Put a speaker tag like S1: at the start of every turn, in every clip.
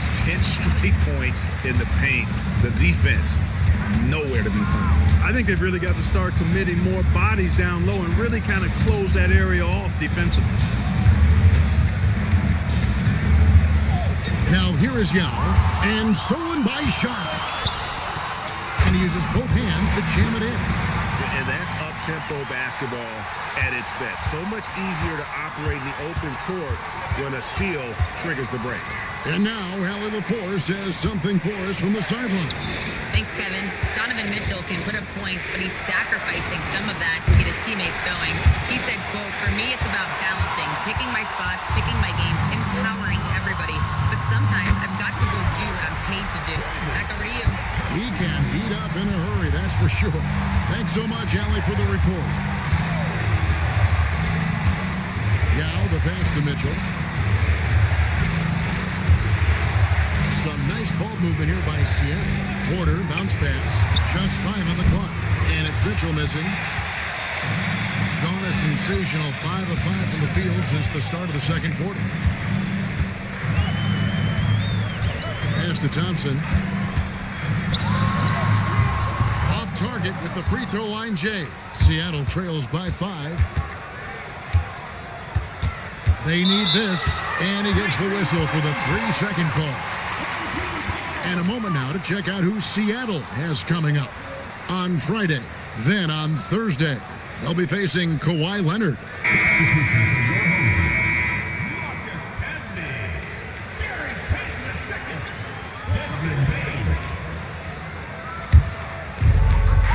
S1: That's 10 straight points in the paint. The defense, nowhere to be found.
S2: I think they've really got to start committing more bodies down low and really kind of close that area off defensively.
S3: Now here is Yao, and stolen by Sharp. And he uses both hands to jam it in.
S1: And that's up-tempo basketball at its best. So much easier to operate in the open court when a steal triggers the break.
S3: And now Allie LaForce has something for us from the sideline.
S4: Thanks, Kevin. Donovan Mitchell can put up points, but he's sacrificing some of that to get his teammates going. He said, quote, "For me, it's about balancing, picking my spots, picking my games, empowering everybody. But sometimes I've got to go do what I'm paid to do." Back over to you.
S3: He can heat up in a hurry, that's for sure. Thanks so much, Allie, for the report. Yao, the pass to Mitchell. Some nice ball movement here by Seattle. Porter, bounce pass. Just 5 on the clock. And it's Mitchell missing. Gone a sensational 5 of 5 from the field since the start of the second quarter. Pass to Thompson. Off target with the free throw line, Jay. Seattle trails by 5. They need this, and he gets the whistle for the 3-second call. And a moment now to check out who Seattle has coming up. On Friday, then on Thursday, they'll be facing Kawhi Leonard.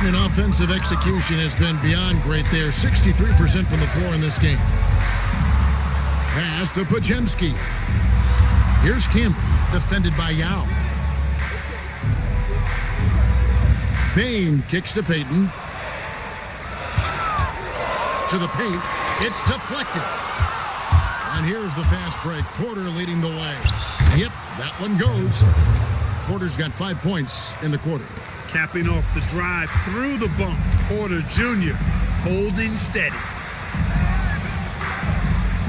S3: And offensive execution has been beyond great there. 63% from the floor in this game. Pass to Podziemski. Here's Campbell, defended by Yao. Bain kicks to Payton. To the paint. It's deflected. And here's the fast break. Porter leading the way. Yep, that one goes. Porter's got 5 points in the quarter.
S2: Capping off the drive through the bump. Porter Jr. holding steady.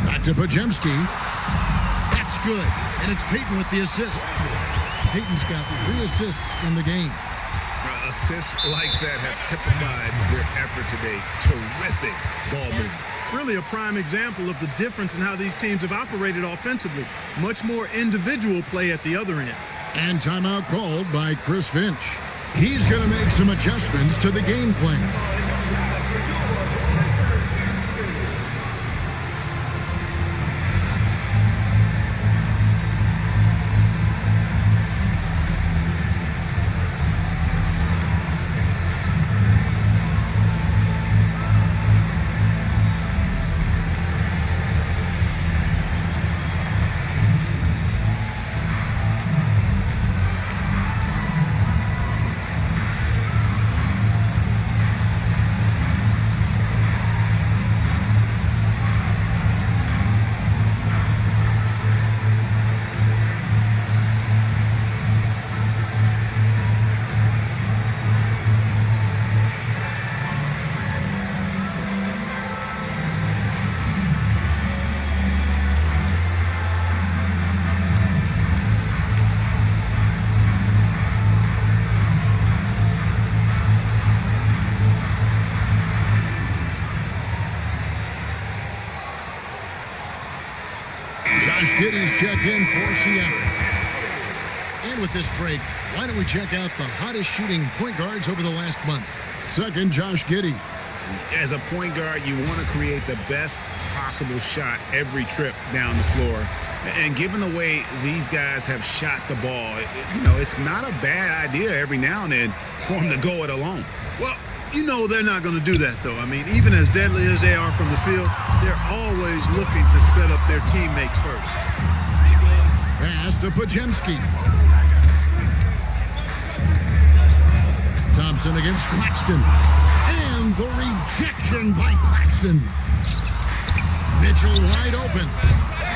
S3: Back to Podziemski. That's good. And it's Payton with the assist. Payton's got 3 assists in the game.
S1: Assists like that have typified their effort today. Terrific ball movement.
S2: Really a prime example of the difference in how these teams have operated offensively. Much more individual play at the other end.
S3: And timeout called by Chris Finch. He's going to make some adjustments to the game plan. Giddey's checked in for Seattle. And with this break, why don't we check out the hottest shooting point guards over the last month? Second, Josh Giddey.
S1: As a point guard, you want to create the best possible shot every trip down the floor. And given the way these guys have shot the ball, it's not a bad idea every now and then for them to go it alone.
S2: Well, they're not going to do that, though. I mean, even as deadly as they are from the field, they're always looking to set up their teammates first.
S3: Pass to Podziemski. Thompson against Claxton. And the rejection by Claxton. Mitchell wide open.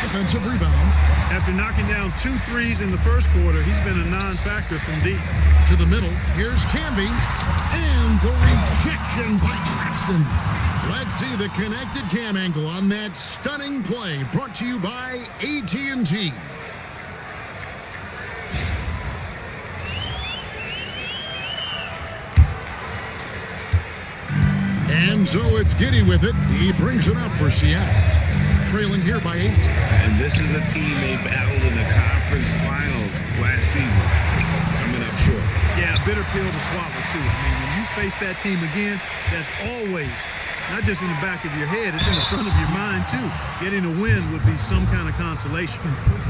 S3: Defensive rebound.
S2: After knocking down 2 threes in the first quarter, he's been a non-factor from deep.
S3: To the middle, here's Camby. And the rejection by Claxton. Let's see the connected cam angle on that stunning play, brought to you by AT&T. And so it's Giddey with it. He brings it up for Seattle. Trailing here by 8.
S1: And this is a team they battled in the conference finals last season. Coming up short.
S2: Yeah, a bitter pill to swallow, too. I mean, when you face that team again, that's always, not just in the back of your head, it's in the front of your mind, too. Getting a win would be some kind of consolation.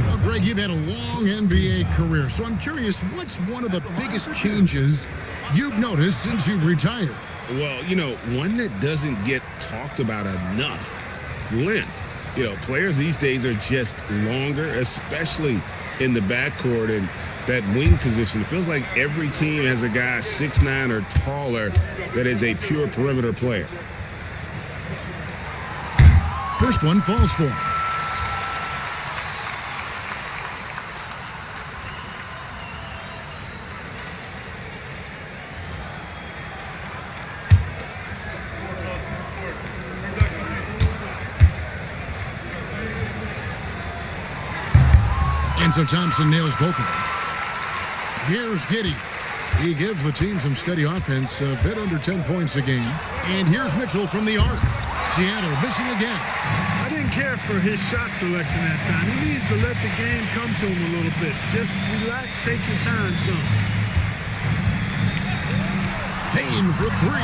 S3: Well, Greg, you've had a long NBA career, so I'm curious, what's one of the biggest changes you've noticed since you've retired?
S1: Well, one that doesn't get talked about enough, length. Players these days are just longer, especially in the backcourt and that wing position. It feels like every team has a guy 6'9" or taller that is a pure perimeter player.
S3: First one falls for him. And so Thompson nails both of them. Here's Giddey. He gives the team some steady offense, a bit under 10 points a game. And here's Mitchell from the arc. Seattle missing again.
S2: I didn't care for his shot selection that time. He needs to let the game come to him a little bit. Just relax, take your time some.
S3: Payne for 3.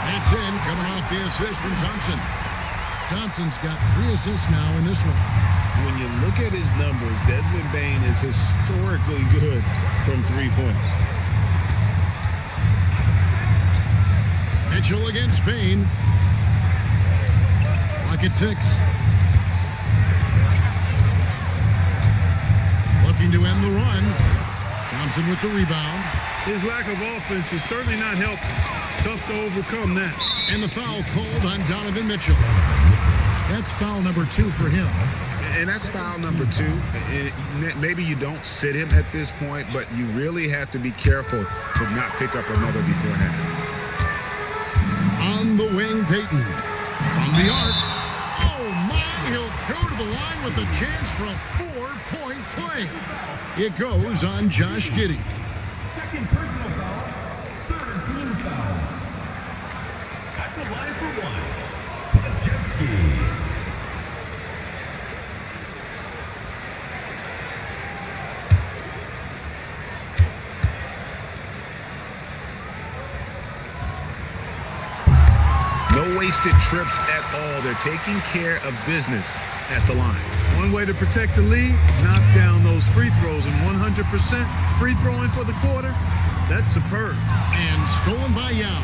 S3: That's in, coming off the assist from Thompson. Thompson's got 3 assists now in this one.
S1: When you look at his numbers, Desmond Bane is historically good from three-point.
S3: Mitchell against Bane. Clock at 6. Looking to end the run. Thompson with the rebound.
S2: His lack of offense is certainly not helping. Tough to overcome that.
S3: And the foul called on Donovan Mitchell. That's foul number 2 for him.
S1: And that's foul number 2. Maybe you don't sit him at this point, but you really have to be careful to not pick up another before half.
S3: On the wing, Payton. From the arc. Oh, my. He'll go to the line with a chance for a 4-point play. It goes on Josh Giddey.
S5: Second personal foul. Third team foul. At the line for 1. Pajewski.
S1: No wasted trips at all. They're taking care of business at the line.
S2: One way to protect the lead, knock down those free throws, and 100% free throwing for the quarter, that's superb.
S3: And stolen by Yao.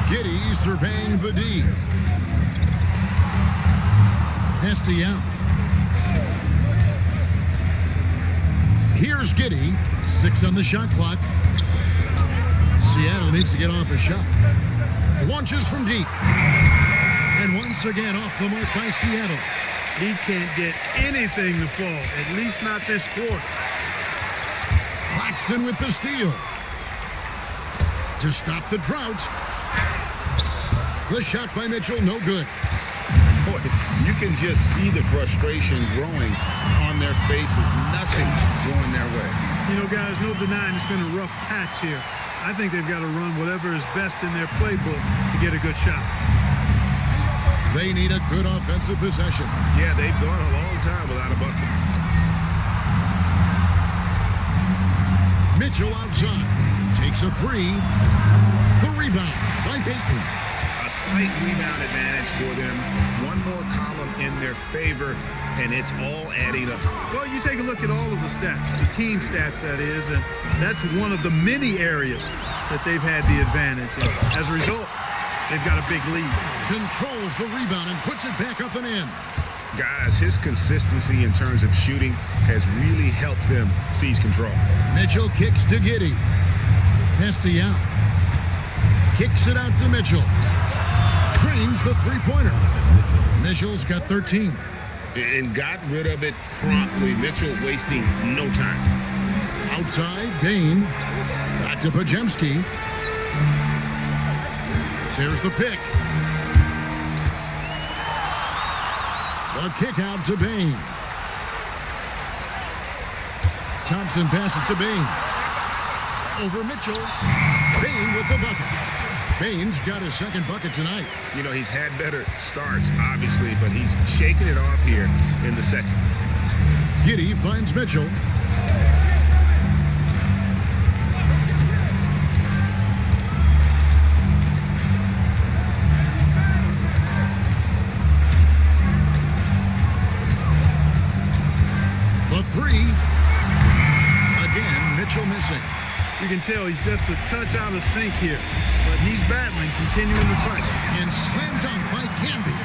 S3: Giddey surveying the D. Pass to Yao. Here's Giddey. 6 on the shot clock. Seattle needs to get off a shot. Launches from deep. And once again off the mark by Seattle.
S2: He can't get anything to fall, at least not this quarter.
S3: Claxton with the steal. To stop the drought. The shot by Mitchell, no good.
S1: Boy, you can just see the frustration growing on their faces. Nothing going their way.
S2: Guys, no denying it's been a rough patch here. I think they've got to run whatever is best in their playbook to get a good shot.
S3: They need a good offensive possession.
S1: Yeah, they've gone a long time without a bucket.
S3: Mitchell outside. Takes a 3. The rebound by Payton.
S1: A slight rebound advantage for them. One more column in their favor, and it's all adding up.
S2: Well, you take a look at all of the stats, the team stats, that is, and that's one of the many areas that they've had the advantage. And as a result, they've got a big lead.
S3: Controls the rebound and puts it back up and in.
S1: Guys, his consistency in terms of shooting has really helped them seize control.
S3: Mitchell kicks to Giddey. Pass to Yao. Kicks it out to Mitchell. Drains the three-pointer. Mitchell's got 13.
S1: And got rid of it promptly. Mitchell wasting no time.
S3: Outside, Bane. Back to Pajemski. There's the pick. A kick out to Bane. Thompson passes to Bane. Over Mitchell. with the bucket. Baines got his second bucket tonight.
S1: You know, he's had better starts, obviously, but he's shaking it off here in the second.
S3: Giddey finds Mitchell. The three. Again, Mitchell missing.
S2: You can tell he's just a touch out of sync here, but he's battling, continuing to fight.
S3: And slammed dunk by Canby.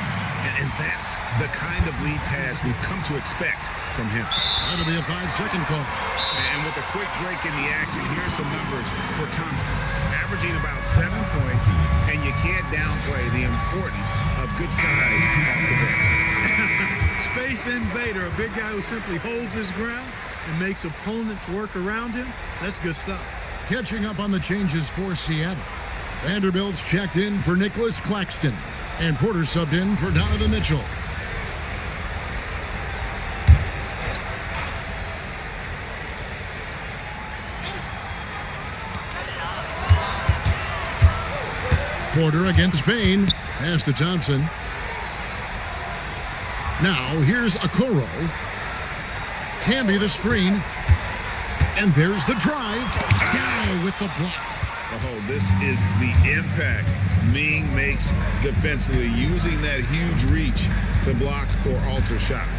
S1: And that's the kind of lead pass we've come to expect from him.
S3: That'll be a 5-second call.
S1: And with a quick break in the action, here's some numbers for Thompson. Averaging about 7 points, and you can't downplay the importance of good size off the bench.
S2: Space invader, a big guy who simply holds his ground and makes opponents work around him. That's good stuff.
S3: Catching up on the changes for Seattle. Vanderbilt's checked in for Nicholas Claxton, and Porter subbed in for Donovan Mitchell. Porter against Bane. Pass to Thompson. Now here's Okoro. Canby the screen. And there's the drive. Down with the block.
S1: Oh, this is the impact Ming makes defensively, using that huge reach to block or alter shots.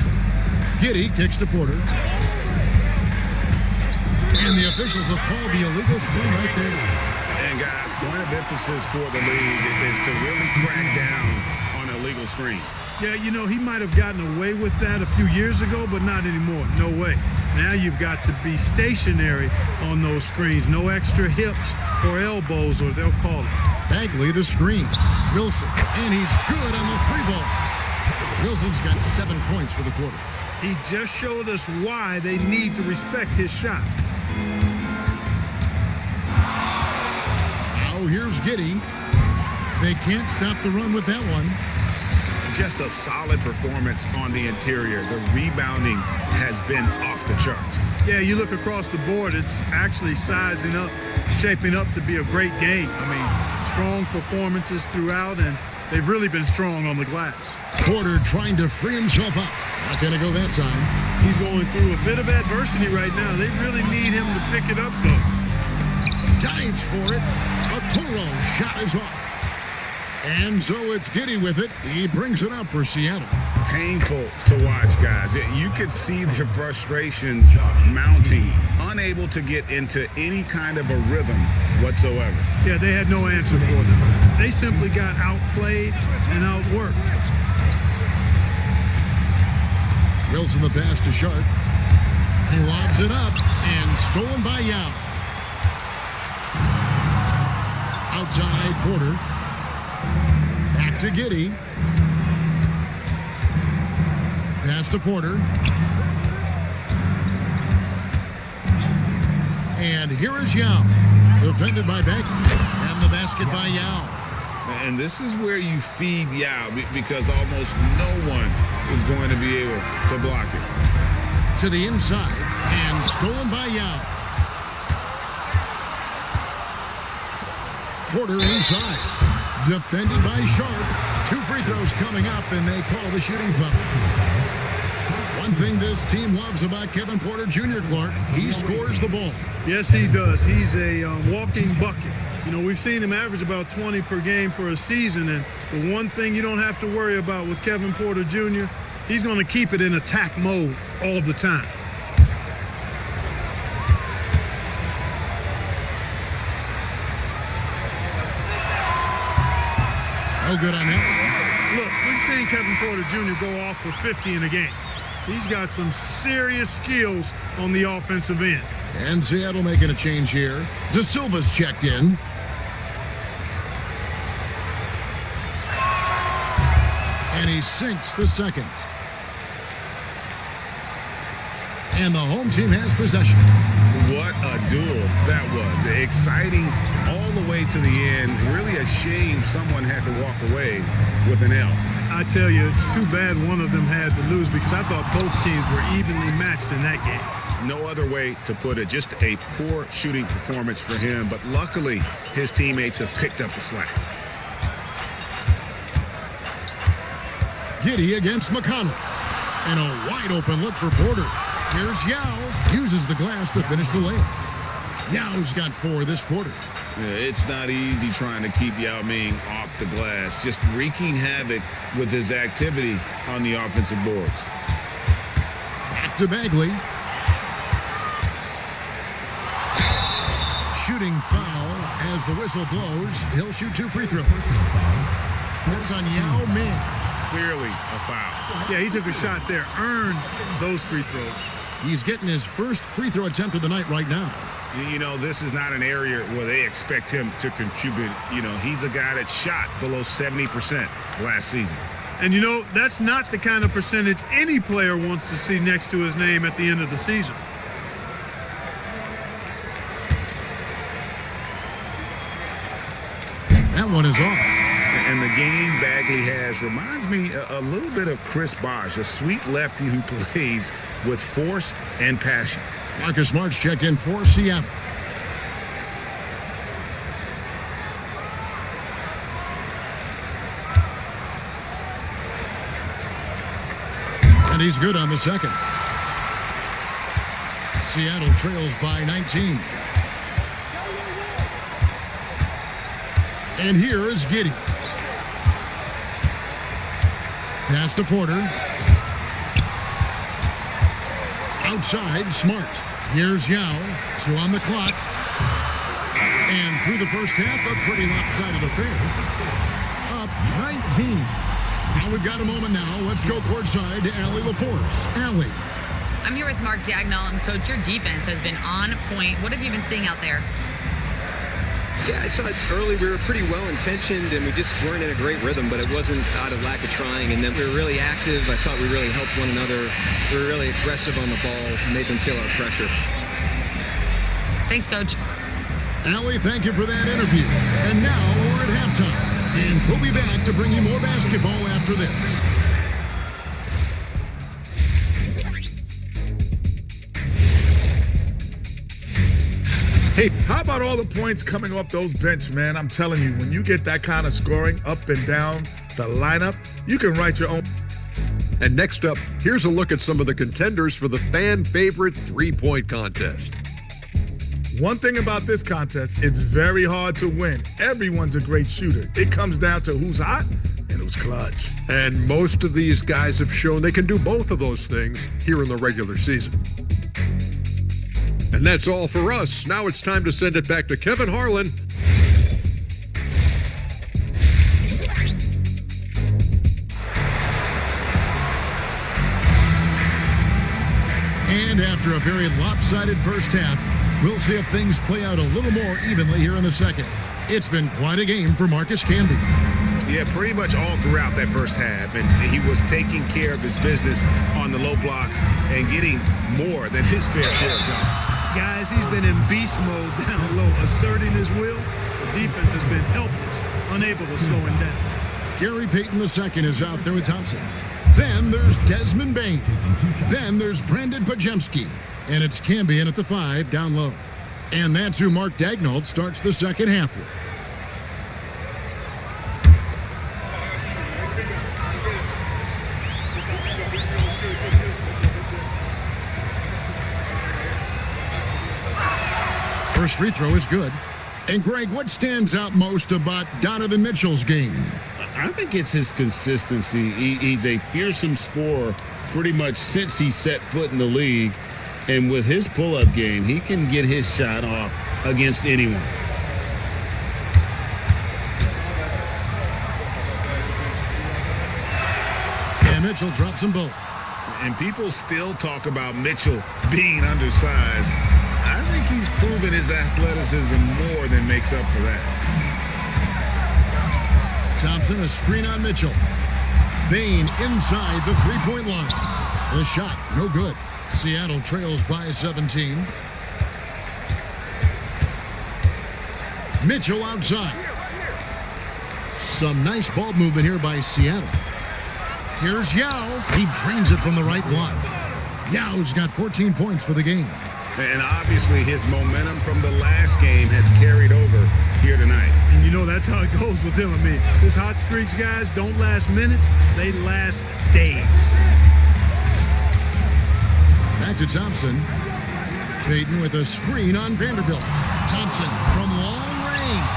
S3: Giddey kicks to Porter. And the officials have called the illegal screen right there.
S1: And guys, point of emphasis for the league is to really crack down on illegal screens.
S2: Yeah, you know, he might have gotten away with that a few years ago, but not anymore. No way. Now you've got to be stationary on those screens. No extra hips or elbows, or they'll call it.
S3: Bagley the screen. Wilson. And he's good on the three ball. Wilson's got 7 points for the quarter.
S2: He just showed us why they need to respect his shot.
S3: Now here's Giddey. They can't stop the run with that one.
S1: Just a solid performance on the interior. The rebounding has been off the charts.
S2: Yeah, you look across the board, it's actually sizing up, shaping up to be a great game. I mean, strong performances throughout, and they've really been strong on the glass.
S3: Porter trying to free himself up. Not going to go that time.
S2: He's going through a bit of adversity right now. They really need him to pick it up, though.
S3: Dives for it. Okoro shot is off. And so it's Giddey with it. He brings it up for Seattle.
S1: Painful to watch, guys. You could see their frustrations mounting, unable to get into any kind of a rhythm whatsoever.
S2: Yeah, they had no answer for them. They simply got outplayed and outworked.
S3: Wilson the pass to Sharp. He lobs it up and stolen by Yao. Outside Porter. Back to Giddey. Pass to Porter. And here is Yao. Defended by Bagley. And the basket by Yao.
S1: And this is where you feed Yao because almost no one is going to be able to block it.
S3: To the inside. And stolen by Yao. Porter inside. Defended by Sharp. 2 free throws coming up, and they call the shooting foul. One thing this team loves about Kevin Porter Jr., Clark, he scores the ball.
S2: Yes, he does. He's a walking bucket. You know, we've seen him average about 20 per game for a season, and the one thing you don't have to worry about with Kevin Porter Jr., he's going to keep it in attack mode all the time.
S3: No good on that.
S2: Look, we've seen Kevin Porter Jr. go off for 50 in a game. He's got some serious skills on the offensive end.
S3: And Seattle making a change here. De Silva's checked in. And he sinks the second. And the home team has possession.
S1: What a duel that was. Exciting all the way to the end. Really a shame someone had to walk away with an L.
S2: I tell you, it's too bad one of them had to lose because I thought both teams were evenly matched in that game.
S1: No other way to put it. Just a poor shooting performance for him. But luckily, his teammates have picked up the slack.
S3: Giddey against McConnell. And a wide open look for Porter. Here's Yao. Uses the glass to finish the layup. Yao's got 4 this quarter.
S1: Yeah, it's not easy trying to keep Yao Ming off the glass. Just wreaking havoc with his activity on the offensive boards.
S3: Back to Bagley. Shooting foul as the whistle blows. He'll shoot 2 free throws. That's on Yao Ming.
S1: Clearly a foul.
S2: Yeah, he took a shot there, earned those free throws.
S3: He's getting his first free throw attempt of the night right now.
S1: You know, this is not an area where they expect him to contribute. You know, he's a guy that shot below 70% last season.
S2: And, you know, that's not the kind of percentage any player wants to see next to his name at the end of the season.
S3: That one is off.
S1: And the game Bagley has reminds me a little bit of Chris Bosh, a sweet lefty who plays with force and passion.
S3: Marcus Smart's checked in for Seattle. And he's good on the second. Seattle trails by 19. And here is Giddey. Pass to Porter. Outside, Smart. Here's Yao. 2 on the clock. And through the first half, a pretty lopsided affair. Up 19. Now we've got a moment now. Let's go courtside to Allie LaForce. Allie.
S4: I'm here with Mark Dagnall, and Coach, your defense has been on point. What have you been seeing out there?
S6: Yeah, I thought early we were pretty well-intentioned and we just weren't in a great rhythm, but it wasn't out of lack of trying. And then we were really active. I thought we really helped one another. We were really aggressive on the ball, made them feel our pressure.
S4: Thanks, Coach.
S3: Allie, thank you for that interview. And now we're at halftime. And we'll be back to bring you more basketball after this.
S7: Hey, how about all the points coming off those bench, man? I'm telling you, when you get that kind of scoring up and down the lineup, you can write your own.
S8: And next up, here's a look at some of the contenders for the fan favorite three-point contest.
S7: One thing about this contest, it's very hard to win. Everyone's a great shooter. It comes down to who's hot and who's clutch.
S8: And most of these guys have shown they can do both of those things here in the regular season. And that's all for us. Now it's time to send it back to Kevin Harlan.
S3: And after a very lopsided first half, we'll see if things play out a little more evenly here in the second. It's been quite a game for Marcus Camby.
S1: Yeah, pretty much all throughout that first half. And he was taking care of his business on the low blocks and getting more than his fair share of dunks.
S2: Guys, he's been in beast mode down low, asserting his will. The defense has been helpless, unable to slow him down.
S3: Gary Payton II is out there with Thompson. Then there's Desmond Bain. Then there's Brandon Pajemski. And it's Cambion at the 5 down low. And that's who Mark Dagnall starts the second half with. First free throw is good. And Greg, what stands out most about Donovan Mitchell's game?
S1: I think it's his consistency. He's a fearsome scorer pretty much since he set foot in the league. And with his pull-up game, he can get his shot off against anyone.
S3: And Mitchell drops them both.
S1: And people still talk about Mitchell being undersized. I think he's proven his athleticism more than makes up for that.
S3: Thompson, a screen on Mitchell. Bain inside the three-point line. The shot, no good. Seattle trails by 17. Mitchell outside. Some nice ball movement here by Seattle. Here's Yao. He drains it from the right block. Yao's got 14 points for the game.
S1: And obviously his momentum from the last game has carried over here tonight.
S2: And you know that's how it goes with him. I mean, his hot streaks, guys, don't last minutes. They last days.
S3: Back to Thompson. Payton with a screen on Vanderbilt. Thompson from long range.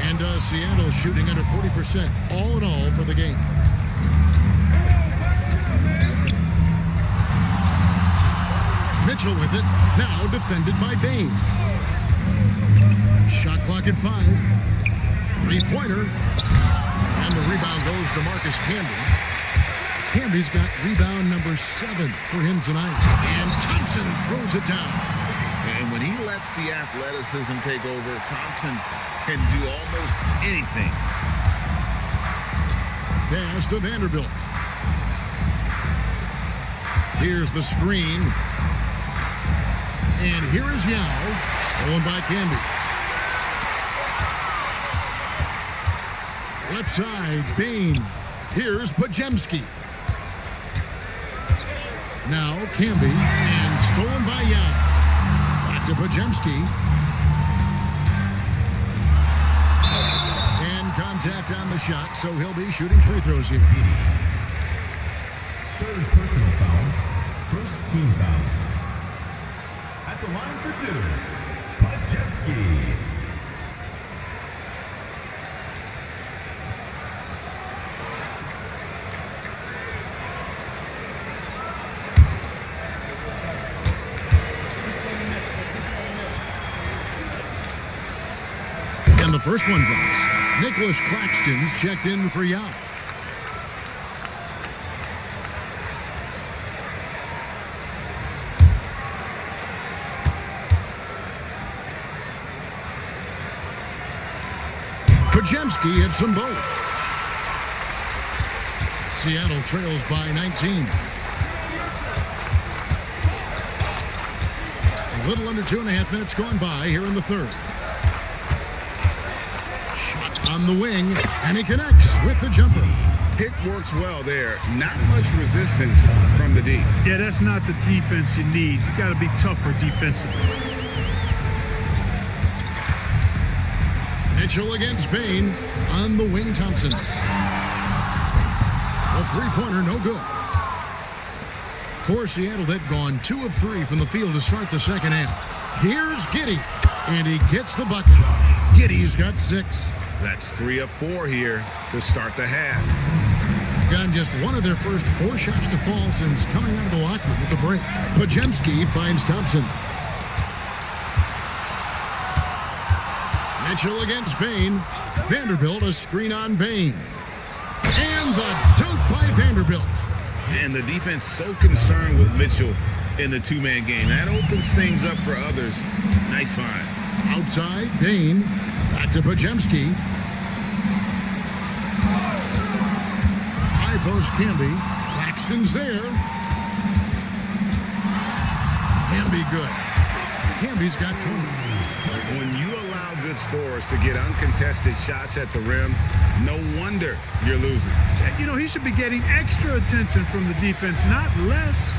S3: And Seattle shooting under 40% all in all for the game. Mitchell with it, now defended by Bane. Shot clock at 5. Three-pointer. And the rebound goes to Marcus Camby. Camby's got rebound number 7 for him tonight. And Thompson throws it down.
S1: And when he lets the athleticism take over, Thompson can do almost anything.
S3: Pass to Vanderbilt. Here's the screen. And here is Yao, stolen by Camby. Left side, Bane. Here's Podziemski. Now Camby, and stolen by Yao. Back to Podziemski. And contact on the shot, so he'll be shooting free throws here.
S5: Third personal foul. First team foul. At the line for 2, Podziemski.
S3: And the first one drops. Nicholas Claxton's checked in for Yao. Podziemski hits them both. Seattle trails by 19. A little under 2.5 minutes gone by here in the third. Shot on the wing, and he connects with the jumper.
S1: Pick works well there. Not much resistance from the D.
S2: Yeah, that's not the defense you need. You got to be tougher defensively.
S3: Mitchell against Bane on the wing. Thompson. The three-pointer, no good. For Seattle, they've gone 2 of 3 from the field to start the second half. Here's Giddey, and he gets the bucket. Giddey's got 6.
S1: That's 3 of 4 here to start the half.
S3: Gotten just one of their first 4 shots to fall since coming out of the locker room with the break. Podziemski finds Thompson. Mitchell against Bane. Vanderbilt, a screen on Bane. And the dunk by Vanderbilt.
S1: And the defense so concerned with Mitchell in the two-man game. That opens things up for others. Nice find.
S3: Outside, Bane. Back to Podziemski. High post Camby. Claxton's there. Camby good. Camby's got 20.
S1: When you allow good scorers to get uncontested shots at the rim, no wonder you're losing.
S2: You know, he should be getting extra attention from the defense, not less.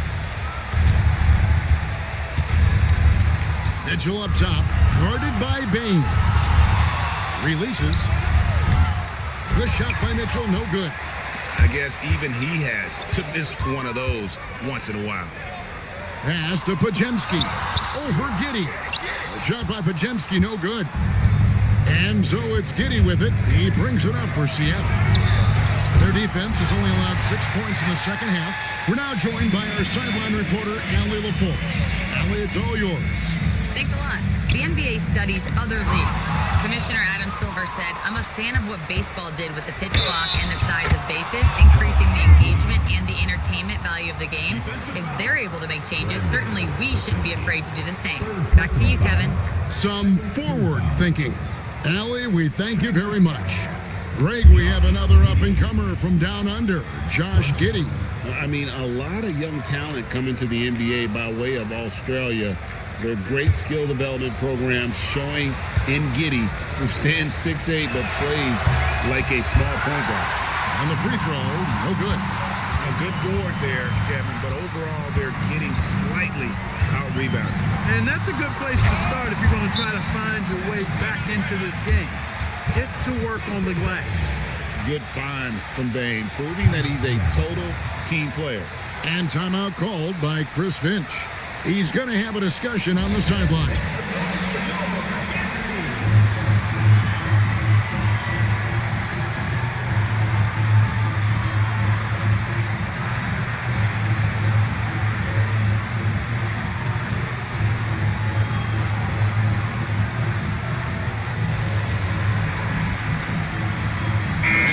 S3: Mitchell up top, guarded by Bane. Releases. The shot by Mitchell, no good.
S1: I guess even he has to miss one of those once in a while.
S3: Pass to Podziemski. Over Giddey. Shot by Podziemski, no good. And so it's Giddey with it. He brings it up for Seattle. Their defense has only allowed 6 points in the second half. We're now joined by our sideline reporter, Allie LaForce. Allie, it's all yours.
S4: Thanks a lot. The NBA studies other leagues. Commissioner Adam Silver said, I'm a fan of what baseball did with the pitch clock and the size of bases, increasing the engagement and the entertainment value of the game. If they're able to make changes, certainly we shouldn't be afraid to do the same. Back to you, Kevin.
S3: Some forward thinking. Allie, we thank you very much. Greg, we have another up-and-comer from down under, Josh Giddey.
S1: I mean, a lot of young talent coming to the NBA by way of Australia. They're great skill development programs showing in Giddey, who stands 6'8", but plays like a small point guard.
S3: On the free throw, no good.
S1: A good board there, Kevin, but overall they're getting slightly out-rebounded.
S2: And that's a good place to start if you're going to try to find your way back into this game. Get to work on the glass.
S1: Good find from Bane, proving that he's a total team player.
S3: And timeout called by Chris Finch. He's going to have a discussion on the sideline.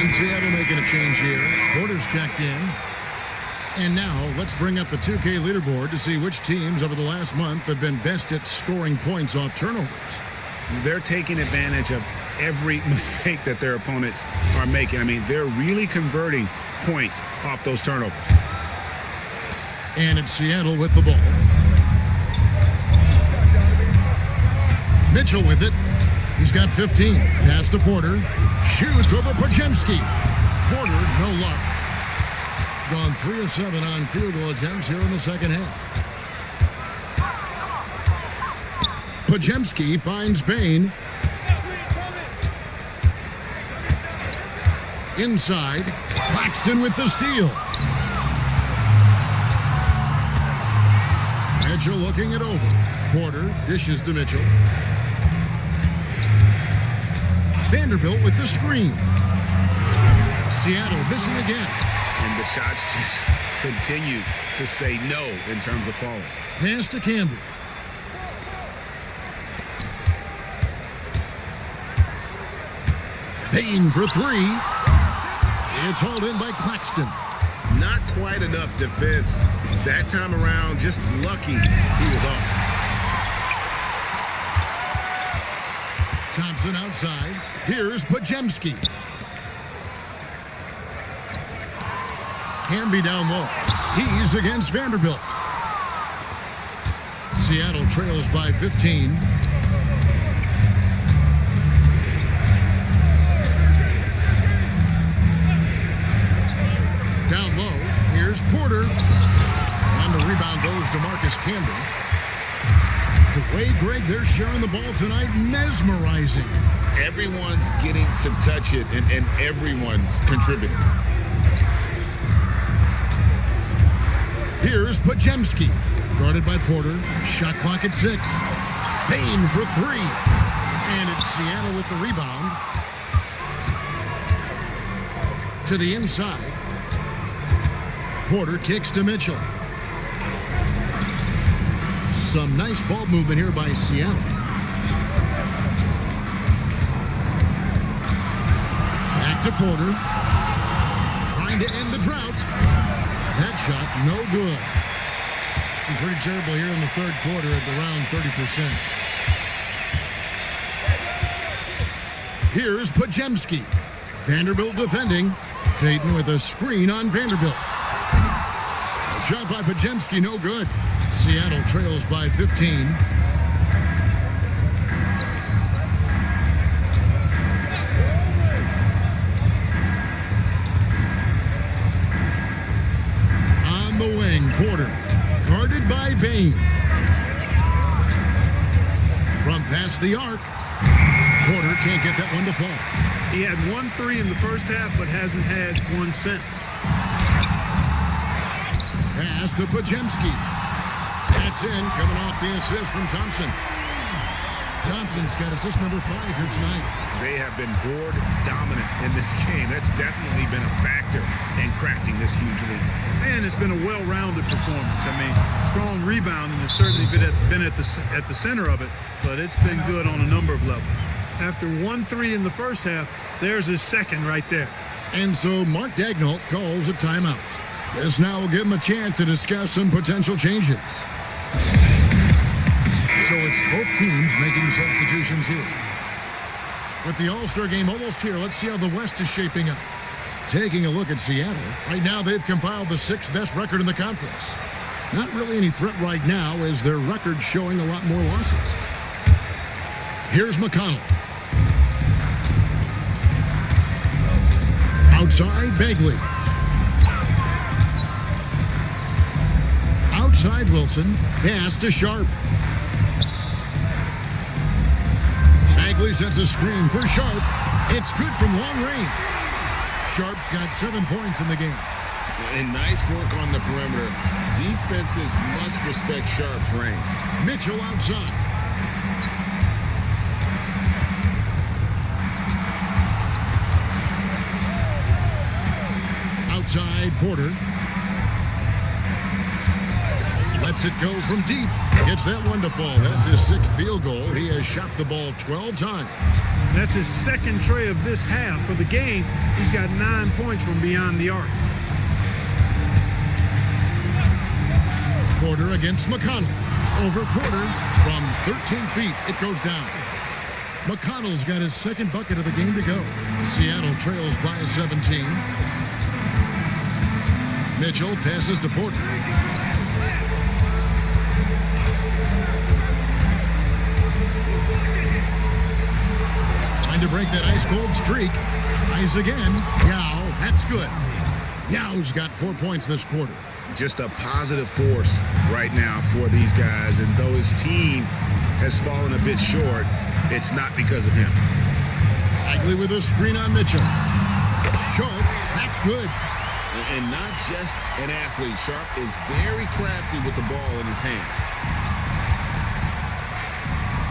S3: And Seattle making a change here. Porter's checked in. And now let's bring up the 2K leaderboard to see which teams over the last month have been best at scoring points off turnovers.
S1: They're taking advantage of every mistake that their opponents are making. I mean, they're really converting points off those turnovers.
S3: And it's Seattle with the ball. Mitchell with it. He's got 15. Pass to Porter. Shoots over Podziemski. Porter, no luck. Gone 3 of 7 on field goal attempts here in the second half. Podziemski finds Bane. Inside. Claxton with the steal. Mitchell looking it over. Porter dishes to Mitchell. Vanderbilt with the screen. Seattle missing again.
S1: And the shots just continue to say no in terms of falling.
S3: Pass to Campbell. Payne for 3. It's hauled in by Claxton.
S1: Not quite enough defense that time around. Just lucky he was off.
S3: Thompson outside. Here's Podziemski. Hamby down low. He's against Vanderbilt. Seattle trails by 15. Down low. Here's Porter. And the rebound goes to Marcus Camby. The way, Greg, they're sharing the ball tonight, mesmerizing.
S1: Everyone's getting to touch it, and everyone's contributing.
S3: Here's Podziemski, guarded by Porter. Shot clock at 6. Payne for 3. And it's Seattle with the rebound. To the inside. Porter kicks to Mitchell. Some nice ball movement here by Seattle. Back to Porter. Trying to end the drought. That shot, no good. And pretty terrible here in the third quarter at around 30%. Here's Podziemski. Vanderbilt defending. Payton with a screen on Vanderbilt. A shot by Podziemski, no good. Seattle trails by 15. On the wing, Porter, guarded by Bane. From past the arc, Porter can't get that one to fall.
S2: He had 1 3 in the first half, but hasn't had one since.
S3: Pass to Podziemski. That's in, coming off the assist from Thompson. Thompson's got assist number 5 here tonight.
S1: They have been board dominant in this game. That's definitely been a factor in crafting this huge lead.
S2: And it's been a well-rounded performance. I mean, strong rebounding has certainly been at the center of it, but it's been good on a number of levels. After 1 3 in the first half, there's his second right there.
S3: And so Mark Daigneault calls a timeout. This now will give him a chance to discuss some potential changes. So it's both teams making substitutions here. With the All-Star game almost here, let's see how the West is shaping up. Taking a look at Seattle, right now they've compiled the 6th best record in the conference. Not really any threat right now as their record's showing a lot more losses. Here's McConnell. Outside, Bagley. outside Wilson. Pass to Sharp. Bagley sends a screen for Sharp. It's good from long range. Sharp's got 7 points in the game.
S1: And nice work on the perimeter. Defenses must respect Sharp's range.
S3: Mitchell outside. Outside Porter. Lets it go from deep. Gets that one to fall. That's his 6th field goal. He has shot the ball 12 times.
S2: That's his second tray of this half. For the game, he's got 9 points from beyond the arc.
S3: Porter against McConnell. Over Porter from 13 feet. It goes down. McConnell's got his 2nd bucket of the game to go. Seattle trails by 17. Mitchell passes to Porter. Trying to break that ice-cold streak. Tries again. Yao, that's good. Yao's got 4 points this quarter.
S1: Just a positive force right now for these guys. And though his team has fallen a bit short, it's not because of him.
S3: Bagley with a screen on Mitchell. Sharp, that's good.
S1: And not just an athlete. Sharp is very crafty with the ball in his hand.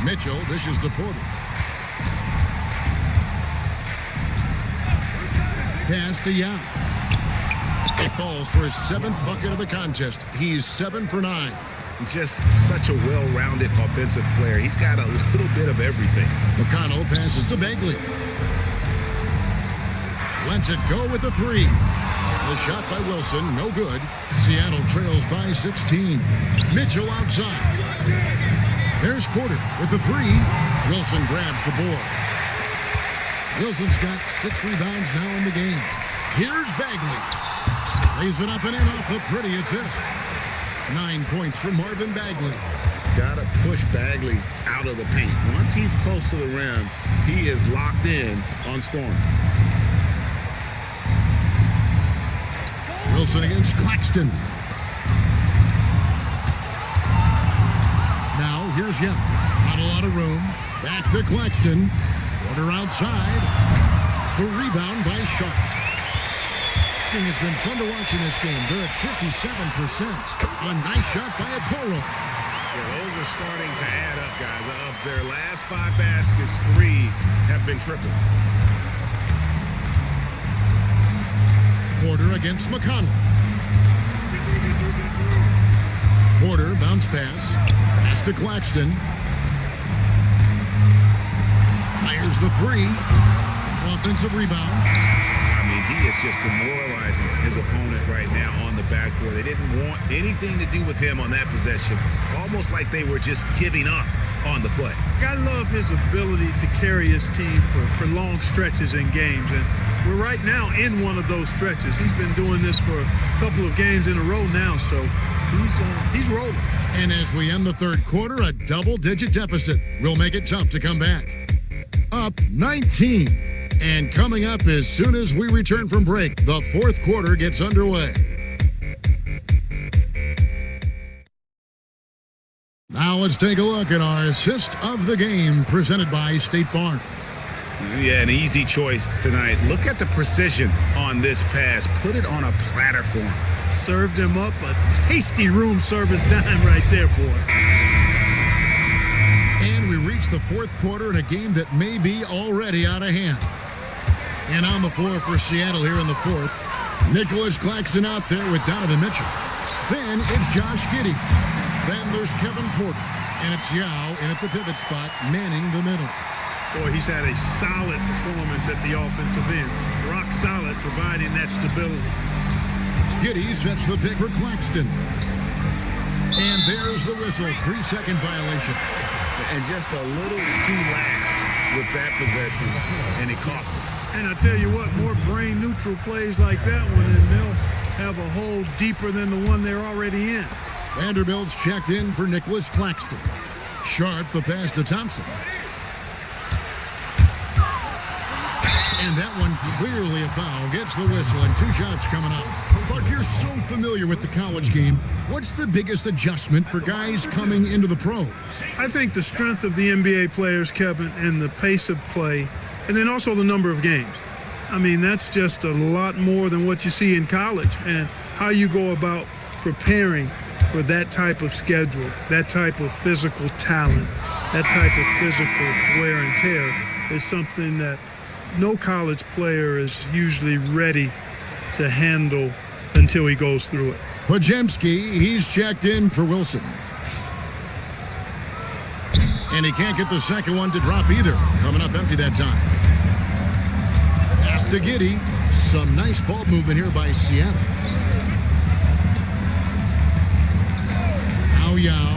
S3: Mitchell dishes to Porter. Pass to Yao. It falls for his 7th bucket of the contest. He's 7 for 9.
S1: Just such a well-rounded offensive player. He's got a little bit of everything.
S3: McConnell passes to Bagley. Lets it go with the 3. The shot by Wilson, no good. Seattle trails by 16. Mitchell outside. There's Porter with the 3. Wilson grabs the board. Wilson's got 6 rebounds now in the game. Here's Bagley. Lays it up and in off the pretty assist. 9 points from Marvin Bagley.
S1: Gotta push Bagley out of the paint. Once he's close to the rim, he is locked in on scoring.
S3: Wilson against Claxton. Now here's Young. Not a lot of room. Back to Claxton. Porter outside. The rebound by Sharp. It's been fun to watch in this game. They're at 57%. A nice shot by Okoro.
S1: Yeah, those are starting to add up, guys. Of their last 5 baskets, 3 have been tripled.
S3: Porter against McConnell. Porter, bounce pass. Pass to Claxton. Fires the 3. Offensive rebound.
S1: I mean, he is just demoralizing his opponent right now on the backboard. They didn't want anything to do with him on that possession. Almost like they were just giving up on the play.
S2: I love his ability to carry his team for long stretches in games. And we're right now in one of those stretches. He's been doing this for a couple of games in a row now, so he's rolling.
S3: And as we end the 3rd quarter, a double-digit deficit will make it tough to come back. Up 19. And coming up as soon as we return from break, the 4th quarter gets underway. Now let's take a look at our assist of the game presented by State Farm.
S1: Yeah, an easy choice tonight. Look at the precision on this pass. Put it on a platter for him.
S2: Served him up a tasty room service dime right there for him.
S3: And we reach the 4th quarter in a game that may be already out of hand. And on the floor for Seattle here in the 4th, Nicholas Claxton out there with Donovan Mitchell. Then it's Josh Giddey. Then there's Kevin Porter. And it's Yao in at the pivot spot, manning the middle.
S2: Boy, he's had a solid performance at the offensive end. Rock solid, providing that stability.
S3: Giddey sets the pick for Claxton. And there's the whistle, 3-second violation.
S1: And just a little too lax with that possession, and it cost him.
S2: And I tell you what, more brain-neutral plays like that one, and they'll have a hole deeper than the one they're already in.
S3: Vanderbilt's checked in for Nicholas Claxton. Sharp the pass to Thompson. And that one clearly a foul. Gets the whistle and 2 shots coming up. Clark, you're so familiar with the college game. What's the biggest adjustment for guys coming into the pros?
S2: I think the strength of the NBA players, Kevin, and the pace of play, and then also the number of games. I mean, that's just a lot more than what you see in college, and how you go about preparing for that type of schedule, that type of physical talent, that type of physical wear and tear is something that no college player is usually ready to handle until he goes through it.
S3: Podziemski, he's checked in for Wilson. And he can't get the second one to drop either. Coming up empty that time. Pass to Giddey. Some nice ball movement here by Seattle. Now Yao.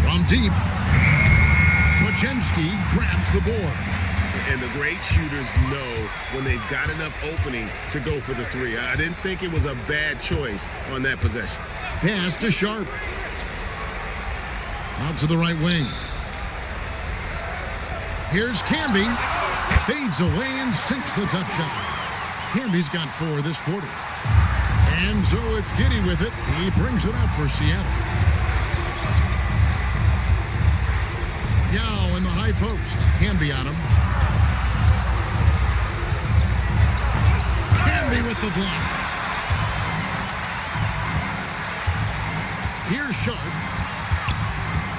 S3: From deep. Podziemski grabs the board.
S1: And the great shooters know when they've got enough opening to go for the 3. I didn't think it was a bad choice on that possession.
S3: Pass to Sharp. Out to the right wing. Here's Camby. Fades away and sinks the tough shot. Camby's got 4 this quarter. And so it's Giddey with it. He brings it up for Seattle. Yao in the high post. Camby on him. Camby with the block. Here's Sharp.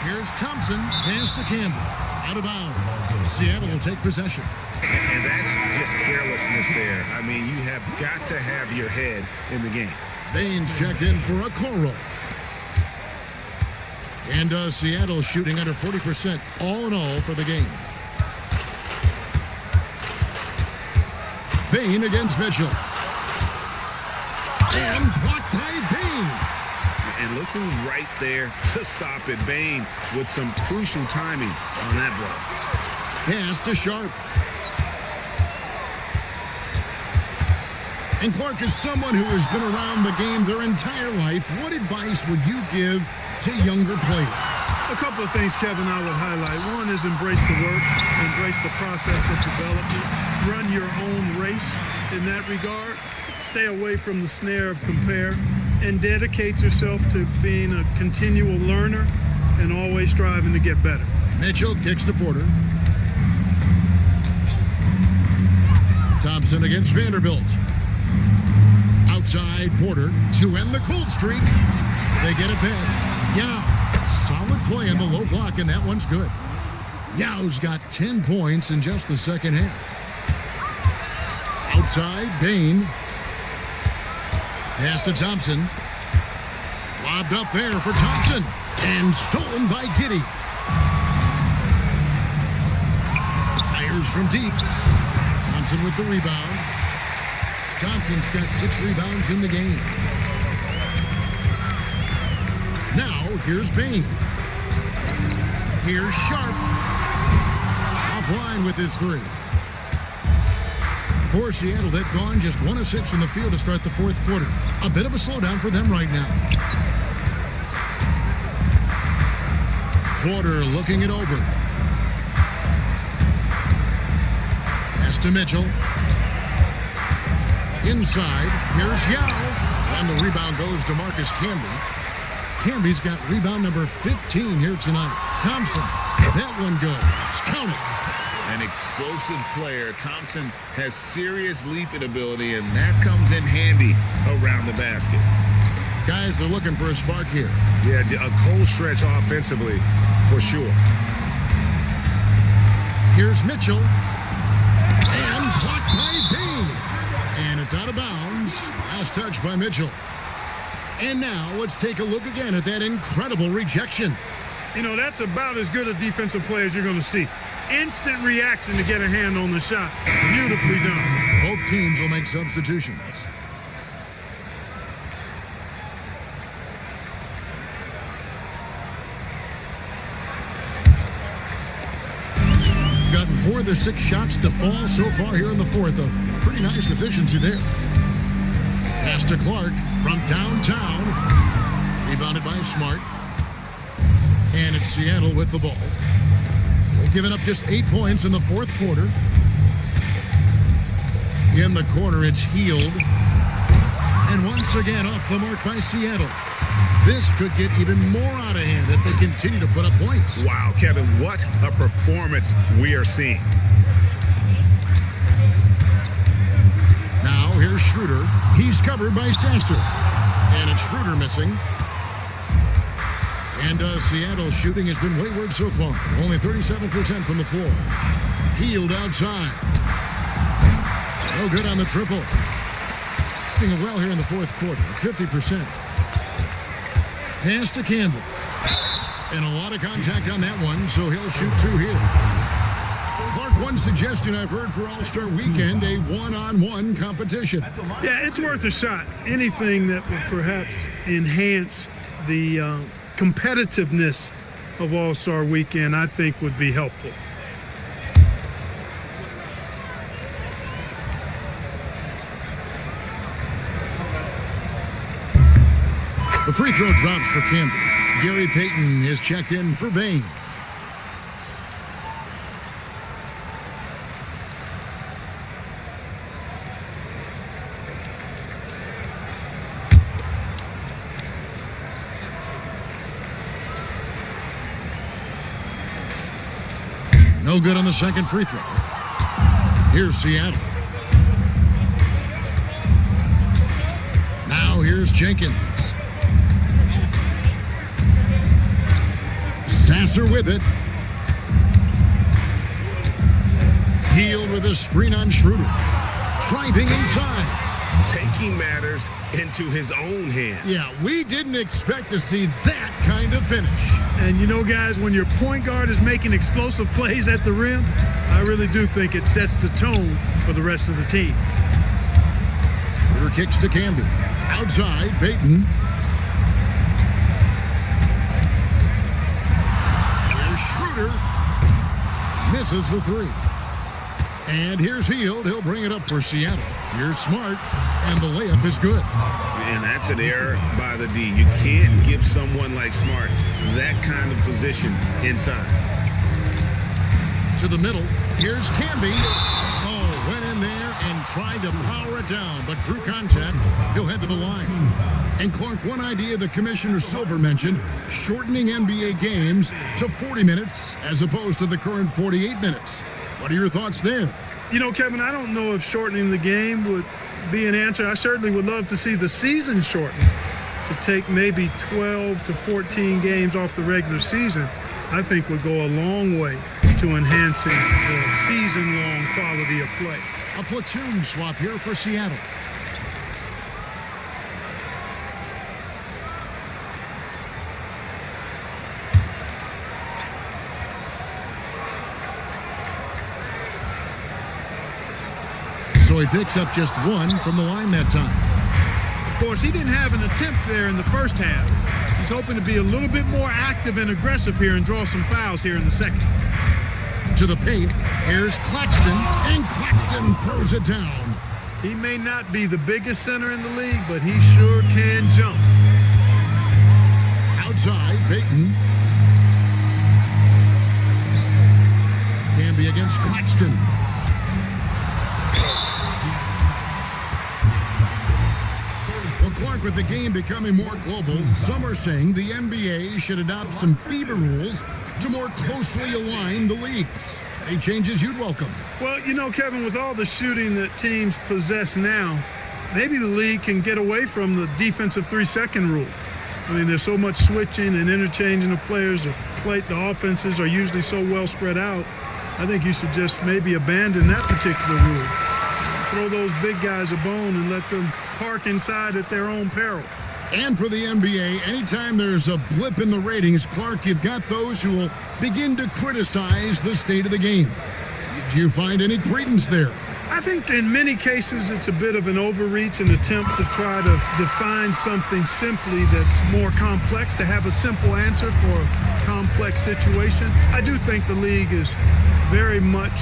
S3: Here's Thompson. Pass to Camby. Out of bounds. Seattle will take possession.
S1: And that's just carelessness there. I mean, you have got to have your head in the game.
S3: Baines checked in for a Okoro. And Seattle shooting under 40% all in all for the game. Bane against Mitchell. And blocked by Bane.
S1: And look who's right there to stop it. Bane with some crucial timing on that block.
S3: Pass to Sharp. And Clark, is someone who has been around the game their entire life, what advice would you give to younger players?
S2: A couple of things, Kevin, I would highlight. One is embrace the work, embrace the process of development, run your own race in that regard, stay away from the snare of compare, and dedicate yourself to being a continual learner and always striving to get better.
S3: Mitchell kicks to Porter. Thompson against Vanderbilt. Outside Porter to end the cold streak. They get it back. Yao, solid play in the low block, and that one's good. Yao's got 10 points in just the second half. Outside, Bane. Pass to Thompson. Lobbed up there for Thompson. And stolen by Giddey. Fires from deep. Thompson with the rebound. Johnson's got 6 rebounds in the game. Now, here's Bane. Here's Sharp. Offline with his 3. For Seattle, they've gone just 1 of 6 in the field to start the 4th quarter. A bit of a slowdown for them right now. Porter looking it over. Pass to Mitchell. Inside, here's Yao. And the rebound goes to Marcus Camby. Camby's got rebound number 15 here tonight. Thompson, that one goes. Count it.
S1: An explosive player. Thompson has serious leaping ability, and that comes in handy around the basket.
S3: Guys are looking for a spark here.
S1: Yeah, a cold stretch offensively, for sure.
S3: Here's Mitchell. And blocked by Bane. And it's out of bounds. Last touch by Mitchell. And now let's take a look again at that incredible rejection.
S2: You know, that's about as good a defensive play as you're going to see. Instant reaction to get a hand on the shot. Beautifully done.
S3: Both teams will make substitutions. Gotten 4 of their 6 shots to fall so far here in the 4th. A pretty nice efficiency there. Pass to Clark from downtown. Rebounded by Smart. And it's Seattle with the ball. They've given up just 8 points in the fourth quarter. In the corner, it's Hield. And once again, off the mark by Seattle. This could get even more out of hand if they continue to put up points.
S1: Wow, Kevin, what a performance we are seeing.
S3: Now, here's Schroeder. He's covered by Sasser. And it's Schroeder missing. And Seattle's shooting has been wayward so far. Only 37% from the floor. Hield outside. No good on the triple. Doing well here in the fourth quarter, 50%. Pass to Campbell. And a lot of contact on that one, so he'll shoot 2 here. Clark, one suggestion I've heard for All-Star Weekend, a one-on-one competition.
S2: Yeah, it's worth a shot. Anything that would perhaps enhance the competitiveness of All-Star Weekend, I think would be helpful.
S3: The free throw drops for Campbell. Gary Payton is checked in for Bain. No good on the second free throw. Here's Seattle. Now here's Jenkins. Sasser with it. Hield with a screen on Schroeder. Driving inside.
S1: Taking matters into his own hands.
S3: Yeah, we didn't expect to see that kind of finish.
S2: And you know, guys, when your point guard is making explosive plays at the rim, I really do think it sets the tone for the rest of the team.
S3: Schroeder kicks to Camby. Outside, Payton. Schroeder misses the 3. And here's Hield. He'll bring it up for Seattle. Here's Smart, and the layup is good.
S1: And that's an error by the D. You can't give someone like Smart that kind of position inside.
S3: To the middle. Here's Camby. Oh, went in there and tried to power it down, but drew contact. He'll head to the line. And Clark, one idea that Commissioner Silver mentioned, shortening NBA games to 40 minutes as opposed to the current 48 minutes. What are your thoughts there?
S2: You know, Kevin, I don't know if shortening the game would be an answer. I certainly would love to see the season shortened to take maybe 12 to 14 games off the regular season. I think would go a long way to enhancing the season-long quality of play.
S3: A platoon swap here for Seattle. So he picks up just 1 from the line that time.
S2: Of course, he didn't have an attempt there in the first half. He's hoping to be a little bit more active and aggressive here and draw some fouls here in the second.
S3: To the paint, here's Claxton, and Claxton throws it down.
S2: He may not be the biggest center in the league, but he sure can jump.
S3: Outside, Payton. Camby against Claxton. Clark, with the game becoming more global, some are saying the NBA should adopt some FIBA rules to more closely align the leagues. Any changes you'd welcome?
S2: Well, you know, Kevin, with all the shooting that teams possess now, maybe the league can get away from the defensive 3-second rule. I mean, there's so much switching and interchanging of players. The offenses are usually so well spread out. I think you should just maybe abandon that particular rule. Throw those big guys a bone and let them park inside at their own peril.
S3: And for the NBA, anytime there's a blip in the ratings, Clark, you've got those who will begin to criticize the state of the game. Do you find any credence there?
S2: I think in many cases it's a bit of an overreach, an attempt to try to define something simply that's more complex, to have a simple answer for a complex situation. I do think the league is very much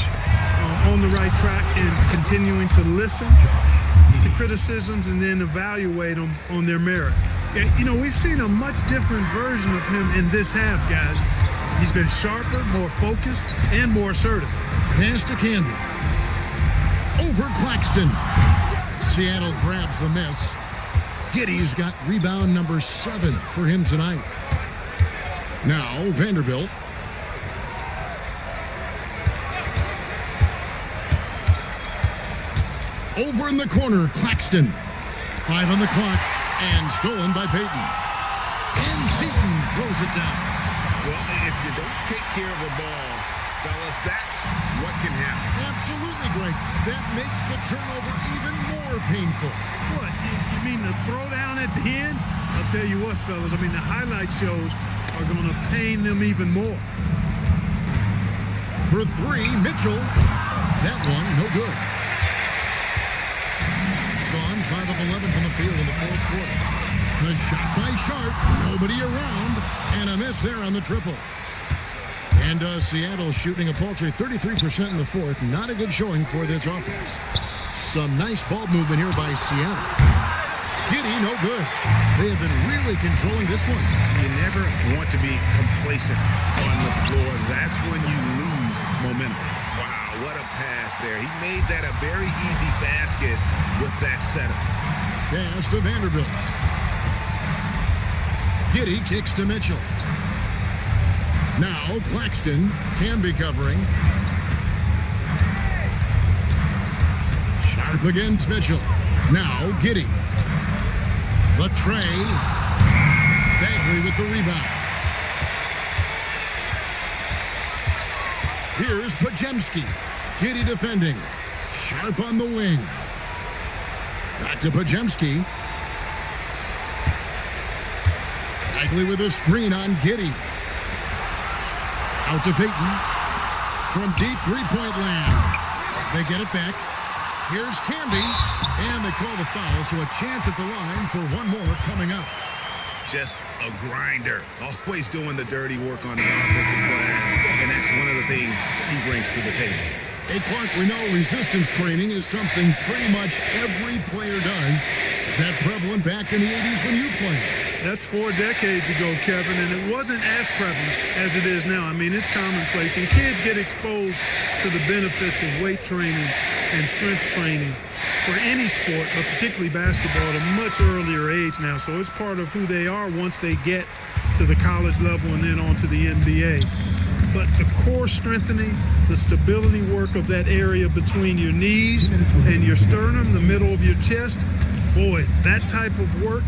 S2: on the right track in continuing to listen to criticisms and then evaluate them on their merit. Yeah, you know, we've seen a much different version of him in this half, guys. He's been sharper, more focused, and more assertive.
S3: Pass to Canby. Over Claxton. Seattle grabs the miss. Giddy's got rebound number 7 for him tonight. Now Vanderbilt. Over in the corner, Claxton. 5 on the clock, and stolen by Payton. And Payton throws it down.
S1: Well, if you don't take care of a ball, fellas, that's what can happen.
S3: Absolutely, Greg. That makes the turnover even more painful.
S2: What, you mean the throwdown at the end? I'll tell you what, fellas, I mean, the highlight shows are going to pain them even more.
S3: For 3, Mitchell. That one, no good. Gone 5 of 11 from the field in the fourth quarter. The shot by Sharp, nobody around, and a miss there on the triple. And Seattle shooting a paltry 33% in the fourth. Not a good showing for this offense. Some nice ball movement here by Seattle. Giddy, no good. They have been really controlling this one.
S1: You never want to be complacent on the floor. That's when you lose momentum. Wow, what a pass there. He made that a very easy basket with that setup.
S3: Pass to Vanderbilt. Giddy kicks to Mitchell. Now Claxton can be covering. Sharp against Mitchell. Now Giddy. The tray. Bagley with the rebound. Here's Podziemski. Giddy defending. Sharp on the wing. Back to Podziemski. Bagley with a screen on Giddy. Out to Payton. From deep three-point land. They get it back. Here's Canby. And they call the foul, so a chance at the line for one more coming up.
S1: Just a grinder. Always doing the dirty work on the offensive glass. And that's one of the things he brings to the table.
S3: Hey, Clark, we know resistance training is something pretty much every player does. Is that prevalent back in the 80s when you played?
S2: That's 4 decades ago, Kevin, and it wasn't as prevalent as it is now. I mean, it's commonplace, and kids get exposed to the benefits of weight training and strength training for any sport, but particularly basketball, at a much earlier age now. So it's part of who they are once they get to the college level and then on to the NBA. But the core strengthening, the stability work of that area between your knees and your sternum, the middle of your chest, boy, that type of work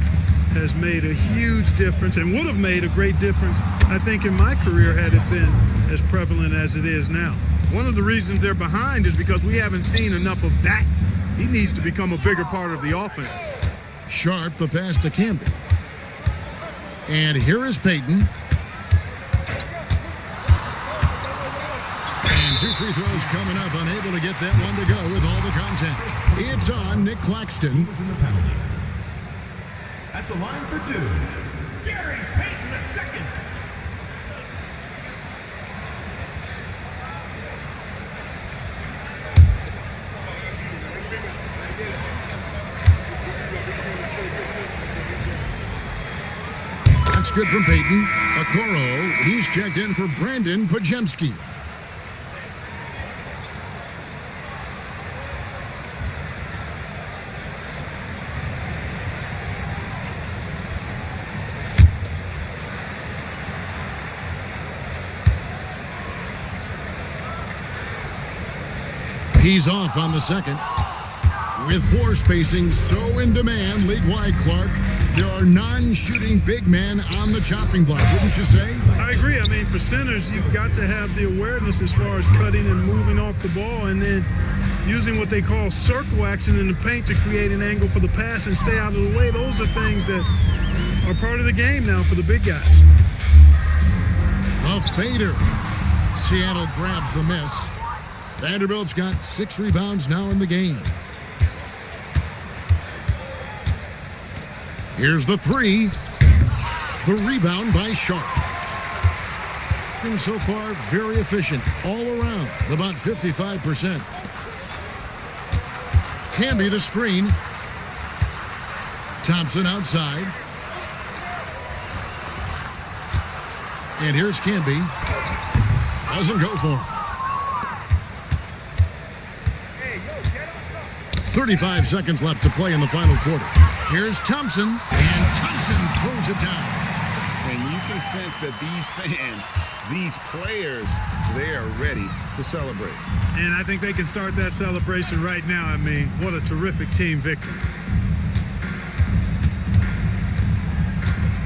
S2: has made a huge difference and would have made a great difference, I think, in my career had it been as prevalent as it is now. One of the reasons they're behind is because we haven't seen enough of that. He needs to become a bigger part of the offense.
S3: Sharp, the pass to Canby. And here is Payton. And 2 free throws coming up, unable to get that one to go with all the contact. It's on Nick Claxton.
S5: Was in the penalty. At the line for 2, Gary Payton II.
S3: That's good from Payton. Okoro, he's checked in for Brandon Podziemski. He's off on the second. With floor spacing so in demand league-wide, Clark, there are non-shooting big men on the chopping block, wouldn't you say?
S2: I agree. I mean, for centers, you've got to have the awareness as far as cutting and moving off the ball and then using what they call circle action in the paint to create an angle for the pass and stay out of the way. Those are things that are part of the game now for the big guys.
S3: A fader. Seattle grabs the miss. Vanderbilt's got 6 rebounds now in the game. Here's the 3. The rebound by Sharp. And so far, very efficient all around, about 55%. Canby the screen. Thompson outside. And here's Canby. Doesn't go for him. 35 seconds left to play in the final quarter. Here's Thompson, and Thompson throws it down.
S1: And you can sense that these fans, these players, they are ready to celebrate.
S2: And I think they can start that celebration right now. I mean, what a terrific team victory.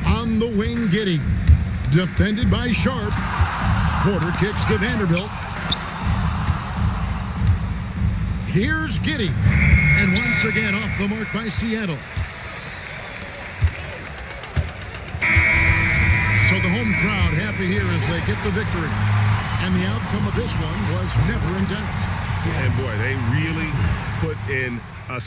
S3: On the wing, Giddey. Defended by Sharp. Porter kicks to Vanderbilt. Here's Giddey. And once again off the mark by Seattle. So the home crowd happy here as they get the victory. And the outcome of this one was never in doubt.
S1: And boy, they really put in a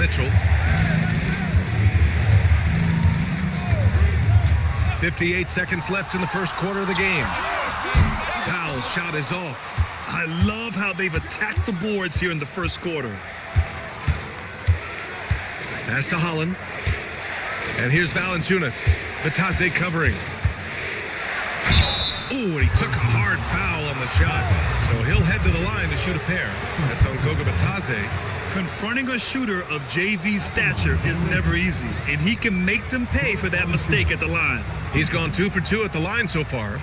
S9: Mitchell. 58 seconds left in the first quarter of the game. Powell's shot is off.
S10: I love how they've attacked the boards here in the first quarter.
S9: Pass to Holland. And here's Valanciunas. Bitadze covering. Ooh, and he took a hard foul on the shot. So he'll head to the line to shoot a pair. That's on Goga Bitadze.
S10: Confronting a shooter of JV's stature is never easy, and he can make them pay for that mistake at the line.
S9: He's gone 2 for 2 at the line so far.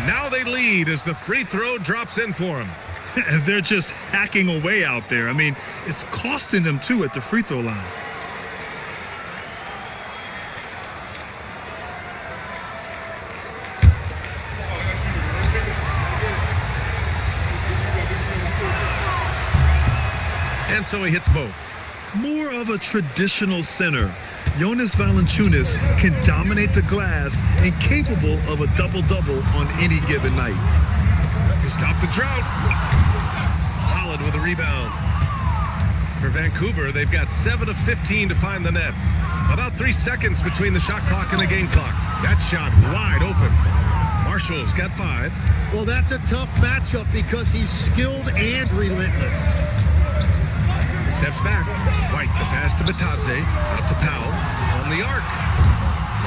S9: Now they lead as the free throw drops in for them.
S10: And they're just hacking away out there. I mean, it's costing them too at the free throw line.
S9: And so he hits both.
S10: More of a traditional center. Jonas Valanciunas can dominate the glass and capable of a double-double on any given night.
S9: To stop the drought. Holland with a rebound. For Vancouver, they've got 7 of 15 to find the net. About 3 seconds between the shot clock and the game clock. That shot wide open. Marshall's got 5.
S3: Well, that's a tough matchup because he's skilled and relentless.
S9: Steps back. White, the pass to Bitadze. Out to Powell. On the arc.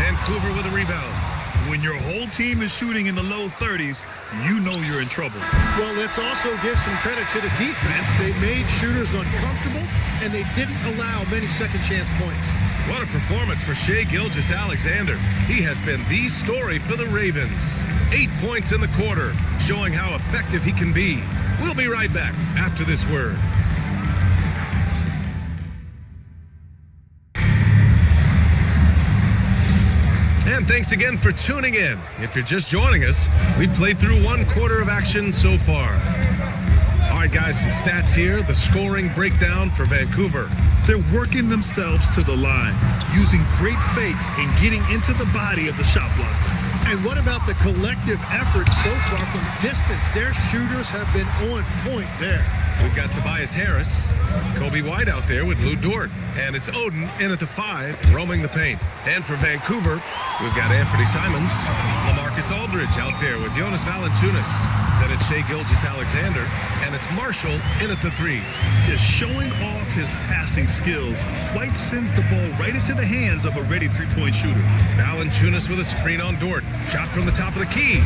S9: Vancouver with a rebound.
S10: When your whole team is shooting in the low 30s, you know you're in trouble.
S3: Well, let's also give some credit to the defense. They made shooters uncomfortable, and they didn't allow many second chance points.
S9: What a performance for Shai Gilgeous-Alexander. He has been the story for the Ravens. 8 points in the quarter, showing how effective he can be. We'll be right back after this word. And thanks again for tuning in. If you're just joining us, we've played through 1 quarter of action so far. All right, guys, some stats here. The scoring breakdown for Vancouver.
S10: They're working themselves to the line, using great fakes and getting into the body of the shot blocker.
S3: And what about the collective effort so far from distance? Their shooters have been on point there.
S9: We've got Tobias Harris, Kobe White out there with Lou Dort. And it's Oden in at the 5, roaming the paint. And for Vancouver, we've got Anthony Simons, LaMarcus Aldridge out there with Jonas Valanciunas. Then it's Shai Gilgeous-Alexander, and it's Marshall in at the 3.
S10: Just showing off his passing skills, White sends the ball right into the hands of a ready three-point shooter.
S9: Valanciunas with a screen on Dort. Shot from the top of the key.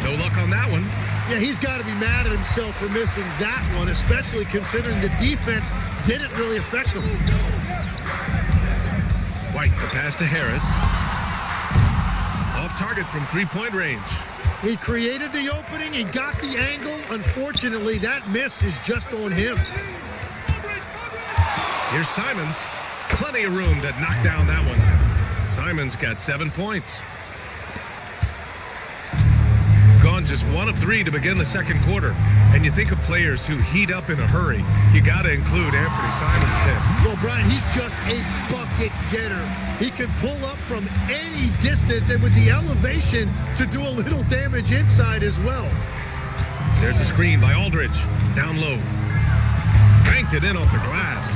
S9: No luck on that one.
S3: Yeah, he's got to be mad at himself for missing that one, especially considering the defense didn't really affect him.
S9: White, the pass to Harris. Off target from three-point range.
S3: He created the opening, he got the angle. Unfortunately, that miss is just on him.
S9: Here's Simons. Plenty of room to knock down that one. Simons got 7 points. Gone just 1 of 3 to begin the second quarter. And you think of players who heat up in a hurry, you got to include Anthony Simons, Tim.
S3: Well, Brian, he's just a bucket getter. He can pull up from any distance and with the elevation to do a little damage inside as well.
S9: There's a screen by Aldridge. Down low. Banked it in off the glass.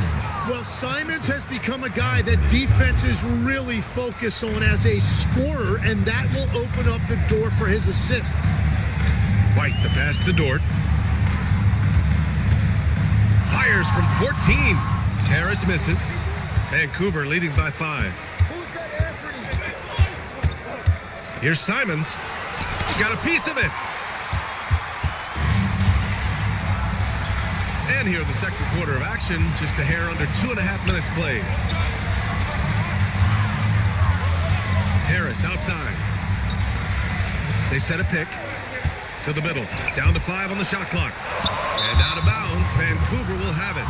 S3: Well, Simons has become a guy that defenses really focus on as a scorer, and that will open up the door for his assist.
S9: White, the pass to Dort. Fires from 14. Harris misses. Vancouver leading by 5.
S3: Who's got Anthony?
S9: Here's Simons. Got a piece of it. And here the second quarter of action, just a hair under 2.5 minutes played. Harris outside. They set a pick to the middle. Down to 5 on the shot clock. And out of bounds, Vancouver will have it.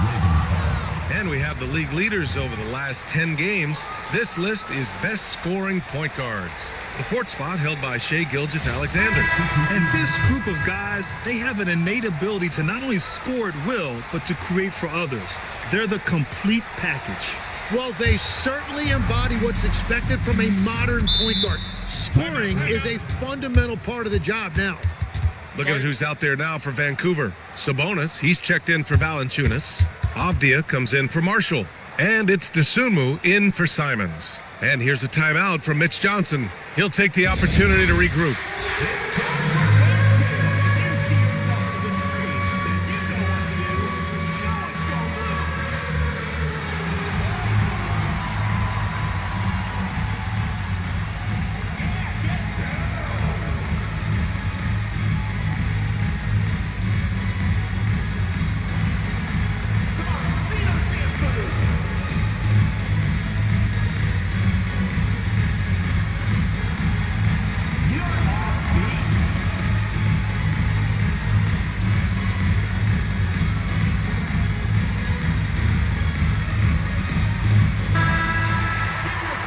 S9: And we have the league leaders over the last 10 games. This list is best scoring point guards. The fourth spot held by Shai Gilgeous-Alexander.
S10: And this group of guys, they have an innate ability to not only score at will, but to create for others. They're the complete package.
S3: Well, they certainly embody what's expected from a modern point guard. Scoring is a fundamental part of the job now.
S9: Look at who's out there now for Vancouver. Sabonis, he's checked in for Valanciunas. Avdia comes in for Marshall. And it's Dosunmu in for Simons. And here's a timeout from Mitch Johnson. He'll take the opportunity to regroup.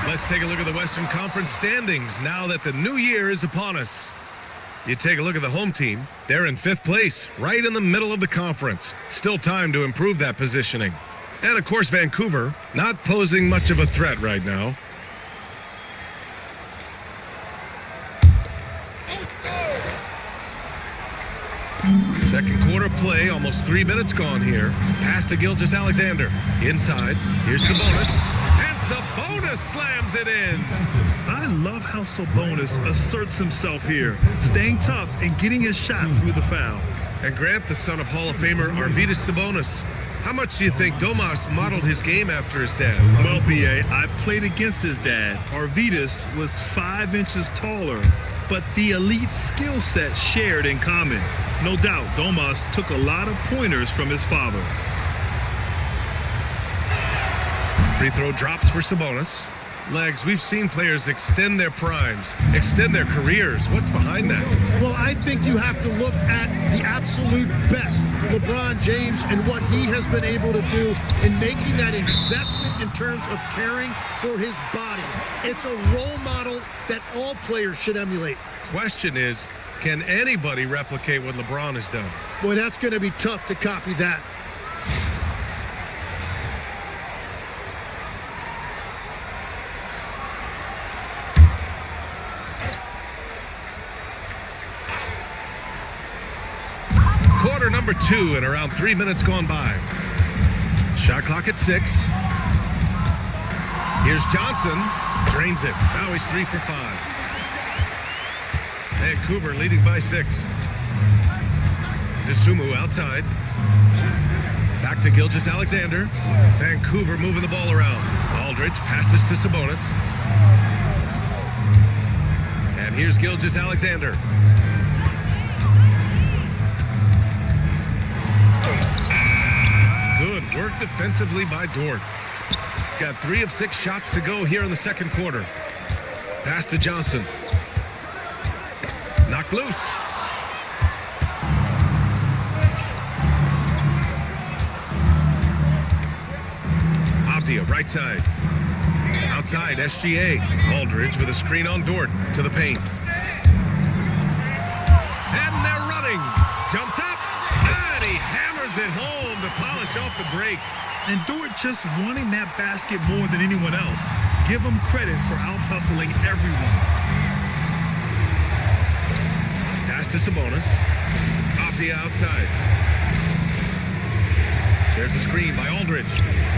S9: Let's take a look at the Western Conference standings now that the new year is upon us. You take a look at the home team. They're in 5th place, right in the middle of the conference. Still time to improve that positioning. And of course, Vancouver, not posing much of a threat right now. Second quarter play, almost 3 minutes gone here. Pass to Gilgeous-Alexander. Inside, here's Sabonis. And Sabonis slams it in.
S10: I love how Sabonis asserts himself here, staying tough and getting his shot through the foul.
S9: And Grant, the son of Hall of Famer Arvydas Sabonis. How much do you think Domas modeled his game after his dad?
S10: Well, B.A., I played against his dad. Arvydas was 5 inches taller, but the elite skill set shared in common. No doubt, Domas took a lot of pointers from his father.
S9: Free throw drops for Sabonis. Legs, we've seen players extend their primes, extend their careers. What's behind that?
S3: Well, I think you have to look at the absolute best, LeBron James, and what he has been able to do in making that investment in terms of caring for his body. It's a role model that all players should emulate.
S9: Question is, can anybody replicate what LeBron has done?
S3: Boy, that's going to be tough to copy that.
S9: Quarter number 2 and around 3 minutes gone by. Shot clock at 6. Here's Johnson. Drains it. Now he's 3 for 5. Vancouver leading by 6. Dosunmu outside. Back to Gilgeous-Alexander. Vancouver moving the ball around. Aldridge passes to Sabonis. And here's Gilgeous-Alexander. Good work defensively by Dort. Got 3 of 6 shots to go here in the second quarter. Pass to Johnson. Knocked loose. Avdia, right side. Outside, SGA. Aldridge with a screen on Dort to the paint. And they're running. Jumps up. And he hammers it home to polish off the break.
S10: And Dort just wanting that basket more than anyone else. Give him credit for out-hustling everyone.
S9: Pass to Sabonis. Avdia outside. There's a screen by Aldridge.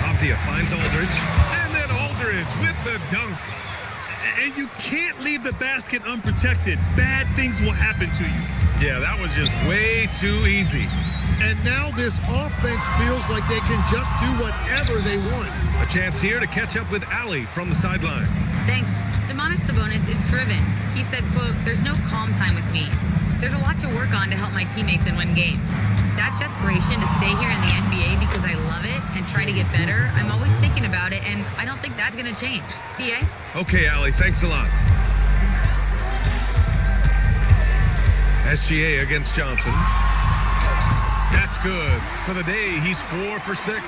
S9: Avdia finds Aldridge. And then Aldridge with the dunk.
S10: And you can't leave the basket unprotected. Bad things will happen to you.
S9: Yeah, that was just way too easy.
S3: And now this offense feels like they can just do whatever they want.
S9: A chance here to catch up with Allie from the sideline.
S4: Thanks. Domantas Sabonis is driven. He said, quote, "There's no calm time with me. There's a lot to work on to help my teammates and win games. That desperation to stay here in the NBA because I love it and try to get better, I'm always thinking about it, and I don't think that's going to change." PA?
S9: Okay, Allie, thanks a lot. SGA against Johnson. That's good. For the day, he's 4 for 6.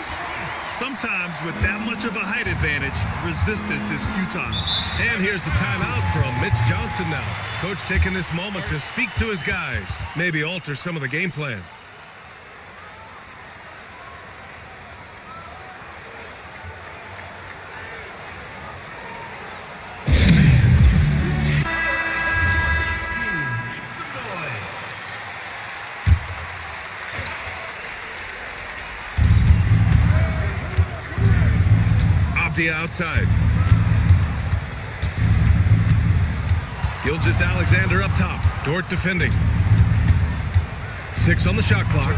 S10: Sometimes with that much of a height advantage, resistance is futile.
S9: And here's the timeout from Mitch Johnson now. Coach taking this moment to speak to his guys, maybe alter some of the game plan. The outside. Gilgeous-Alexander up top. Dort defending. 6 on the shot clock.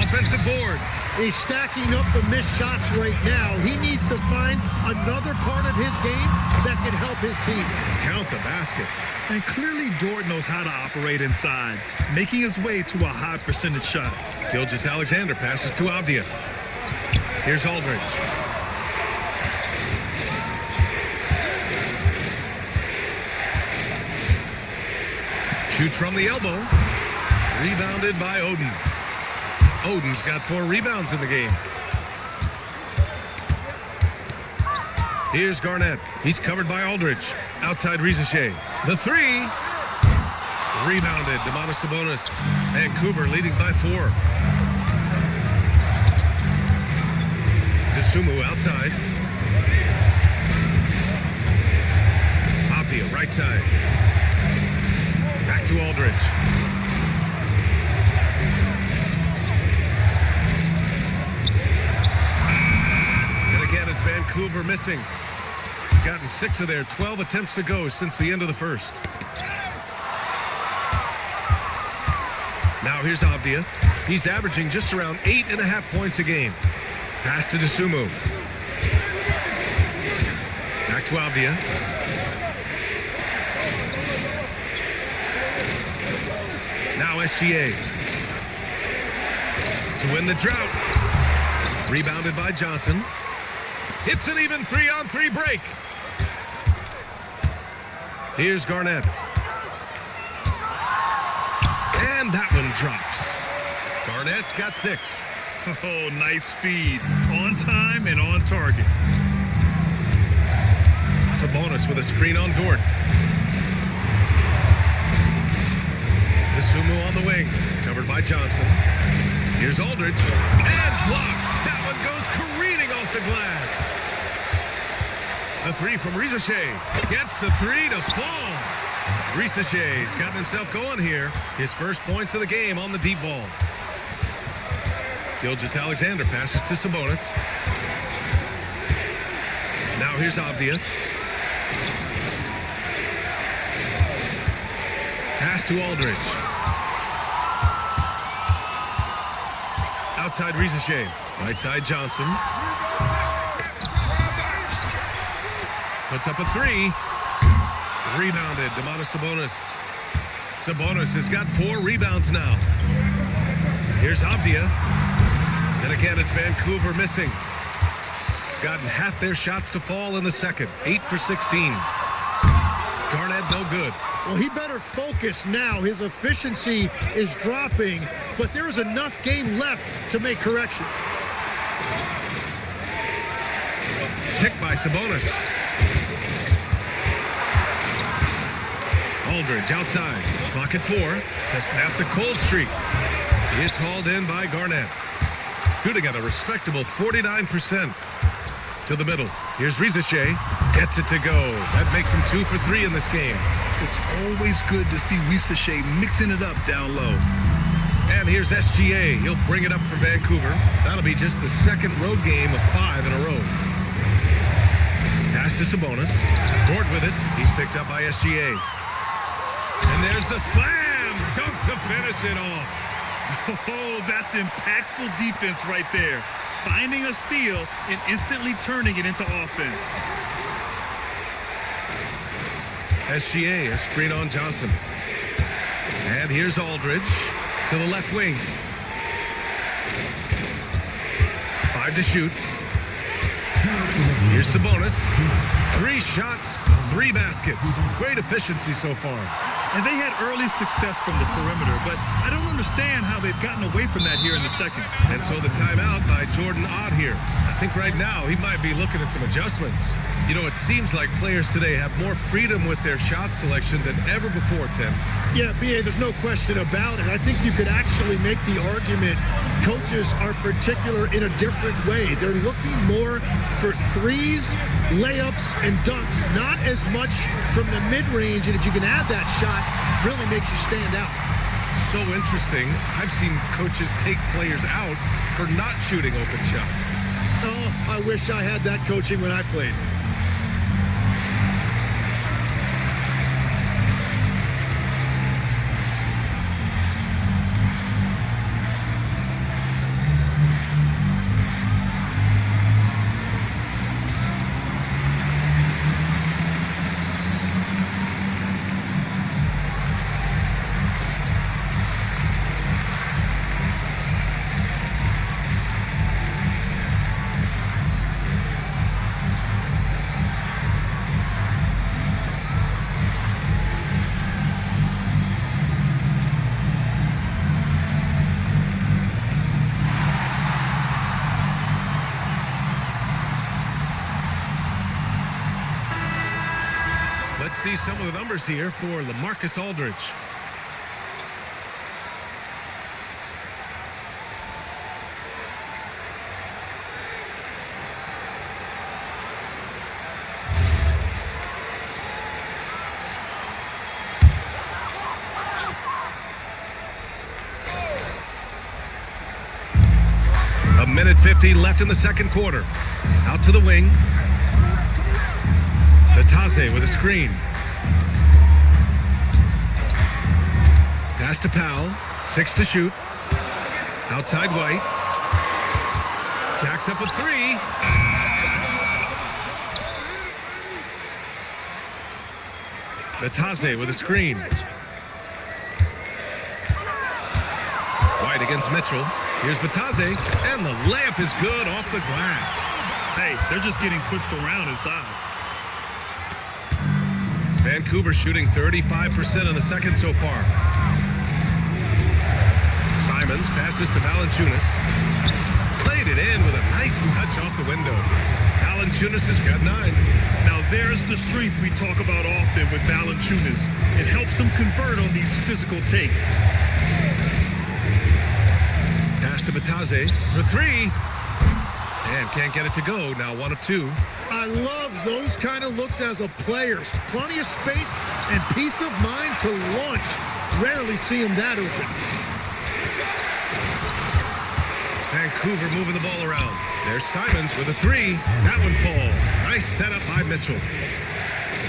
S9: Offensive board.
S11: He's stacking up the missed shots right now. He needs to find another part of his game that can help his team.
S9: Count the basket.
S10: And clearly Dort knows how to operate inside, making his way to a high percentage shot.
S9: Gilgeous-Alexander passes to Avdia. Here's Aldridge. Shoots from the elbow. Rebounded by Oden. Oden's got 4 rebounds in the game. Here's Garnett. He's covered by Aldridge. Outside Risacher. The 3. Rebounded. Domantas Sabonis. Vancouver leading by 4. Dosunmu outside. Avdia right side. Back to Aldridge. And again, it's Vancouver missing. Gotten 6 of their 12 attempts to go since the end of the first. Now here's Avdia. He's averaging just around 8.5 points a game. Pass to Dosunmu. Back to Avdia. Now SGA. To win the drought. Rebounded by Johnson. It's an even 3-on-3 break. Here's Garnett. And that one drops. Garnett's got 6.
S10: Oh, nice feed. On time and on target.
S9: Sabonis with a screen on Dort. Dosunmu on the wing, covered by Johnson. Here's Aldridge, and blocked. That one goes careening off the glass. The 3 from Risacher gets the 3 to fall. Risacher's gotten himself going here. His first points of the game on the deep ball. Gilgeous-Alexander passes to Sabonis. Now here's Avdia. Pass to Aldridge. Outside Risacher. Right side Johnson. Puts up a 3. Rebounded. Domantas Sabonis. Sabonis has got 4 rebounds now. Here's Avdia. And again, it's Vancouver missing. Gotten half their shots to fall in the second. 8 for 16. Garnett no good.
S11: Well, he better focus now. His efficiency is dropping, but there is enough game left to make corrections.
S9: Picked by Sabonis. Aldridge outside. Clock at 4 to snap the cold streak. It's hauled in by Garnett. Shooting at a respectable 49%. To the middle. Here's Risacher. Gets it to go. That makes him 2 for 3 in this game.
S10: It's always good to see Risacher mixing it up down low.
S9: And here's SGA. He'll bring it up for Vancouver. That'll be just the second road game of 5 in a row. Pass to Sabonis. Dort with it. He's picked up by SGA. And there's the slam dunk to finish it off.
S10: Oh, that's impactful defense right there. Finding a steal and instantly turning it into offense.
S9: SGA, a screen on Johnson. And here's Aldridge to the left wing. 5 to shoot. Here's Sabonis. 3 shots, 3 baskets. Great efficiency so far.
S10: And they had early success from the perimeter, but I don't understand how they've gotten away from that here in the second.
S9: And so the timeout by Jordan Ott here. I think right now he might be looking at some adjustments. You know, it seems like players today have more freedom with their shot selection than ever before, Tim.
S11: Yeah, B.A., there's no question about it. I think you could actually make the argument coaches are particular in a different way. They're looking more for threes, layups, and dunks, not as much from the mid-range. And if you can add that shot, really makes you stand out.
S9: So interesting. I've seen coaches take players out for not shooting open shots.
S11: Oh, I wish I had that coaching when I played.
S9: Let's see some of the numbers here for LaMarcus Aldridge. A minute 50 left in the second quarter. Out to the wing. Batase with a screen. Pass to Powell. 6 to shoot. Outside White. Jacks up a three. Batase with a screen. White against Mitchell. Here's Batase, and the layup is good off the glass.
S10: Hey, they're just getting pushed around inside.
S9: Vancouver shooting 35% in the second so far. Simons passes to Valanciunas. Played it in with a nice touch off the window. Valanciunas has got 9.
S10: Now there's the strength we talk about often with Valanciunas. It helps him convert on these physical takes.
S9: Pass to Batase for 3. And can't get it to go. Now 1 of 2.
S11: I love those kind of looks as a player. Plenty of space and peace of mind to launch. Rarely see him that open.
S9: Vancouver moving the ball around. There's Simons with a 3. That one falls. Nice setup by Mitchell.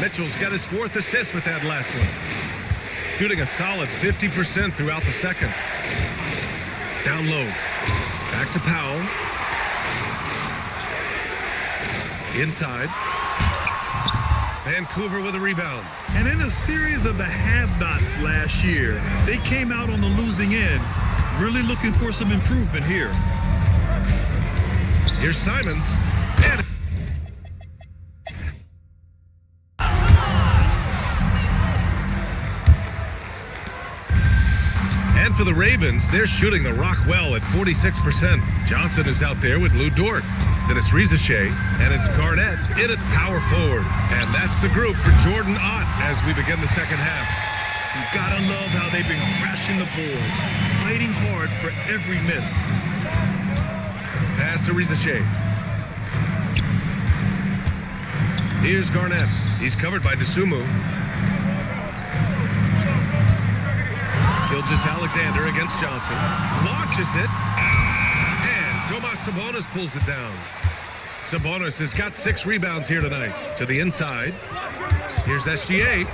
S9: Mitchell's got his 4th assist with that last one. Shooting a solid 50% throughout the second. Down low. Back to Powell. Inside. Vancouver with a rebound.
S10: And in a series of the have-nots last year, they came out on the losing end. Really looking for some improvement here.
S9: Here's Simons. And for the Ravens, they're shooting the rock well at 46%. Johnson is out there with Lou Dort. Then it's Rizachet, and it's Garnett in at power forward. And that's the group for Jordan Ott as we begin the second half.
S10: You gotta love how they've been crashing the boards, fighting hard for every miss.
S9: Pass to Rizachet. Here's Garnett. He's covered by Dosunmu. Gilgeous-Alexander against Johnson. Launches it. And Domas Sabonis pulls it down. Sabonis has got 6 rebounds here tonight. To the inside. Here's SGA.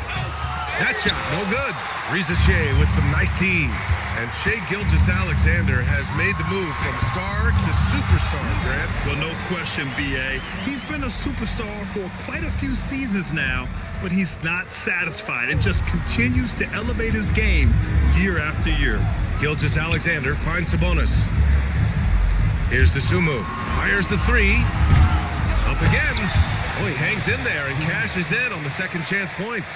S9: That shot, no good. Rizachet with some nice team. And Shai Gilgeous-Alexander has made the move from star to superstar, Grant.
S10: Well, no question, B.A. He's been a superstar for quite a few seasons now, but he's not satisfied and just continues to elevate his game year after year.
S9: Gilgeous-Alexander finds Sabonis. Here's Dosunmu. Fires the 3. Up again. Oh, he hangs in there and cashes in on the second chance points.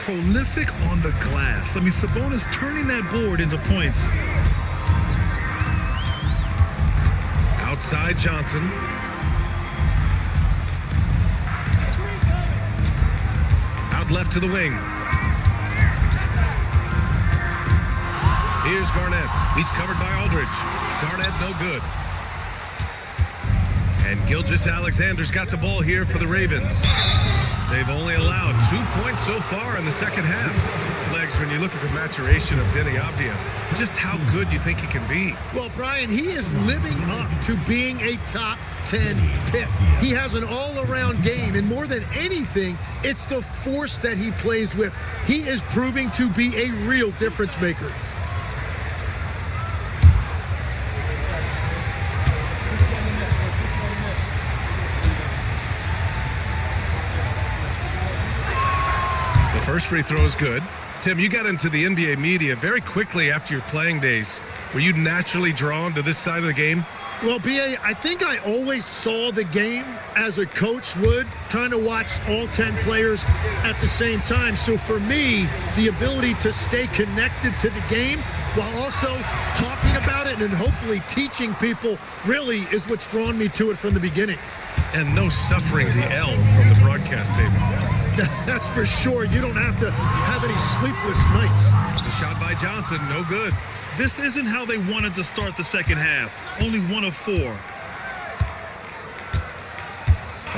S10: prolific on the glass. I mean, Sabonis turning that board into points.
S9: Outside Johnson. Out left to the wing. Here's Garnett. He's covered by Aldridge. Garnett no good. And Gilgeous-Alexander's got the ball here for the Ravens. They've only allowed 2 points so far in the second half. Legs, when you look at the maturation of Denny Avdia, just how good you think he can be.
S11: Well, Brian, he is living up to being a top 10 pick. He has an all-around game, and more than anything, it's the force that he plays with. He is proving to be a real difference maker.
S9: First free throw is good. Tim, you got into the NBA media very quickly after your playing days. Were you naturally drawn to this side of the game?
S11: Well, B.A., I think I always saw the game as a coach would, trying to watch all 10 players at the same time. So for me, the ability to stay connected to the game while also talking about it and hopefully teaching people really is what's drawn me to it from the beginning.
S9: And no suffering the L from the broadcast table.
S11: That's for sure. You don't have to have any sleepless nights.
S9: The shot by Johnson, no good.
S10: This isn't how they wanted to start the second half. Only 1 of 4.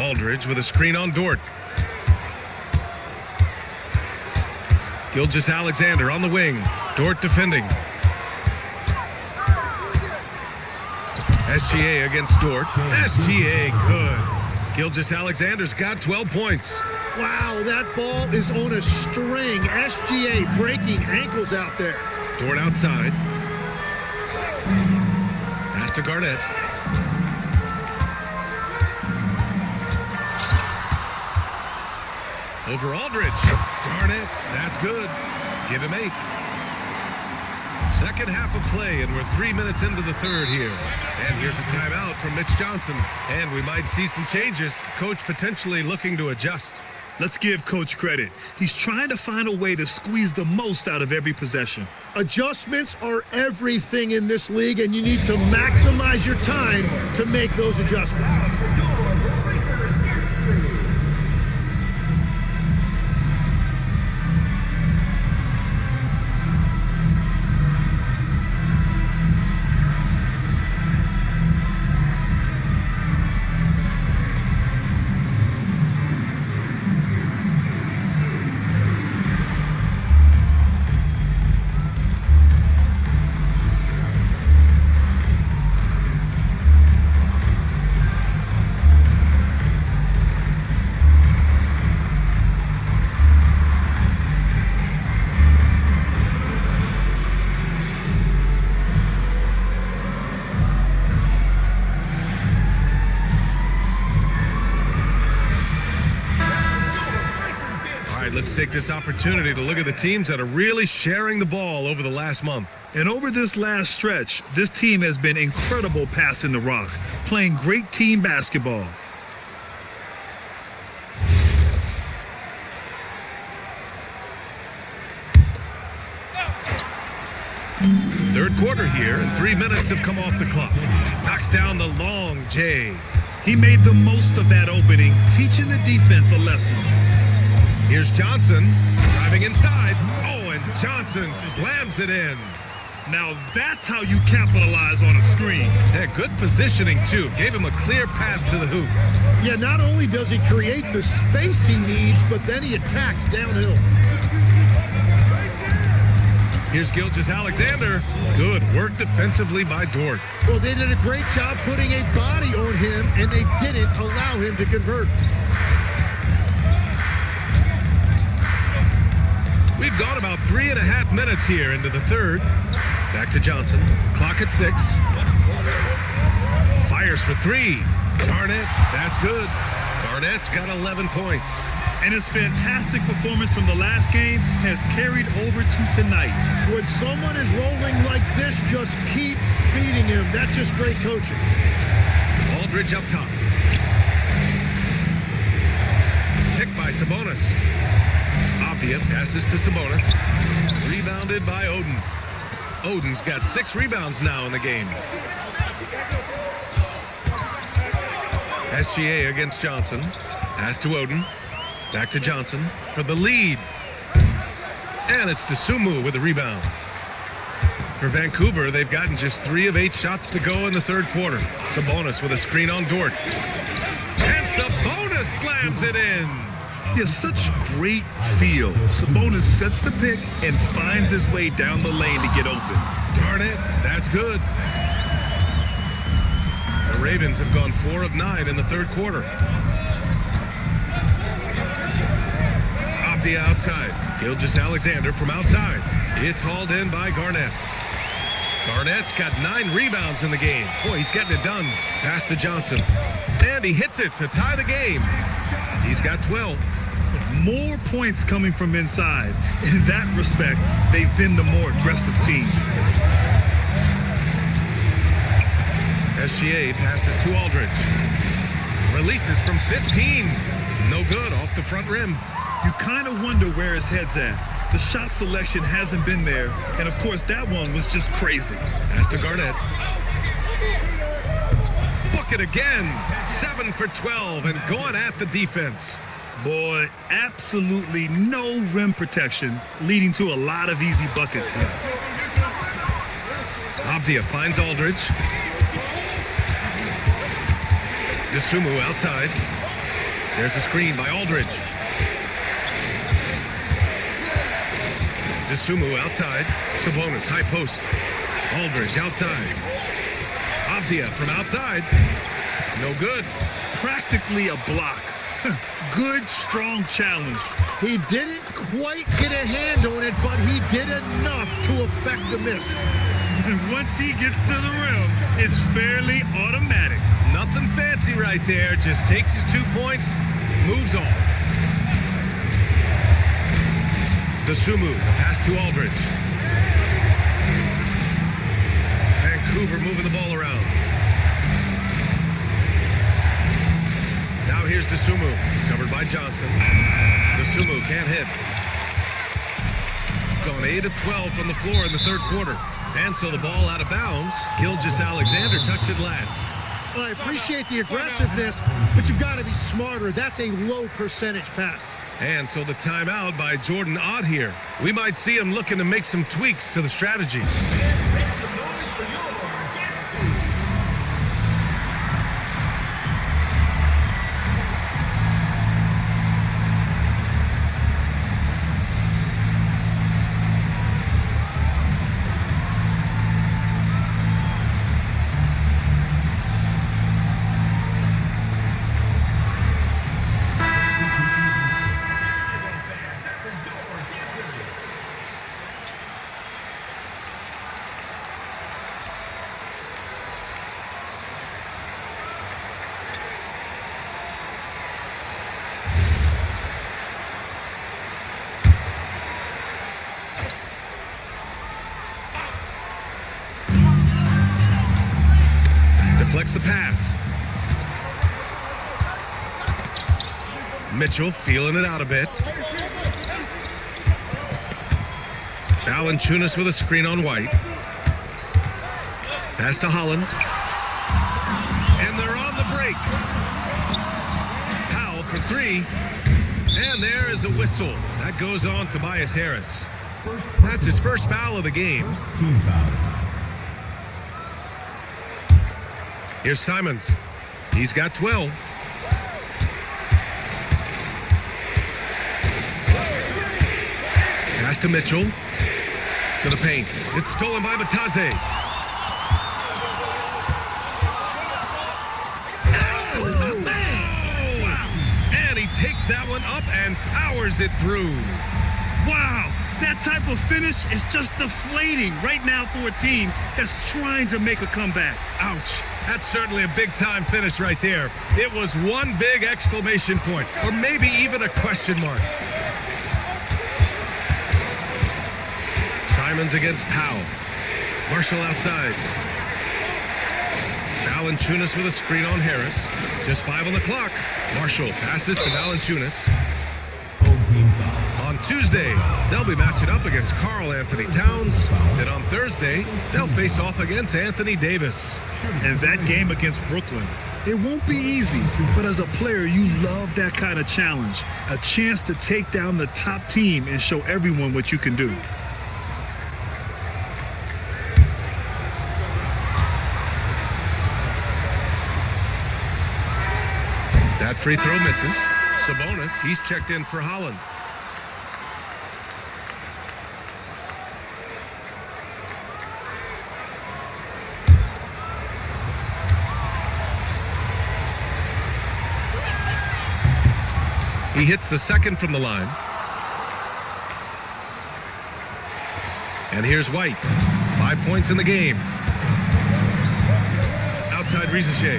S9: Aldridge with a screen on Dort. Gilgeous-Alexander on the wing. Dort defending. SGA against Dort. SGA good. Gilgeous-Alexander's got 12 points.
S11: Wow, that ball is on a string. SGA breaking ankles out there.
S9: Dort outside. Pass to Garnett. Over Aldridge. Garnett, that's good. Give him 8. Second half of play, and we're 3 minutes into the third here. And here's a timeout from Mitch Johnson. And we might see some changes. Coach potentially looking to adjust.
S10: Let's give Coach credit. He's trying to find a way to squeeze the most out of every possession.
S11: Adjustments are everything in this league, and you need to maximize your time to make those adjustments.
S9: Let's take this opportunity to look at the teams that are really sharing the ball over the last month.
S10: And over this last stretch, this team has been incredible passing the rock, playing great team basketball.
S9: Third quarter here, and 3 minutes have come off the clock. Knocks down the long J.
S10: He made the most of that opening, teaching the defense a lesson.
S9: Here's Johnson driving inside. Oh, and Johnson slams it in.
S10: Now that's how you capitalize on a screen.
S9: Yeah, good positioning, too. Gave him a clear path to the hoop.
S11: Yeah, not only does he create the space he needs, but then he attacks downhill.
S9: Here's Gilgeous-Alexander. Good work defensively by Dort.
S11: Well, they did a great job putting a body on him, and they didn't allow him to convert.
S9: We've gone about 3.5 minutes here into the third. Back to Johnson. Clock at 6. Fires for 3. Garnett, that's good. Garnett's got 11 points.
S10: And his fantastic performance from the last game has carried over to tonight.
S11: When someone is rolling like this, just keep feeding him. That's just great coaching.
S9: Aldridge up top. Picked by Sabonis. Avdia passes to Sabonis. Rebounded by Oden. Oden's got 6 rebounds now in the game. SGA against Johnson. Pass to Oden. Back to Johnson for the lead. And it's Dosunmu with the rebound. For Vancouver, they've gotten just 3 of 8 shots to go in the third quarter. Sabonis with a screen on Dort. And Sabonis slams it in.
S10: He has such great feel. Sabonis sets the pick and finds his way down the lane to get open.
S9: Garnett, that's good. The Ravens have gone 4 of 9 in the third quarter. Avdia outside. Gilgeous-Alexander from outside. It's hauled in by Garnett. Garnett's got 9 rebounds in the game. Boy, he's getting it done. Pass to Johnson. And he hits it to tie the game. He's got 12.
S10: More points coming from inside. In that respect, they've been the more aggressive team.
S9: SGA passes to Aldridge. Releases from 15. No good off the front rim.
S10: You kind of wonder where his head's at. The shot selection hasn't been there. And of course, that one was just crazy.
S9: Pass to Garnett. Bucket again. 7 for 12 and going at the defense.
S10: Boy, absolutely no rim protection, leading to a lot of easy buckets here.
S9: Avdia finds Aldridge. Dosunmu outside. There's a screen by Aldridge. Dosunmu outside. Sabonis, high post. Aldridge outside. Avdia from outside. No good.
S10: Practically a block. Good, strong challenge.
S11: He didn't quite get a hand on it, but he did enough to affect the miss.
S10: And once he gets to the rim, it's fairly automatic.
S9: Nothing fancy right there. Just takes his 2 points, moves on. Dosunmu, pass to Aldridge. Vancouver moving the ball around. Now here's Dosunmu, covered by Johnson. Dosunmu can't hit. Gone 8 of 12 from the floor in the third quarter. And so the ball out of bounds. Gilgeous-Alexander touched it last.
S11: Well, I appreciate the aggressiveness, but you've got to be smarter. That's a low percentage pass.
S9: And so the timeout by Jordan Ott here. We might see him looking to make some tweaks to the strategy. Deflects the pass. Mitchell feeling it out a bit. Valanciunas with a screen on White. Pass to Holland. And they're on the break. Powell for 3. And there is a whistle. That goes on Tobias Harris. That's his first foul of the game.
S5: Team foul.
S9: Here's Simons. He's got 12. Pass to Mitchell. To the paint. It's stolen by Batase. Oh, man! Wow. And he takes that one up and powers it through.
S10: Wow, that type of finish is just deflating right now for a team that's trying to make a comeback.
S9: Ouch. That's certainly a big-time finish right there. It was one big exclamation point, or maybe even a question mark. Simons against Powell. Marshall outside. Valanciunas with a screen on Harris. Just 5 on the clock. Marshall passes to Valanciunas.
S5: Home team foul.
S9: On Tuesday, they'll be matching up against Karl Anthony Towns. Then on Thursday, they'll face off against Anthony Davis.
S10: And that game against Brooklyn, it won't be easy, but as a player, you love that kind of challenge. A chance to take down the top team and show everyone what you can do.
S9: That free throw misses. Sabonis, he's checked in for Holland. He hits the second from the line. And here's White. 5 points in the game. Outside Risacher.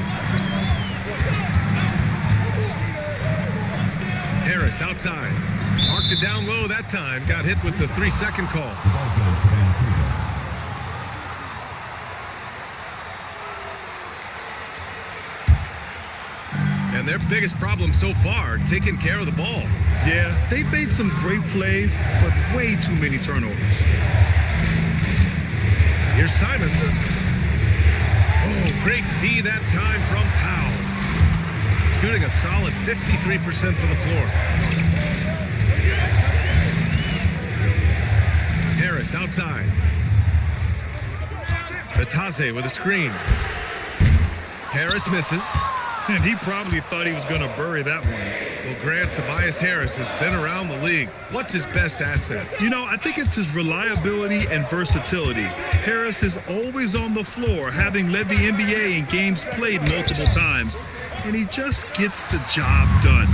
S9: Harris outside. Marked it down low that time. Got hit with the 3-second call.
S5: Ball goes to Vancouver.
S9: And their biggest problem so far, taking care of the ball.
S10: Yeah, they've made some great plays, but way too many turnovers.
S9: Here's Simons. Oh, great D that time from Powell. Shooting a solid 53% from the floor. Harris outside. Batase with a screen. Harris misses.
S10: And he probably thought he was going to bury that one.
S9: Well, Grant, Tobias Harris has been around the league. What's his best asset?
S10: You know, I think it's his reliability and versatility. Harris is always on the floor, having led the NBA in games played multiple times. And he just gets the job done.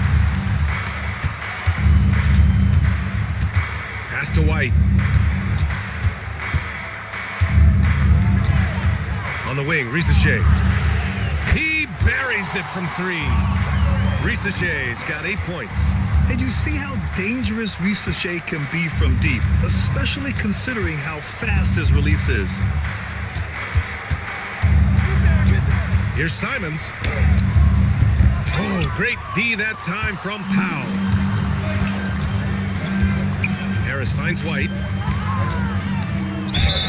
S9: Pass to White. On the wing, Risacher. He buries it from 3. Risacher's got 8 points.
S10: And you see how dangerous Risacher can be from deep, especially considering how fast his release is.
S9: Here's Simons. Oh, great D that time from Powell. Harris finds White.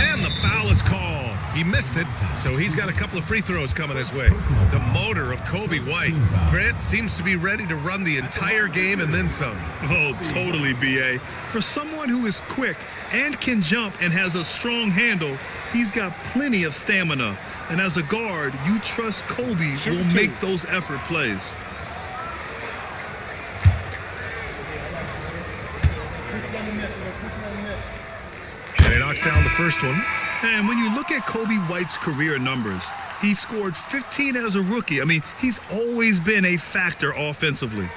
S9: And the foul is called. He missed it, so he's got a couple of free throws coming his way. The motor of Kobe White. Grant seems to be ready to run the entire game and then some.
S10: Oh, totally, B.A. For someone who is quick and can jump and has a strong handle, he's got plenty of stamina. And as a guard, you trust Kobe will make those effort plays.
S9: And he knocks down the first one.
S10: And when you look at Kobe White's career numbers, he scored 15 as a rookie. I mean, he's always been a factor offensively.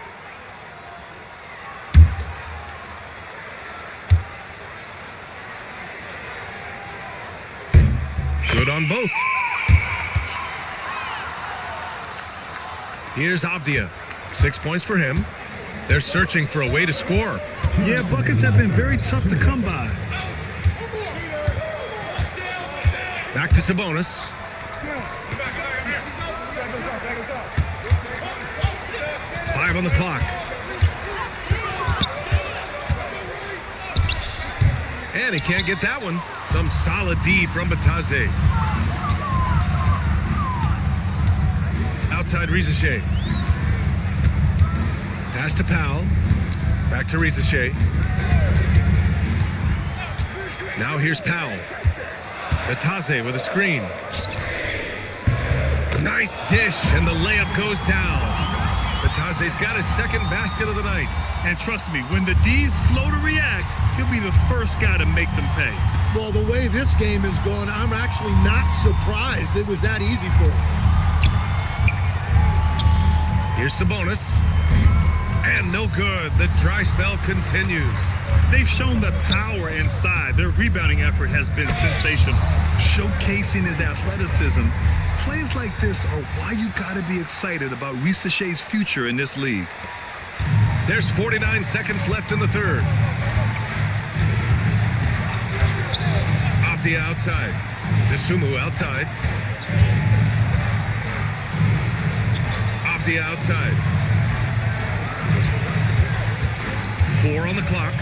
S9: Good on both. Here's Avdia. 6 points for him. They're searching for a way to score.
S10: Yeah, buckets have been very tough to come by.
S9: Back to Sabonis. Five on the clock. And he can't get that one. Some solid D from Batase. Outside Risacher. Pass to Powell. Back to Risacher. Now here's Powell. Batase with a screen. Nice dish, and the layup goes down. Batase's got his second basket of the night.
S10: And trust me, when the D's slow to react, he'll be the first guy to make them pay.
S11: Well, the way this game is going, I'm actually not surprised it was that easy for him.
S9: Here's Sabonis. And no good. The dry spell continues.
S10: They've shown the power inside. Their rebounding effort has been sensational, showcasing his athleticism. Plays like this are why you got to be excited about Risacher's future in this league.
S9: There's 49 seconds left in the third. Off the outside. Dosunmu outside. Off the outside. 4 on the clock.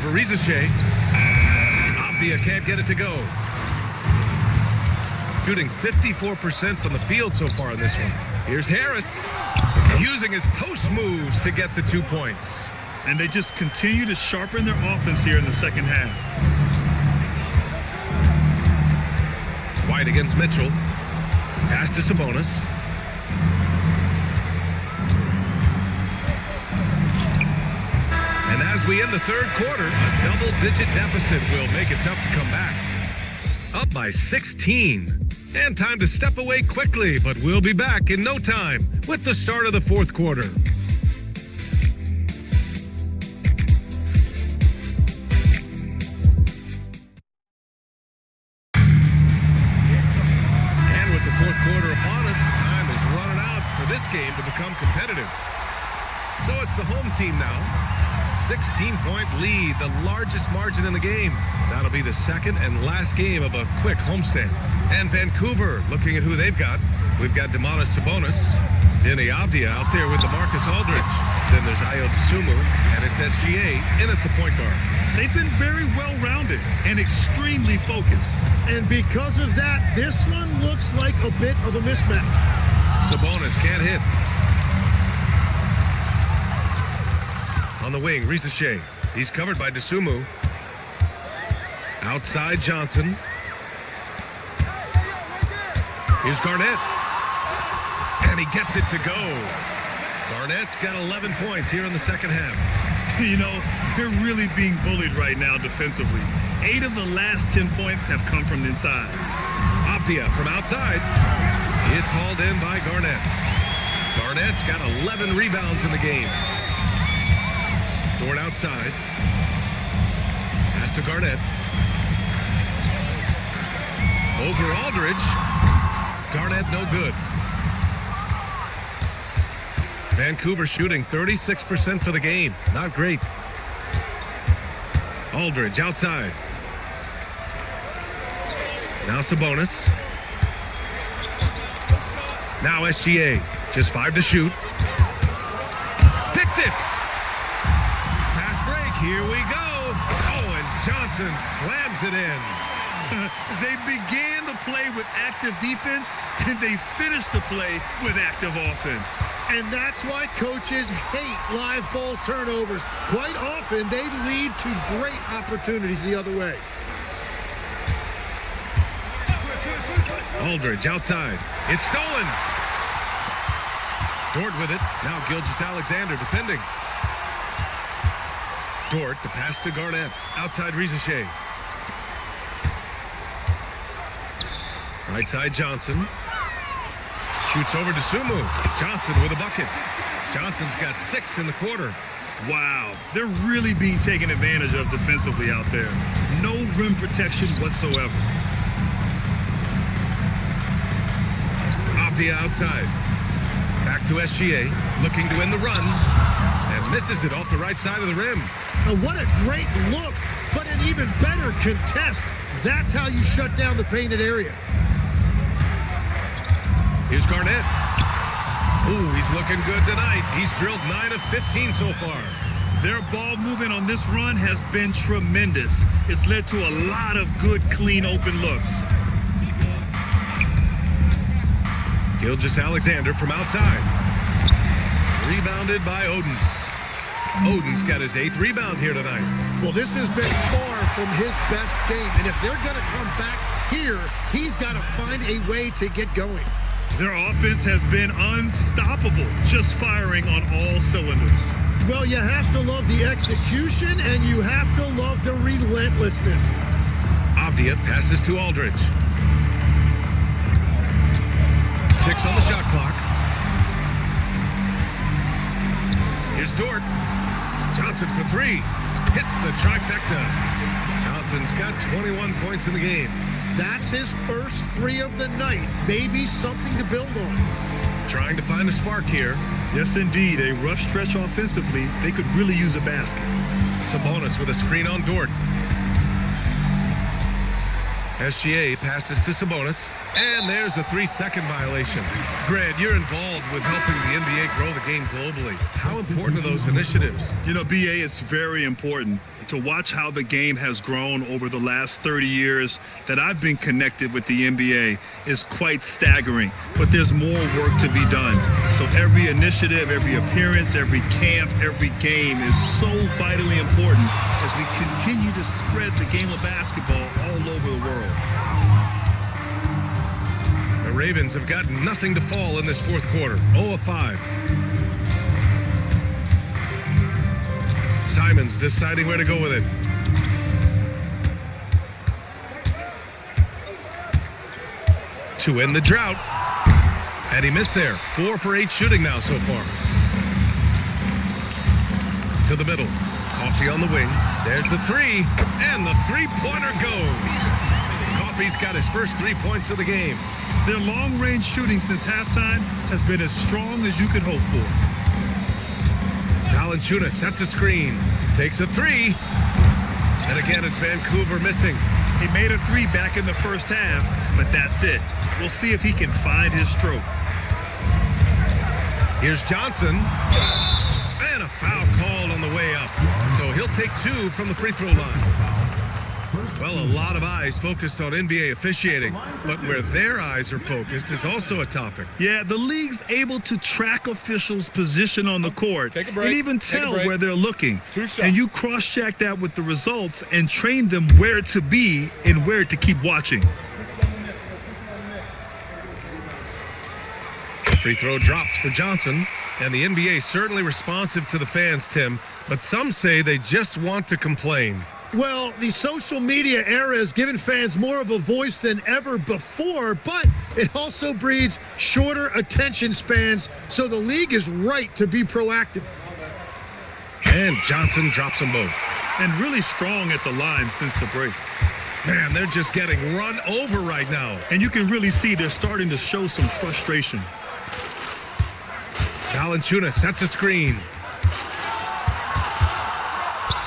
S9: for Rizachet. Avdia can't get it to go. Shooting 54% from the field so far in this one. Here's Harris using his post moves to get the 2 points.
S10: And they just continue to sharpen their offense here in the second half.
S9: White against Mitchell. Pass to Sabonis. And as we end the third quarter, a double-digit deficit will make it tough to come back. Up by 16. And time to step away quickly, but we'll be back in no time with the start of the fourth quarter. And with the fourth quarter upon us, time is running out for this game to become competitive. So it's the home team now. 16-point lead, the largest margin in the game. That'll be the second and last game of a quick homestand. And Vancouver, looking at who they've got. We've got Domantas Sabonis, Deni Avdia out there with LaMarcus Aldridge. Then there's Ayo Dosunmu, and it's SGA in at the point guard.
S10: They've been very well-rounded and extremely focused.
S11: And because of that, this one looks like a bit of a mismatch.
S9: Sabonis can't hit. On the wing, Rizachet. He's covered by Dosunmu. Outside Johnson. Here's Garnett. And he gets it to go. Garnett's got 11 points here in the second half.
S10: You know, they're really being bullied right now defensively. 8 of the last 10 points have come from inside.
S9: Avdia from outside. It's hauled in by Garnett. Garnett's got 11 rebounds in the game. Dort outside. Pass to Garnett. Over Aldridge. Garnett no good. Vancouver shooting 36% for the game. Not great. Aldridge outside. Now Sabonis. Now SGA. Just 5 to shoot. Picked it. Fast break. Here we go. Oh, and Johnson slams it in.
S10: They began the play with active defense, and they finished the play with active offense.
S11: And that's why coaches hate live ball turnovers. Quite often, they lead to great opportunities the other way.
S9: Aldridge outside. It's stolen. Dort with it. Now Gilgeous-Alexander defending. Dort, the pass to Garnett. Outside Rizachet. Right side Johnson. Shoots over to Dosunmu. Johnson with a bucket. Johnson's got 6 in the quarter.
S10: Wow, they're really being taken advantage of defensively out there. No rim protection whatsoever.
S9: Avdia outside. Back to SGA. Looking to end the run. And misses it off the right side of the rim.
S11: And what a great look, but an even better contest. That's how you shut down the painted area.
S9: Here's Garnett. Ooh, he's looking good tonight. He's drilled 9 of 15 so far.
S10: Their ball movement on this run has been tremendous. It's led to a lot of good, clean, open looks.
S9: Gilgeous-Alexander from outside. Rebounded by Oden. Oden's got his 8th rebound here tonight.
S11: Well, this has been far from his best game. And if they're going to come back here, he's got to find a way to get going.
S10: Their offense has been unstoppable, just firing on all cylinders.
S11: Well, you have to love the execution, and you have to love the relentlessness.
S9: Avdia passes to Aldridge. 6 on the shot clock. Here's Dort. Johnson for 3. Hits the trifecta. Johnson's got 21 points in the game.
S11: That's his first 3 of the night. Maybe something to build on.
S9: Trying to find a spark here.
S10: Yes, indeed. A rough stretch offensively. They could really use a basket.
S9: Sabonis with a screen on Dort. SGA passes to Sabonis. And there's a 3-second violation. Grant, you're involved with helping the NBA grow the game globally. How important are those initiatives?
S10: You know, BA, it's very important to watch how the game has grown over the last 30 years that I've been connected with the NBA is quite staggering, but there's more work to be done. So every initiative, every appearance, every camp, every game is so vitally important as we continue to spread the game of basketball all over the world.
S9: The Ravens have got nothing to fall in this fourth quarter. 0 of 5. Simons deciding where to go with it. To end the drought. And he missed there. 4 for 8 shooting now so far. To the middle. Coffee on the wing. There's the 3. And the three-pointer goes. Coffee's got his first 3 points of the game.
S10: Their long-range shooting since halftime has been as strong as you could hope for.
S9: Valanciunas sets a screen, takes a 3, and again it's Vancouver missing.
S10: He made a 3 back in the first half, but that's it. We'll see if he can find his stroke.
S9: Here's Johnson, and a foul called on the way up. So he'll take 2 from the free throw line. Well, a lot of eyes focused on NBA officiating, but where their eyes are focused is also a topic.
S10: Yeah, the league's able to track officials' position on the court
S12: Take a break.
S10: and even
S12: Take a
S10: tell
S12: break.
S10: where they're looking.
S12: 2 shots.
S10: And you cross-check that with the results and train them where to be and where to keep watching.
S9: Free throw drops for Johnson, and the NBA certainly responsive to the fans, Tim, but some say they just want to complain.
S11: Well, the social media era has given fans more of a voice than ever before, but it also breeds shorter attention spans, so the league is right to be proactive.
S9: And Johnson drops them both.
S10: And really strong at the line since the break.
S9: Man, they're just getting run over right now.
S10: And you can really see they're starting to show some frustration.
S9: Valanciunas sets a screen.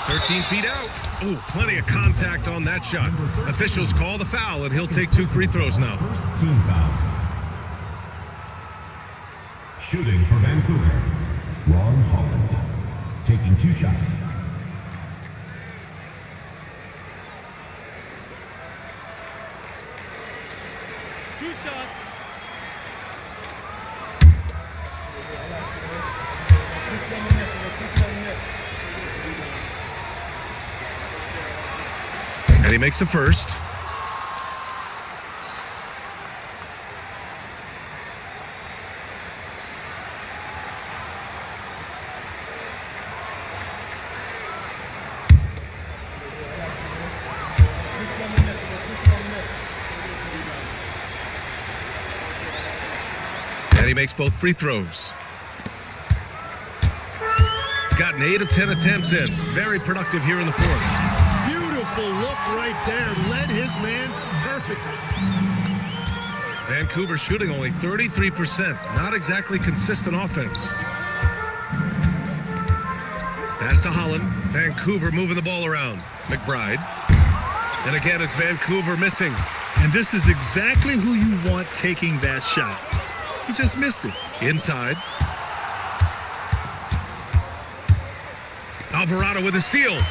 S9: 13 feet out. Ooh, plenty of contact on that shot. Officials call the foul, and he'll take 2 free throws now.
S5: First team foul. Shooting for Vancouver, Ron Holland. Taking 2 shots.
S9: And he makes the first. And he makes both free throws. Got an 8 of 10 attempts in. Very productive here in the fourth.
S11: Beautiful look right there. Led his man perfectly.
S9: Vancouver shooting only 33%. Not exactly consistent offense. Pass to Holland. Vancouver moving the ball around. McBride. And again, it's Vancouver missing.
S10: And this is exactly who you want taking that shot. He just missed it.
S9: Inside. Alvarado with a steal.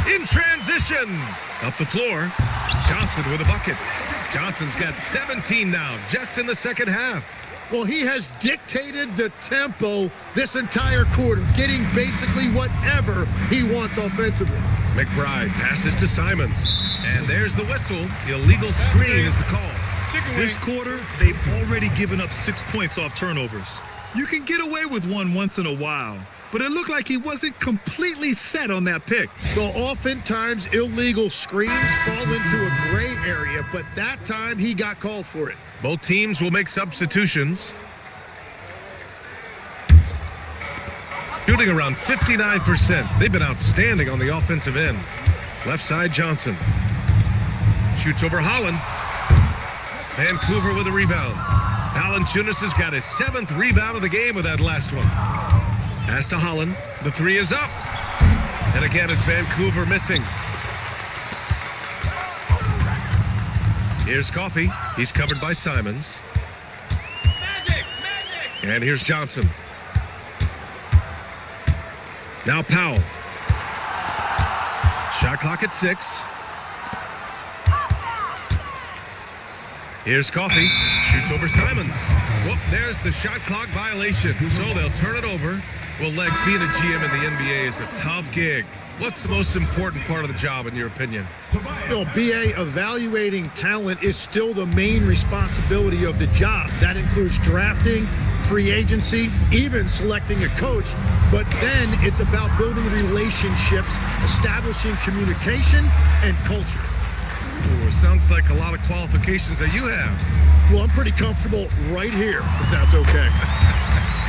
S9: In transition. Up the floor. Johnson with a bucket. Johnson's got 17 now, just in the second half.
S11: Well, he has dictated the tempo this entire quarter, getting basically whatever he wants offensively.
S9: McBride passes to Simons. And there's the whistle. The illegal screen is the call.
S10: This quarter, they've already given up 6 points off turnovers. You can get away with one once in a while, but it looked like he wasn't completely set on that pick.
S11: Well, oftentimes illegal screens fall into a gray area, but that time he got called for it.
S9: Both teams will make substitutions. Shooting around 59%. They've been outstanding on the offensive end. Left side, Johnson. Shoots over Holland. Vancouver with a rebound. Valanciunas has got his 7th rebound of the game with that last one. Pass to Holland. The 3 is up. And again, it's Vancouver missing. Here's Coffey. He's covered by Simons. And here's Johnson. Now Powell. Shot clock at 6. Here's Coffey. Shoots over Simons. Whoop, there's the shot clock violation. So they'll turn it over. Well, Legs, being a GM in the NBA is a tough gig. What's the most important part of the job, in your opinion?
S11: BA, evaluating talent is still the main responsibility of the job. That includes drafting, free agency, even selecting a coach. But then it's about building relationships, establishing communication, and culture.
S9: Ooh, sounds like a lot of qualifications that you have.
S11: Well, I'm pretty comfortable right here, if that's okay.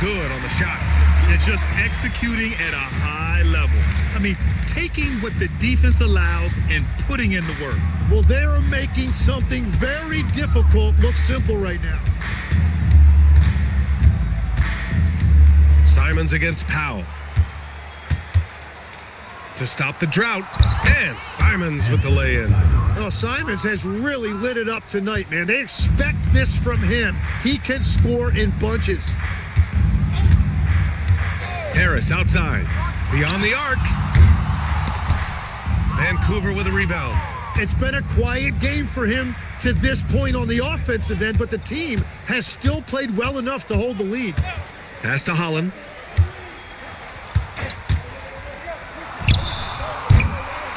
S9: Good on the shot.
S10: And just executing at a high level. I mean, taking what the defense allows and putting in the work.
S11: Well, they're making something very difficult look simple right now.
S9: Simons against Powell. To stop the drought. And Simons with the lay-in.
S11: Well, Simons has really lit it up tonight, man. They expect this from him. He can score in bunches.
S9: Harris outside. Beyond the arc. Vancouver with a rebound.
S11: It's been a quiet game for him to this point on the offensive end, but the team has still played well enough to hold the lead.
S9: Pass to Holland.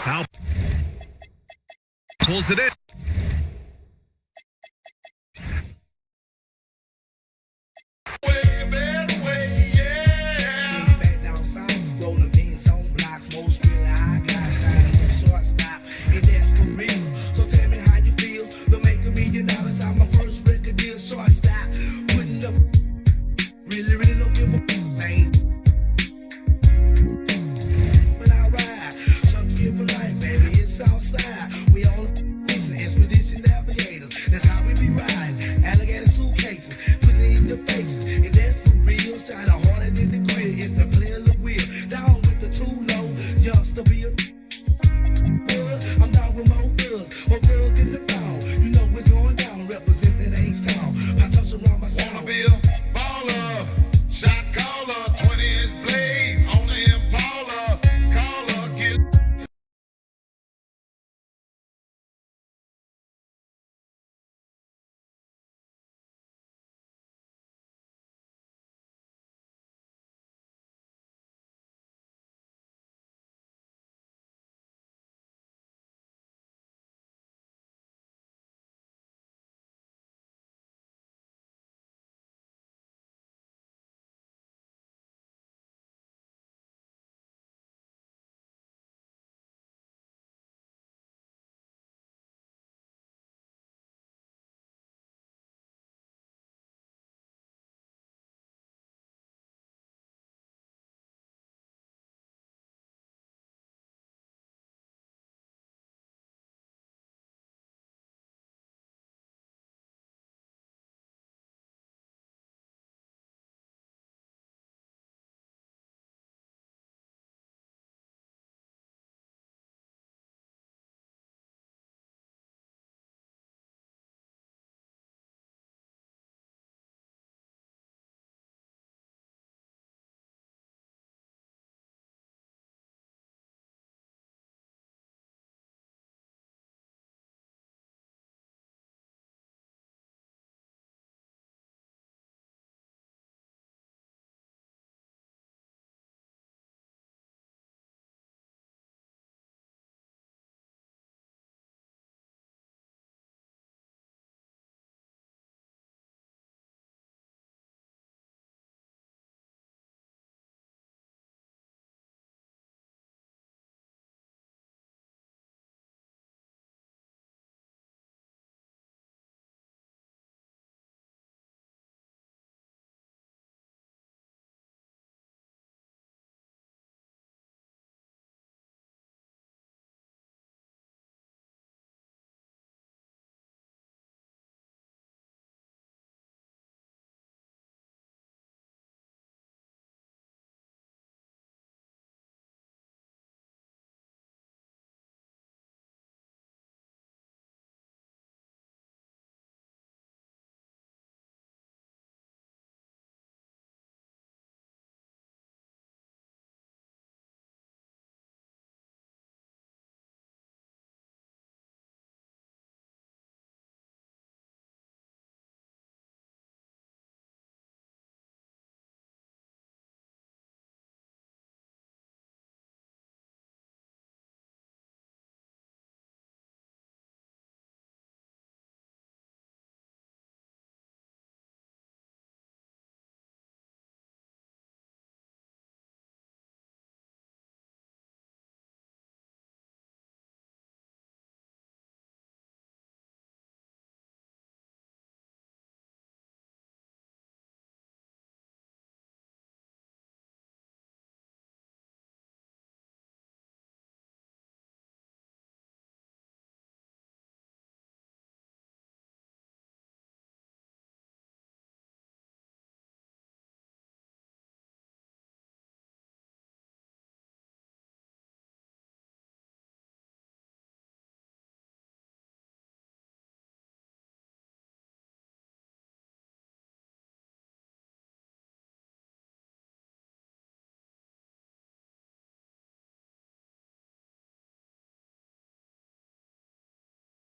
S9: Powell pulls it in.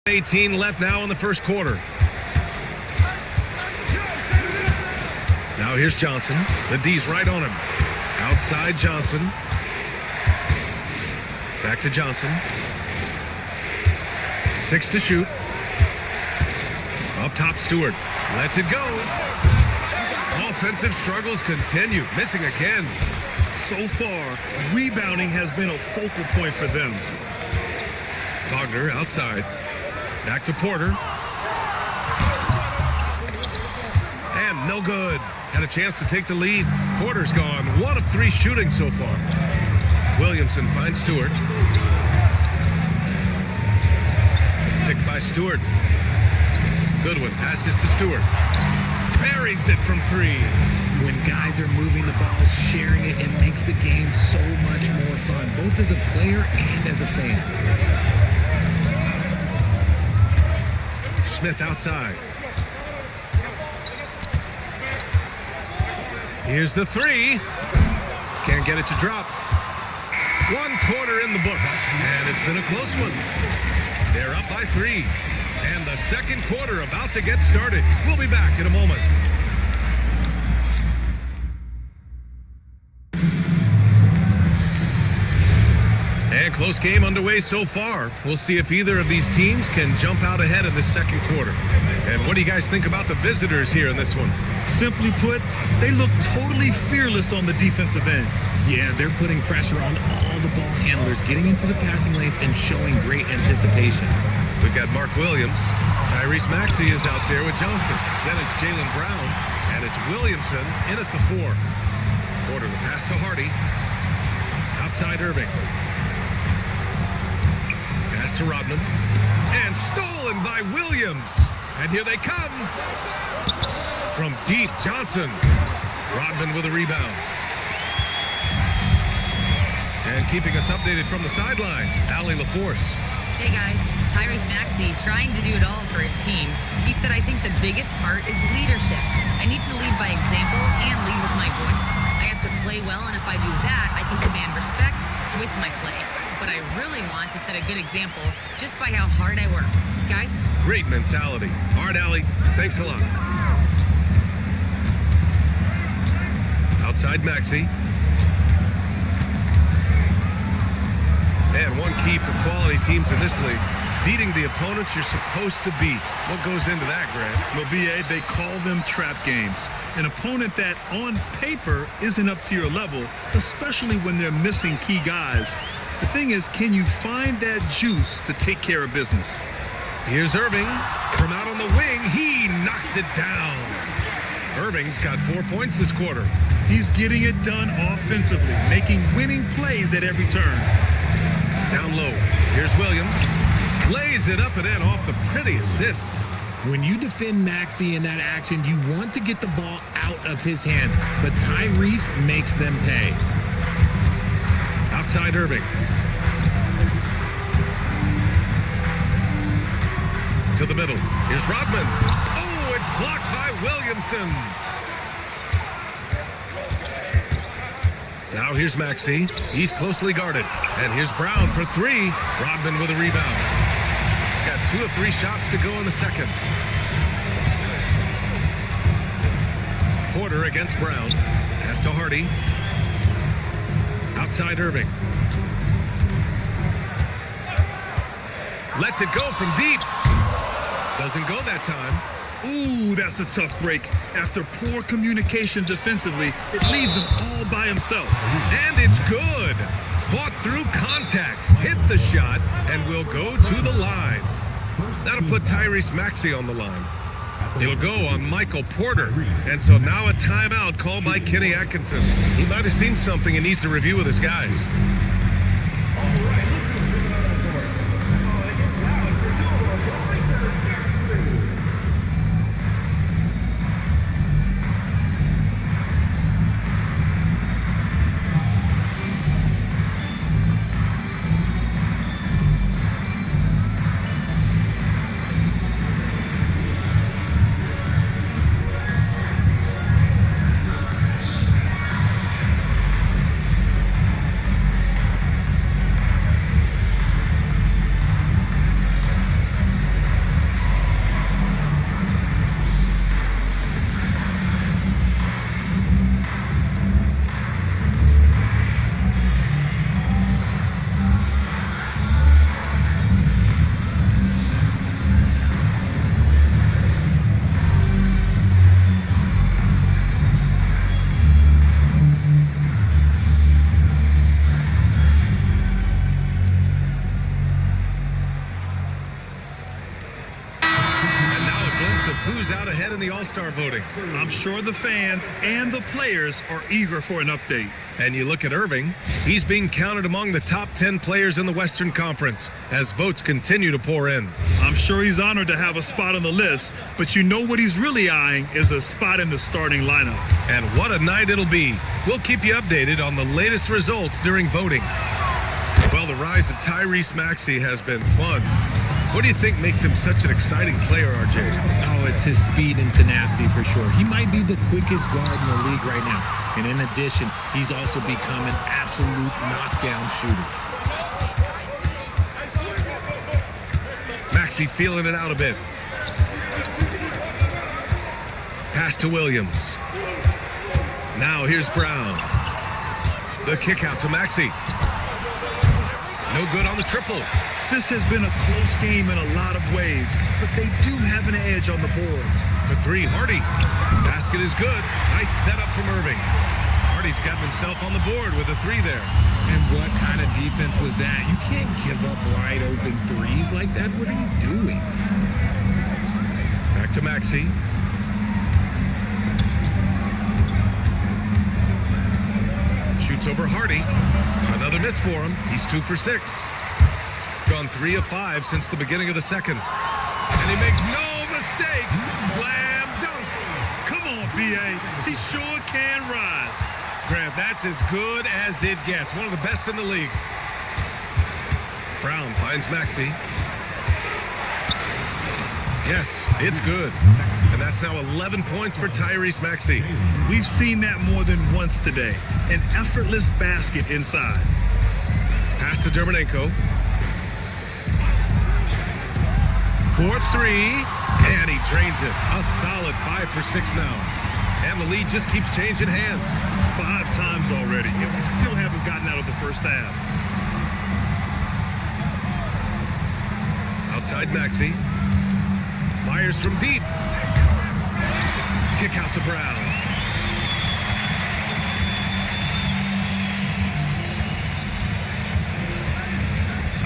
S9: 18 left now in the first quarter. Now here's Johnson. The D's right on him. Outside Johnson. Back to Johnson. 6 to shoot. Up top, Stewart. Lets it go. Offensive struggles continue. Missing again.
S10: So far, rebounding has been a focal point for them.
S9: Wagner outside. Back to Porter. And no good. Had a chance to take the lead. Porter's gone. 1 of 3 shooting so far. Williamson finds Stewart. Picked by Stewart. Goodwin passes to Stewart. Buries it from 3.
S12: When guys are moving the ball, sharing it, it makes the game so much more fun, both as a player and as a fan.
S9: Smith outside. Here's the 3. Can't get it to drop. 1 quarter in the books, and it's been a close one. They're up by 3, and the second quarter about to get started. We'll be back in a moment. And close game underway so far. We'll see if either of these teams can jump out ahead in the second quarter. And what do you guys think about the visitors here in this one?
S10: Simply put, they look totally fearless on the defensive end.
S12: Yeah, they're putting pressure on all the ball handlers, getting into the passing lanes and showing great anticipation.
S9: We've got Mark Williams. Tyrese Maxey is out there with Johnson. Then it's Jaylen Brown, and it's Williamson in at the 4. Porter the pass to Hardy. Outside Irving. Pass to Rodman. And stolen by Williams. And here they come. From deep, Johnson. Rodman with a rebound. And keeping us updated from the sideline, Allie LaForce.
S4: Hey guys, Tyrese Maxey trying to do it all for his team. He said, I think the biggest part is leadership. I need to lead by example and lead with my voice. I have to play well, and if I do that, I can command respect with my play. But I really want to set a good example just by how hard I work. Guys?
S9: Great mentality. All right, Allie, thanks a lot. Outside Maxey. And one key for quality teams in this league, beating the opponents you're supposed to beat. What goes into that, Grant?
S10: Well, B.A., they call them trap games. An opponent that, on paper, isn't up to your level, especially when they're missing key guys. The thing is, can you find that juice to take care of business?
S9: Here's Irving. From out on the wing, he knocks it down. Irving's got 4 points this quarter.
S10: He's getting it done offensively, making winning plays at every turn.
S9: Down low. Here's Williams. Lays it up and in off the pretty assist.
S12: When you defend Maxey in that action, you want to get the ball out of his hands, but Tyrese makes them pay.
S9: Outside Irving. To the middle. Here's Rodman. Oh, it's blocked by Williamson. Now here's Maxey. He's closely guarded. And here's Brown for 3. Rodman with a rebound. Got 2 of 3 shots to go in the second. Porter against Brown. Pass to Hardy. Outside Irving. Lets it go from deep. Doesn't go that time.
S10: Ooh, that's a tough break. After poor communication defensively, it leaves him all by himself.
S9: And it's good. Fought through contact, hit the shot, and will go to the line. That'll put Tyrese Maxey on the line. He'll go on Michael Porter. And so now a timeout called by Kenny Atkinson. He might have seen something and needs to review with his guys. in the All-Star voting.
S10: I'm sure the fans and the players are eager for an update.
S9: And you look at Irving, he's being counted among the top 10 players in the Western Conference as votes continue to pour in.
S10: I'm sure he's honored to have a spot on the list, but you know what he's really eyeing is a spot in the starting lineup.
S9: And what a night it'll be. We'll keep you updated on the latest results during voting. Well, the rise of Tyrese Maxey has been fun. What do you think makes him such an exciting player, RJ?
S12: Oh, it's his speed and tenacity for sure. He might be the quickest guard in the league right now. And in addition, he's also become an absolute knockdown shooter.
S9: Maxey feeling it out a bit. Pass to Williams. Now here's Brown. The kick out to Maxey. No good on the triple.
S10: This has been a close game in a lot of ways, but they do have an edge on the boards.
S9: For three, Hardy. Basket is good. Nice setup from Irving. Hardy's got himself on the board with a three there.
S12: And what kind of defense was that? You can't give up wide open threes like that. What are you doing?
S9: Back to Maxey. Shoots over Hardy. Another miss for him. He's 2 for 6. Gone 3 of 5 since the beginning of the second. And he makes no mistake. Slam dunk.
S10: Come on, B.A. He sure can rise.
S9: Graham, that's as good as it gets. One of the best in the league. Brown finds Maxey. Yes, it's good. And that's now 11 points for Tyrese Maxey.
S10: We've seen that more than once today. An effortless basket inside.
S9: Pass to Dermonenko. 4-3, and he drains it. A solid 5 for 6 now. And the lead just keeps changing hands.
S10: 5 times already, and we still haven't gotten out of the first half.
S9: Outside Maxey. Fires from deep. Kick out to Brown.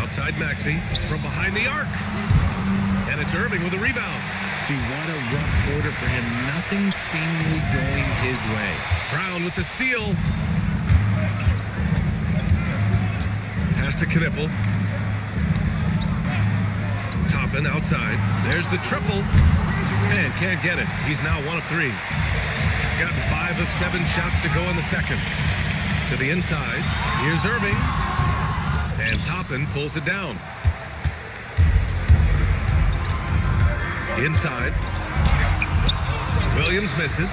S9: Outside Maxey from behind the arc. And it's Irving with a rebound.
S12: See, what a rough quarter for him. Nothing seemingly going his way.
S9: Brown with the steal. Pass to Knipple. Toppin outside. There's the triple. And can't get it. He's now 1 of 3. Gotten 5 of 7 shots to go in the second. To the inside. Here's Irving. And Toppin pulls it down. Inside. Williams misses.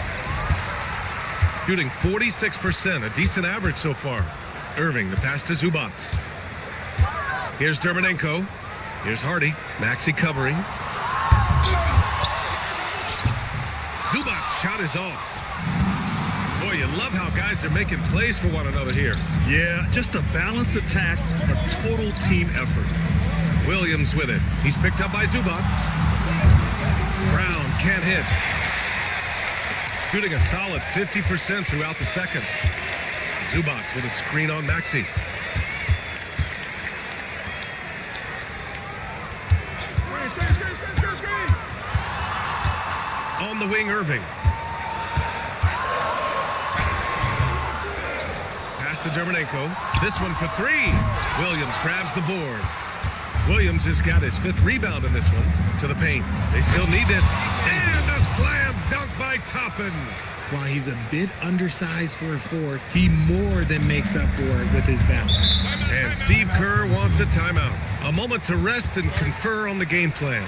S9: Shooting 46%, a decent average so far. Irving, the pass to Zubac. Here's Dermonenko. Here's Hardy. Maxey covering. Zubac shot is off. Boy, you love how guys are making plays for one another here.
S10: Yeah, just a balanced attack, a total team effort.
S9: Williams with it. He's picked up by Zubac. Brown can't hit. Shooting a solid 50% throughout the second. Zubac with a screen on Maxey. On the wing, Irving. Pass to Dermonenko. This one for 3. Williams grabs the board. Williams has got his 5th rebound in this one. To the paint. They still need this. And a slam dunk by Toppin.
S12: While he's a bit undersized for a 4, he more than makes up for it with his bounce.
S9: And Steve Kerr wants a timeout. A moment to rest and confer on the game plan.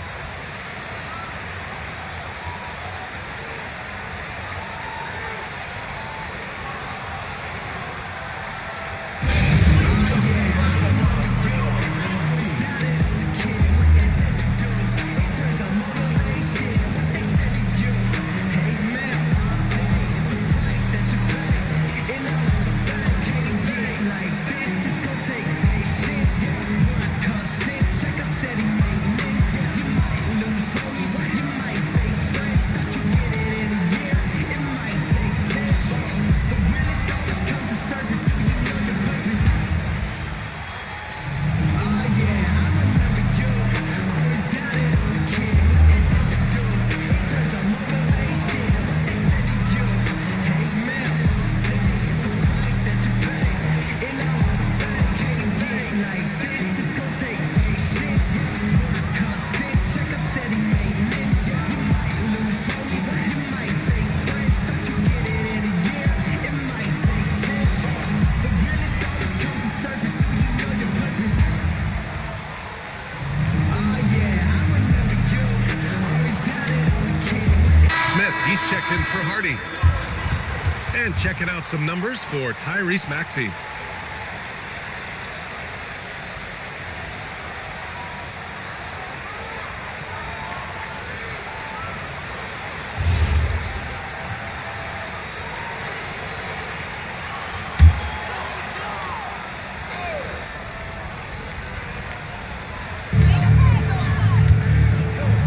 S9: And checking out some numbers for Tyrese Maxey.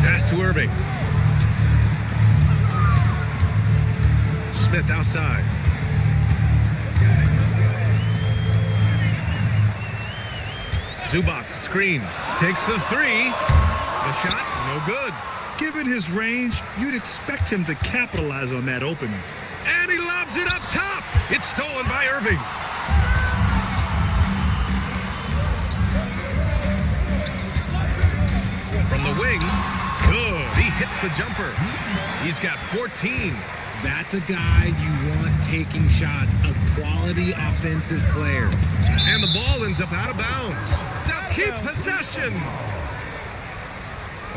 S9: Pass to Irving. Smith outside. Zubac screen. Takes the three. The shot, no good.
S10: Given his range, you'd expect him to capitalize on that opening.
S9: And he lobs it up top. It's stolen by Irving. From the wing. Good. He hits the jumper. He's got 14.
S12: That's a guy you want taking shots, a quality offensive player.
S9: And the ball ends up out of bounds. Now keep possession.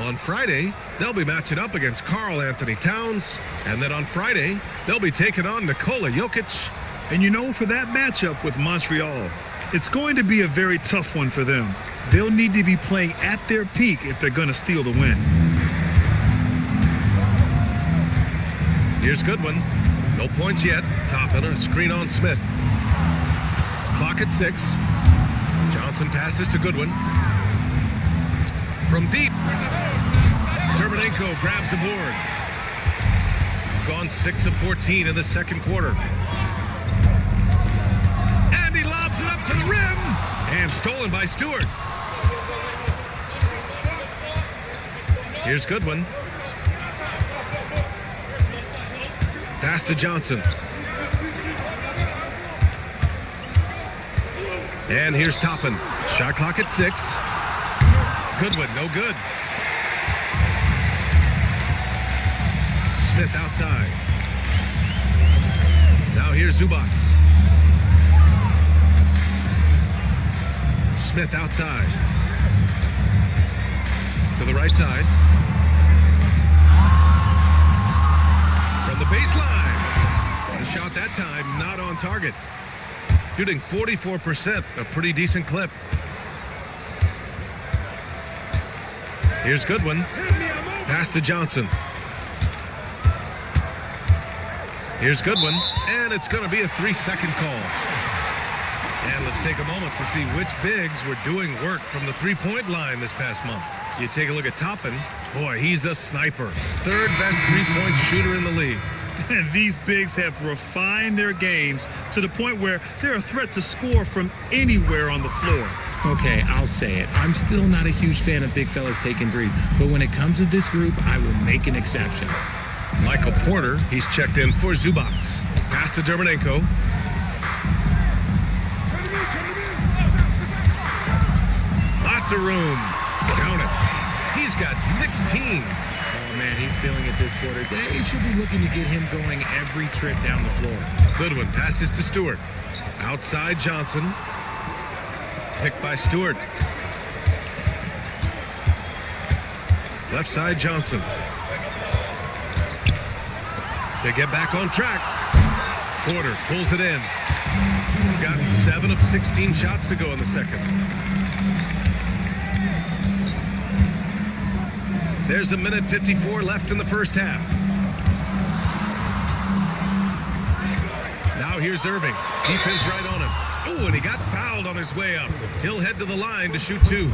S9: On Friday, they'll be matching up against Karl Anthony Towns. And then on Friday, they'll be taking on Nikola Jokic.
S10: And you know, for that matchup with Montreal, it's going to be a very tough one for them. They'll need to be playing at their peak if they're going to steal the win.
S9: Here's Goodwin. No points yet. Toppin a screen on Smith. Clock at 6. Johnson passes to Goodwin. From deep. Dermonenko grabs the board. Gone 6 of 14 in the second quarter. And he lobs it up to the rim. And stolen by Stewart. Here's Goodwin. Pass to Johnson. And here's Toppin. Shot clock at 6. Goodwin, no good. Smith outside. Now here's Zubac. Smith outside. To the right side. From the baseline. The shot that time not on target. Shooting 44%, a pretty decent clip. Here's Goodwin. Pass to Johnson. Here's Goodwin, and it's going to be a 3-second call. And let's take a moment to see which bigs were doing work from the three-point line this past month. You take a look at Toppin. Boy, he's a sniper. Third best three-point shooter in the league.
S10: And these bigs have refined their games to the point where they're a threat to score from anywhere on the floor.
S12: Okay, I'll say it. I'm still not a huge fan of big fellas taking threes, but when it comes to this group, I will make an exception.
S9: Michael Porter, he's checked in for Zubac. Pass to Dermonenko. Lots of room. Count it. He's got 16.
S12: Oh, man, he's feeling it this quarter. They should be looking to get him going every trip down the floor.
S9: Goodwin passes to Stewart. Outside Johnson. Picked by Stewart. Left side Johnson. They get back on track. Porter pulls it in. Got 7 of 16 shots to go in the second. There's 1:54 left in the first half. Now here's Irving. Defense right on him. Oh, and he got fouled on his way up. He'll head to the line to shoot 2.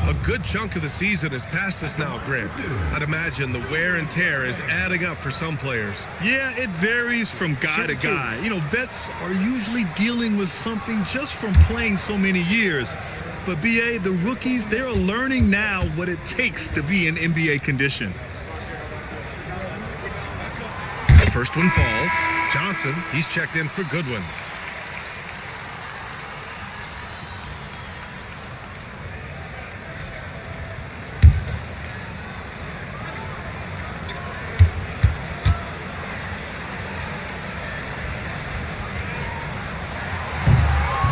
S9: A good chunk of the season is past us now, Grant. I'd imagine the wear and tear is adding up for some players.
S10: Yeah, it varies from guy to guy. You know, vets are usually dealing with something just from playing so many years. But, B.A., the rookies, they're learning now what it takes to be in NBA condition.
S9: The first one falls. Johnson, he's checked in for Goodwin.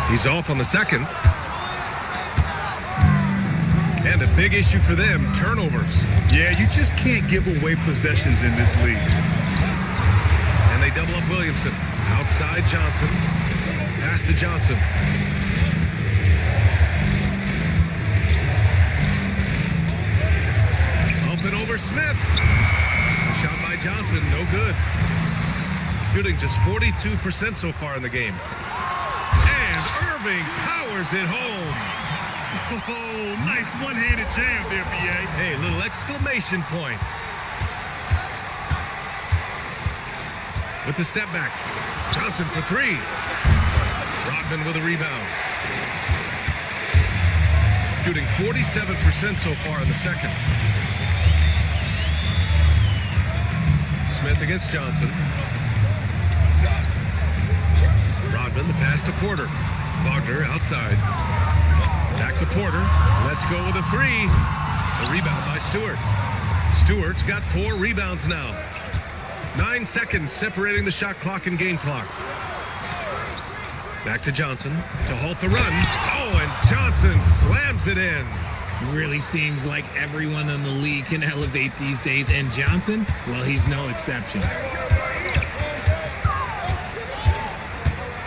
S9: He's off on the second. And a big issue for them, turnovers.
S10: Yeah, you just can't give away possessions in this league.
S9: And they double up Williamson. Outside Johnson. Pass to Johnson. Open over Smith. A shot by Johnson, no good. Shooting just 42% so far in the game. And Irving powers it home.
S10: Oh, nice one-handed jam there, B.A.
S9: Hey, little exclamation point. With the step back. Johnson for three. Rodman with a rebound. Shooting 47% so far in the second. Smith against Johnson. Rodman, the pass to Porter. Wagner outside. Back to Porter. Let's go with a three. The rebound by Stewart. Stewart's got 4 rebounds now. 9 seconds separating the shot clock and game clock. Back to Johnson to halt the run. Oh, and Johnson slams it in.
S12: Really seems like everyone in the league can elevate these days, and Johnson, well, he's no exception.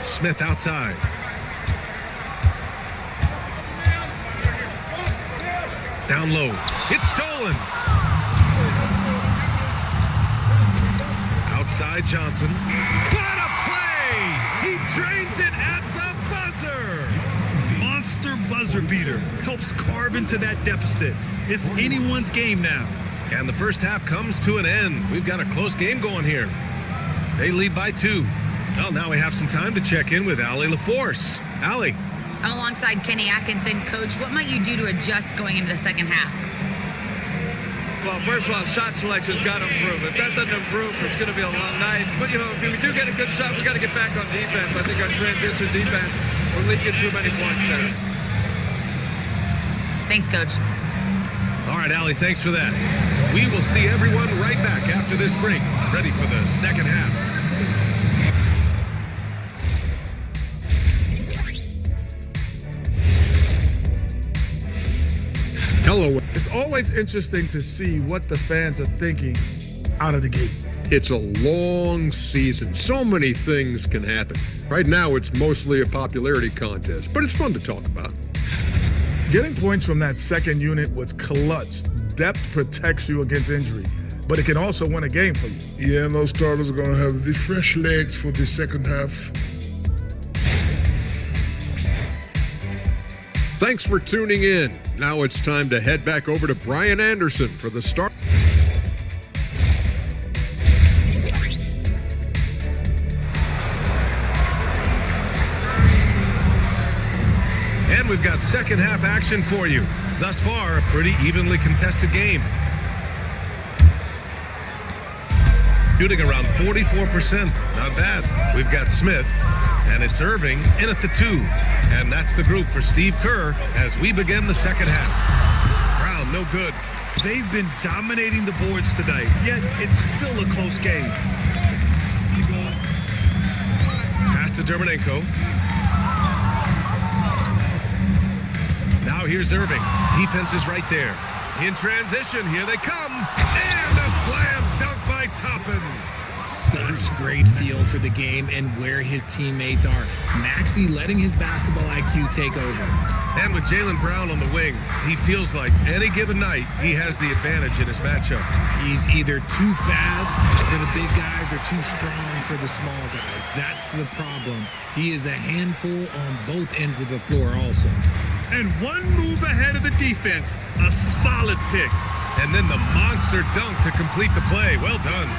S9: Smith outside. Down low. It's stolen. Outside Johnson. What a play! He drains it at the buzzer.
S10: Monster buzzer beater. Helps carve into that deficit. It's anyone's game now.
S9: And the first half comes to an end. We've got a close game going here. They lead by 2. Well, now we have some time to check in with Allie LaForce. Allie.
S4: I'm alongside Kenny Atkinson. Coach, what might you do to adjust going into the second half?
S13: Well, first of all, shot selection's got to improve. If that doesn't improve, it's going to be a long night. But, you know, if we do get a good shot, we got to get back on defense. I think our transition defense, we're leaking too many points there.
S4: Thanks, Coach.
S9: All right, Allie, thanks for that. We will see everyone right back after this break, ready for the second half.
S8: Hello.
S7: It's always interesting to see what the fans are thinking out of the gate.
S8: It's a long season. So many things can happen. Right now, it's mostly a popularity contest, but it's fun to talk about.
S7: Getting points from that second unit was clutch. Depth protects you against injury, but it can also win a game for you.
S14: Yeah, and those starters are going to have the fresh legs for the second half.
S8: Thanks for tuning in. Now it's time to head back over to Brian Anderson for the start.
S9: And we've got second half action for you. Thus far, a pretty evenly contested game. Shooting around 44%. Not bad. We've got Smith, and it's Irving in at the 2. And that's the group for Steve Kerr as we begin the second half. Brown, no good.
S10: They've been dominating the boards tonight, yet it's still a close game.
S9: Pass to Dermonenko. Now here's Irving. Defense is right there. In transition, here they come. And a slam dunk by Toppin.
S12: Such great feel for the game and where his teammates are. Maxey letting his basketball IQ take over.
S9: And with Jaylen Brown on the wing, he feels like any given night he has the advantage in his matchup.
S12: He's either too fast for the big guys or too strong for the small guys. That's the problem. He is a handful on both ends of the floor also.
S10: And one move ahead of the defense. A solid pick.
S9: And then the monster dunk to complete the play. Well done.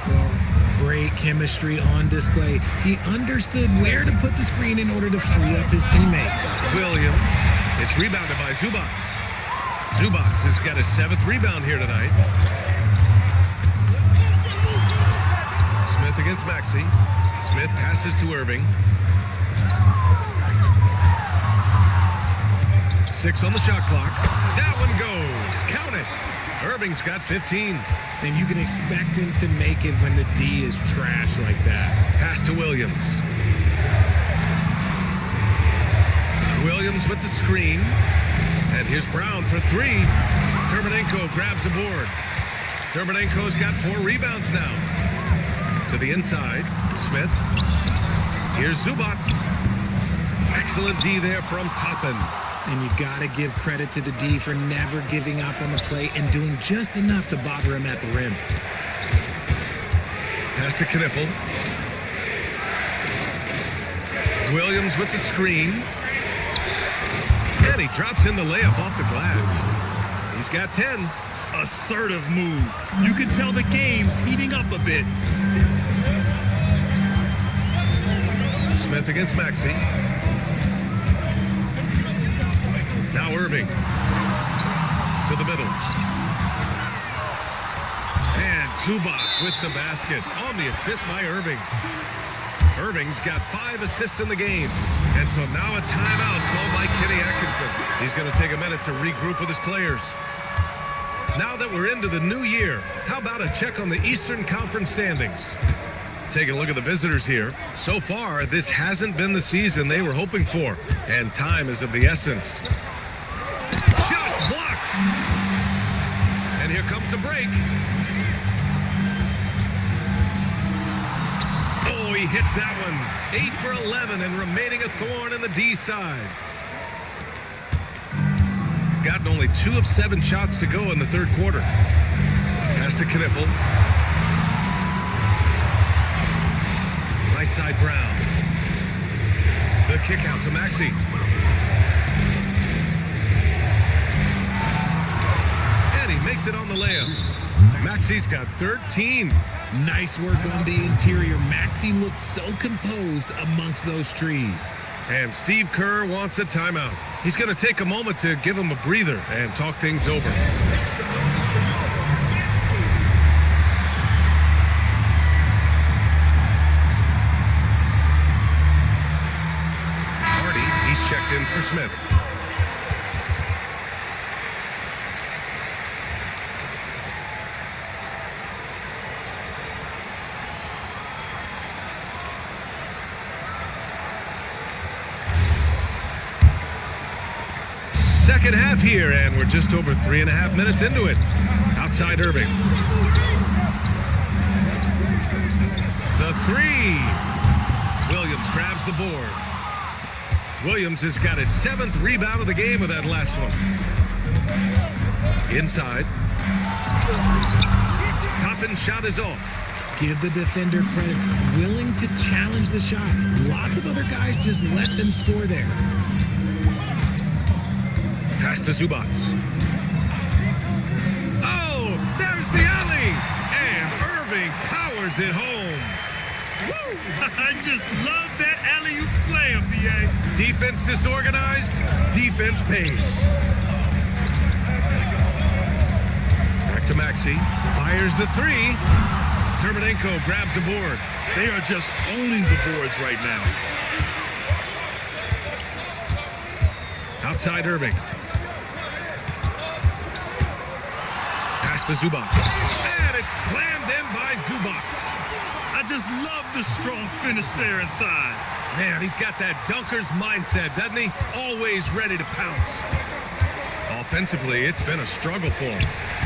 S12: Well, great chemistry on display. He understood where to put the screen in order to free up his teammate.
S9: Williams. It's rebounded by Zubac. Zubac has got his 7th rebound here tonight. Smith against Maxey. Smith passes to Irving. 6 on the shot clock. That one goes. Count it. Irving's got 15.
S12: And you can expect him to make it when the D is trash like that.
S9: Pass to Williams. Williams with the screen. And here's Brown for 3. Dermonenko grabs the board. Dermonenko's got 4 rebounds now. To the inside. Smith. Here's Zubats. Excellent D there from Toppin.
S12: And you got to give credit to the D for never giving up on the play and doing just enough to bother him at the rim.
S9: Pass to Knipple. Williams with the screen. And he drops in the layup off the glass. He's got 10.
S10: Assertive move. You can tell the game's heating up a bit.
S9: Smith against Maxey. Now Irving. To the middle. And Zubats with the basket on the assist by Irving. Irving's got 5 assists in the game. And so now a timeout called by Kenny Atkinson. He's going to take a minute to regroup with his players. Now that we're into the new year, how about a check on the Eastern Conference standings? Taking a look at the visitors here. So far, this hasn't been the season they were hoping for. And time is of the essence. Shots blocked! And here comes the break. Oh, he hits that one. 8 for 11 and remaining a thorn in the D side. Gotten only 2 of 7 shots to go in the third quarter. Pass to Knipple. Right side Brown. The kick out to Maxey. And he makes it on the layup. Maxey's got 13.
S12: Nice work on the interior. Maxey looks so composed amongst those trees.
S9: And Steve Kerr wants a timeout. He's going to take a moment to give him a breather and talk things over. Hardy, he's checked in for Smith. Second half here, and we're just over 3.5 minutes into it. Outside Irving. The 3. Williams grabs the board. Williams has got his 7th rebound of the game with that last one. Inside. Toppin's shot is off.
S12: Give the defender credit. Willing to challenge the shot. Lots of other guys just let them score there.
S9: Pass to Zubats. Oh, there's the alley! And Irving powers it home.
S10: Woo! I just love that alley-oop slam, BA.
S9: Defense disorganized, defense pays. Back to Maxey. Fires the 3. Terminenko grabs the board.
S10: They are just owning the boards right now.
S9: Outside Irving. Pass to Zubats. And it's slammed in by Zubats.
S10: I just love the strong finish there inside.
S9: Man, he's got that dunker's mindset, doesn't he? Always ready to pounce. Offensively, it's been a struggle for him.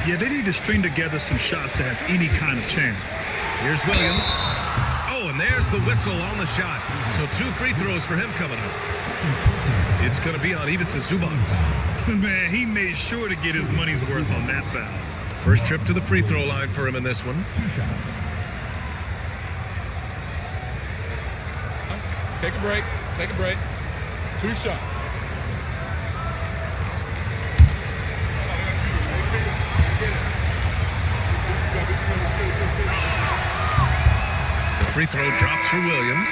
S10: Yeah, they need to string together some shots to have any kind of chance.
S9: Here's Williams. Oh, and there's the whistle on the shot. So 2 free throws for him coming up. It's going to be on even to Zubats.
S10: Man, he made sure to get his money's worth on that foul.
S9: First trip to the free throw line for him in this one.
S5: 2 shots.
S15: Take a break. Take a break. 2 shots.
S9: The free throw drops for Williams.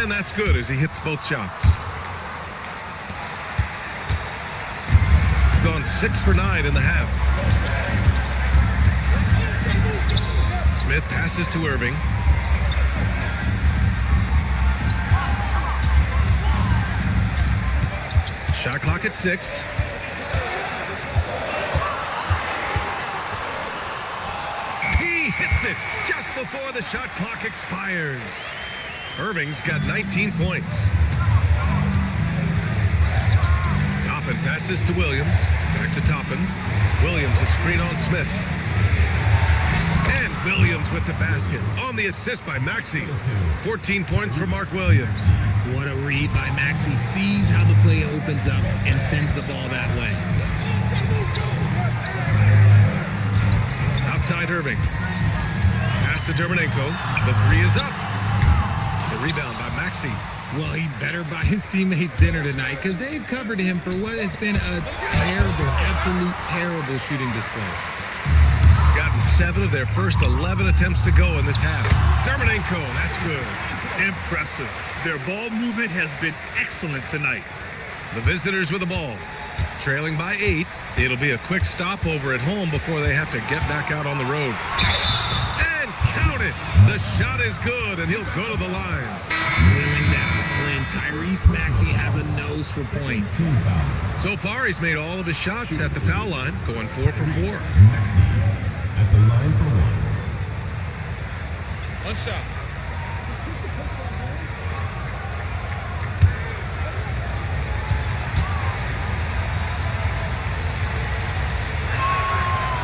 S9: And that's good as he hits both shots. Gone 6 for 9 in the half. Smith passes to Irving. Shot clock at 6. He hits it just before the shot clock expires. Irving's got 19 points. Toppin passes to Williams. Back to Toppin. Williams a screen on Smith. And Williams with the basket. On the assist by Maxey. 14 points for Mark Williams.
S12: What a read by Maxey. Sees how the play opens up and sends the ball that way.
S9: Outside Irving. Pass to Dermonenko. The 3 is up. The rebound by Maxey.
S12: Well, he better buy his teammates dinner tonight because they've covered him for what has been a terrible, absolute terrible shooting display.
S9: Gotten 7 of their first 11 attempts to go in this half. Dermonenko, that's good.
S10: Impressive. Their ball movement has been excellent tonight.
S9: The visitors with the ball. Trailing by 8. It'll be a quick stopover at home before they have to get back out on the road. And count it. The shot is good, and he'll go to the line.
S12: Wheeling down the lane, Tyrese Maxey has a nose for points.
S9: So far, he's made all of his shots at the foul line, going 4 for 4.
S5: At the line for 1.
S15: One shot.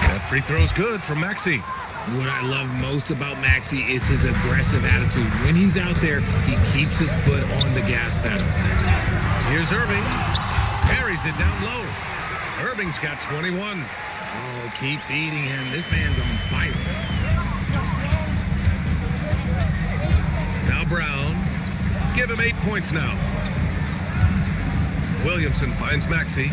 S9: That free throw's good for Maxey.
S12: What I love most about Maxey is his aggressive attitude. When he's out there, he keeps his foot on the gas pedal.
S9: Here's Irving. Parries it down low. Irving's got 21.
S12: Oh, keep feeding him. This man's on fire.
S9: Now Brown. Give him 8 points now. Williamson finds Maxey.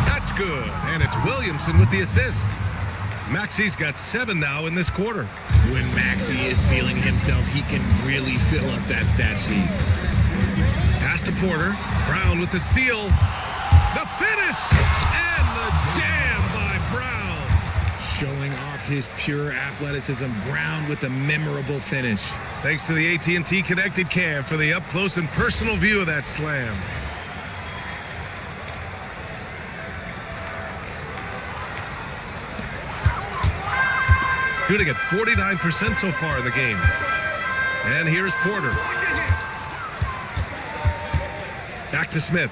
S9: That's good. And it's Williamson with the assist. Maxey's got 7 now in this quarter.
S12: When Maxey is feeling himself, he can really fill up that stat sheet.
S9: Pass to Porter. Brown with the steal. The finish! And the jam by Brown.
S12: Showing off his pure athleticism. Brown with a memorable finish.
S9: Thanks to the AT&T Connected Cam for the up-close and personal view of that slam. Shooting at 49% so far in the game. And here's Porter. Back to Smith.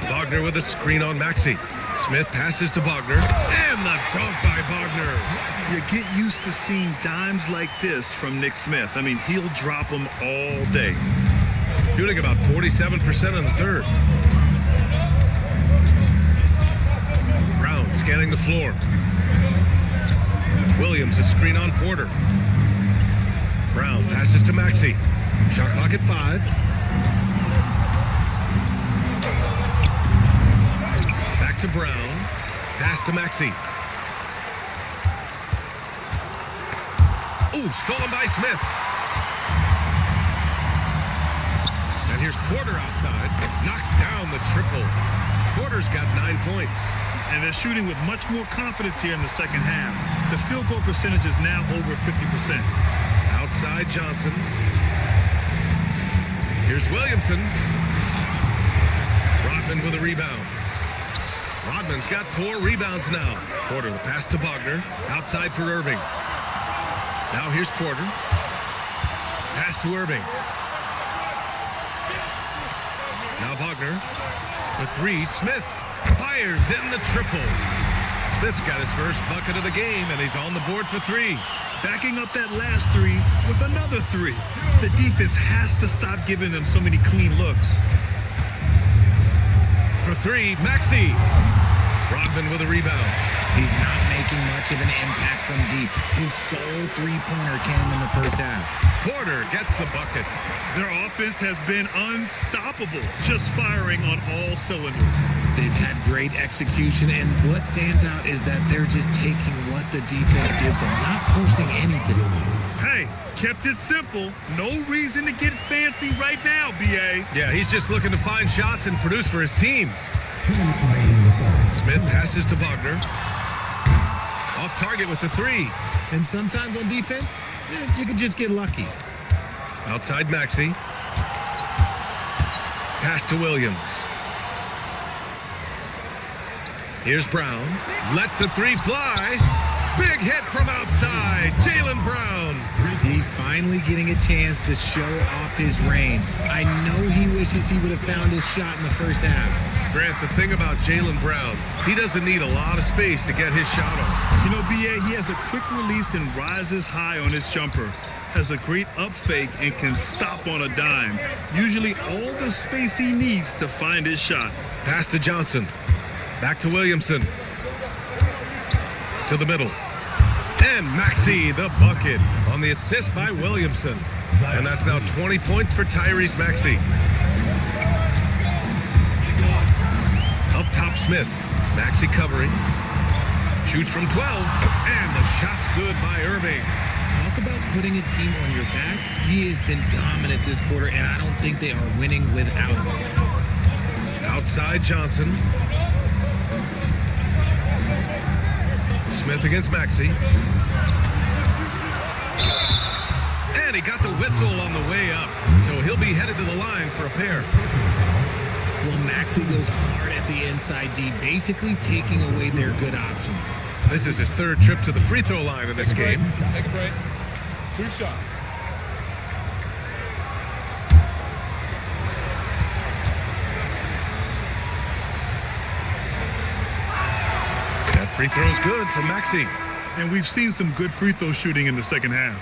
S9: Wagner with a screen on Maxey. Smith passes to Wagner. And the dunk by Wagner.
S10: You get used to seeing dimes like this from Nick Smith. I mean, he'll drop them all day.
S9: Shooting about 47% in the third. Brown scanning the floor. Williams a screen on Porter. Brown passes to Maxey. Shot clock at 5. Back to Brown. Pass to Maxey. Ooh, stolen by Smith. And here's Porter outside. Knocks down the triple. Porter's got 9 points.
S10: And they're shooting with much more confidence here in the second half. The field goal percentage is now over 50%.
S9: Outside Johnson. Here's Williamson. Rodman with a rebound. Rodman's got 4 rebounds now. Porter the pass to Wagner. Outside for Irving. Now here's Porter. Pass to Irving. Now Wagner. For 3, Smith fires in the triple. Smith's got his first bucket of the game, and he's on the board for 3.
S10: Backing up that last 3 with another 3. The defense has to stop giving them so many clean looks.
S9: For 3, Maxey. Rodman with a rebound.
S12: He's not making much of an impact from deep. His sole three-pointer came in the first half.
S9: Porter gets the bucket.
S10: Their offense has been unstoppable, just firing on all cylinders.
S12: They've had great execution, and what stands out is that they're just taking what the defense gives them, not forcing anything.
S10: Hey, kept it simple. No reason to get fancy right now, B.A.
S9: Yeah, he's just looking to find shots and produce for his team. Smith passes to Wagner. Off target with the 3.
S12: And sometimes on defense, you can just get lucky.
S9: Outside Maxey. Pass to Williams. Here's Brown. Lets the three fly. Big hit from outside. Jaylen Brown.
S12: He's finally getting a chance to show off his range. I know he wishes he would have found his shot in the first half.
S9: Grant, the thing about Jaylen Brown, he doesn't need a lot of space to get his shot off.
S10: You know, B.A., he has a quick release and rises high on his jumper. Has a great up fake and can stop on a dime. Usually all the space he needs to find his shot.
S9: Pass to Johnson. Back to Williamson. To the middle. And Maxey, the bucket, on the assist by Williamson. And that's now 20 points for Tyrese Maxey. Up top, Smith. Maxey covering. Shoots from 12. And the shot's good by Irving.
S12: Talk about putting a team on your back. He has been dominant this quarter, and I don't think they are winning without him.
S9: Outside Johnson. Smith against Maxey. And he got the whistle on the way up. So he'll be headed to the line for a pair.
S12: Well, Maxey goes hard at the inside D, basically taking away their good options.
S9: This is his third trip to the free throw line in this game.
S15: Take a break. 2 shots.
S9: That free throw's good from Maxey.
S10: And we've seen some good free throw shooting in the second half.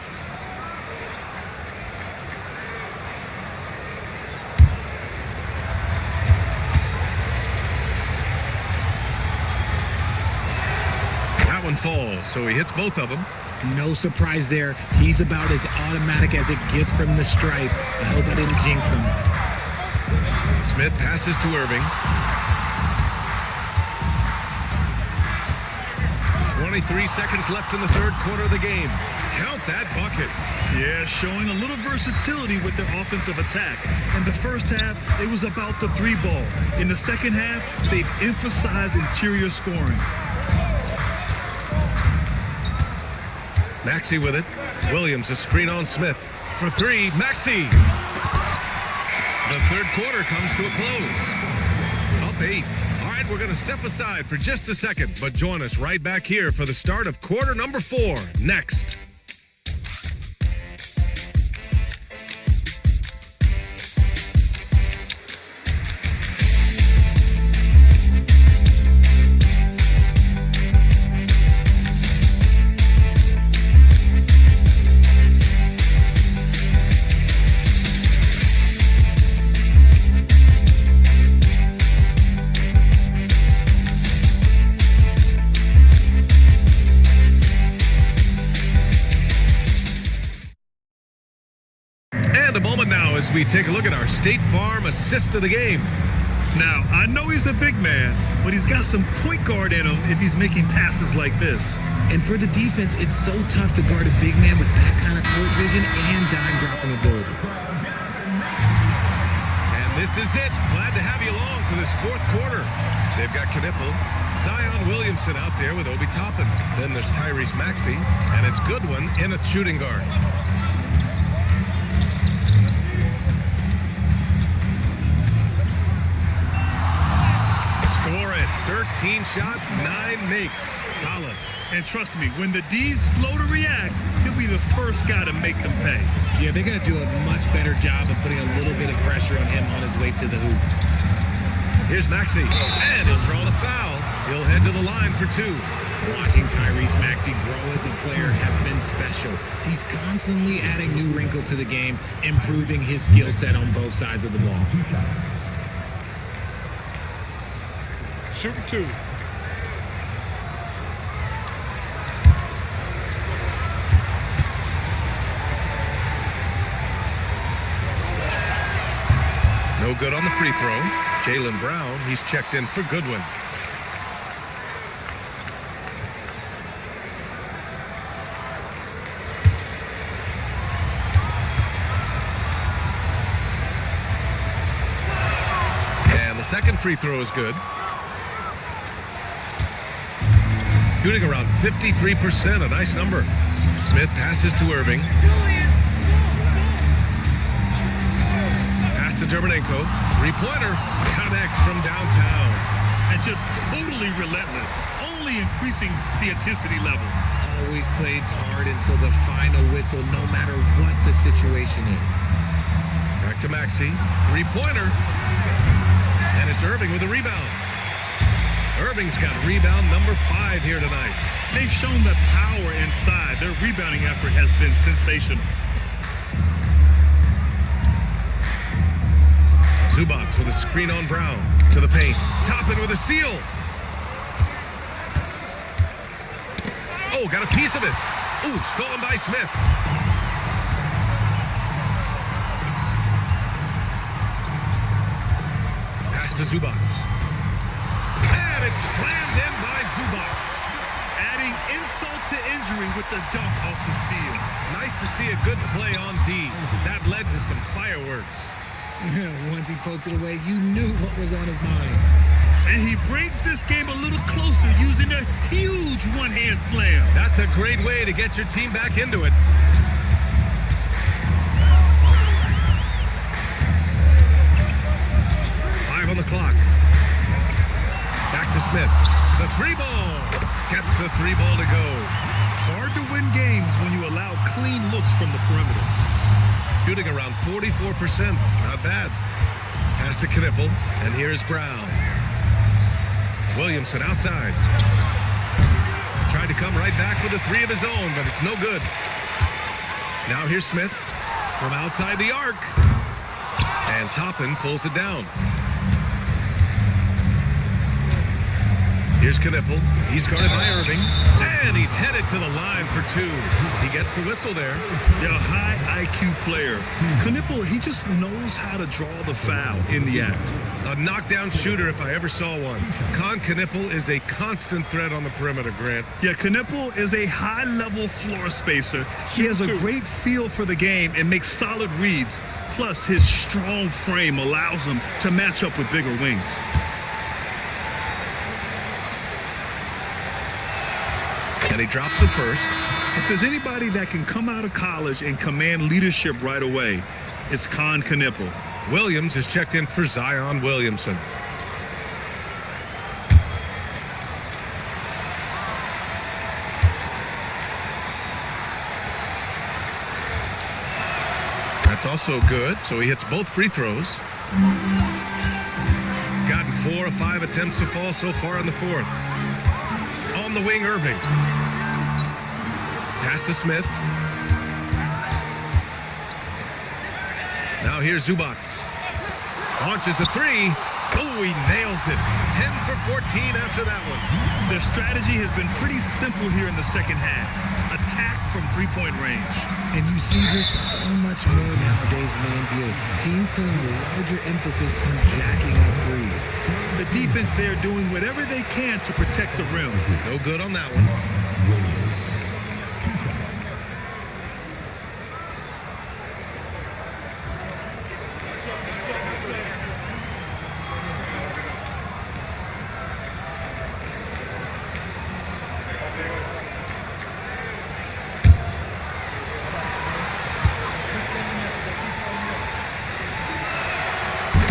S9: That one falls, so he hits both of them.
S12: No surprise there. He's about as automatic as it gets from the stripe. I hope I didn't jinx him.
S9: Smith passes to Irving. 23 seconds left in the third quarter of the game. Count that bucket.
S10: Yeah, showing a little versatility with their offensive attack. In the first half, it was about the three ball. In the second half, they've emphasized interior scoring.
S9: Maxey with it. Williams a screen on Smith. For three, Maxey. The third quarter comes to a close. Up 8. All right, we're going to step aside for just a second, but join us right back here for the start of quarter number 4 next. And a moment now as we take a look at our State Farm assist of the game.
S10: Now, I know he's a big man, but he's got some point guard in him if he's making passes like this.
S12: And for the defense, it's so tough to guard a big man with that kind of court vision and dime dropping ability.
S9: And this is it. Glad to have you along for this fourth quarter. They've got Knipple, Zion Williamson out there with Obi Toppin. Then there's Tyrese Maxey, and it's Goodwin in a shooting guard. Score it. 13 shots, 9 makes. Solid.
S10: And trust me, when the D's slow to react, he'll be the first guy to make them pay.
S12: Yeah, they're going to do a much better job of putting a little bit of pressure on him on his way to the hoop.
S9: Here's Maxey, and he'll draw the foul. He'll head to the line for 2.
S12: Watching Tyrese Maxey grow as a player has been special. He's constantly adding new wrinkles to the game, improving his skill set on both sides of the ball.
S15: Shooting 2.
S9: No good on the free throw. Jaylen Brown, he's checked in for Goodwin. And the second free throw is good. Shooting around 53%, a nice number. Smith passes to Irving. Pass to Dermonenko. Three-pointer connects from downtown.
S10: And just totally relentless, only increasing the intensity level.
S12: Always plays hard until the final whistle, no matter what the situation is.
S9: Back to Maxey. Three-pointer. And it's Irving with a rebound. Irving's got rebound number 5 here tonight.
S10: They've shown the power inside. Their rebounding effort has been sensational.
S9: Zubac with a screen on Brown. To the paint. Toppin with a steal. Oh, got a piece of it. Ooh, stolen by Smith. Pass to Zubac. And it's slammed in by Zubac.
S10: Adding insult to injury with the dunk off the steal.
S9: Nice to see a good play on D. That led to some fireworks.
S12: Once he poked it away, you knew what was on his mind.
S10: And he brings this game a little closer using a huge one-hand slam.
S9: That's a great way to get your team back into it. On the clock. Back to Smith. The three ball. Gets the three ball to go.
S10: Hard to win games when you allow clean looks from the perimeter.
S9: Shooting around 44%. Not bad. Pass to Knipple. And here's Brown. Williamson outside. Tried to come right back with a three of his own, but it's no good. Now here's Smith from outside the arc. And Toppin pulls it down. Here's Knipple. He's guarded by Irving. And he's headed to the line for 2. He gets the whistle there.
S10: Yeah, a high IQ player. Knipple, he just knows how to draw the foul in the act.
S9: A knockdown shooter if I ever saw one. Con Knipple is a constant threat on the perimeter, Grant.
S10: Yeah, Knipple is a high-level floor spacer. He has a great feel for the game and makes solid reads. Plus, his strong frame allows him to match up with bigger wings.
S9: And he drops it first.
S10: If there's anybody that can come out of college and command leadership right away, it's Con Knipple.
S9: Williams is checked in for Zion Williamson. That's also good, so he hits both free throws. Gotten 4 of 5 attempts to fall so far in the fourth. On the wing, Irving. Pass to Smith. Now here's Zubac. Launches a three. Oh, he nails it. 10 for 14 after that one.
S10: Their strategy has been pretty simple here in the second half. Attack from three-point range.
S12: And you see this so much more nowadays in the NBA. Teams putting a larger emphasis on jacking up threes.
S10: The defense there doing whatever they can to protect the rim.
S9: No good on that one.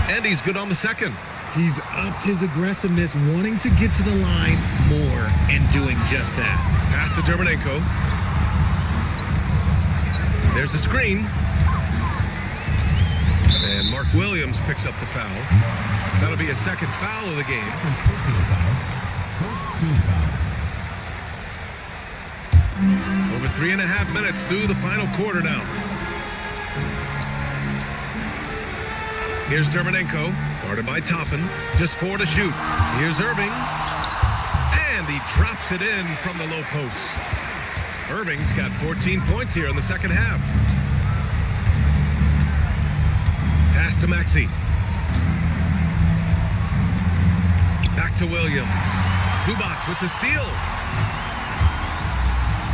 S9: And he's good on the second.
S12: He's upped his aggressiveness, wanting to get to the line more and doing just that.
S9: Pass to Dermonenko. There's a screen. And Mark Williams picks up the foul. That'll be a second foul of the game. Over 3.5 minutes through the final quarter now. Here's Dermonenko, guarded by Toppin. Just 4 to shoot. Here's Irving. And he drops it in from the low post. Irving's got 14 points here in the second half. Pass to Maxey. Back to Williams. Zubac with the steal.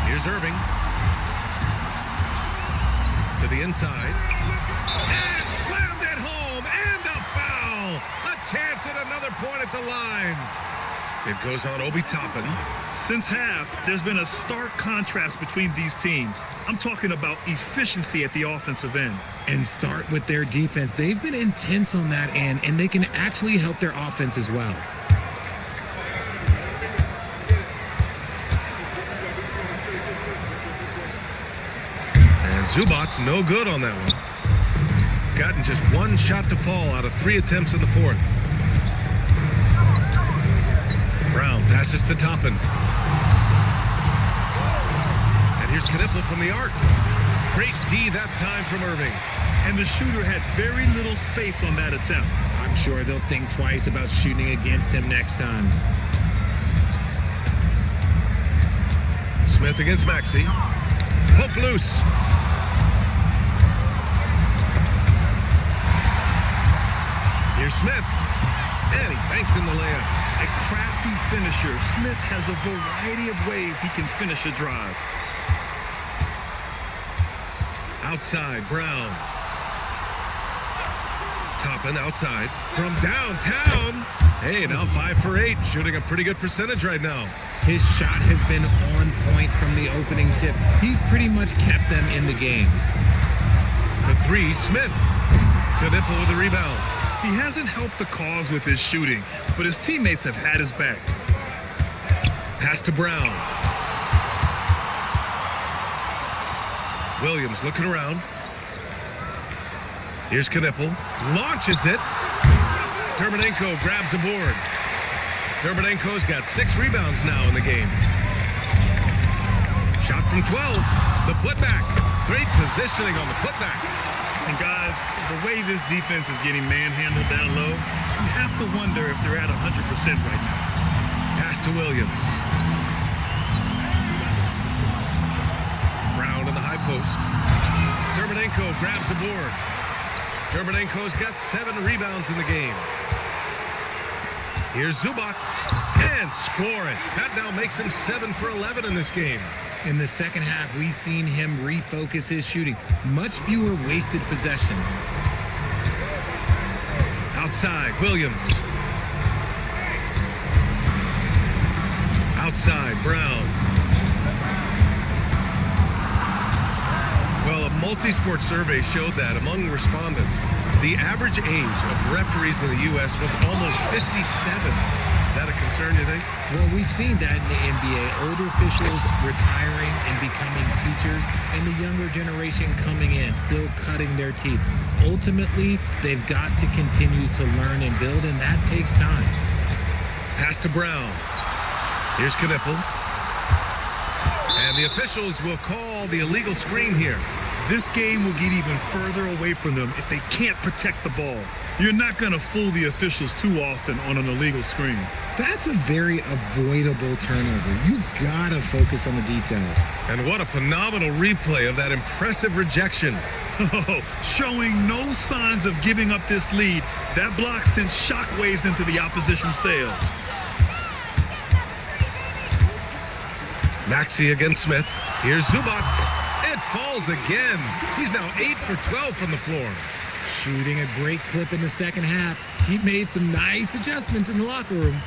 S9: Here's Irving. To the inside. And slammed it home. And a foul. A chance at another point at the line. It goes on Obi Toppin.
S10: Since half, there's been a stark contrast between these teams. I'm talking about efficiency at the offensive end.
S12: And start with their defense. They've been intense on that end, and they can actually help their offense as well.
S9: And Zubats no good on that one. Gotten just one shot to fall out of 3 attempts in the fourth. Brown passes to Toppin. And here's Knipple from the arc. Great D that time from Irving.
S10: And the shooter had very little space on that attempt.
S12: I'm sure they'll think twice about shooting against him next time.
S9: Smith against Maxey. Poke loose. Here's Smith. And he banks in the layup.
S10: A crafty finisher, Smith has a variety of ways he can finish a drive.
S9: Outside, Brown. Toppin outside. From downtown. Hey, now 5 for 8. Shooting a pretty good percentage right now.
S12: His shot has been on point from the opening tip. He's pretty much kept them in the game.
S9: The 3, Smith. Knipple with the rebound.
S10: He hasn't helped the cause with his shooting, but his teammates have had his back.
S9: Pass to Brown. Williams looking around. Here's Knipple. Launches it. Dermonenko grabs the board. Dermonenko's got 6 rebounds now in the game. Shot from 12. The putback. Great positioning on the putback.
S10: And guys, the way this defense is getting manhandled down low, you have to wonder if they're at 100% right now.
S9: Pass to Williams. Brown in the high post. Dermonenko grabs the board. Dermonenko's got 7 rebounds in the game. Here's Zubats. And scoring. That now makes him 7 for 11 in this game.
S12: In the second half, we've seen him refocus his shooting. Much fewer wasted possessions.
S9: Outside, Williams. Outside, Brown. Well, a multi-sport survey showed that among respondents, the average age of referees in the U.S. was almost 57. Is that a concern, you think?
S12: Well, we've seen that in the NBA. Older officials retiring and becoming teachers, and the younger generation coming in, still cutting their teeth. Ultimately, they've got to continue to learn and build, and that takes time.
S9: Pass to Brown. Here's Knipple. And the officials will call the illegal screen here.
S10: This game will get even further away from them if they can't protect the ball. You're not going to fool the officials too often on an illegal screen.
S12: That's a very avoidable turnover. You gotta focus on the details.
S9: And what a phenomenal replay of that impressive rejection.
S10: Showing no signs of giving up this lead. That block sent shockwaves into the opposition sails.
S9: Maxey against Smith. Here's Zubats. It falls again. He's now 8 for 12 from the floor.
S12: Shooting a great clip in the second half. He made some nice adjustments in the locker room.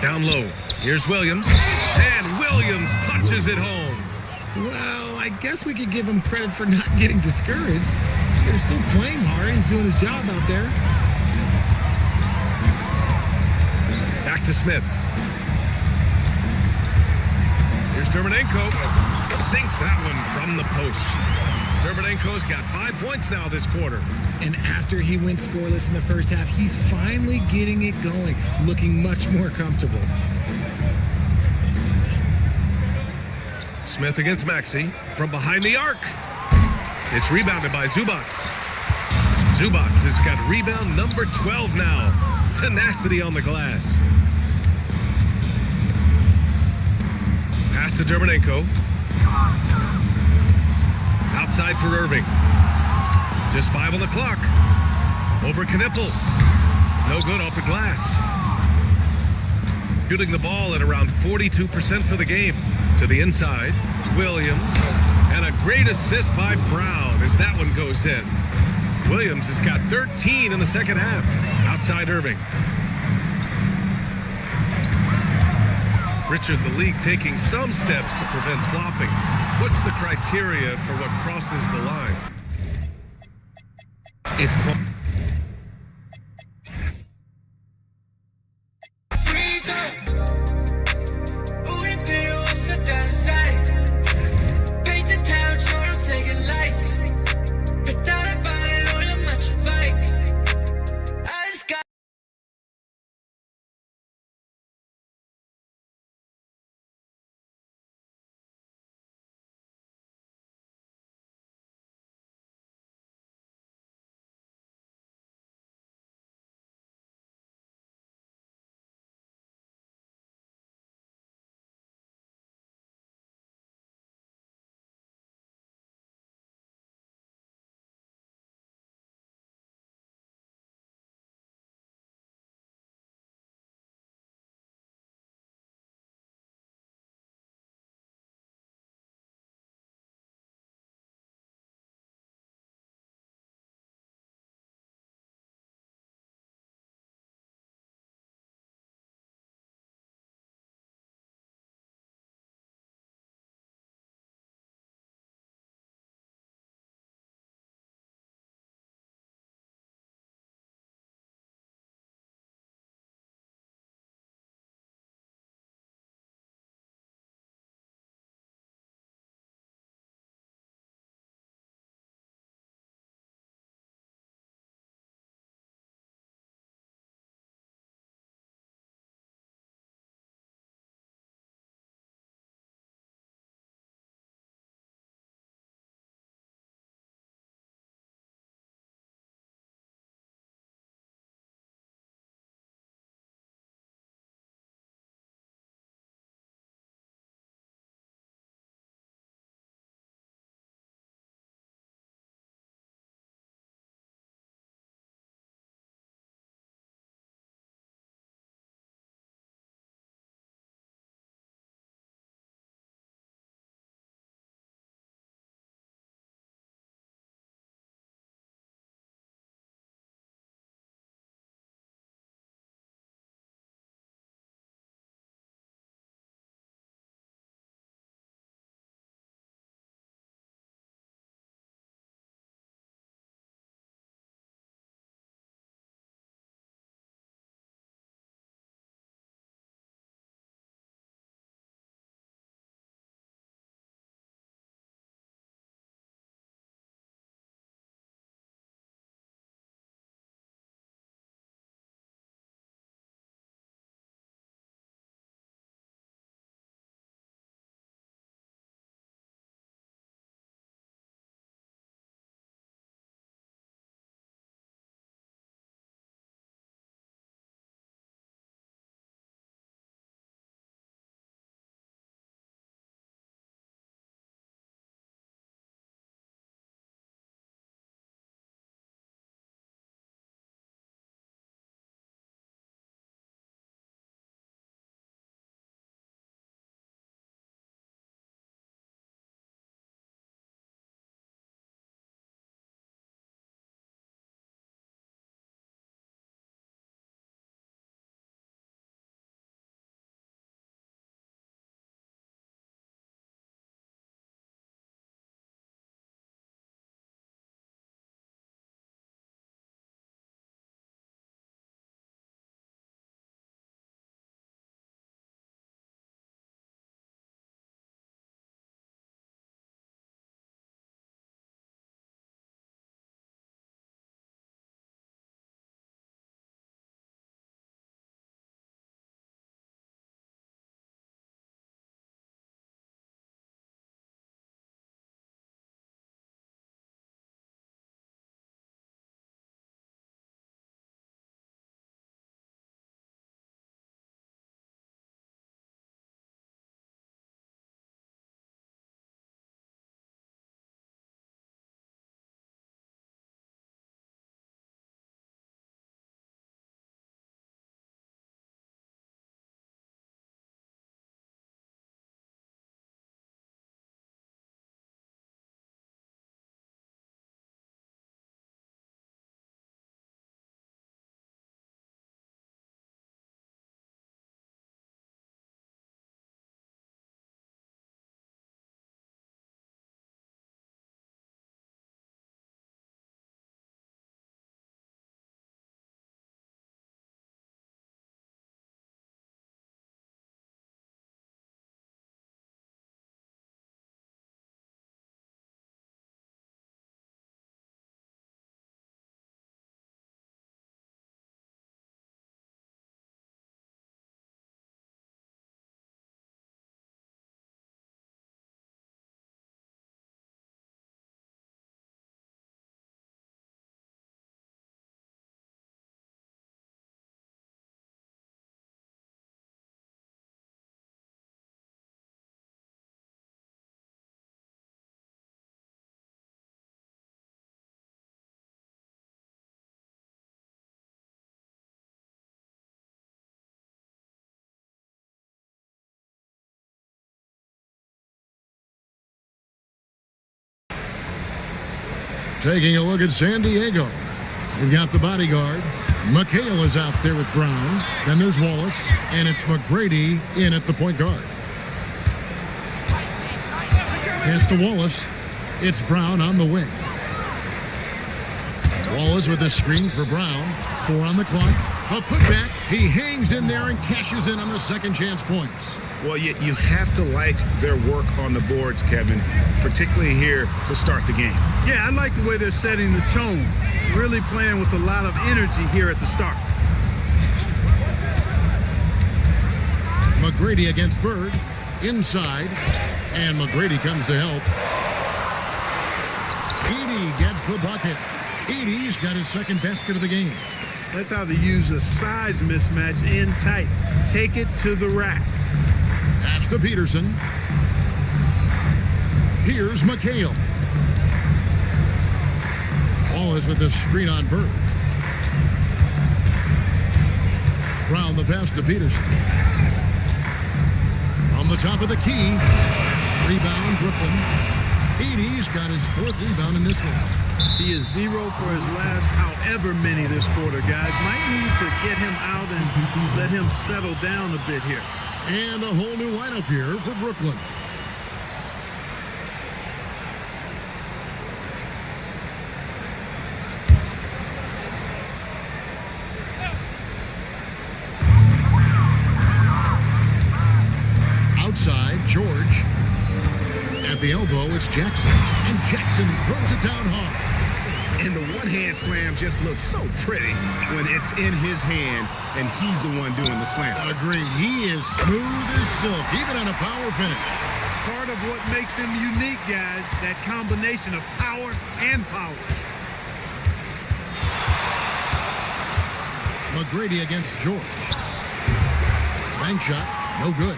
S9: Down low. Here's Williams. And Williams punches it home.
S12: Well, I guess we could give him credit for not getting discouraged. They're still playing hard. He's doing his job out there.
S9: Back to Smith. Here's Dermonenko. Sinks that one from the post. Dermonenko's got 5 points now this quarter.
S12: And after he went scoreless in the first half, he's finally getting it going, looking much more comfortable.
S9: Smith against Maxey from behind the arc. It's rebounded by Zubats. Zubats has got rebound number 12 now. Tenacity on the glass. Pass to Dermonenko. Outside for Irving. Just 5 on the clock. Over Knipple. No good off the glass. Shooting the ball at around 42% for the game. To the inside, Williams. And a great assist by Brown as that one goes in. Williams has got 13 in the second half. Outside Irving. Richard, the league taking some steps to prevent flopping. What's the criteria for what crosses the line?
S12: It's called
S3: Taking a look at San Diego. They've got the bodyguard. McHale is out there with Brown. Then there's Wallace, and it's McGrady in at the point guard. Pass to Wallace. It's Brown on the wing. Wallace with a screen for Brown. 4 on the clock. A putback. He hangs in there and cashes in on the second chance points.
S1: Well, you have to like their work on the boards, Kevin, particularly here to start the game.
S2: Yeah, I like the way they're setting the tone. Really playing with a lot of energy here at the start.
S3: McGrady against Bird. Inside. And McGrady comes to help. Edey gets the bucket. Edey's got his second basket of the game.
S2: That's how to use a size mismatch in tight. Take it to the rack.
S3: Pass to Peterson. Here's McHale. Wallace with the screen on Bird. Brown the pass to Peterson. From the top of the key. Rebound Brooklyn. Edey's got his 4th rebound in this one.
S2: He is 0 for his last however many this quarter, guys. Might need to get him out and let him settle down a bit here.
S3: And a whole new lineup here for Brooklyn. Outside, George. At the elbow, it's Jackson. And Jackson throws it down hard.
S1: And the one-hand slam just looks so pretty when it's in his hand and he's the one doing the slam.
S3: Agreed. He is smooth as silk, even on a power finish.
S2: Part of what makes him unique, guys, that combination of power and polish.
S3: McGrady against George. Bank shot, no good.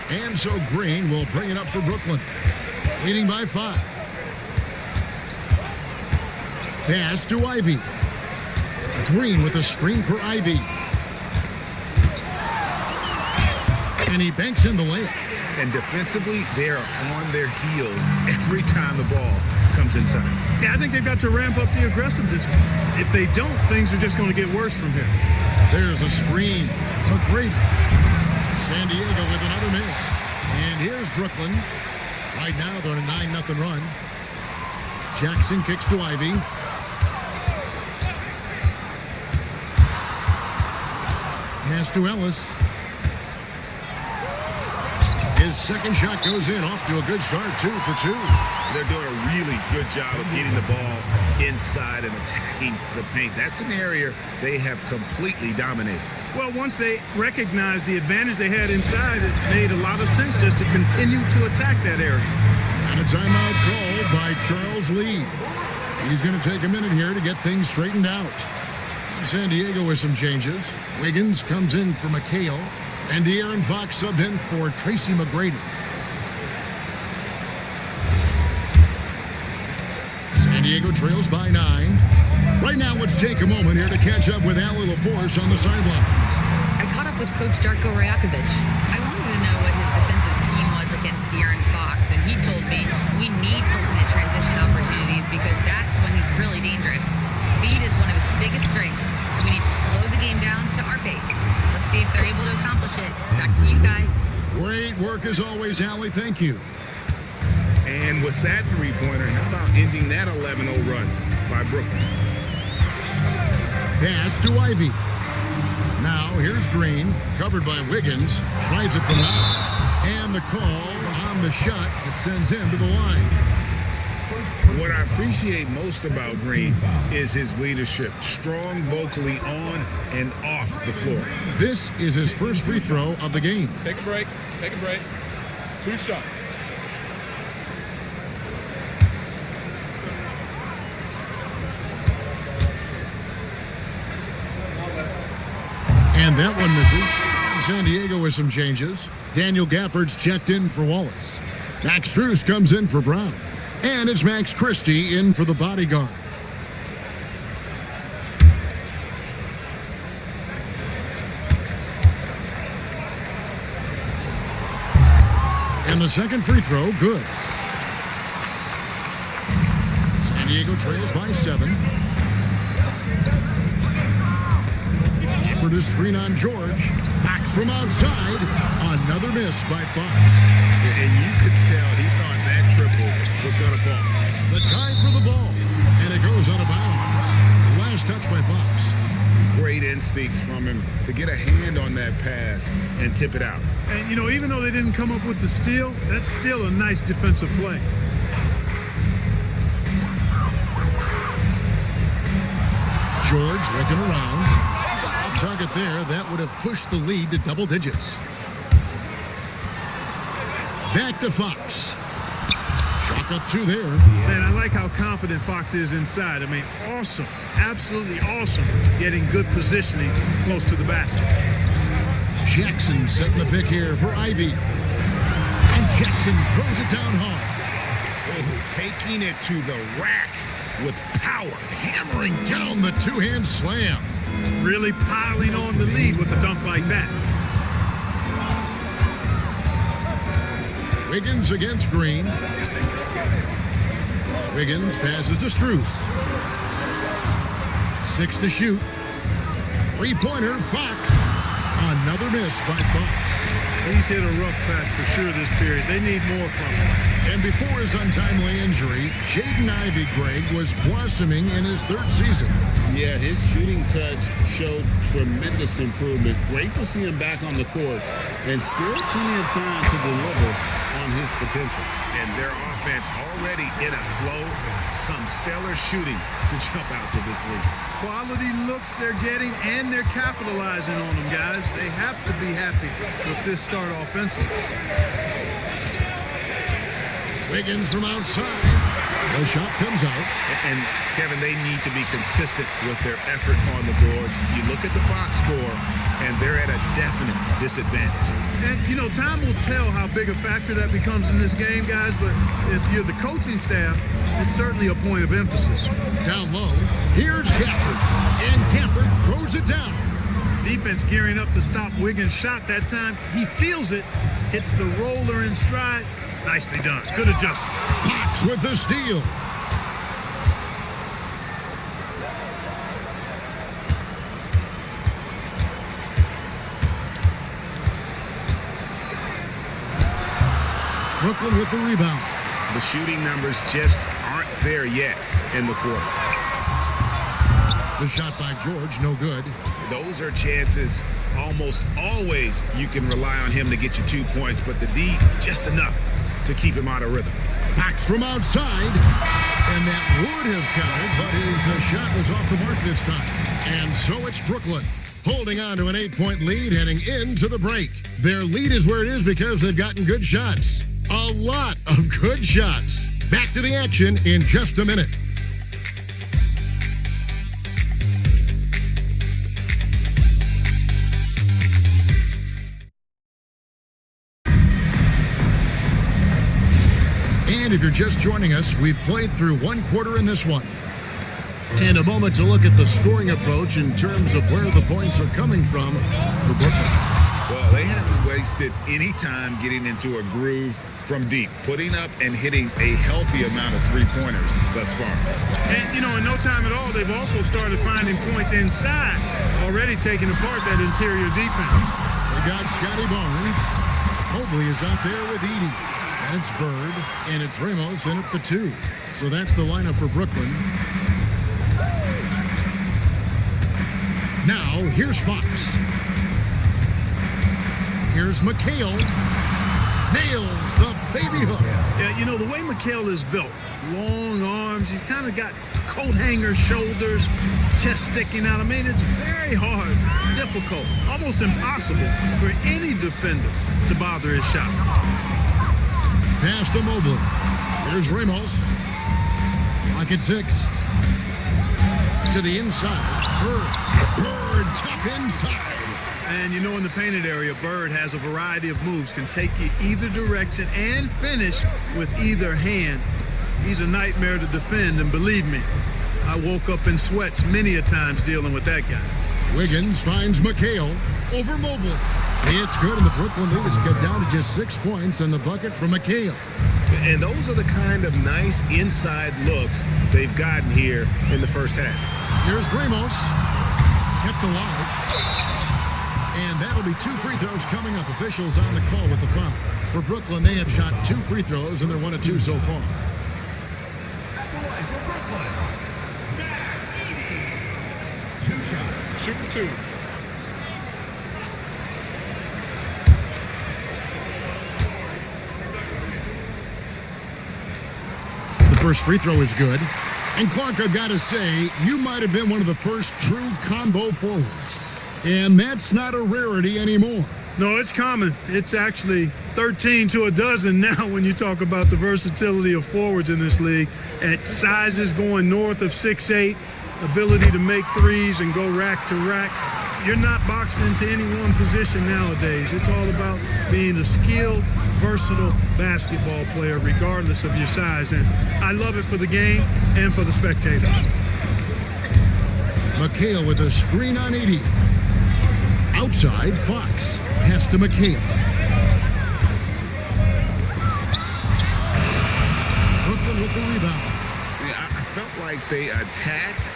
S3: And so Green will bring it up for Brooklyn. Leading by 5. Pass to Ivy. Green with a screen for Ivy. And he banks in the layup.
S1: And defensively, they are on their heels every time the ball comes inside.
S2: Yeah, I think they've got to ramp up the aggressiveness. If they don't, things are just going to get worse from here.
S3: There's a screen. McGrady. San Diego with another miss. And here's Brooklyn. Right now, they're on a 9-0 run. Jackson kicks to Ivy. Pass to Ellis. His second shot goes in, off to a good start, 2 for 2.
S1: They're doing a really good job of getting the ball inside and attacking the paint. That's an area they have completely dominated.
S2: Well, once they recognized the advantage they had inside, it made a lot of sense just to continue to attack that area.
S3: And a timeout called by Charles Lee. He's going to take a minute here to get things straightened out. San Diego with some changes. Wiggins comes in for McHale. And De'Aaron Fox subbed in for Tracy McGrady. San Diego trails by 9. Right now, let's take a moment here to catch up with Allie LaForce on the sidelines.
S4: I caught up with Coach Darko Rajakovic. I wanted to know what his defensive scheme was against De'Aaron Fox, and he told me we need to limit transition opportunities because that's when he's really dangerous. Speed is one of his biggest strengths, so we need to slow the game down to our pace. Let's see if they're able to accomplish it. Back to you guys.
S3: Great work as always, Allie. Thank you.
S1: And with that three-pointer, how about ending that 11-0 run by Brooklyn?
S3: Pass to Ivy. Now here's Green, covered by Wiggins. Tries it from out. And the call on the shot that sends him to the line.
S1: What I appreciate most about Green is his leadership. Strong vocally on and off the floor.
S3: This is his first free throw of the game.
S15: Take a break. Take a break. 2 shots.
S3: And that one misses. San Diego with some changes. Daniel Gafford's checked in for Wallace. Max Strus comes in for Brown. And it's Max Christie in for the bodyguard. And the second free throw, good. San Diego trails by 7. For the screen on George. Fox from outside. Another miss by Fox.
S1: And you could tell he thought that triple was going to fall.
S3: The dive for the ball. And it goes out of bounds. Last touch by Fox.
S1: Great instincts from him to get a hand on that pass and tip it out.
S2: And, you know, even though they didn't come up with the steal, that's still a nice defensive play.
S3: George looking around. Off target there. That would have pushed the lead to double digits. Back to Fox. Chalk up 2 there.
S2: Man, I like how confident Fox is inside. I mean, awesome. Absolutely awesome. Getting good positioning close to the basket.
S3: Jackson setting the pick here for Ivy. And Jackson throws it down hard.
S1: Oh, taking it to the rack with power.
S3: Hammering down the two-hand slam.
S2: Really piling on the lead with a dunk like that.
S3: Wiggins against Green. Wiggins passes to Strus. 6 to shoot. 3-pointer, Fox. Another miss by Fox.
S2: He's hit a rough patch for sure this period. They need more from him.
S3: And before his untimely injury, Jaden Ivey, Greg, was blossoming in his 3rd season.
S1: Yeah, his shooting touch showed tremendous improvement. Great to see him back on the court, and still plenty of time to deliver on his potential. And their offense already in a flow. Some stellar shooting to jump out to this league.
S2: Quality looks they're getting, and they're capitalizing on them, guys. They have to be happy with this start offensively.
S3: Wiggins from outside. The shot comes out.
S1: And Kevin, they need to be consistent with their effort on the boards. You look at the box score, and they're at a definite disadvantage.
S2: And, you know, time will tell how big a factor that becomes in this game, guys, but if you're the coaching staff, it's certainly a point of emphasis.
S3: Down low, here's Gafford, and Gafford throws it down.
S2: Defense gearing up to stop Wiggins' shot that time. He feels it, hits the roller in stride. Nicely done. Good adjustment.
S3: Fox with the steal. Brooklyn with the rebound.
S1: The shooting numbers just aren't there yet in the quarter.
S3: The shot by George, no good.
S1: Those are chances almost always you can rely on him to get you 2 points, but the D, just enough to keep him out of rhythm.
S3: Fox from outside, and that would have counted, but his shot was off the mark this time. And so it's Brooklyn, holding on to an 8-point lead heading into the break. Their lead is where it is because they've gotten good shots. A lot of good shots. Back to the action in just a minute. And if you're just joining us, we've played through 1 quarter in this one. And a moment to look at the scoring approach in terms of where the points are coming from for Brooklyn.
S1: Well, they haven't wasted any time getting into a groove from deep, putting up and hitting a healthy amount of 3-pointers thus far.
S2: And, you know, in no time at all, they've also started finding points inside, already taking apart that interior defense.
S3: We got Scotty Barnes. Mobley is out there with Edey. And it's Bird, and it's Ramos in at the 2. So that's the lineup for Brooklyn. Now, here's Fox. Here's McHale. Nails the baby hook.
S2: Yeah, you know, the way McHale is built, long arms, he's kind of got coat hanger shoulders, chest sticking out. I mean, it's very hard, difficult, almost impossible for any defender to bother his shot.
S3: Pass to Mobley. Here's Ramos. Lock at 6. To the inside. Bird tough inside.
S2: And you know, in the painted area, Bird has a variety of moves, can take you either direction and finish with either hand. He's a nightmare to defend, and believe me, I woke up in sweats many a times dealing with that guy.
S3: Wiggins finds McHale over Mobley. It's good, and the Brooklyn lead has cut down to just 6 points on the bucket from McHale.
S1: And those are the kind of nice inside looks they've gotten here in the first half.
S3: Here's Ramos, kept alive. And that'll be 2 free throws coming up. Officials on the call with the foul. For Brooklyn, they have shot 2 free throws, and they're 1 of 2 so far.
S5: At the line for Brooklyn, Zach Edey. 2 shots.
S15: Shoot for 2.
S3: The first free throw is good. And Clark, I've got to say, you might have been one of the first true combo forwards. And that's not a rarity anymore.
S2: No, it's common. It's actually 13 to a dozen now when you talk about the versatility of forwards in this league. At sizes going north of 6'8", ability to make threes and go rack to rack. You're not boxed into any one position nowadays. It's all about being a skilled, versatile basketball player regardless of your size. And I love it for the game and for the spectators.
S3: McHale with a screen on Edey. Outside, Fox. Pass to McHale. Brooklyn with the rebound.
S1: Yeah, I felt like they attacked,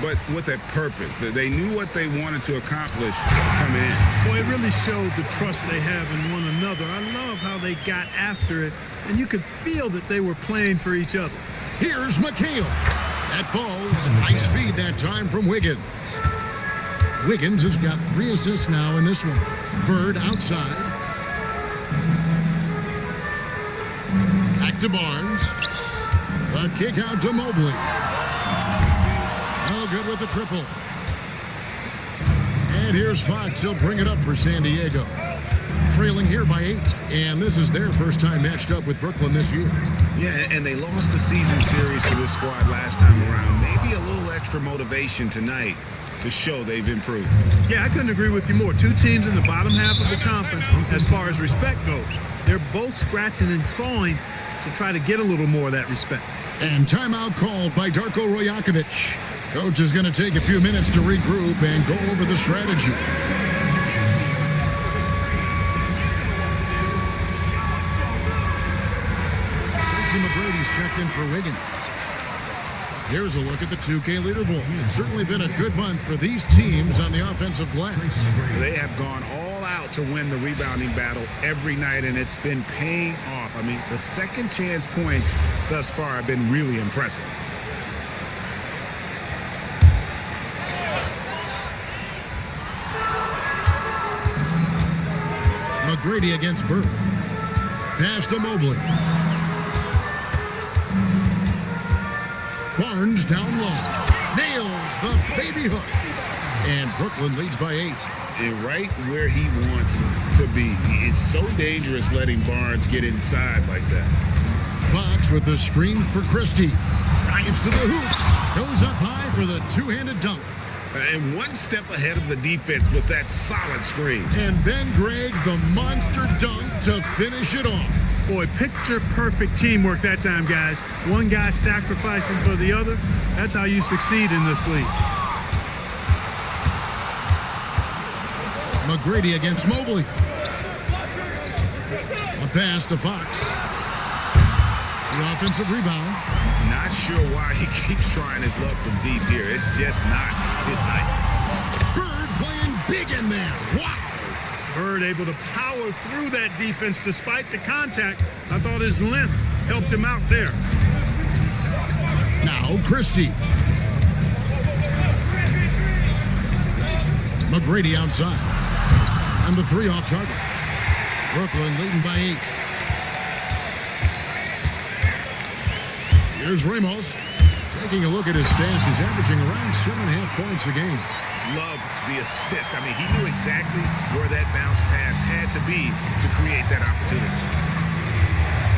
S1: but with a purpose. They knew what they wanted to accomplish coming in.
S2: Boy, it really showed the trust they have in one another. I love how they got after it, and you could feel that they were playing for each other.
S3: Here's McHale. That falls. Nice feed that time from Wiggins. Wiggins has got 3 assists now in this one. Bird outside. Back to Barnes. The kick out to Mobley. No good with the triple. And here's Fox. He'll bring it up for San Diego. Trailing here by 8. And this is their first time matched up with Brooklyn this year.
S1: Yeah, and they lost the season series to this squad last time around. Maybe a little extra motivation tonight to show they've improved.
S2: Yeah, I couldn't agree with you more. 2 teams in the bottom half of the conference as far as respect goes. They're both scratching and clawing to try to get a little more of that respect.
S3: And timeout called by Darko Rajakovic. Coach is going to take a few minutes to regroup and go over the strategy. Tracy McGrady's checked in for Wiggins. Here's a look at the 2K leaderboard. It's certainly been a good month for these teams on the offensive glass.
S1: They have gone all out to win the rebounding battle every night, and it's been paying off. I mean, the second chance points thus far have been really impressive.
S3: McGrady against Bird. Pass to Mobley. Barnes down low. Nails the baby hook. And Brooklyn leads by 8.
S1: And right where he wants to be. It's so dangerous letting Barnes get inside like that.
S3: Fox with the screen for Christie. Drives to the hoop. Goes up high for the 2-handed dunk.
S1: And one step ahead of the defense with that solid screen.
S3: And then Greg, the monster dunk to finish it off.
S2: Boy, picture-perfect teamwork that time, guys. One guy sacrificing for the other. That's how you succeed in this league.
S3: McGrady against Mobley. A pass to Fox. The offensive rebound.
S1: Not sure why he keeps trying his luck from deep here. It's just not his night.
S3: Bird playing big in there. Wow.
S2: Bird able to power through that defense despite the contact. I thought his length helped him out there.
S3: Now Christie. McGrady outside. And the 3 off target. Brooklyn leading by 8. Here's Ramos. Taking a look at his stats, he's averaging around 7.5 points a game.
S1: Love the assist. I mean, he knew exactly where that bounce pass had to be to create that opportunity.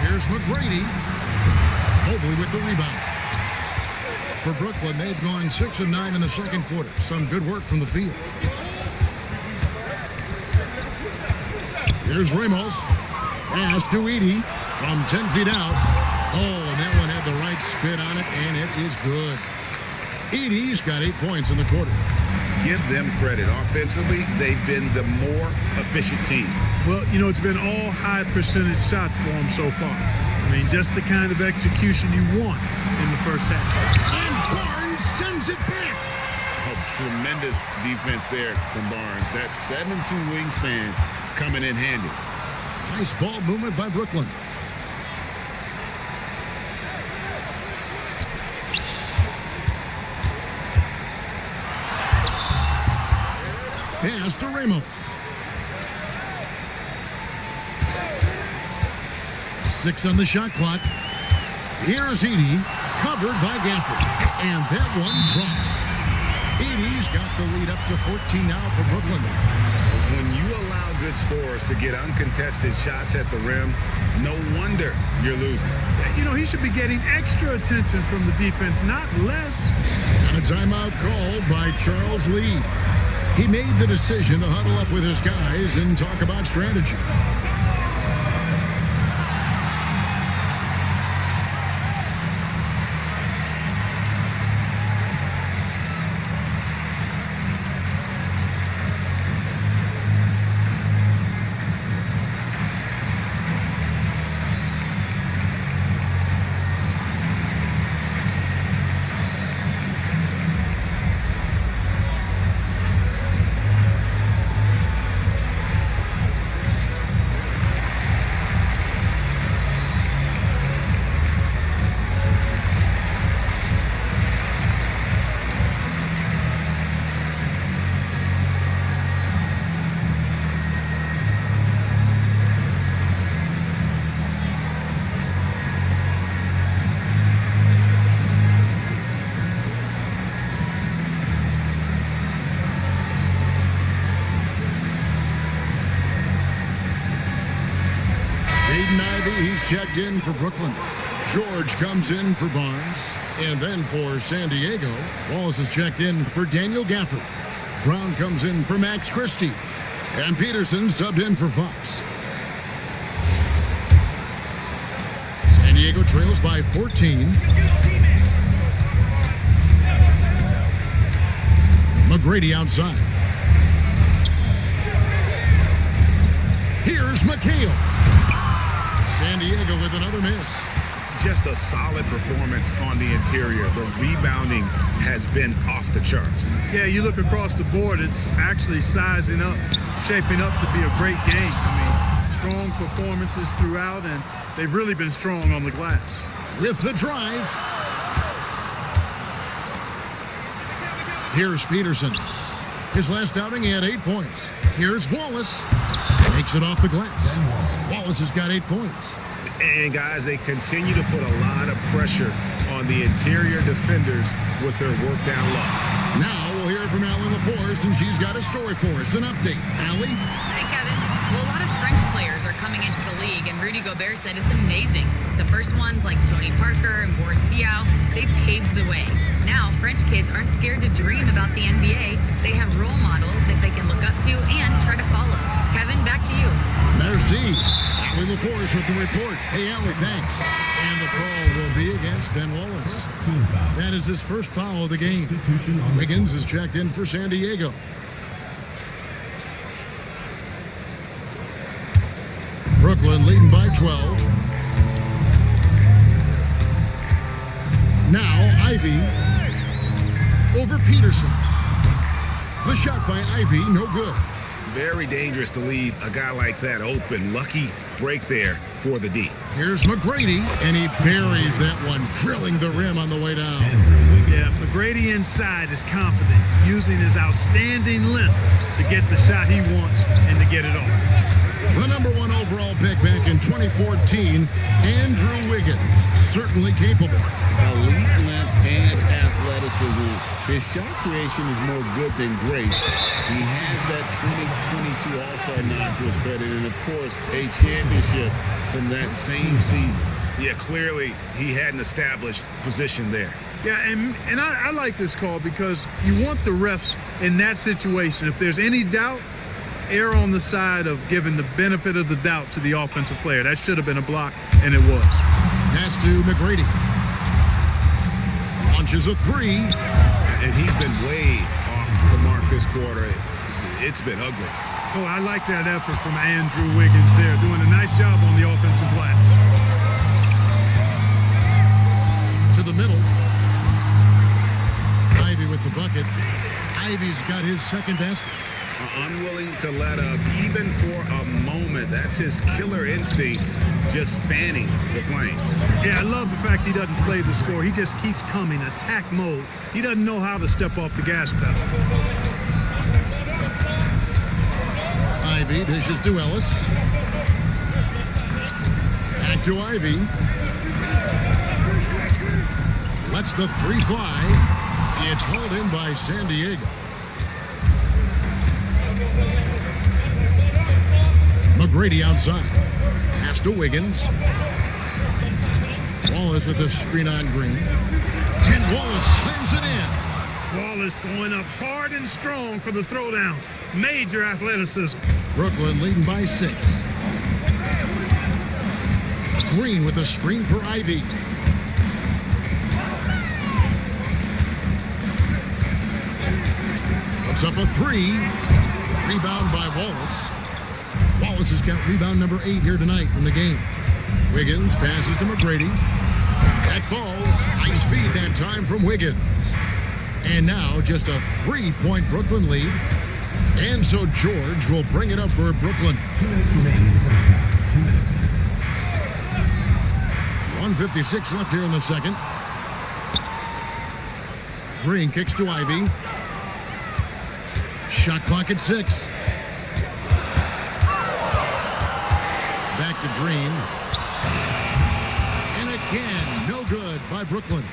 S3: Here's McGrady. Mobley with the rebound. For Brooklyn, they've gone 6 of 9 in the second quarter. Some good work from the field. Here's Ramos. Pass to Edey from 10 feet out. Oh, and that one had the right spin on it, and it is good. Edey's got 8 points in the quarter.
S1: give them credit. Offensively, they've been the more efficient team.
S2: Well, you know, it's been all high percentage shots for them so far. I mean, just the kind of execution you want in the first half.
S3: And Barnes sends it back.
S1: Tremendous defense there from Barnes. That 7'2" wingspan coming in handy.
S3: Nice ball movement by Brooklyn. Pass to Ramos. 6 on the shot clock. Here's Edey, covered by Gafford. And that one drops. Edey's got the lead up to 14 now for Brooklyn.
S1: When you allow good scorers to get uncontested shots at the rim, no wonder you're losing.
S2: You know, he should be getting extra attention from the defense, not less.
S3: And a timeout called by Charles Lee. He made the decision to huddle up with his guys and talk about strategy. He's checked in for Brooklyn. George comes in for Barnes. And then for San Diego, Wallace is checked in for Daniel Gafford. Brown comes in for Max Christie. And Peterson subbed in for Fox. San Diego trails by 14. McGrady outside. Here's McHale. San Diego with another miss.
S1: Just a solid performance on the interior. The rebounding has been off the charts.
S2: Yeah, you look across the board, it's actually sizing up, shaping up to be a great game. I mean, strong performances throughout, and they've really been strong on the glass.
S3: With the drive. Here's Peterson. His last outing, he had 8 points. Here's Wallace. Makes it off the glass. Wallace has got 8 points.
S1: And guys, they continue to put a lot of pressure on the interior defenders with their work down low.
S3: Now we'll hear from Allie LaForce, and she's got a story for us. An update. Allie?
S4: Hi, Kevin. Well, a lot of French players are coming into the league, and Rudy Gobert said it's amazing. The first ones, like Tony Parker and Boris Diaw, they paved the way. Now, French kids aren't scared to dream about the NBA. They have role models that they can look up to and try to follow. Kevin, back to you.
S3: Merci. Allie LaForce with the report. Hey, Allie, thanks. And the call will be against Ben Wallace. That is his first foul of the game. Wiggins is checked in for San Diego. Brooklyn leading by 12. Now, Ivy over Peterson. The shot by Ivy, no good.
S1: Very dangerous to leave a guy like that open. Lucky break there for the D.
S3: Here's McGrady, and he buries that one, drilling the rim on the way down.
S2: Yeah, McGrady inside is confident, using his outstanding length to get the shot he wants and to get it off.
S3: The number 1 overall pick back in 2014, Andrew Wiggins, certainly capable.
S16: Elite length and athleticism. His shot creation is more good than great. He has that 2022 All-Star nod to his credit, and of course, a championship from that same season.
S1: Yeah, clearly he had an established position there.
S2: Yeah, and I like this call because you want the refs in that situation. If there's any doubt, err on the side of giving the benefit of the doubt to the offensive player. That should have been a block, and it was.
S3: Pass to McGrady. Launches a 3.
S1: And he's been way off the mark this quarter, it's been ugly.
S2: Oh, I like that effort from Andrew Wiggins there, doing a nice job on the offensive glass.
S3: To the middle. Ivey with the bucket. Ivey's got his second basket.
S1: Unwilling to let up even for a moment. That's his killer instinct, just fanning the flames.
S2: Yeah, I love the fact he doesn't play the score. He just keeps coming, attack mode. He doesn't know how to step off the gas pedal.
S3: Ivey dishes to Ellis. Back to Ivey. Lets the three fly. It's hauled in by San Diego. McGrady outside. Pass to Wiggins. Wallace with the screen on Green. And Wallace slams it in.
S2: Wallace going up hard and strong for the throwdown. Major athleticism.
S3: Brooklyn leading by 6. Green with a screen for Ivey. Puts up a 3. Rebound by Wallace. Wallace has got rebound number 8 here tonight in the game. Wiggins passes to McGrady. That falls. Nice feed that time from Wiggins. And now just a 3-point Brooklyn lead. And so George will bring it up for Brooklyn.
S5: 2 minutes remaining in the first half. 2 minutes.
S3: 1:56 left here in the second. Green kicks to Ivey. Shot clock at 6. Back to Green. And again, no good by Brooklyn.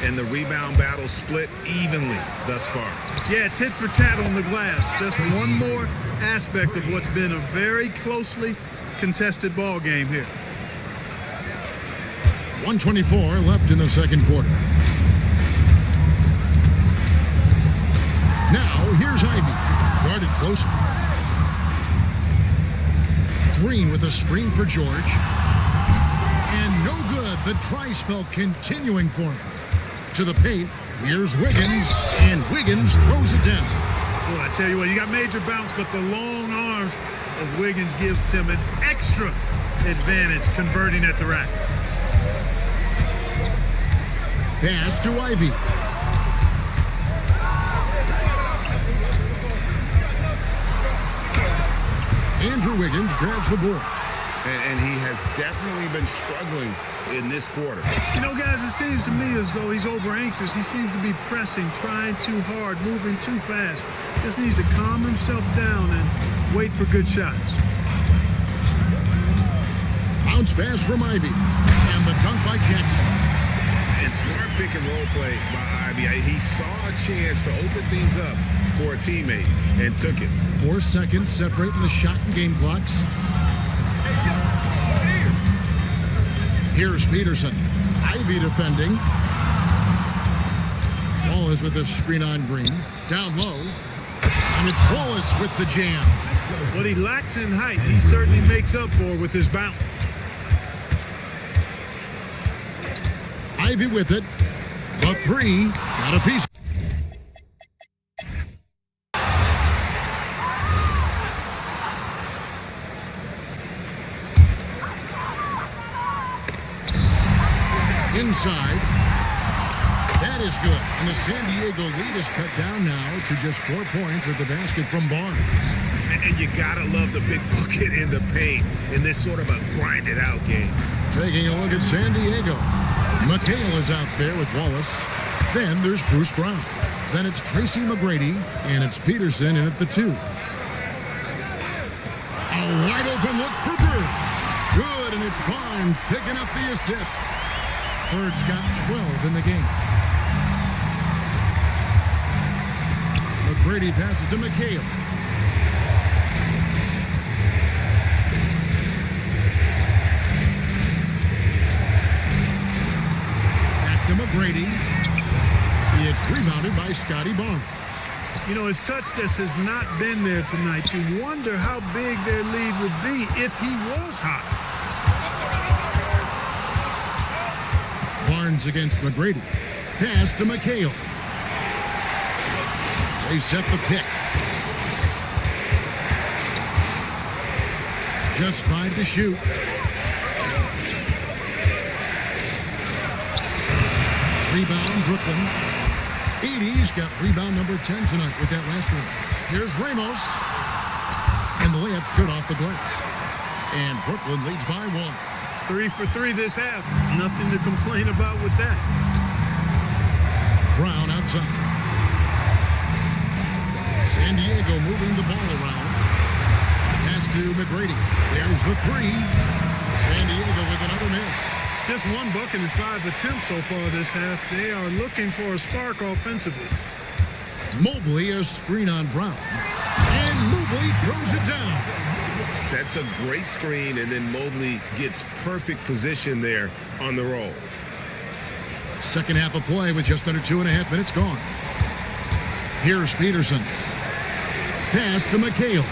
S1: And the rebound battle split evenly thus far.
S2: Yeah, tit for tat on the glass. Just one more aspect of what's been a very closely contested ball game here.
S3: 1:24 left in the second quarter. Now, here's Ivey. Guarded close. Green with a screen for George. And no good. The try spell continuing for him. To the paint. Here's Wiggins. And Wiggins throws it down.
S2: Boy, I tell you what, you got major bounce, but the long arms of Wiggins gives him an extra advantage converting at the rack.
S3: Pass to Ivey. Andrew Wiggins grabs the board.
S1: And he has definitely been struggling in this quarter.
S2: You know, guys, it seems to me as though he's over anxious. He seems to be pressing, trying too hard, moving too fast. Just needs to calm himself down and wait for good shots.
S3: Bounce pass from Ivey. And the dunk by Jackson.
S1: And smart pick and roll play by Ivey. He saw a chance to open things up for a teammate and took it.
S3: 4 seconds separating the shot and game clocks. Here's Peterson. Ivey defending. Wallace with the screen on Green. Down low. And it's Wallace with the jam.
S2: What he lacks in height, he certainly makes up for with his bounce.
S3: Ivey with it. The 3. Got a piece. Inside. That is good. And the San Diego lead is cut down now to just 4 points with the basket from Barnes.
S1: And you gotta love the big bucket in the paint in this sort of a grinded out game.
S3: Taking a look at San Diego. McHale is out there with Wallace. Then there's Bruce Brown. Then it's Tracy McGrady, and it's Peterson in at the 2. A wide open look for Bird. Good, and it's Barnes picking up the assist. Bird's got 12 in the game. McGrady passes to McHale. Back to McGrady. It's rebounded by Scotty Barnes.
S2: You know, his touch just has not been there tonight. You wonder how big their lead would be if he was hot.
S3: Barnes against McGrady. Pass to McHale. They set the pick. Just 5 to shoot. Rebound, Brooklyn. Edey's got rebound number 10 tonight with that last one. Here's Ramos. And the layup's good off the glass. And Brooklyn leads by 1.
S2: 3 for 3 this half. Nothing to complain about with that.
S3: Brown outside. San Diego moving the ball around. Pass to McGrady. There's the 3. San Diego with another miss.
S2: Just 1 bucket in 5 attempts so far this half. They are looking for a spark offensively.
S3: Mobley a screen on Brown. And Mobley throws it down.
S1: Sets a great screen, and then Mobley gets perfect position there on the roll.
S3: Second half of play with just under 2.5 minutes gone. Here's Peterson. Pass to McHale.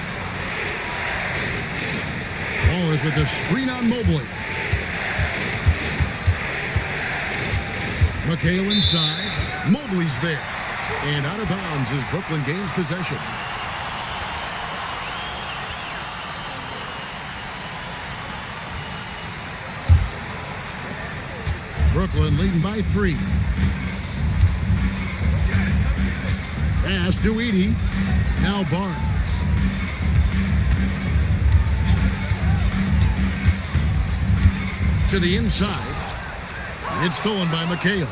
S3: Ball is with the screen on Mobley. McHale inside. Mobley's there. And out of bounds as Brooklyn gains possession. Brooklyn leading by 3. Pass to Edey. Now Barnes. To the inside. It's stolen by McHale.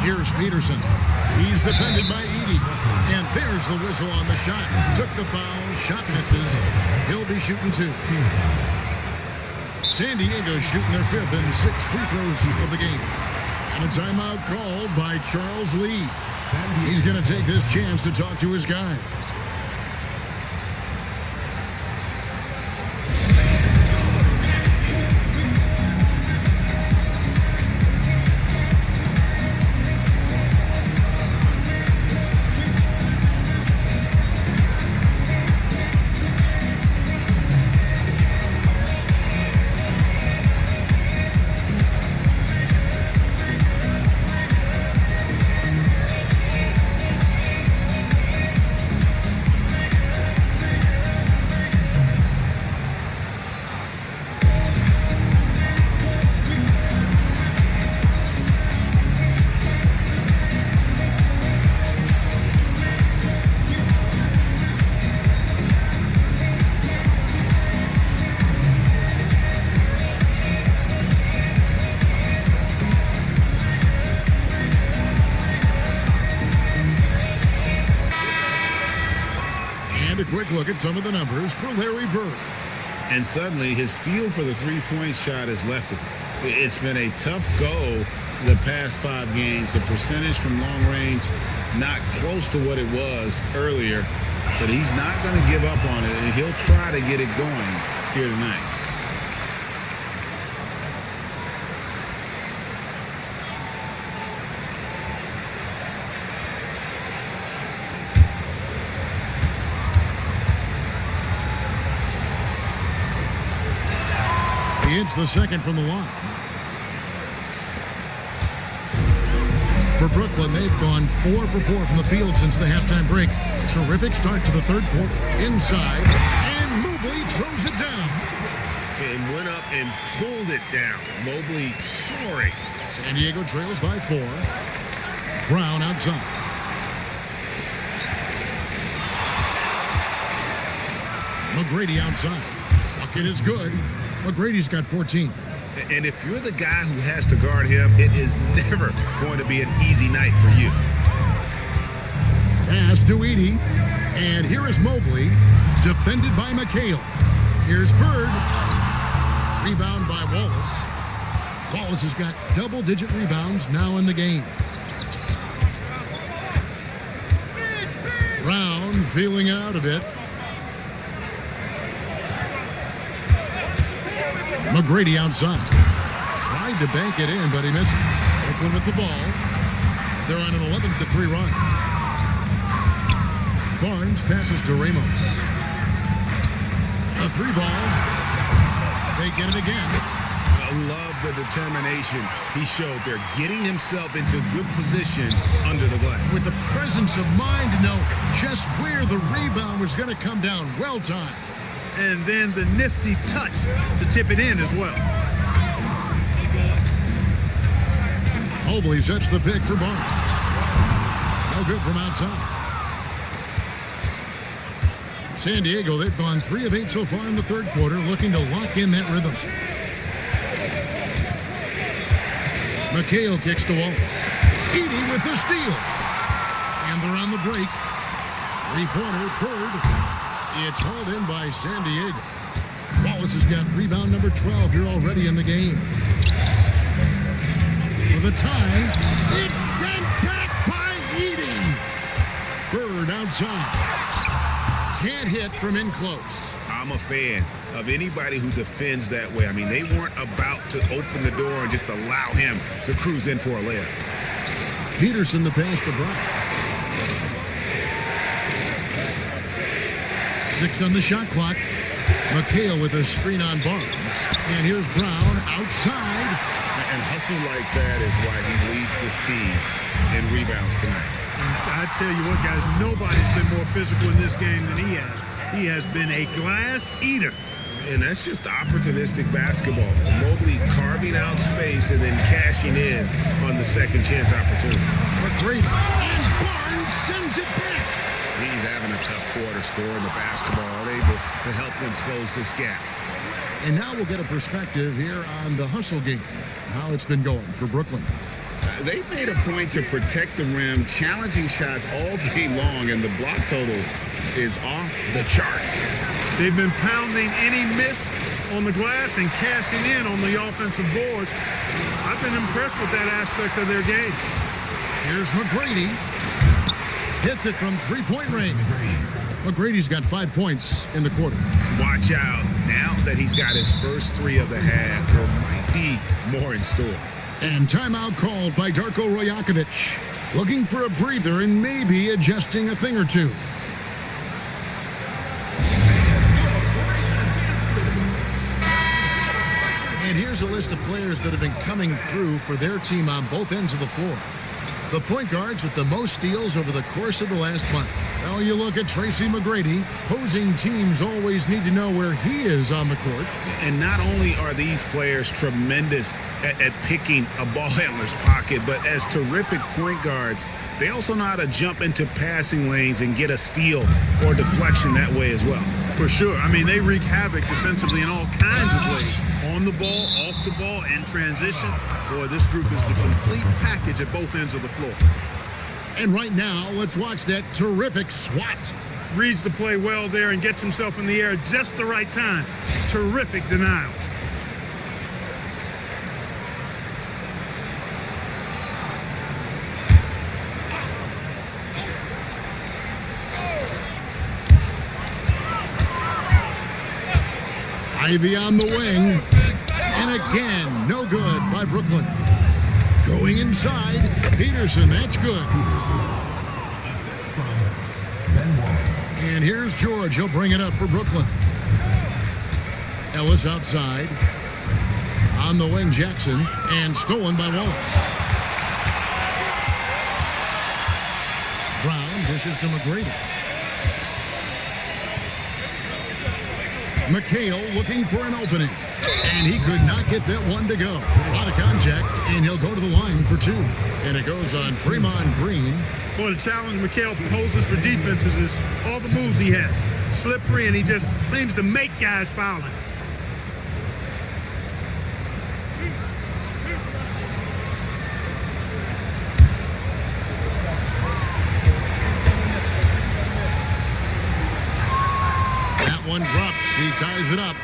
S3: Here's Peterson. He's defended by Edey. And there's the whistle on the shot. Took the foul. Shot misses. He'll be shooting 2. San Diego shooting their 5th and 6th free throws of the game. And a timeout called by Charles Lee. He's going to take this chance to talk to his guys. Quick look at some of the numbers for Larry Bird.
S1: And suddenly his feel for the three-point shot has left him. It's been a tough go the past 5 games. The percentage from long range not close to what it was earlier, but he's not going to give up on it, and he'll try to get it going here tonight.
S3: It's the second from the line. For Brooklyn, they've gone 4 for 4 from the field since the halftime break. Terrific start to the third quarter. Inside, and Mobley throws it down.
S1: And went up and pulled it down. Mobley soaring.
S3: San Diego trails by 4. Brown outside. McGrady outside. Bucket is good. McGrady's got 14.
S1: And if you're the guy who has to guard him, it is never going to be an easy night for you.
S3: Pass to Edey. And here is Mobley, defended by McHale. Here's Bird. Rebound by Wallace. Wallace has got double-digit rebounds now in the game. Brown feeling it out a bit. McGrady outside. Tried to bank it in, but he misses. Brooklyn with the ball. They're on an 11-3 run. Barnes passes to Ramos. A 3 ball. They get it again.
S1: love the determination he showed there, getting himself into good position under the glass.
S3: With the presence of mind to know just where the rebound was going to come down. Well timed.
S2: And then the nifty touch to tip it in as well.
S3: Mobley sets the pick for Barnes. No good from outside. San Diego, they've gone 3 of 8 so far in the third quarter, looking to lock in that rhythm. McHale kicks to Wallace. Edey with the steal. And they're on the break. Three-pointer, Bird. It's hauled in by San Diego. Wallace has got rebound number 12 here already in the game. For the tie, it's sent back by Edey. Bird outside. Can't hit from in close.
S1: I'm a fan of anybody who defends that way. I mean, they weren't about to open the door and just allow him to cruise in for a layup.
S3: Peterson the pass to Brown. 6 on the shot clock. McHale with a screen on Barnes. And here's Brown outside.
S1: And hustle like that is why he leads his team in rebounds tonight.
S2: I tell you what, guys, nobody's been more physical in this game than he has. He has been a glass eater.
S1: And that's just opportunistic basketball. Mobley carving out space and then cashing in on the second chance opportunity.
S3: McGrady. And Barnes sends it back.
S1: He's having a tough quarter scoring the basketball, able to help them close this gap.
S3: And now we'll get a perspective here on the hustle game, how it's been going for Brooklyn.
S1: They've made a point to protect the rim, challenging shots all game long, and the block total is off the charts.
S2: They've been pounding any miss on the glass and cashing in on the offensive boards. I've been impressed with that aspect of their game.
S3: Here's McGrady. Hits it from three-point range. McGrady's got 5 points in the quarter.
S1: Watch out. Now that he's got his first 3 of the half, there might be more in store.
S3: And timeout called by Darko Rajakovic. Looking for a breather and maybe adjusting a thing or two. And here's a list of players that have been coming through for their team on both ends of the floor. The point guards with the most steals over the course of the last month. Well, you look at Tracy McGrady. Opposing teams always need to know where he is on the court.
S1: And not only are these players tremendous at picking a ball handler's pocket, but as terrific point guards, they also know how to jump into passing lanes and get a steal or deflection that way as well.
S2: For sure. I mean, they wreak havoc defensively in all kinds of ways. On the ball, off the ball, in transition. Boy, this group is the complete package at both ends of the floor.
S3: And right now, let's watch that terrific swat.
S2: Reads the play well there and gets himself in the air at just the right time. Terrific denial.
S3: Ivy on the wing. And again, no good by Brooklyn. Going inside, Peterson, that's good. And here's George, he'll bring it up for Brooklyn. Ellis outside. On the wing, Jackson, and stolen by Wallace. Brown dishes to McGrady. McHale looking for an opening. And he could not get that one to go. A lot of contact, and he'll go to the line for 2. And it goes on Draymond Green.
S2: Well, the challenge McHale poses for defenses is all the moves he has. Slippery, and he just seems to make guys fouling.
S3: That one drops. He ties it up.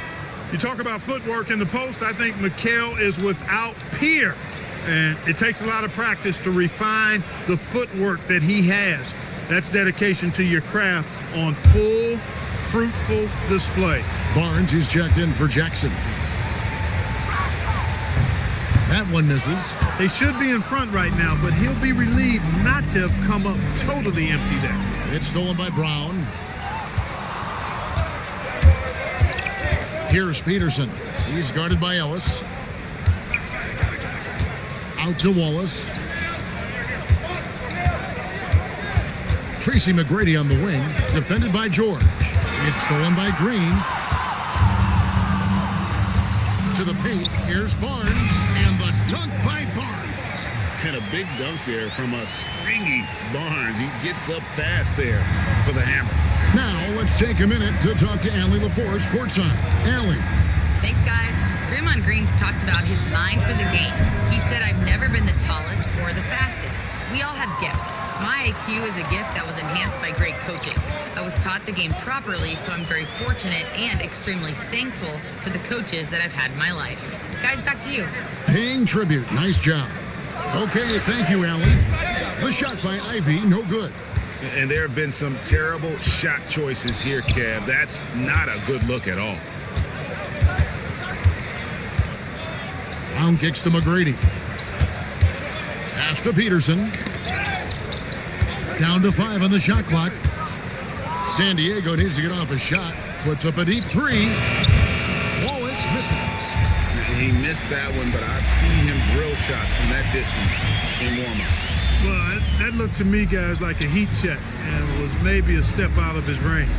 S2: You talk about footwork in the post, I think McHale is without peer. And it takes a lot of practice to refine the footwork that he has. That's dedication to your craft on full, fruitful display.
S3: Barnes is checked in for Jackson. That one misses.
S2: They should be in front right now, but he'll be relieved not to have come up totally empty there.
S3: It's stolen by Brown. Here's Peterson. He's guarded by Ellis. Out to Wallace. Tracy McGrady on the wing, defended by George. It's stolen by Green. To the paint, here's Barnes, and the dunk by Barnes.
S16: And a big dunk there from a springy Barnes. He gets up fast there for the hammer.
S3: Now, let's take a minute to talk to Allie LaForce courtside. Allie.
S4: Thanks, guys. Draymond Green's talked about his mind for the game. He said, I've never been the tallest or the fastest. We all have gifts. My IQ is a gift that was enhanced by great coaches. I was taught the game properly, so I'm very fortunate and extremely thankful for the coaches that I've had in my life. Guys, back to you.
S3: Paying tribute. Nice job. Okay, thank you, Allie. The shot by Ivy, no good.
S1: And there have been some terrible shot choices here, Kev. That's not a good look at all.
S3: Brown kicks to McGrady. Pass to Peterson. Down to 5 on the shot clock. San Diego needs to get off a shot. Puts up a deep 3. Wallace misses.
S1: He missed that one, but I've seen him drill shots from that distance in warm-up.
S2: Well, that looked to me, guys, like a heat check, and was maybe a step out of his range.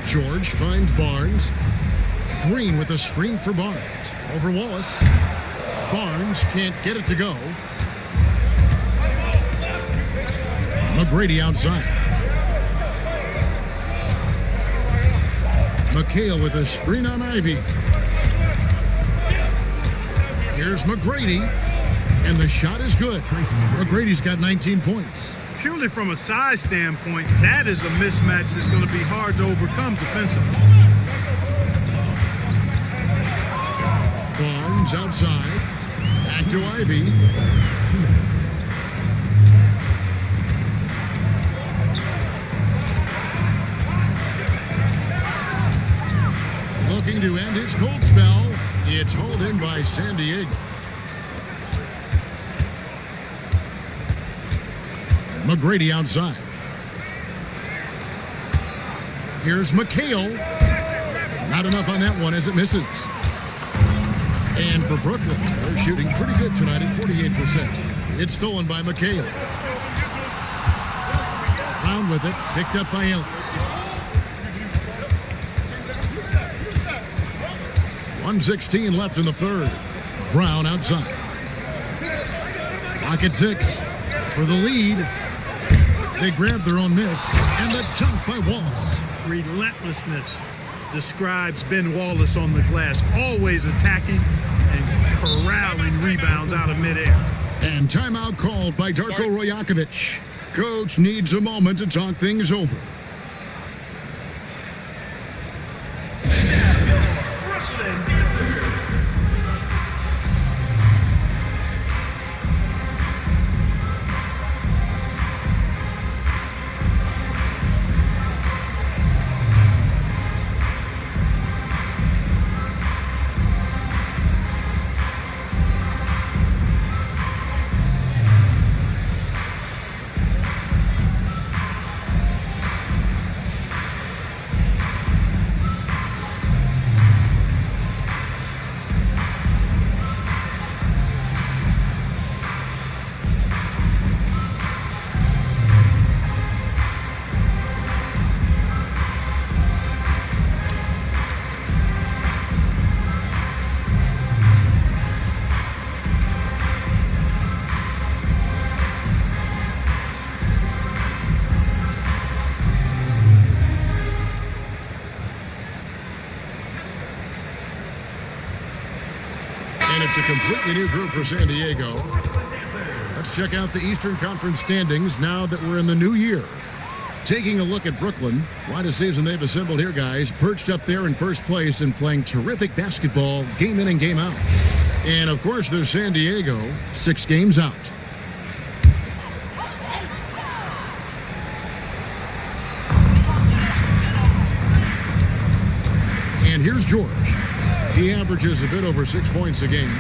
S3: George finds Barnes. Green with a screen for Barnes. Over Wallace. Barnes can't get it to go. McGrady outside. McHale with a screen on Ivy. Here's McGrady, and the shot is good. McGrady's got 19 points.
S2: Purely from a size standpoint, that is a mismatch that's going to be hard to overcome defensively.
S3: Barnes outside. Back to Ivy. Looking to end his cold spell. It's hauled in by San Diego. McGrady outside. Here's McHale. Not enough on that one as it misses. And for Brooklyn, they're shooting pretty good tonight at 48%. It's stolen by McHale. Brown with it, picked up by Ellis. 1:16 left in the third. Brown outside. Clock at 6. For the lead, they grab their own miss, and the dunk by Wallace.
S2: Relentlessness describes Ben Wallace on the glass, always attacking and corralling rebounds out of midair.
S3: And timeout called by Darko Rajakovic. Coach needs a moment to talk things over. It's a completely new group for San Diego. Let's check out the Eastern Conference standings now that we're in the new year. Taking a look at Brooklyn, what a season they've assembled here, guys. Perched up there in first place and playing terrific basketball game in and game out. And, of course, there's San Diego, 6 games out. And here's George. He averages a bit over 6 points a game.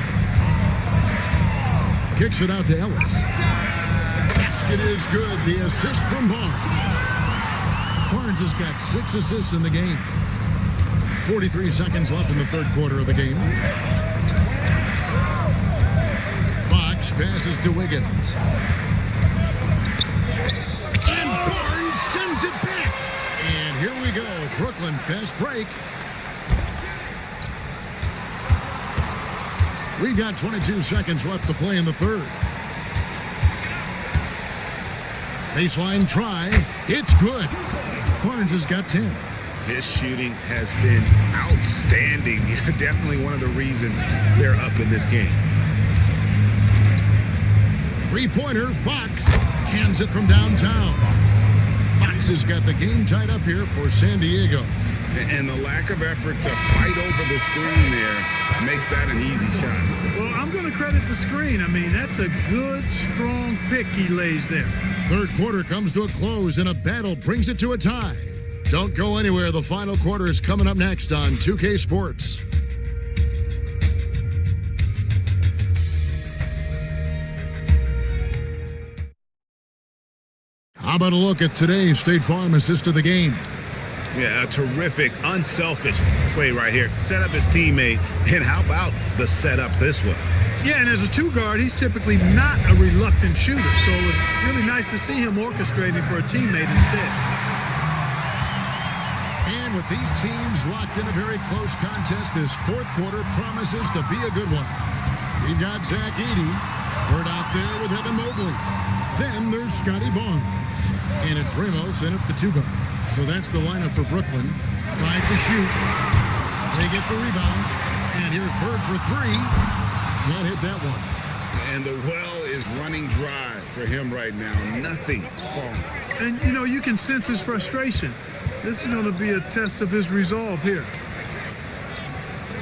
S3: Kicks it out to Ellis. Basket is good. The assist from Barnes. Barnes has got 6 assists in the game. 43 seconds left in the third quarter of the game. Fox Fox passes to Wiggins. And Barnes sends it back. And here we go. Brooklyn fast break. We've got 22 seconds left to play in the third. Baseline try. It's good. Barnes has got 10.
S1: His shooting has been outstanding. Definitely one of the reasons they're up in this game.
S3: Three-pointer, Fox cans it from downtown. Fox has got the game tied up here for San Diego.
S1: And the lack of effort to fight over the screen there makes that an easy shot.
S2: Well, I'm going to credit the screen. I mean, that's a good, strong pick he lays there.
S3: Third quarter comes to a close, and a battle brings it to a tie. Don't go anywhere. The final quarter is coming up next on 2K Sports. How about a look at today's State Farm assist of the game?
S1: Yeah, a terrific, unselfish play right here. Set up his teammate, and how about the setup this was?
S2: Yeah, and as a two guard, he's typically not a reluctant shooter, so it was really nice to see him orchestrating for a teammate instead.
S3: And with these teams locked in a very close contest, this fourth quarter promises to be a good one. We've got Zach Edey, Bird out there with Evan Mobley. Then there's Scotty Barnes, and it's Ramos in at the two guard. So that's the lineup for Brooklyn. 5 to shoot. They get the rebound. And here's Bird for 3. Can't hit that one.
S1: And the well is running dry for him right now. Nothing falling.
S2: And, you know, you can sense his frustration. This is going to be a test of his resolve here.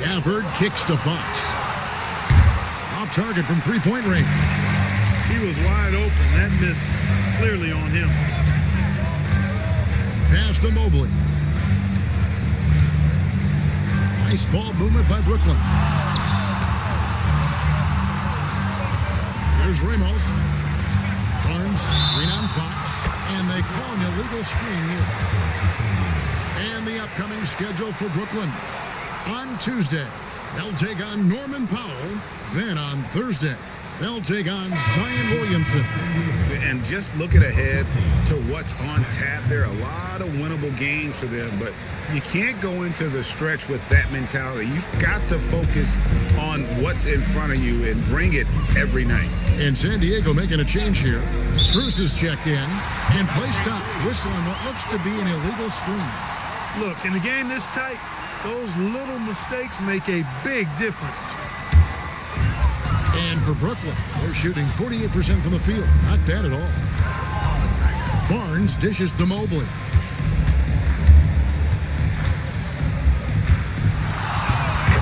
S3: Gafford kicks to Fox. Off target from three-point range.
S2: He was wide open. That missed clearly on him.
S3: Pass to Mobley. Nice ball movement by Brooklyn. Here's Ramos. Barnes, screen on Fox. And they call an illegal screen here. And the upcoming schedule for Brooklyn. On Tuesday, they'll take on Norman Powell. Then on Thursday, they'll take on Zion Williamson.
S1: And just looking ahead to what's on tap, there are a lot of winnable games for them, but you can't go into the stretch with that mentality. You've got to focus on what's in front of you and bring it every night.
S3: And San Diego making a change here. Strus is checked in, and play stops. Whistle on what looks to be an illegal screen.
S2: Look, in a game this tight, those little mistakes make a big difference.
S3: And for Brooklyn, they're shooting 48% from the field. Not bad at all. Barnes dishes to Mobley.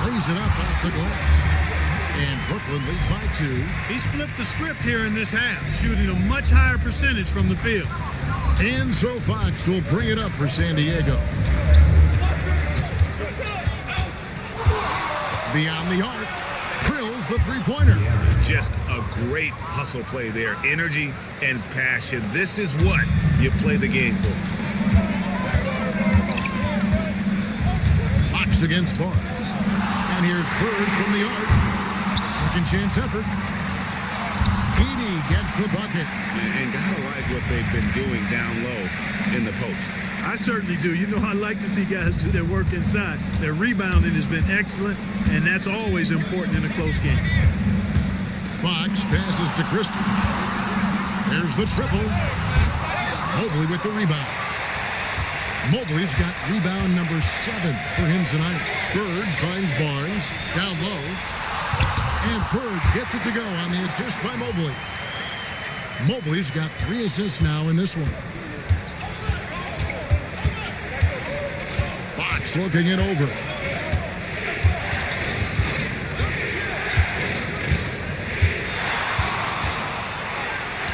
S3: Lays it up off the glass. And Brooklyn leads by 2.
S2: He's flipped the script here in this half, shooting a much higher percentage from the field.
S3: And so Fox will bring it up for San Diego. Beyond the arc, drills the three-pointer.
S1: Just a great hustle play there. Energy and passion. This is what you play the game for.
S3: Fox against Barnes. And here's Bird from the arc. Second chance effort. Edey gets the bucket.
S1: And gotta like what they've been doing down low in the post.
S2: I certainly do. You know, I like to see guys do their work inside. Their rebounding has been excellent, and that's always important in a close game.
S3: Fox passes to Christie. There's the triple. Mobley with the rebound. Mobley's got rebound number 7 for him tonight. Bird finds Barnes down low. And Bird gets it to go on the assist by Mobley. Mobley's got 3 assists now in this one. Fox looking it over.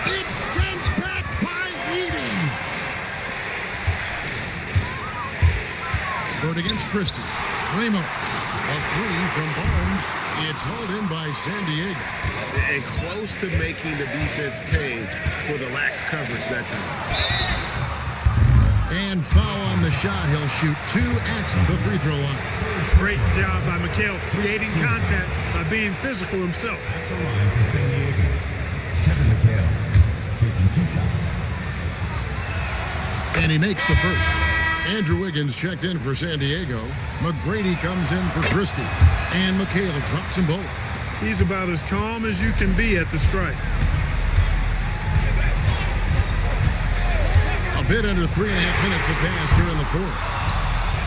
S3: It's sent back by Edey. Bird against Christie. Ramos. A 3 from Barnes. It's hauled in by San Diego.
S1: And close to making the defense pay for the lax coverage that time.
S3: And And foul on the shot. He'll shoot 2 at the free throw line.
S2: Great job by McHale creating contact by being physical himself.
S5: At the line for San Diego, Kevin McHale, taking 2 shots.
S3: And he makes the first. Andrew Wiggins checked in for San Diego. McGrady comes in for Christie. And McHale drops them both.
S2: He's about as calm as you can be at the strike.
S3: A bit under 3.5 minutes have passed here in the fourth.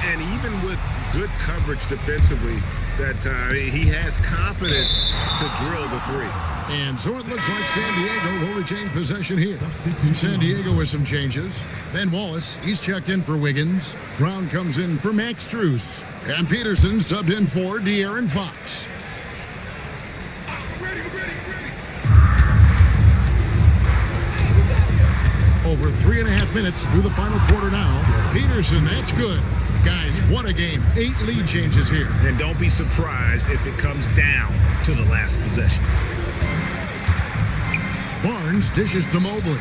S1: And even with good coverage defensively that time, he has confidence to drill the 3.
S3: And so it looks like San Diego will retain possession here. San Diego with some changes. Ben Wallace, he's checked in for Wiggins. Brown comes in for Max Strus. And Peterson subbed in for De'Aaron Fox. Over 3.5 minutes through the final quarter now. Peterson, that's good. Guys, what a game. 8 lead changes here.
S1: And don't be surprised if it comes down to the last possession.
S3: Barnes dishes to Mobley.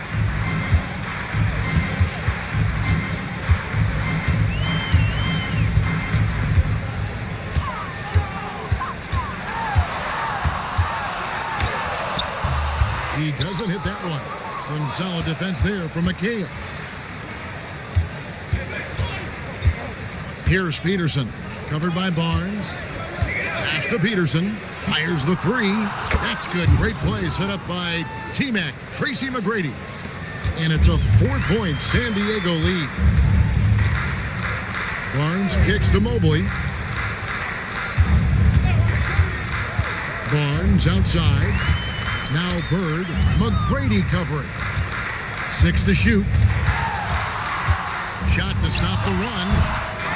S3: He doesn't hit that one. Some solid defense there from McHale. Here's Peterson, covered by Barnes. Pass to Peterson, fires the 3. That's good. Great play set up by T-Mac, Tracy McGrady. And it's a 4-point San Diego lead. Barnes kicks to Mobley. Barnes outside. Now Bird, McGrady covering. 6 to shoot. Shot to stop the run.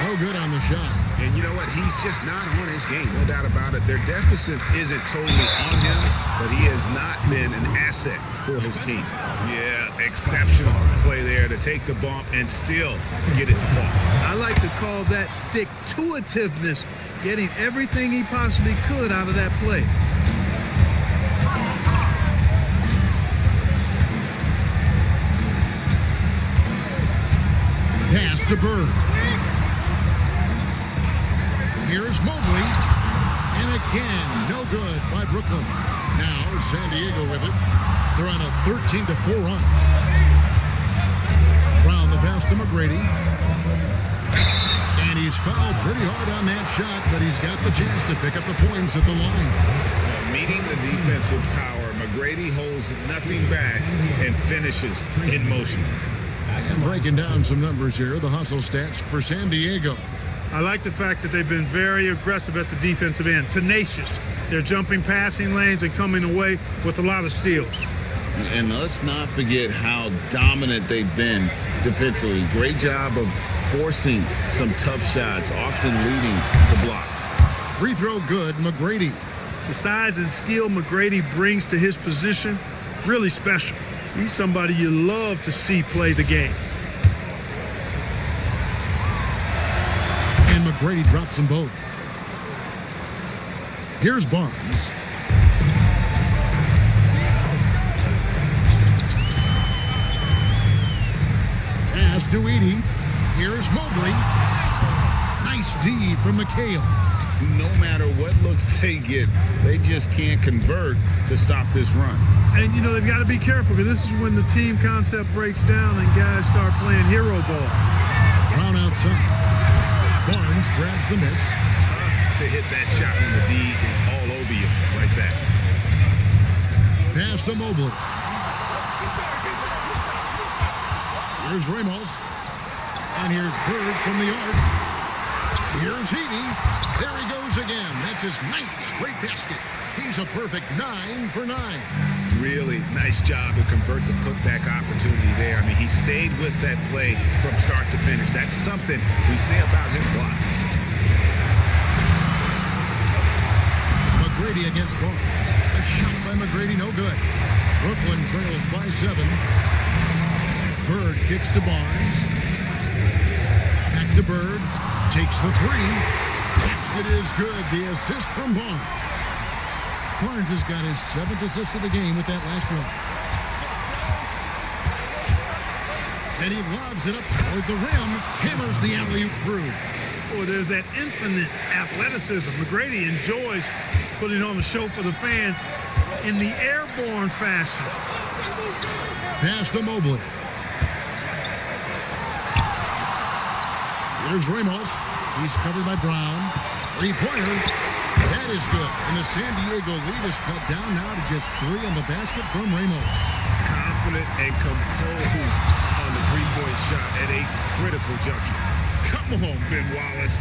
S3: No good on the shot.
S1: And you know what? He's just not on his game. No doubt about it. Their deficit isn't totally on him, but he has not been an asset for his team. Yeah, exceptional play there to take the bump and still get it to fall.
S2: I like to call that stick-to-itiveness, getting everything he possibly could out of that play.
S3: Pass to Bird. Here's Mobley. And again, no good by Brooklyn. Now San Diego with it. They're on a 13-4 run. Brown the pass to McGrady. And he's fouled pretty hard on that shot, but he's got the chance to pick up the points at the line.
S1: Meeting the defense with power, McGrady holds nothing back and finishes in motion.
S3: And breaking down some numbers here, the hustle stats for San Diego.
S2: I like the fact that they've been very aggressive at the defensive end, tenacious. They're jumping passing lanes and coming away with a lot of steals.
S16: And let's not forget how dominant they've been defensively. Great job of forcing some tough shots, often leading to blocks.
S3: Free throw good, McGrady.
S2: The size and skill McGrady brings to his position, really special. He's somebody you love to see play the game.
S3: And McGrady drops them both. Here's Barnes. Pass to Edey. Here's Mobley. Nice D from McHale.
S16: No matter what looks they get, they just can't convert to stop this run.
S2: And, you know, they've got to be careful because this is when the team concept breaks down and guys start playing hero ball.
S3: Brown outside. Barnes grabs the miss.
S1: Tough to hit that shot when the D is all over you like that.
S3: Pass to Mobley. Here's Ramos. And here's Bird from the arc. Here's Edey. There he goes again. That's his 9th straight basket. He's a perfect 9 for 9.
S1: Really nice job to convert the putback opportunity there. I mean, he stayed with that play from start to finish. That's something we say about him block.
S3: McGrady against Barnes. A shot by McGrady, no good. Brooklyn trails by 7. Bird kicks to Barnes. Back to Bird. Takes the 3. Basket is good. The assist from Barnes. Barnes has got his 7th assist of the game with that last one. And he lobs it up toward the rim, hammers the alley-oop through.
S2: Boy, there's that infinite athleticism. McGrady enjoys putting on the show for the fans in the airborne fashion.
S3: Pass to Mobley. Here's Ramos. He's covered by Brown. Three-pointer. That is good. And the San Diego lead is cut down now to just 3 on the basket from Ramos.
S1: Confident and composed on the three-point shot at a critical juncture. Come on, Ben Wallace.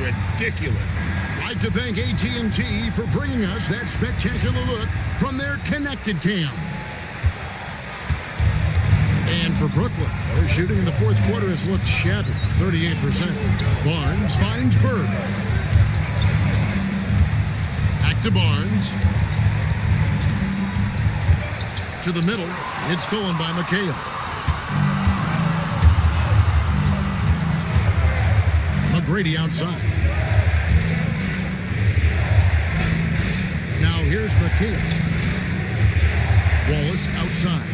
S1: Ridiculous.
S3: I'd like to thank AT&T for bringing us that spectacular look from their connected cam. And for Brooklyn, their shooting in the fourth quarter has looked shabby, 38%. Barnes finds Bird. Back to Barnes. To the middle. It's stolen by McHale. McGrady outside. Now here's McHale. Wallace outside.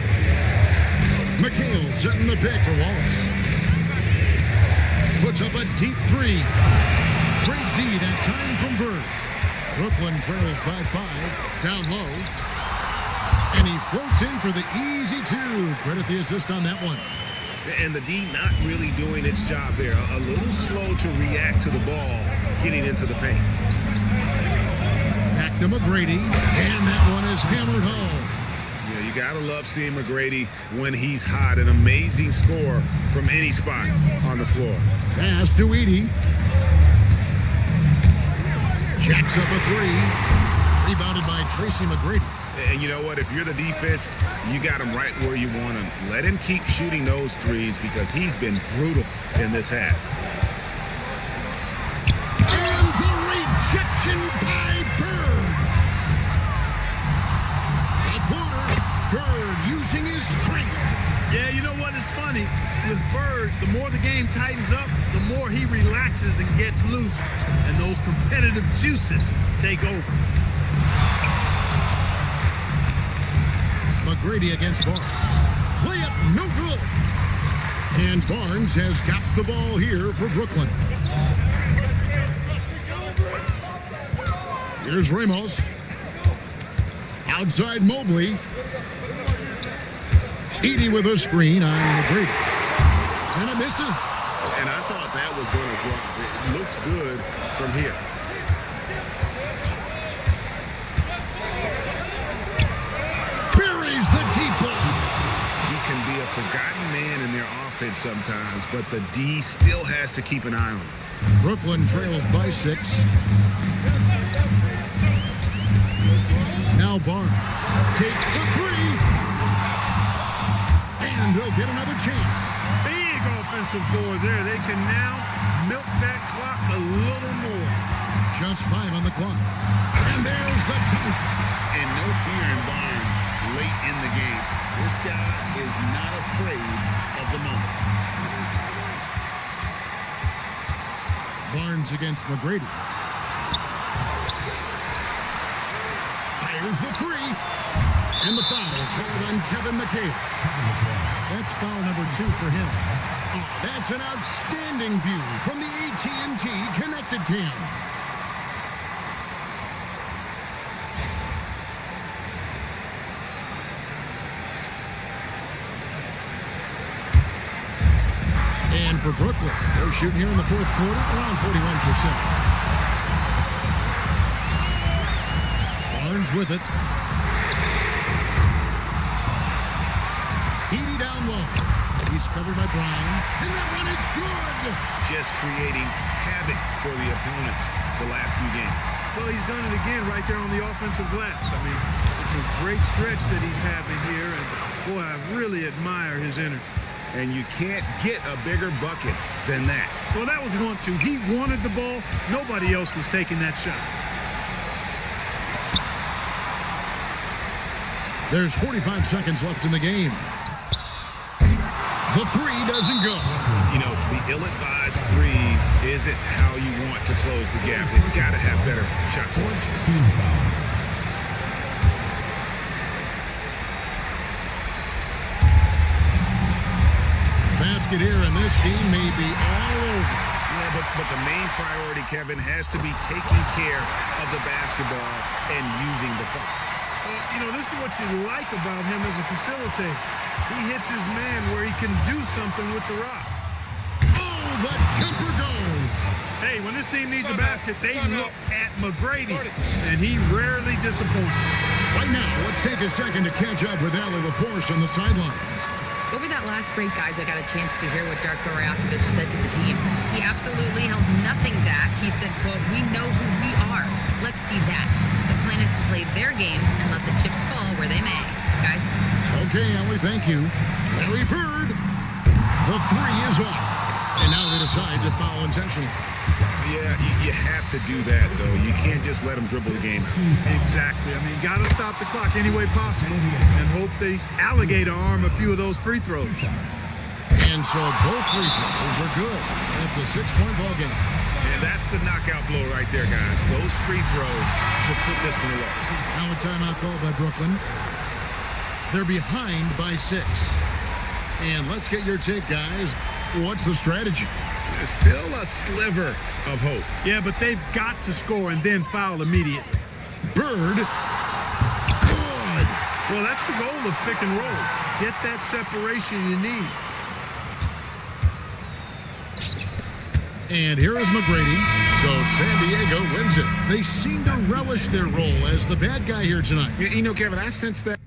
S3: McHale setting the pick for Wallace. Puts up a deep three. Great D that time from Bird. Brooklyn trails by 5. Down low. And he floats in for the easy 2. Credit the assist on that one.
S1: And the D not really doing its job there. A little slow to react to the ball getting into the paint.
S3: Back to McGrady. And that one is hammered home.
S1: Yeah, you gotta love seeing McGrady when he's hot. An amazing score from any spot on the floor.
S3: Pass to Edey. Jacks up a 3. Rebounded by Tracy McGrady.
S1: And you know what? If you're the defense, you got him right where you want him. Let him keep shooting those threes because he's been brutal in this half.
S3: And the rejection by Bird. A floater. Bird using his strength.
S2: Yeah, you know what? It's funny. With Bird, the more the game tightens up, the more he relaxes and gets loose. And those competitive juices take over.
S3: McGrady against Barnes. Layup no good. And Barnes has got the ball here for Brooklyn. Here's Ramos. Outside Mobley. Edey with a screen on McGrady. And it misses.
S1: And I thought that was going to drop. It looked good from here.
S3: Buries the deep ball.
S1: He can be a forgotten man in their offense sometimes, but the D still has to keep an eye on him.
S3: Brooklyn trails by 6. Now Barnes takes the 3. And they'll get another chance.
S2: Big offensive board there. They can now milk that clock a little more.
S3: Just 5 on the clock. And there's the dunk.
S16: And no fear in Barnes late in the game. This guy is not afraid of the moment.
S3: Barnes against McGrady. Fires the 3. And the foul called on Kevin McHale. That's foul number 2 for him. Oh, that's an outstanding view from the AT&T Connected Cam. And for Brooklyn, they're shooting here in the fourth quarter around 41%. Barnes with it. Edey down low. He's covered by Brown. And that one is good.
S1: Just creating havoc for the opponents the last few games.
S2: Well, he's done it again right there on the offensive glass. I mean, it's a great stretch that he's having here. And, boy, I really admire his energy.
S1: And you can't get a bigger bucket than that.
S2: Well, that was 1-2. He wanted the ball. Nobody else was taking that shot.
S3: There's 45 seconds left in the game. The 3 doesn't go.
S1: You know, the ill-advised threes isn't how you want to close the gap. They've got to have better shot selection.
S3: basket here, and this game may be all over.
S1: Yeah, but the main priority, Kevin, has to be taking care of the basketball and using the foul.
S2: Well, you know, this is what you like about him as a facilitator. He hits his man where he can do something with the rock.
S3: Oh, the jumper goes.
S2: Hey, when this team needs a basket, they look at McGrady, and he rarely disappoints.
S3: Right now, let's take a second to catch up with Allie LaForce on the sidelines.
S4: Over that last break, guys, I got a chance to hear what Darko Rajakovic said to the team. He absolutely held nothing back. He said, quote, "We know who we are. Let's be that. The plan is to play their game and let the chips fall where they may." Guys?
S3: Okay, Allie, thank you. Larry Bird. The three is off. And now they decide to foul intentionally.
S1: Yeah, you have to do that, though. You can't just let them dribble the game.
S2: Exactly. I mean, got to stop the clock any way possible and hope they alligator arm a few of those free throws.
S3: And so both free throws are good. It's a 6-point ball game.
S1: And that's the knockout blow right there, guys. Those free throws should put this one away.
S3: Now a timeout call by Brooklyn. They're behind by 6. And let's get your take, guys. What's the strategy?
S1: There's still a sliver of hope.
S2: Yeah, but they've got to score and then foul immediately.
S3: Bird. Good.
S2: Well, that's the goal of pick and roll. Get that separation you need.
S3: And here is McGrady. So San Diego wins it. They seem to relish their role as the bad guy here tonight.
S1: You know, Kevin, I sense that.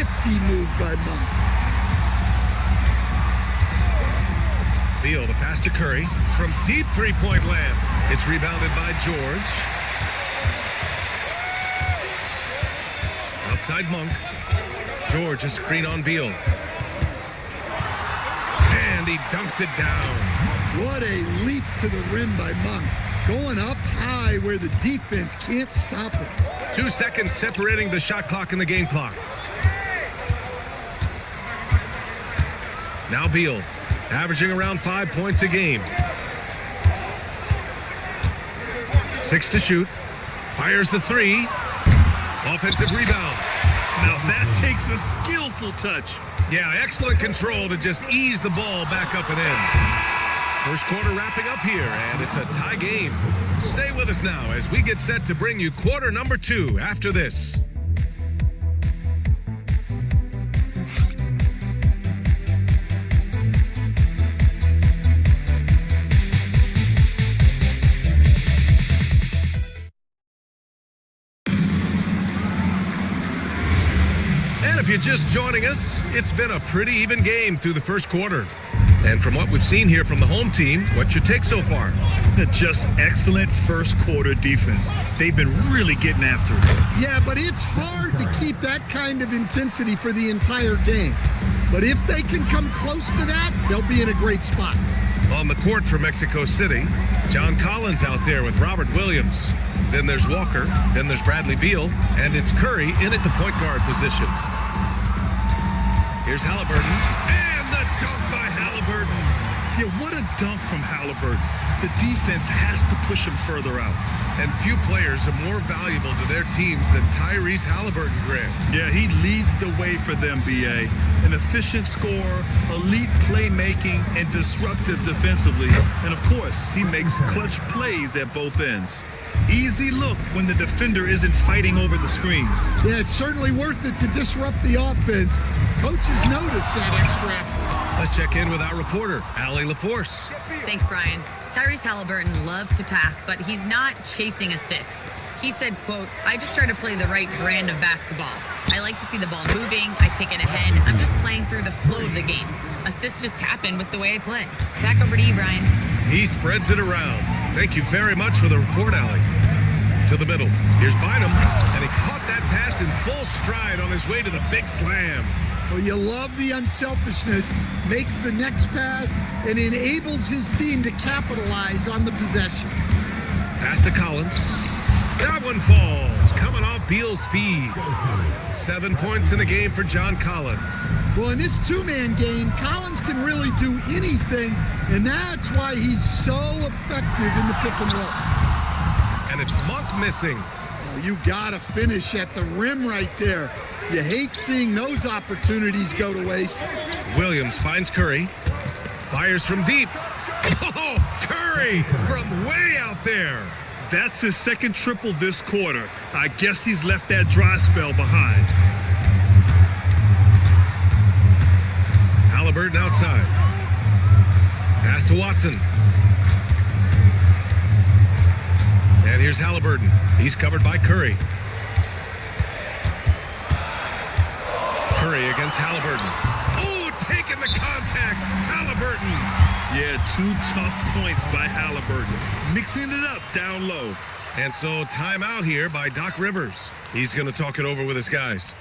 S11: nifty move by Monk.
S9: Beal, the pass to Curry from deep three-point land. It's rebounded by George. Outside Monk. George, a screen on Beal. And he dunks it down.
S11: What a leap to the rim by Monk. Going up high where the defense can't stop it.
S9: 2 seconds separating the shot clock and the game clock. Now Beal, averaging around 5 points a game. 6 to shoot. Fires the three. Offensive rebound.
S10: Now that takes a skillful touch.
S9: Yeah, excellent control to just ease the ball back up and in. First quarter wrapping up here, and it's a tie game. Stay with us now as we get set to bring you quarter number 2 after this. And if you're just joining us, it's been a pretty even game through the first quarter. And from what we've seen here from the home team, what's your take so far?
S10: Just excellent first quarter defense. They've been really getting after it.
S11: Yeah, but it's hard to keep that kind of intensity for the entire game. But if they can come close to that, they'll be in a great spot.
S9: On the court for Mexico City, John Collins out there with Robert Williams. Then there's Walker, then there's Bradley Beal, and it's Curry in at the point guard position. Here's Halliburton, and the dunk by Halliburton.
S10: Yeah, what a dunk from Halliburton. The defense has to push him further out.
S9: And few players are more valuable to their teams than Tyrese Halliburton, Grant.
S10: Yeah, he leads the way for them, B.A. An efficient scorer, elite playmaking, and disruptive defensively. And, of course, he makes clutch plays at both ends. Easy look when the defender isn't fighting over the screen.
S11: Yeah, it's certainly worth it to disrupt the offense. Coaches notice that extra effort.
S9: Let's check in with our reporter, Allie LaForce.
S4: Thanks, Brian. Tyrese Halliburton loves to pass, but he's not chasing assists. He said, quote, "I just try to play the right brand of basketball. I like to see the ball moving. I kick it ahead. I'm just playing through the flow of the game. Assists just happen with the way I play." Back over to you, Brian.
S9: He spreads it around. Thank you very much for the report, Allie. To the middle. Here's Bynum, and he caught that pass in full stride on his way to the big slam.
S11: Well, you love the unselfishness, makes the next pass, and enables his team to capitalize on the possession.
S9: Pass to Collins. That one falls, coming off Beal's feed. 7 points in the game for John Collins.
S11: Well, in this two-man game, Collins can really do anything, and that's why he's so effective in the pick and roll.
S9: And it's Monk missing.
S11: Oh, you gotta finish at the rim right there. You hate seeing those opportunities go to waste.
S9: Williams finds Curry. Fires from deep. Oh, Curry from way out there.
S10: That's his second triple this quarter. I guess he's left that dry spell behind.
S9: Halliburton outside. Pass to Watson. And here's Halliburton. He's covered by Curry. Curry against Halliburton. Oh, taking the contact. Halliburton.
S10: Yeah, 2 tough points by Halliburton. Mixing it up down low.
S9: And so timeout here by Doc Rivers. He's going to talk it over with his guys.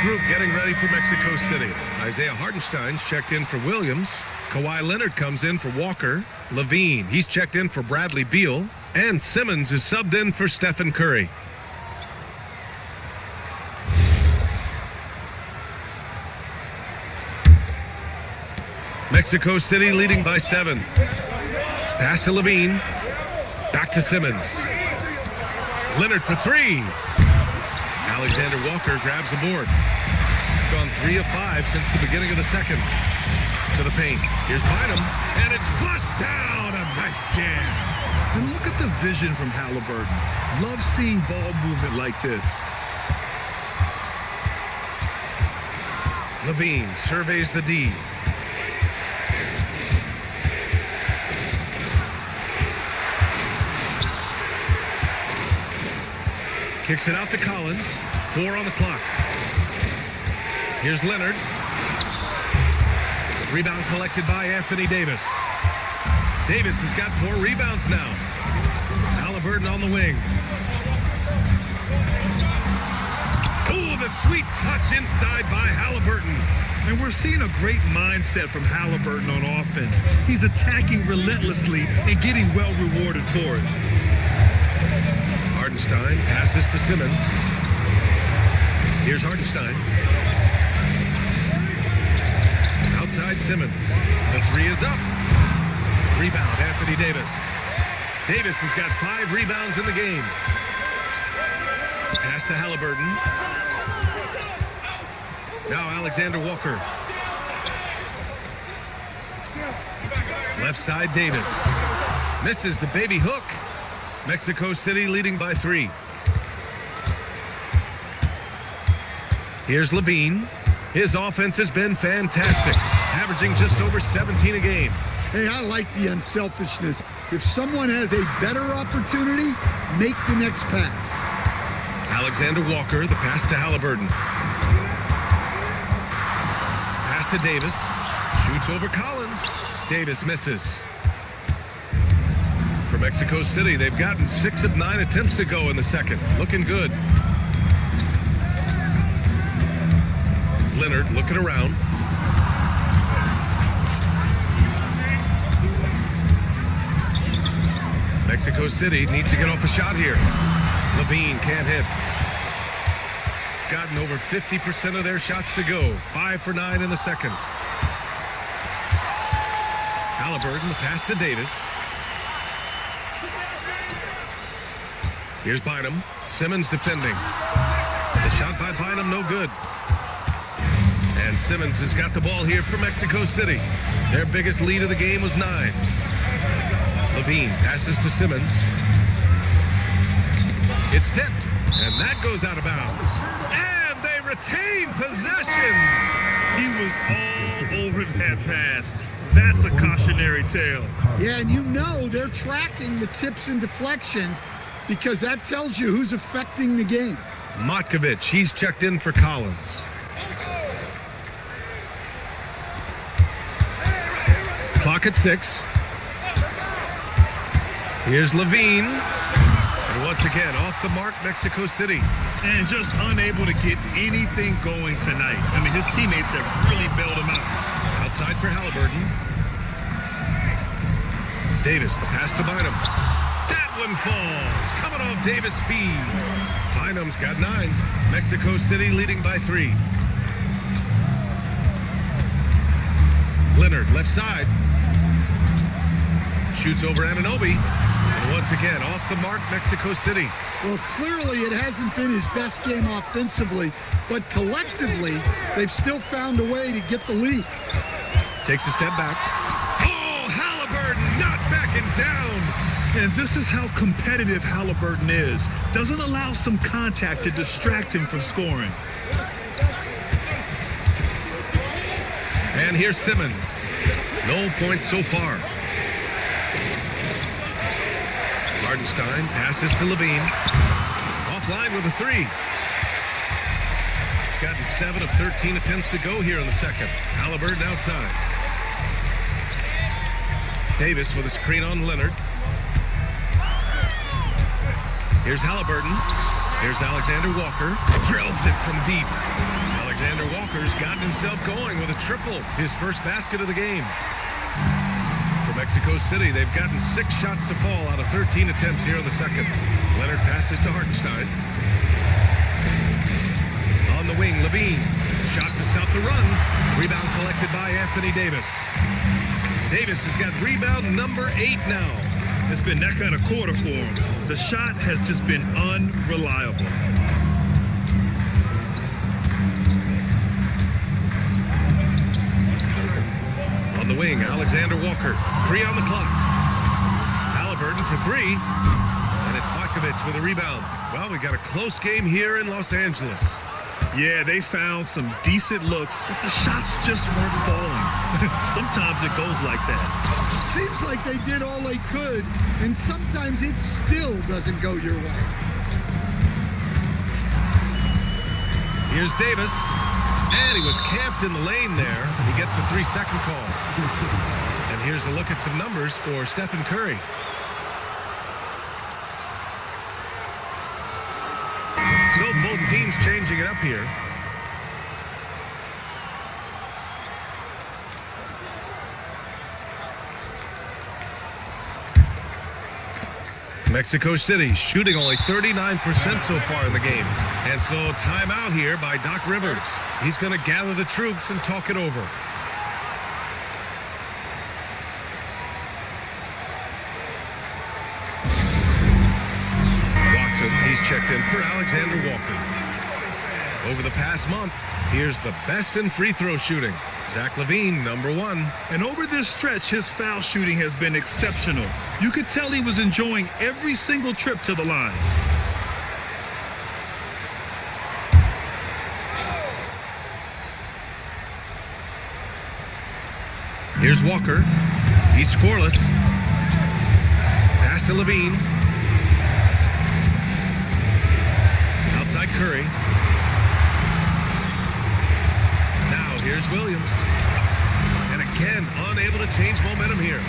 S9: Group getting ready for Mexico City. Isaiah Hartenstein's checked in for Williams. Kawhi Leonard comes in for Walker. Levine, he's checked in for Bradley Beal. And Simmons is subbed in for Stephen Curry. Mexico City leading by 7. Pass to Levine. Back to Simmons. Leonard for 3. Alexander Walker grabs the board. Gone 3 of 5 since the beginning of the second. To the paint. Here's Bynum, and it's flushed down. A nice jam.
S10: And look at the vision from Halliburton. Love seeing ball movement like this.
S9: Levine surveys the D. Kicks it out to Collins. 4 on the clock. Here's Leonard. Rebound collected by Anthony Davis. Davis has got 4 rebounds now. Halliburton on the wing. Oh, the sweet touch inside by Halliburton.
S10: And we're seeing a great mindset from Halliburton on offense. He's attacking relentlessly and getting well rewarded for it.
S9: Hartenstein passes to Simmons. Here's Hartenstein. Outside Simmons. The 3 is up. Rebound, Anthony Davis. Davis has got 5 rebounds in the game. Pass to Halliburton. Now Alexander Walker. Left side Davis. Misses the baby hook. Mexico City leading by 3. Here's Levine. His offense has been fantastic, averaging just over 17 a game.
S11: Hey, I like the unselfishness. If someone has a better opportunity, make the next pass.
S9: Alexander Walker, the pass to Halliburton. Pass to Davis. Shoots over Collins. Davis misses. For Mexico City, they've gotten 6 of 9 attempts to go in the second. Looking good. Leonard looking around. Mexico City needs to get off a shot here. Levine can't hit. Gotten over 50% of their shots to go. 5 for 9 in the second. Halliburton, the pass to Davis. Here's Bynum. Simmons defending. The shot by Bynum, no good. And Simmons has got the ball here for Mexico City. Their biggest lead of the game was 9. Levine passes to Simmons. It's tipped, and that goes out of bounds. And they retain possession.
S10: He was all over that pass. That's a cautionary tale.
S11: Yeah, and you know they're tracking the tips and deflections because that tells you who's affecting the game.
S9: Matkovic, he's checked in for Collins. Clock at 6. Here's Levine. And once again, off the mark, Mexico City.
S10: And just unable to get anything going tonight. I mean, his teammates have really bailed him out.
S9: Outside for Halliburton. Davis, the pass to Bynum. That one falls. Coming off Davis' feed. Bynum's got 9. Mexico City leading by 3. Leonard, left side. Shoots over Anunoby. And once again, off the mark, Mexico City.
S11: Well, clearly it hasn't been his best game offensively, but collectively, they've still found a way to get the lead.
S9: Takes a step back. Oh, Halliburton not backing down.
S10: And this is how competitive Halliburton is. Doesn't allow some contact to distract him from scoring.
S9: And here's Simmons. No points so far. Hartenstein passes to Levine. Offline with a 3. Gotten 7 of 13 attempts to go here in the second. Halliburton outside. Davis with a screen on Leonard. Here's Halliburton. Here's Alexander Walker. Drills it from deep. Alexander Walker's gotten himself going with a triple. His first basket of the game. For Mexico City, they've gotten 6 shots to fall out of 13 attempts here in the second. Leonard passes to Hartenstein. On the wing, Levine. Shot to stop the run. Rebound collected by Anthony Davis. Davis has got rebound number 8 now.
S10: It's been that kind of quarter for him. The shot has just been unreliable.
S9: On the wing, Alexander Walker. 3 on the clock. Halliburton for 3. And it's Matkovic with a rebound. Well, we got a close game here in Los Angeles.
S10: Yeah, they found some decent looks, but the shots just weren't falling. Sometimes it goes like that.
S11: Seems like they did all they could, and sometimes it still doesn't go your way.
S9: Here's Davis. And he was camped in the lane there. He gets a 3-second call. And here's a look at some numbers for Stephen Curry. So both teams changing it up here. Mexico City shooting only 39% so far in the game. And so timeout here by Doc Rivers. He's going to gather the troops and talk it over. Watson, he's checked in for Alexander Walker. Over the past month, here's the best in free throw shooting. Zach LaVine, number 1.
S10: And over this stretch, his foul shooting has been exceptional. You could tell he was enjoying every single trip to the line.
S9: Here's Walker. He's scoreless. Pass to LaVine. Outside Curry. Now here's Williams. And again, unable to change momentum here.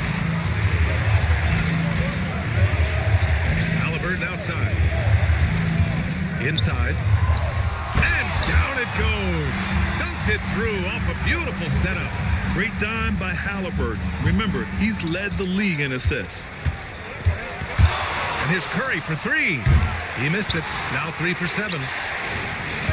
S9: Halliburton outside. Inside. And down it goes. Dunked it through off a beautiful setup.
S10: Great dime by Halliburton. Remember, he's led the league in assists.
S9: And here's Curry for 3. He missed it. Now 3 for 7.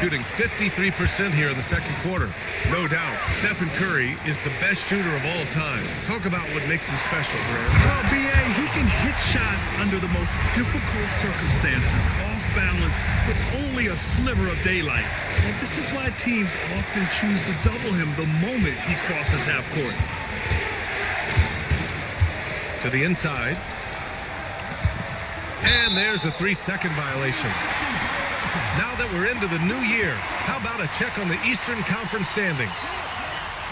S9: Shooting 53% here in the second quarter. No doubt, Stephen Curry is the best shooter of all time. Talk about what makes him special, Grant.
S10: Well, B.A., he can hit shots under the most difficult circumstances, off balance, with only a sliver of daylight. And this is why teams often choose to double him the moment he crosses half court.
S9: To the inside. And there's a 3-second violation. Now that we're into the new year, how about a check on the Eastern Conference standings?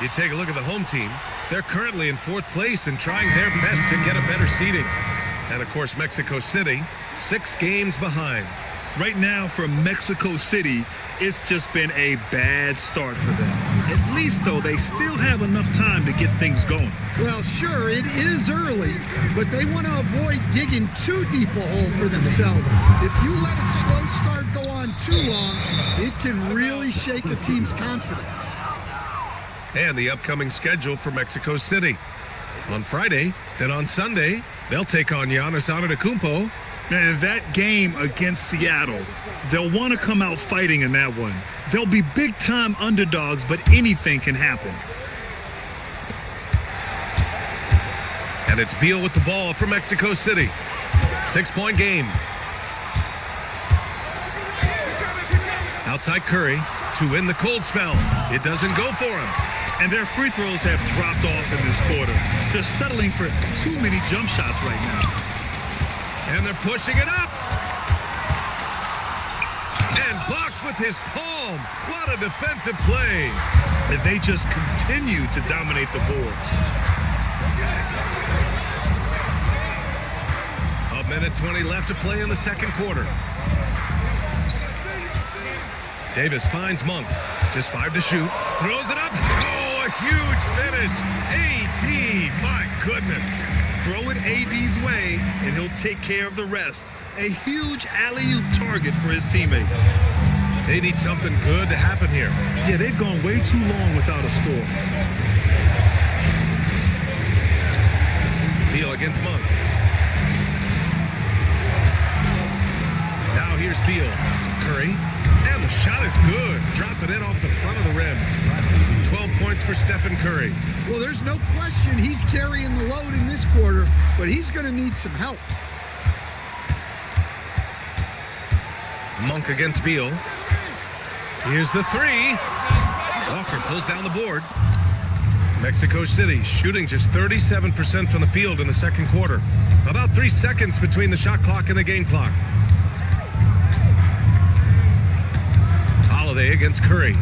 S9: You take a look at the home team. They're currently in 4th place and trying their best to get a better seeding. And, of course, Mexico City, 6 games behind.
S10: Right now, for Mexico City, it's just been a bad start for them. At least, though, they still have enough time to get things going.
S11: Well, sure, it is early, but they want to avoid digging too deep a hole for themselves. If you let a slow start go on too long, it can really shake a team's confidence.
S9: And the upcoming schedule for Mexico City. On Friday, then on Sunday, they'll take on Giannis Antetokounmpo.
S10: And that game against Seattle, they'll want to come out fighting in that one. They'll be big-time underdogs, but anything can happen.
S9: And it's Beal with the ball for Mexico City. 6-point game. Outside Curry to win the cold spell. It doesn't go for him.
S10: And their free throws have dropped off in this quarter. They're settling for too many jump shots right now.
S9: And they're pushing it up. And blocked with his palm. What a defensive play.
S10: And they just continue to dominate the boards.
S9: A minute 20 left to play in the second quarter. Davis finds Monk. Just 5 to shoot. Throws it up. Oh, a huge finish. AD, my goodness.
S10: Throw it AD's way, and he'll take care of the rest. A huge alley-oop target for his teammates.
S9: They need something good to happen here.
S10: Yeah, they've gone way too long without a score.
S9: Beal against Monk. Now here's Beal. Curry. And the shot is good. Drop it in off the front of the rim. 12 points for Stephen Curry.
S11: Well, there's no question he's carrying the load in this quarter, but he's going to need some help.
S9: Monk against Beal. Here's the 3. Walker pulls down the board. Mexico City shooting just 37% from the field in the second quarter. About 3 seconds between the shot clock and the game clock. Holiday against Curry.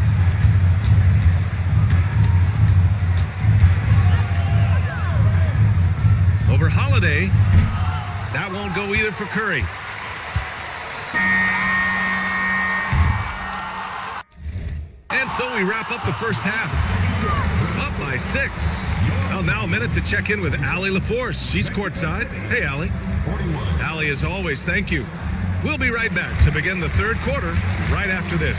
S9: Over Holiday. That won't go either for Curry. so we wrap up the first half. Up by 6. Well, now a minute to check in with Allie LaForce. She's courtside. Hey, Allie. Allie, as always, thank you. We'll be right back to begin the third quarter right after this.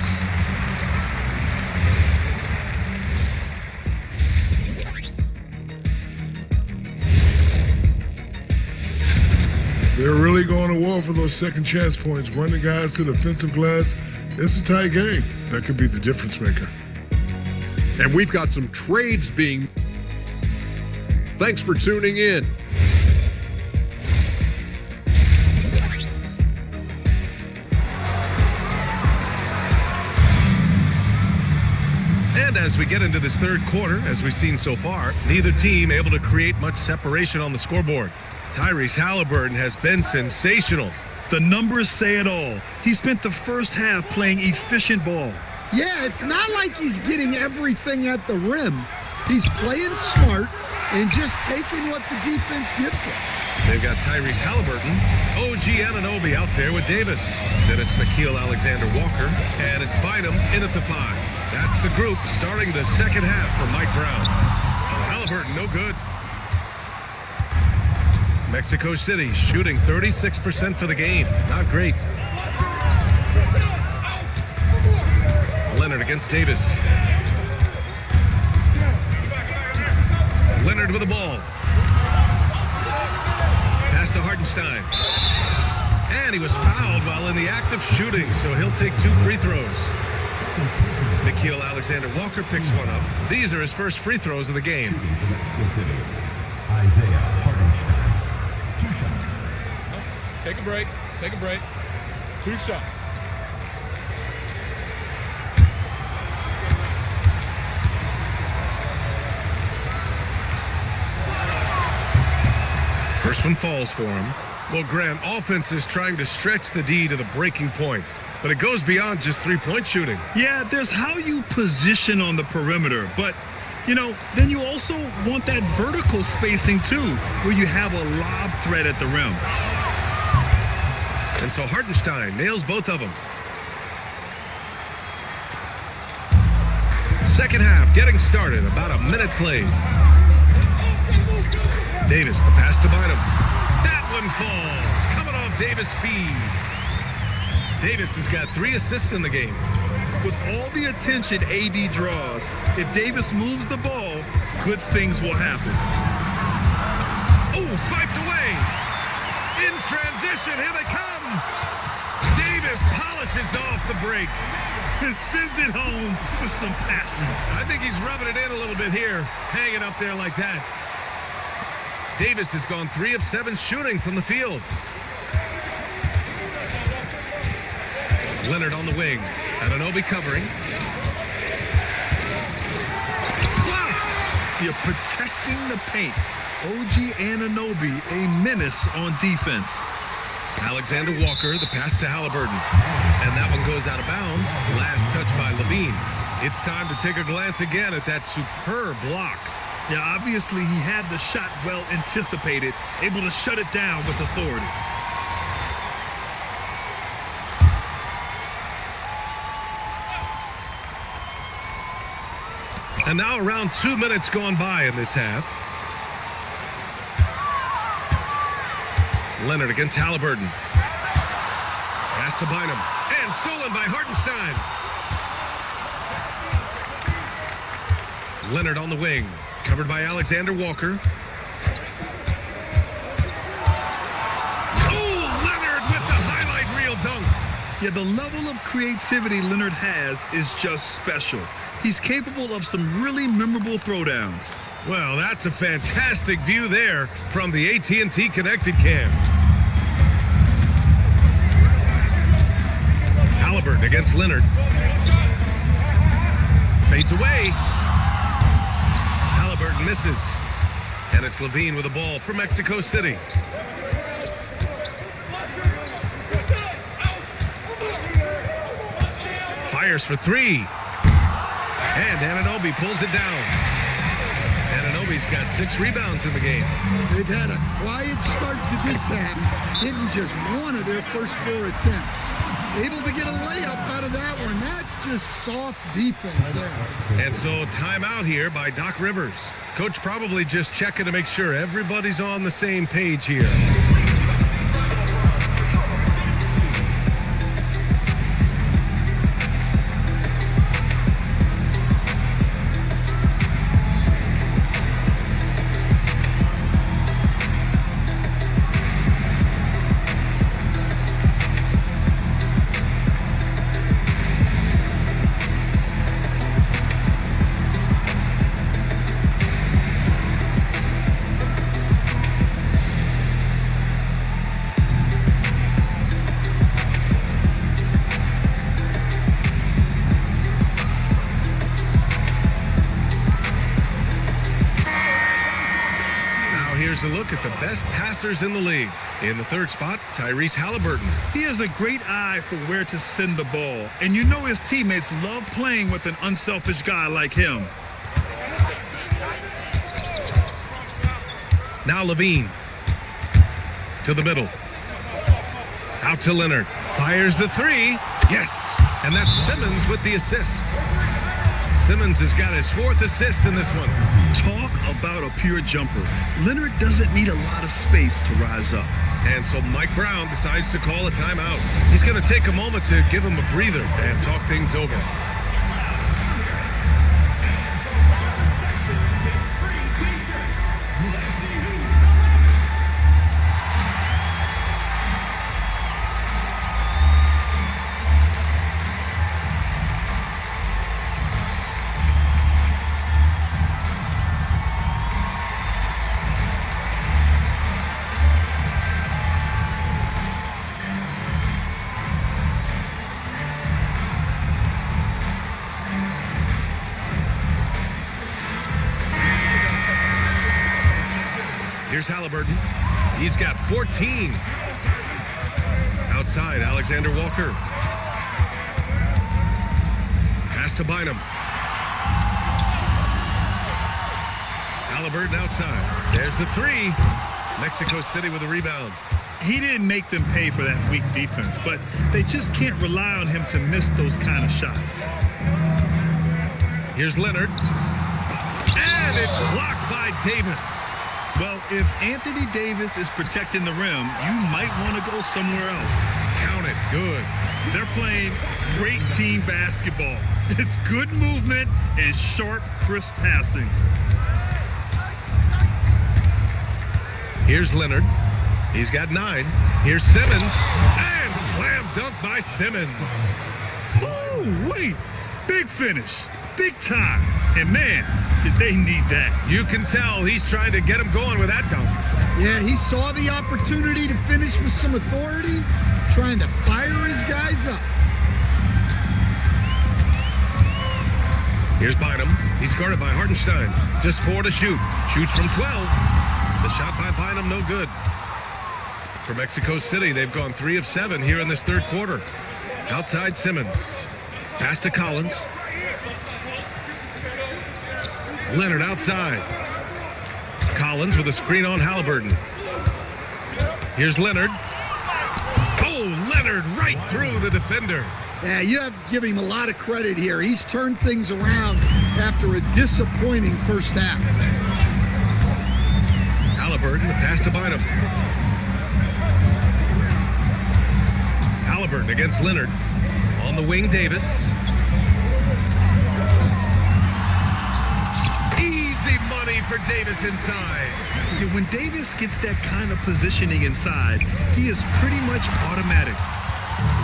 S14: They're really going to war for those second chance points, running guys to the offensive glass. It's a tight game. That could be the difference maker.
S8: And we've got some trades being... Thanks for tuning in.
S9: And as we get into this third quarter, as we've seen so far, neither team able to create much separation on the scoreboard. Tyrese Halliburton has been sensational.
S10: The numbers say it all. He spent the first half playing efficient ball.
S11: Yeah, it's not like he's getting everything at the rim. He's playing smart and just taking what the defense gives him.
S9: They've got Tyrese Halliburton, OG Anunoby out there with Davis. Then it's Nickeil Alexander-Walker, and it's Bynum in at the 5. That's the group starting the second half for Mike Brown. Halliburton, no good. Mexico City shooting 36% for the game. Not great. Leonard against Davis. Leonard with the ball. Pass to Hartenstein. And he was fouled while in the act of shooting, so he'll take 2 free throws. Nickeil Alexander-Walker picks one up. These are his first free throws of the game.
S5: Isaiah Hartenstein. 2 shots.
S15: Take a break. Take a break. 2 shots.
S9: First one falls for him. Well, Grant, offense is trying to stretch the D to the breaking point, but it goes beyond just three-point shooting.
S10: Yeah, there's how you position on the perimeter, but, you know, then you also want that vertical spacing too, where you have a lob threat at the rim.
S9: And so Hartenstein nails both of them. Second half getting started, about a minute played. Davis, the pass to Bynum. That one falls, coming off Davis' feed. Davis has got 3 assists in the game.
S10: With all the attention AD draws, if Davis moves the ball, good things will happen.
S9: Oh, swiped away. In transition, here they come. Davis polishes off the break.
S10: And sends it home with some passion.
S9: I think he's rubbing it in a little bit here, hanging up there like that. Davis has gone 3 of 7 shooting from the field. Leonard on the wing. Anunoby covering.
S10: Blocked. You're protecting the paint. OG Anunoby, a menace on defense.
S9: Alexander-Walker, the pass to Halliburton. And that one goes out of bounds. Last touch by Levine. It's time to take a glance again at that superb block.
S10: Yeah, obviously he had the shot well anticipated, able to shut it down with authority.
S9: And now around 2 minutes gone by in this half. Leonard against Halliburton. Pass to Bynum. And stolen by Hartenstein. Leonard on the wing. Covered by Alexander-Walker. Oh, Leonard with the highlight reel dunk.
S10: Yeah, the level of creativity Leonard has is just special. He's capable of some really memorable throwdowns.
S9: Well, that's a fantastic view there from the AT&T Connected Cam. Halliburton against Leonard. Fades away. Halliburton misses. And it's Levine with the ball for Mexico City. Fires for 3. And Anunoby pulls it down. Anunoby's got 6 rebounds in the game.
S11: They've had a quiet start to this half, hitting just 1 of their first 4 attempts. able to get a layup out of that one. That's just soft defense there.
S9: And so timeout here by Doc Rivers. Coach probably just checking to make sure everybody's on the same page here. A look at the best passers in the league. In the third spot, Tyrese Halliburton.
S10: He has a great eye for where to send the ball, and you know his teammates love playing with an unselfish guy like him.
S9: Now Levine to the middle. Out to Leonard. Fires the three. Yes. And that's Simmons with the assist. Simmons has got his fourth assist in this one.
S10: Talk about a pure jumper. Leonard doesn't need a lot of space to rise up.
S9: And so Mike Brown decides to call a timeout. He's going to take a moment to give him a breather and talk things over. Here's Halliburton. He's got 14. Outside, Alexander Walker. Pass to Bynum. Halliburton outside. There's the three. Mexico City with a rebound.
S10: He didn't make them pay for that weak defense, but they just can't rely on him to miss those kind of shots.
S9: Here's Leonard. And it's blocked by Davis.
S10: Well, if Anthony Davis is protecting the rim, you might want to go somewhere else.
S9: Count it. Good.
S10: They're playing great team basketball. It's good movement and sharp, crisp passing.
S9: Here's Leonard. He's got 9. Here's Simmons. And slam dunk by Simmons.
S10: Oh, wait. Big finish. Big time. And man, did they need that.
S9: You can tell he's trying to get him going with that dunk.
S11: Yeah, he saw the opportunity to finish with some authority, trying to fire his guys up.
S9: Here's Bynum. He's guarded by Hartenstein. Just 4 to shoot. Shoots from 12. The shot by Bynum, no good. For Mexico City, they've gone 3 of 7 here in this third quarter. Outside Simmons. Pass to Collins. Leonard outside. Collins with a screen on Halliburton. Here's Leonard. Oh, Leonard right through the defender.
S11: Yeah, you have to give him a lot of credit here. He's turned things around after a disappointing first half.
S9: Halliburton, the pass to Bynum. Halliburton against Leonard. On the wing, Davis. Easy money for Davis inside.
S10: Yeah, when Davis gets that kind of positioning inside, he is pretty much automatic.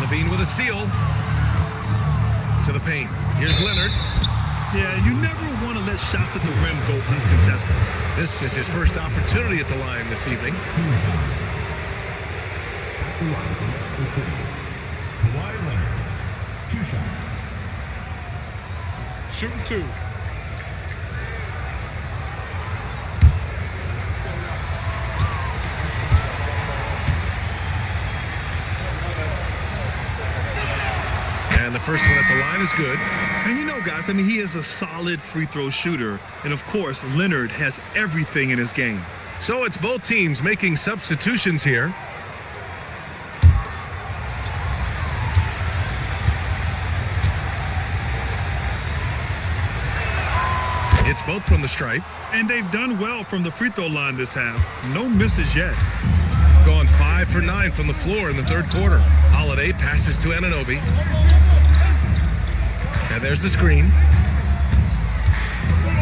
S9: Levine with a steal. To the paint. Here's Leonard.
S10: Yeah, you never want to let shots at the rim go uncontested.
S9: This is his first opportunity at the line this evening.
S5: Kawhi Leonard, 2 shots.
S7: Shooting 2.
S9: And the first one at the line is good.
S10: And you know, guys, I mean, he is a solid free throw shooter. And of course, Leonard has everything in his game.
S9: So it's both teams making substitutions here. both from the stripe.
S10: And they've done well from the free throw line this half. No misses yet.
S9: Gone 5 for 9 from the floor in the third quarter. Holiday passes to Anunoby. And there's the screen.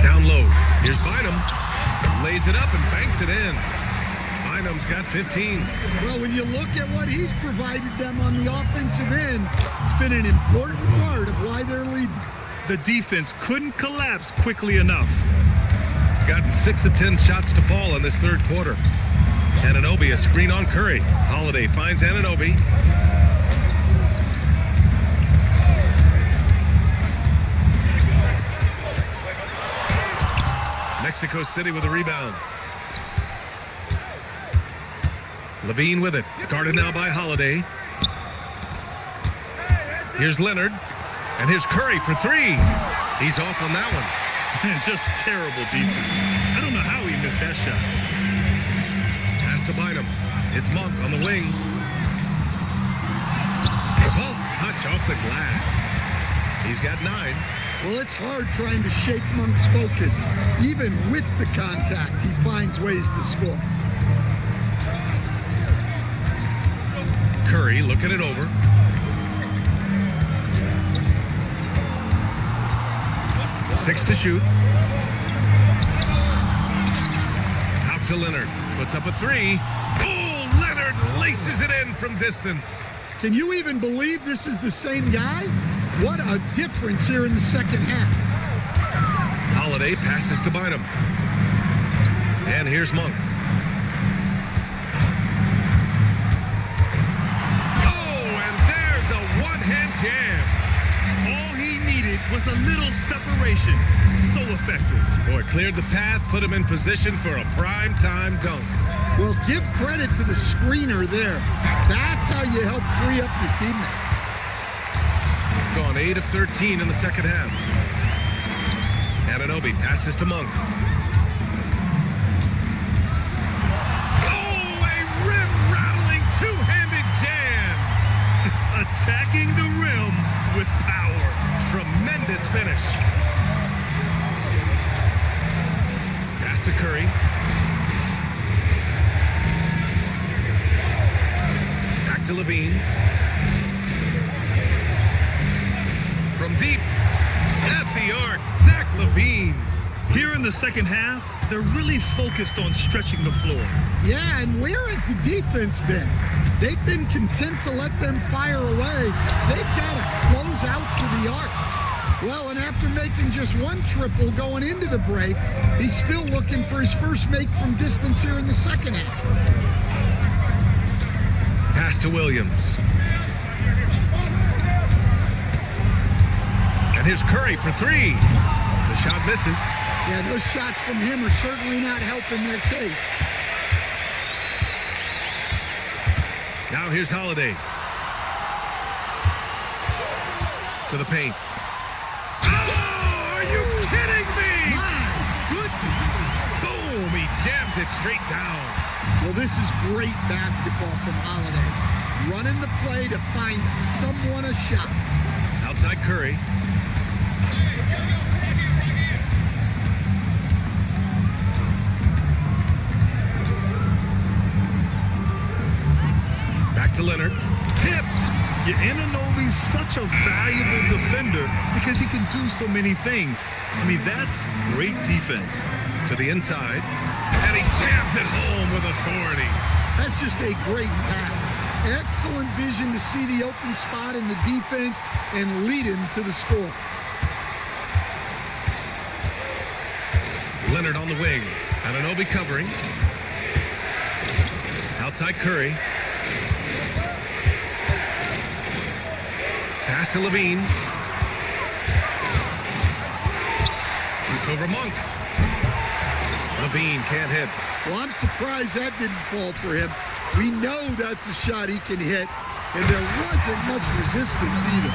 S9: Down low. Here's Bynum. Lays it up and banks it in. Bynum's got 15.
S11: Well, when you look at what he's provided them on the offensive end, it's been an important part of why they're leading.
S10: The defense couldn't collapse quickly enough.
S9: Gotten 6 of 10 shots to fall in this third quarter. Anunoby, a screen on Curry. Holiday finds Anunoby. Mexico City with a rebound. Levine with it. Guarded now by Holiday. Here's Leonard. And here's Curry for 3. He's off on that one.
S10: And just terrible defense. I don't know how he missed that shot.
S9: Pass to Bynum. It's Monk on the wing. Soft touch off the glass. He's got 9.
S11: Well, it's hard trying to shake Monk's focus. Even with the contact, he finds ways to score.
S9: Curry looking it over. Six to shoot. Out to Leonard. Puts up a 3. Oh, Leonard laces it in from distance.
S11: Can you even believe this is the same guy? What a difference here in the second half.
S9: Holiday passes to Bynum. And here's Monk. Oh, and there's a one-hand jam.
S10: All he needed was a little separation. So effective.
S9: Boy, cleared the path, put him in position for a prime-time dunk.
S11: Well, give credit to the screener there. That's how you help free up your teammates.
S9: Gone 8 of 13 in the second half. Anunoby passes to Monk. Oh, a rim-rattling two-handed jam.
S10: Attacking the rim with power.
S9: Tremendous finish. Pass to Curry. Back to Levine. From deep at the arc, Zach Levine.
S10: Here in the second half, they're really focused on stretching the floor.
S11: Yeah, and where has the defense been? They've been content to let them fire away. They've got to close out to the arc. Well, and after making just one triple going into the break, he's still looking for his first make from distance here in the second half.
S9: Pass to Williams. And here's Curry for 3. The shot misses.
S11: Yeah, those shots from him are certainly not helping their case.
S9: Now here's Holiday. To the paint. Oh, are you kidding me?
S11: My goodness.
S9: Boom, he jams it straight down.
S11: Well, this is great basketball from Holiday. Running the play to find someone a shot.
S9: Outside Curry. Back to Leonard. Tipped.
S10: Yeah, Anunoby's such a valuable defender because he can do so many things. I mean, that's great defense.
S9: To the inside. And he jams it home with authority.
S11: That's just a great pass. Excellent vision to see the open spot in the defense and lead him to the score.
S9: Leonard on the wing. Anunoby covering. Outside Curry. Pass to Levine. Shoots over Monk. Levine can't hit.
S11: Well, I'm surprised that didn't fall for him. We know that's a shot he can hit, and there wasn't much resistance either.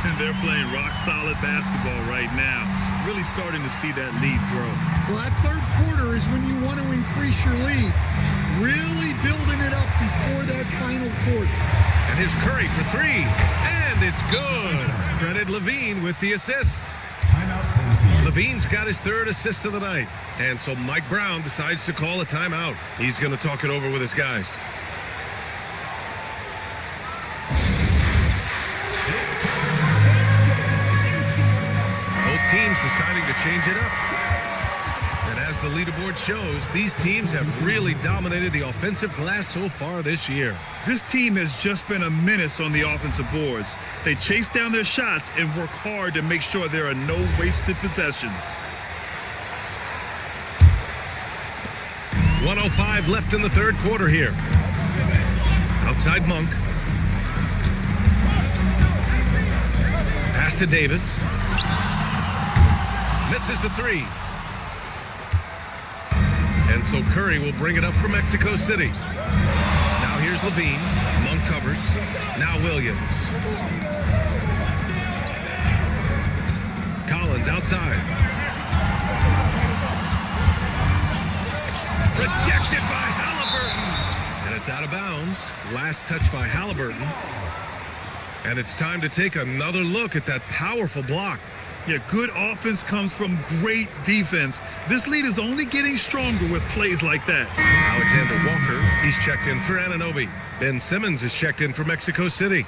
S10: And they're playing rock-solid basketball right now. Really starting to see that lead grow.
S11: Well, that third quarter is when you want to increase your lead. Really building it up before that final quarter.
S9: And here's Curry for 3. And it's good. Credit Levine with the assist. LaVine's got his third assist of the night. And so Mike Brown decides to call a timeout. He's going to talk it over with his guys. Both teams deciding to change it up. And as the leaderboard shows, these teams have really dominated the offensive glass so far this year.
S10: This team has just been a menace on the offensive boards. They chase down their shots and work hard to make sure there are no wasted possessions.
S9: 1:05 left in the third quarter here. Outside Monk. Pass to Davis. Misses the three. And so Curry will bring it up for Mexico City. Now here's LaVine. Monk covers. Now Williams. Collins outside. Rejected by Halliburton. And it's out of bounds. Last touch by Halliburton. And it's time to take another look at that powerful block.
S10: Yeah, good offense comes from great defense. This lead is only getting stronger with plays like that.
S9: Alexander Walker, he's checked in for Anunoby. Ben Simmons is checked in for Mexico City.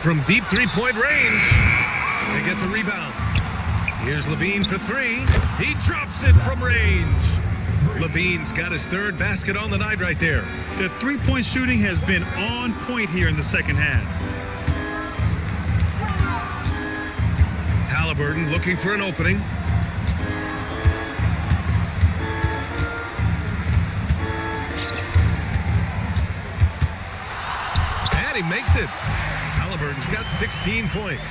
S9: From deep three-point range, they get the rebound. Here's LaVine for three. He drops it from range. LaVine's got his third basket on the night right there.
S10: The three-point shooting has been on point here in the second half.
S9: Halliburton looking for an opening. And he makes it. Halliburton's got 16 points.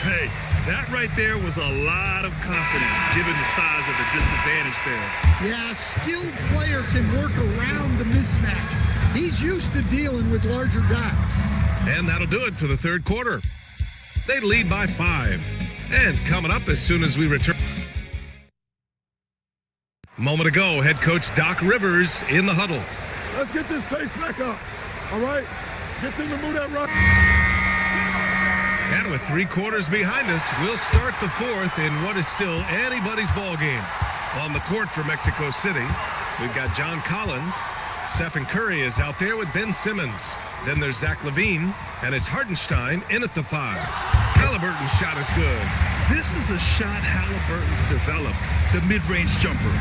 S10: Hey, that right there was a lot of confidence, given the size of the disadvantage there.
S11: Yeah, a skilled player can work around the mismatch. He's used to dealing with larger guys.
S9: And that'll do it for the third quarter. They lead by 5. And coming up as soon as we return. Moment ago, head coach Doc Rivers in the huddle.
S14: Let's get this pace back up. All right? Get them to move that rock.
S9: And with 3 quarters behind us, we'll start the fourth in what is still anybody's ball game. On the court for Mexico City, we've got John Collins. Stephen Curry is out there with Ben Simmons. Then there's Zach LaVine, and it's Hartenstein in at the 5. Halliburton's shot is good.
S10: This is a shot Halliburton's developed, the mid-range jumper.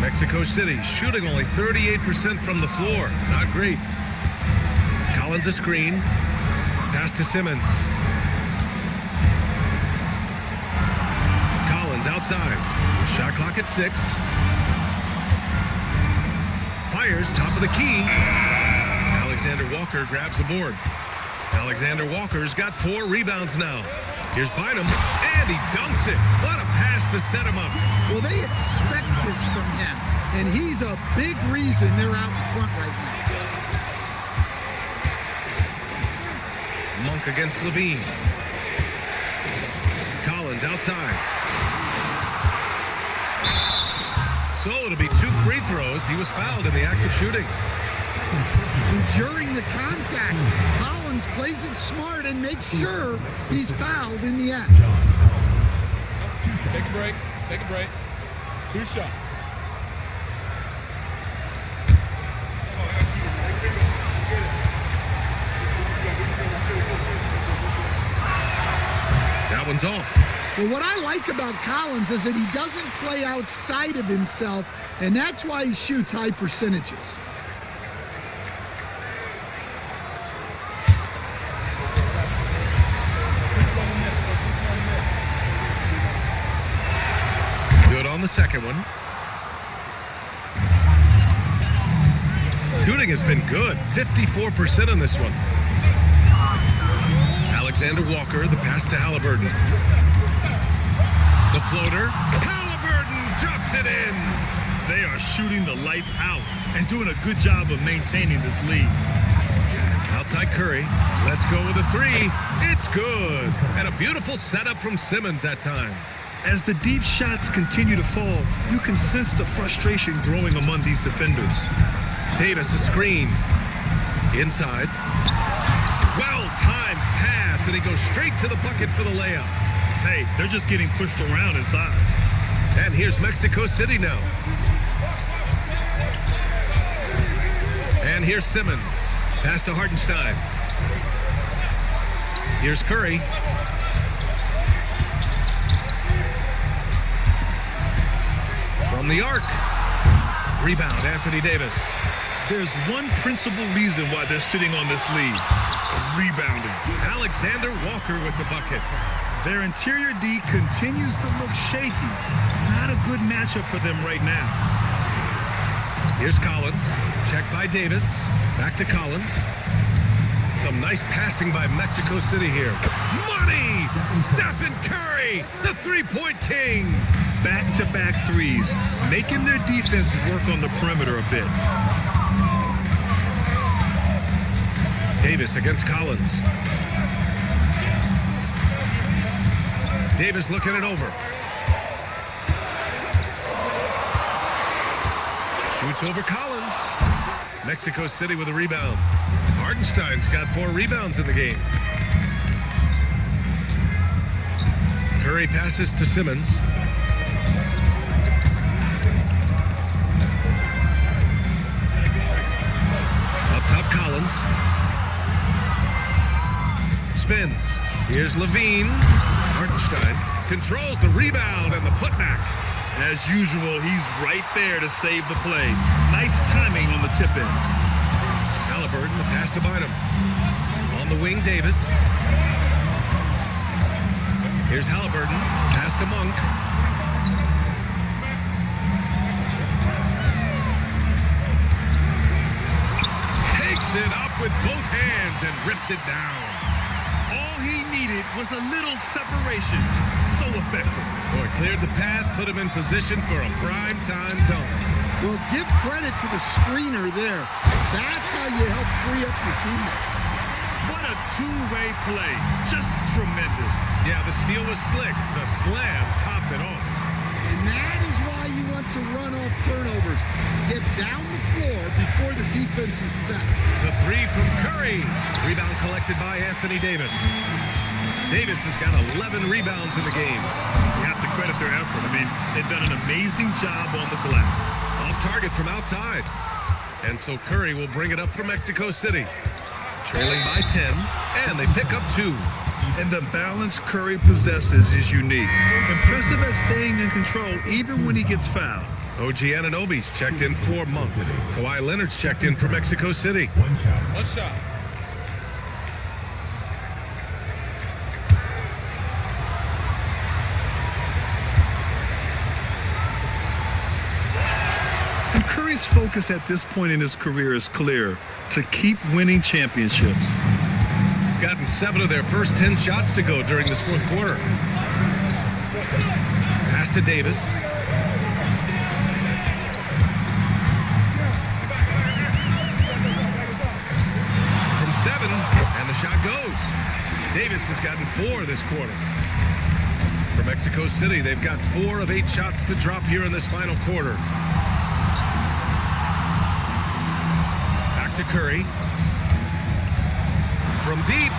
S9: Mexico City shooting only 38% from the floor. Not great. Collins a screen. Pass to Simmons. Collins outside. Shot clock at 6. Fires top of the key. Alexander Walker grabs the board. Alexander Walker's got 4 rebounds now. Here's Bynum, and he dunks it. What a pass to set him up.
S11: Well, they expect this from him, and he's a big reason they're out in front right now.
S9: Monk against LaVine. Collins outside. So it'll be 2 free throws. He was fouled in the act of shooting.
S11: And during the contact, Collins plays it smart and makes sure he's fouled in the act.
S15: Take a break. Take a break. 2 shots.
S9: That one's off.
S11: Well, what I like about Collins is that he doesn't play outside of himself, and that's why he shoots high percentages.
S9: Good on the second one. Shooting has been good. 54% on this one. Alexander Walker, the pass to Halliburton. The floater. Halliburton drops it in.
S10: They are shooting the lights out and doing a good job of maintaining this lead.
S9: Outside Curry. Let's go with a 3. It's good. And a beautiful setup from Simmons that time.
S10: As the deep shots continue to fall, you can sense the frustration growing among these defenders.
S9: Davis, a screen. Inside. Well-timed pass, and he goes straight to the bucket for the layup.
S10: Hey, they're just getting pushed around inside.
S9: And here's Mexico City now. And here's Simmons. Pass to Hartenstein. Here's Curry. From the arc. Rebound, Anthony Davis.
S10: There's one principal reason why they're sitting on this lead. Rebounding.
S9: Alexander Walker with the bucket.
S10: Their interior D continues to look shaky. Not a good matchup for them right now.
S9: Here's Collins. Check by Davis. Back to Collins. Some nice passing by Mexico City here. Money! Stephen Curry, the three-point king.
S10: Back-to-back threes, making their defense work on the perimeter a bit.
S9: Davis against Collins. Davis looking it over. Shoots over Collins. Mexico City with a rebound. Hartenstein's got 4 rebounds in the game. Curry passes to Simmons. Up top, Collins. Spins. Here's Levine. Hartenstein controls the rebound and the putback.
S10: As usual, he's right there to save the play. Nice timing on the tip in.
S9: Halliburton, the pass to Bynum. On the wing, Davis. Here's Halliburton. Pass to Monk. Takes it up with both hands and rips it down.
S10: All he needed was a little separation. So effective.
S9: Boy, cleared the path, put him in position for a prime-time dunk.
S11: Well, give credit to the screener there. That's how you help free up your teammates.
S10: What a two-way play. Just tremendous.
S9: Yeah, the steal was slick. The slam topped it off.
S11: And that is why you want to run off turnovers. Get down the floor before the defense is set.
S9: The three from Curry. Rebound collected by Anthony Davis. Davis has got 11 rebounds in the game.
S10: You have to credit their effort. I mean, they've done an amazing job on the glass.
S9: Off target from outside. And so Curry will bring it up for Mexico City. Trailing by 10, and they pick up 2.
S10: And the balance Curry possesses is unique. Impressive at staying in control even when he gets fouled.
S9: OG Anunoby's checked in for Monk. Kawhi Leonard's checked in for Mexico City.
S15: One shot.
S10: And Curry's focus at this point in his career is clear: to keep winning championships.
S9: Gotten 7 of their first 10 shots to go during this fourth quarter. Pass to Davis. From 7, and the shot goes. Davis has gotten 4 this quarter. For Mexico City, they've got 4 of 8 shots to drop here in this final quarter. Back to Curry. From deep.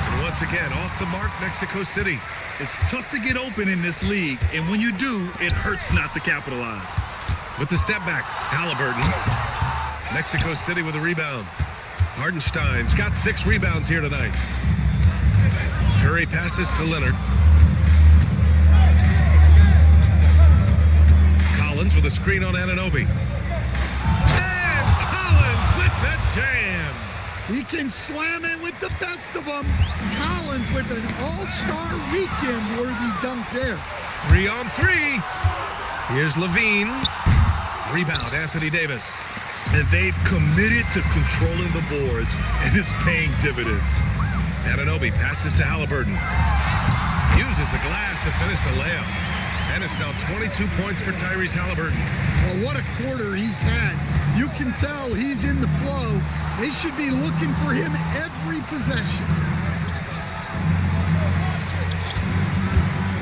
S9: And once again, off the mark, Mexico City.
S10: It's tough to get open in this league, and when you do, it hurts not to capitalize.
S9: With the step back, Halliburton. Mexico City with a rebound. Hartenstein's got 6 rebounds here tonight. Curry passes to Leonard. Collins with a screen on Anunoby. And Collins with the jam.
S11: He can slam it with the best of them. Collins with an all-star weekend-worthy dunk there.
S9: 3 on 3. Here's Levine. Rebound, Anthony Davis.
S10: And they've committed to controlling the boards, and it's paying dividends.
S9: Anunoby passes to Halliburton. Uses the glass to finish the layup. And it's now 22 points for Tyrese Halliburton.
S11: Well, what a quarter he's had. You can tell he's in the flow. They should be looking for him every possession.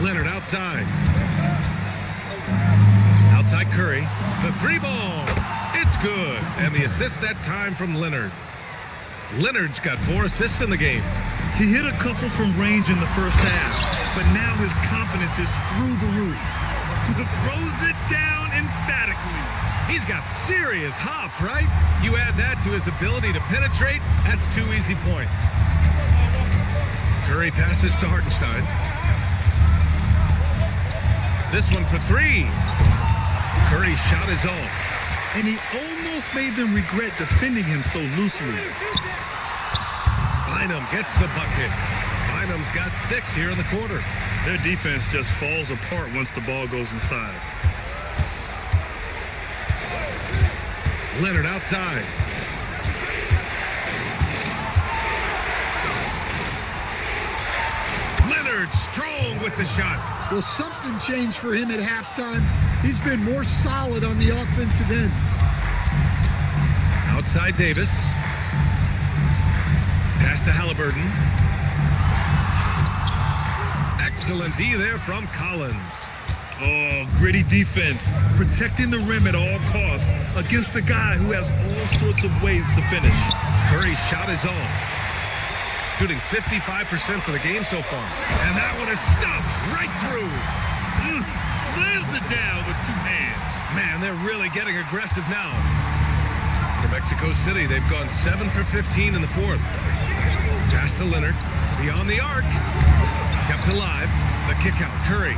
S9: Leonard outside. Outside Curry. The 3-ball. It's good. And the assist that time from Leonard. Leonard's got 4 assists in the game.
S10: He hit a couple from range in the first half, but now his confidence is through the roof. Throws it down emphatically.
S9: He's got serious hop, right? You add that to his ability to penetrate, that's 2 easy points. Curry passes to Hartenstein. This one for 3. Curry's shot is off.
S10: And he almost made them regret defending him so loosely.
S9: Bynum gets the bucket. Bynum's got 6 here in the quarter.
S10: Their defense just falls apart once the ball goes inside.
S9: Leonard outside. Leonard strong with the shot.
S11: Well, something changed for him at halftime. He's been more solid on the offensive end.
S9: Outside Davis. Pass to Halliburton. Excellent D there from Collins.
S10: Oh, gritty defense. Protecting the rim at all costs against a guy who has all sorts of ways to finish.
S9: Curry's shot is off. Shooting 55% for the game so far. And that one is stuffed right through.
S10: Slams it down with 2 hands.
S9: Man, they're really getting aggressive now. For Mexico City, they've gone 7 for 15 in the 4th. Pass to Leonard. Beyond the arc. Kept alive. The kick out. Curry.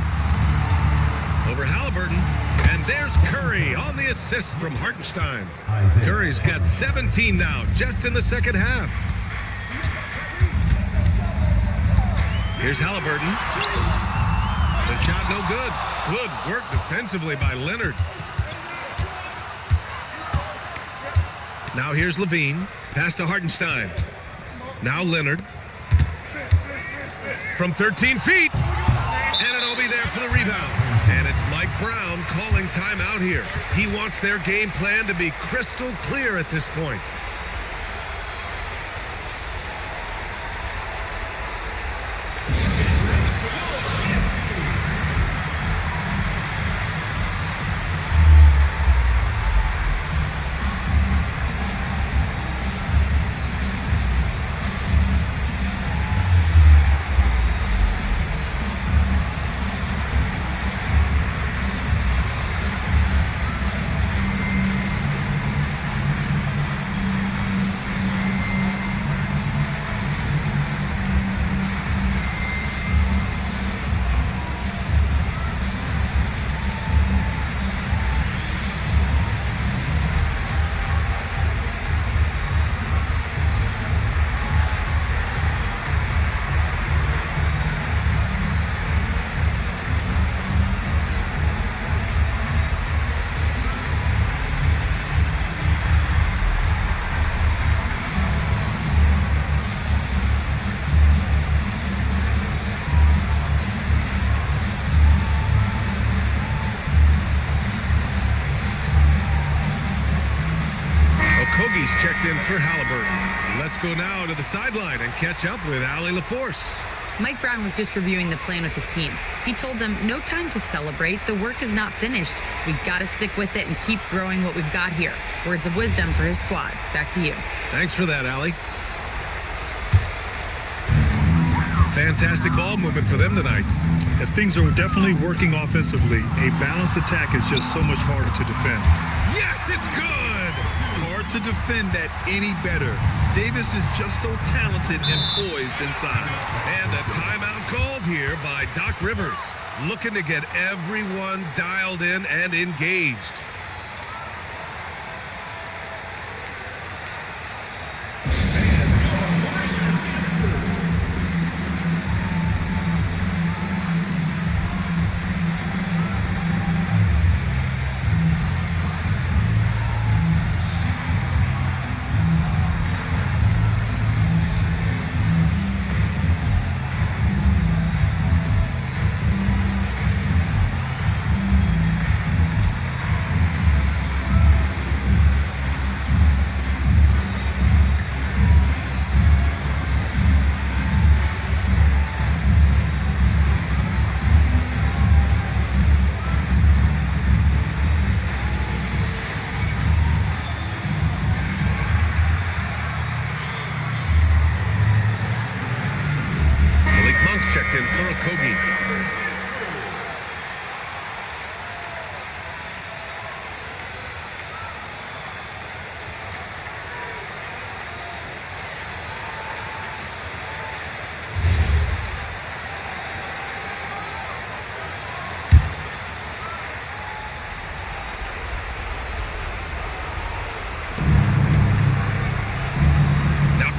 S9: Over Halliburton. And there's Curry on the assist from Hartenstein. Curry's got 17 now, just in the second half. Here's Halliburton. The shot no good. Good work defensively by Leonard. Now here's Levine. Pass to Hartenstein. Now Leonard. From 13 feet. And it'll be there for the rebound. And it's Mike Brown calling timeout here. He wants their game plan to be crystal clear at this point. Okogie's checked in for Halliburton. Let's go now to the sideline and catch up with Allie LaForce.
S4: Mike Brown was just reviewing the plan with his team. He told them, no time to celebrate. The work is not finished. We've got to stick with it and keep growing what we've got here. Words of wisdom for his squad. Back to you.
S9: Thanks for that, Allie. Fantastic ball movement for them tonight.
S10: If things are definitely working offensively, a balanced attack is just so much harder to defend.
S9: Yes, it's good!
S10: Hard to defend that any better. Davis is just so talented and poised inside.
S9: And a timeout called here by Doc Rivers, looking to get everyone dialed in and engaged.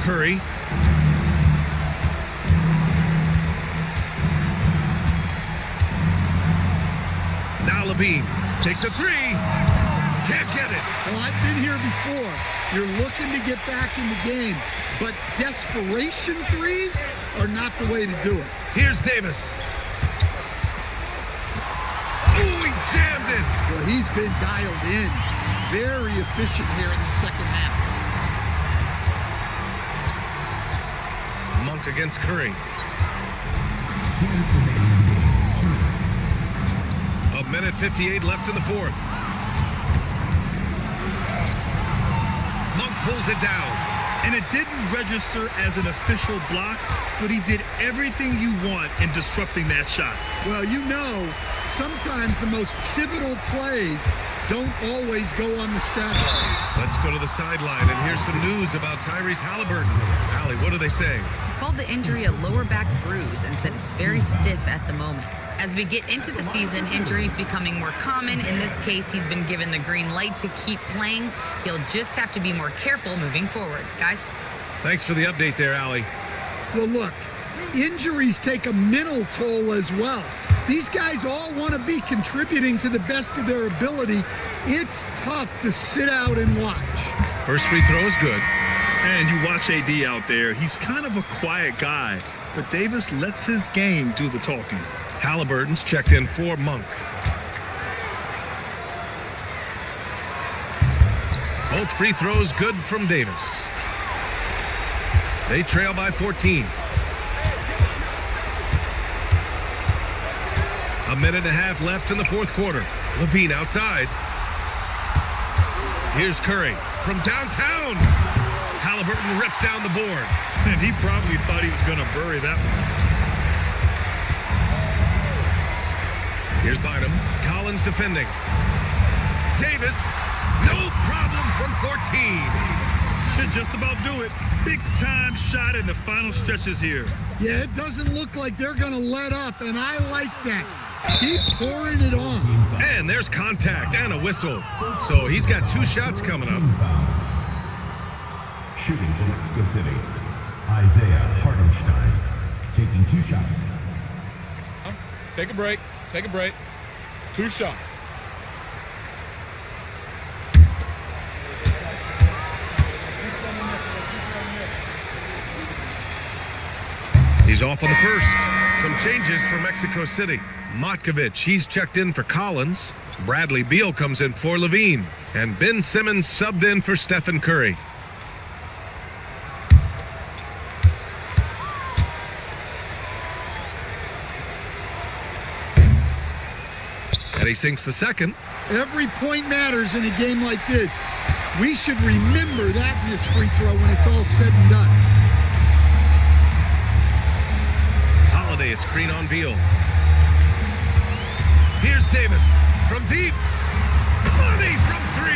S9: Curry. Now Levine takes a three. Can't get it.
S11: Well, I've been here before. You're looking to get back in the game, but desperation threes are not the way to do it.
S9: Here's Davis. Ooh, he jammed it.
S11: Well, he's been dialed in. Very efficient here in the second half.
S9: Monk against Curry. A minute 58 left in the fourth. Monk pulls it down.
S10: And it didn't register as an official block, but he did everything you want in disrupting that shot.
S11: Well, you know, sometimes the most pivotal plays don't always go on the stat line.
S9: Let's go to the sideline, and here's some news about Tyrese Halliburton. Allie, what are they saying?
S4: He called the injury a lower back bruise and said it's very stiff at the moment. As we get into the season, injuries becoming more common. In this case, he's been given the green light to keep playing. He'll just have to be more careful moving forward. Guys?
S9: Thanks for the update there, Allie.
S11: Well, look, injuries take a mental toll as well. These guys all want to be contributing to the best of their ability. It's tough to sit out and watch.
S9: First free throw is good.
S10: And you watch AD out there. He's kind of a quiet guy, but Davis lets his game do the talking.
S9: Halliburton's checked in for Monk. Both free throws good from Davis. They trail by 14. A minute and a half left in the fourth quarter. Levine outside. Here's Curry from downtown. Halliburton rips down the board.
S10: And he probably thought he was going to bury that one.
S9: Here's Bynum. Collins defending. Davis, no problem from 14.
S10: Should just about do it. Big time shot in the final stretches here.
S11: Yeah, it doesn't look like they're going to let up, and I like that. Keep pouring it on.
S9: And there's contact and a whistle. So he's got 2 shots coming up.
S5: Shooting for Mexico City, Isaiah Hartenstein, taking 2 shots.
S15: Take a break. Take a break. 2 shots.
S9: He's off on the first. Some changes for Mexico City. Matkovic, he's checked in for Collins. Bradley Beal comes in for Levine. And Ben Simmons subbed in for Stephen Curry. And he sinks the second.
S11: Every point matters in a game like this. We should remember that in this free throw when it's all said and done.
S9: Holiday, a screen on Beal. Here's Davis from deep. Money from 3.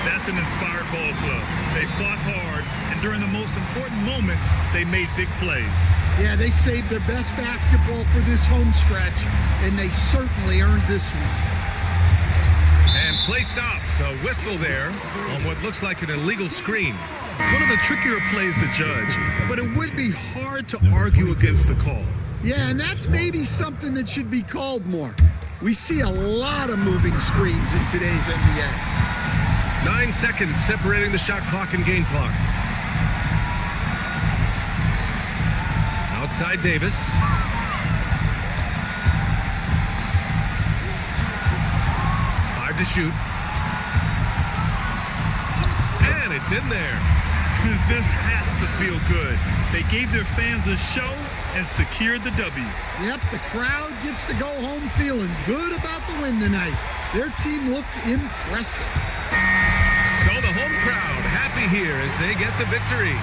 S10: That's an inspired ball club. They fought hard, and during the most important moments, they made big plays.
S11: Yeah, they saved their best basketball for this home stretch, and they certainly earned this one.
S9: And play stops. A whistle there on what looks like an illegal screen.
S10: One of the trickier plays to judge, but it would be hard to argue against the call.
S11: Yeah, and that's maybe something that should be called more. We see a lot of moving screens in today's NBA.
S9: 9 seconds separating the shot clock and game clock. Outside Davis. To shoot. And it's in there.
S10: This has to feel good. They gave their fans a show and secured the W.
S11: Yep, the crowd gets to go home feeling good about the win tonight. Their team looked impressive.
S9: So the home crowd happy here as they get the victory,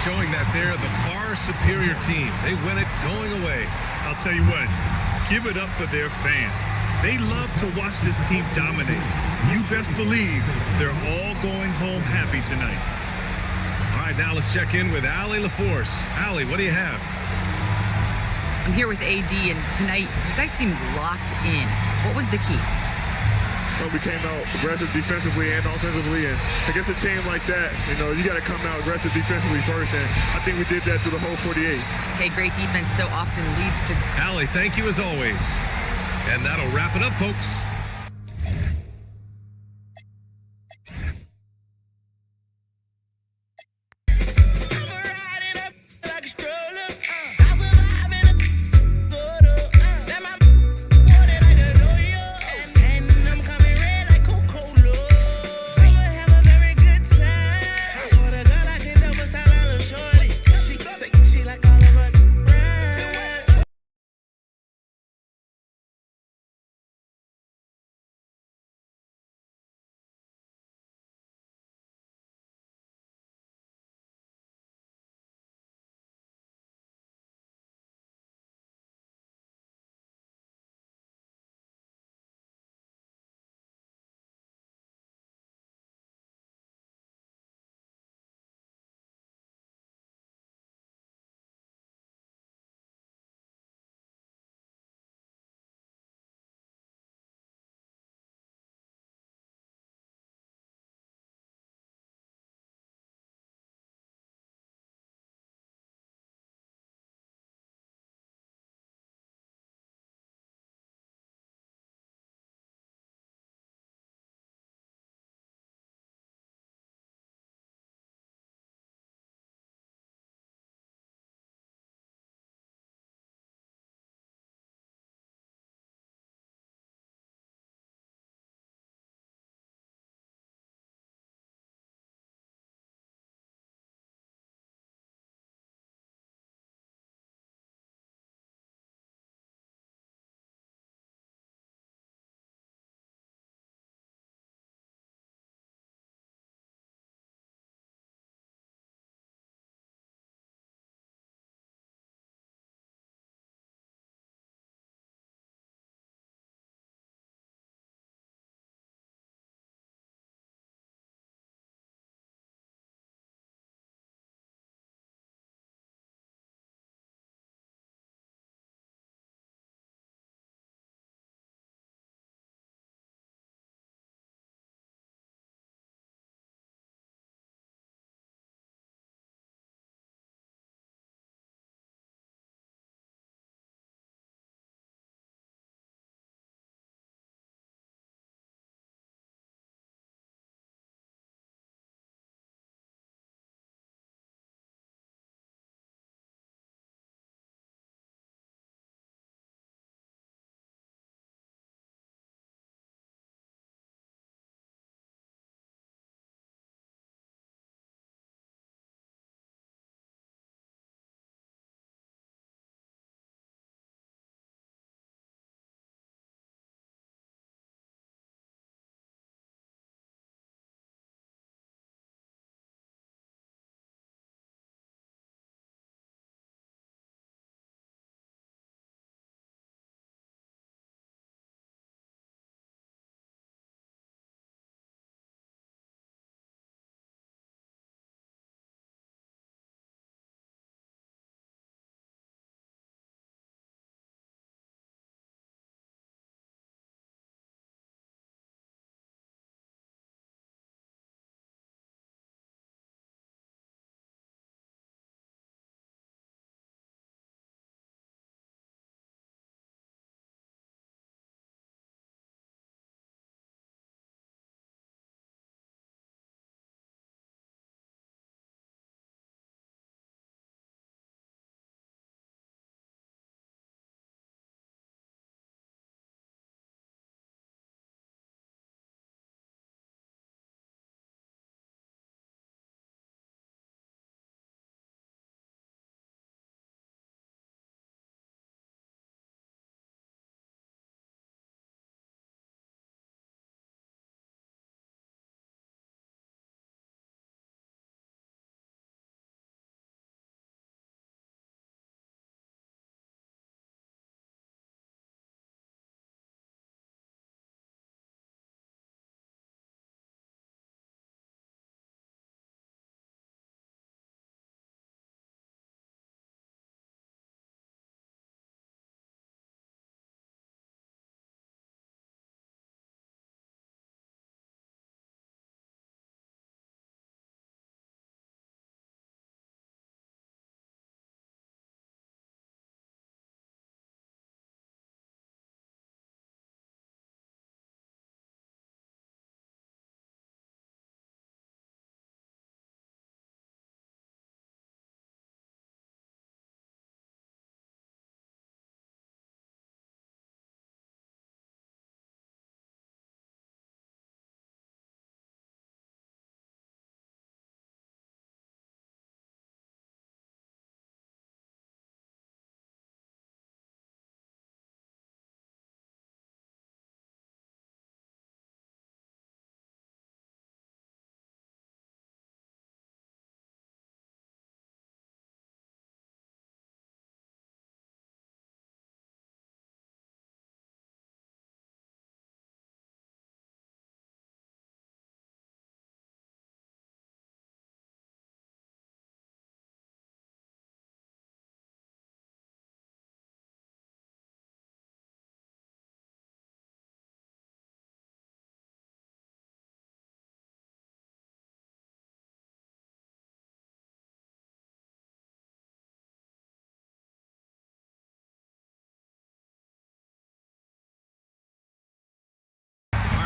S9: showing that they're the far superior team. They win it going away.
S10: I'll tell you what, give it up for their fans. They love to watch this team dominate. You best believe they're all going home happy tonight.
S9: All right, now let's check in with Allie LaForce. Allie, what do you have?
S4: I'm here with AD, and tonight you guys seemed locked in. What was the key?
S17: we came out aggressive defensively and offensively. And against a team like that, you got to come out aggressive defensively first. And I think we did that through the whole 48.
S4: Hey, great defense so often leads to...
S9: Allie, thank you as always. And that'll wrap it up, folks.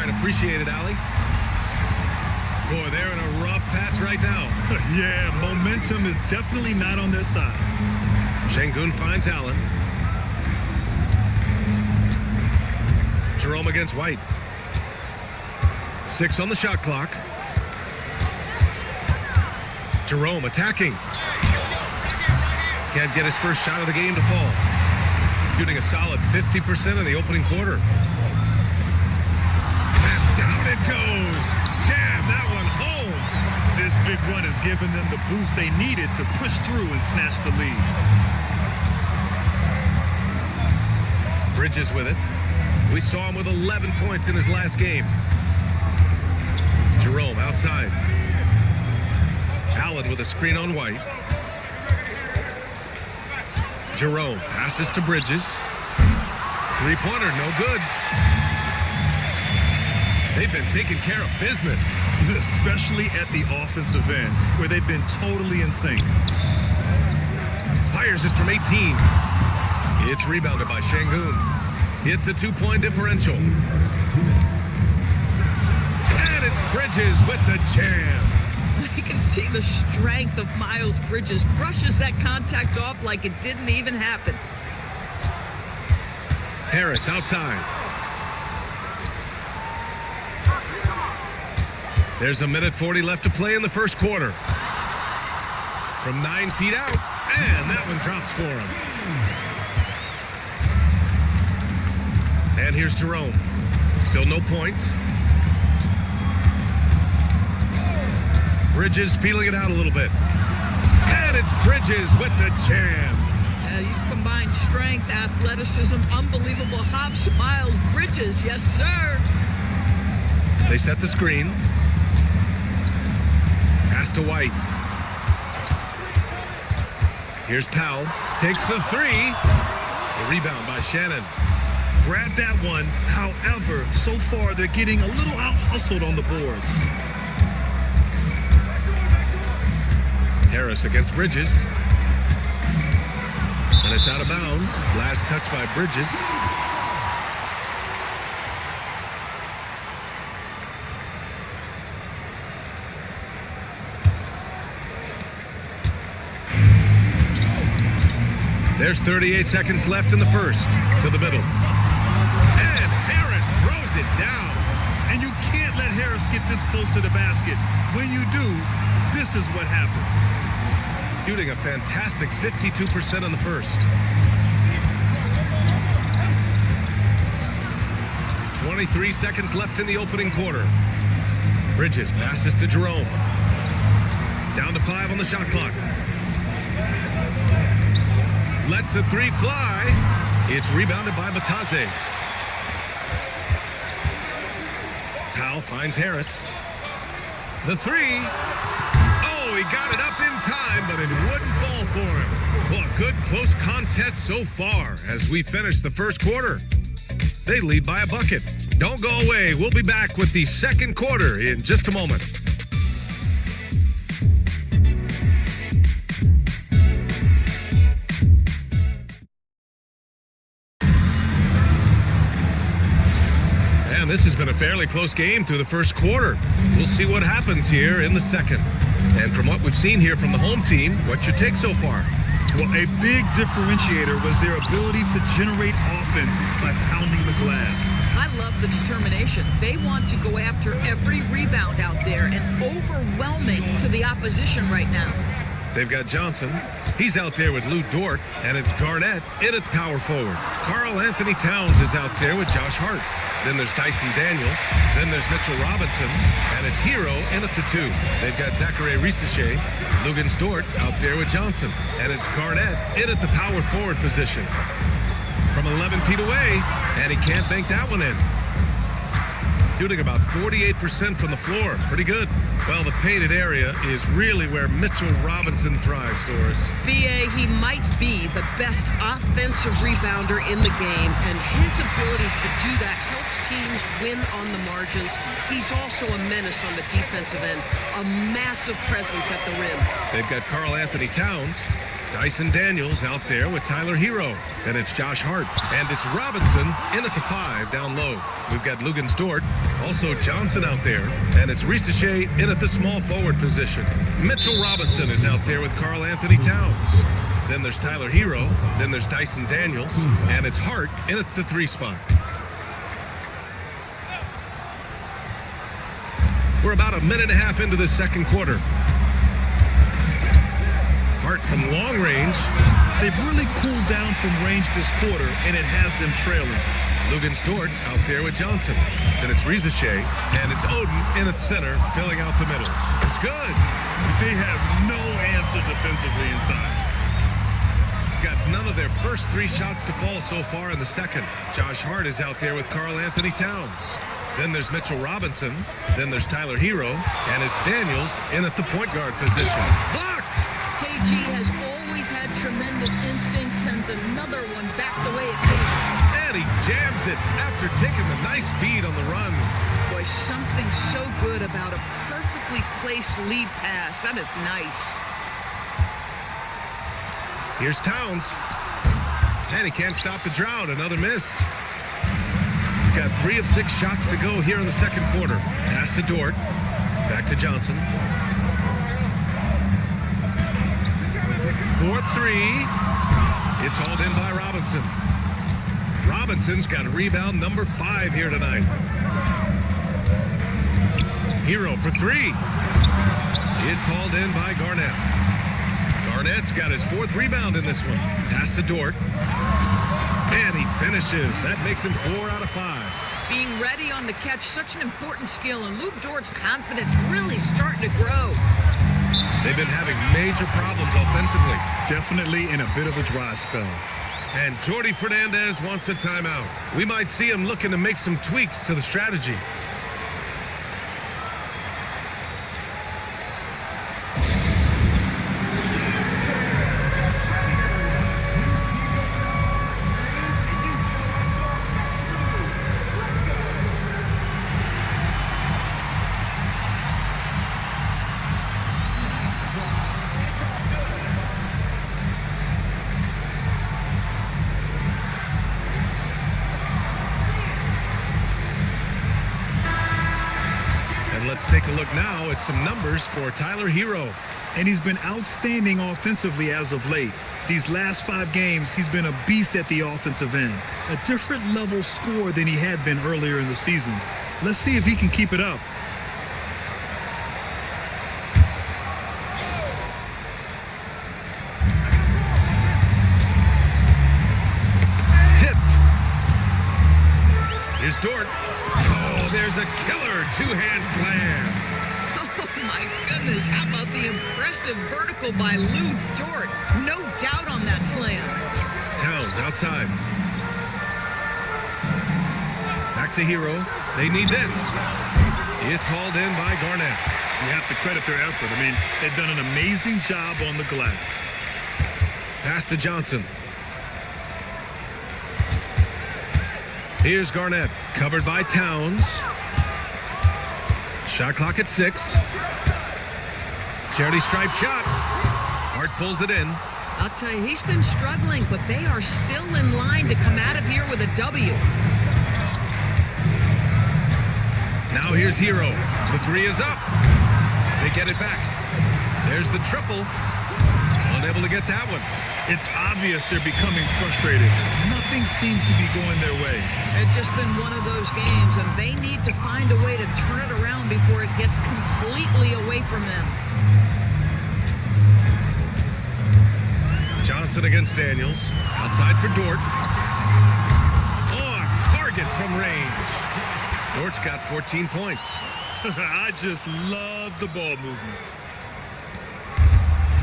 S9: right, appreciate it, Allie. Boy, they're in a rough patch right now.
S10: Yeah, momentum is definitely not on their side.
S9: Şengün finds Allen. Jerome against White. 6 on the shot clock. Jerome attacking. Can't get his first shot of the game to fall. Shooting a solid 50% in the opening quarter. And down it goes. Jam that one home.
S10: This big run has given them the boost they needed to push through and snatch the lead.
S9: Bridges with it. We saw him with 11 points in his last game. Jerome outside. Allen with a screen on White. Jerome passes to Bridges. Three-pointer, no good. They've been taking care of business.
S10: Especially at the offensive end, where they've been totally in sync.
S9: Fires it from 18. It's rebounded by Şengün. It's a 2-point differential. And it's Bridges with the jam.
S18: You can see the strength of Miles Bridges. Brushes that contact off like it didn't even happen.
S9: Harris outside. There's a minute 40 left to play in the first quarter. From 9 feet out, and that one drops for him. And here's Jerome. Still no points. Bridges feeling it out a little bit. And it's Bridges with the jam.
S18: You combine strength, athleticism, unbelievable hops. Miles Bridges, yes, sir.
S9: They set the screen. Pass to White. Here's Powell. Takes the three. The rebound by Shannon.
S10: Grab that one. However, so far they're getting a little out-hustled on the boards.
S9: Harris against Bridges. And it's out of bounds. Last touch by Bridges. There's 38 seconds left in the first. To the middle. And Harris throws it down.
S10: And you can't let Harris get this close to the basket. When you do, this is what happens.
S9: Shooting a fantastic 52% in the first. 23 seconds left in the opening quarter. Bridges passes to Jerome. Down to 5 on the shot clock. Lets the three fly. It's rebounded by Batase. Powell finds Harris. The three. Oh, he got it up in time, but it wouldn't fall for him. Well, a good close contest so far as we finish the first quarter. They lead by a bucket. Don't go away. We'll be back with the second quarter in just a moment. And this has been a fairly close game through the first quarter. We'll see what happens here in the second. And from what we've seen here from the home team, what's your take so far?
S10: Well, a big differentiator was their ability to generate offense by pounding the glass.
S18: I love the determination. They want to go after every rebound out there and overwhelming to the opposition right now.
S9: They've got Johnson. He's out there with Lou Dort, and it's Garnett in at power forward. Karl Anthony Towns is out there with Josh Hart. Then there's Dyson Daniels. Then there's Mitchell Robinson. And it's Hero in at the 2. They've got Zachary Risache, Lugens Dort out there with Johnson. And it's Garnett in at the power forward position. From 11 feet away, and he can't bank that one in. Shooting about 48% from the floor. Pretty good. Well, the painted area is really where Mitchell Robinson thrives, Doris.
S18: B.A., he might be the best offensive rebounder in the game, and his ability to do that helps teams win on the margins. He's also a menace on the defensive end, a massive presence at the rim.
S9: They've got Karl Anthony Towns. Dyson Daniels out there with Tyler Hero. Then it's Josh Hart. And it's Robinson in at the 5 down low. We've got Lugens Dort. Also Johnson out there. And it's Risacher in at the small forward position. Mitchell Robinson is out there with Karl Anthony Towns. Then there's Tyler Hero. Then there's Dyson Daniels. And it's Hart in at the 3 spot. We're about a minute and a half into the second quarter. Hart from long range.
S10: They've really cooled down from range this quarter, and it has them trailing.
S9: Lugens Dort out there with Johnson. Then it's Risacher, and it's Oden in at center, filling out the middle. It's good.
S10: They have no answer defensively inside.
S9: Got none of their first 3 shots to fall so far in the second. Josh Hart is out there with Karl Anthony Towns. Then there's Mitchell Robinson. Then there's Tyler Hero, and it's Daniels in at the point guard position. Blocked!
S18: KG has always had tremendous instincts, sends another one back the way it came.
S9: And he jams it after taking the nice feed on the run.
S18: Boy, something so good about a perfectly placed lead pass. That is nice.
S9: Here's Towns. And he can't stop the drought. Another miss. Got 3 of 6 shots to go here in the second quarter. Pass to Dort. Back to Johnson. 4-3. It's hauled in by Robinson. Robinson's got rebound number 5 here tonight. Hero for 3. It's hauled in by Garnett. Garnett's got his 4th rebound in this one. Pass to Dort. And he finishes. That makes him 4 out of 5.
S18: Being ready on the catch, such an important skill, and Luke Dort's confidence really starting to grow.
S9: They've been having major problems offensively.
S10: Definitely in a bit of a dry spell.
S9: And Jordi Fernandez wants a timeout. We might see him looking to make some tweaks to the strategy. Let's take a look now at some numbers for Tyler Hero.
S10: And he's been outstanding offensively as of late. These last 5 games, he's been a beast at the offensive end. A different level scorer than he had been earlier in the season. Let's see if he can keep it up.
S9: Tipped. Here's Dort. Oh, there's a killer 2-hand slam.
S18: Oh, my goodness. How about the impressive vertical by Lou Dort? No doubt on that slam.
S9: Towns outside. Back to Hero. They need this. It's hauled in by Garnett.
S10: You have to credit their effort. I mean, they've done an amazing job on the glass.
S9: Pass to Johnson. Here's Garnett, covered by Towns. Shot clock at 6. Charity stripe shot. Hart pulls it in.
S18: I'll tell you, he's been struggling, but they are still in line to come out of here with a W.
S9: Now here's Hero. The 3 is up. They get it back. There's the triple. Unable to get that one.
S10: It's obvious they're becoming frustrated. Nothing seems to be going their way.
S18: It's just been one of those games, and they need to find a way to turn it around before it gets completely away from them.
S9: Johnson against Daniels. Outside for Dort. Oh, target from range. Dort's got 14 points.
S10: I just love the ball movement.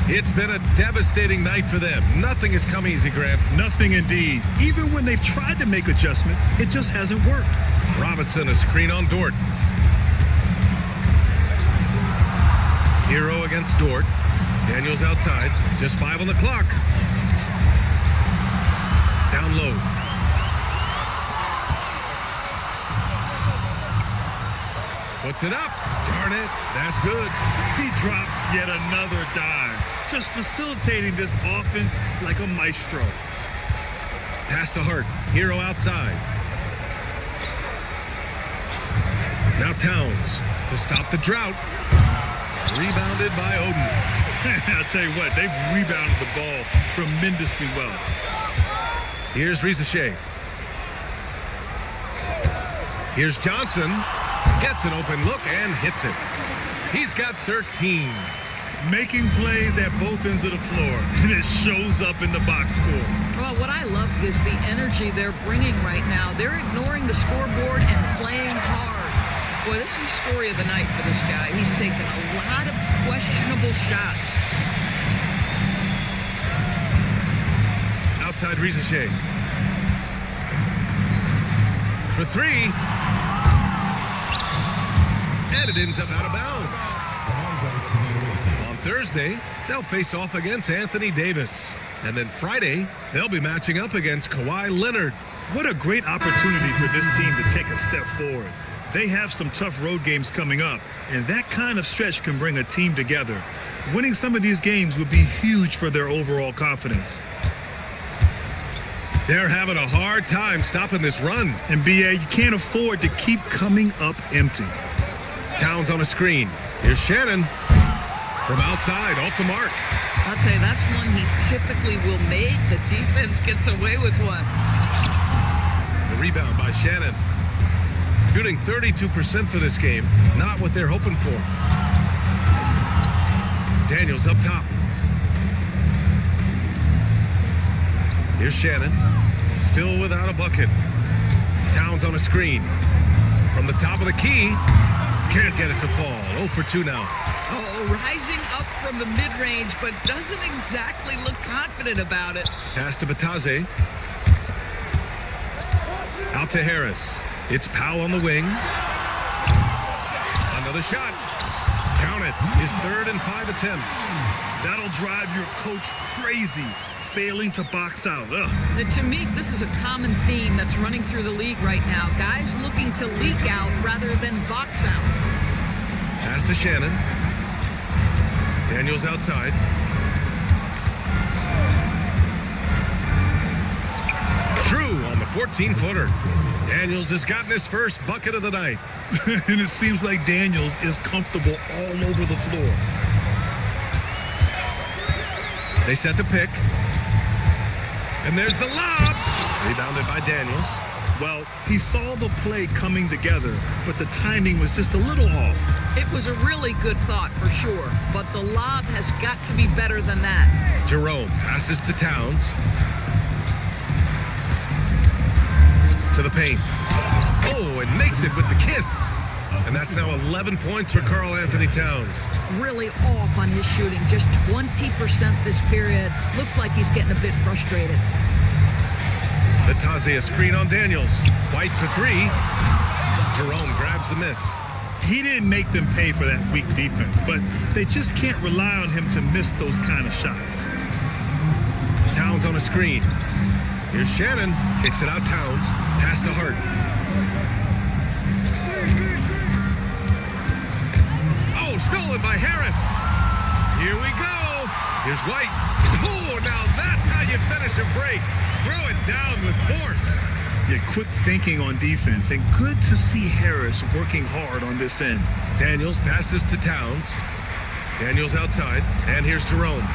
S9: It's been a devastating night for them. Nothing has come easy, Grant.
S10: Nothing indeed. Even when they've tried to make adjustments, it just hasn't worked.
S9: Robinson, a screen on Dort. Hero against Dort. Daniels outside. Just 5 on the clock. Down low. Puts it up. Darn it. That's good.
S10: He drops yet another dime. just facilitating this offense like a maestro.
S9: Pass to Hart. Hero outside. Now Towns to stop the drought. Rebounded by Oden.
S10: I'll tell you what, they've rebounded the ball tremendously well.
S9: Here's Risacher. Here's Johnson. Gets an open look and hits it. He's got 13.
S10: Making plays at both ends of the floor, and it shows up in the box score.
S18: Well, what I love is the energy they're bringing right now. They're ignoring the scoreboard and playing hard. Boy, this is the story of the night for this guy. He's taken a lot of questionable shots.
S9: Outside Risacher. For three. And it ends up out of bounds. On Thursday, they'll face off against Anthony Davis. And then Friday, they'll be matching up against Kawhi Leonard.
S10: What a great opportunity for this team to take a step forward. They have some tough road games coming up, and that kind of stretch can bring a team together. Winning some of these games would be huge for their overall confidence.
S9: They're having a hard time stopping this run.
S10: And BA, you can't afford to keep coming up empty.
S9: Towns on a screen. Here's Shannon from outside, off the mark.
S18: I'll tell you, that's one he typically will make. The defense gets away with one.
S9: The rebound by Shannon. Shooting 32% for this game. Not what they're hoping for. Daniels up top. Here's Shannon. Still without a bucket. Towns on a screen. From the top of the key. Can't get it to fall. 0 for 2 now.
S18: Oh, rising up from the mid-range, but doesn't exactly look confident about it.
S9: Pass to Batase. Out to Harris. It's Powell on the wing. Another shot. Count it. His 3rd and 5 attempts.
S10: That'll drive your coach crazy, failing to box out.
S18: And to me, this is a common theme that's running through the league right now. Guys looking to leak out rather than box out.
S9: Pass to Shannon. Daniels outside. True on the 14-footer. Daniels has gotten his first bucket of the night.
S10: And it seems like Daniels is comfortable all over the floor.
S9: They set the pick. And there's the lob. Rebounded by Daniels.
S10: Well, he saw the play coming together, but the timing was just a little off.
S18: It was a really good thought for sure, but the lob has got to be better than that.
S9: Jerome passes to Towns. To the paint. Oh, and makes it with the kiss. And that's now 11 points for Karl Anthony Towns.
S18: Really off on his shooting, just 20% this period. Looks like he's getting a bit frustrated.
S9: Batase a screen on Daniels. White for 3. Jerome grabs the miss.
S10: He didn't make them pay for that weak defense, but they just can't rely on him to miss those kind of shots.
S9: Towns on a screen. Here's Shannon. Kicks it out Towns. Pass to Hart. Oh, stolen by Harris. Here we go. Here's White. Oh, now that's how you finish a break. Throw it down with force.
S10: Yeah, quick thinking on defense, and good to see Harris working hard on this end.
S9: Daniels passes to Towns. Daniels outside, and here's Jerome.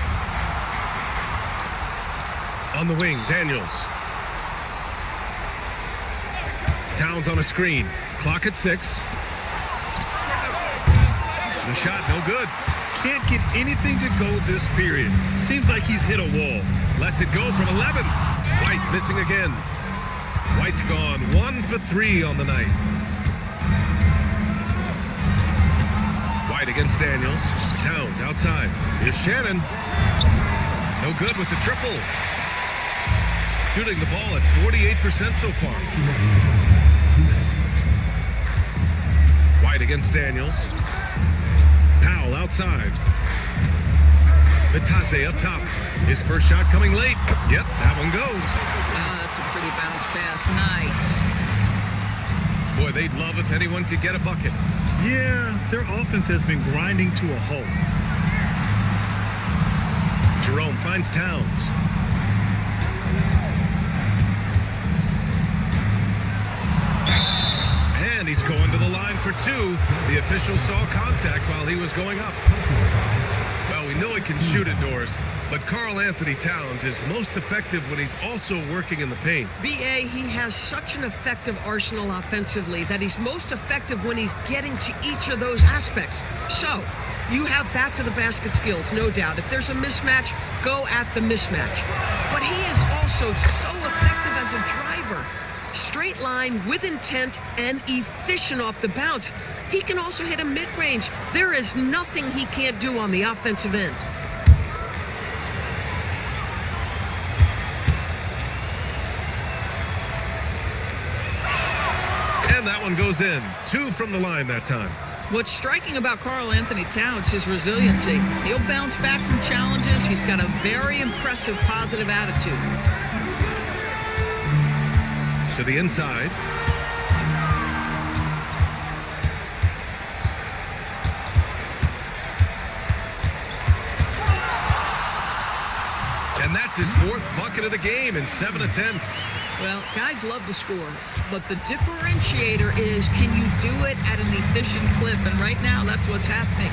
S9: On the wing, Daniels. Towns on a screen. Clock at 6. The shot, no good.
S10: Can't get anything to go this period. Seems like he's hit a wall.
S9: Lets it go from 11. White missing again. White's gone 1 for 3 on the night. White against Daniels. Towns outside. Here's Shannon. No good with the triple. Shooting the ball at 48% so far. White against Daniels. Powell outside. Batase up top. His first shot coming late. Yep, that one goes.
S18: That's a pretty bounce pass. Nice.
S9: Boy, they'd love if anyone could get a bucket.
S10: Yeah, their offense has been grinding to a halt.
S9: finds Towns. And he's going to the line for two. The official saw contact while he was going up. Well, we know he can shoot it, Doris, but Karl Anthony Towns is most effective when he's also working in the paint.
S19: B.A., he has such an effective arsenal offensively that he's most effective when he's getting to each of those aspects. So, you have back to the basket skills, no doubt. If there's a mismatch, go at the mismatch. But he is also so effective as a driver. Straight line, with intent, and efficient off the bounce. He can also hit a mid-range. There is nothing he can't do on the offensive end.
S9: And that one goes in. 2 from the line that time.
S18: What's striking about Karl Anthony Towns is resiliency. He'll bounce back from challenges. He's got a very impressive positive attitude.
S9: To the inside. And that's his 4th bucket of the game in 7 attempts.
S18: Well, guys love to score, but the differentiator is, can you do it at an efficient clip? And right now, that's what's happening.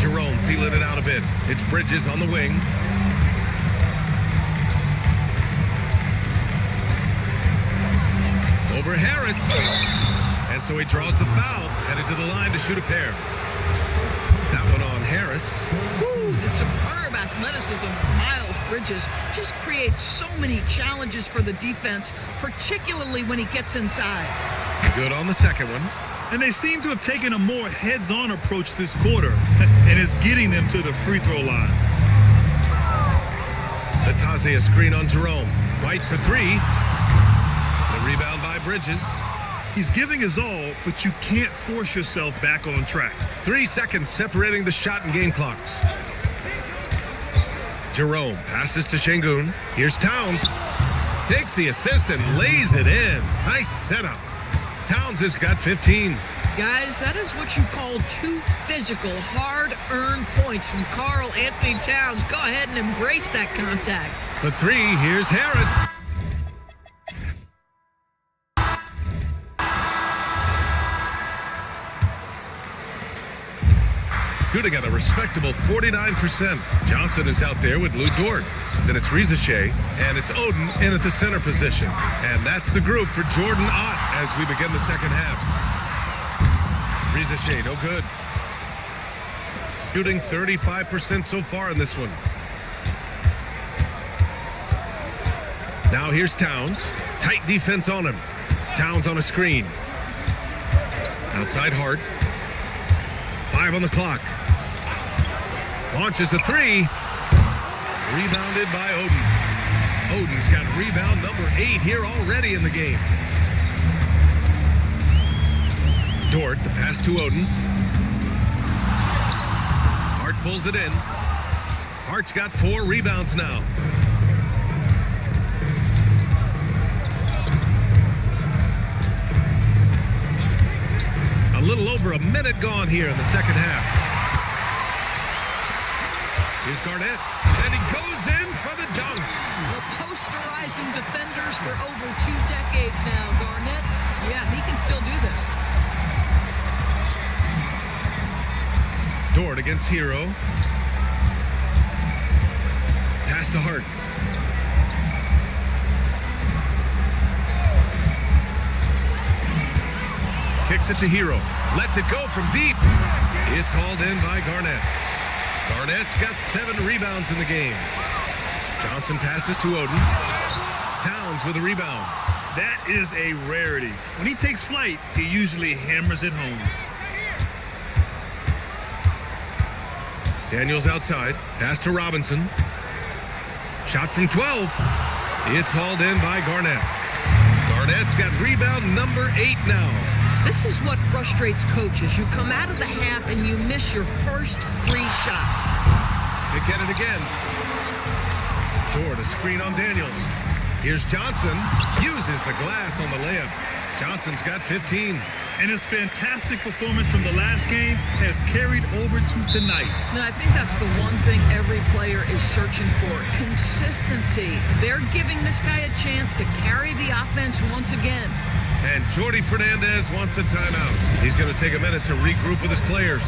S9: Jerome feeling it out a bit. It's Bridges on the wing. Over Harris. And so he draws the foul, headed to the line to shoot a pair. That one on Harris.
S18: Woo, the superb athleticism of Miles Bridges just creates so many challenges for the defense, particularly when he gets inside.
S9: Good on the second one.
S10: And they seem to have taken a more heads-on approach this quarter, and it's getting them to the free throw line.
S9: Natasia screen on Jerome. White for 3. The rebound by Bridges.
S10: He's giving his all, but you can't force yourself back on track.
S9: 3 seconds separating the shot and game clocks. Jerome passes to Şengün. Here's Towns. Takes the assist and lays it in. Nice setup. Towns has got 15.
S18: Guys, that is what you call 2 physical, hard-earned points from Karl Anthony Towns. Go ahead and embrace that contact.
S9: For 3, here's Harris. Shooting at a respectable 49%. Johnson is out there with Lou Dort. Then it's Rizachet, and it's Oden in at the center position. And that's the group for Jordan Ott as we begin the second half. Rizachet, no good. Shooting 35% so far in this one. Now here's Towns. Tight defense on him. Towns on a screen. Outside Hart. 5 on the clock. Launches a 3. Rebounded by Oden. Oden's got rebound number 8 here already in the game. Dort, the pass to Oden. Hart pulls it in. Hart's got 4 rebounds now. A little over a minute gone here in the second half. Here's Garnett, and he goes in for the dunk.
S18: Well, posterizing defenders for over 2 decades now, Garnett. Yeah, he can still do this.
S9: Dort against Hero. Pass to Hart. Kicks it to Hero. Lets it go from deep. It's hauled in by Garnett. Garnett's got 7 rebounds in the game. Johnson passes to Oden. Towns with a rebound.
S10: That is a rarity. When he takes flight, he usually hammers it home.
S9: Daniels outside. Pass to Robinson. Shot from 12. It's hauled in by Garnett. Garnett's got rebound number 8 now.
S19: This is what frustrates coaches. You come out of the half and you miss your first 3 shots.
S9: They get it again. Dort, a screen on Daniels. Here's Johnson. Uses the glass on the layup. Johnson's got 15.
S10: And his fantastic performance from the last game has carried over to tonight.
S18: And I think that's the one thing every player is searching for. Consistency. They're giving this guy a chance to carry the offense once again.
S9: And Jordi Fernandez wants a timeout. He's going to take a minute to regroup with his players.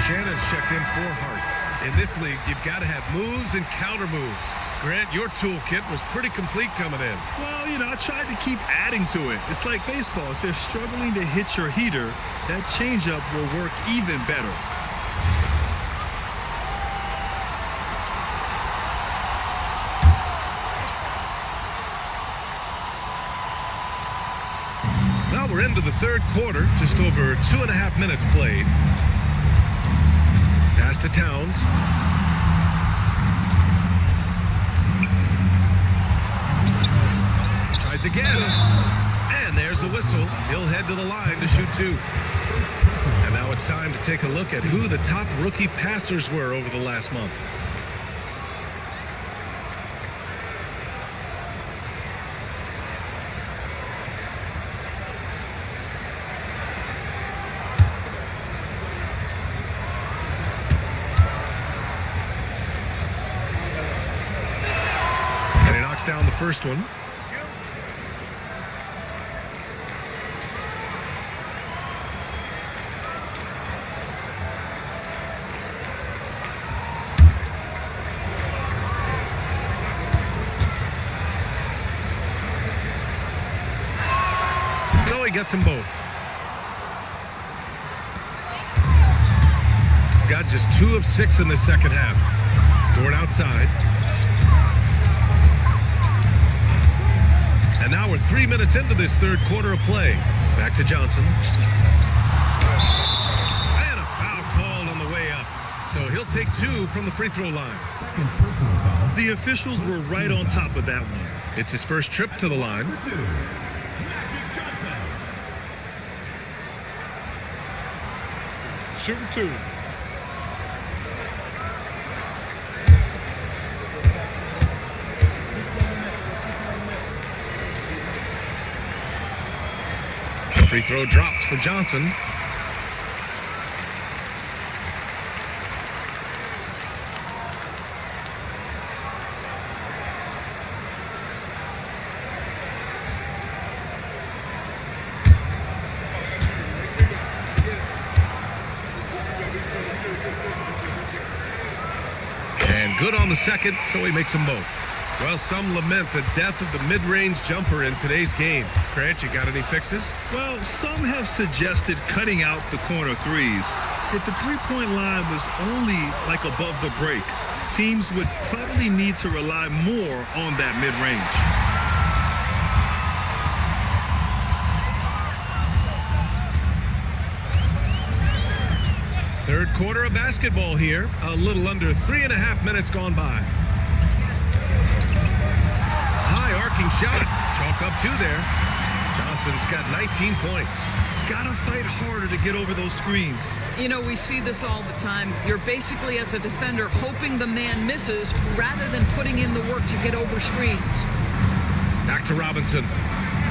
S9: Shannon's checked in for Hart. In this league, you've got to have moves and counter moves. Grant, your toolkit was pretty complete coming in.
S10: Well, I tried to keep adding to it. It's like baseball. If they're struggling to hit your heater, that changeup will work even better.
S9: Well, we're into the third quarter, just over 2.5 minutes played. Pass to Towns. Tries again. And there's the whistle. He'll head to the line to shoot two. And now it's time to take a look at who the top rookie passers were over the last month. Down the first one. So he gets them both. Got just 2 of 6 in the second half. Dort outside. And now we're 3 minutes into this third quarter of play. Back to Johnson. And a foul called on the way up. So he'll take 2 from the free throw line.
S10: The officials were right on top of that one.
S9: It's his first trip to the line.
S15: Shooting 2.
S9: Free throw drops for Johnson. And good on the second, so he makes them both. Well, some lament the death of the mid-range jumper in today's game. Grant, you got any fixes?
S10: Well, some have suggested cutting out the corner threes. If the three-point line was only like above the break, teams would probably need to rely more on that mid-range.
S9: Third quarter of basketball here. A little under 3.5 minutes gone by. High arcing shot. Chalk up 2 there. Johnson's got 19 points.
S10: Gotta fight harder to get over those screens.
S18: We see this all the time. You're basically, as a defender, hoping the man misses rather than putting in the work to get over screens.
S9: Back to Robinson.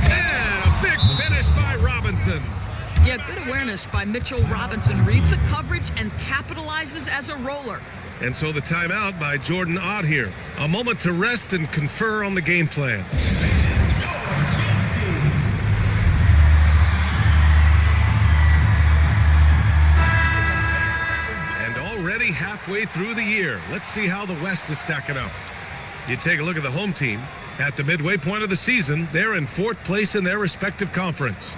S9: And a big finish by Robinson.
S18: Yeah, good awareness by Mitchell Robinson. Reads the coverage and capitalizes as a roller.
S9: And so the timeout by Jordan Ott here. A moment to rest and confer on the game plan. And already halfway through the year, let's see how the West is stacking up. You take a look at the home team. At the midway point of the season, they're in 4th place in their respective conference.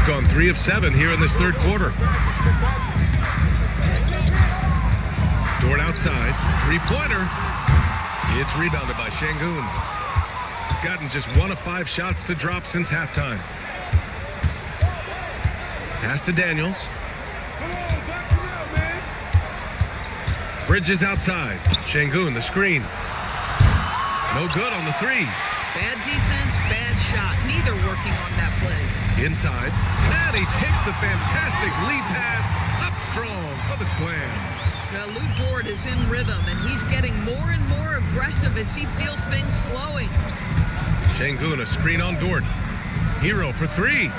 S9: Gone 3 of 7 here in this 3rd quarter. Dort outside, 3-pointer. It's rebounded by Şengün. Gotten just 1 of 5 shots to drop since halftime. Pass to Daniels. Bridges outside. Şengün, the screen. No good on the 3.
S18: Bad defense, bad shot. Neither working on that play.
S9: Inside. And he takes the fantastic lead pass up strong for the slam.
S18: Now, Lou Dort is in rhythm, and he's getting more and more aggressive as he feels things flowing.
S9: Şengün, a screen on Dort. Hero for 3.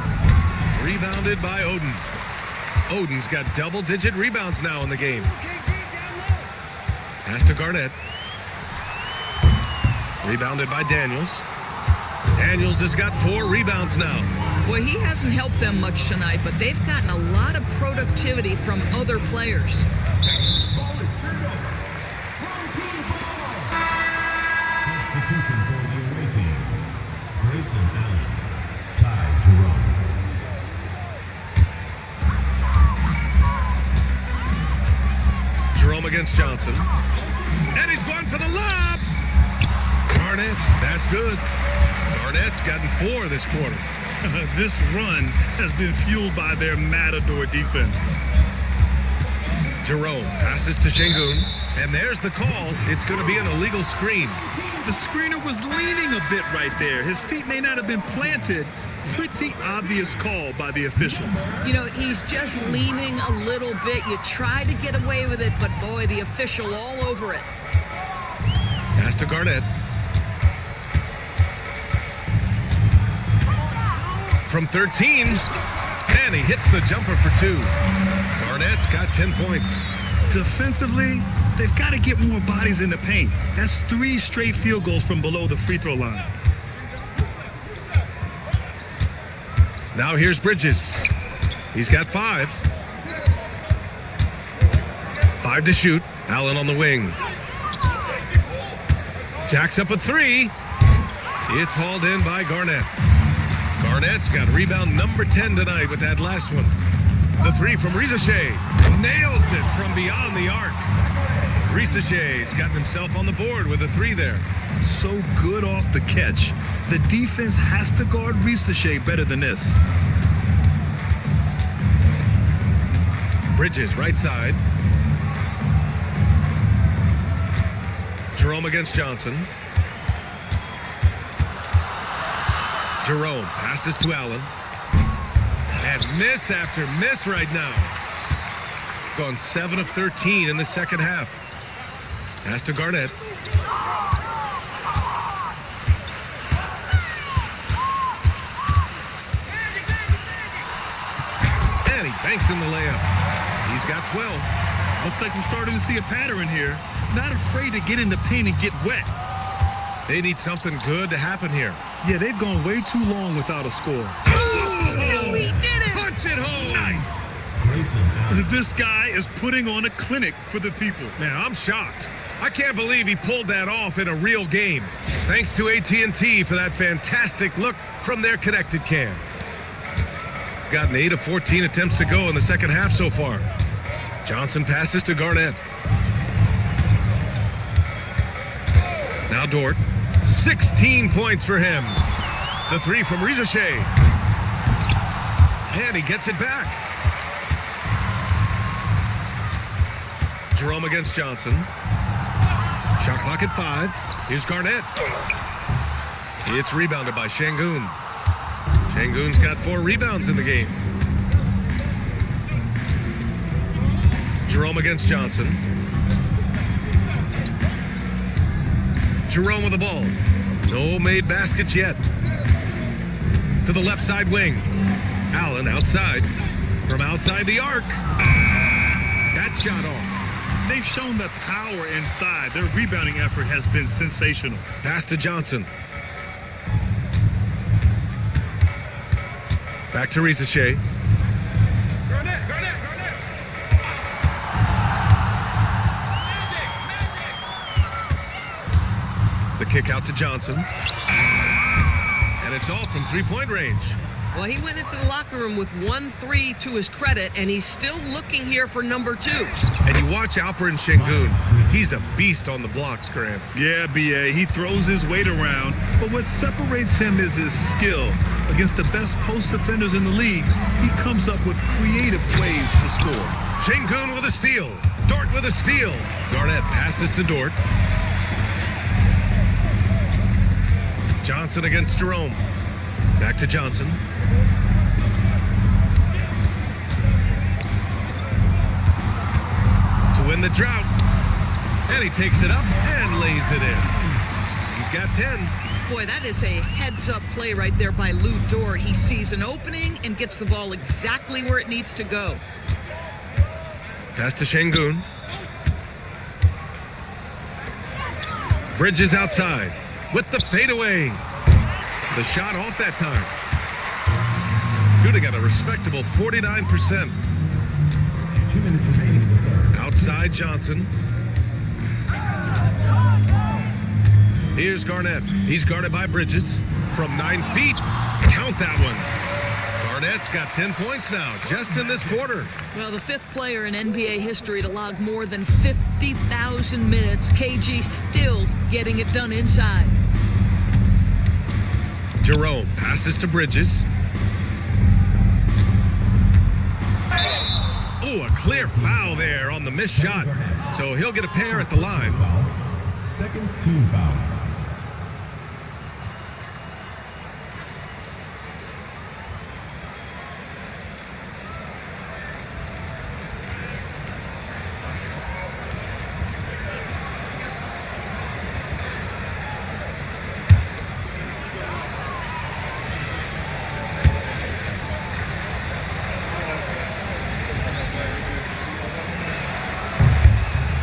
S9: Rebounded by Oden. Oden's got double-digit rebounds now in the game. Pass to Garnett. Rebounded by Daniels. Daniels has got 4 rebounds now.
S18: Boy, he hasn't helped them much tonight, but they've gotten a lot of productivity from other players.
S5: Substitution for the away team. Grayson Allen. Ty Jerome.
S9: Jerome against Johnson. And he's going for the lob. Garnett, that's good. Garnett's gotten 4 this quarter.
S10: This run has been fueled by their matador defense.
S9: Jerome passes to Şengün. And there's the call. It's going to be an illegal screen.
S10: The screener was leaning a bit right there. His feet may not have been planted. Pretty obvious call by the officials.
S18: You know, he's just leaning a little bit. You try to get away with it, but boy, the official all over it.
S9: Pass to Garnett. From 13, and he hits the jumper for 2. Garnett's got 10 points.
S10: Defensively, they've got to get more bodies in the paint. That's 3 straight field goals from below the free throw line.
S9: Now here's Bridges. He's got 5. 5 to shoot. Allen on the wing. Jacks up a 3. It's hauled in by Garnett. Garnett's got rebound number 10 tonight with that last one. The 3 from Risacher. Nails it from beyond the arc. Risaché's gotten himself on the board with a 3 there.
S10: So good off the catch. The defense has to guard Risacher better than this.
S9: Bridges, right side. Jerome against Johnson. Jerome passes to Allen. And miss after miss right now. Gone 7 of 13 in the second half. Pass to Garnett. And he banks in the layup. He's got 12.
S10: Looks like we're starting to see a pattern here. Not afraid to get in the paint and get wet.
S9: They need something good to happen here.
S10: Yeah, they've gone way too long without a score.
S18: Oh, he did it!
S9: Punch it home!
S10: Nice. This guy is putting on a clinic for the people.
S9: Man, I'm shocked. I can't believe he pulled that off in a real game. Thanks to AT&T for that fantastic look from their connected cam. Gotten 8 of 14 attempts to go in the second half so far. Johnson passes to Garnett. Now Dort. 16 points for him. The 3 from Risacher. And he gets it back. Jerome against Johnson. Shot clock at 5. Here's Garnett. It's rebounded by Şengün. Şengün's got 4 rebounds in the game. Jerome against Johnson. Jerome with the ball. No made baskets yet. To the left side wing. Allen outside. From outside the arc. That shot off.
S10: They've shown the power inside. Their rebounding effort has been sensational.
S9: Pass to Johnson. Back to Risache. The kick out to Johnson. And it's all from three-point range.
S19: Well, he went into the locker room with 1-3 to his credit, and he's still looking here for number 2.
S9: And you watch Alperen Sengun. He's a beast on the blocks, Graham.
S10: Yeah, B.A. He throws his weight around, but what separates him is his skill. Against the best post defenders in the league, he comes up with creative ways to score.
S9: Sengun with a steal. Dort with a steal. Garnett passes to Dort. Johnson against Jerome. Back to Johnson. To win the drought. And he takes it up and lays it in. He's got 10.
S18: Boy, that is a heads-up play right there by Lou Dort. He sees an opening and gets the ball exactly where it needs to go.
S9: Pass to Sengun. Bridges outside with the fadeaway. The shot off that time. Shooting at a respectable 49%.
S5: 2 minutes remaining in the third.
S9: Outside Johnson. Here's Garnett. He's guarded by Bridges from 9 feet. Count that one. Garnett's got 10 points now, just in this quarter.
S18: Well, the 5th player in NBA history to log more than 50,000 minutes. KG still getting it done inside.
S9: Jerome passes to Bridges. Oh, a clear foul there on the missed shot. So he'll get a pair at the line.
S5: Second team foul.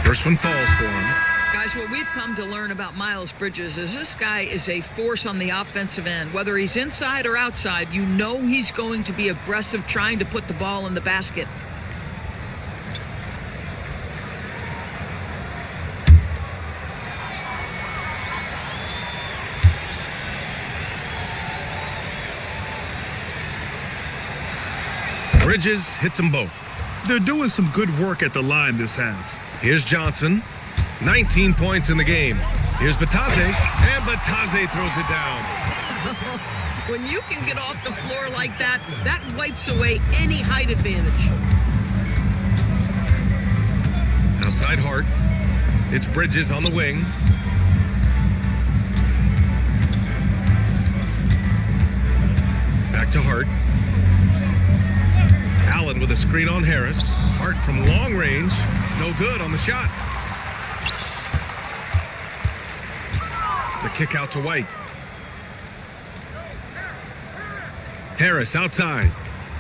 S9: First one falls for him.
S18: Guys, what we've come to learn about Miles Bridges is this guy is a force on the offensive end. Whether he's inside or outside, you know he's going to be aggressive trying to put the ball in the basket.
S9: Bridges hits them both.
S10: They're doing some good work at the line this half.
S9: Here's Johnson. 19 points in the game. Here's Batadze, and Batadze throws it down.
S19: When you can get off the floor like that, that wipes away any height advantage.
S9: Outside Hart. It's Bridges on the wing. Back to Hart. Allen with a screen on Harris. Hart from long range. No good on the shot. The kick out to White. Harris outside.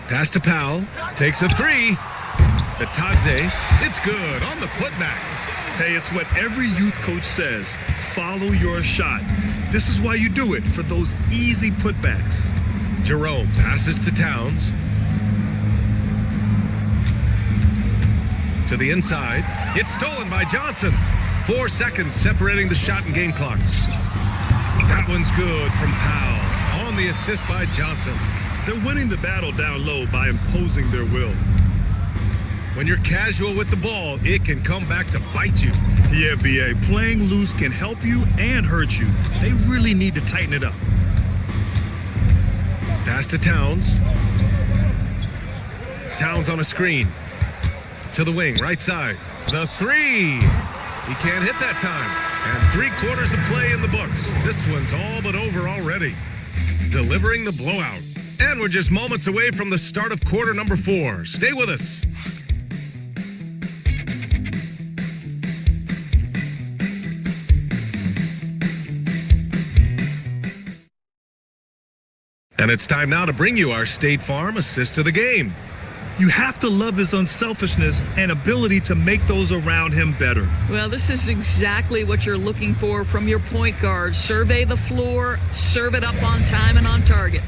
S9: Pass to Powell. Takes a three. Batadze. It's good on the putback.
S10: Hey, it's what every youth coach says. Follow your shot. This is why you do it, for those easy putbacks.
S9: Jerome passes to Towns. To the inside. It's stolen by Johnson. 4 seconds separating the shot and game clocks. That one's good from Powell. On the assist by Johnson.
S10: They're winning the battle down low by imposing their will.
S9: When you're casual with the ball, it can come back to bite you.
S10: Yeah, B.A. Playing loose can help you and hurt you. They really need to tighten it up.
S9: Pass to Towns. Towns on a screen. To the wing, right side. The three. He can't hit that time. And 3/4 of play in the books. This one's all but over already. Delivering the blowout. And we're just moments away from the start of quarter number 4. Stay with us. And it's time now to bring you our State Farm assist of the game.
S10: You have to love his unselfishness and ability to make those around him better.
S18: Well, this is exactly what you're looking for from your point guard. Survey the floor, serve it up on time and on target.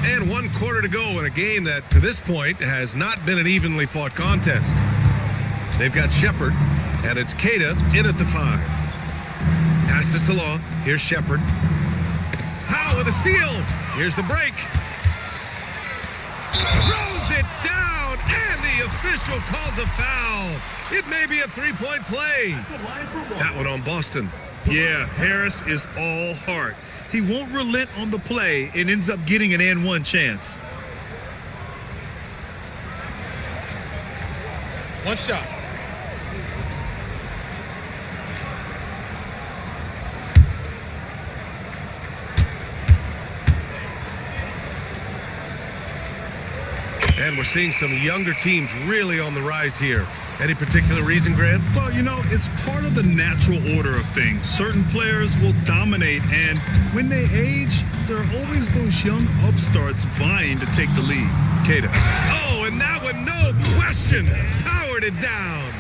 S9: And 1 quarter to go in a game that, to this point, has not been an evenly fought contest. They've got Shepard, and it's Queta in at the 5. Pass to Salah. Here's Shepard. Howe with a steal. Here's the break. Throws it down, and the official calls a foul. It may be a 3-point play. That one on Boston.
S10: Yeah, Harris is all heart. He won't relent on the play and ends up getting an and one chance.
S15: One shot.
S9: And we're seeing some younger teams really on the rise here. Any particular reason, Grant?
S10: Well, you know, it's part of the natural order of things. Certain players will dominate, and when they age, there are always those young upstarts vying to take the lead.
S9: Queta. Oh, and that one, no question, powered it down.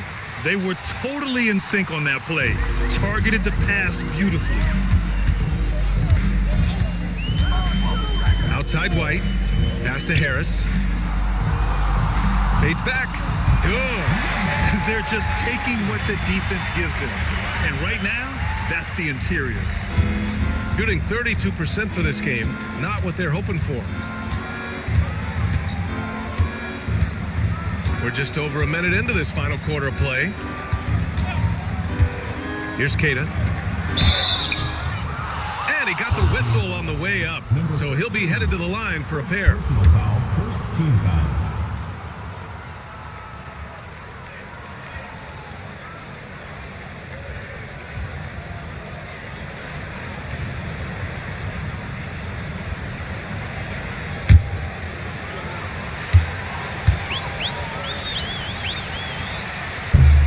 S10: They were totally in sync on that play. Targeted the pass beautifully.
S9: Outside White. Pass to Harris. Fades back. Good.
S10: They're just taking what the defense gives them. And right now, that's the interior.
S9: Shooting 32% for this game. Not what they're hoping for. We're just over a minute into this final quarter of play. Here's Queta. And he got the whistle on the way up. So he'll be headed to the line for a pair.
S5: First team foul.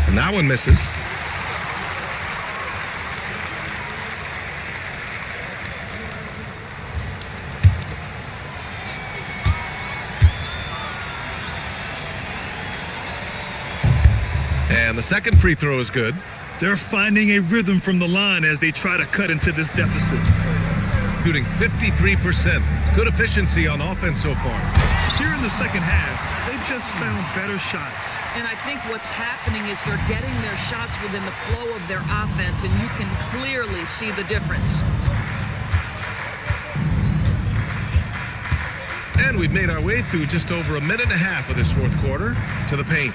S9: And that one misses. And the second free throw is good.
S10: They're finding a rhythm from the line as they try to cut into this deficit.
S9: Shooting 53%. Good efficiency on offense so far.
S10: Here in the second half, they've just found better shots.
S18: And I think what's happening is they're getting their shots within the flow of their offense, and you can clearly see the difference.
S9: And we've made our way through just over a minute and a half of this fourth quarter to the paint.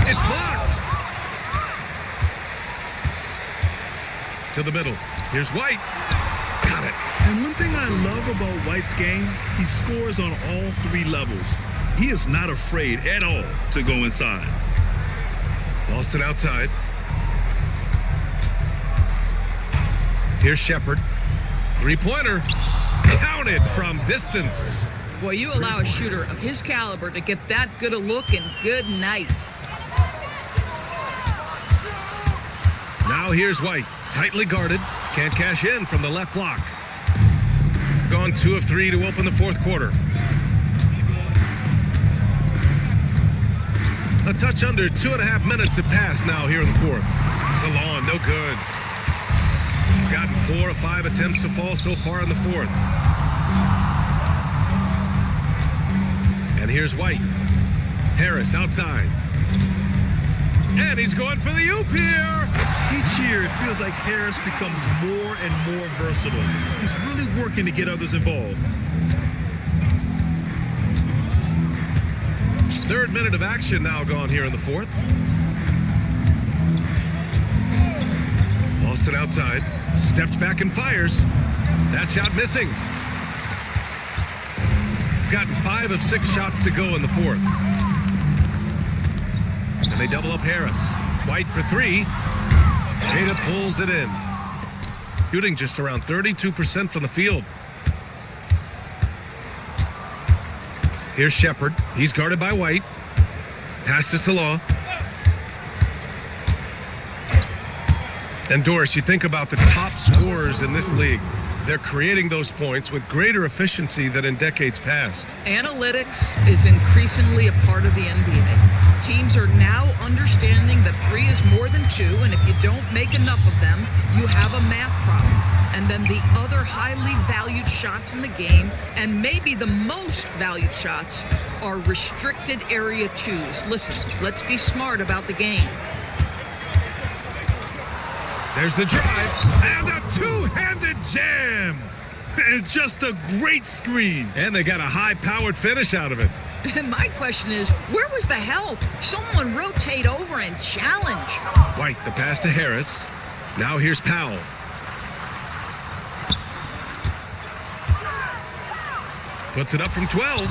S9: It's blocked. To the middle. Here's White. Got it.
S10: And one thing I love about White's game, he scores on all 3 levels. He is not afraid at all to go inside.
S9: Boston outside. Here's Shepard. 3-pointer. Counted from distance.
S18: Boy, you allow a shooter of his caliber to get that good a look, and good night.
S9: Now here's White. Tightly guarded. Can't cash in from the left block. Gone 2 of 3 to open the fourth quarter. A touch under 2.5 minutes have passed now here in the fourth. Salon, no good. Gotten 4 of 5 attempts to fall so far in the fourth. And here's White. Harris outside. And he's going for the oop here.
S10: Each year, it feels like Harris becomes more and more versatile. He's really working to get others involved.
S9: Third minute of action now gone here in the fourth. Boston outside. Steps back and fires. That shot missing. Gotten 5 of 6 shots to go in the fourth. And they double up Harris. White for 3. Queta pulls it in. Shooting just around 32% from the field. Here's Shepard. He's guarded by White. Pass to Salah. And Doris, you think about the top scorers in this league. They're creating those points with greater efficiency than in decades past.
S18: Analytics is increasingly a part of the NBA. Teams are now understanding that 3 is more than 2, and if you don't make enough of them, you have a math problem. And then the other highly valued shots in the game, and maybe the most valued shots, are restricted area 2s. Listen, let's be smart about the game.
S9: There's the drive, and a two-handed jam.
S10: And just a great screen.
S9: And they got a high-powered finish out of it.
S18: My question is, where was the help? Someone rotate over and challenge.
S9: White, the pass to Harris. Now here's Powell. Puts it up from 12.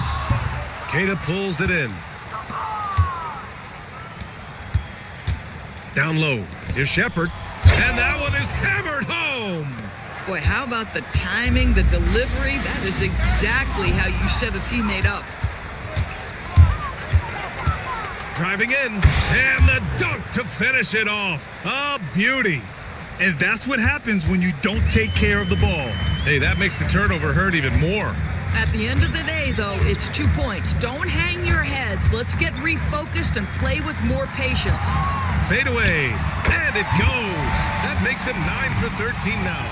S9: Queta pulls it in. Down low. Here's Shepherd. And that one is hammered home.
S18: Boy, how about the timing, the delivery? That is exactly how you set a teammate up.
S9: Driving in. And the dunk to finish it off. A beauty.
S10: And that's what happens when you don't take care of the ball.
S9: Hey, that makes the turnover hurt even more.
S18: At the end of the day, though, it's 2 points. Don't hang your heads. Let's get refocused and play with more patience.
S9: Fade away, and it goes. That makes him 9 for 13 now.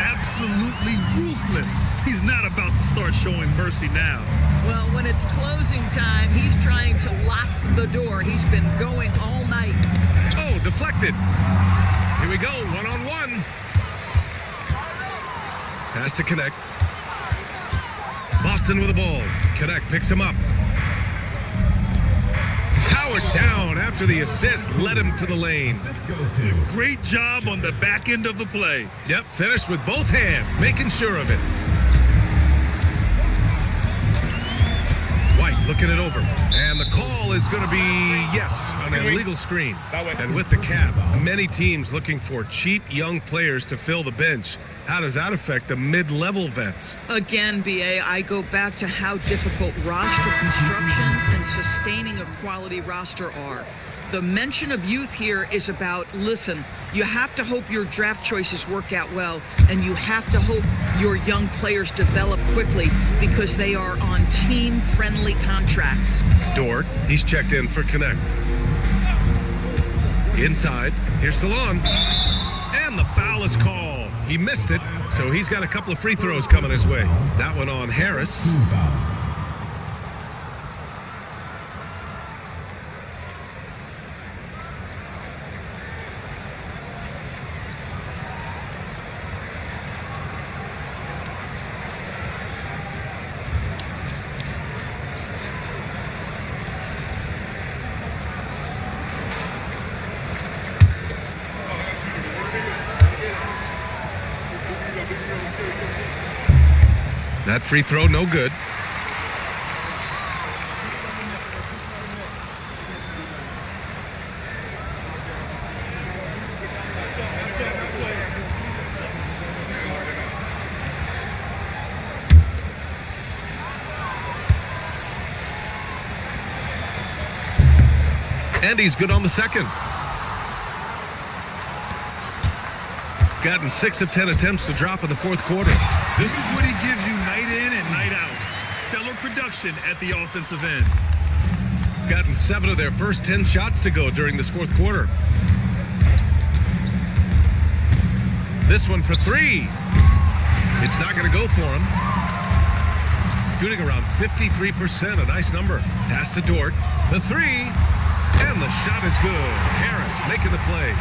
S10: Absolutely ruthless. He's not about to start showing mercy now.
S18: Well, when it's closing time, he's trying to lock the door. He's been going all night.
S9: Oh, deflected. Here we go, one-on-one. Pass to Connect. Boston with the ball. Connect picks him up. Howard down after the assist led him to the lane.
S10: Great job on the back end of the play.
S9: Yep, finished with both hands, making sure of it. White looking it over. And the call is going to be, yes, an illegal screen. And with the cap, many teams looking for cheap young players to fill the bench. How does that affect the mid-level vets?
S18: Again, BA, I go back to how difficult roster construction and sustaining a quality roster are. The mention of youth here is about, listen, you have to hope your draft choices work out well, and you have to hope your young players develop quickly because they are on team-friendly contracts.
S9: Dort, he's checked in for Connect. Inside, here's Salon. And the foul is called. He missed it, so he's got a couple of free throws coming his way. That one on Harris. That free throw, no good. And he's good on the second. Gotten 6 of 10 attempts to drop in the fourth quarter.
S10: This is what he gives you night in and night out. Stellar production at the offensive end.
S9: Gotten 7 of their first 10 shots to go during this fourth quarter. This one for 3. It's not going to go for him. Shooting around 53%, a nice number. Pass to Dort. The 3. And the shot is good. Harris making the play.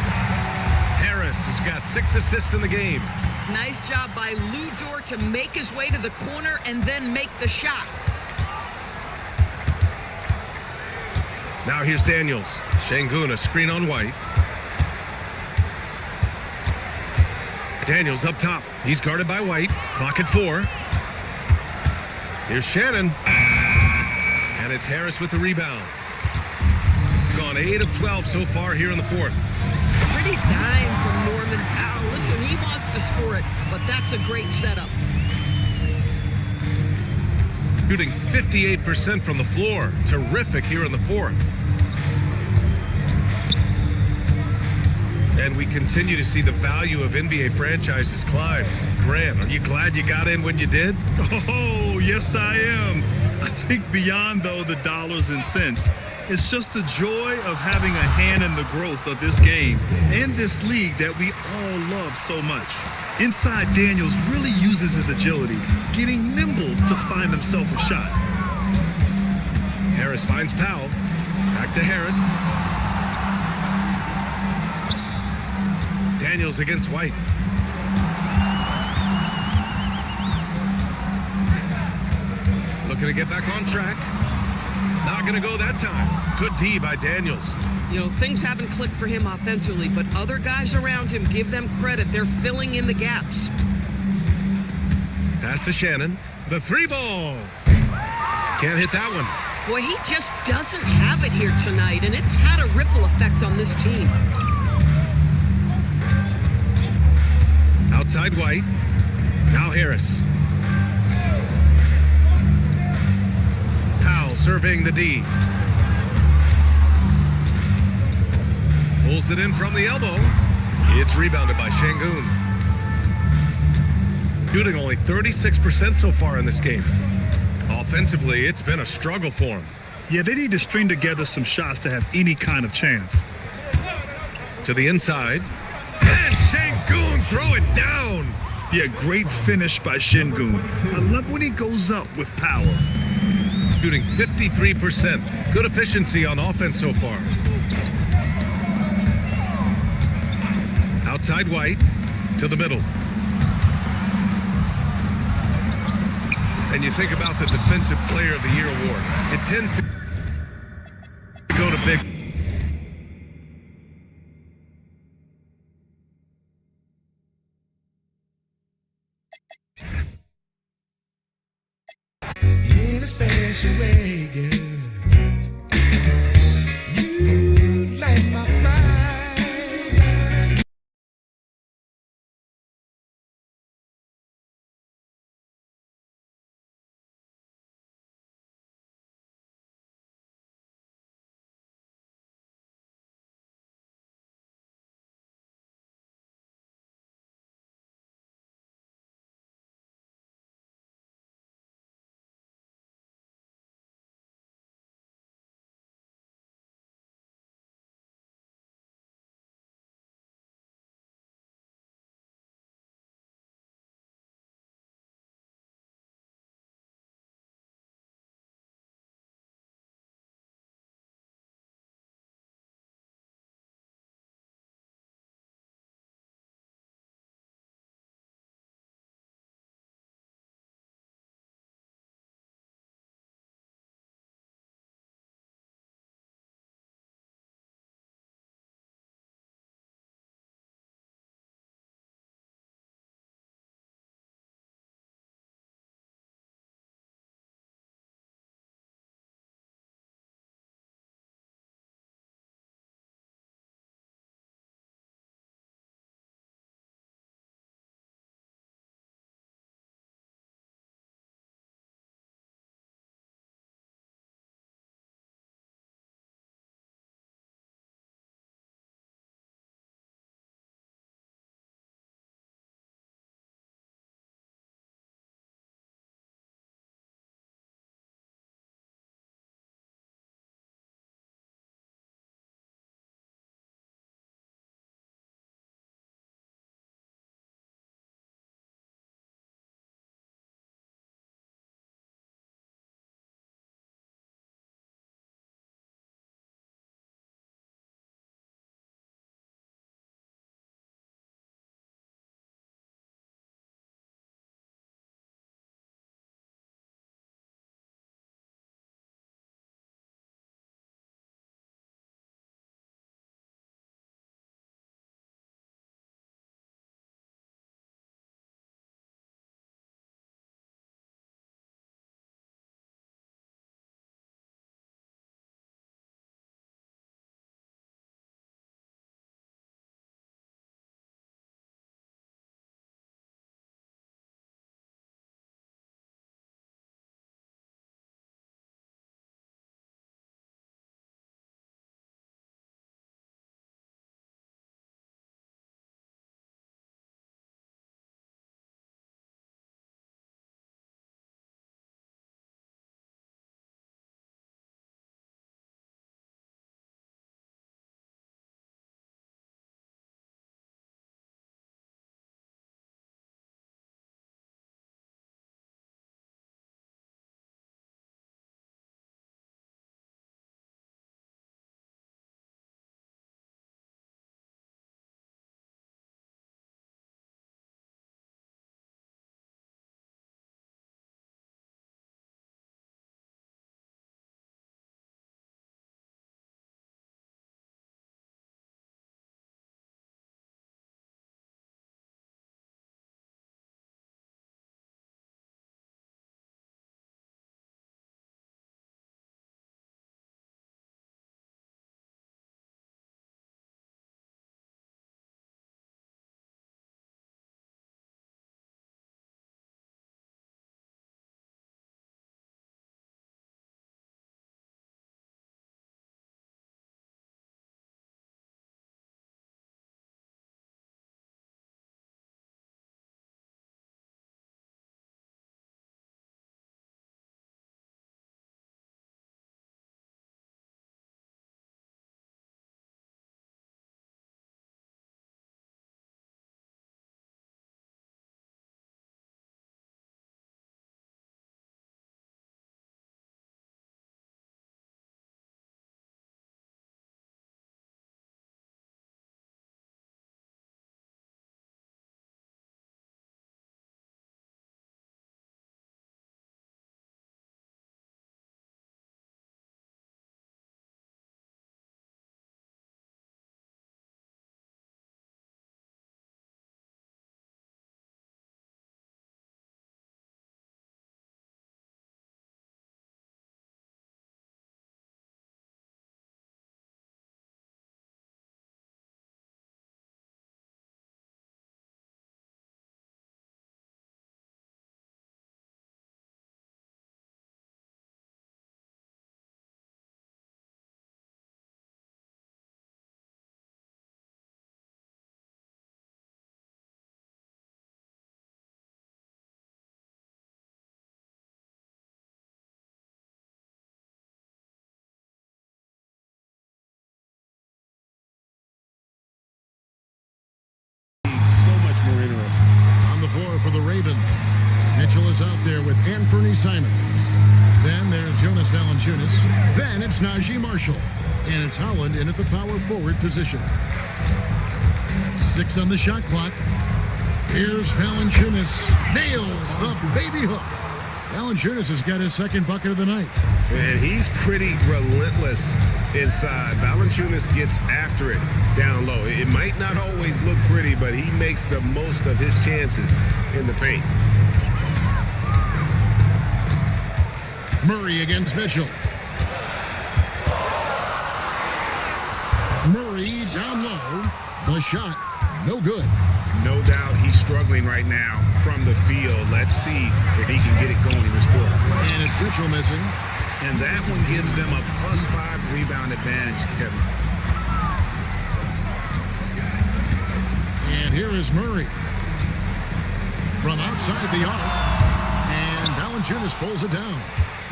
S9: Harris has got 6 assists in the game.
S18: Nice job by Lou Dort to make his way to the corner and then make the shot.
S9: Now here's Daniels. Şengün, a screen on White. Daniels up top. He's guarded by White. Clock at 4. Here's Shannon. And it's Harris with the rebound. Gone 8 of 12 so far here in the fourth.
S18: Pretty dime from Norman Powell. Listen, he wants to score it, but that's a great setup.
S9: Shooting 58% from the floor. Terrific here in the fourth. And we continue to see the value of NBA franchises climb. Grant, are you glad you got in when you did?
S10: Oh, yes, I am. I think beyond, though, the dollars and cents, it's just the joy of having a hand in the growth of this game and this league that we all love so much. Inside, Daniels really uses his agility, getting nimble to find himself a shot.
S9: Harris finds Powell. Back to Harris. Daniels against White. Looking to get back on track. Not going to go that time. Good D by Daniels.
S19: You know, things haven't clicked for him offensively, but other guys around him, give them credit. They're filling in the gaps.
S9: Pass to Shannon. The 3 ball. Can't hit that one.
S19: Boy, he just doesn't have it here tonight, and it's had a ripple effect on this team.
S9: Outside White. Now Harris. Powell surveying the D. Pulls it in from the elbow. It's rebounded by Şengün. Shooting only 36% so far in this game. Offensively, it's been a struggle for him.
S10: Yeah, they need to string together some shots to have any kind of chance.
S9: To the inside. And Şengün throw it down.
S10: Yeah, great finish by Şengün. I love when he goes up with power.
S9: Shooting 53%. Good efficiency on offense so far. Outside White to the middle. And you think about the Defensive Player of the Year award. It tends to go to big.
S20: In a special way, girl. You light my fire.
S3: for the Ravens. Mitchell is out there with Anthony Simons. Then there's Jonas Valanciunas. Then it's Najee Marshall. And it's Holland in at the power forward position. 6 on the shot clock. Here's Valanciunas. Nails the baby hook. Valanciunas has got his second bucket of the night.
S1: And he's pretty relentless inside. Valanciunas gets after it down low. It might not always look pretty, but he makes the most of his chances in the paint.
S3: Murray against Mitchell. Murray down low. The shot, no good.
S1: No doubt he's struggling right now from the field. Let's see if he can get it going this quarter.
S3: And it's Mitchell missing.
S1: And that one gives them a +5 rebound advantage, Kevin.
S3: And here is Murray from outside the arc. And Valanciunas pulls it down.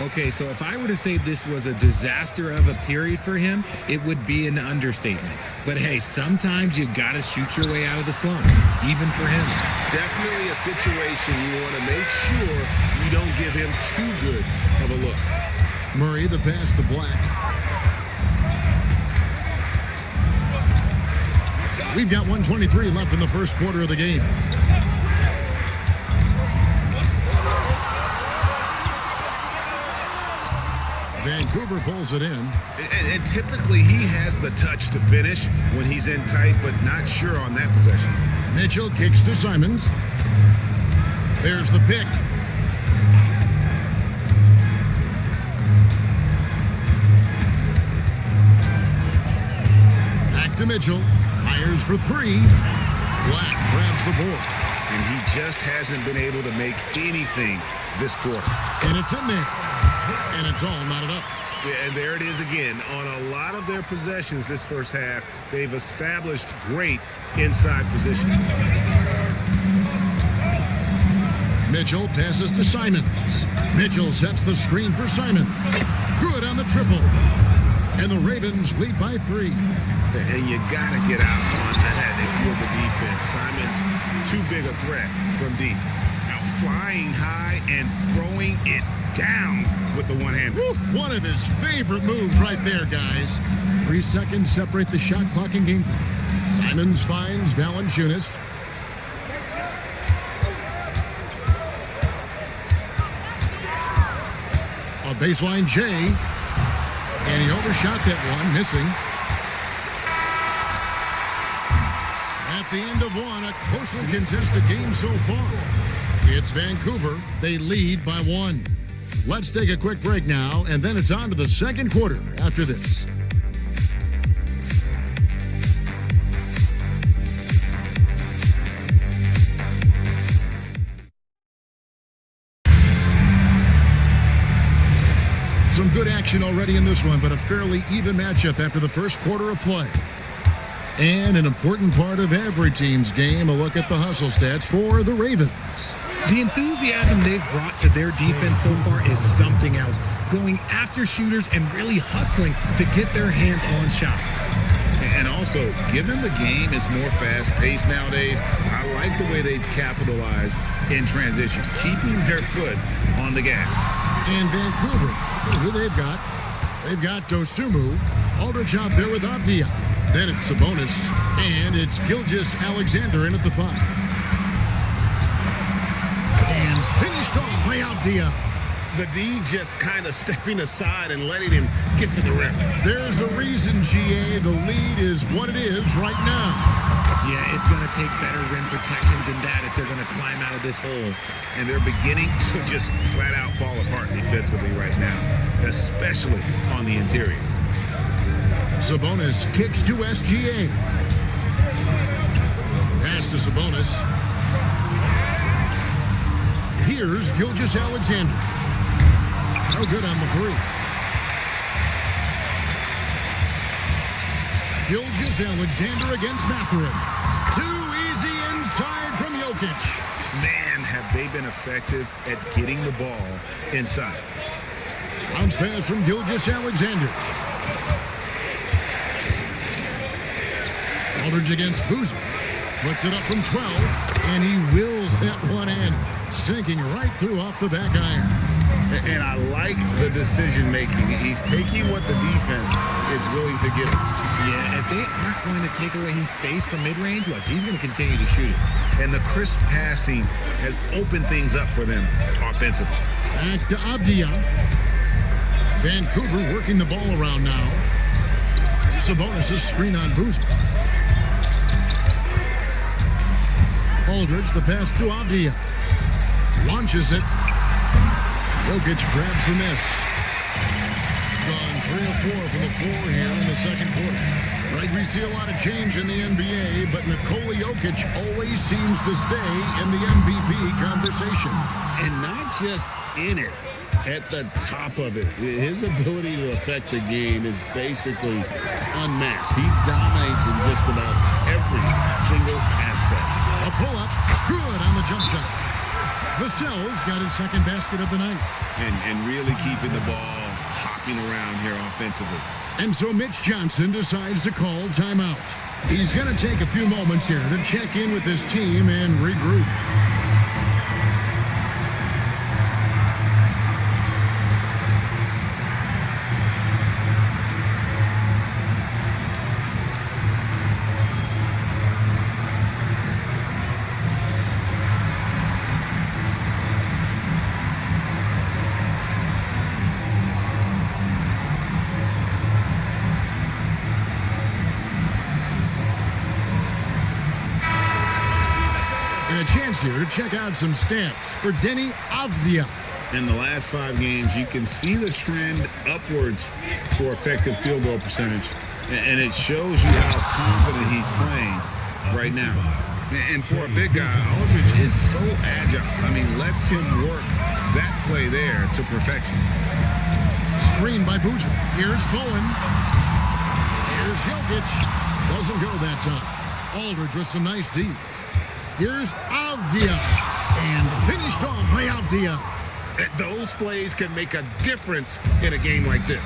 S12: Okay, so if I were to say this was a disaster of a period for him, it would be an understatement. But hey, sometimes you got to shoot your way out of the slump, even for him.
S1: Definitely a situation you want to make sure you don't give him too good of a look.
S3: Murray, the pass to Black. We've got 1:23 left in the first quarter of the game. Vancouver pulls it in.
S1: And typically he has the touch to finish when he's in tight, but not sure on that possession.
S3: Mitchell kicks to Simons. There's the pick. Back to Mitchell. Fires for 3. Black grabs the board.
S1: And he just hasn't been able to make anything this quarter.
S3: And it's in there. And it's all knotted up.
S1: Yeah, and there it is again. On a lot of their possessions this first half, they've established great inside position.
S3: Mitchell passes to Simons. Mitchell sets the screen for Simon. Good on the triple. And the Ravens lead by 3.
S1: And you got to get out on that if you're the defense. Simon's too big a threat from deep. Now flying high and throwing it down with the one-hand.
S3: One of his favorite moves right there, guys. 3 seconds separate the shot clock and game clock. Simons finds Valanciunas. A baseline J. And he overshot that one, missing. At the end of one, a closely contested game so far. It's Vancouver. They lead by 1. Let's take a quick break now, and then it's on to the second quarter after this. Some good action already in this one, but a fairly even matchup after the first quarter of play. And an important part of every team's game, a look at the hustle stats for the Ravens.
S12: The enthusiasm they've brought to their defense so far is something else. Going after shooters and really hustling to get their hands on shots.
S1: And also, given the game is more fast-paced nowadays, I like the way they've capitalized in transition, keeping their foot on the gas.
S3: And Vancouver, who they've got? They've got Dosunmu, Aldridge out there with Avdia. Then it's Sabonis, and it's Gilgeous-Alexander in at the 5. And finished off by Avdia.
S1: The D just kind of stepping aside and letting him get to the rim.
S3: There's a reason, GA, the lead is what it is right now.
S12: Yeah, it's going to take better rim protection than that if they're going to climb out of this hole.
S1: And they're beginning to just flat out fall apart defensively right now, especially on the interior.
S3: Sabonis kicks to SGA. Pass to Sabonis. Here's Gilgeous-Alexander. No good on the 3. Gilgeous-Alexander against Mathurin. Too easy inside from Jokic.
S1: Man, have they been effective at getting the ball inside.
S3: Bounce pass from Gilgeous-Alexander. Aldridge against Boozer. Puts it up from 12, and he wills that one in, sinking right through off the back iron.
S1: And I like the decision making. He's taking what the defense is willing to give him.
S12: Yeah, if they aren't going to take away his space from mid-range, look, he's going to continue to shoot it.
S1: And the crisp passing has opened things up for them offensively.
S3: Back to Avdia. Vancouver working the ball around now. Sabonis' screen on Boozer. Aldridge, the pass to Avdia. Launches it. Jokic grabs the miss. Gone 3 of 4 from the floor here in the second quarter. Right, we see a lot of change in the NBA, but Nikola Jokic always seems to stay in the MVP conversation.
S16: And not just in it, at the top of it. His ability to affect the game is basically unmatched. He dominates in just about every single aspect.
S3: A pull-up, good on the jump shot. Vassell's got his second basket of the night.
S1: And really keeping the ball hopping around here offensively.
S3: And so Mitch Johnson decides to call timeout. He's going to take a few moments here to check in with his team and regroup. Here to check out some stats for Deni Avdia.
S1: In the last 5 games, you can see the trend upwards for effective field goal percentage, and it shows you how confident he's playing right now. And for a big guy, Aldridge is so agile. I mean, lets him work that play there to perfection.
S3: Screen by Boozer. Here's Bowen. Here's Jokic. Doesn't go that time. Aldridge with some nice D. Here's Avdia, and finished off by Avdia.
S1: Those plays can make a difference in a game like this.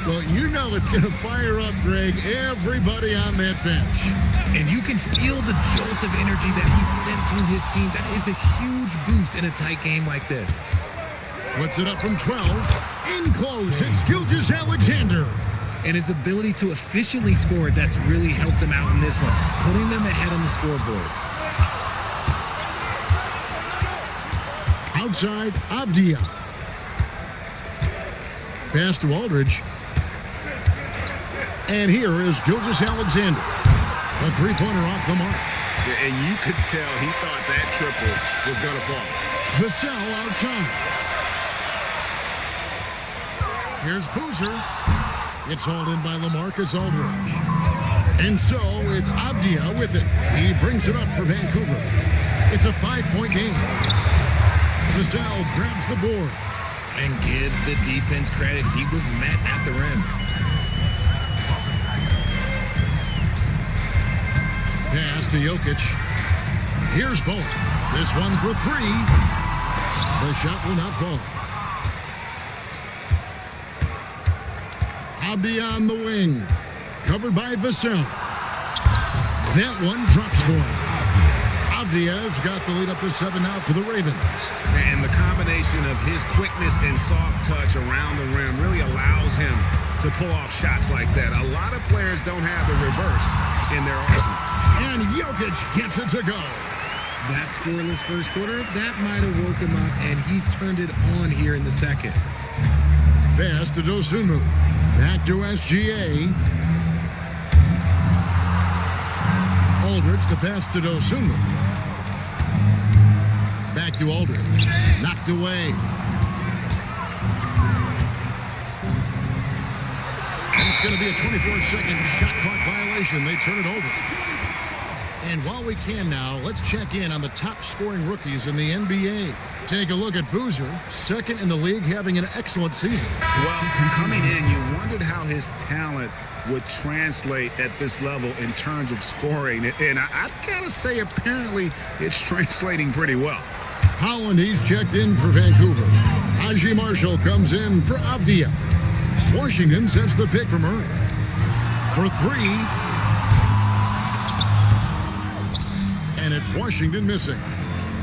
S3: Well, you know it's going to fire up, Greg, everybody on that bench.
S12: And you can feel the jolt of energy that he sent through his team. That is a huge boost in a tight game like this.
S3: Puts it up from 12. In close, it's Gilgeous-Alexander.
S12: And his ability to efficiently score, that's really helped him out in this one, putting them ahead on the scoreboard.
S3: Outside, Avdia. Pass to Aldridge. And here is Gilgeous-Alexander. A three-pointer off the mark.
S1: And you could tell he thought that triple was going to fall.
S3: Vassell outside. Here's Boozer. It's hauled in by LaMarcus Aldridge. And so it's Avdia with it. He brings it up for Vancouver. It's a 5-point game. Vassell grabs the board.
S12: And give the defense credit. He was met at the rim.
S3: Pass to Jokic. Here's Bowen. This one for 3. The shot will not fall. Avdia on the wing. Covered by Vassell. That one drops for him. Avdia's got the lead up to 7 now for the Ravens.
S1: And the combination of his quickness and soft touch around the rim really allows him to pull off shots like that. A lot of players don't have the reverse in their arsenal.
S3: And Jokic gets it to go.
S12: That scoreless first quarter, that might have woke him up, and he's turned it on here in the second.
S3: Pass to Dosunmu. Back to SGA. Aldridge, the pass to Dosunmu. Back to Aldridge. Knocked away. And it's going to be a 24-second shot clock violation. They turn it over. And while we can now, let's check in on the top scoring rookies in the NBA. Take a look at Boozer, second in the league, having an excellent season.
S1: Well, coming in, you wondered how his talent would translate at this level in terms of scoring. And I've got to say, apparently, it's translating pretty well.
S3: Holland, he's checked in for Vancouver. Haji Marshall comes in for Avdia. Washington sets the pick for Murray. For 3. And it's Washington missing.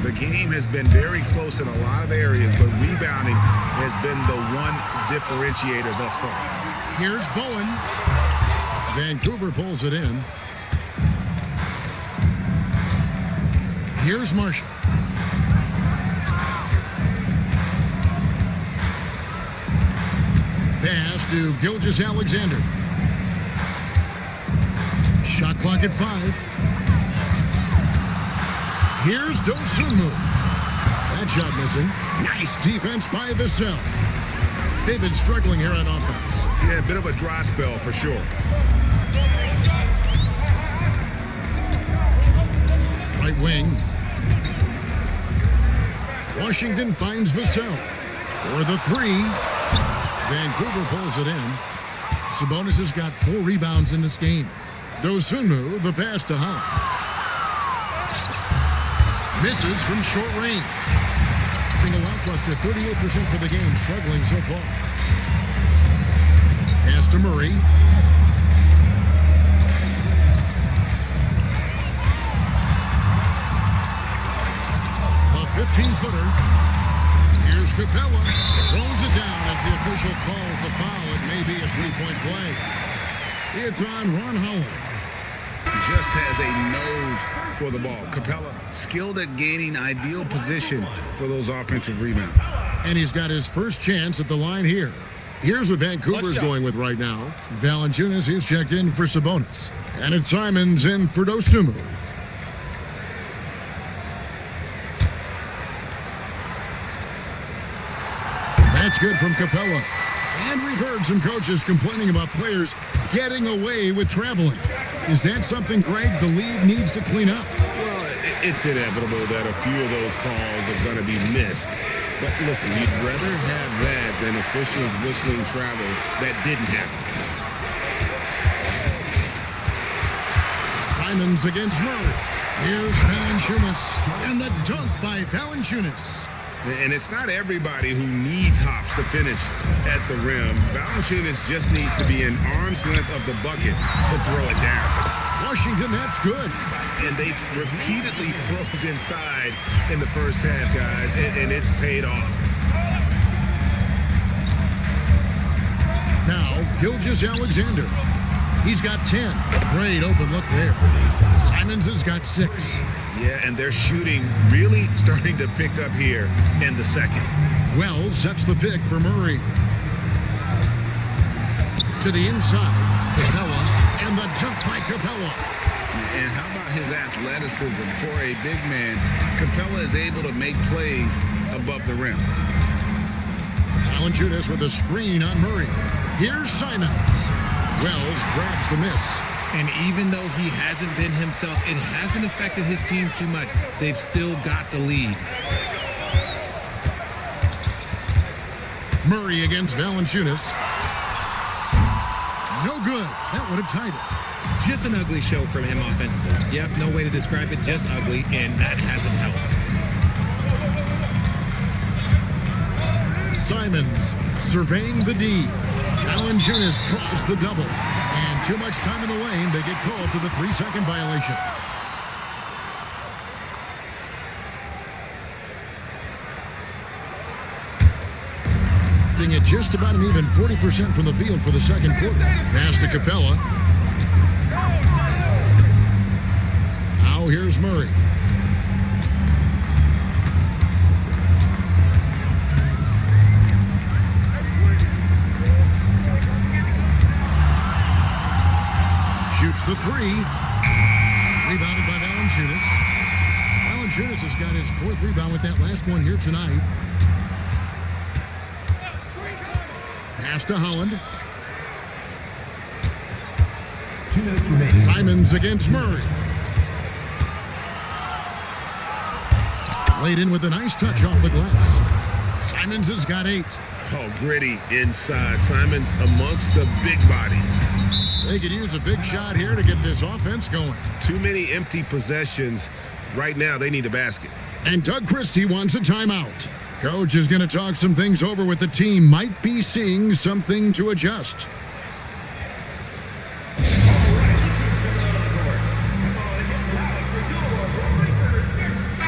S1: The game has been very close in a lot of areas, but rebounding has been the one differentiator thus far.
S3: Here's Bowen. Vancouver pulls it in. Here's Marshall. Pass to Gilgeous-Alexander. Shot clock at 5. Here's Dosunmu. That shot missing. Nice defense by Vassell. They've been struggling here on offense.
S1: Yeah, a bit of a dry spell for sure.
S3: Right wing. Washington finds Vassell for the 3. Vancouver pulls it in. Sabonis has got 4 rebounds in this game. Dosunmu, the pass to Holland. Misses from short range. Being a lackluster 38% for the game, struggling so far. Pass to Murray. A 15-footer. Here's Capella. Throws it down as the official calls the foul. It may be a 3-point play. It's on Ron Holland.
S1: Just has a nose for the ball. Capella, skilled at gaining ideal position for those offensive rebounds.
S3: And he's got his first chance at the line here. Here's what Vancouver's going with right now. Valanciunas, he's checked in for Sabonis. And it's Simons in for Dosunmu. That's good from Capella. And we've heard some coaches complaining about players getting away with traveling. Is that something, Greg, the league needs to clean up?
S21: Well, it's inevitable that a few of those calls are going to be missed. But listen, you'd rather have that than officials whistling travels that didn't happen.
S3: Simons against Murray. Here's Valanciunas. And the dunk by Valanciunas.
S1: And it's not everybody who needs hops to finish at the rim. Valanciunas just needs to be an arm's length of the bucket to throw it down.
S3: Washington, that's good.
S1: And they've repeatedly closed inside in the first half, guys, and it's paid off.
S3: Now, Gilgeous-Alexander. He's got 10. Great open look there. Simons has got 6.
S1: Yeah, and they're shooting really starting to pick up here in the second.
S3: Wells sets the pick for Murray. To the inside, Capella, and the dunk by Capella.
S1: And how about his athleticism for a big man? Capella is able to make plays above the rim.
S3: Valanciunas with a screen on Murray. Here's Simons. Wells grabs the miss.
S12: And even though he hasn't been himself, it hasn't affected his team too much. They've still got the lead.
S3: Murray against Valanciunas. No good. That would have tied it.
S12: Just an ugly show from him offensively. Yep, no way to describe it, just ugly, and that hasn't helped.
S3: Simons surveying the D. Valanciunas draws the double. And too much time in the lane. They get called for the 3-second violation. Being at just about an even 40% from the field for the second quarter. Pass to Capella. Now here's Murray. Shoots the 3. Rebounded by Valanciunas. Valanciunas has got his 4th rebound with that last one here tonight. Pass to Holland.
S5: 2 minutes remaining.
S3: Simons against Murray. Laid in with a nice touch off the glass. Simons has got 8.
S21: Oh, gritty inside. Simons amongst the big bodies.
S3: They could use a big shot here to get this offense going.
S1: Too many empty possessions. Right now, they need a basket.
S3: And Doug Christie wants a timeout. Coach is going to talk some things over with the team. Might be seeing something to adjust.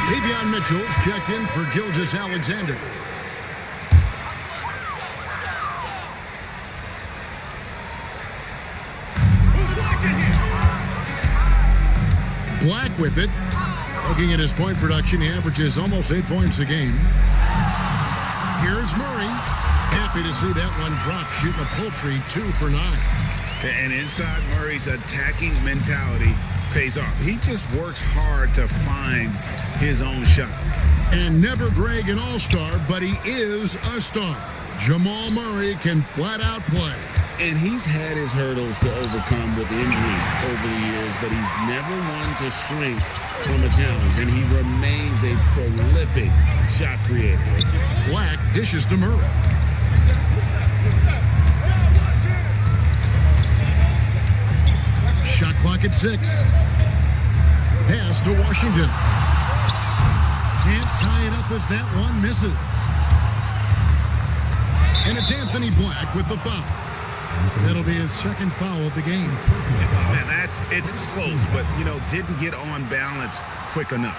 S3: Davion Mitchell's checked in for Gilgeous-Alexander. Black with it. Looking at his point production, he averages almost 8 points a game. Here's Murray. Happy to see that one drop, shooting a paltry 2 for 9.
S1: And inside Murray's attacking mentality pays off. He just works hard to find his own shot.
S3: And never Greg an all-star, but he is a star. Jamal Murray can flat out play.
S21: And he's had his hurdles to overcome with injury over the years, but he's never one to shrink from a challenge, and he remains a prolific shot creator.
S3: Black dishes to Murray. Shot clock at 6. Pass to Washington. Can't tie it up as that one misses. And it's Anthony Black with the foul. That'll be his second foul of the game.
S1: Man, it's close, but, didn't get on balance quick enough.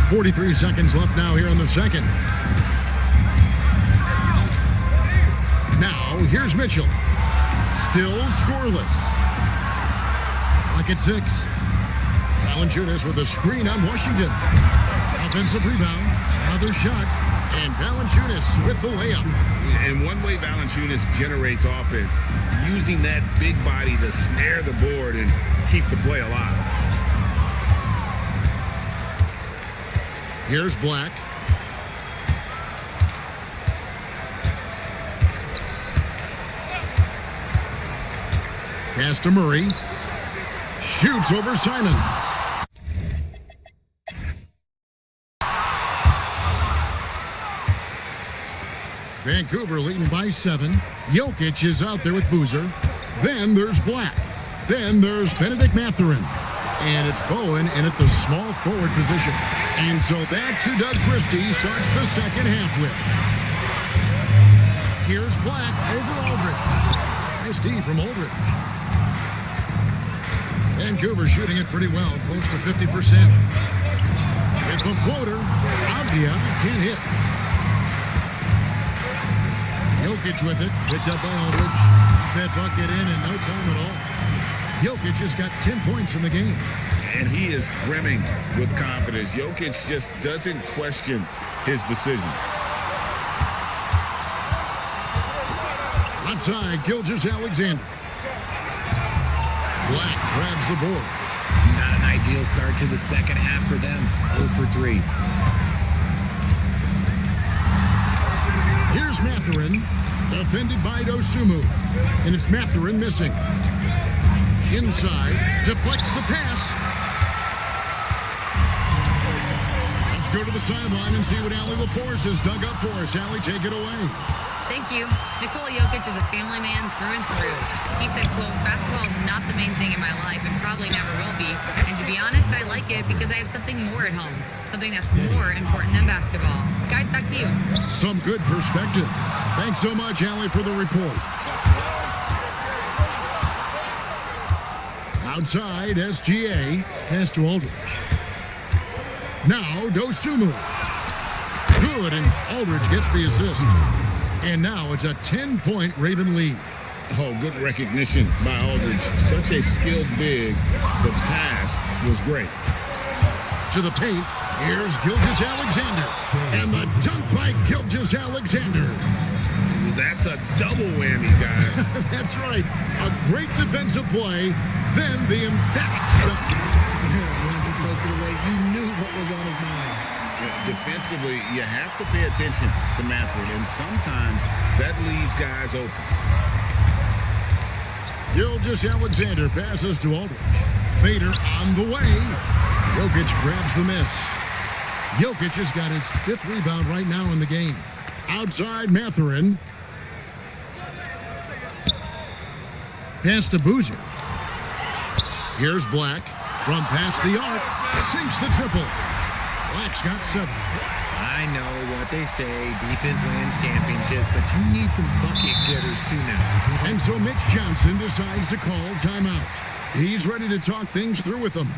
S3: .43 seconds left now here in the second. Now, here's Mitchell. Still scoreless. Clock at 6. Valanciunas with a screen on Washington. Offensive rebound. Another shot, and Valanciunas with the layup.
S1: And one way Valanciunas generates offense, using that big body to snare the board and keep the play alive.
S3: Here's Black. Pass to Murray. Shoots over Simon. Vancouver leading by 7. Jokic is out there with Boozer. Then there's Black. Then there's Benedict Mathurin. And it's Bowen in at the small forward position. And so that's who Doug Christie starts the second half with. Here's Black over Aldridge. Nice D from Aldridge. Vancouver shooting it pretty well, close to 50%. With the floater, Avdia can't hit. Jokic with it, picked up by Aldridge. That bucket in no time at all. Jokic has got 10 points in the game.
S1: And he is brimming with confidence. Jokic just doesn't question his decisions.
S3: Left side, Gilgeous-Alexander. Black grabs the board.
S12: Not an ideal start to the second half for them. 0 for 3.
S3: Here's Mathurin, defended by Dosunmu, and it's Mathurin missing. Inside, deflects the pass. Let's go to the sideline and see what Allie LaForce has dug up for us. Allie, take it away.
S4: Thank you. Nikola Jokic is a family man through and through. He said, quote, basketball is not the main thing in my life and probably never will be. And to be honest, I like it because I have something more at home. Something that's more important than basketball. Guys, back to you.
S3: Some good perspective. Thanks so much, Allie, for the report. Outside, SGA. Pass to Aldridge. Now, Dosunmu. Good, and Aldridge gets the assist. And now it's a 10-point Raven lead.
S21: Oh, good recognition by Aldridge. Such a skilled big. The pass was great.
S3: To the paint, here's Gilgeous-Alexander. And the dunk by Gilgeous-Alexander.
S1: That's a double whammy, guys.
S3: That's right. A great defensive play, then the emphatic stop.
S12: Once he poked it away, you knew what was on his mind.
S21: Defensively, you have to pay attention to Mathurin, and sometimes that leaves guys open.
S3: Gilgeous-Alexander passes to Aldridge. Fader on the way. Jokic grabs the miss. Jokic has got his 5th rebound right now in the game. Outside, Mathurin. Pass to Boozer. Here's Black from past the arc. Sinks the triple. Black's got 7.
S12: I know what they say, defense wins championships, but you need some bucket getters too now.
S3: And so Mitch Johnson decides to call timeout. He's ready to talk things through with them.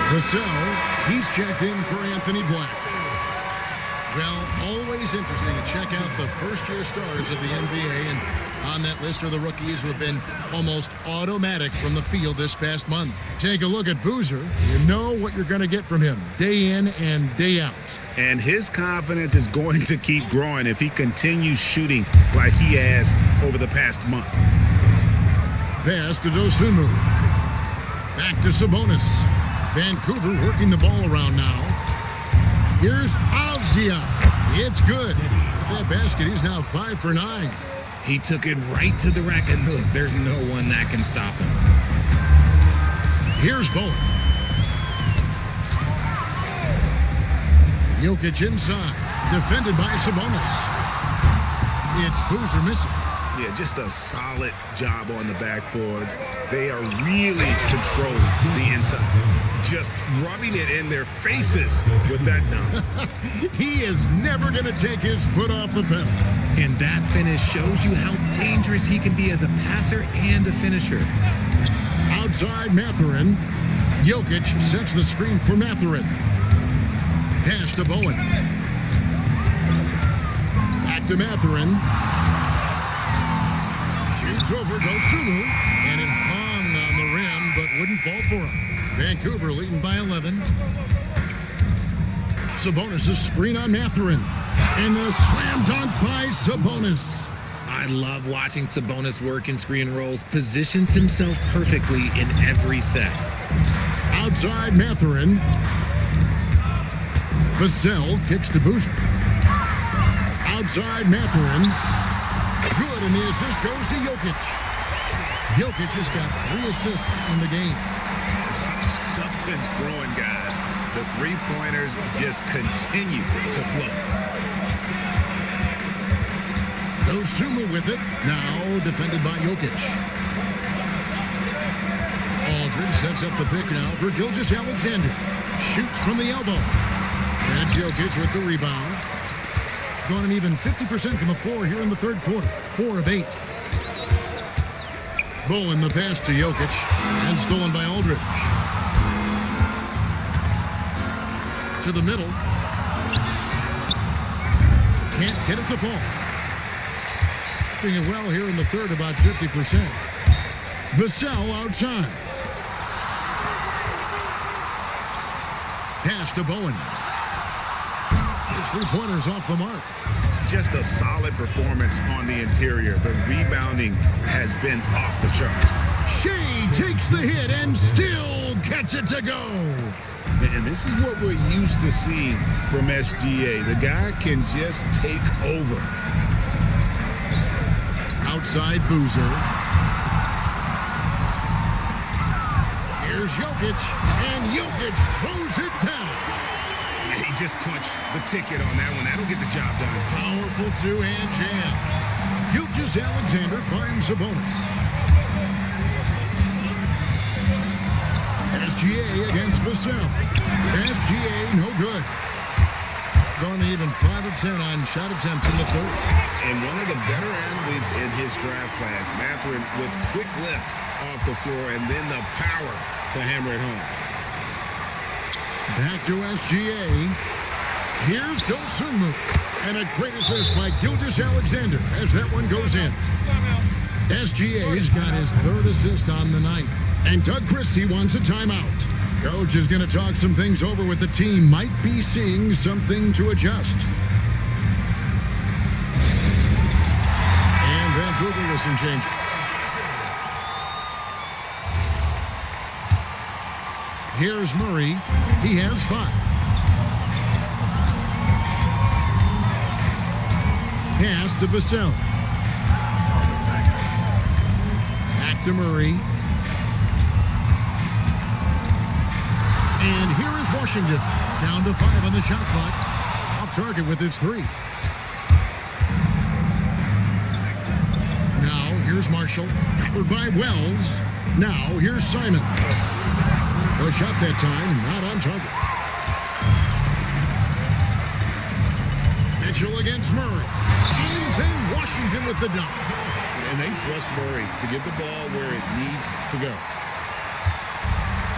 S3: Vassell, he's checked in for Anthony Black. Well, always interesting to check out the first-year stars of the NBA, and on that list are the rookies who have been almost automatic from the field this past month. Take a look at Boozer. You know what you're going to get from him day in and day out.
S1: And his confidence is going to keep growing if he continues shooting like he has over the past month.
S3: Pass to Dosunmu. Back to Sabonis. Vancouver working the ball around now. Here's Avdia. It's good. With that basket, he's now 5 for 9.
S12: He took it right to the rack, and look, there's no one that can stop him.
S3: Here's Bowen. Jokic inside, defended by Sabonis. It's Boozer missing.
S1: Yeah, just a solid job on the backboard. They are really controlling the inside. Just rubbing it in their faces with that dunk.
S3: He is never going to take his foot off the pedal.
S12: And that finish shows you how dangerous he can be as a passer and a finisher.
S3: Outside Mathurin. Jokic sets the screen for Mathurin. Pass to Bowen. Back to Mathurin. Shoots over Dosunmu, and it hung on the rim, but wouldn't fall for him. Vancouver leading by 11. Sabonis' screen on Mathurin. And the slam dunk by Sabonis.
S12: I love watching Sabonis work in screen rolls. Positions himself perfectly in every set.
S3: Outside Mathurin. Vassell kicks to Boozer. Outside Mathurin. Good, and the assist goes to Jokic. Jokic has got 3 assists in the game.
S1: Something's growing, guys. The three-pointers just continue to flow.
S3: Dosunmu with it. Now defended by Jokic. Aldridge sets up the pick now for Gilgeous-Alexander. Shoots from the elbow. And Jokic with the rebound. Gone an even 50% from the floor here in the third quarter. 4 of 8. Bowen the pass to Jokic. And stolen by Aldridge. To the middle. Can't get it to fall. Doing it well here in the third, about 50%. Vassell outside. Pass to Bowen. His three-pointers off the mark.
S1: Just a solid performance on the interior. The rebounding has been off the charts.
S3: Shea takes the hit and still gets it to go.
S1: And this is what we're used to seeing from SGA. The guy can just take over.
S3: Outside Boozer. Here's Jokic, and Jokic throws it down.
S1: He just punched the ticket on that one. That'll get the job done.
S3: Powerful two-hand jam. Gilgeous-Alexander finds Sabonis. SGA against Vassell. SGA no good. Gone even 5 of 10 on shot attempts in the third.
S1: And one of the better athletes in his draft class, Mathurin, with quick lift off the floor and then the power to hammer it home.
S3: Back to SGA. Here's Dosunmu. And a great assist by Gilgeous-Alexander as that one goes in. SGA's got his 3rd assist on the night. And Doug Christie wants a timeout. Coach is going to talk some things over with the team. Might be seeing something to adjust. And Vancouver with some changes. Here's Murray. He has 5. Pass to Vassell. Back to Murray. And here is Washington. Down to 5 on the shot clock. Off target with his 3. Now, Here's Marshall, covered by Wells. Now here's Simon. The shot that time, not on target. Mitchell against Murray. And then Washington with the dunk.
S21: And they trust Murray to get the ball where it needs to go.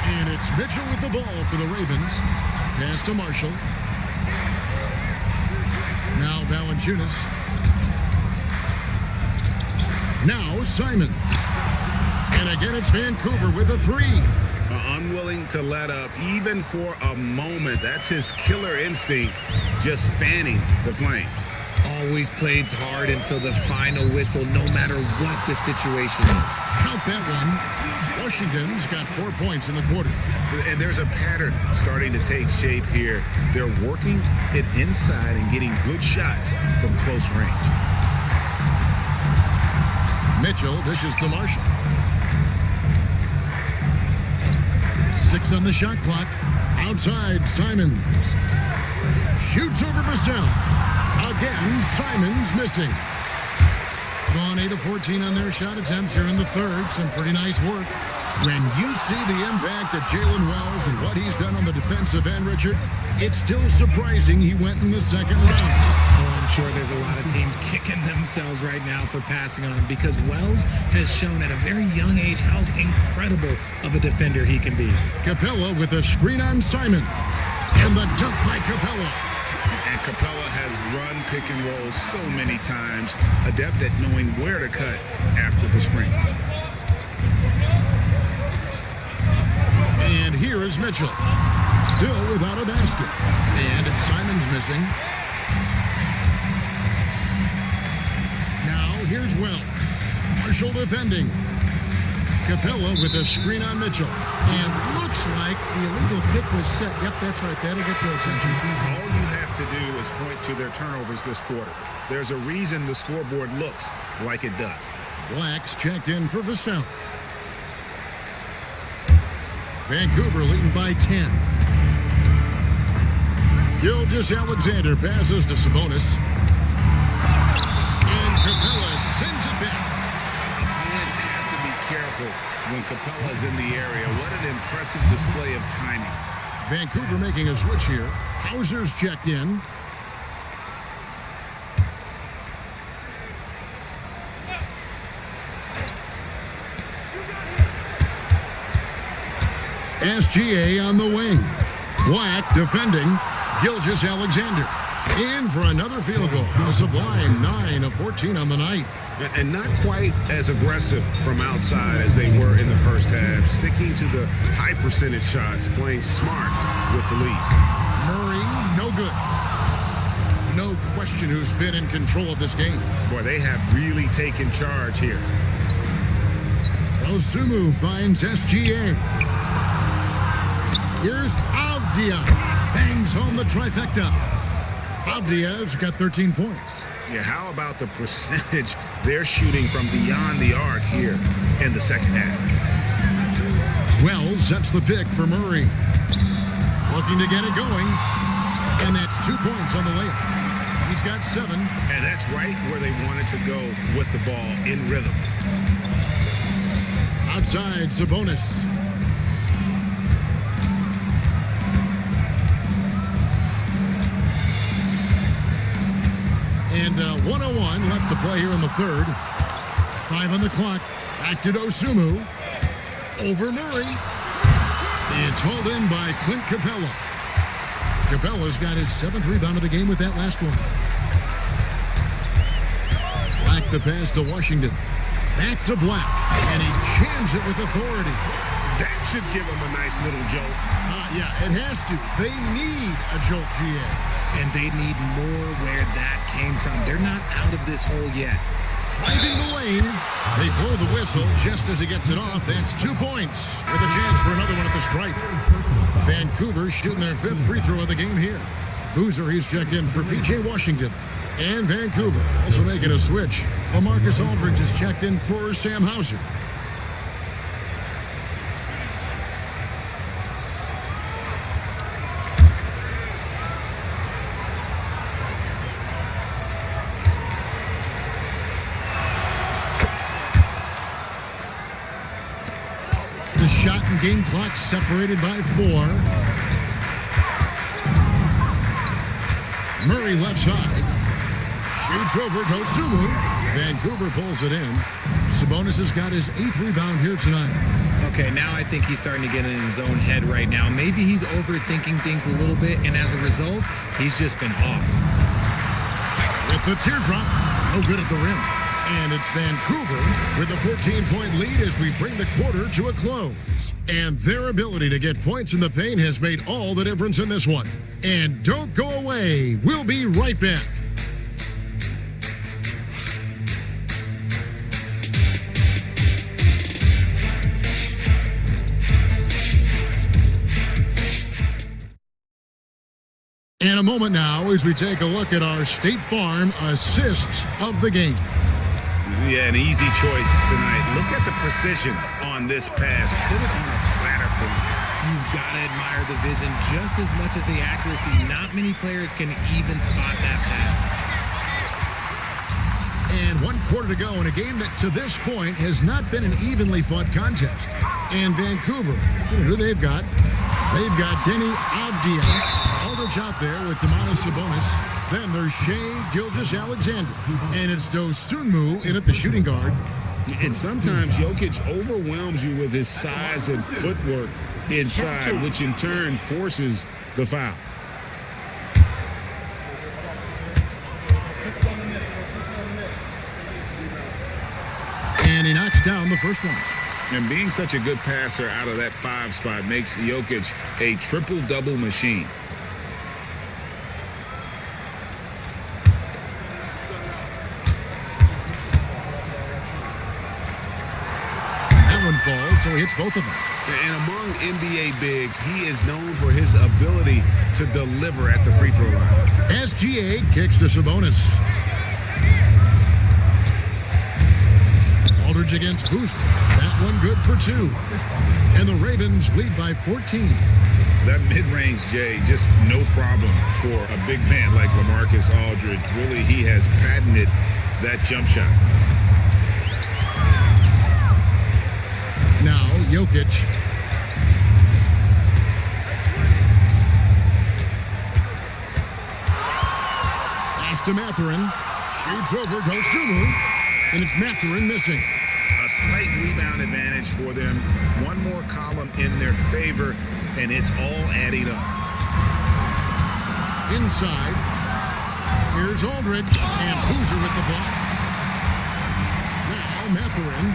S3: And it's Mitchell with the ball for the Ravens. Pass to Marshall. Now Valanciunas. Now Simon. And again it's Vancouver with a three.
S1: Unwilling to let up even for a moment. That's his killer instinct, just fanning the flames.
S12: Always plays hard until the final whistle, no matter what the situation is.
S3: Count that one. Washington's got 4 points in the quarter.
S1: And there's a pattern starting to take shape here. They're working it inside and getting good shots from close range.
S3: Mitchell dishes to Marshall. 6 on the shot clock. Outside, Simons. Shoots over Vassell. Again, Simons missing. Gone 8 of 14 on their shot attempts here in the third. Some pretty nice work. When you see the impact of Jalen Wells and what he's done on the defensive end, Richard, it's still surprising he went in the second round.
S12: Oh, I'm sure there's a lot of teams kicking themselves right now for passing on him because Wells has shown at a very young age how incredible of a defender he can be.
S3: Capella with a screen on Simon. And the dunk by Capella.
S1: And Capella has run pick and roll so many times, adept at knowing where to cut after the screen.
S3: And here is Mitchell, still without a basket. And it's Simons missing. Now here's Wells. Marshall defending. Capella with a screen on Mitchell. And looks like the illegal pick was set. Yep, that's right. That'll get their attention.
S1: All you have to do is point to their turnovers this quarter. There's a reason the scoreboard looks like it does.
S3: Black's checked in for Vassell. Vancouver leading by 10. Gilgeous-Alexander passes to Sabonis. And Capella sends it back.
S1: Opponents have to be careful when Capella's in the area. What an impressive display of timing.
S3: Vancouver making a switch here. Hauser's checked in. SGA on the wing. Black defending. Gilgeous-Alexander. In for another field goal. A sublime 9 of 14 on the night.
S1: And not quite as aggressive from outside as they were in the first half. Sticking to the high percentage shots. Playing smart with the lead.
S3: Murray, no good. No question who's been in control of this game.
S1: Boy, they have really taken charge here.
S3: Osumu finds SGA. Here's Avdia. Bangs home the trifecta. Avdia's got 13 points.
S1: Yeah, how about the percentage they're shooting from beyond the arc here in the second half?
S3: Wells sets the pick for Murray. Looking to get it going. And that's 2 points on the layup. He's got 7.
S1: And that's right where they wanted to go with the ball in rhythm.
S3: Outside, Sabonis. And 101 left to play here in the third. 5 on the clock. Back to Osumu. Over Murray. It's hauled in by Clint Capella. Capella's got his 7th rebound of the game with that last one. Black the pass to Washington. Back to Black. And he jams it with authority.
S1: That should give him a nice little jolt.
S3: Yeah, it has to. They need a jolt, GA.
S12: And they need more where that came from. They're not out of this hole yet.
S3: Driving the lane. They blow the whistle just as he gets it off. That's 2 points with a chance for another one at the stripe. Vancouver shooting their 5th free throw of the game here. Boozer, he's checked in for PJ Washington. And Vancouver also making a switch. LaMarcus Aldridge is checked in for Sam Hauser. shot and game clock separated by 4. Murray left side. Shoots over Dosunmu. Vancouver pulls it in. Sabonis has got his 8th rebound here tonight.
S12: Okay, now I think he's starting to get in his own head right now. Maybe he's overthinking things a little bit, and as a result, he's just been off.
S3: With the teardrop, no good at the rim. And it's Vancouver with a 14-point lead as we bring the quarter to a close. And their ability to get points in the paint has made all the difference in this one. And don't go away. We'll be right back. And a moment now as we take a look at our State Farm assists of the game.
S1: Yeah, an easy choice tonight. Look at the precision on this pass. Put it on a platter for me.
S12: You've got to admire the vision just as much as the accuracy. Not many players can even spot that pass.
S3: And 1 quarter to go in a game that to this point has not been an evenly fought contest. And Vancouver, who they've got? They've got Denny Avdia. Aldridge out there with Domantas Sabonis. Then there's Shai Gilgeous-Alexander. And it's Dosunmu in at the shooting guard.
S21: And sometimes Jokic overwhelms you with his size and footwork inside, which in turn forces the foul.
S3: And he knocks down the first one.
S1: And being such a good passer out of that 5 spot makes Jokic a triple-double machine.
S3: That one falls, so he hits both of them.
S1: And among NBA bigs, he is known for his ability to deliver at the free throw line.
S3: SGA kicks to Sabonis. Aldridge against Boozer. That one good for 2. And the Ravens lead by 14.
S1: That mid-range, Jay, just no problem for a big man like LaMarcus Aldridge. Really, he has patented that jump shot.
S3: Now, Jokic. Pass to Mathurin. Shoots over Dosunmu. And it's Mathurin missing.
S1: A slight rebound advantage for them. One more column in their favor, and it's all adding up.
S3: Inside. Here's Aldridge. And Boozer with the block. Now, Mathurin.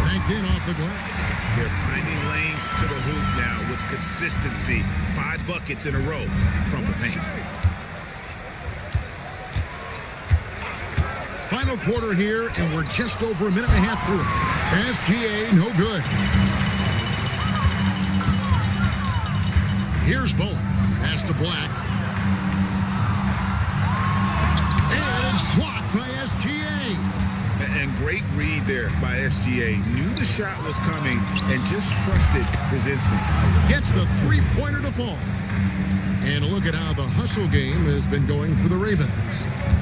S3: Banked in off the glass.
S1: They're finding lanes to the hoop now with consistency. 5 buckets in a row from the paint.
S3: Final quarter here, and we're just over a minute and a half through it. SGA, no good. Here's Bowen. Pass to Black. And it's blocked by SGA.
S1: And great read there by SGA. Knew the shot was coming and just trusted his instincts.
S3: Gets the 3-pointer to fall. And a look at how the hustle game has been going for the Ravens.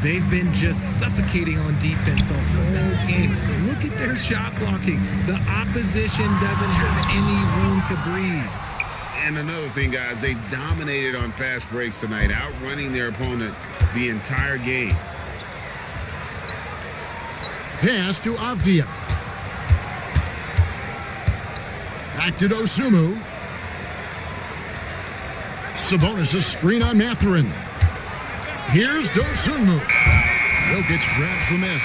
S12: They've been just suffocating on defense the whole game. Look at their shot blocking. The opposition doesn't have any room to breathe.
S1: And another thing, guys, they dominated on fast breaks tonight, outrunning their opponent the entire game.
S3: Pass to Avdia. Back to Dosunmu. Sabonis, a screen on Mathurin. Here's Dosunmu. Jokic grabs the miss.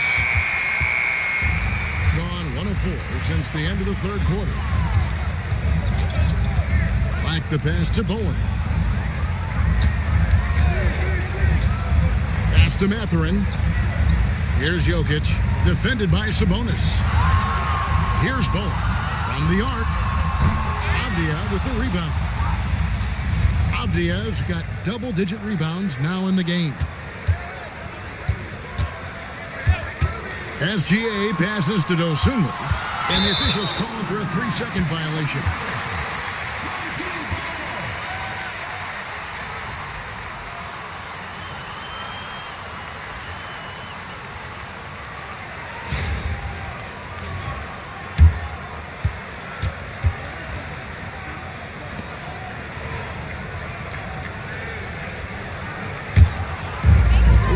S3: Gone 1 of 4 since the end of the 3rd quarter. Back the pass to Bowen. Pass to Mathurin. Here's Jokic, defended by Sabonis. Here's Bowen from the arc. Avdia with the rebound. Avdia's got double-digit rebounds now in the game. SGA passes to Dosunmu, and the officials calling for a 3-second violation.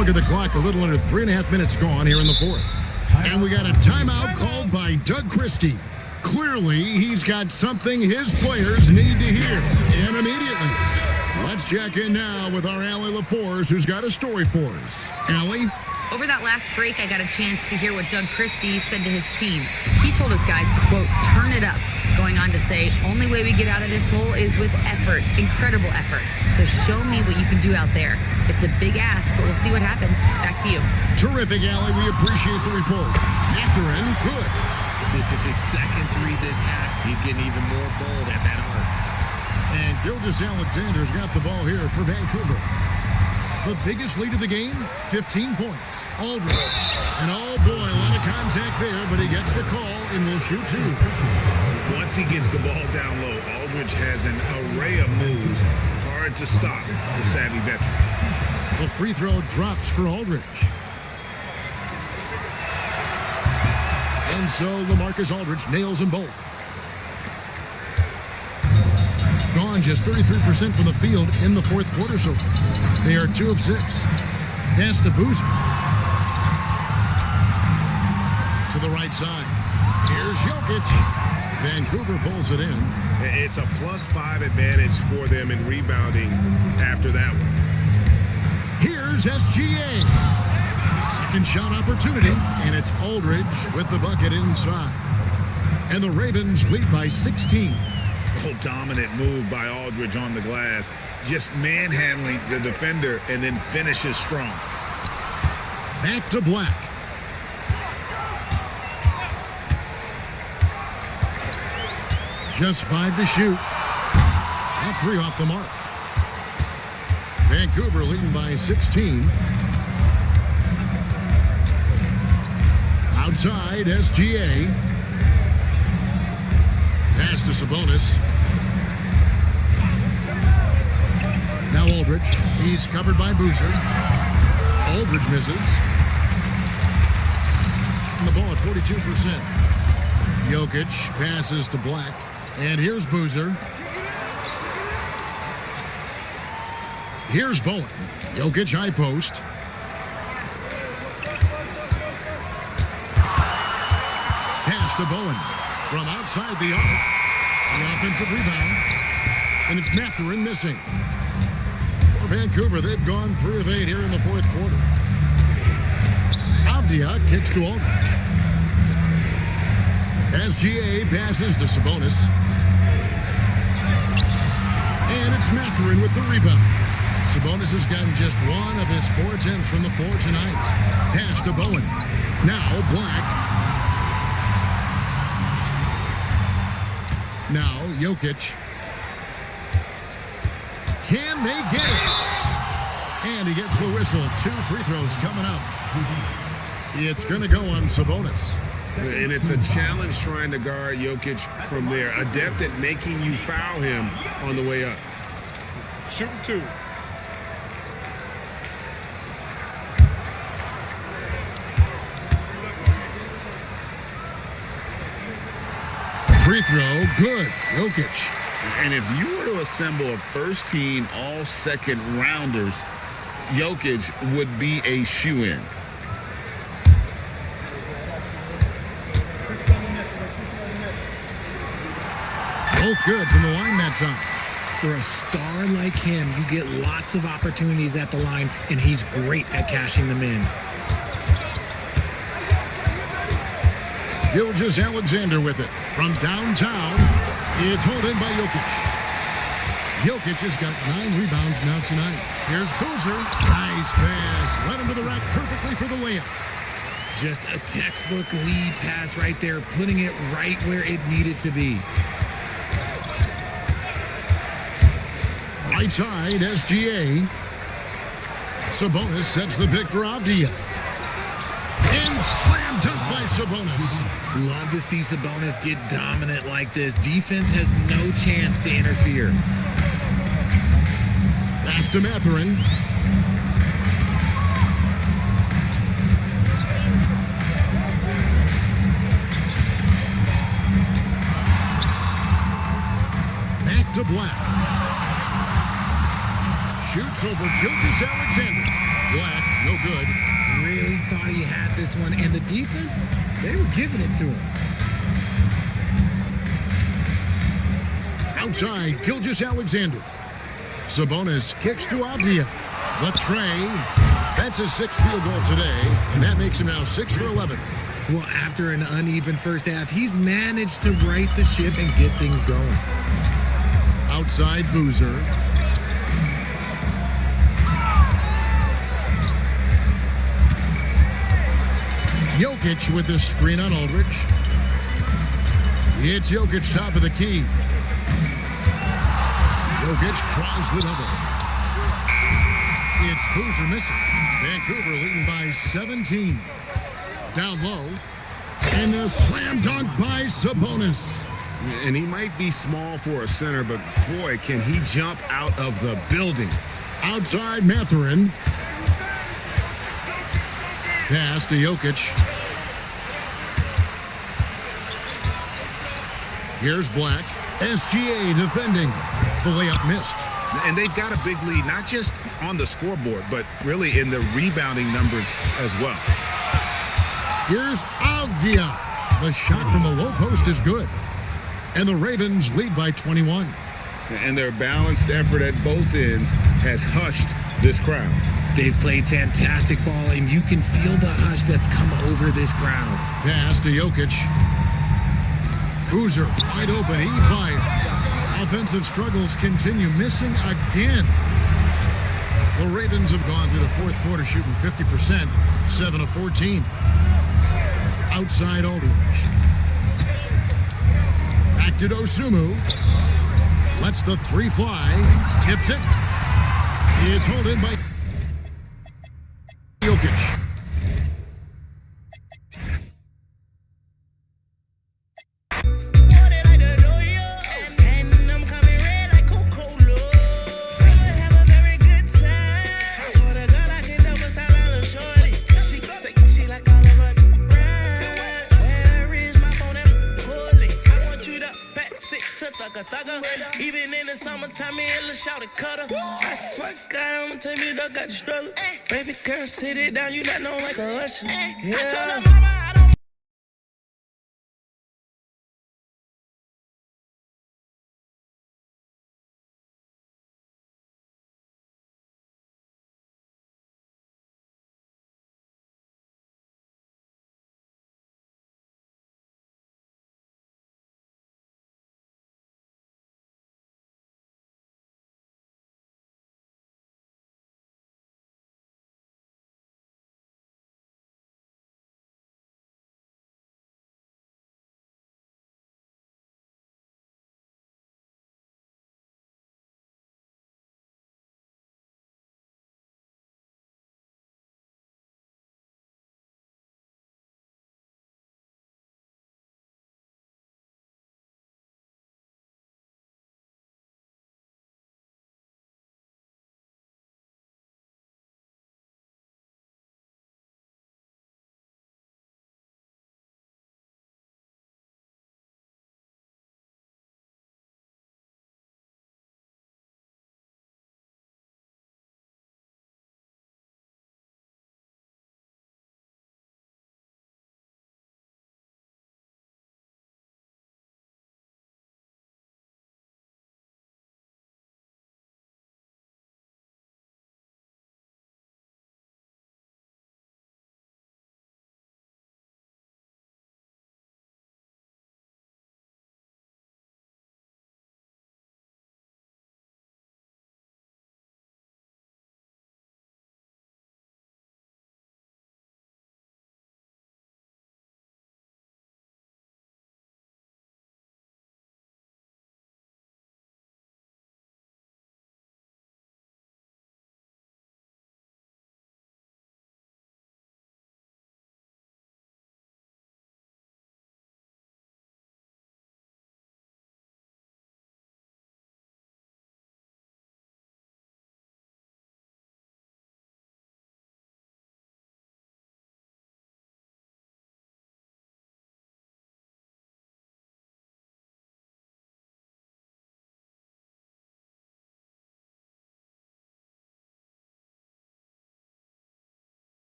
S3: look at the clock. A little under 3.5 minutes gone here in the fourth. And we got a timeout called by Doug Christie. Clearly, he's got something his players need to hear, and immediately. Let's check in now with our Allie LaForce, who's got a story for us. Allie?
S4: Over that last break, I got a chance to hear what Doug Christie said to his team. He told his guys to, quote, turn it up, going on to say, only way we get out of this hole is with effort, incredible effort. So show me what you can do out there. It's a big ask, but we'll see what happens. Back to you.
S3: Terrific, Allie. We appreciate the report. Mathurin, good.
S12: This is his second three this half. He's getting even more bold at that arc.
S3: And Gilgeous-Alexander's got the ball here for Vancouver. The biggest lead of the game, 15 points. Aldridge. And oh boy, a lot of contact there, but he gets the call and will shoot two.
S1: Once he gets the ball down low, Aldridge has an array of moves. Hard to stop the savvy veteran.
S3: The free throw drops for Aldridge. And so LaMarcus Aldridge nails them both. Gone just 33% from the field in the fourth quarter so far. They are 2 of 6. Pass to Boozer. To the right side. Here's Jokic. Vancouver pulls it in.
S1: It's a +5 advantage for them in rebounding after that one.
S3: Here's SGA. Second shot opportunity, and it's Aldridge with the bucket inside. And the Ravens lead by 16.
S1: Oh, dominant move by Aldridge on the glass. Just manhandling the defender and then finishes strong.
S3: Back to Black. Just 5 to shoot. And 3 off the mark. Vancouver leading by 16. Outside, SGA. Pass to Sabonis. Now Aldridge. He's covered by Boozer. Aldridge misses. And the ball at 42%. Jokic passes to Black. And here's Boozer. Here's Bowen. Jokic high post. Pass to Bowen. From outside the arc. An offensive rebound. And it's Mathurin missing. For Vancouver, they've gone 3 of 8 here in the fourth quarter. Avdia kicks to Aldridge. SGA passes to Sabonis. And it's Mathurin with the rebound. Sabonis has gotten just 1 of his 4 attempts from the floor tonight. Pass to Bowen. Now Black. Now Jokic. Can they get it? And he gets the whistle. 2 free throws coming up. It's going to go on Sabonis.
S1: And it's a challenge trying to guard Jokic from there. Adept at making you foul him on the way up.
S15: Shooting 2.
S3: Free throw, good. Jokic.
S21: And if you were to assemble a first-team all-second rounders, Jokic would be a shoo-in.
S3: Both good from the line that time.
S12: For a star like him, you get lots of opportunities at the line, and he's great at cashing them in.
S3: Gilgeous-Alexander with it. From downtown, it's hauled in by Jokic. Jokic has got 9 rebounds now tonight. Here's Boozer. Nice pass. Right into the rack perfectly for the layup.
S12: Just a textbook lead pass right there, putting it right where it needed to be.
S3: Right side, SGA. Sabonis sets the pick for Avdia. And slam dunk by Sabonis.
S12: Love to see Sabonis get dominant like this. Defense has no chance to interfere.
S3: Pass to Mathurin. to Black. Shoots over Gilgeous-Alexander. Black, no good.
S12: Really thought he had this one, and the defense, they were giving it to him.
S3: Outside, Gilgeous Alexander. Sabonis kicks to Avdia. The tray. That's his 6th field goal today, and that makes him now 6 for 11.
S12: Well, after an uneven first half, he's managed to right the ship and get things going.
S3: Outside, Boozer. Jokic with the screen on Aldridge. It's Jokic top of the key. Jokic tries the double. It's Boozer missing. Vancouver leading by 17. Down low. And the slam dunk by Sabonis.
S1: And he might be small for a center, but boy, can he jump out of the building.
S3: Outside Mathurin. Pass to Jokic. Here's Black. SGA defending. The layup missed.
S1: And they've got a big lead, not just on the scoreboard, but really in the rebounding numbers as well.
S3: Here's Avdia. The shot from the low post is good. And the Ravens lead by 21.
S1: And their balanced effort at both ends has hushed this crowd.
S12: They've played fantastic ball, and you can feel the hush that's come over this crowd.
S3: Pass to Jokic. Boozer wide open. He fired. Offensive struggles continue, missing again. The Ravens have gone through the fourth quarter shooting 50%, 7 of 14. Outside Aldridge. Back to Dosunmu. Lets the 3 fly. Tips it. It's held in by Jokic.
S20: Even in the summertime, me and Lil' Shawty cutter. I swear to God, I'ma tell you, dog got the struggle. Baby girl, sit it down, you not know like a usher. Yeah.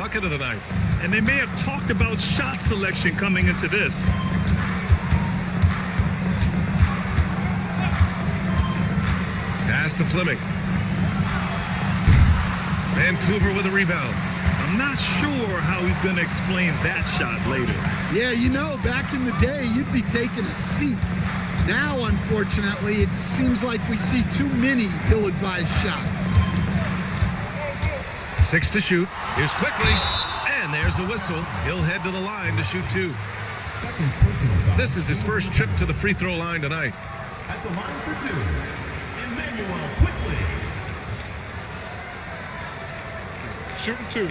S9: bucket of the night.
S10: And they may have talked about shot selection coming into this.
S9: Pass to Fleming. Vancouver with a rebound.
S10: I'm not sure how he's going to explain that shot later.
S11: Yeah, you know, back in the day, you'd be taking a seat. Now, unfortunately, it seems like we see too many ill-advised shots.
S9: 6 to shoot. Here's Quickly. And there's a whistle. He'll head to the line to shoot 2. This is his first trip to the free throw line tonight.
S5: At the line for 2, Emmanuel Quickly.
S15: Shooting 2.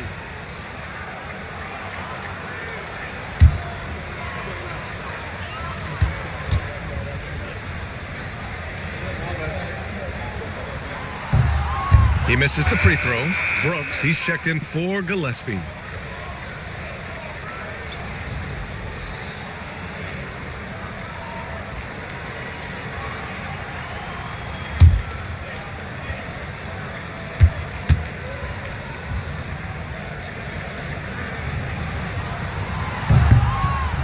S9: He misses the free throw. Brooks, he's checked in for Gillespie.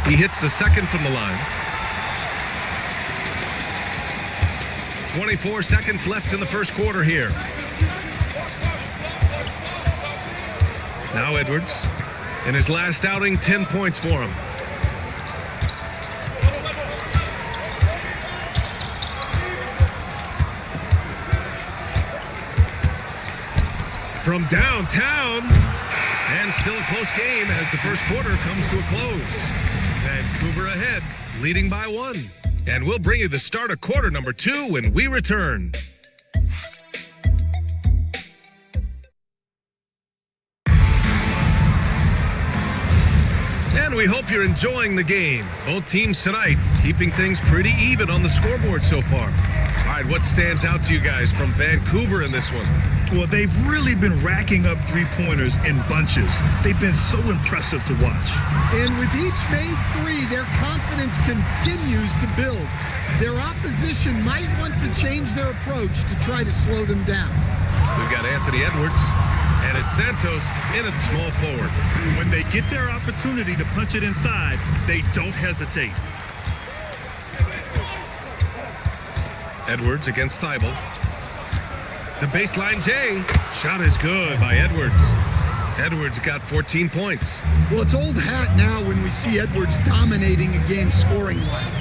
S9: He hits the second from the line. 24 seconds left in the first quarter here. Now Edwards. In his last outing, 10 points for him. From downtown. And still a close game as the first quarter comes to a close. Vancouver ahead, leading by 1. And we'll bring you the start of quarter number 2 when we return. And we hope you're enjoying the game. Both teams tonight keeping things pretty even on the scoreboard so far. All right, what stands out to you guys from Vancouver in this one?
S10: Well, they've really been racking up three-pointers in bunches. They've been so impressive to watch.
S11: And with each made 3, their confidence continues to build. Their opposition might want to change their approach to try to slow them down.
S9: We've got Anthony Edwards, and it's Santos in at small forward.
S10: When they get their opportunity to punch it inside, they don't hesitate.
S9: Edwards against Thibault. The baseline J. Shot is good by Edwards. Edwards got 14 points.
S11: Well, it's old hat now when we see Edwards dominating a game scoring-wise.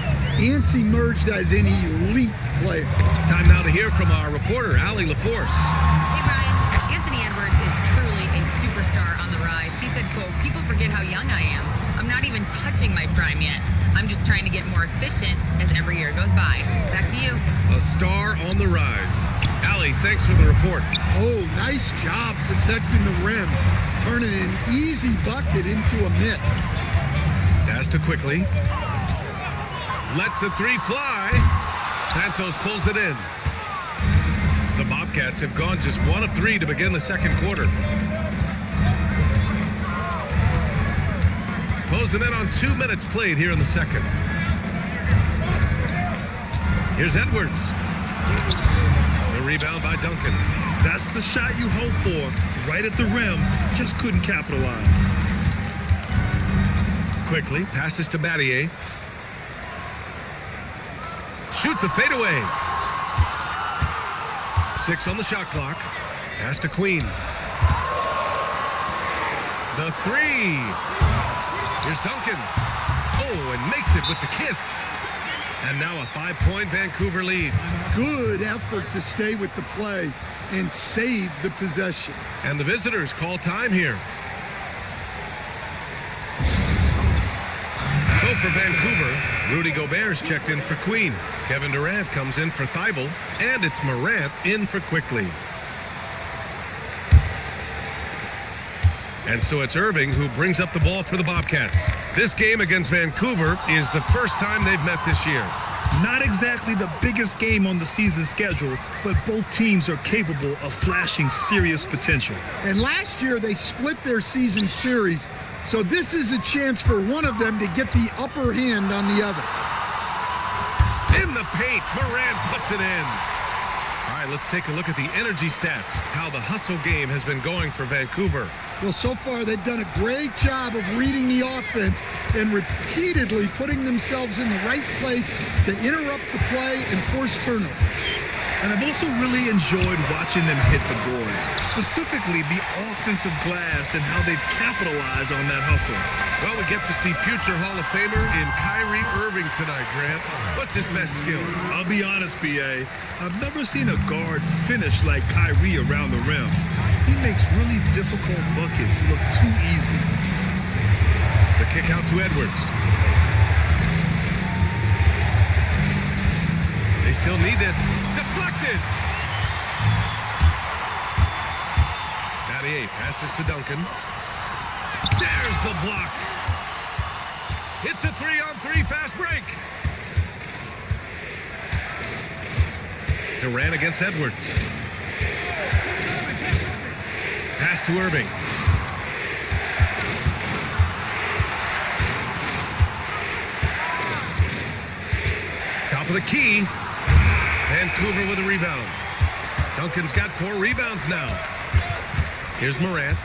S11: Ants emerged as an elite player.
S9: Time now to hear from our reporter, Allie LaForce.
S4: Hey, Brian. Anthony Edwards is truly a superstar on the rise. He said, quote, "People forget how young I am. I'm not even touching my prime yet. I'm just trying to get more efficient as every year goes by." Back to you.
S9: A star on the rise. Allie, thanks for the report.
S11: Oh, nice job protecting the rim. Turning an easy bucket into a miss.
S9: Pass to Quickly. Lets the 3 fly. Santos pulls it in. The Bobcats have gone just 1 of 3 to begin the second quarter. Close them in on 2 minutes played here in the second. Here's Edwards. The rebound by Duncan.
S10: That's the shot you hope for. Right at the rim, just couldn't capitalize.
S9: Quickly passes to Battier. Shoots a fadeaway. 6 on the shot clock. Pass to Queen. The 3. Here's Duncan. Oh, and makes it with the kiss. And now a 5-point Vancouver lead.
S11: Good effort to stay with the play and save the possession.
S9: And the visitors call time here. So for Vancouver, Rudy Gobert's checked in for Queen. Kevin Durant comes in for Thibault. And it's Morant in for Quickly. And so it's Irving who brings up the ball for the Bobcats. This game against Vancouver is the first time they've met this year.
S10: Not exactly the biggest game on the season schedule, but both teams are capable of flashing serious potential.
S11: And last year they split their season series, so this is a chance for one of them to get the upper hand on the other.
S9: In the paint, Morant puts it in. All right, let's take a look at the energy stats, how the hustle game has been going for Vancouver.
S11: Well, so far they've done a great job of reading the offense and repeatedly putting themselves in the right place to interrupt the play and force turnovers.
S10: And I've also really enjoyed watching them hit the boards, specifically the offensive glass and how they've capitalized on that hustle.
S9: Well, we get to see future Hall of Famer in Kyrie Irving tonight, Grant. What's his best skill?
S10: I'll be honest, B.A. I've never seen a guard finish like Kyrie around the rim. He makes really difficult buckets look too easy.
S9: The kick out to Edwards. They still need this. Deflected! Battier passes to Duncan. There's the block. It's a 3-on-3 fast break. Durant against Edwards. Pass to Irving. Top of the key. Vancouver with a rebound. Duncan's got 4 rebounds now. Here's Morant.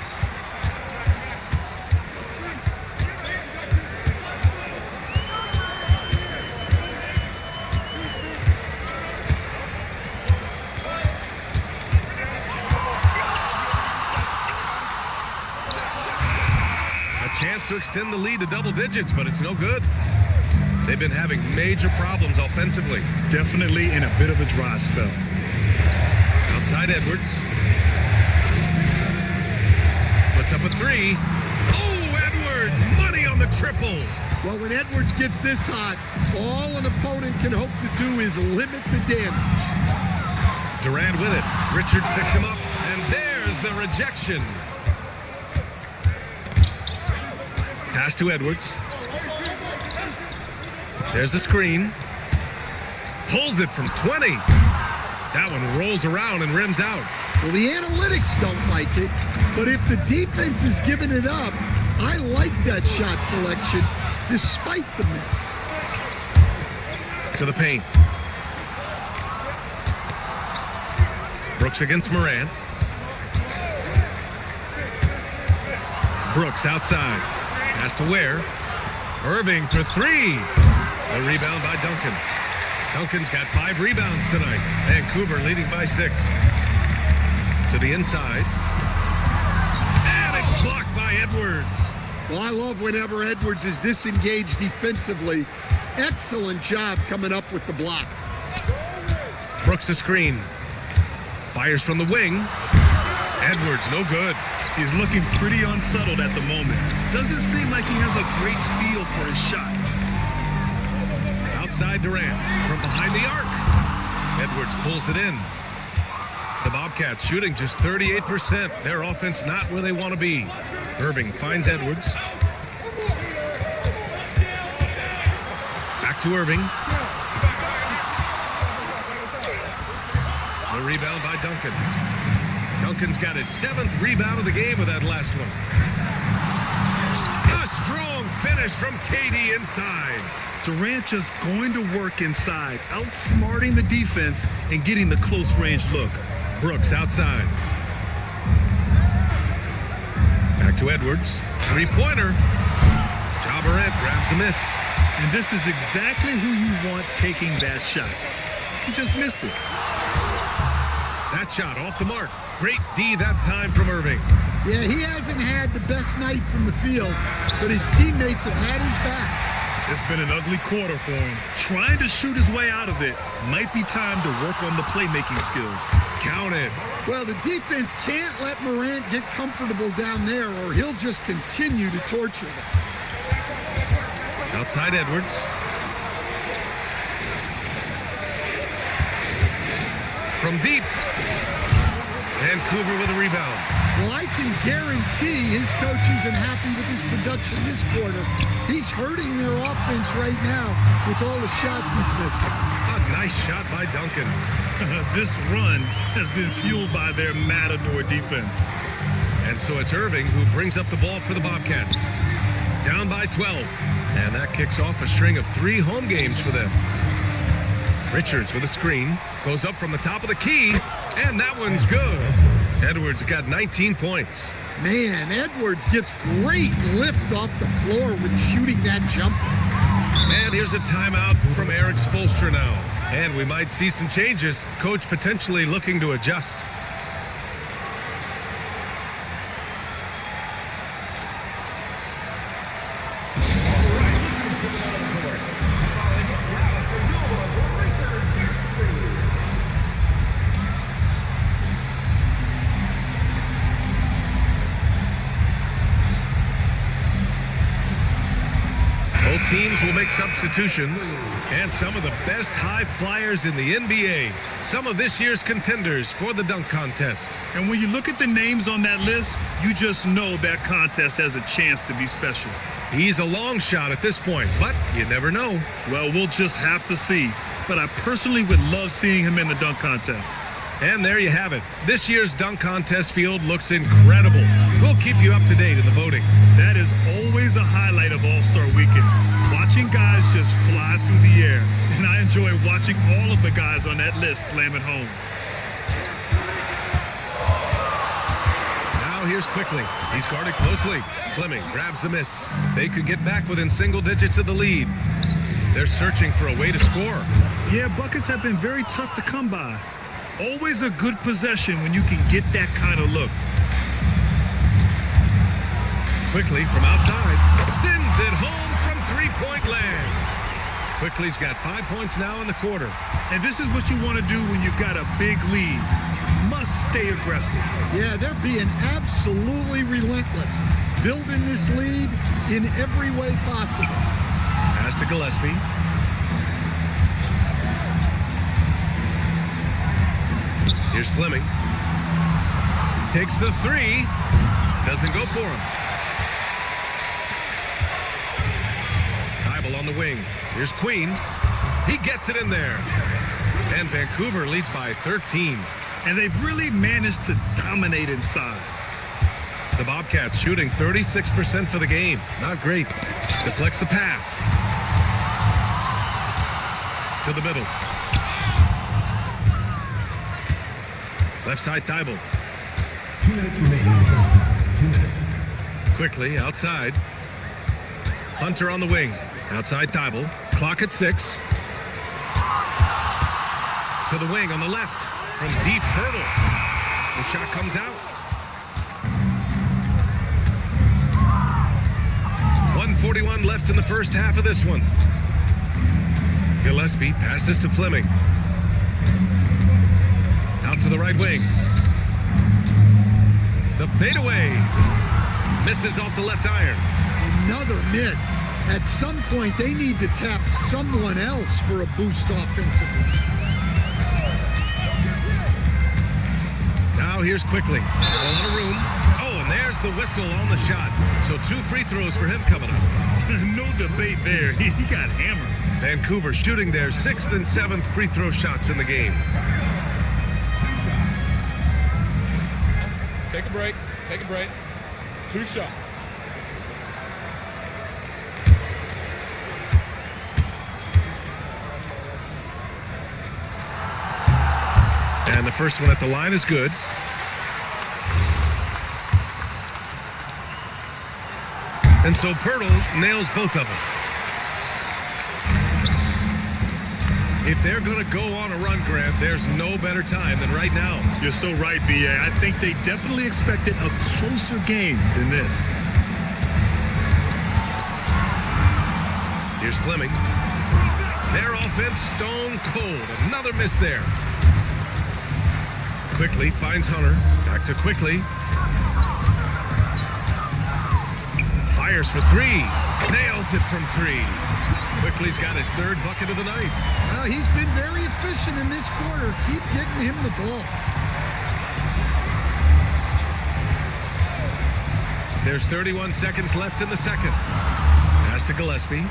S9: Chance to extend the lead to double digits, but it's no good. They've been having major problems offensively.
S10: Definitely in a bit of a dry spell.
S9: Outside Edwards. Puts up a 3. Oh, Edwards! Money on the triple!
S11: Well, when Edwards gets this hot, all an opponent can hope to do is limit the damage.
S9: Durant with it. Richards picks him up, and there's the rejection. Pass to Edwards. There's the screen. Pulls it from 20. That one rolls around and rims out.
S11: Well, the analytics don't like it, but if the defense is giving it up, I like that shot selection despite the miss.
S9: To the paint. Brooks against Morant. Brooks outside. Pass to Ware. Irving for 3. The rebound by Duncan. Duncan's got 5 rebounds tonight. Vancouver leading by 6. To the inside. And it's blocked by Edwards.
S11: Well, I love whenever Edwards is disengaged defensively. Excellent job coming up with the block.
S9: Brooks the screen. Fires from the wing. Edwards, no good.
S10: He's looking pretty unsettled at the moment. Doesn't seem like he has a great feel for his shot.
S9: Outside Durant from behind the arc. Edwards pulls it in. The Bobcats shooting just 38%. Their offense not where they want to be. Irving finds Edwards. Back to Irving. The rebound by Duncan. Duncan's got his 7th rebound of the game with that last one. A strong finish from KD inside.
S10: Durant just going to work inside, outsmarting the defense and getting the close range look.
S9: Brooks outside. Back to Edwards. 3-pointer. Ja Morant grabs the miss.
S10: And this is exactly who you want taking that shot. He just missed it.
S9: That shot off the mark. Great D that time from Irving.
S11: Yeah, he hasn't had the best night from the field, but his teammates have had his back.
S10: It's been an ugly quarter for him. Trying to shoot his way out of it. Might be time to work on the playmaking skills.
S9: Count it.
S11: Well, the defense can't let Morant get comfortable down there or he'll just continue to torture them.
S9: Outside Edwards. From deep. Vancouver with a rebound.
S11: Well, I can guarantee his coach isn't happy with his production this quarter. He's hurting their offense right now with all the shots he's missing.
S9: A nice shot by Duncan.
S10: This run has been fueled by their Matador defense.
S9: And so it's Irving who brings up the ball for the Bobcats. Down by 12. And that kicks off a string of 3 home games for them. Richards with a screen. Goes up from the top of the key. And that one's good. Edwards got 19 points.
S3: Man, Edwards gets great lift off the floor when shooting that jumper.
S9: And here's a timeout from Eric Spoelstra now. And we might see some changes. Coach potentially looking to adjust. Teams will make substitutions, and some of the best high flyers in the NBA. Some of this year's contenders for the dunk contest.
S10: And when you look at the names on that list, you just know that contest has a chance to be special.
S9: He's a long shot at this point, but you never know.
S10: Well, we'll just have to see. But I personally would love seeing him in the dunk contest.
S9: And there you have it. This year's dunk contest field looks incredible. We'll keep you up to date in the voting.
S10: That is always a highlight of All-Star Weekend. Watching guys just fly through the air. And I enjoy watching all of the guys on that list slam it home.
S9: Now here's Quickly. He's guarded closely. Fleming grabs the miss. They could get back within single digits of the lead. They're searching for a way to score.
S10: Yeah, buckets have been very tough to come by. Always a good possession when you can get that kind of look.
S9: Quickly from outside. Sends it home from three-point land. Quickly's got 5 points now in the quarter.
S10: And this is what you want to do when you've got a big lead. Must stay aggressive.
S3: Yeah, they're being absolutely relentless. Building this lead in every way possible.
S9: Pass to Gillespie. Here's Fleming. Takes the three. Doesn't go for him. Thibault on the wing. Here's Queen. He gets it in there. And Vancouver leads by 13.
S10: And they've really managed to dominate inside.
S9: The Bobcats shooting 36% for the game. Not great. Deflects the pass. To the middle. Left side, Thibault.
S5: 2 minutes remaining in the first half. 2 minutes.
S9: Quickly, outside. Hunter on the wing. Outside, Thibault. Clock at 6. To the wing on the left. From deep hurdle. The shot comes out. 1:41 left in the first half of this one. Gillespie passes to Fleming. Out to the right wing. The fadeaway. Misses off the left iron.
S3: Another miss. At some point, they need to tap someone else for a boost offensively.
S9: Now here's Quickly. Not a lot of room. Oh, and there's the whistle on the shot. So 2 free throws for him coming up.
S10: No debate there. He got hammered.
S9: Vancouver shooting their 6th and 7th free throw shots in the game.
S15: Take a break. Take a break. 2 shots.
S9: And the first one at the line is good. And so Poeltl nails both of them. If they're going to go on a run, Grant, there's no better time than right now.
S10: You're so right, B.A. I think they definitely expected a closer game than this.
S9: Here's Fleming. Their offense stone cold. Another miss there. Quickly finds Hunter. Back to Quickly. Fires for 3. Nails it from 3. Quickly's got his 3rd bucket of the night.
S3: Well, he's been very efficient in this quarter. Keep getting him the ball.
S9: There's 31 seconds left in the second. Pass to Gillespie.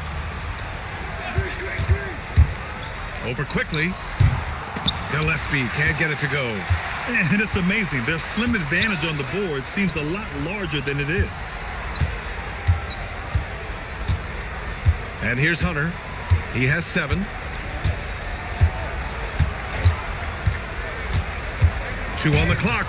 S9: Over Quickly. Gillespie can't get it to go.
S10: And it's amazing. Their slim advantage on the board seems a lot larger than it is.
S9: And here's Hunter. He has 7. 2 on the clock.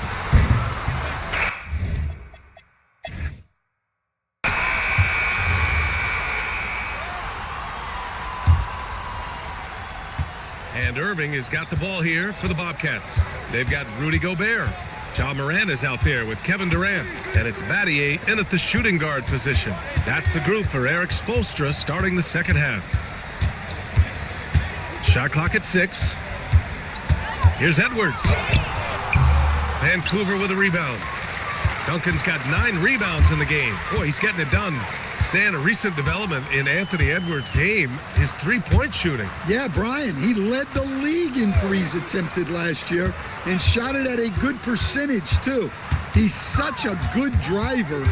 S9: And Irving has got the ball here for the Bobcats. They've got Rudy Gobert. Ja Morant is out there with Kevin Durant. And it's Battier in at the shooting guard position. That's the group for Eric Spoelstra starting the second half. Shot clock at 6. Here's Edwards. Vancouver with a rebound. Duncan's got 9 rebounds in the game. Boy, he's getting it done. Stan, a recent development in Anthony Edwards' game, his three-point shooting.
S6: Yeah, Brian, he led the league in threes attempted last year and shot it at a good percentage, too. He's such a good driver.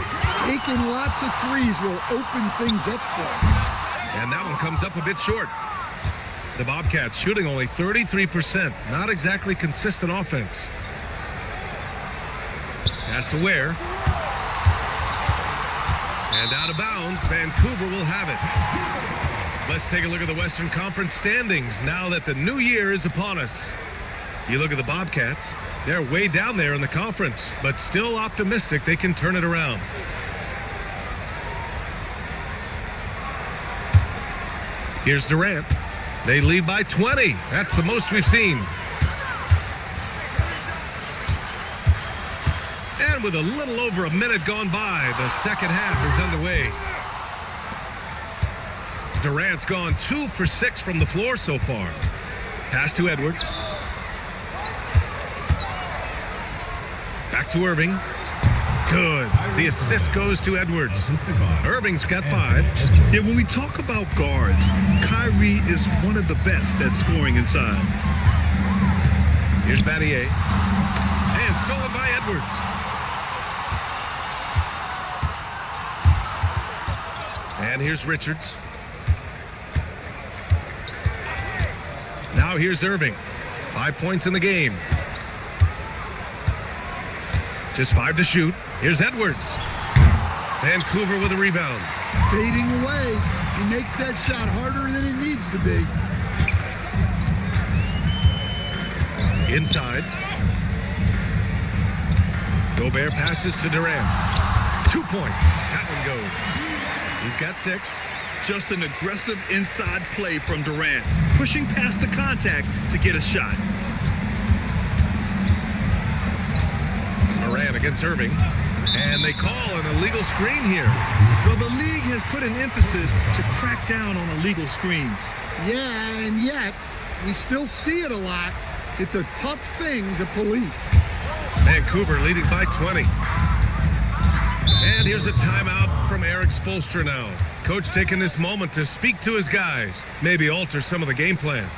S6: Taking lots of threes will open things up for him.
S9: And that one comes up a bit short. The Bobcats shooting only 33%. Not exactly consistent offense. Pass to Ware. And out of bounds, Vancouver will have it. Let's take a look at the Western Conference standings now that the new year is upon us. You look at the Bobcats, they're way down there in the conference, but still optimistic they can turn it around. Here's Durant. They lead by 20. That's the most we've seen. And with a little over a minute gone by, the second half is underway. Durant's gone 2 for 6 from the floor so far. Pass to Edwards. Back to Irving. Good. The assist goes to Edwards. Irving's got 5.
S10: Yeah, when we talk about guards, Kyrie is one of the best at scoring inside.
S9: Here's Battier. And stolen by Edwards. And here's Richards. Now here's Irving. 5 points in the game. Just 5 to shoot. Here's Edwards. Vancouver with a rebound.
S6: Fading away. He makes that shot harder than it needs to be.
S9: Inside. Gobert passes to Durant. 2 points. That one goes. He's got 6.
S10: Just an aggressive inside play from Durant, pushing past the contact to get a shot.
S9: Durant against Irving. And they call an illegal screen here.
S10: Well, the league has put an emphasis to crack down on illegal screens.
S6: Yeah, and yet, we still see it a lot. It's a tough thing to police.
S9: Vancouver leading by 20. And here's a timeout from Eric Spoelstra now. Coach taking this moment to speak to his guys, maybe alter some of the game plan.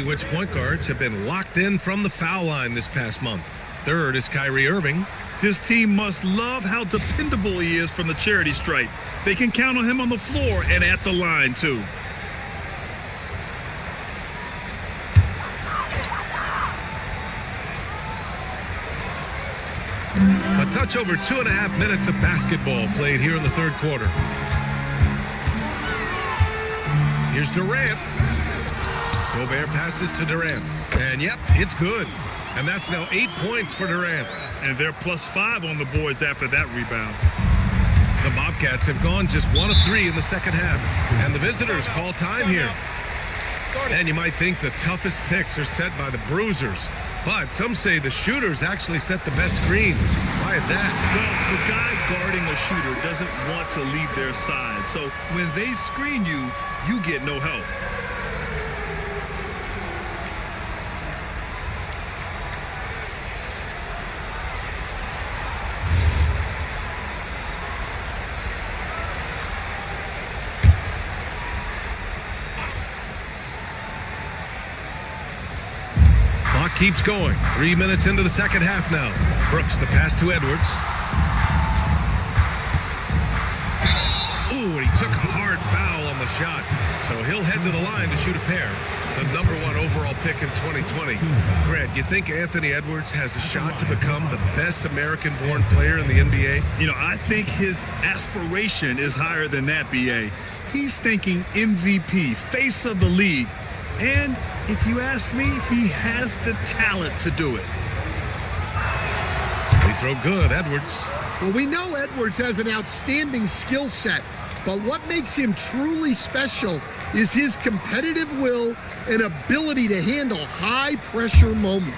S9: Which point guards have been locked in from the foul line this past month. Third is Kyrie Irving.
S10: His team must love how dependable he is from the charity stripe. They can count on him on the floor and at the line, too.
S9: A touch over 2.5 minutes of basketball played here in the third quarter. Here's Durant. Gobert passes to Durant. And yep, it's good. And that's now 8 points for Durant.
S10: And they're +5 on the boards after that rebound.
S9: The Bobcats have gone just 1 of 3 in the second half. And the visitors call time here. And you might think the toughest picks are set by the bruisers. But some say the shooters actually set the best screens. Why is that?
S10: Well, the guy guarding a shooter doesn't want to leave their side. So when they screen you, you get no help.
S9: Clock keeps going. 3 minutes into the second half now. Brooks, the pass to Edwards. Ooh, and he took a hard foul on the shot. So he'll head to the line to shoot a pair. The #1 overall pick in 2020. Grant, you think Anthony Edwards has a shot to become the best American-born player in the NBA?
S10: You know, I think his aspiration is higher than that, B.A. He's thinking MVP, face of the league. And if you ask me, he has the talent to do it.
S9: Free throw good, Edwards.
S6: Well, we know Edwards has an outstanding skill set, but what makes him truly special is his competitive will and ability to handle high-pressure moments.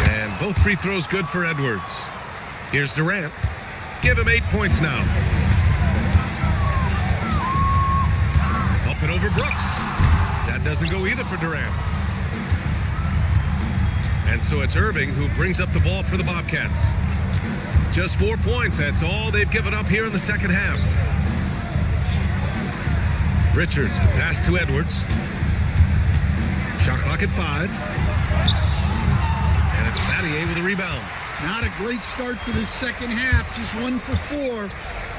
S9: And both free throws good for Edwards. Here's Durant. Give him 8 points now. Up and over Brooks. That doesn't go either for Durant. And so it's Irving who brings up the ball for the Bobcats. Just 4 points. That's all they've given up here in the second half. Richards, the pass to Edwards. Shot clock at 5. And it's Battier with a rebound.
S6: Not a great start to the second half. Just 1 for 4.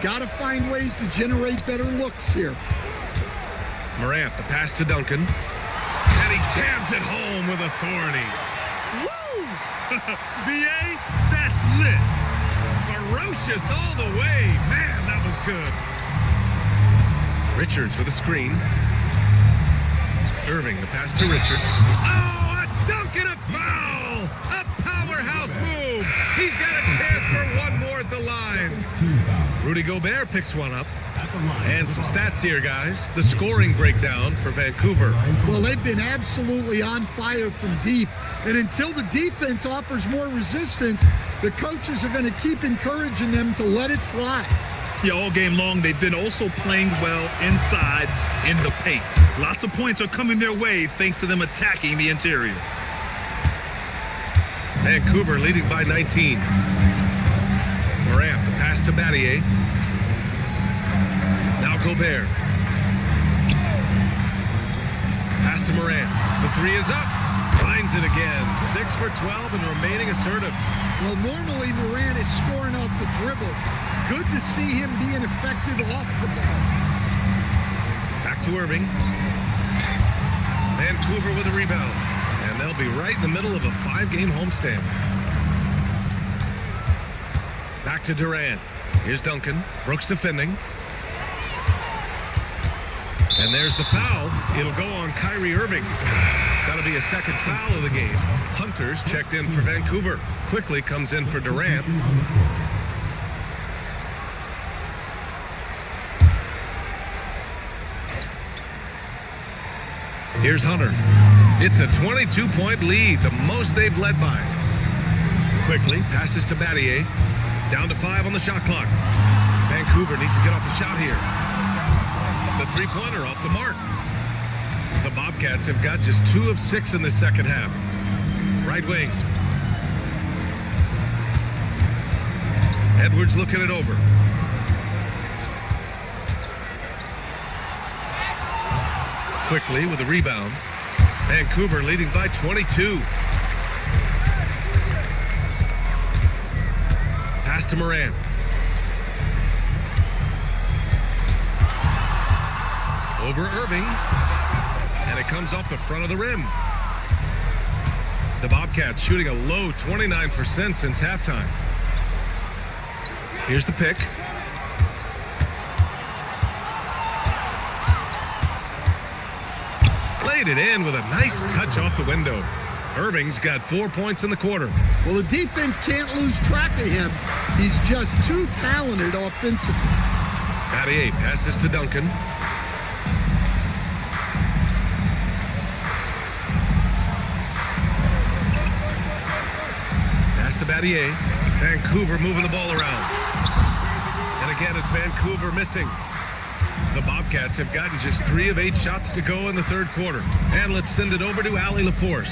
S6: Got to find ways to generate better looks here.
S9: Morant, the pass to Duncan. And he jams it home with authority.
S10: Woo! B.A., that's lit.
S9: Ferocious all the way. Man, that was good. Richards with a screen. Irving, the pass to Richards. Oh, a dunk and a foul! A powerhouse move. He's got a chance for one more at the line. Rudy Gobert picks one up. And some stats here, guys. The scoring breakdown for Vancouver.
S6: Well, they've been absolutely on fire from deep. And until the defense offers more resistance, the coaches are going to keep encouraging them to let it fly.
S10: Yeah, all game long, they've been also playing well inside in the paint. Lots of points are coming their way thanks to them attacking the interior.
S9: Vancouver leading by 19. Morant, the pass to Battier. Now Gobert. Pass to Morant. The three is up. Finds it again. 6 for 12 and remaining assertive.
S6: Well, normally Morant is scoring off the dribble. It's good to see him being effective off the ball.
S9: Back to Irving. Vancouver with a rebound. And they'll be right in the middle of a 5-game homestand. Back to Durant. Here's Duncan. Brooks defending. And there's the foul. It'll go on Kyrie Irving. That'll be a second foul of the game. Hunters checked in for Vancouver. Quickly comes in for Durant. Here's Hunter. It's a 22-point lead, the most they've led by. Quickly passes to Battier. Down to 5 on the shot clock. Vancouver needs to get off a shot here. The three-pointer off the mark. The Bobcats have got just 2 of 6 in the second half. Right wing. Edwards looking it over. Quickly with a rebound. Vancouver leading by 22. Pass to Morant. Over Irving. And it comes off the front of the rim. The Bobcats shooting a low 29% since halftime. Here's the pick. tied it in with a nice touch off the window. Irving's got 4 points in the quarter.
S6: Well, the defense can't lose track of him. He's just too talented offensively.
S9: Battier passes to Duncan. Pass to Battier. Vancouver moving the ball around. And again, it's Vancouver missing. The Bobcats have gotten just 3 of 8 shots to go in the third quarter. And let's send it over to Allie LaForce.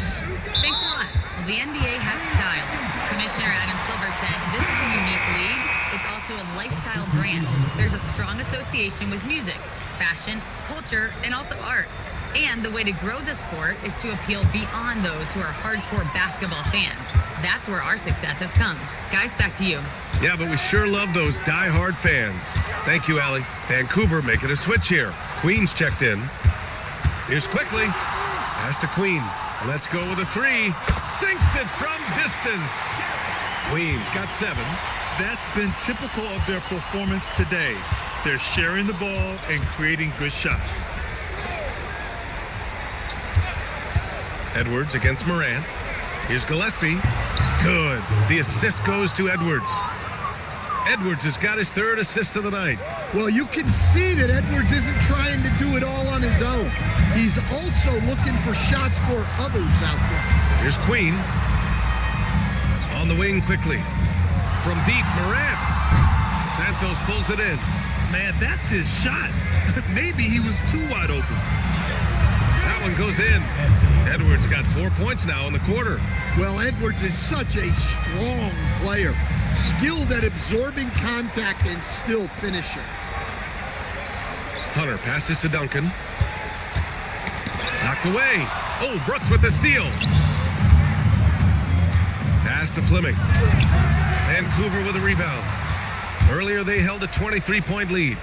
S4: Thanks a lot. Well, the NBA has style. Commissioner Adam Silver said this is a unique league. It's also a lifestyle brand. There's a strong association with music, fashion, culture, and also art. And the way to grow the sport is to appeal beyond those who are hardcore basketball fans. That's where our success has come. Guys, back to you.
S9: Yeah, but we sure love those die-hard fans. Thank you, Allie. Vancouver making a switch here. Queen's checked in. Here's Quickly. Pass to Queen. Let's go with a 3. Sinks it from distance. Queen's got 7.
S10: That's been typical of their performance today. They're sharing the ball and creating good shots.
S9: Edwards against Morant. Here's Gillespie. Good. The assist goes to Edwards. Edwards has got his 3rd assist of the night.
S6: Well, you can see that Edwards isn't trying to do it all on his own. He's also looking for shots for others out there.
S9: Here's Queen. On the wing quickly. From deep, Morant. Santos pulls it in.
S10: Man, that's his shot. Maybe he was too wide open.
S9: That one goes in. Edwards got 4 points now in the quarter.
S6: Well, Edwards is such a strong player. Skilled at absorbing contact and still finishing.
S9: Hunter passes to Duncan. Knocked away. Oh, Brooks with the steal. Pass to Fleming. Vancouver with a rebound. Earlier they held a 23-point lead.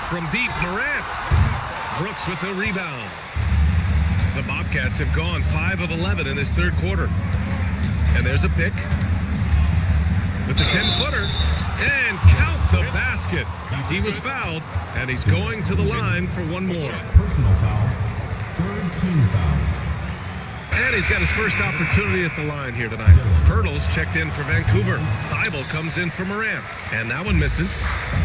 S9: From deep, Morant. Brooks with the rebound. The Bobcats have gone 5 of 11 in this third quarter. And there's a pick. With the 10-footer. And count the basket. He was fouled, and he's going to the line for one more.
S5: Personal foul. 3rd team foul.
S9: And he's got his first opportunity at the line here tonight. Pirtle's checked in for Vancouver. Thibault comes in for Morant. And that one misses.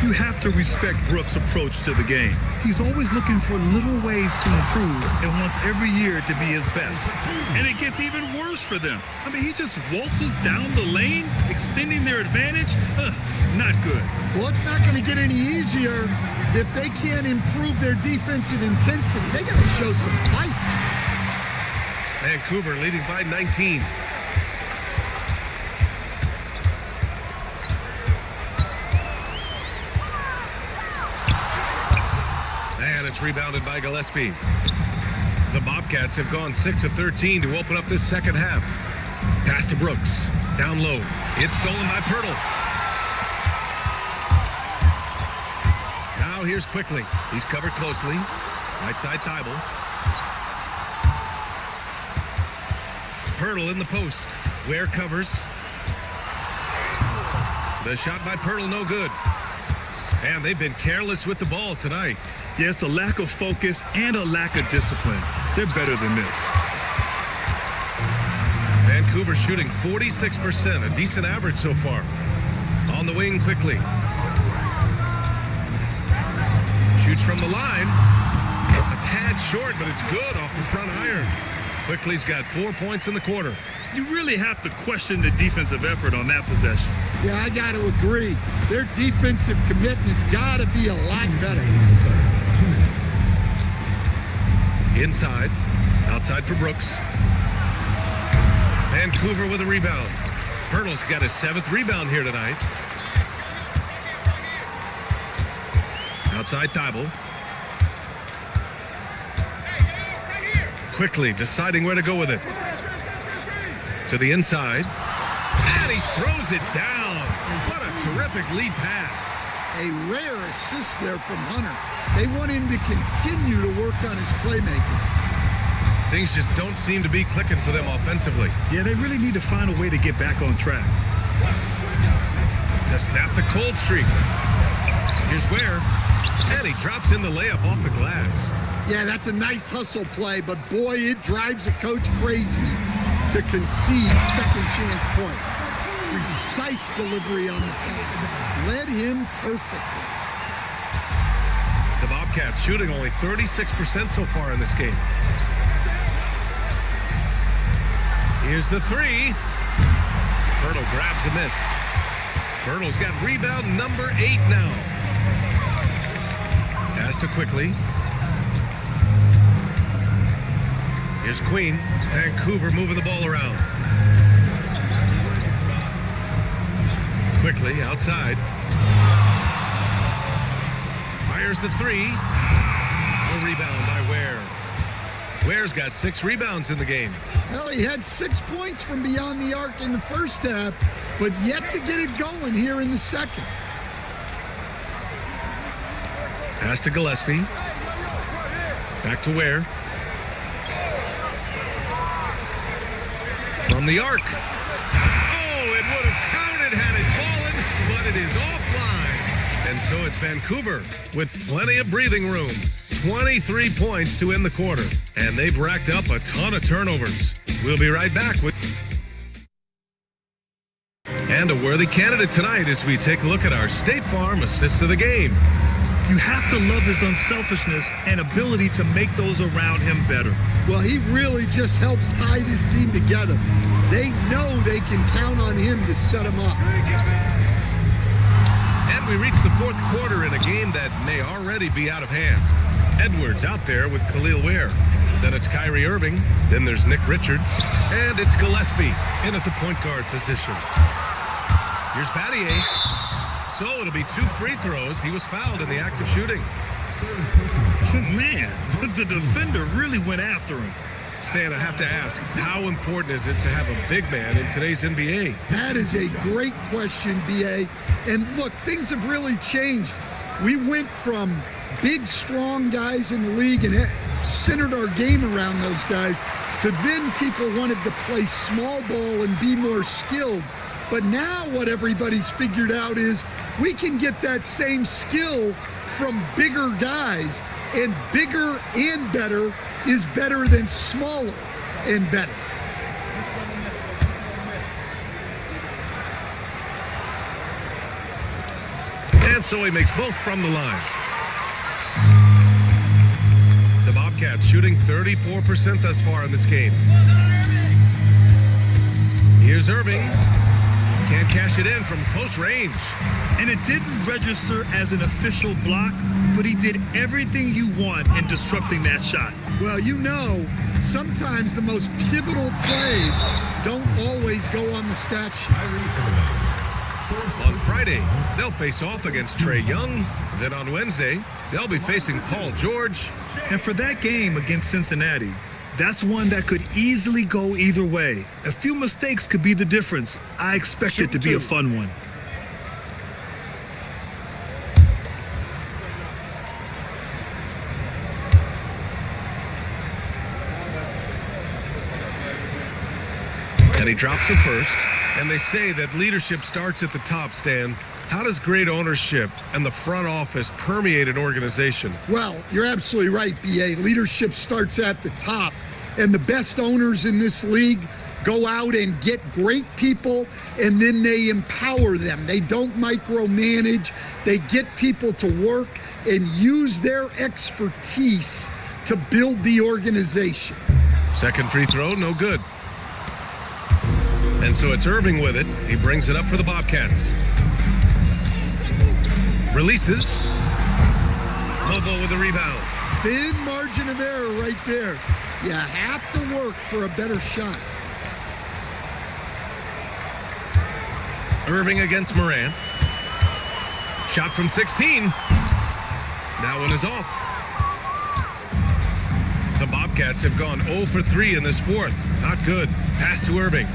S10: You have to respect Brooks' approach to the game. He's always looking for little ways to improve and wants every year to be his best. And it gets even worse for them. I mean, he just waltzes down the lane, extending their advantage. Not good.
S6: Well, it's not going to get any easier if they can't improve their defensive intensity. They got to show some fight.
S9: Vancouver leading by 19. And it's rebounded by Gillespie. The Bobcats have gone 6 of 13 to open up this second half. Pass to Brooks. Down low. It's stolen by Pirtle. Now here's Quickly. He's covered closely. Right side Thibault. Pirtle in the post. Ware covers. The shot by Pirtle, no good. And they've been careless with the ball tonight.
S10: Yeah, it's a lack of focus and a lack of discipline. They're better than this.
S9: Vancouver shooting 46%, a decent average so far. On the wing quickly. Shoots from the line. A tad short, but it's good off the front iron. Quickly's got 4 points in the quarter.
S10: You really have to question the defensive effort on that possession.
S6: Yeah, I got to agree. Their defensive commitment's got to be a lot better.
S9: Inside. Outside for Brooks. Vancouver with a rebound. Pirtle's got his 7th rebound here tonight. Outside Thibault. Quickly deciding where to go with it. To the inside. And he throws it down. What a terrific lead pass.
S6: A rare assist there from Hunter. They want him to continue to work on his playmaking.
S9: Things just don't seem to be clicking for them offensively.
S10: Yeah, they really need to find a way to get back on track.
S9: To snap the cold streak. Here's Ware. And he drops in the layup off the glass.
S6: Yeah, that's a nice hustle play, but boy, it drives a coach crazy to concede second chance points. Precise delivery on the pass. Led him perfectly.
S9: The Bobcats shooting only 36% so far in this game. Here's the three. Hurdle grabs a miss. Hurdle's got rebound number 8 now. Pass to Quickly. Here's Queen. Vancouver moving the ball around. Quickly outside. Fires the three. No rebound by Ware. Ware's got 6 rebounds in the game.
S6: Well, he had 6 points from beyond the arc in the first half, but yet to get it going here in the second.
S9: Pass to Gillespie. Back to Ware. From the arc. Oh, it would have counted had it fallen, but it is offline. And so it's Vancouver with plenty of breathing room. 23 points to end the quarter, and they've racked up a ton of turnovers. We'll be right back with... And a worthy candidate tonight as we take a look at our State Farm assists of the game.
S10: You have to love his unselfishness and ability to make those around him better.
S6: Well, he really just helps tie this team together. They know they can count on him to set them up.
S9: And we reach the fourth quarter in a game that may already be out of hand. Edwards out there with Khalil Ware. Then it's Kyrie Irving. Then there's Nick Richards. And it's Gillespie in at the point guard position. Here's Battier. So it'll be 2 free throws. He was fouled in the act of shooting.
S10: Man, the defender really went after him.
S9: Stan, I have to ask, how important is it to have a big man in today's NBA?
S6: That is a great question, B.A. And look, things have really changed. We went from big, strong guys in the league and centered our game around those guys to then people wanted to play small ball and be more skilled. But now what everybody's figured out is we can get that same skill from bigger guys, and bigger and better is better than smaller and better.
S9: And so he makes both from the line. The Bobcats shooting 34% thus far in this game. Here's Irving. Can't cash it in from close range.
S10: And it didn't register as an official block, but he did everything you want in disrupting that shot.
S6: Well, you know, sometimes the most pivotal plays don't always go on the stat sheet.
S9: On Friday, they'll face off against Trae Young. Then on Wednesday, they'll be facing Paul George.
S10: And for that game against Cincinnati, that's one that could easily go either way. A few mistakes could be the difference. I expect it to be a fun one.
S9: And he drops the first. And they say that leadership starts at the top, Stan. How does great ownership and the front office permeate an organization?
S6: Well, you're absolutely right, B.A. Leadership starts at the top. And the best owners in this league go out and get great people, and then they empower them. They don't micromanage. They get people to work and use their expertise to build the organization.
S9: Second free throw, no good. And so it's Irving with it. He brings it up for the Bobcats. Releases. Lobo with the rebound.
S6: Thin margin of error right there. You have to work for a better shot.
S9: Irving against Moran. Shot from 16. That one is off. The Bobcats have gone 0 for 3 in this fourth. Not good. Pass to Irving.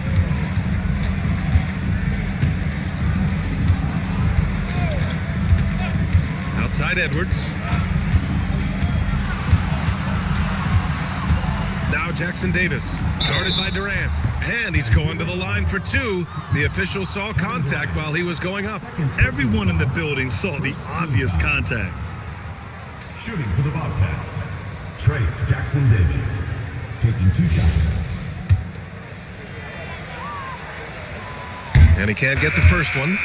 S9: Outside Edwards. Now Jackson Davis, guarded by Durant. And he's going to the line for 2. The official saw contact while he was going up.
S10: Everyone in the building saw the obvious contact.
S5: Shooting for the Bobcats, Trace Jackson Davis, taking 2 shots.
S9: And he can't get the first one.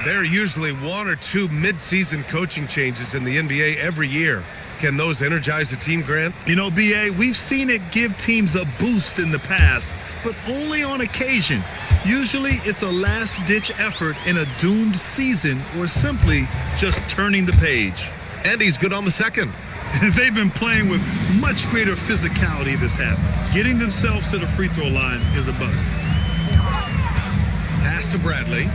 S9: There are usually 1 or 2 mid-season coaching changes in the NBA every year. Can those energize the team, Grant?
S10: You know, BA, we've seen it give teams a boost in the past, but only on occasion. Usually it's a last-ditch effort in a doomed season or simply just turning the page.
S9: And he's good on the second.
S10: They've been playing with much greater physicality this half. Getting themselves to the free throw line is a bust.
S9: Pass to Bradley.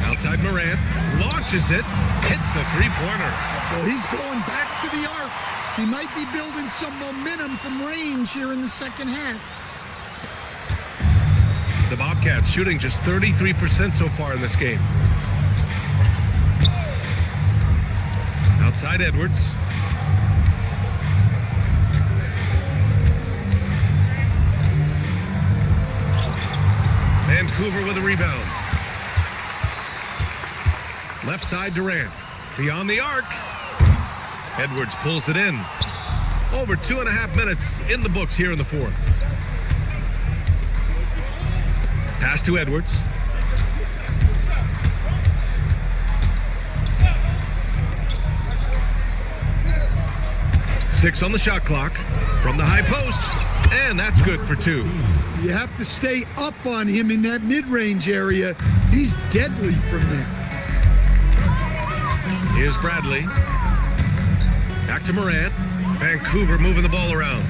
S9: Outside Morant. Launches it. Hits a three-pointer.
S6: Well, he's going back to the arc. He might be building some momentum from range here in the second half.
S9: The Bobcats shooting just 33% so far in this game. Outside Edwards. Vancouver with a rebound. Left side Durant. Beyond the arc. Edwards pulls it in. Over 2.5 minutes in the books here in the fourth. Pass to Edwards. Six on the shot clock from the high post, and that's good for 2.
S6: You have to stay up on him in that mid-range area. He's deadly from there.
S9: Here's Bradley. Back to Morant. Vancouver moving the ball around.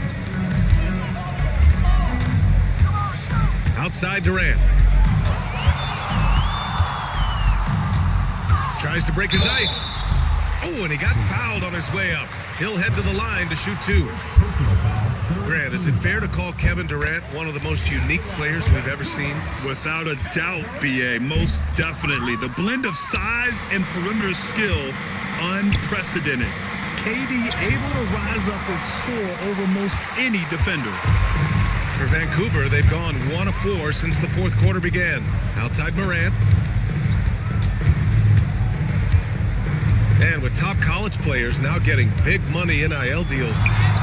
S9: Outside Durant. Tries to break his ice. Oh, and he got fouled on his way up. He'll head to the line to shoot 2. Grant, is it fair to call Kevin Durant one of the most unique players we've ever seen?
S10: Without a doubt, BA, most definitely. The blend of size and perimeter skill, unprecedented. KD able to rise up and score over most any defender.
S9: For Vancouver, they've gone 1 of 4 since the fourth quarter began. Outside Morant. And with top college players now getting big money NIL deals,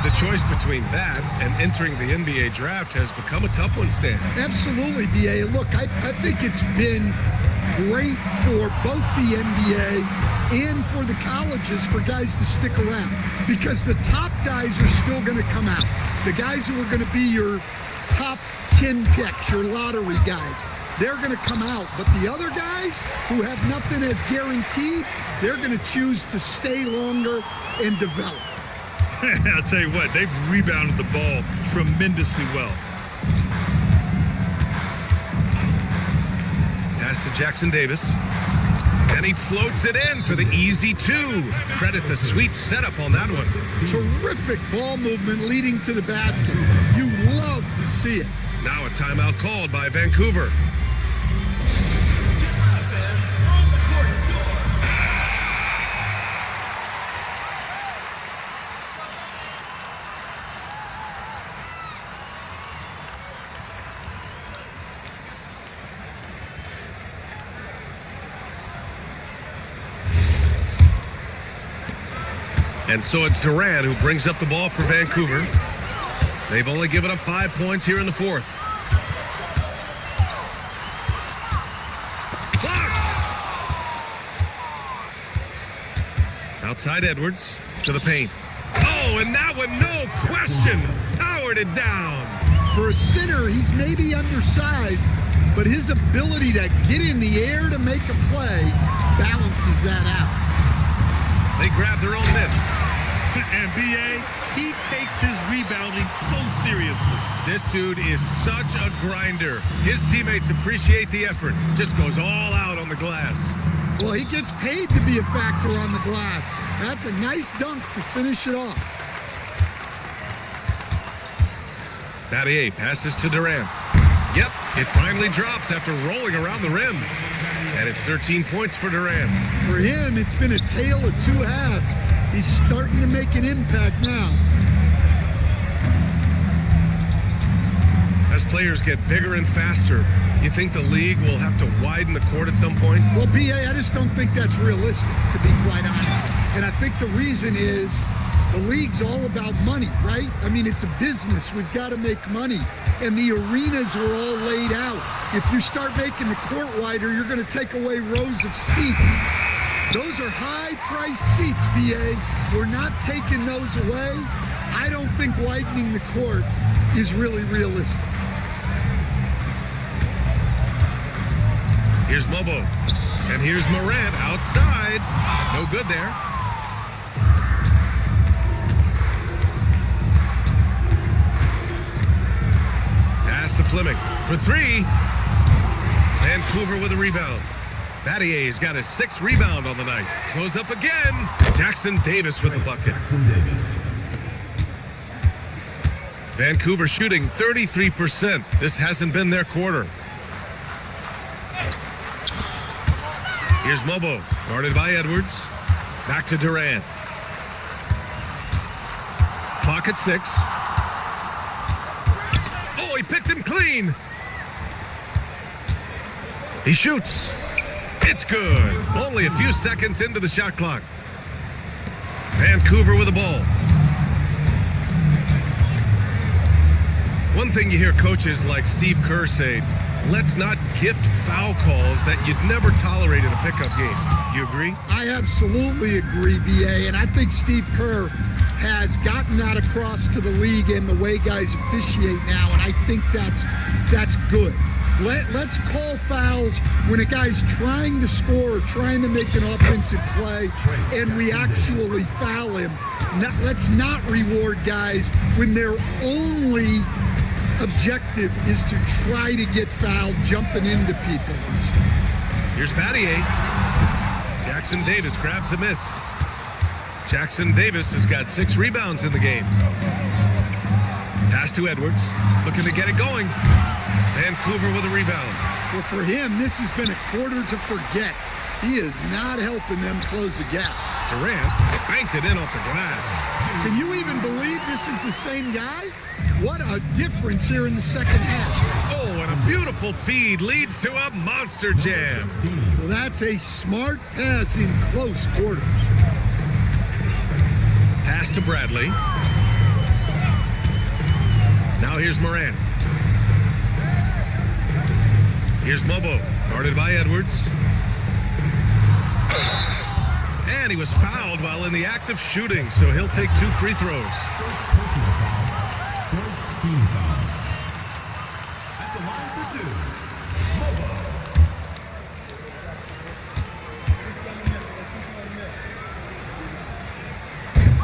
S9: the choice between that and entering the NBA draft has become a tough one, Stan.
S6: Absolutely, BA. Look, I think it's been great for both the NBA and for the colleges for guys to stick around because the top guys are still going to come out. The guys who are going to be your top 10 picks, your lottery guys, they're going to come out. But the other guys who have nothing as guaranteed, they're going to choose to stay longer and develop.
S10: I'll tell you what, they've rebounded the ball tremendously well.
S9: Pass to Jackson Davis. And he floats it in for the easy 2. Credit the sweet setup on that one.
S6: Terrific ball movement leading to the basket. You love to see it.
S9: Now a timeout called by Vancouver. And so it's Durant who brings up the ball for Vancouver. They've only given up 5 points here in the fourth. Blocked! Outside Edwards to the paint. Oh, and that one, no question, powered it down.
S6: For a center, he's maybe undersized, but his ability to get in the air to make a play balances that out.
S9: They grab their own miss.
S10: And BA, he takes his rebounding so seriously.
S9: This dude is such a grinder. His teammates appreciate the effort. Just goes all out on the glass.
S6: Well, he gets paid to be a factor on the glass. That's a nice dunk to finish it off.
S9: Battier passes to Durant. Yep, it finally drops after rolling around the rim. And it's 13 points for Durant.
S6: For him, it's been a tale of 2 halves. He's starting to make an impact now.
S9: As players get bigger and faster, You think the league will have to widen the court at some point?
S6: Well, B.A., I just don't think that's realistic, to be quite honest. And I think the reason is the league's all about money, right? I mean, it's a business. We've got to make money. And the arenas are all laid out. If you start making the court wider, you're going to take away rows of seats. Those are high-priced seats, B.A. We're not taking those away. I don't think widening the court is really realistic.
S9: Here's Mobo. And here's Morant outside. No good there. Pass to Fleming for three. Vancouver with a rebound. Battier's got his 6th rebound on the night. Goes up again. Jackson Davis with the bucket. Vancouver shooting 33%. This hasn't been their quarter. Here's Mobo, guarded by Edwards. Back to Durant. Clock at 6. Oh, he picked him clean. He shoots. It's good. Only a few seconds into the shot clock. Vancouver with the ball. One thing you hear coaches like Steve Kerr say, let's not gift foul calls that you'd never tolerate in a pickup game. You agree?
S6: I absolutely agree, B.A., and I think Steve Kerr has gotten that across to the league and the way guys officiate now, and I think that's good. Let's call fouls when a guy's trying to score or trying to make an offensive play and we actually foul him. Let's not reward guys when their only objective is to try to get fouled jumping into people.
S9: Here's Battier. Jackson Davis grabs a miss. Jackson Davis has got 6 rebounds in the game. Pass to Edwards, looking to get it going. Vancouver with a rebound.
S6: Well, for him, this has been a quarter to forget. He is not helping them close the gap.
S9: Durant banked it in off the glass.
S6: Can you even believe this is the same guy? What a difference here in the second half.
S9: Oh, and a beautiful feed leads to a monster jam.
S6: Well, that's a smart pass in close quarters.
S9: Pass to Bradley. Now here's Morant. Here's Mobo, guarded by Edwards. And he was fouled while in the act of shooting, so he'll take 2 free throws.
S5: Team foul. At the line for 2, Mobo.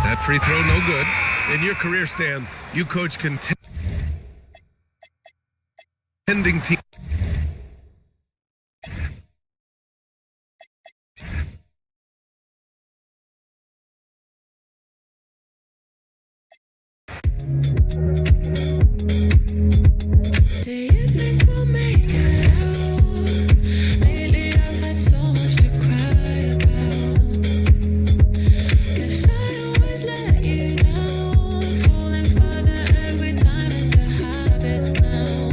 S9: That free throw no good. In your career, Stan, you coach contending team.
S20: Do you think we'll make it out? Lately I've had so much to cry about. Guess I always let you down. Falling farther every time, it's a habit now.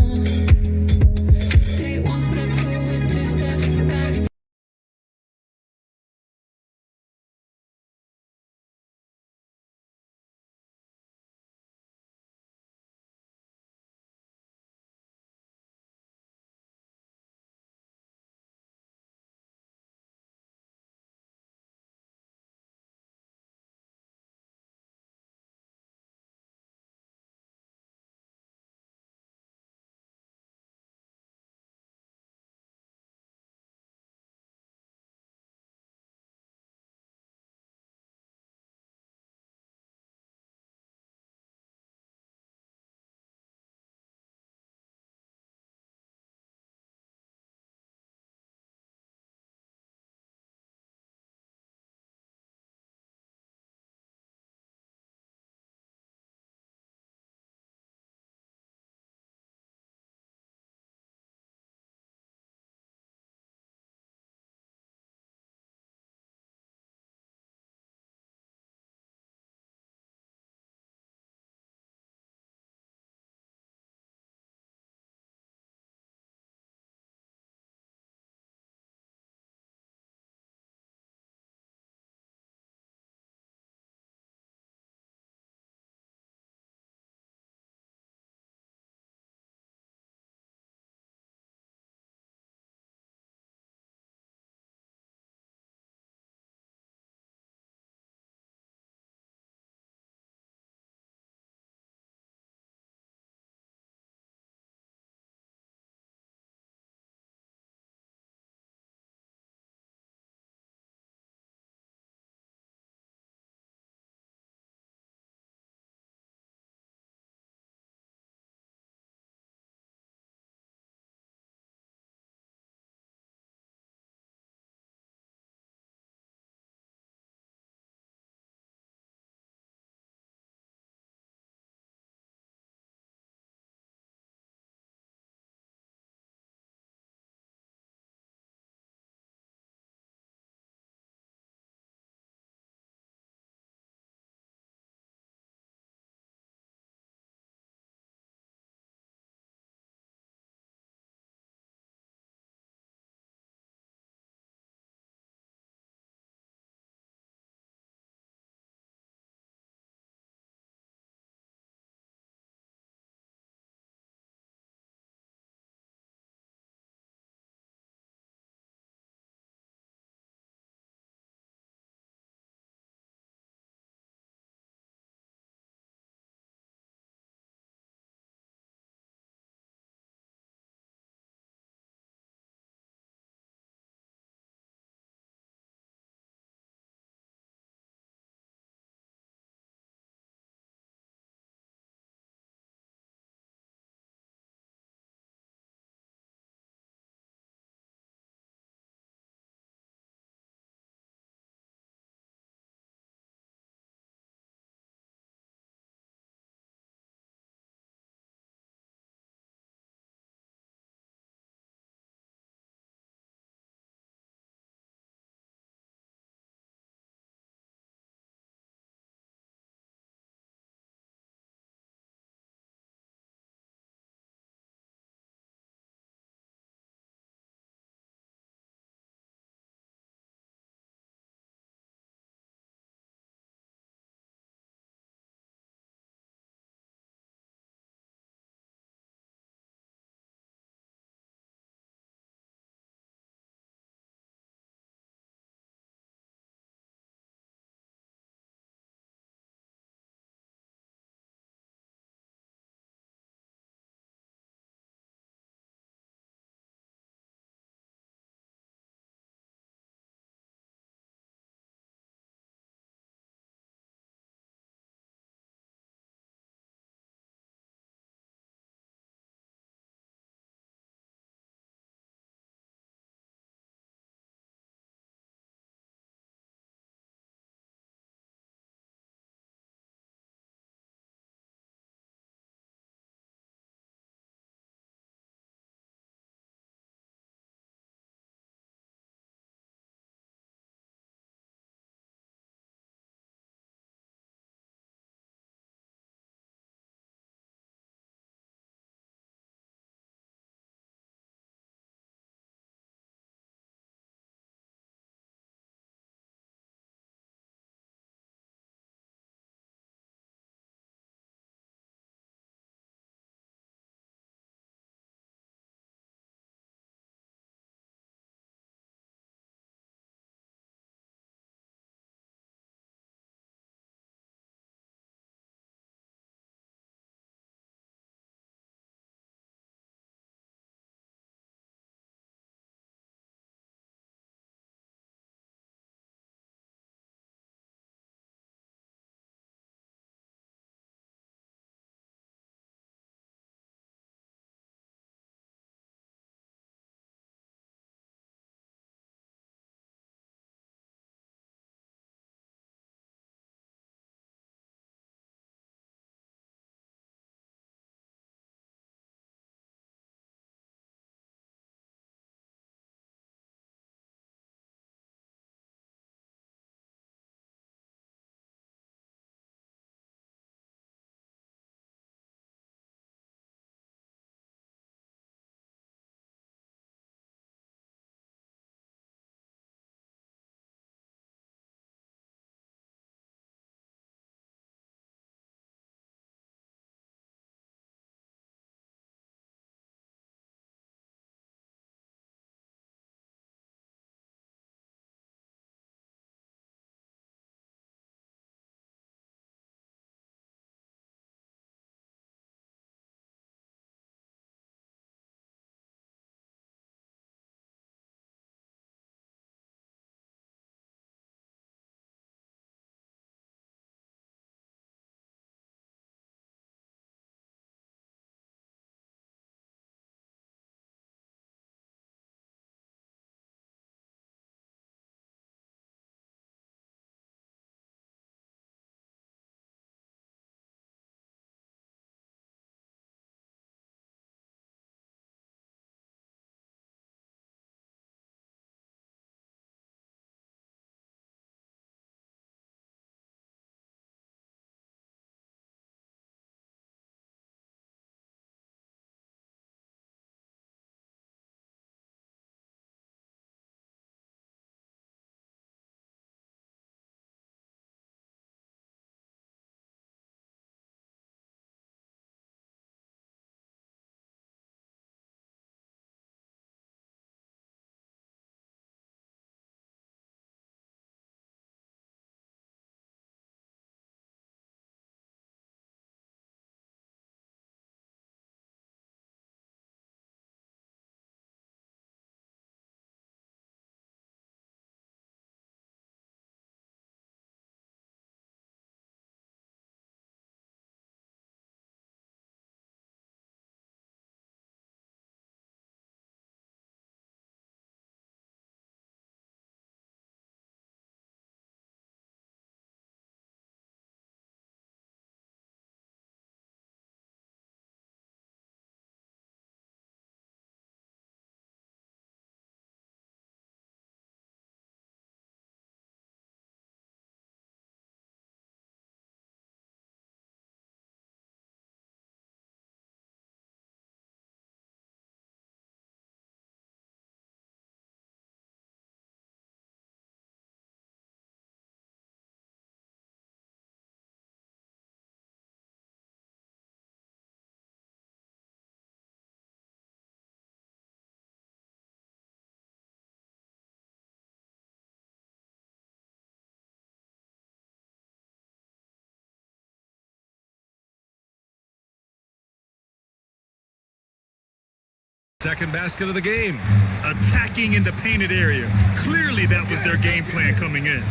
S9: Second basket of the game.
S10: Attacking in the painted area. Clearly that was their game plan coming in.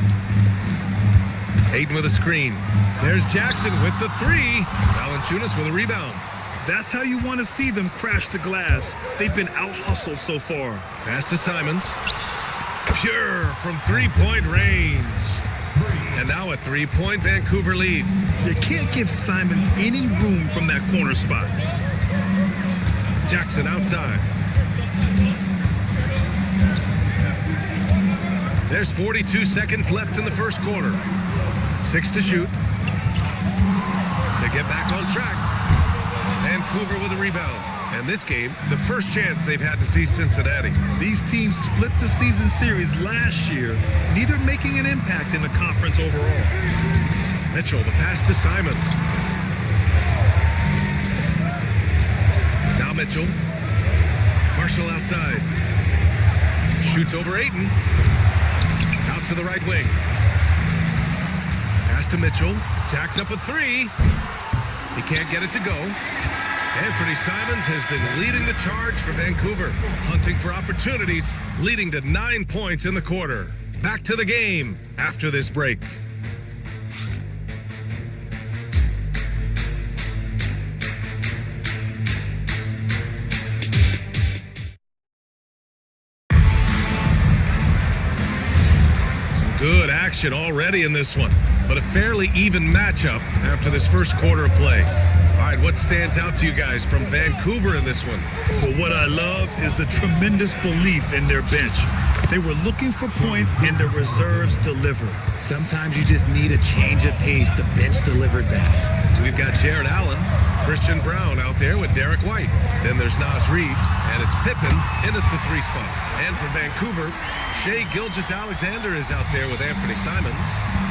S9: Ayton with a screen. There's Jackson with the three. Valanciunas with a rebound.
S10: That's how you want to see them crash the glass. They've been out-hustled so far.
S9: Pass to Simons. Pure from three-point range. And now a three-point Vancouver lead.
S10: You can't give Simons any room from that corner spot.
S9: Jackson outside. There's 42 seconds left in the first quarter. 6 to shoot. To get back on track. Vancouver with a rebound. And this game, the first chance they've had to see Cincinnati.
S10: These teams split the season series last year, neither making an impact in the conference overall.
S9: Mitchell, the pass to Simons. Now Mitchell. Marshall outside. Shoots over Ayton. Out to the right wing. Pass to Mitchell. Jacks up a three. He can't get it to go. Anthony Simons has been leading the charge for Vancouver, hunting for opportunities, leading to 9 points in the quarter. Back to the game after this break. Some good action already in this one, but a fairly even matchup after this first quarter of play. All right, what stands out to you guys from Vancouver in this one?
S10: Well, what I love is the tremendous belief in their bench. They were looking for points and the reserves delivered.
S12: Sometimes you just need a change of pace. The bench delivered that.
S9: So we've got Jared Allen, Christian Brown out there with Derek White. Then there's Naz Reid, and it's Pippen in at the three spot. And for Vancouver, Shai Gilgeous-Alexander is out there with Anthony Simons.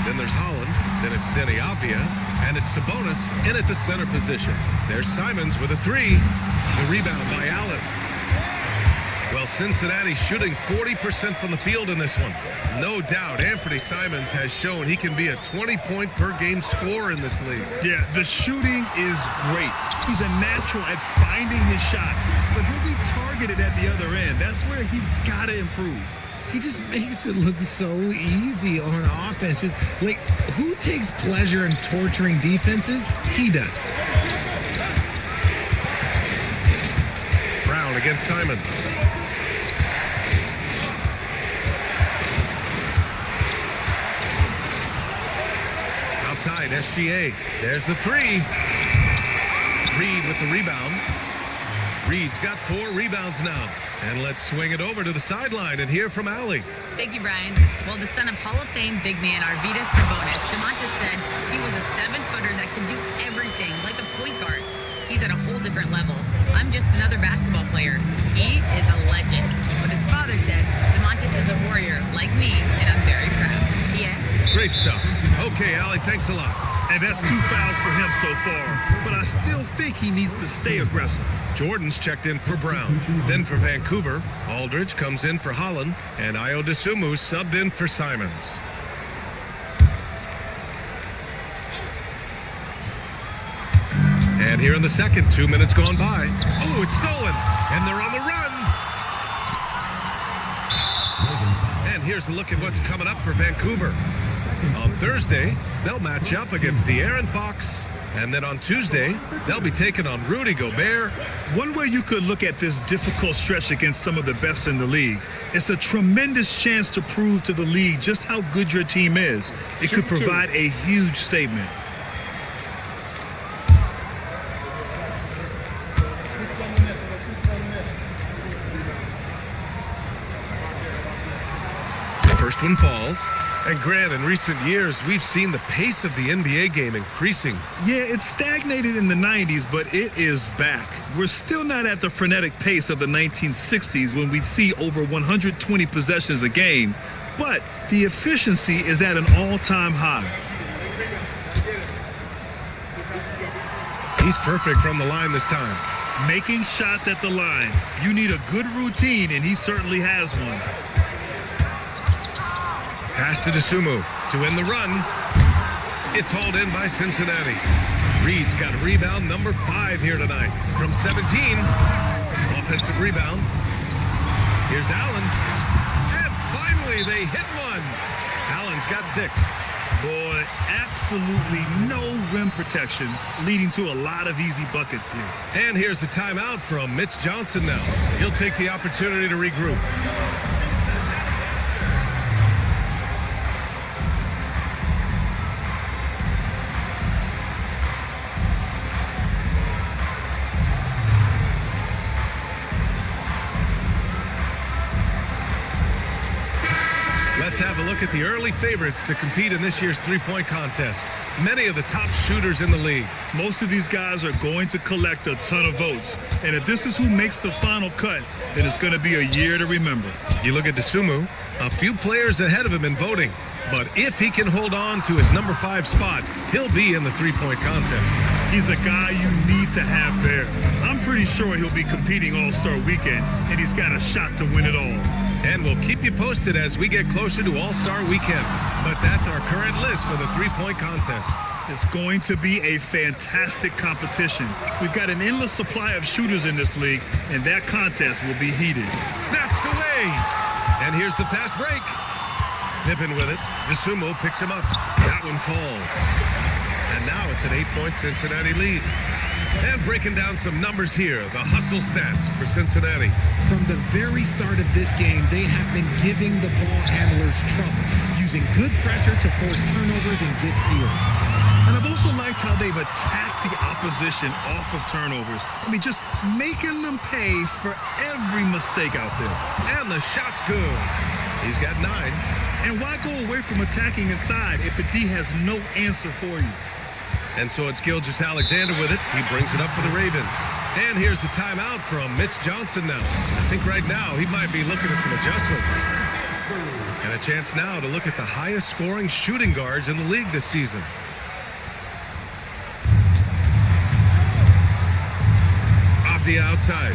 S9: Then there's Holland. Then it's Denny Avdia. And it's Sabonis in at the center position. There's Simons with a three. The rebound by Allen. Well, Cincinnati shooting 40% from the field in this one. No doubt Anthony Simons has shown he can be a 20-point per game scorer in this league.
S10: Yeah, the shooting is great. He's a natural at finding his shot, but he'll be targeted at the other end. That's where he's got to improve.
S12: He just makes it look so easy on offense. Like, who takes pleasure in torturing defenses? He does.
S9: Brown against Simons. Outside, SGA. There's the three. Reid with the rebound. Reid's got 4 rebounds now. And let's swing it over to the sideline and hear from Allie.
S4: Thank you, Brian. Well, the son of Hall of Fame big man Arvydas Sabonis, DeMontis said he was a 7-footer that could do everything like a point guard. He's at a whole different level. I'm just another basketball player. He is a legend. But his father said, DeMontis is a warrior like me, and I'm very proud. Yeah?
S9: Great stuff. Okay, Allie, thanks a lot.
S10: And that's 2 fouls for him so far. But I still think he needs to stay aggressive.
S9: Jordan's checked in for Brown. Then for Vancouver, Aldridge comes in for Holland, and Ayo Dosunmu subbed in for Simons. And here in the second, 2 minutes gone by. Oh, it's stolen, and they're on the run. And here's a look at what's coming up for Vancouver. On Thursday, they'll match up against De'Aaron Fox. And then on Tuesday, they'll be taking on Rudy Gobert.
S10: One way you could look at this difficult stretch against some of the best in the league, it's a tremendous chance to prove to the league just how good your team is. It could provide a huge statement.
S9: The first one falls. And Grant, in recent years, we've seen the pace of the NBA game increasing.
S10: Yeah, it stagnated in the 90s, but it is back. We're still not at the frenetic pace of the 1960s when we'd see over 120 possessions a game, but the efficiency is at an all-time high.
S9: He's perfect from the line this time.
S10: Making shots at the line. You need a good routine, and he certainly has one.
S9: Pass to Dosunmu to win the run. It's hauled in by Cincinnati. Reid's got rebound number 5 here tonight. From 17, offensive rebound. Here's Allen. And finally, they hit one. Allen's got 6.
S10: Boy, absolutely no rim protection, leading to a lot of easy buckets here.
S9: And here's the timeout from Mitch Johnson now. He'll take the opportunity to regroup. Let's have a look at the early favorites to compete in this year's three-point contest. Many of the top shooters in the league.
S10: Most of these guys are going to collect a ton of votes. And if this is who makes the final cut, then it's going to be a year to remember.
S9: You look at Dosunmu, a few players ahead of him in voting. But if he can hold on to his number 5 spot, he'll be in the three-point contest.
S10: He's a guy you need to have there. I'm pretty sure he'll be competing All-Star Weekend, and he's got a shot to win it all.
S9: And we'll keep you posted as we get closer to All-Star Weekend. But that's our current list for the three-point contest.
S10: It's going to be a fantastic competition. We've got an endless supply of shooters in this league, and that contest will be heated.
S9: Snatched away! And here's the fast break. Pippen with it. Dosunmu picks him up. That one falls. And now it's an 8-point Cincinnati lead. And breaking down some numbers here, the hustle stats for Cincinnati.
S12: From the very start of this game, they have been giving the ball handlers trouble, using good pressure to force turnovers and get steals.
S10: And I've also liked how they've attacked the opposition off of turnovers. I mean, just making them pay for every mistake out there.
S9: And the shot's good. He's got 9.
S10: And why go away from attacking inside if the D has no answer for you?
S9: And so it's Gilgeous-Alexander with it. He brings it up for the Ravens. And here's the timeout from Mitch Johnson now. I think right now he might be looking at some adjustments. And a chance now to look at the highest scoring shooting guards in the league this season. Avdia outside.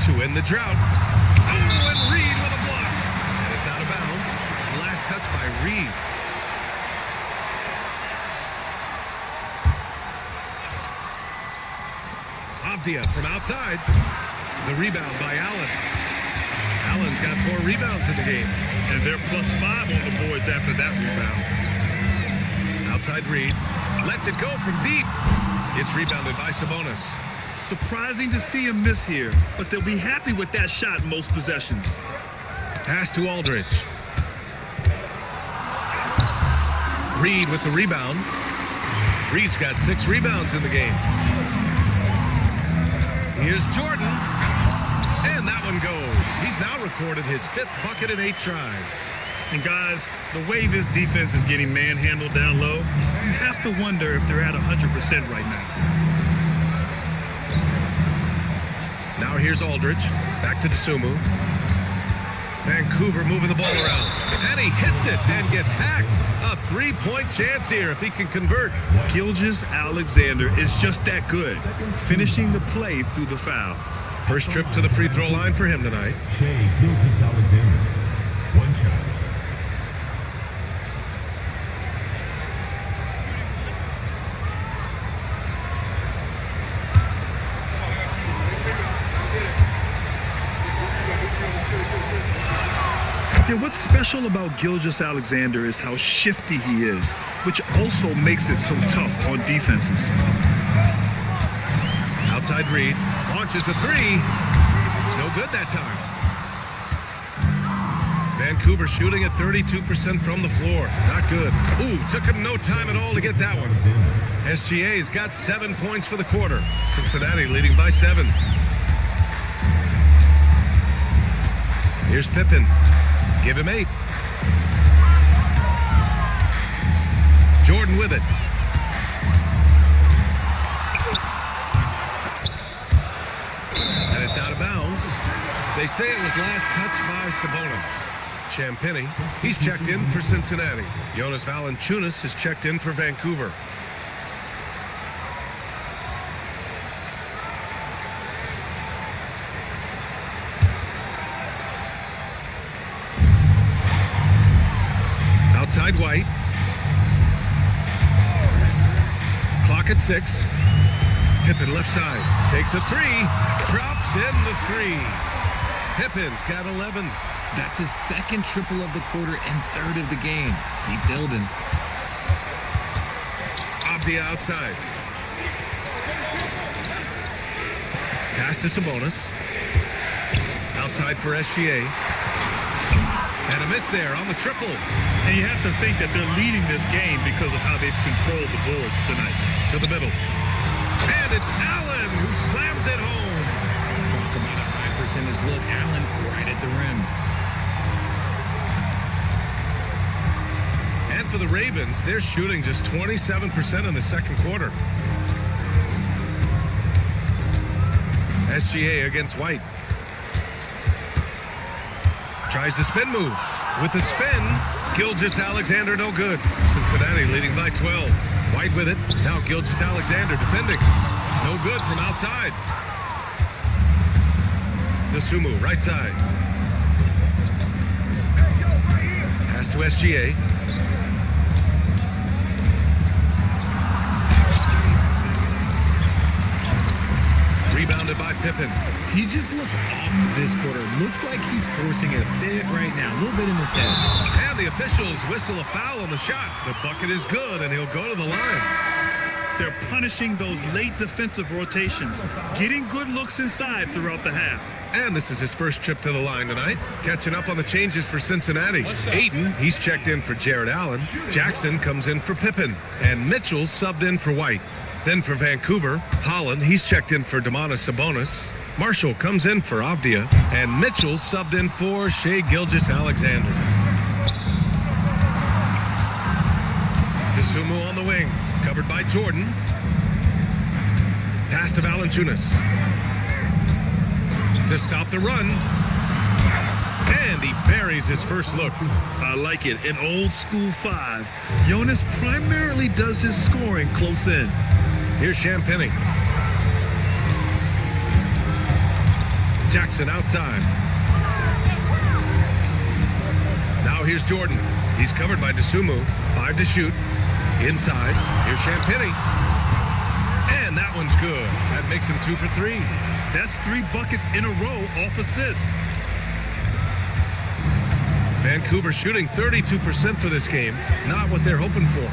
S9: To end the drought. Oh, and Reed with a block. And it's out of bounds. Last touch by Reed. Avdia from outside. The rebound by Allen. Allen's got 4 rebounds in the game.
S10: And they're +5 on the boards after that rebound.
S9: Outside Reed. Lets it go from deep. It's rebounded by Sabonis.
S10: Surprising to see him miss here, but they'll be happy with that shot most possessions.
S9: Pass to Aldridge. Reed with the rebound. Reed's got 6 rebounds in the game. Here's Jordan. And that one goes. He's now recorded his 5th bucket in 8 tries.
S10: And guys, the way this defense is getting manhandled down low, you have to wonder if they're at 100% right now.
S9: Now here's Aldridge. Back to Dosunmu. Vancouver moving the ball around. And he hits it and gets hacked. A 3-point chance here if he can convert.
S10: Gilgeous-Alexander is just that good, finishing the play through the foul.
S9: First trip to the free throw line for him tonight.
S5: Shea Gilgeous-Alexander. 1 shot.
S10: Yeah, what's special about Gilgeous-Alexander is how shifty he is, which also makes it so tough on defenses.
S9: Outside Reed. Launches a 3. No good that time. Vancouver shooting at 32% from the floor. Not good. Ooh, took him no time at all to get that one. SGA's got 7 points for the quarter. Cincinnati leading by 7. Here's Pippen. Give him 8. Jordan with it. And it's out of bounds. They say it was last touched by Sabonis. Champagny, he's checked in for Cincinnati. Jonas Valanciunas is checked in for Vancouver. Outside White. Clock at 6. Pippen left side. Takes a three. Drops in the three. Pippen's got 11.
S12: That's his second triple of the quarter and third of the game. Keep building.
S9: Avdia outside. Pass to Sabonis. Outside for SGA. And a miss there on the triple.
S10: And you have to think that they're leading this game because of how they've controlled the boards tonight.
S9: To the middle. And it's Allen who slams it home.
S12: Talk about a high percentage look. Allen right at the rim.
S9: And for the Ravens, they're shooting just 27% in the second quarter. SGA against White. Tries the spin move. With the spin, Gilgeous-Alexander no good. Cincinnati leading by 12. White with it. Now Gilgeous-Alexander defending. No good from outside. Dosunmu, right side. Pass to SGA. Rebounded by Pippen.
S12: He just looks off this quarter. Looks like he's forcing it a bit right now. A little bit in his head.
S9: And the officials whistle a foul on the shot. The bucket is good, and he'll go to the line.
S10: They're punishing those late defensive rotations, getting good looks inside throughout the half.
S9: And this is his first trip to the line tonight. Catching up on the changes for Cincinnati. Ayton, he's checked in for Jared Allen. Jackson comes in for Pippen. And Mitchell subbed in for White. Then for Vancouver, Holland, he's checked in for Domantas Sabonis. Marshall comes in for Avdia. And Mitchell subbed in for Shai Gilgeous-Alexander. Dosunmu on the wing. Covered by Jordan. Pass to Valanciunas. To stop the run. And he buries his first look.
S10: I like it. An old school five. Jonas primarily does his scoring close in.
S9: Here's Champagnie. Jackson outside. Now here's Jordan. He's covered by Dosunmu. 5 to shoot. Inside. Here's Champagnie. And that one's good. That makes him 2 for 3.
S10: That's 3 buckets in a row off assist.
S9: Vancouver shooting 32% for this game. Not what they're hoping for.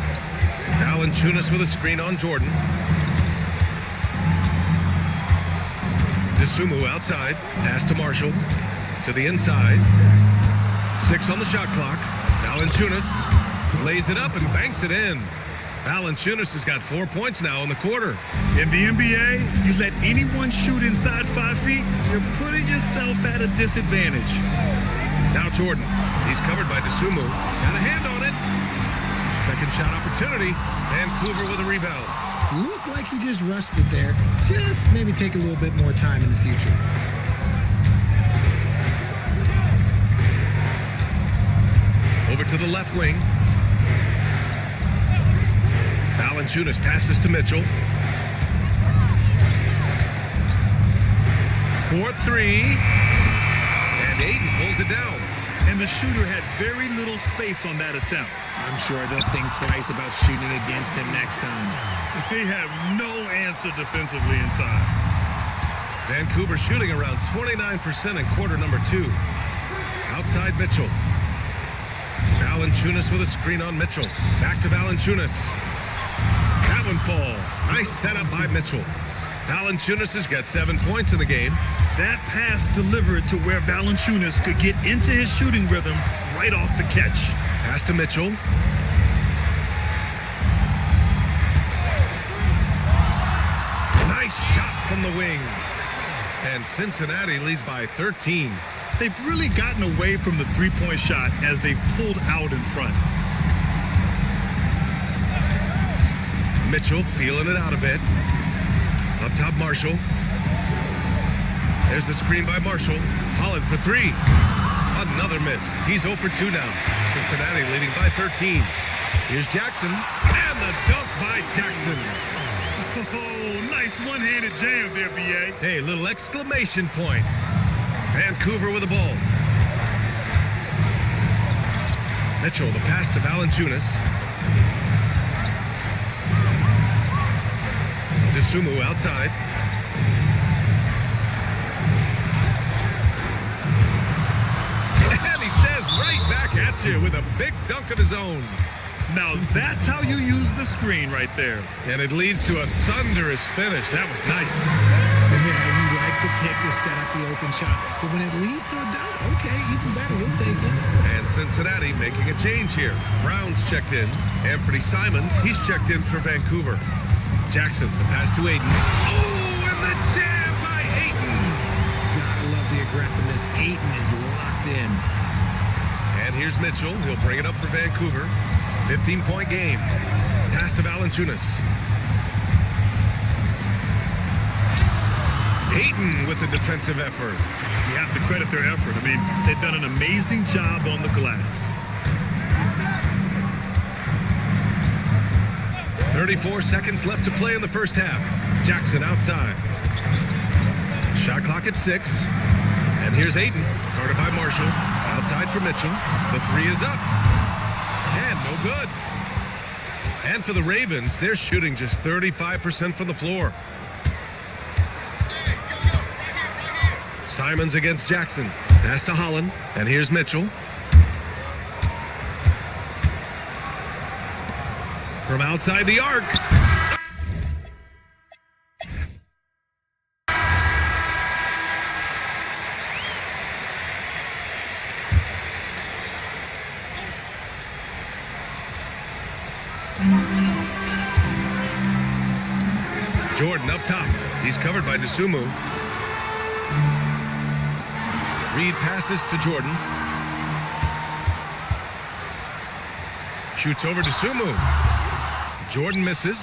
S9: Valanciunas with a screen on Jordan. Dosunmu outside. Pass to Marshall. To the inside. 6 on the shot clock. Valanciunas lays it up and banks it in. Valanciunas has got 4 points now in the quarter.
S10: In the NBA, you let anyone shoot inside 5 feet, you're putting yourself at a disadvantage.
S9: Now Jordan. He's covered by Dosunmu. Got a hand on it. Second shot opportunity. Vancouver with a rebound.
S12: Looked like he just rushed it there. Just maybe take a little bit more time in the future.
S9: Over to the left wing. Valanciunas passes to Mitchell. 4-3. And Ayton pulls it down.
S10: And the shooter had very little space on that attempt.
S12: I'm sure they'll think twice about shooting against him next time.
S10: They have no answer defensively inside.
S9: Vancouver shooting around 29% in quarter number 2. Outside Mitchell. Valanciunas with a screen on Mitchell. Back to Valanciunas. That one falls. Nice setup by Mitchell. Valanciunas has got 7 points in the game.
S10: That pass delivered to where Valanciunas could get into his shooting rhythm right off the catch.
S9: Pass to Mitchell. Nice shot from the wing. And Cincinnati leads by 13.
S10: They've really gotten away from the three-point shot as they've pulled out in front.
S9: Mitchell feeling it out a bit. Up top, Marshall. There's the screen by Marshall. Holland for 3. Another miss. He's 0 for 2 now. Cincinnati leading by 13. Here's Jackson. And the dunk by Jackson.
S10: Oh, nice one-handed jam there, B.A.
S9: Hey, little exclamation point. Vancouver with the ball. Mitchell, the pass to Valanciunas. DeSumo outside. And he says right back at you with a big dunk of his own.
S10: Now that's how you use the screen right there.
S9: And it leads to a thunderous finish. That was nice.
S12: Yeah, you like the pick to set up the open shot. But when it leads to a dunk, okay, even better. We'll take it.
S9: And Cincinnati making a change here. Brown's checked in. Anthony Simons, he's checked in for Vancouver. Jackson, the pass to Ayton. Oh, and the jam by Ayton.
S12: Gotta love the aggressiveness. Ayton is locked in.
S9: And here's Mitchell. He'll bring it up for Vancouver. 15-point game. Pass to Valanciunas. Ayton with the defensive effort.
S10: You have to credit their effort. I mean, they've done an amazing job on the glass.
S9: 34 seconds left to play in the first half. Jackson outside. Shot clock at 6. And here's Ayton, guarded by Marshall. Outside for Mitchell. The three is up. And no good. And for the Ravens, they're shooting just 35% from the floor. Simons against Jackson. Pass to Holland. And here's Mitchell. From outside the arc. Jordan up top. He's covered by DeSumo. Reed passes to Jordan. Shoots over DeSumo. Jordan misses.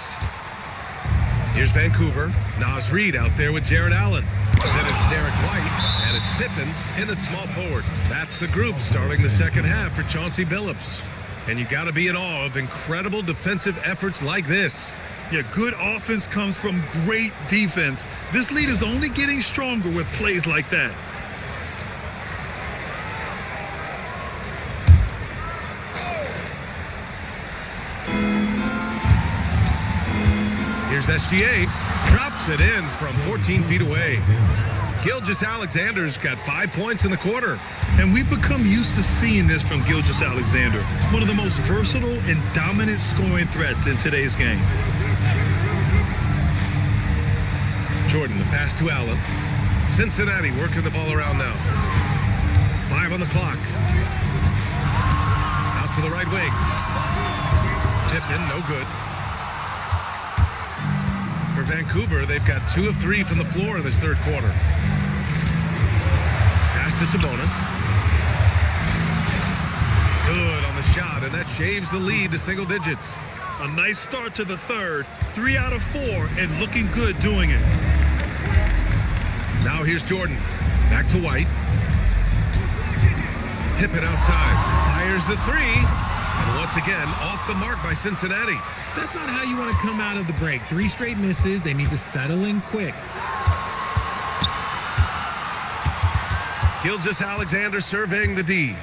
S9: Here's Vancouver. Naz Reid out there with Jared Allen. Then it's Derek White, and it's Pippen in at small forward. That's the group starting the second half for Chauncey Billups. And you got to be in awe of incredible defensive efforts like this.
S10: Yeah, good offense comes from great defense. This lead is only getting stronger with plays like that.
S9: Here's SGA. Drops it in from 14 feet away. Gilgeous-Alexander's got 5 points in the quarter.
S10: And we've become used to seeing this from Gilgeous-Alexander, one of the most versatile and dominant scoring threats in today's game.
S9: Jordan, the pass to Allen. Cincinnati working the ball around now. 5 on the clock. Out to the right wing. Pippen, no good. For Vancouver, they've got 2 of 3 from the floor in this third quarter. Pass to Sabonis. Good on the shot, and that shaves the lead to single digits.
S10: A nice start to the third. 3 out of 4, and looking good doing it.
S9: Now here's Jordan. Back to White. Pippen outside. Fires the 3. And once again, off the mark by Cincinnati.
S12: That's not how you want to come out of the break. 3 straight misses. They need to settle in quick.
S9: Gilgeous-Alexander surveying the D.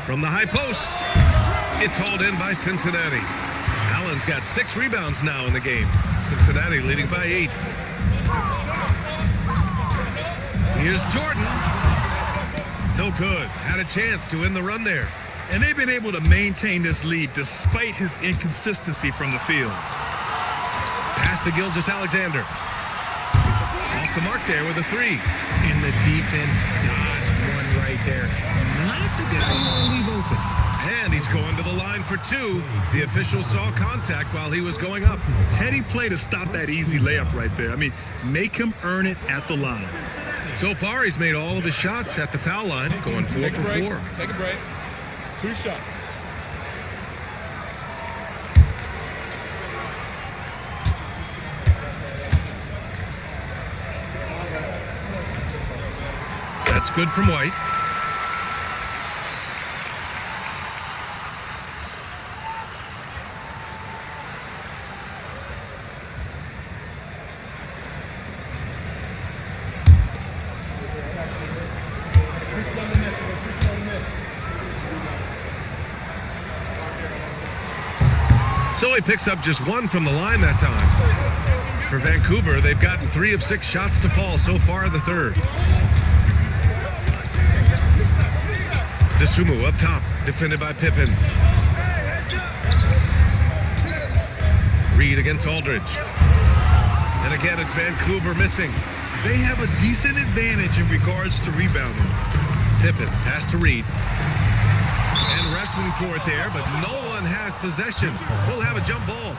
S9: From the high post, it's hauled in by Cincinnati. Allen's got 6 rebounds now in the game. Cincinnati leading by 8. Here's Jordan. No good. Had a chance to end the run there.
S10: And they've been able to maintain this lead despite his inconsistency from the field.
S9: Pass to Gilgeous-Alexander. Off the mark there with a 3.
S12: And the defense dodged one right there. Not the guy you want to leave open.
S9: And he's going to the line for 2. The official saw contact while he was going up.
S10: Heady play to stop that easy layup right there. I mean, make him earn it at the line.
S9: So far, he's made all of his shots at the foul line, going 4 for 4.
S15: Take a break. 2 shots.
S9: That's good from White. So he picks up just one from the line that time. For Vancouver, they've gotten 3 of 6 shots to fall so far in the third. Dosunmu up top, defended by Pippen. Reed against Aldridge. And again, it's Vancouver missing.
S10: They have a decent advantage in regards to rebounding.
S9: Pippen, pass to Reed. And wrestling for it there, but no one has possession. We'll have a jump ball.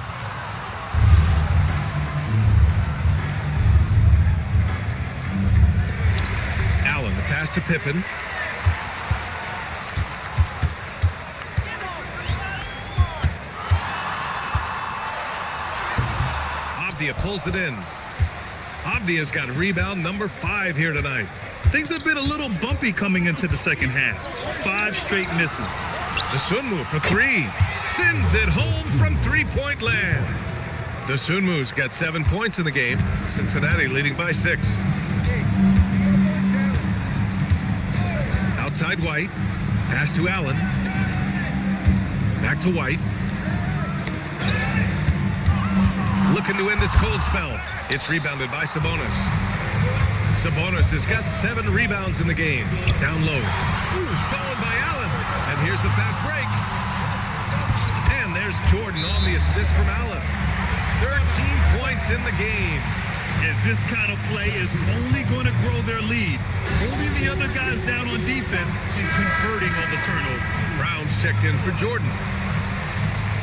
S9: Allen, the pass to Pippen. Avdia pulls it in. Avdia's got rebound number 5 here tonight.
S10: Things have been a little bumpy coming into the second half. 5 straight misses.
S9: Dosunmu for 3. Sends it home from three-point land. Dosunmu's got 7 points in the game. Cincinnati leading by 6. Outside White. Pass to Allen. Back to White. Looking to end this cold spell. It's rebounded by Sabonis. Sabonis has got 7 rebounds in the game. Down low. Ooh, stolen by Allen. And here's the fast break. And there's Jordan on the assist from Allen. 13 points in the game.
S10: And this kind of play is only going to grow their lead. Holding the other guys down on defense and converting on the turnover.
S9: Brown's checked in for Jordan.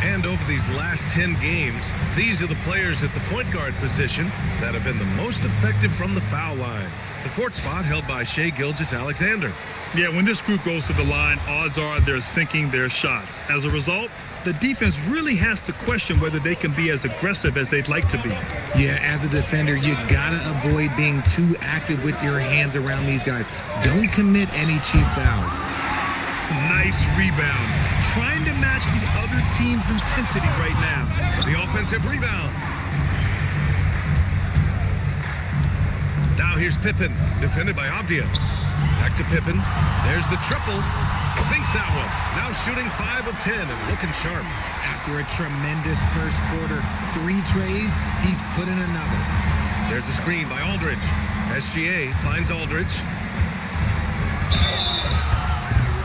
S9: And over these last 10 games, these are the players at the point guard position that have been the most effective from the foul line. The 4th spot held by Shai Gilgeous-Alexander.
S10: Yeah, when this group goes to the line, odds are they're sinking their shots. As a result, the defense really has to question whether they can be as aggressive as they'd like to be.
S12: Yeah, as a defender, you gotta avoid being too active with your hands around these guys. Don't commit any cheap fouls.
S10: Nice rebound. Trying to match the other team's intensity right now.
S9: The offensive rebound. Now here's Pippen, defended by Avdia. Back to Pippen. There's the triple. Sinks that one. Now shooting 5 of 10 and looking sharp.
S12: After a tremendous first quarter, 3 trays, he's put in another.
S9: There's a screen by Aldridge. SGA finds Aldridge.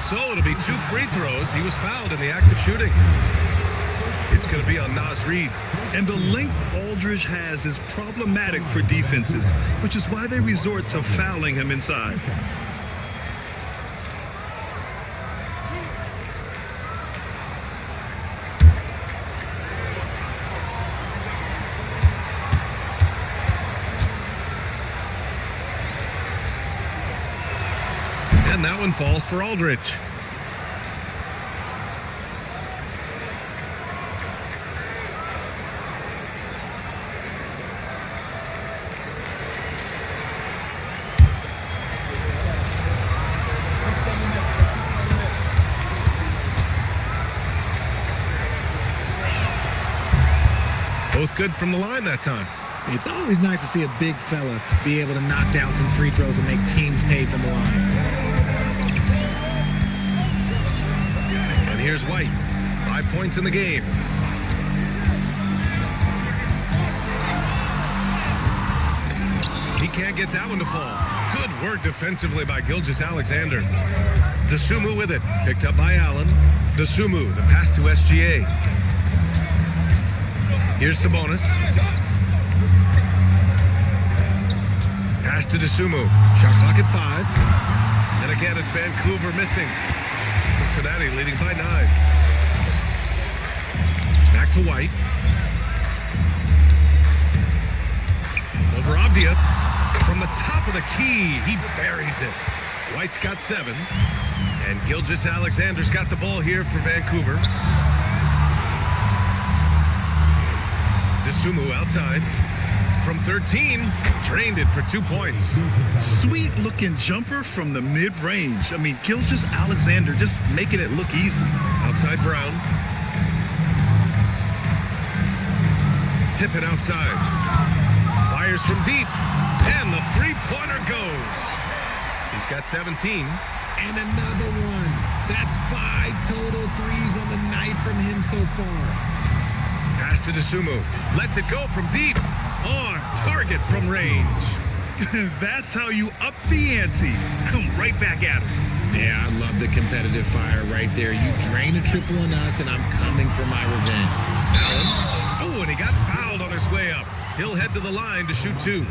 S9: So it'll be 2 free throws. He was fouled in the act of shooting. It's going to be on Naz Reid.
S10: And the length Aldridge has is problematic for defenses, which is why they resort to fouling him inside.
S9: And that one falls for Aldridge. Both good from the line that time.
S12: It's always nice to see a big fella be able to knock down some free throws and make teams pay from the line.
S9: And here's White. 5 points in the game. He can't get that one to fall. Good work defensively by Gilgeous-Alexander. Dosunmu with it. Picked up by Allen. Dosunmu, the pass to SGA. Here's Sabonis. Pass to Dosunmu. Shot clock at 5. And again, it's Vancouver missing. Cincinnati leading by 9. Back to White. Over Avdia. From the top of the key, he buries it. White's got 7. And Gilgeous-Alexander's got the ball here for Vancouver. Dosunmu outside. From 13, drained it for 2 points.
S10: Sweet looking jumper from the mid-range. I mean, Gilgeous-Alexander just making it look easy.
S9: Outside Brown. Pippen outside. Fires from deep. And the three-pointer goes. He's got 17.
S12: And another one. That's 5 total threes on the night from him so far.
S9: Pass to DeSumo. Lets it go from deep. On target from range.
S10: That's how you up the ante. Come right back at him.
S12: Yeah, I love the competitive fire right there. You drain a triple on us, and I'm coming for my revenge.
S9: Allen. Oh, and he got fouled on his way up. He'll head to the line to shoot 2.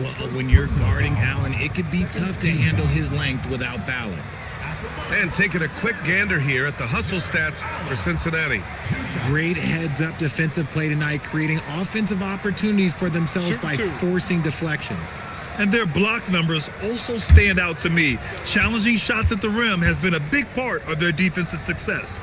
S12: Well, when you're guarding Allen, it could be tough to handle his length without fouling.
S9: And taking a quick gander here at the hustle stats for Cincinnati.
S12: Great heads-up defensive play tonight, creating offensive opportunities for themselves by forcing deflections.
S10: And their block numbers also stand out to me. Challenging shots at the rim has been a big part of their defensive success.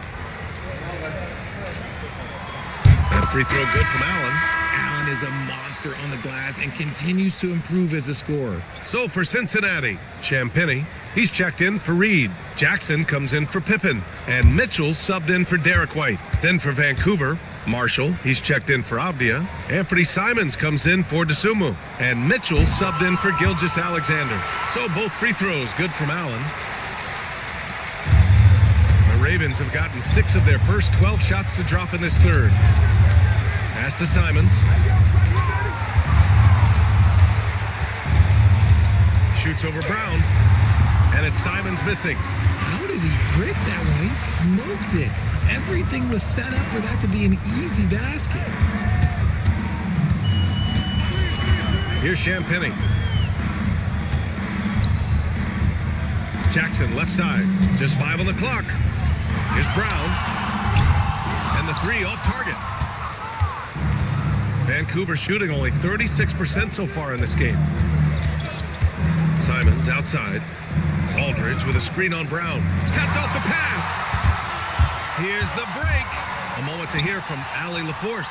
S9: That free throw good from Allen.
S12: Allen is a monster on the glass and continues to improve as a scorer.
S9: So for Cincinnati, Champagnie, he's checked in for Reed. Jackson comes in for Pippen. And Mitchell subbed in for Derek White. Then for Vancouver, Marshall, he's checked in for Avdia. Anthony Simons comes in for DeSumo. And Mitchell subbed in for Gilgeous-Alexander. So both free throws good from Allen. The Ravens have gotten 6 of their first 12 shots to drop in this third. Pass to Simons. Shoots over Brown. And it's Simons missing.
S12: How did he break that one? He smoked it. Everything was set up for that to be an easy basket.
S9: Here's Champagnie. Jackson, left side. Just 5 on the clock. Here's Brown. And the 3 off target. Vancouver shooting only 36% so far in this game. Simons outside. Aldridge with a screen on Brown. Cuts off the pass. Here's the break. A moment to hear from Allie LaForce.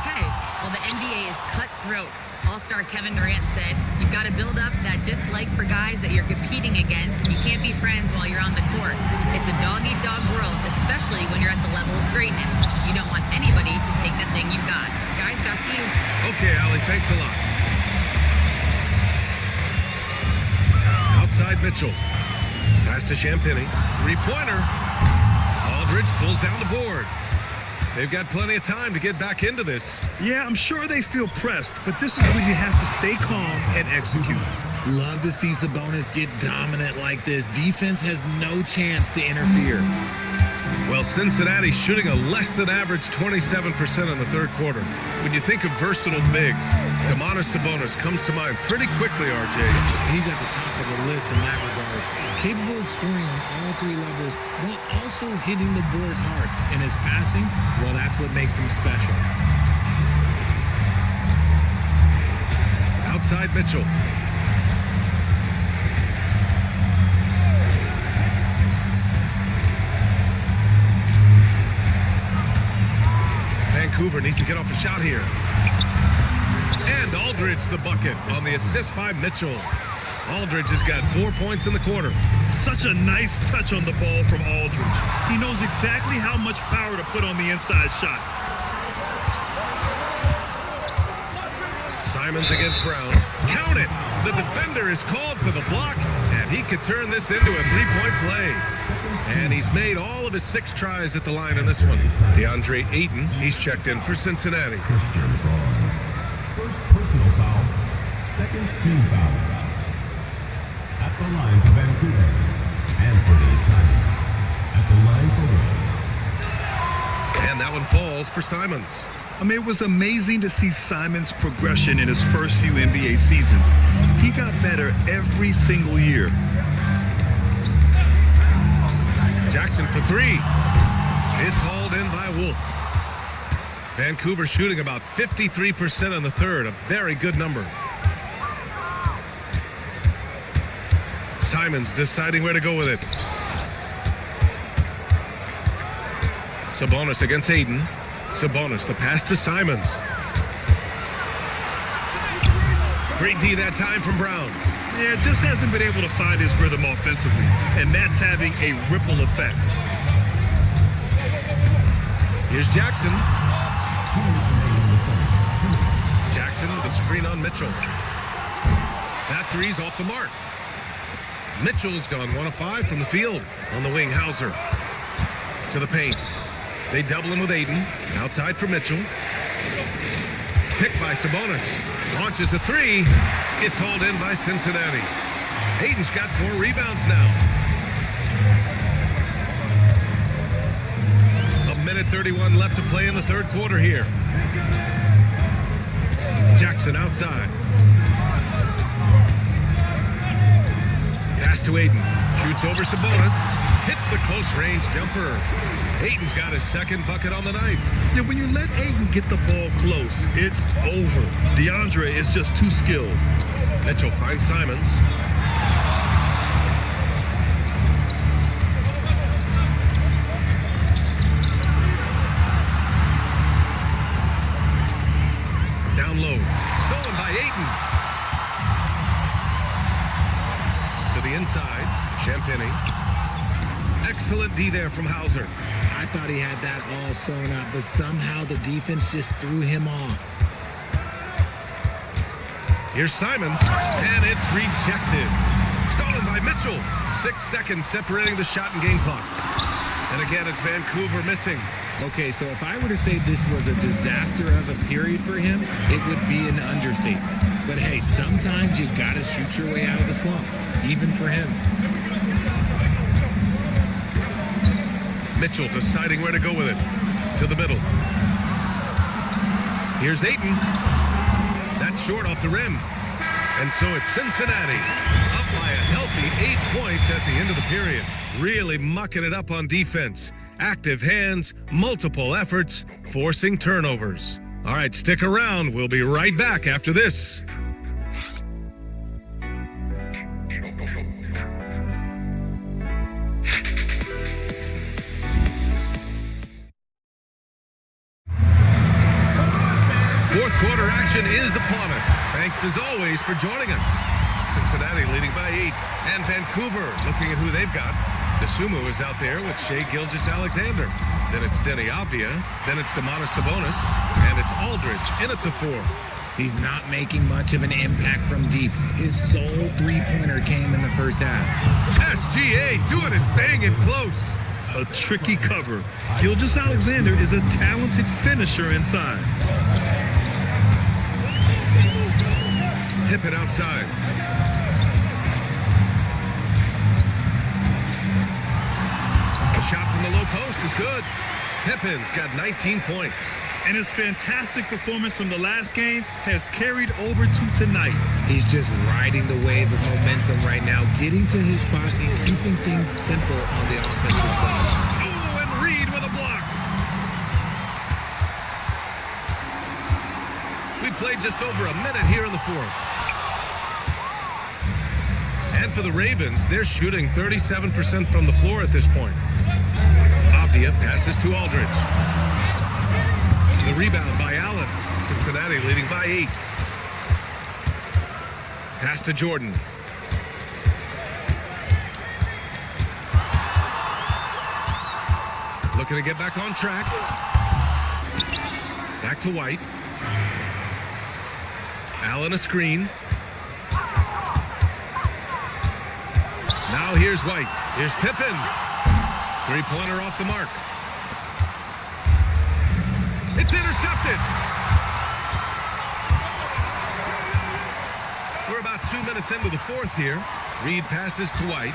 S4: Okay, well, the NBA is cutthroat. All-star Kevin Durant said, you've got to build up that dislike for guys that you're competing against, and you can't be friends while you're on the court. It's a dog-eat-dog world, especially when you're at the level of greatness. You don't want anybody to take the thing you've got. Guys, back to you.
S9: Okay, Allie, thanks a lot. Outside Mitchell. Pass to Champagnie. Three-pointer. Aldridge pulls down the board. They've got plenty of time to get back into this.
S10: Yeah, I'm sure they feel pressed, but this is when you have to stay calm and execute.
S12: Love to see Sabonis get dominant like this. Defense has no chance to interfere.
S9: Well, Cincinnati's shooting a less than average 27% in the third quarter. When you think of versatile bigs, Domantas Sabonis comes to mind pretty quickly, RJ.
S12: He's at the top of the list in that regard. Capable of scoring on all 3 levels while also hitting the boards hard. And his passing, well, that's what makes him special.
S9: Outside Mitchell. Vancouver needs to get off a shot here. And Aldridge the bucket on the assist by Mitchell. Aldridge has got 4 points in the quarter.
S10: Such a nice touch on the ball from Aldridge. He knows exactly how much power to put on the inside shot.
S9: Simons against Brown. Count it! The defender is called for the block, and he could turn this into a 3-point play. And he's made all of his 6 tries at the line in this one. DeAndre Ayton, he's checked in for Cincinnati.
S5: First personal foul, second team foul. At the line for Vancouver, Anthony Simons. At the line for Will.
S9: And that one falls for Simons.
S10: I mean, it was amazing to see Simons' progression in his first few NBA seasons. He got better every single year.
S9: Jackson for 3. It's hauled in by Wolf. Vancouver shooting about 53% in the third, a very good number. Simons deciding where to go with it. Sabonis against Ayton. Sabonis, the pass to Simons. Great D that time from Brown.
S10: Yeah, just hasn't been able to find his rhythm offensively, and that's having a ripple effect.
S9: Here's Jackson. Jackson with a screen on Mitchell. That three's off the mark. Mitchell's gone 1 of 5 from the field. On the wing, Hauser. To the paint. They double him with Ayton. Outside for Mitchell. Picked by Sabonis. Launches a three. It's hauled in by Cincinnati. Ayton's got 4 rebounds now. 1:31 left to play in the third quarter here. Jackson outside. Pass to Ayton. Shoots over Sabonis. Hits the close range jumper. Ayton's got his second bucket on the night.
S10: Yeah, when you let Ayton get the ball close, it's over. DeAndre is just too skilled.
S9: Mitchell finds Simons. Down low. Stolen by Ayton. To the inside. Champagny. Excellent D there from Hauser.
S12: I thought he had that all sewn up, but somehow the defense just threw him off.
S9: Here's Simons, and it's rejected. Stolen by Mitchell. 6 seconds separating the shot and game clocks. And again, it's Vancouver missing.
S12: Okay, so if I were to say this was a disaster of a period for him, it would be an understatement. But hey, sometimes you've got to shoot your way out of the slump, even for him.
S9: Mitchell deciding where to go with it. To the middle. Here's Ayton. That's short off the rim. And so it's Cincinnati up by a healthy 8 points at the end of the period. Really mucking it up on defense. Active hands, multiple efforts, forcing turnovers. All right, stick around. We'll be right back after this. Fourth quarter action is upon us. Thanks as always for joining us. Cincinnati leading by 8, and Vancouver looking at who they've got. Desumo is out there with Shai Gilgeous-Alexander. Then it's Denny Avdia. Then it's Domantas Sabonis. And it's Aldridge in at the 4.
S12: He's not making much of an impact from deep. His sole three-pointer came in the first half.
S9: SGA doing his thing in close.
S10: A tricky cover. Gilgeous-Alexander is a talented finisher inside.
S9: Pippen outside. A shot from the low post is good. Pippen's got 19 points.
S10: And his fantastic performance from the last game has carried over to tonight.
S12: He's just riding the wave of momentum right now, getting to his spots and keeping things simple on the offensive side.
S9: Oh, and Reed with a block. We played just over a minute here in the fourth. And for the Ravens, they're shooting 37% from the floor at this point. Avdia passes to Aldridge. The rebound by Allen. Cincinnati leading by 8. Pass to Jordan. Looking to get back on track. Back to White. Allen a screen. Now here's White. Here's Pippen. Three-pointer off the mark. It's intercepted. We're about 2 minutes into the fourth here. Reed passes to White.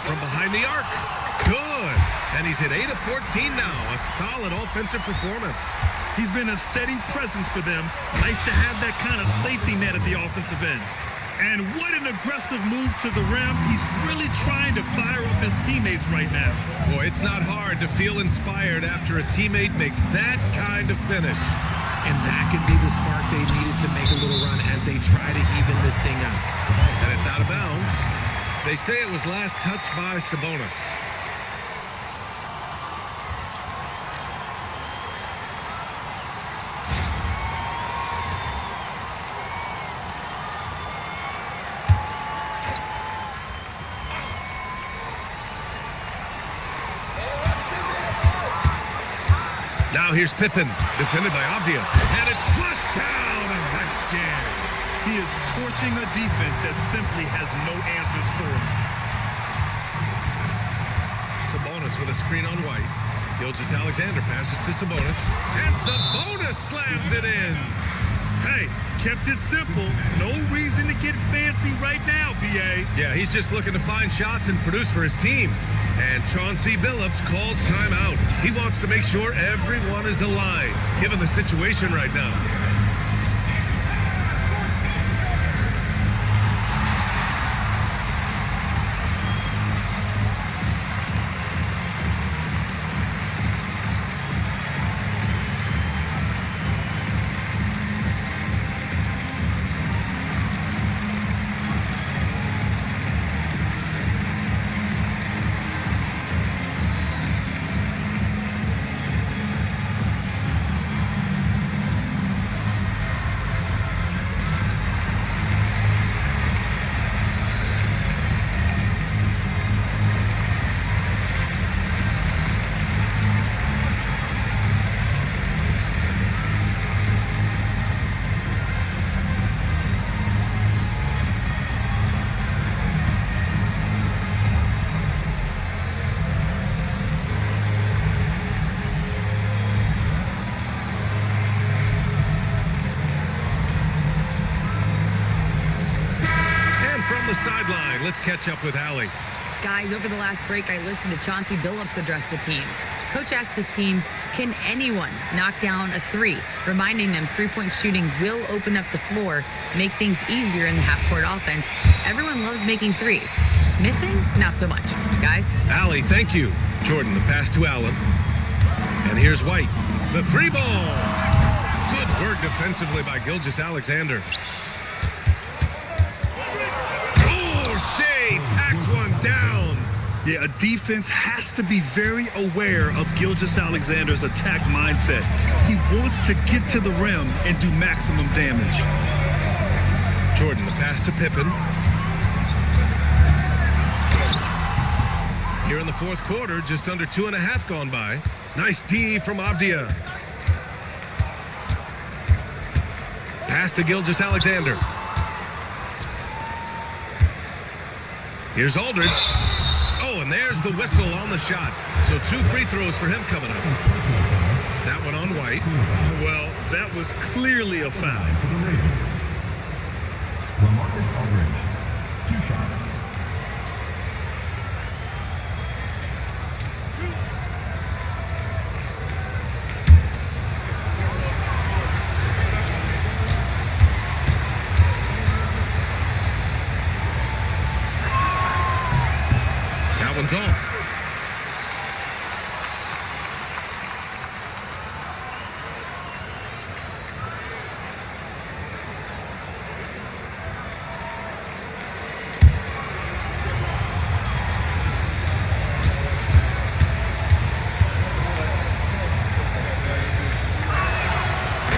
S9: From behind the arc. Good. And he's hit 8 of 14 now. A solid offensive performance.
S10: He's been a steady presence for them. Nice to have that kind of safety net at the offensive end. And what an aggressive move to the rim. He's really trying to fire up his teammates right now.
S9: Boy, it's not hard to feel inspired after a teammate makes that kind of finish.
S12: And that could be the spark they needed to make a little run as they try to even this thing up.
S9: And it's out of bounds. They say it was last touched by Sabonis. Now here's Pippen, defended by Avdia. And it's flushed down, and nice jam.
S10: He is torching a defense that simply has no answers for him.
S9: Sabonis Sabonis with a screen on White. Gilgeous-Alexander passes to Sabonis. And Sabonis slams it in.
S10: Hey, kept it simple. No reason to get fancy right now, BA.
S9: Yeah, he's just looking to find shots and produce for his team. And Chauncey Billups calls timeout. He wants to make sure everyone is aligned, given the situation right now. The sideline. Let's catch up with Allie.
S4: Guys, over the last break, I listened to Chauncey Billups address the team. Coach asked his team, can anyone knock down a three? Reminding them three-point shooting will open up the floor, make things easier in the half-court offense. Everyone loves making threes. Missing? Not so much. Guys?
S9: Allie, thank you. Jordan, the pass to Allen. And here's White. The three ball. Good work defensively by Gilgeous-Alexander. Shea packs one down.
S10: Yeah, a defense has to be very aware of Gilgeous-Alexander's attack mindset. He wants to get to the rim and do maximum damage.
S9: Jordan, the pass to Pippen. Here in the fourth quarter, just under 2.5 gone by. Nice D from Avdia. Pass to Gilgeous-Alexander. Here's Aldridge. Oh, and there's the whistle on the shot. So 2 free throws for him coming up. That one on White.
S10: Well, that was clearly a foul.
S5: For the Ravens, LaMarcus Aldridge, 2 shots.
S9: One's off.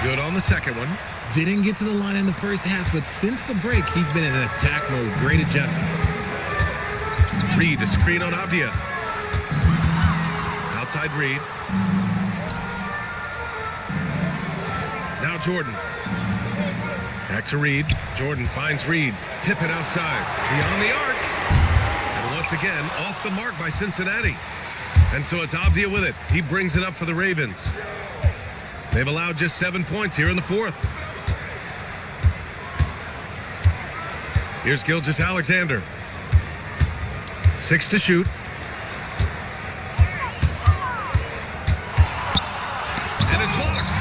S9: Good on the second one.
S12: Didn't get to the line in the first half, but since the break, he's been in attack mode. Great adjustment.
S9: Reed, a screen on Avdia. Outside Reed. Now Jordan. Back to Reed. Jordan finds Reed. Pippen outside. Beyond the arc. And once again, off the mark by Cincinnati. And so it's Avdia with it. He brings it up for the Ravens. They've allowed just 7 points here in the fourth. Here's Gilgeous-Alexander. 6 to shoot. And it's blocked.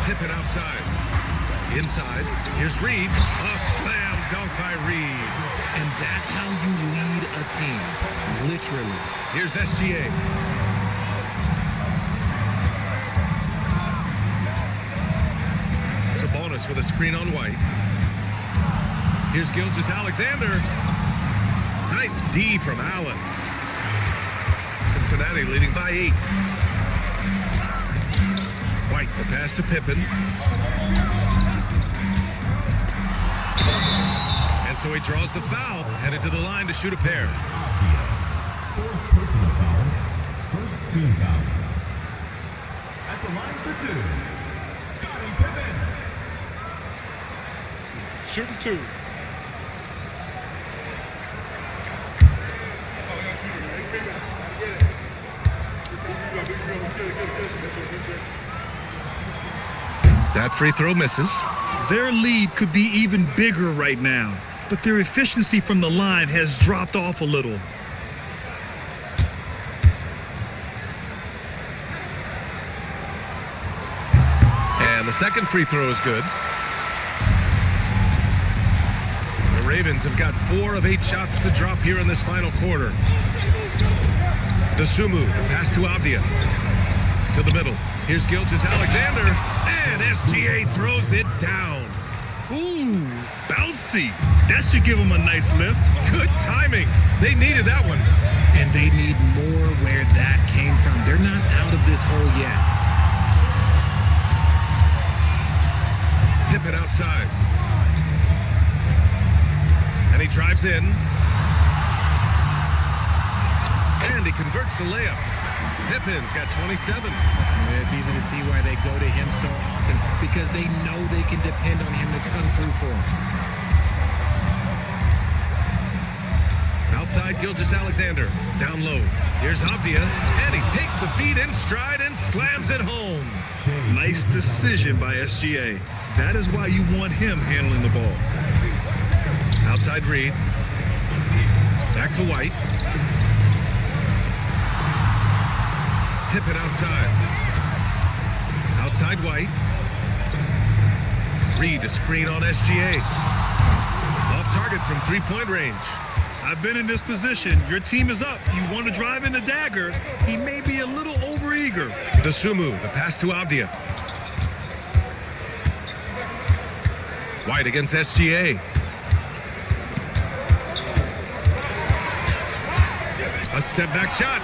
S9: Pippen outside. Inside. Here's Reed. A slam dunk by Reed.
S12: And that's how you lead a team. Literally.
S9: Here's SGA. Sabonis with a screen on White. Here's Gilgeous-Alexander. Nice D from Allen. Cincinnati leading by 8. White, the pass to Pippen. And so he draws the foul, headed to the line to shoot a pair.
S5: Fourth personal foul. First team foul. At the line for 2, Scottie Pippen.
S15: Shooting 2.
S9: That free throw misses.
S10: Their lead could be even bigger right now, but their efficiency from the line has dropped off a little.
S9: And the second free throw is good. The Ravens have got 4 of 8 shots to drop here in this final quarter. Dosunmu, the pass to Avdia. To the middle. Here's Gilgeous-Alexander, and SGA throws it down.
S10: Ooh, bouncy. That should give them a nice lift.
S9: Good timing. They needed that one.
S12: And they need more where that came from. They're not out of this hole yet.
S9: Pippen outside. And he drives in. And he converts the layup. Pippen's got 27.
S12: Yeah, it's easy to see why they go to him so often, because they know they can depend on him to come through for them.
S9: Outside Gilgeous-Alexander. Down low. Here's Avdia. And he takes the feed in stride and slams it home.
S10: Nice decision by SGA. That is why you want him handling the ball.
S9: Outside Reed. Back to White. Pippen outside. Outside White. Reed, a screen on SGA. Off target from three-point range.
S10: I've been in this position. Your team is up. You want to drive in the dagger. He may be a little overeager.
S9: Dosunmu, the pass to Avdia. White against SGA. A step-back shot.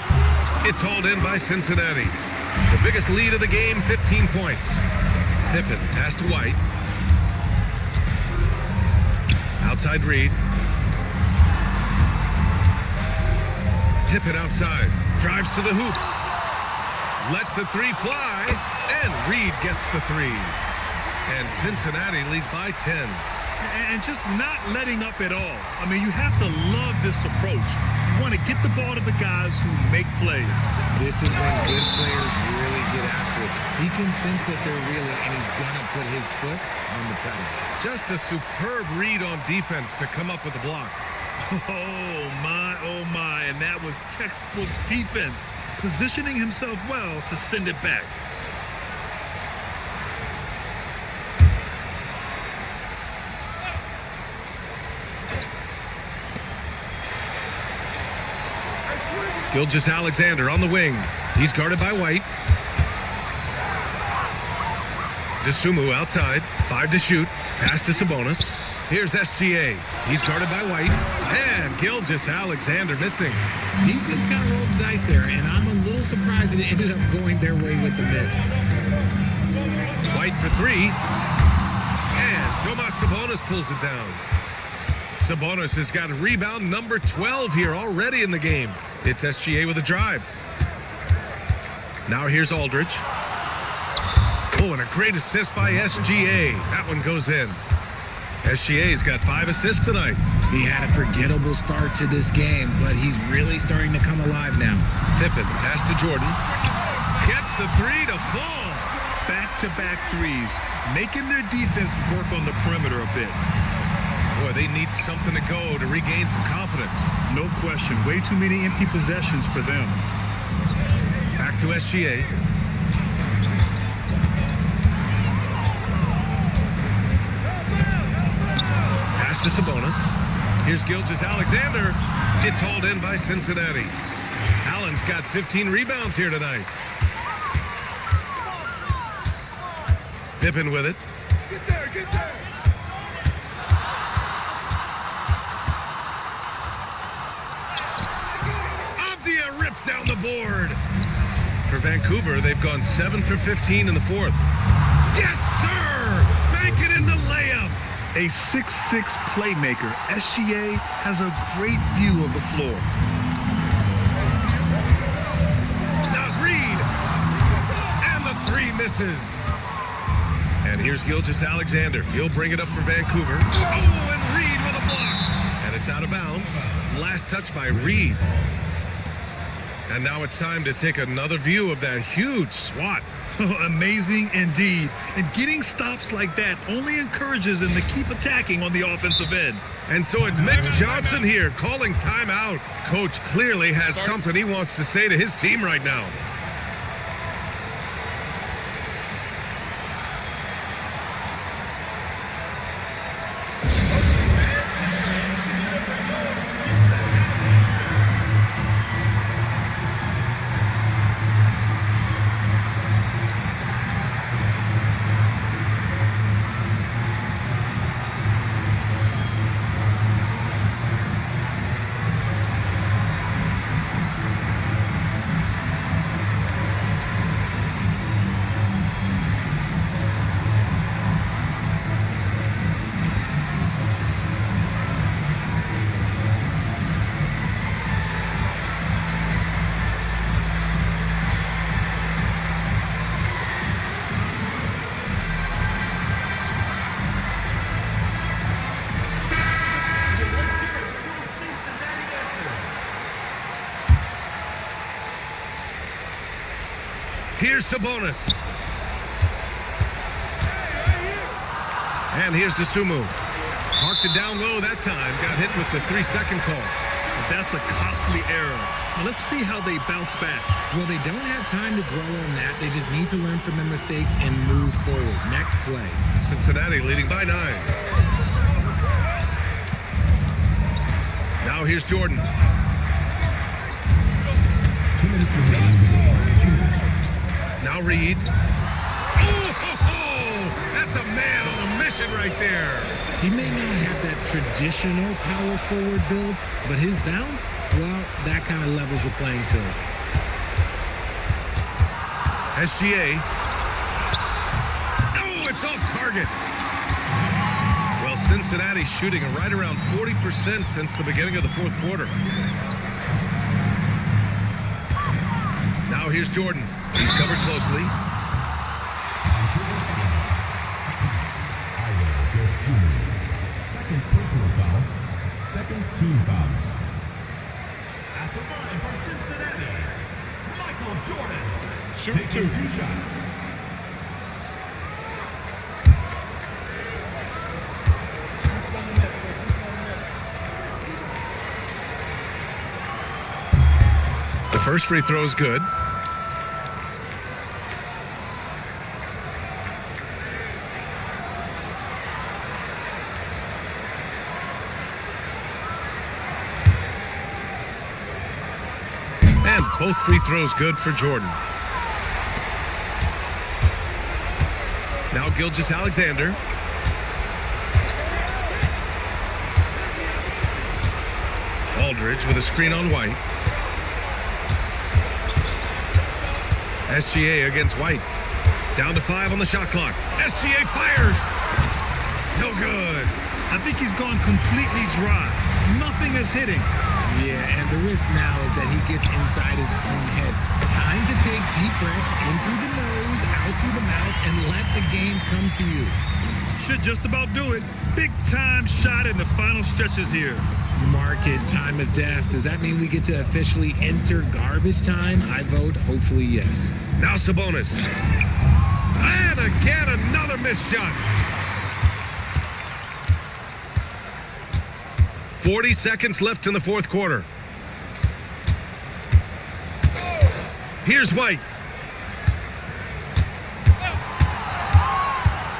S9: It's hauled in by Cincinnati. The biggest lead of the game, 15 points. Pippen, pass to White. Outside Reed. Pippen outside. Drives to the hoop. Lets the three fly. And Reed gets the three. And Cincinnati leads by 10.
S10: And just not letting up at all. I mean, you have to love this approach. You want to get the ball to the guys who make plays.
S12: This is when good players really get after it. He can sense that they're reeling, and he's going to put his foot on the pedal.
S9: Just a superb read on defense to come up with the block.
S10: Oh my, and that was textbook defense, positioning himself well to send it back.
S9: Gilgeous-Alexander on the wing. He's guarded by White. Dosunmu outside. 5 to shoot. Pass to Sabonis. Here's SGA. He's guarded by White. And Gilgeous-Alexander missing.
S12: Defense got to roll the dice there, and I'm a little surprised that it ended up going their way with the miss.
S9: White for 3. And Domas Sabonis pulls it down. Sabonis has got a rebound number 12 here already in the game. It's SGA with a drive. Now here's Aldridge. Oh, and a great assist by SGA. That one goes in. SGA's got 5 assists tonight.
S12: He had a forgettable start to this game, but he's really starting to come alive now.
S9: Pippen, pass to Jordan. Gets the 3 to fall.
S10: Back-to-back threes, making their defense work on the perimeter a bit.
S9: Boy, they need something to go to regain some confidence.
S10: No question. Way too many empty possessions for them.
S9: Back to SGA. Pass to Sabonis. Here's Gilgeous-Alexander. It's hauled in by Cincinnati. Allen's got 15 rebounds here tonight. Pippen with it.
S14: Get there, get there.
S9: Avdia rips down the board. For Vancouver, they've gone 7 for 15 in the fourth. Yes, sir! Bank it in the layup.
S10: A 6'6" playmaker, SGA has a great view of the floor.
S9: Now it's Reed. And the 3 misses. And here's Gilgeous-Alexander. He'll bring it up for Vancouver. Oh, and Reed with a block. And it's out of bounds. Last touch by Reed. And now it's time to take another view of that huge swat.
S10: Amazing indeed. And getting stops like that only encourages them to keep attacking on the offensive end.
S9: And so it's Mitch Johnson here calling timeout. Coach clearly has something he wants to say to his team right now. Here's Sabonis. And here's DeSumo. Marked it down low that time. Got hit with the 3-second call.
S10: That's a costly error. Now let's see how they bounce back.
S12: Well, they don't have time to dwell on that. They just need to learn from their mistakes and move forward. Next play.
S9: Cincinnati leading by 9. Now here's Jordan.
S5: 2 minutes remaining in the game.
S9: Now Reed. Oh, that's a man on a mission right there.
S12: He may not have that traditional power forward build, but his bounce, well, that kind of levels the playing field.
S9: SGA. Oh, it's off target. Well, Cincinnati's shooting right around 40% since the beginning of the fourth quarter. Now here's Jordan. He's covered closely.
S5: Second personal foul. Second team foul. At the line for Cincinnati, Michael Jordan. Taking 2 shots.
S9: The first free throw is good. And both free throws good for Jordan. Now Gilgeous-Alexander. Aldridge with a screen on White. SGA against White. Down to 5 on the shot clock. SGA fires. No good.
S10: I think he's gone completely dry. Nothing is hitting.
S12: Yeah, and the risk now is that he gets inside his own head. Time to take deep breaths in through the nose, out through the mouth, and let the game come to you.
S10: Should just about do it. Big time shot in the final stretches here.
S12: Mark it, time of death. Does that mean we get to officially enter garbage time? I vote hopefully yes.
S9: Now Sabonis. And again, another missed shot. 40 seconds left in the fourth quarter. Here's White.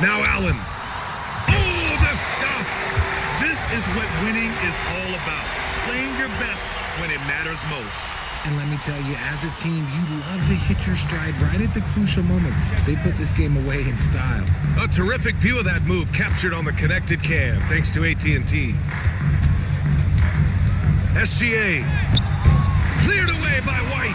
S9: Now Allen. Oh, the stuff.
S10: This is what winning is all about. Playing your best when it matters most.
S12: And let me tell you, as a team, you love to hit your stride right at the crucial moments. They put this game away in style.
S9: A terrific view of that move captured on the connected cam, thanks to AT&T. SGA. Cleared away by White.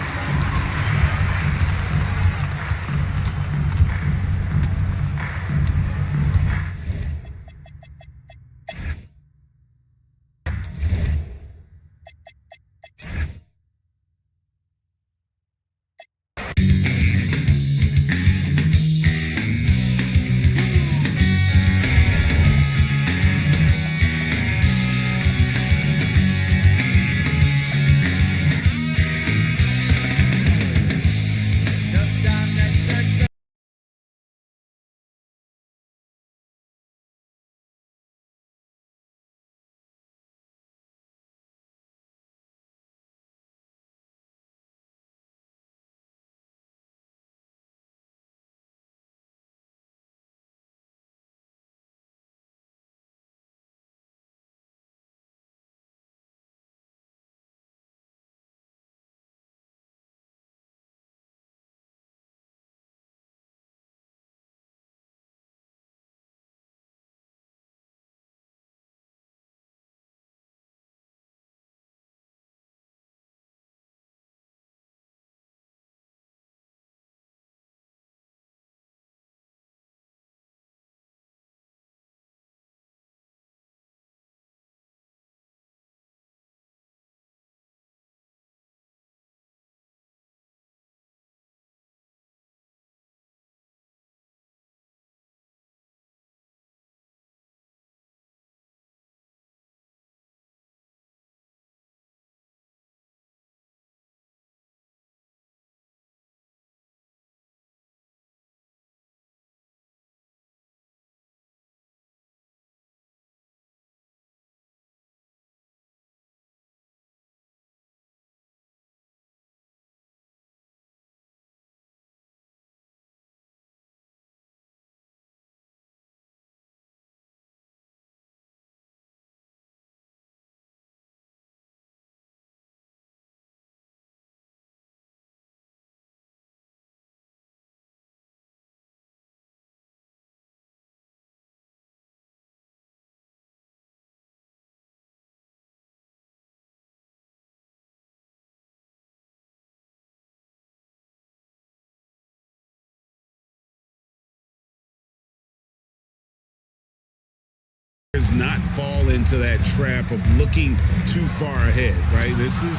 S21: not fall into that trap of looking too far ahead, right? This is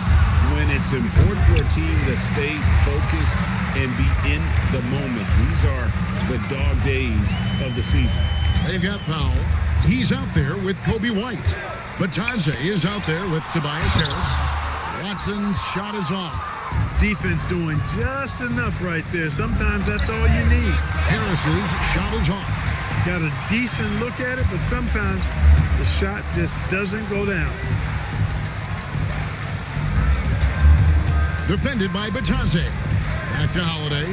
S21: when it's important for a team to stay focused and be in the moment. These are the dog days of the season.
S3: They've got Powell. He's out there with Kobe White. Batadze is out there with Tobias Harris. Watson's shot is off.
S2: Defense doing just enough right there. Sometimes that's all you need.
S3: Harris's shot is off.
S2: Got a decent look at it, but sometimes the shot just doesn't go down.
S3: Defended by Batadze. Back to Holiday.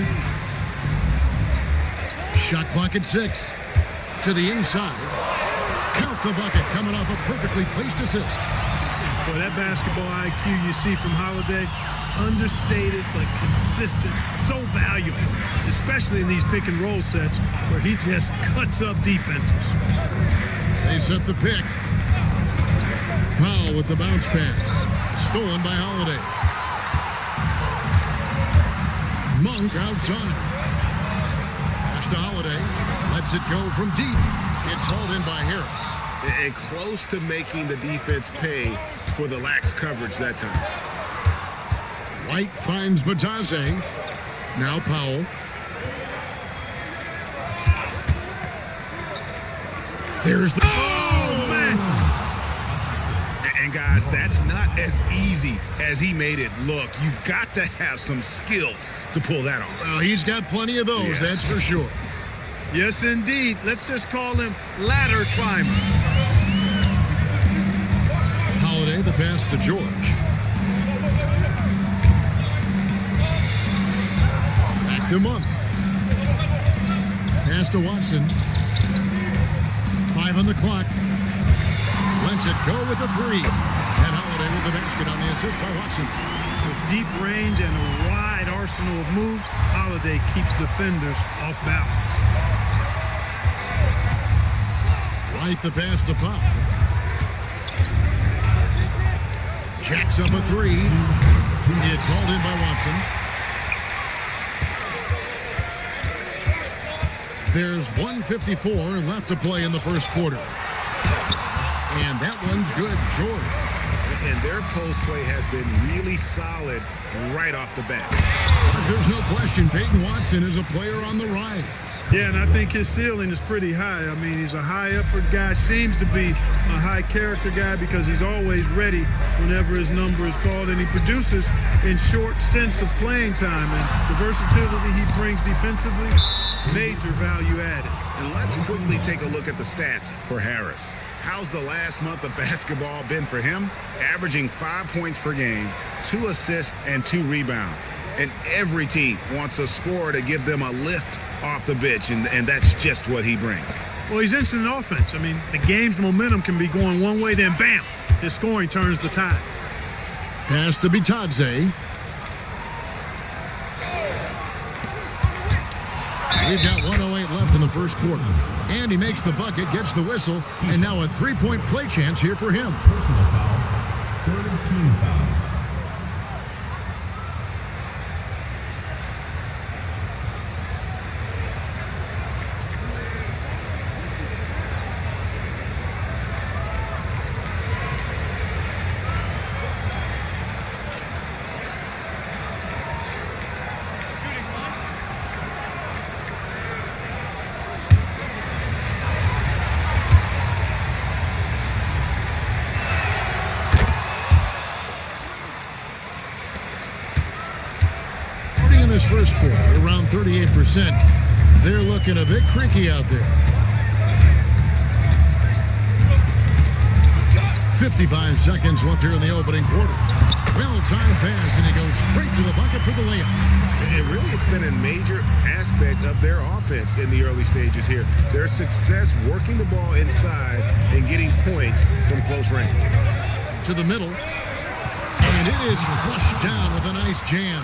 S3: Shot clock at 6. To the inside. Count the bucket coming off a perfectly placed assist.
S2: Boy, that basketball IQ you see from Holiday, understated but consistent, so valuable, especially in these pick and roll sets where he just cuts up defenses.
S3: They set the pick. Powell with the bounce pass. Stolen by Holiday. Monk outside. Pass to Holiday. Lets it go from deep. It's hauled in by Harris.
S1: And close to making the defense pay for the lax coverage that time.
S3: White finds Batadze. Now Powell. There's the...
S1: Oh, man! And guys, that's not as easy as he made it look. You've got to have some skills to pull that off.
S3: Well, he's got plenty of those,
S1: Yeah.
S3: that's for sure.
S2: Yes, indeed. Let's just call him ladder climber.
S3: Holiday, the pass to George. Back to Monk. Pass to Watson. 5 on the clock. Lets it go with a 3. And Holiday with the basket on the assist by Watson.
S2: With deep range and a wide arsenal of moves, Holiday keeps defenders off balance.
S3: White the pass to Powell. Jacks up a 3. It's hauled in by Watson. There's 1:54 left to play in the first quarter. And that one's good, George.
S1: And their post play has been really solid right off the bat.
S3: There's no question Peyton Watson is a player on the rise.
S2: Yeah, and I think his ceiling is pretty high. I mean, he's a high effort guy, seems to be a high character guy because he's always ready whenever his number is called, and he produces in short stints of playing time. And the versatility he brings defensively, major value added.
S1: And let's quickly take a look at the stats for Harris. How's the last month of basketball been for him? Averaging 5 points per game, 2 assists, and 2 rebounds. And every team wants a scorer to give them a lift off the bench, and that's just what he brings.
S2: Well, he's instant offense. I mean, the game's momentum can be going one way, then bam, his scoring turns the tide.
S3: Pass to Batadze. We've got 1:08 left in the first quarter. And he makes the bucket, gets the whistle, and now a 3-point play chance here for him.
S5: Personal foul. Third and team foul.
S3: In this first quarter, around 38%. They're looking a bit creaky out there. 55 seconds left here in the opening quarter. Well-timed pass, and he goes straight to the bucket for the layup.
S1: And really, it's been a major aspect of their offense in the early stages here. Their success working the ball inside and getting points from close range.
S3: To the middle. And it is flushed down with a nice jam.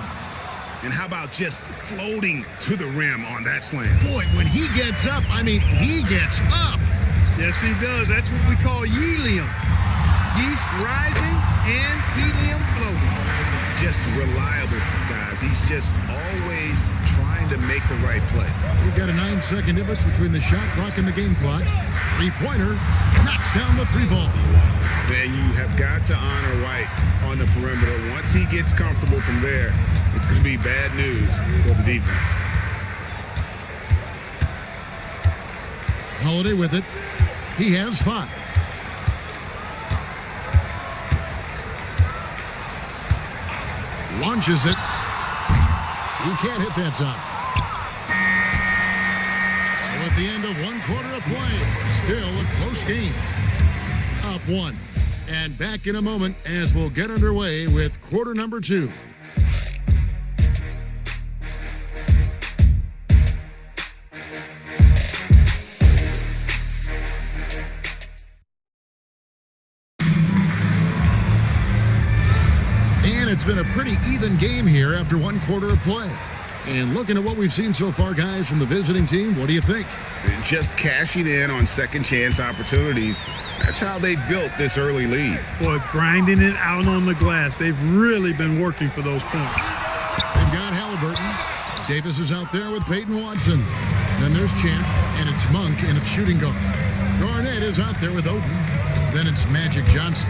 S1: And how about just floating to the rim on that slam?
S3: Boy, when he gets up, I mean, he gets up.
S2: Yes, he does. That's what we call helium. Yeast rising and helium floating.
S1: just reliable, guys. He's just always trying to make the right play.
S3: We've got a 9-second difference between the shot clock and the game clock. Three-pointer knocks down the three ball.
S1: Man, you have got to honor White on the perimeter. Once he gets comfortable from there, it's going to be bad news for the defense.
S3: Holiday with it. He has 5. Launches it. He can't hit that time. So at the end of 1 quarter of play, still a close game. Up 1. And back in a moment as we'll get underway with quarter number 2. And it's been a pretty even game here after 1 quarter of play. And looking at what we've seen so far, guys, from the visiting team, what do you think?
S1: Just cashing in on second chance opportunities. That's how they built this early lead.
S2: Boy, grinding it out on the glass. They've really been working for those points.
S3: They've got Halliburton. Davis is out there with Peyton Watson. Then there's Champ, and it's Monk in a shooting guard. Garnett is out there with Oden. Then it's Magic Johnson.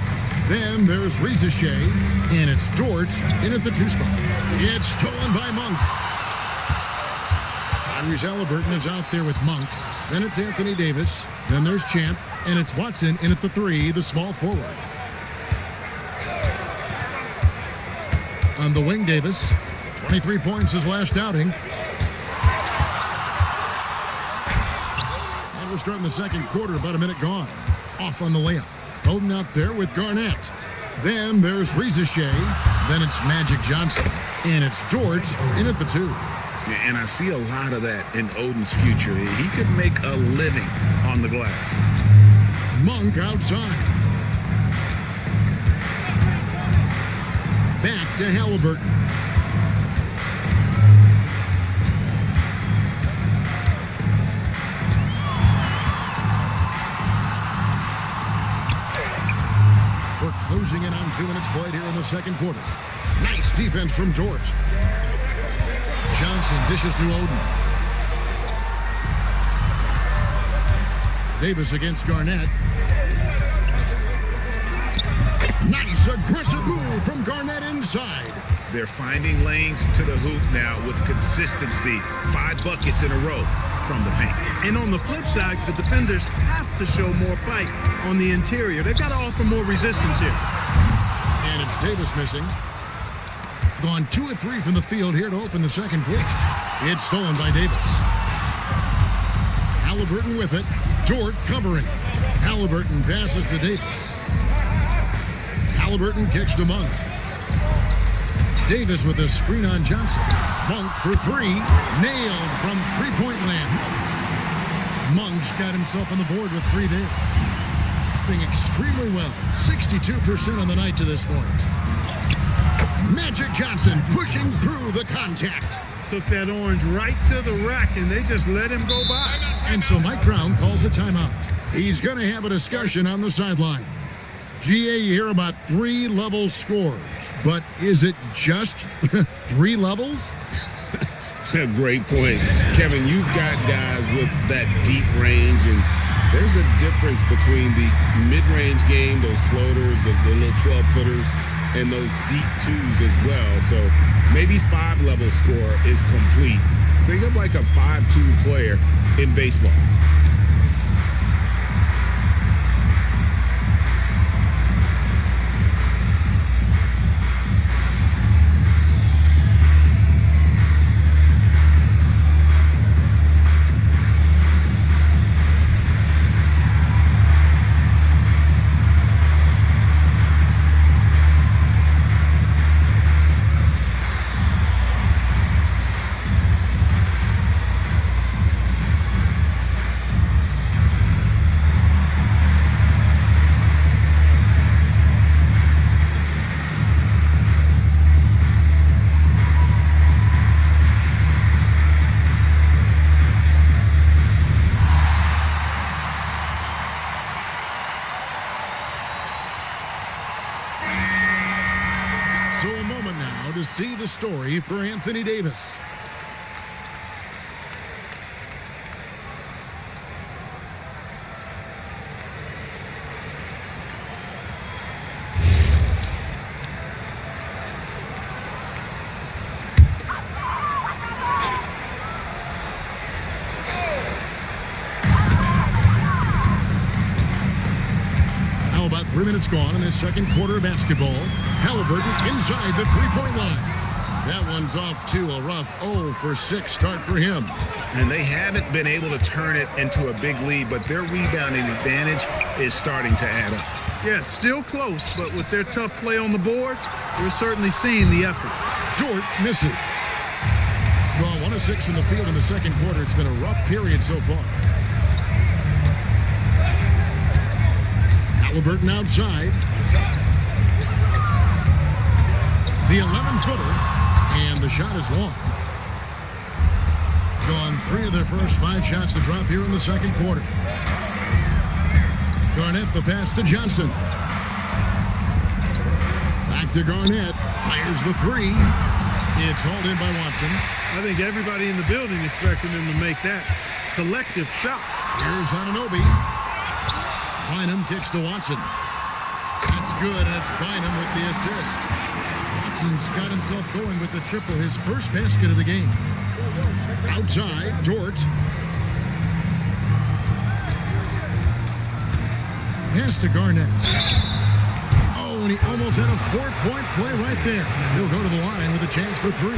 S3: Then there's Reza Shea, and it's Dort in at the 2 spot. It's stolen by Monk. Tyrese Halliburton is out there with Monk. Then it's Anthony Davis. Then there's Champ, and it's Watson in at the 3, the small forward. On the wing, Davis. 23 points his last outing. And we're starting the second quarter, about a minute gone. Off on the layup. Oden out there with Garnett. Then there's Reza Shea. Then it's Magic Johnson. And it's Dort in at the 2.
S1: And I see a lot of that in Oden's future. He could make a living on the glass.
S3: Monk outside. Back to Halliburton. We're closing in on 2 minutes played here in the second quarter. Nice defense from Dort. Johnson dishes to Oden. Davis against Garnett. Nice aggressive move from Garnett inside.
S1: They're finding lanes to the hoop now with consistency. 5 buckets in a row from the paint.
S2: And on the flip side, the defenders have to show more fight on the interior. They've got to offer more resistance here.
S3: And it's Davis missing. Gone 2 of 3 from the field here to open the second quarter. It's stolen by Davis. Halliburton with it. Dort covering. Halliburton passes to Davis. Halliburton kicks to Monk. Davis with a screen on Johnson. Monk for 3. Nailed from three-point land. Monk's got himself on the board with 3 there. Doing extremely well. 62% on the night to this point. Magic Johnson pushing through the contact.
S2: Took that orange right to the rack, and they just let him go by.
S3: And so Mike Brown calls a timeout. He's going to have a discussion on the sideline. GA, you hear about 3-level scores, but is it just 3 levels?
S21: That's a great point. Kevin, you've got guys with that deep range, and there's a difference between the mid-range game, those floaters, the little 12-footers, and those deep 2s as well. So maybe 5-level score is complete. Think of like a 5-2 player in baseball.
S3: see the story for Anthony Davis. How about 3 minutes gone in this second quarter of basketball? Halliburton inside the three-point line. That one's off to a rough 0 for 6 start for him.
S1: And they haven't been able to turn it into a big lead, but their rebounding advantage is starting to add up.
S2: Yeah, still close, but with their tough play on the boards, we're certainly seeing the effort.
S3: Dort misses. Well, 1 of 6 from the field in the second quarter. It's been a rough period so far. Halliburton outside. The 11-footer, and the shot is long. Gone 3 of their first 5 shots to drop here in the second quarter. Garnett the pass to Johnson. Back to Garnett. Fires the 3. It's hauled in by Watson.
S2: I think everybody in the building expected him to make that collective shot.
S3: Here's Anunoby. Bynum kicks to Watson. That's good. That's Bynum with the assist. Watson's got himself going with the triple, his first basket of the game. Outside, Dort. Pass to Garnett. Oh, and he almost had a 4-point play right there. He'll go to the line with a chance for 3.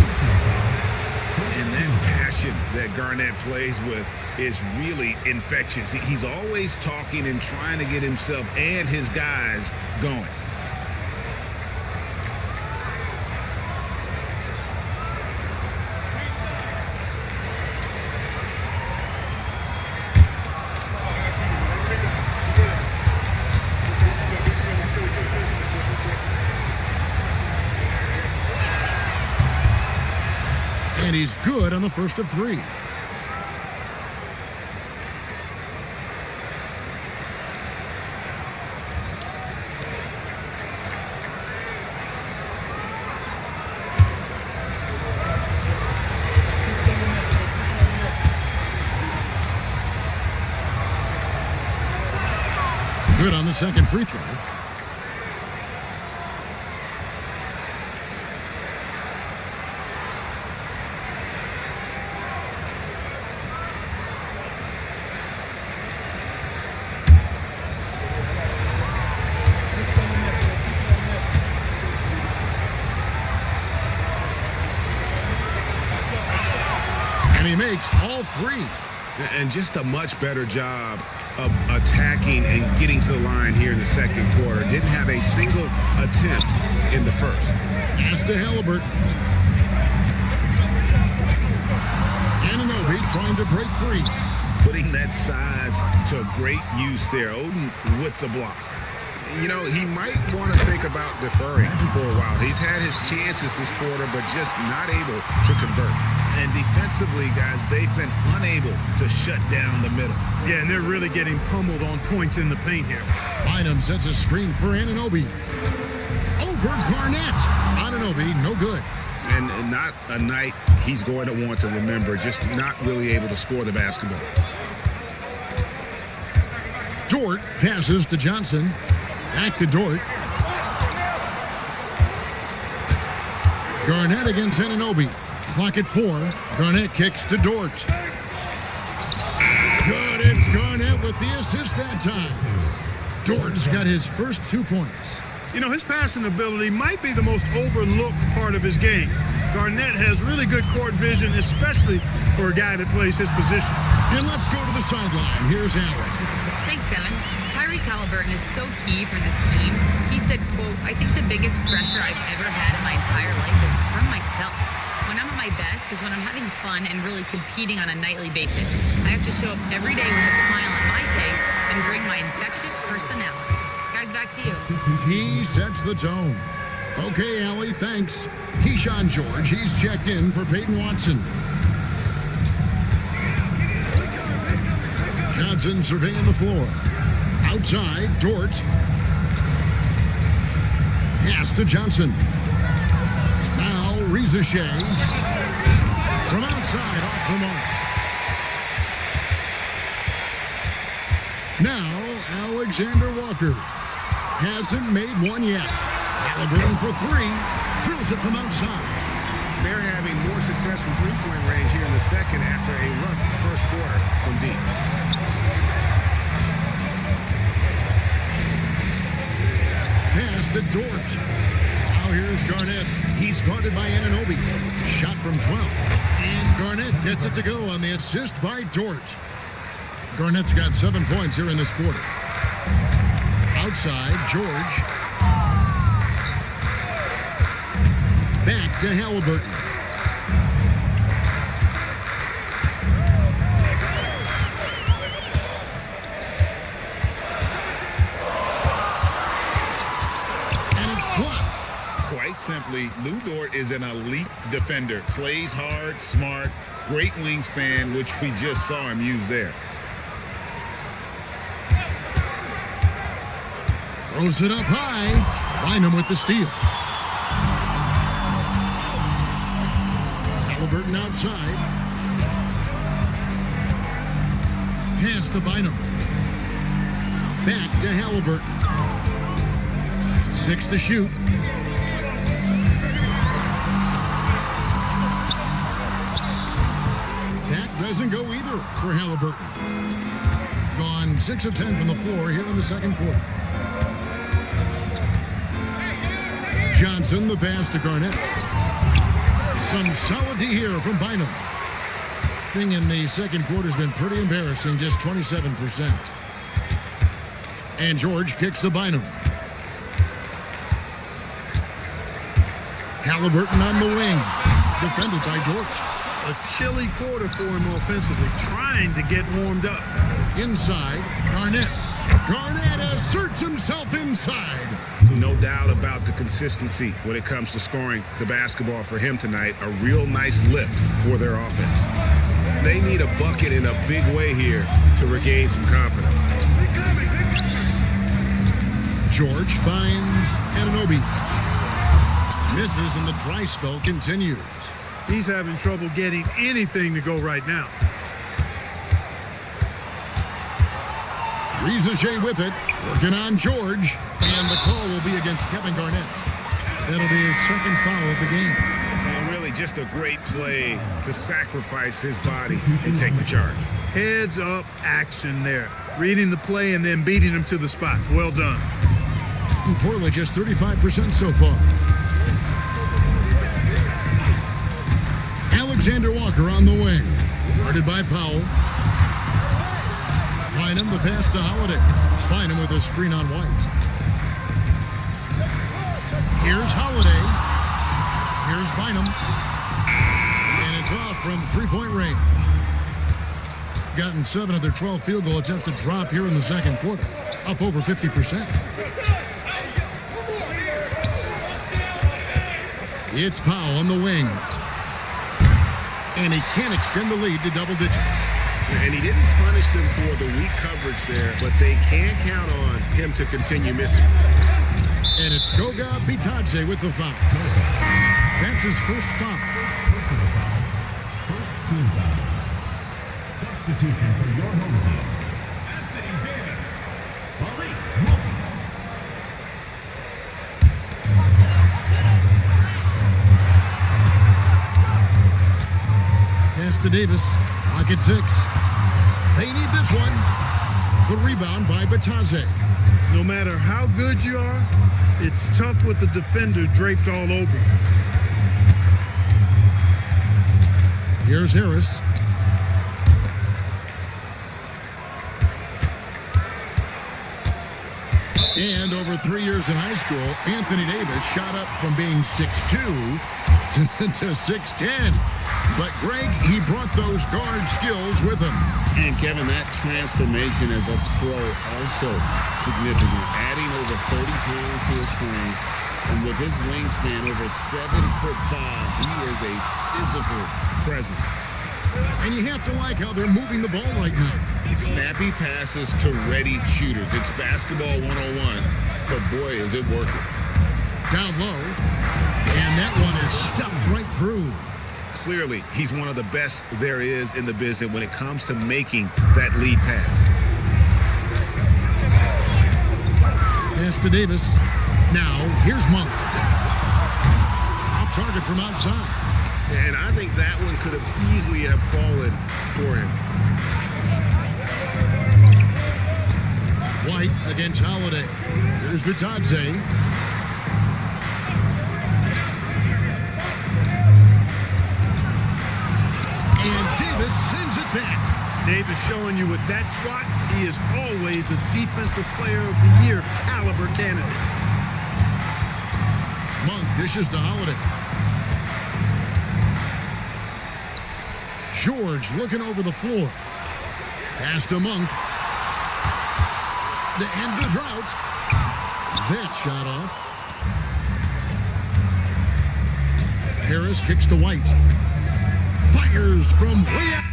S1: And that passion that Garnett plays with is really infectious. He's always talking and trying to get himself and his guys going.
S3: And he's good on the first of 3. Good on the second free throw. And he makes all 3.
S1: And just a much better job of attacking and getting to the line here in the second quarter. Didn't have a single attempt in the first.
S3: Pass to Halliburton. Anunoby trying to break free.
S1: Putting that size to great use there. Oden with the block. You know, he might want to think about deferring for a while. He's had his chances this quarter, but just not able to convert. And defensively, guys, they've been unable to shut down the middle.
S2: Yeah, and they're really getting pummeled on points in the paint here.
S3: Bynum sets a screen for Anunoby. Over Garnett. Anunoby, no good.
S1: And not a night he's going to want to remember, just not really able to score the basketball.
S3: Dort passes to Johnson. Back to Dort. Garnett against Anunoby. Clock at 4. Garnett kicks to Dort. Good. It's Garnett with the assist that time. Dort's got his first 2 points.
S2: You know, his passing ability might be the most overlooked part of his game. Garnett has really good court vision, especially for a guy that plays his position.
S3: And let's go to the sideline. Here's Allen.
S4: Thanks, Kevin. Tyrese Halliburton is so key for this team. He said, quote, "I think the biggest pressure I've ever had in my entire life is from myself. When I'm at my best is when I'm having fun and really competing on a nightly basis. I have to show up every day with a smile on my face and bring my infectious personality." Guys, back to you.
S3: He sets the tone. Okay, Allie, thanks. Keyshawn George, he's checked in for Peyton Watson. Johnson surveying the floor. Outside, Dort. Pass to Johnson. Now Reza Shea. From outside, off the mark. Now, Alexander Walker hasn't made one yet. Halliburton for three. Drills it from outside.
S1: They're having more success from three-point range here in the second after a rough first quarter from deep.
S3: Pass to Dort. Now here's Garnett. He's guarded by Anunoby. Shot from 12. And Garnett gets it to go on the assist by Dort. Garnett's got 7 points here in this quarter. Outside, George. Back to Halliburton. And it's blocked.
S1: Quite simply, Lou Dort is an elite defender. Plays hard, smart, great wingspan, which we just saw him use there.
S3: Throws it up high. Bynum with the steal. Halliburton outside. Pass to Bynum. Back to Halliburton. 6 to shoot. That doesn't go either for Halliburton. Gone 6 of 10 from the floor here in the second quarter. Johnson, the pass to Garnett. Some solid D here from Bynum. Thing in the second quarter has been pretty embarrassing, just 27%. And George kicks to Bynum. Halliburton on the wing, defended by Dort.
S2: A chilly quarter for him offensively, trying to get warmed up.
S3: Inside, Garnett. Garnett asserts himself inside.
S1: No doubt about the consistency when it comes to scoring the basketball for him tonight. A real nice lift for their offense. They need a bucket in a big way here to regain some confidence.
S3: George finds Anunoby. Misses and the dry spell continues.
S2: He's having trouble getting anything to go right now.
S3: Reza Shea with it, working on George, and the call will be against Kevin Garnett. That'll be his second foul of the game.
S1: And really just a great play to sacrifice his body and take the charge.
S2: Heads up action there. Reading the play and then beating him to the spot. Well done.
S3: And Portland just 35% so far. Alexander Walker on the wing, guarded by Powell. Bynum, the pass to Holiday. Bynum with a screen on White. Here's Holiday. Here's Bynum. And it's off from three-point range. Gotten 7 of their 12 field goal attempts to drop here in the second quarter. Up over 50%. It's Powell on the wing. And he can't extend the lead to double digits.
S1: And he didn't punish them for the weak coverage there, but they can count on him to continue missing.
S3: And it's Goga Bitadze with the foul. That's his first foul.
S5: First team foul. Substitution for your home team. Anthony Davis. Malik Monk.
S3: Pass to Davis. Pocket 6. They need this one. The rebound by Bitadze.
S2: No matter how good you are, it's tough with the defender draped all over you.
S3: Here's Harris. And over 3 years in high school, Anthony Davis shot up from being 6'2" to 6'10". But Greg, he brought those guard skills with him.
S16: And Kevin, that transformation as a pro also significant. Adding over 30 pounds to his frame. And with his wingspan over 7'5", he is a physical presence.
S3: And you have to like how they're moving the ball right now.
S16: Snappy passes to ready shooters. It's basketball 101, but boy, is it working.
S3: Down low. And that one is stuffed right through.
S1: Clearly, he's one of the best there is in the business when it comes to making that lead pass.
S3: Pass to Davis. Now, here's Monk. Off target from outside.
S1: And I think that one could have easily have fallen for him.
S3: White against Holiday. Here's Vitadze. And Davis sends it back.
S2: Davis showing you with that swat, he is always a Defensive Player of the Year caliber candidate.
S3: Monk dishes to Holiday. George looking over the floor. Pass to Monk. The end of the drought. That shot off. Harris kicks to White. Fires from way out.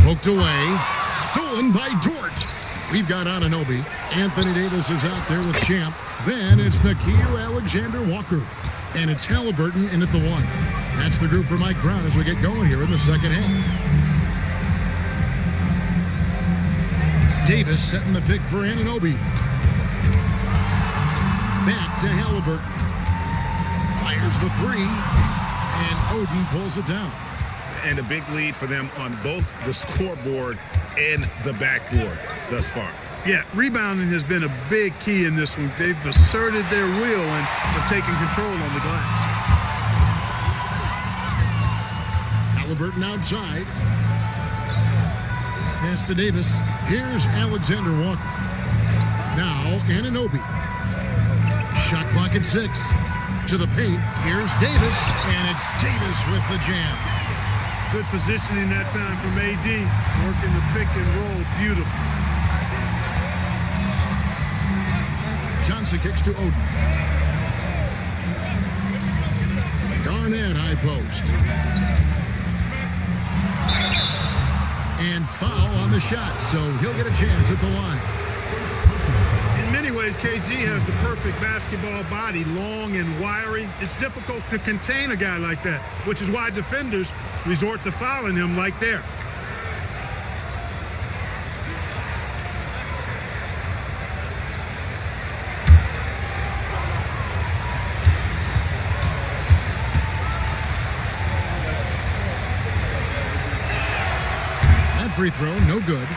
S3: Poked away. Stolen by George. We've got Anunoby. Anthony Davis is out there with Champ. Then it's Nickeil Alexander-Walker. And it's Halliburton in at the one. That's the group for Mike Brown as we get going here in the second half. Davis setting the pick for Anunoby. Back to Halliburton. Fires the three. And Oden pulls it down.
S1: And a big lead for them on both the scoreboard and the backboard thus far.
S2: Yeah, rebounding has been a big key in this one. They've asserted their will and have taken control on the glass.
S3: Halliburton outside. Pass to Davis. Here's Alexander Walker. Now Anunoby. Shot clock at 6. To the paint. Here's Davis. And it's Davis with the jam.
S2: Good positioning that time from AD. Working the pick and roll. Beautiful.
S3: Johnson kicks to Oden. Garnett high post. And foul on the shot, so he'll get a chance at the line.
S2: In many ways, KG has the perfect basketball body, long and wiry. It's difficult to contain a guy like that, which is why defenders resort to fouling him like there.
S3: That free throw, no good.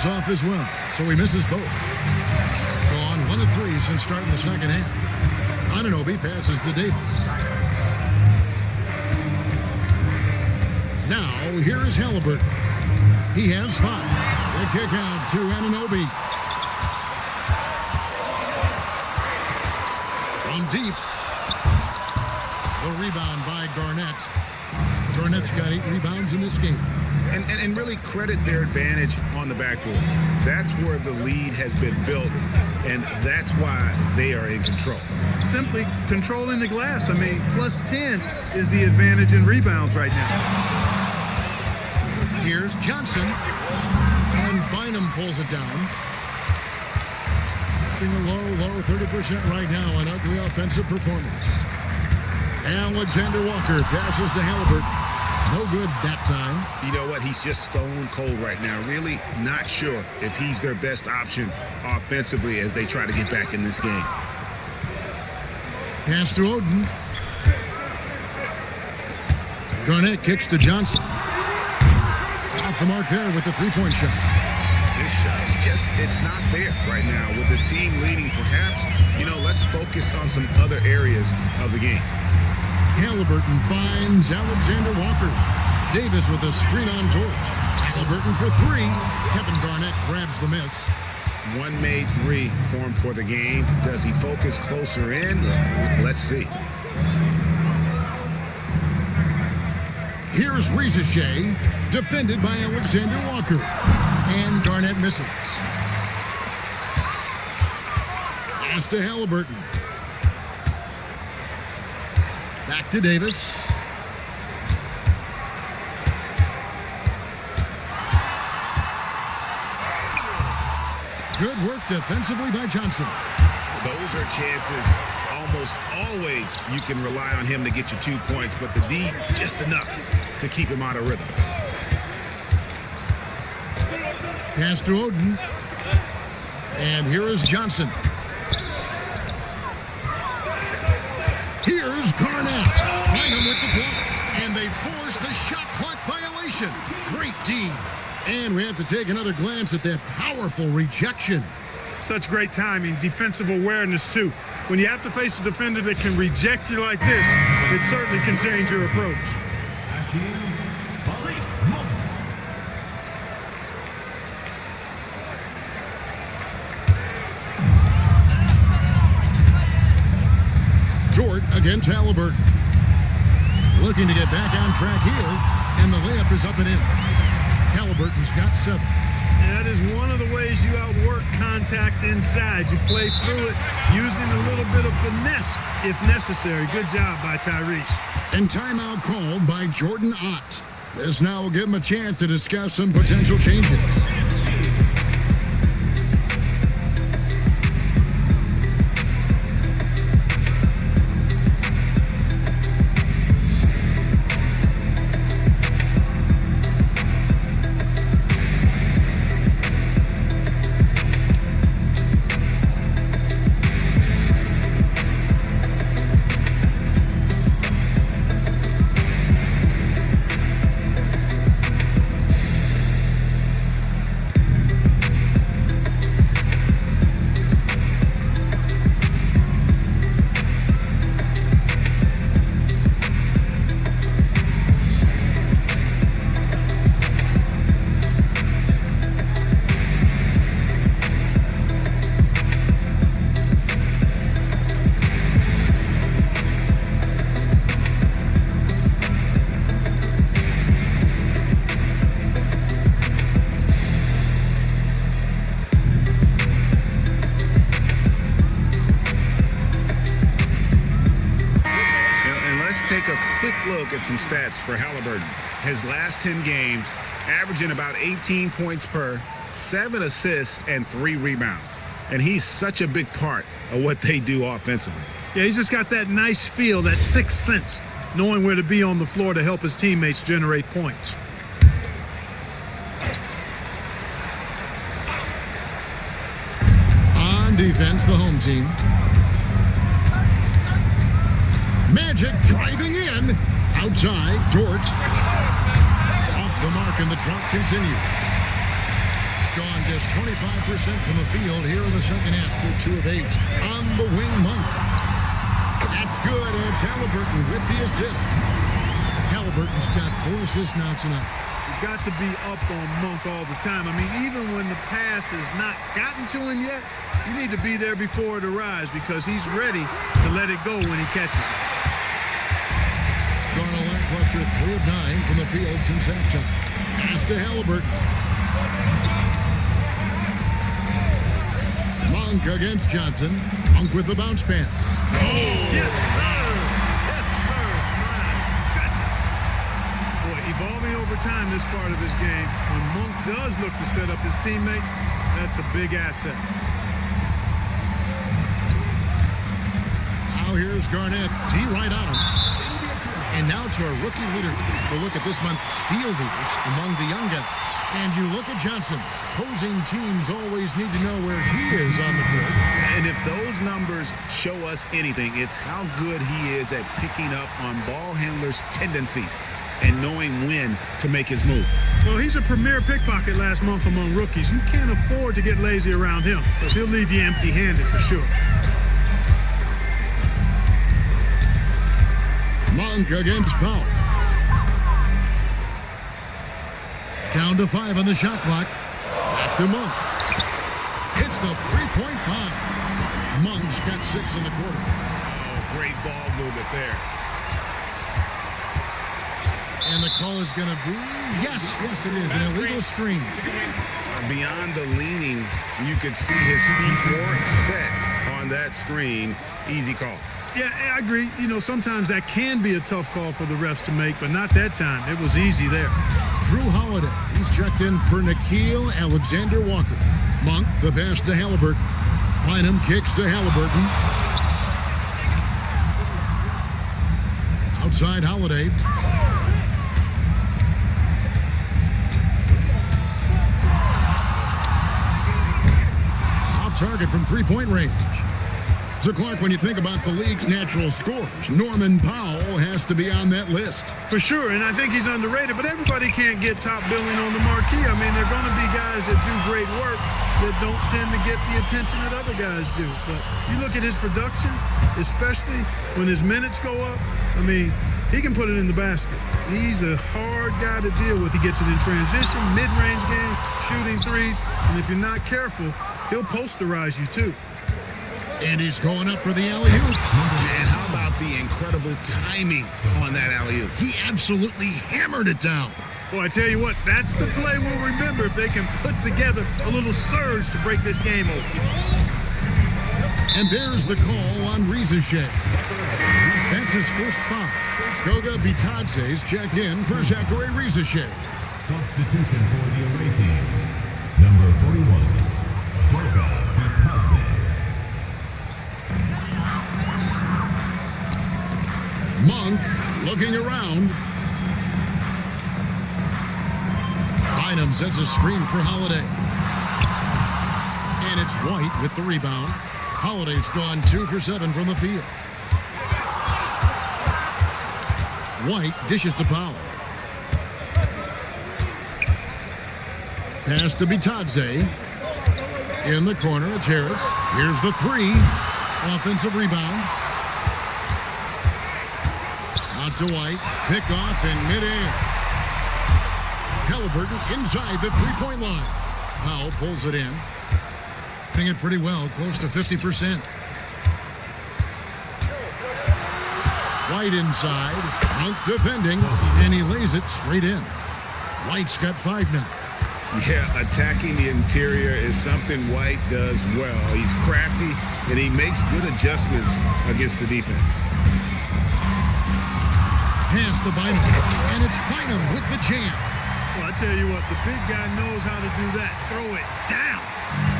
S3: Off as well, so he misses both. Gone 1 of 3 since starting the second half. Anunoby passes to Davis. Now here is Halliburton. He has 5. The kick out to Anunoby. From deep. The rebound by Garnett. Garnett's got 8 rebounds in this game.
S1: And really credit their advantage on the backboard. That's where the lead has been built, and that's why they are in control.
S2: Simply controlling the glass. I mean, plus 10 is the advantage in rebounds right now.
S3: Here's Johnson, and Bynum pulls it down. In a low 30% right now, an ugly offensive performance. Alexander Walker passes to Halliburton. No good that time.
S1: You know what? He's just stone cold right now. Really not sure if he's their best option offensively as they try to get back in this game.
S3: Pass to Oden. Garnett kicks to Johnson. Off the mark there with the three-point shot.
S1: This shot's just, it's not there right now. With this team leading, perhaps, let's focus on some other areas of the game.
S3: Halliburton finds Alexander Walker. Davis with a screen on George. Halliburton for 3. Kevin Garnett grabs the miss.
S1: One made 3 for him for the game. Does he focus closer in? Let's see.
S3: Here's Rizachet, defended by Alexander Walker. And Garnett misses. Pass to Halliburton. Back to Davis. Good work defensively by Johnson.
S1: Those are chances almost always you can rely on him to get you 2 points, but the D just enough to keep him out of rhythm.
S3: Pass to Oden. And here is Johnson. Here's Garnett. Find him with the block. And they force the shot clock violation. Great D. And we have to take another glance at that powerful rejection.
S2: Such great timing, defensive awareness too. When you have to face a defender that can reject you like this, it certainly can change your approach.
S3: Dort against Halliburton. Looking to get back on track here, and the layup is up and in. Halliburton's got 7.
S2: That is one of the ways you outwork contact inside. You play through it using a little bit of finesse if necessary. Good job by Tyrese.
S3: And timeout called by Jordan Ott. This now will give him a chance to discuss some potential changes.
S1: Take a quick look at some stats for Halliburton. His last 10 games, averaging about 18 points per, 7 assists, and 3 rebounds. And he's such a big part of what they do offensively.
S2: Yeah, he's just got that nice feel, that sixth sense, knowing where to be on the floor to help his teammates generate points.
S3: On defense, the home team. Magic driving in. Outside, Dort. Off the mark, and the drop continues. Gone just 25% from the field here in the second half. Through 2 of 8. On the wing, Monk. That's good, and it's Halliburton with the assist. Halliburton's got 4 assists now tonight.
S2: You've got to be up on Monk all the time. I mean, even when the pass has not gotten to him yet, you need to be there before it arrives because he's ready to let it go when he catches it.
S3: Gone a lackluster 3 of 9 from the field since halftime. Pass to Halliburton. Monk against Johnson. Monk with the bounce pass.
S2: Oh, yes, sir. Yes, sir. My goodness. Boy, evolving over time this part of his game. When Monk does look to set up his teammates, that's a big asset.
S3: Now here's Garnett. D right on him. And now to our rookie leader for a look at this month's steal leaders among the young guys. And you look at Johnson. Opposing teams always need to know where he is on the court.
S1: And if those numbers show us anything, it's how good he is at picking up on ball handlers' tendencies and knowing when to make his move.
S2: Well, he's a premier pickpocket last month among rookies. You can't afford to get lazy around him because he'll leave you empty-handed for sure.
S3: Monk against Powell. Down to 5 on the shot clock. Back to Monk. It's the 3-point bomb. Monk's got 6 in the quarter.
S1: great ball movement there.
S3: And the call is going to be, yes, it is, an illegal screen.
S1: Beyond the leaning, you could see his feet weren't set on that screen. Easy call.
S2: Yeah, I agree. You know, sometimes that can be a tough call for the refs to make, but not that time. It was easy there.
S3: Drew Holiday, he's checked in for Nickeil Alexander-Walker. Monk, the pass to Halliburton. Bynum kicks to Halliburton. Outside Holiday. Off target from three-point range. So, Clark, when you think about the league's natural scorers, Norman Powell has to be on that list.
S2: For sure, and I think he's underrated, but everybody can't get top billing on the marquee. I mean, there are going to be guys that do great work that don't tend to get the attention that other guys do. But you look at his production, especially when his minutes go up, I mean, he can put it in the basket. He's a hard guy to deal with. He gets it in transition, mid-range game, shooting threes, and if you're not careful, he'll posterize you too.
S3: And he's going up for the alley-oop.
S1: And how about the incredible timing on that alley-oop?
S3: He absolutely hammered it down.
S2: Well, I tell you what, that's the play we'll remember if they can put together a little surge to break this game open.
S3: And there's the call on Rizachet. That's his first foul. Goga Bitadze's checked in for Zachary Rizachet.
S5: Substitution for the away team. Number 41, Goga Bitadze.
S3: Monk looking around. Bynum sets a screen for Holiday. And it's White with the rebound. Holiday's gone 2 for 7 from the field. White dishes to Powell. Pass to Bitadze. In the corner, it's Harris. Here's the three. Offensive rebound. Out to White. Pick off in midair. Halliburton inside the three-point line. Powell pulls it in. Hitting it pretty well, close to 50%. White inside. Monk defending, and he lays it straight in. White's got 5 now.
S1: Yeah, attacking the interior is something White does well. He's crafty, and he makes good adjustments against the defense.
S3: Pass to Bynum, and it's Bynum with the jam.
S2: Well, I tell you what, the big guy knows how to do that. Throw it down.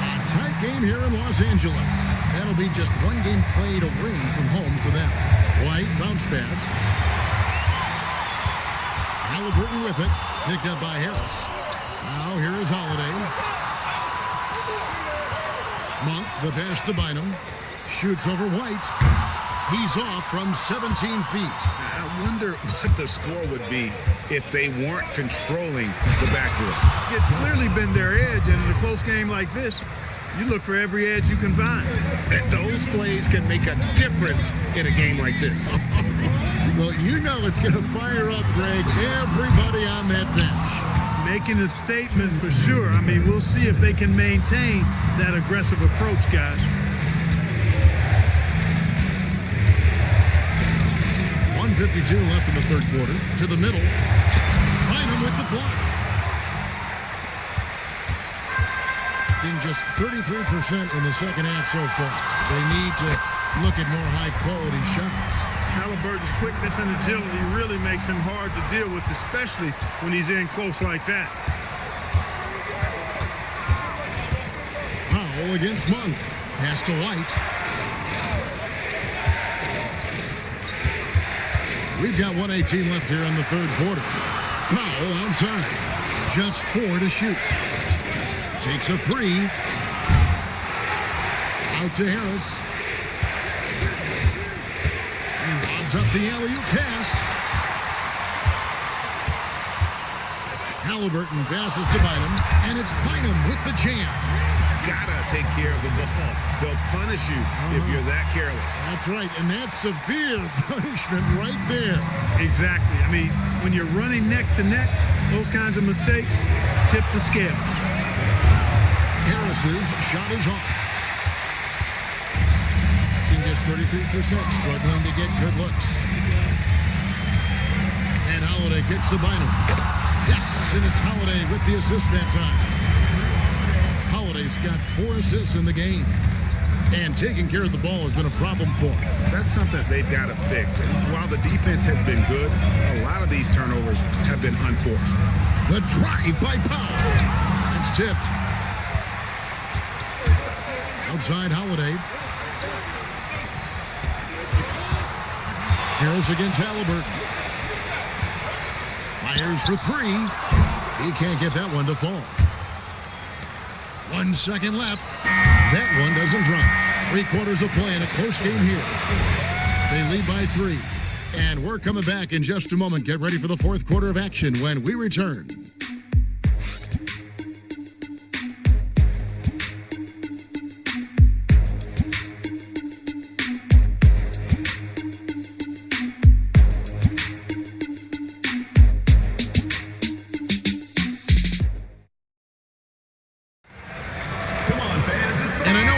S3: A tight game here in Los Angeles. That'll be just one game played away from home for them. White bounce pass. Halliburton with it, picked up by Harris. Now here is Holiday. Monk, the pass to Bynum. Shoots over White. He's off from 17 feet.
S1: I wonder what the score would be if they weren't controlling the backdoor.
S2: It's clearly been their edge, and in a close game like this, you look for every edge you can find.
S1: And those plays can make a difference in a game like this.
S3: Well, you know it's going to fire up, Greg, everybody on that bench.
S2: Making a statement for sure. I mean, we'll see if they can maintain that aggressive approach, guys.
S3: 1:52 left in the third quarter. To the middle. Bynum with the block. In just 33% in the second half so far. They need to look at more high-quality shots.
S2: Halliburton's quickness and agility really makes him hard to deal with, especially when he's in close like that.
S3: Powell against Monk. Pass to White. We've got 1:18 left here in the third quarter. Powell outside. Just 4 to shoot. Takes a 3. Out to Harris. And lobs up the alley-oop pass. Halliburton passes to Bynum, and it's Bynum with the jam.
S1: Gotta take care of the ball. They'll punish you if you're that careless.
S3: That's right, and that's severe punishment right there.
S2: Exactly. I mean, when you're running neck to neck, those kinds of mistakes tip the scale.
S3: Harris's shot is off. In just 33%, struggling to get good looks. And Holiday gets the Bynum. Yes, and it's Holiday with the assist that time. Holiday's got 4 assists in the game. And taking care of the ball has been a problem for him.
S1: That's something they've got to fix. And while the defense has been good, a lot of these turnovers have been unforced.
S3: The drive by Powell. It's tipped. Outside Holiday. Harris against Halliburton. Fires for 3. He can't get that one to fall. 1 second left. That one doesn't drop. 3 quarters of play in a close game here. They lead by 3. And we're coming back in just a moment. Get ready for the 4th quarter of action when we return.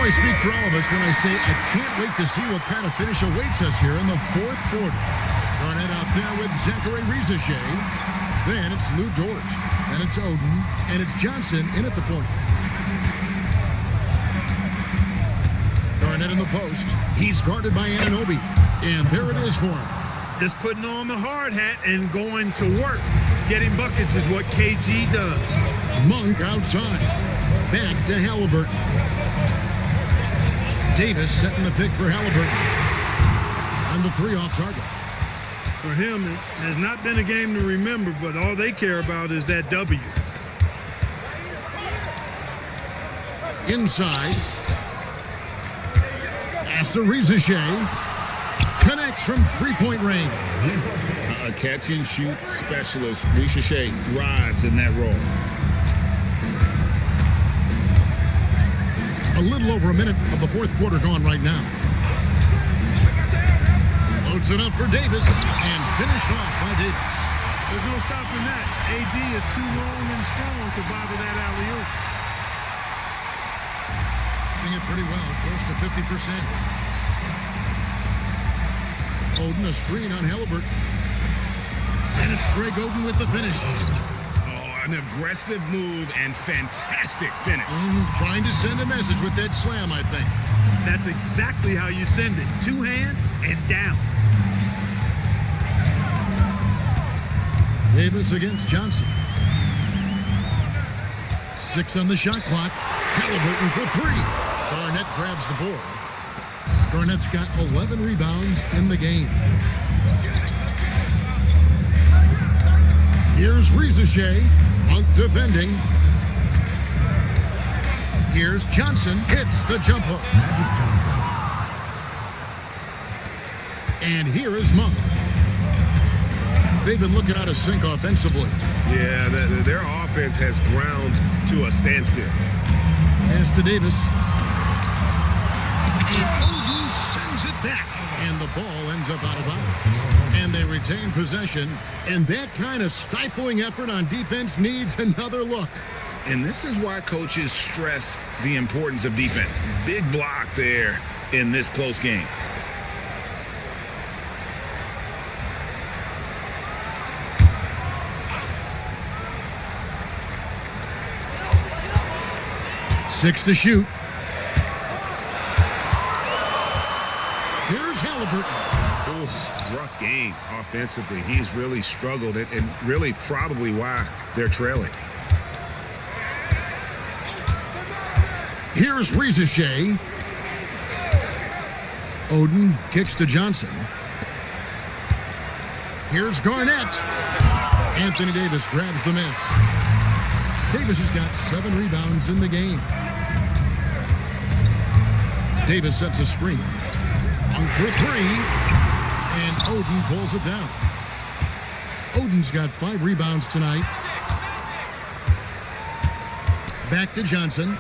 S3: I speak for all of us when I say I can't wait to see what kind of finish awaits us here in the 4th quarter. Garnett out there with Zachary Rizachet. Then it's Lou Dort. Then it's Oden. And it's Johnson in at the point. Garnett in the post. He's guarded by Anunoby. And there it is for him.
S2: Just putting on the hard hat and going to work. Getting buckets is what KG does.
S3: Monk outside. Back to Halliburton. Davis setting the pick for Halliburton. On the 3 off target.
S2: For him, it has not been a game to remember, but all they care about is that W.
S3: Inside. After Rizachet. Connects from 3-point range.
S21: A catch-and-shoot specialist. Rizachet thrives in that role.
S3: A little over a minute of the 4th quarter gone right now. Loads it up for Davis and finished off by Davis.
S2: There's no stopping that. AD is too long and strong to bother that alley-oop.
S3: Doing it pretty well, close to 50%. Oden a screen on Halliburton. And it's Greg Oden with the finish.
S1: An aggressive move and fantastic finish.
S3: Trying to send a message with that slam, I think.
S2: That's exactly how you send it. 2 hands and down.
S3: Davis against Johnson. 6 on the shot clock. Halliburton for 3. Garnett grabs the board. Garnett's got 11 rebounds in the game. Here's Rizachet. Monk defending. Here's Johnson. Hits the jump hook. And here is Monk. They've been looking out of sync offensively.
S1: Yeah, their offense has ground to a standstill.
S3: Pass to Davis. And Oden sends it back. And the ball ends up out of bounds. And they retain possession. And that kind of stifling effort on defense needs another look.
S1: And this is why coaches stress the importance of defense. Big block there in this close game.
S3: Six to shoot. Here's Halliburton.
S1: Rough game offensively. He's really struggled and really probably why they're trailing.
S3: Here's Rizachet. Oden kicks to Johnson. Here's Garnett. Anthony Davis grabs the miss. Davis has got 7 rebounds in the game. Davis sets a screen. On for 3. And Oden pulls it down. Oden's got 5 rebounds tonight. Back to Johnson.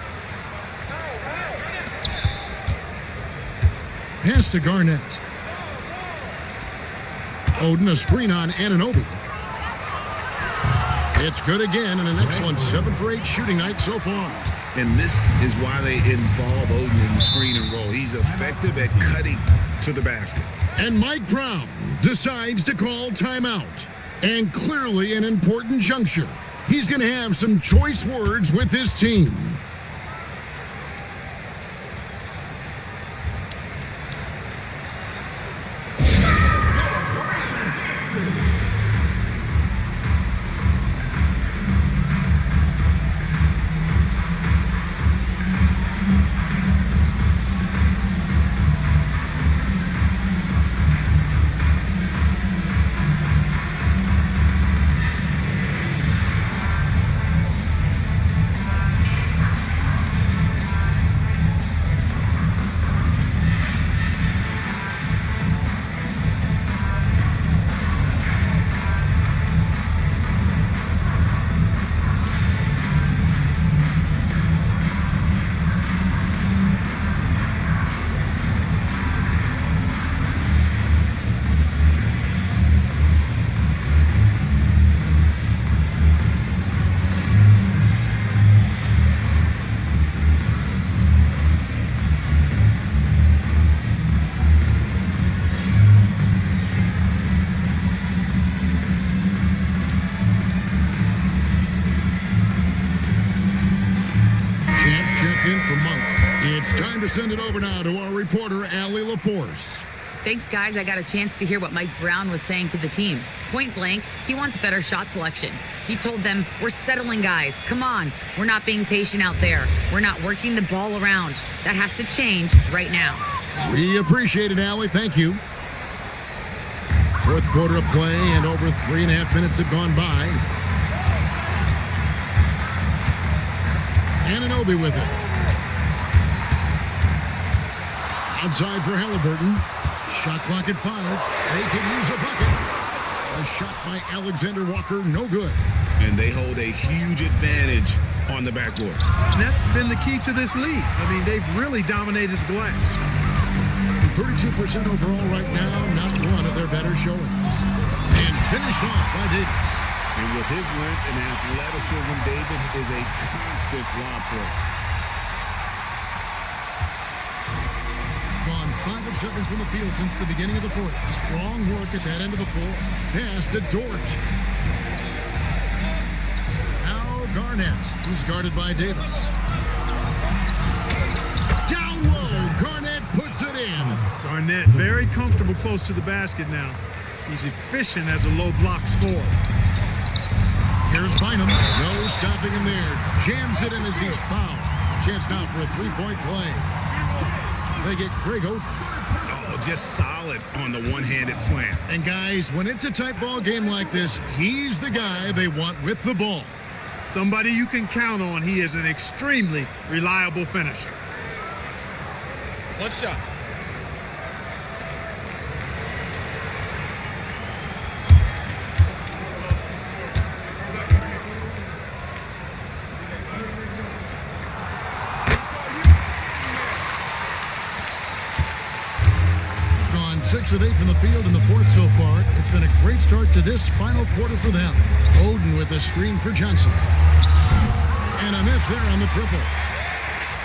S3: Pass to Garnett. Oden a screen on Anunoby. It's good again, and an excellent 7 for 8 shooting night so far.
S1: And this is why they involve Oden in the screen and roll. He he's effective at cutting to the basket.
S3: And Mike Brown decides to call timeout. And clearly an important juncture. He's going to have some choice words with his team. Send it over now to our reporter, Allie LaForce.
S4: Thanks, guys. I got a chance to hear what Mike Brown was saying to the team. Point blank, he wants better shot selection. He told them, we're settling, guys. Come on. We're not being patient out there. We're not working the ball around. That has to change right now.
S3: We appreciate it, Allie. Thank you. Fourth quarter of play, and over 3.5 minutes have gone by. Anunoby with it. Outside for Halliburton. Shot clock at 5. They can use a bucket. A shot by Alexander Walker, no good.
S1: And they hold a huge advantage on the backboard.
S2: And that's been the key to this league. I mean, they've really dominated the glass.
S3: 32% overall right now, not one of their better showings. And finished off by Davis.
S21: And with his length and athleticism, Davis is a constant lob threat.
S3: 5 of 7 from the field since the beginning of the fourth. Strong work at that end of the floor. Pass to Dort. Now Garnett, who's guarded by Davis. Down low, Garnett puts it in.
S2: Garnett very comfortable close to the basket now. He's efficient as a low block scorer.
S3: Here's Bynum. No stopping him there. Jams it in as he's fouled. Chance now for a three-point play. They get Greg Oden.
S1: Oh, just solid on the one-handed slam.
S3: And guys, when it's a tight ball game like this, he's the guy they want with the ball.
S2: Somebody you can count on. He is an extremely reliable finisher.
S15: One shot.
S3: Gone 6 of 8 from the field in the fourth so far. It's been a great start to this final quarter for them. Oden with a screen for Johnson. And a miss there on the triple.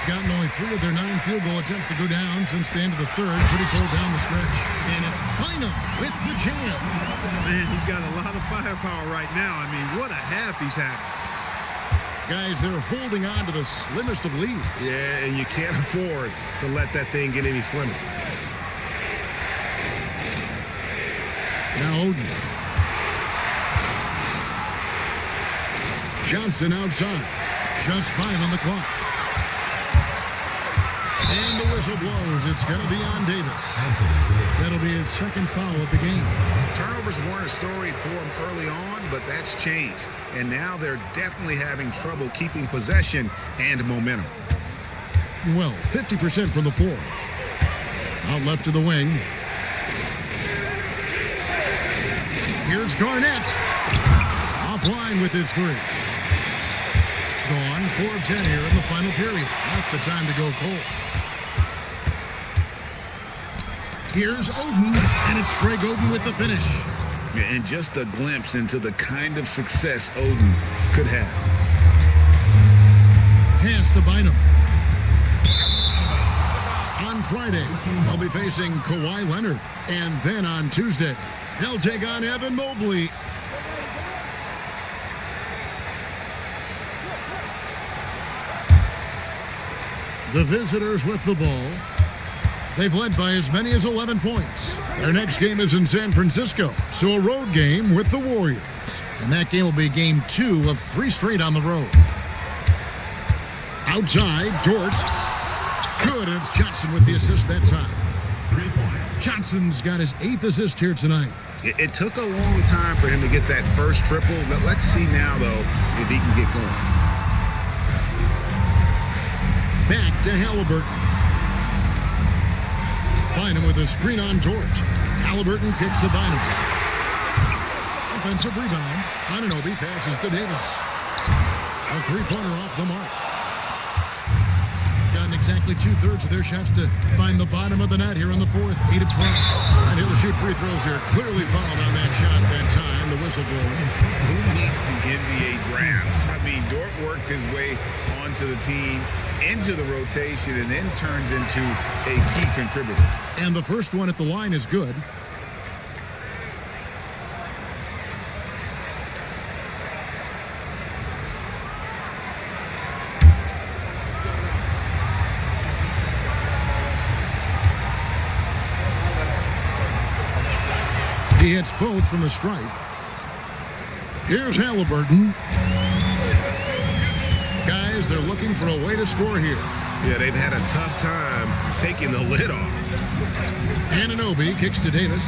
S3: Gotten only 3 of their 9 field goal attempts to go down since the end of the third. Pretty cold down the stretch. And it's Bynum with the jam.
S2: Man, he's got a lot of firepower right now. I mean, what a half he's having.
S3: Guys, they're holding on to the slimmest of leads.
S9: Yeah, and you can't afford to let that thing get any slimmer.
S3: Now Oden. Johnson outside. Just 5 on the clock. And the whistle blows. It's going to be on Davis. That'll be his second foul of the game.
S1: Turnovers weren't a story for him early on, but that's changed. And now they're definitely having trouble keeping possession and momentum.
S3: Well, 50% from the floor. Out left to the wing. Here's Garnett. Offline with his 3. Gone 4 of 10 here in the final period. Not the time to go cold. Here's Oden, and it's Greg Oden with the finish.
S1: And just a glimpse into the kind of success Oden could have.
S3: Pass to Bynum. On Friday, they'll be facing Kawhi Leonard. And then on Tuesday, they'll take on Evan Mobley. The visitors with the ball. They've led by as many as 11 points. Their next game is in San Francisco, so a road game with the Warriors. And that game will be game 2 of 3 straight on the road. Outside, George. Good, and it's Johnson with the assist that time.
S5: 3 points.
S3: Johnson's got his 8th assist here tonight.
S1: It took a long time for him to get that first triple. Let's see now, though, if he can get going.
S3: Back to Halliburton. Bynum with a screen on George. Halliburton kicks to Bynum. Offensive rebound. Anunoby passes to Davis. A 3-pointer off the mark. Gotten exactly 2/3 of their shots to find the bottom of the net here in the 4th. 8 of 12. And he'll shoot free throws here. Clearly fouled on that shot that time. The whistle blown.
S1: Who needs the NBA draft? I mean, Dort worked his way onto the team, into the rotation, and then turns into a key contributor.
S3: And the first one at the line is good. He hits both from the stripe. Here's Halliburton. Guys, they're looking for a way to score here.
S9: Yeah, they've had a tough time taking the lid off.
S3: Anunoby kicks to Davis.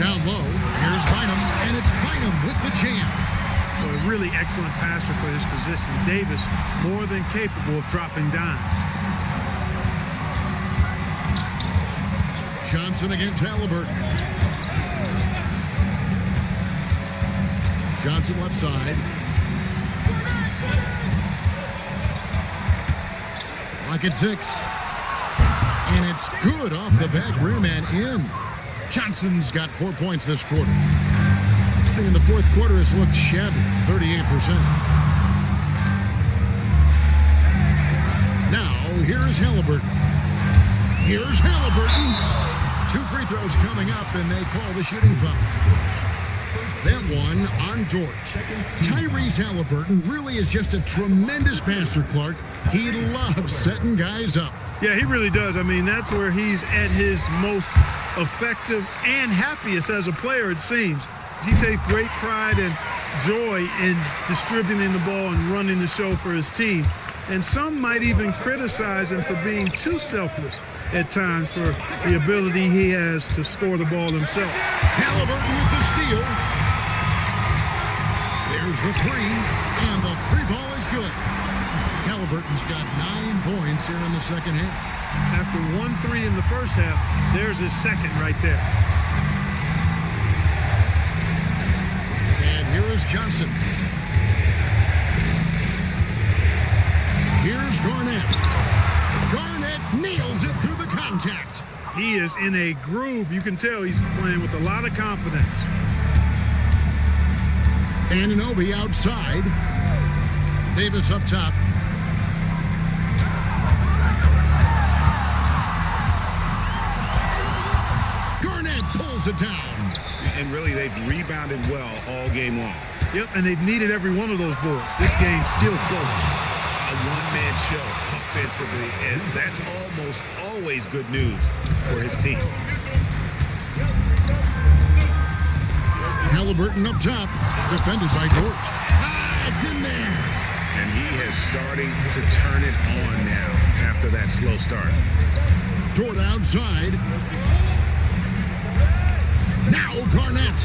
S3: Down low. Here's Bynum, and it's Bynum with the jam.
S2: A really excellent passer for his position. Davis more than capable of dropping dimes.
S3: Johnson against Halliburton. Johnson left side. Clock at 6. And it's good off the back rim and in. Johnson's got 4 points this quarter. In the 4th quarter, it's looked shabby, 38%. Now, here's Halliburton. Here's Halliburton. 2 free throws coming up, and they call the shooting foul. That one on George. Tyrese Halliburton really is just a tremendous passer, Clark. He loves setting guys up.
S2: Yeah, he really does. I mean, that's where he's at his most effective and happiest as a player, it seems. He takes great pride and joy in distributing the ball and running the show for his team. And some might even criticize him for being too selfless at times for the ability he has to score the ball himself.
S3: Halliburton with the steal. There's the 3, and the 3 ball is good. Halliburton's got 9 points here in the second half.
S2: After 1-3 in the first half, there's his second right there.
S3: And here is Johnson. Here's Garnett. Garnett nails it through the contact.
S2: He is in a groove. You can tell he's playing with a lot of confidence.
S3: Anunoby outside. Davis up top. Garnett pulls it down.
S1: And really, they've rebounded well all game long.
S2: Yep, and they've needed every one of those boards. This game's still close.
S1: A one-man show offensively, and that's almost always good news for his team.
S3: Halliburton up top, defended by Dort. It's in there.
S1: And he is starting to turn it on now after that slow start.
S3: Dort outside. Now Garnett.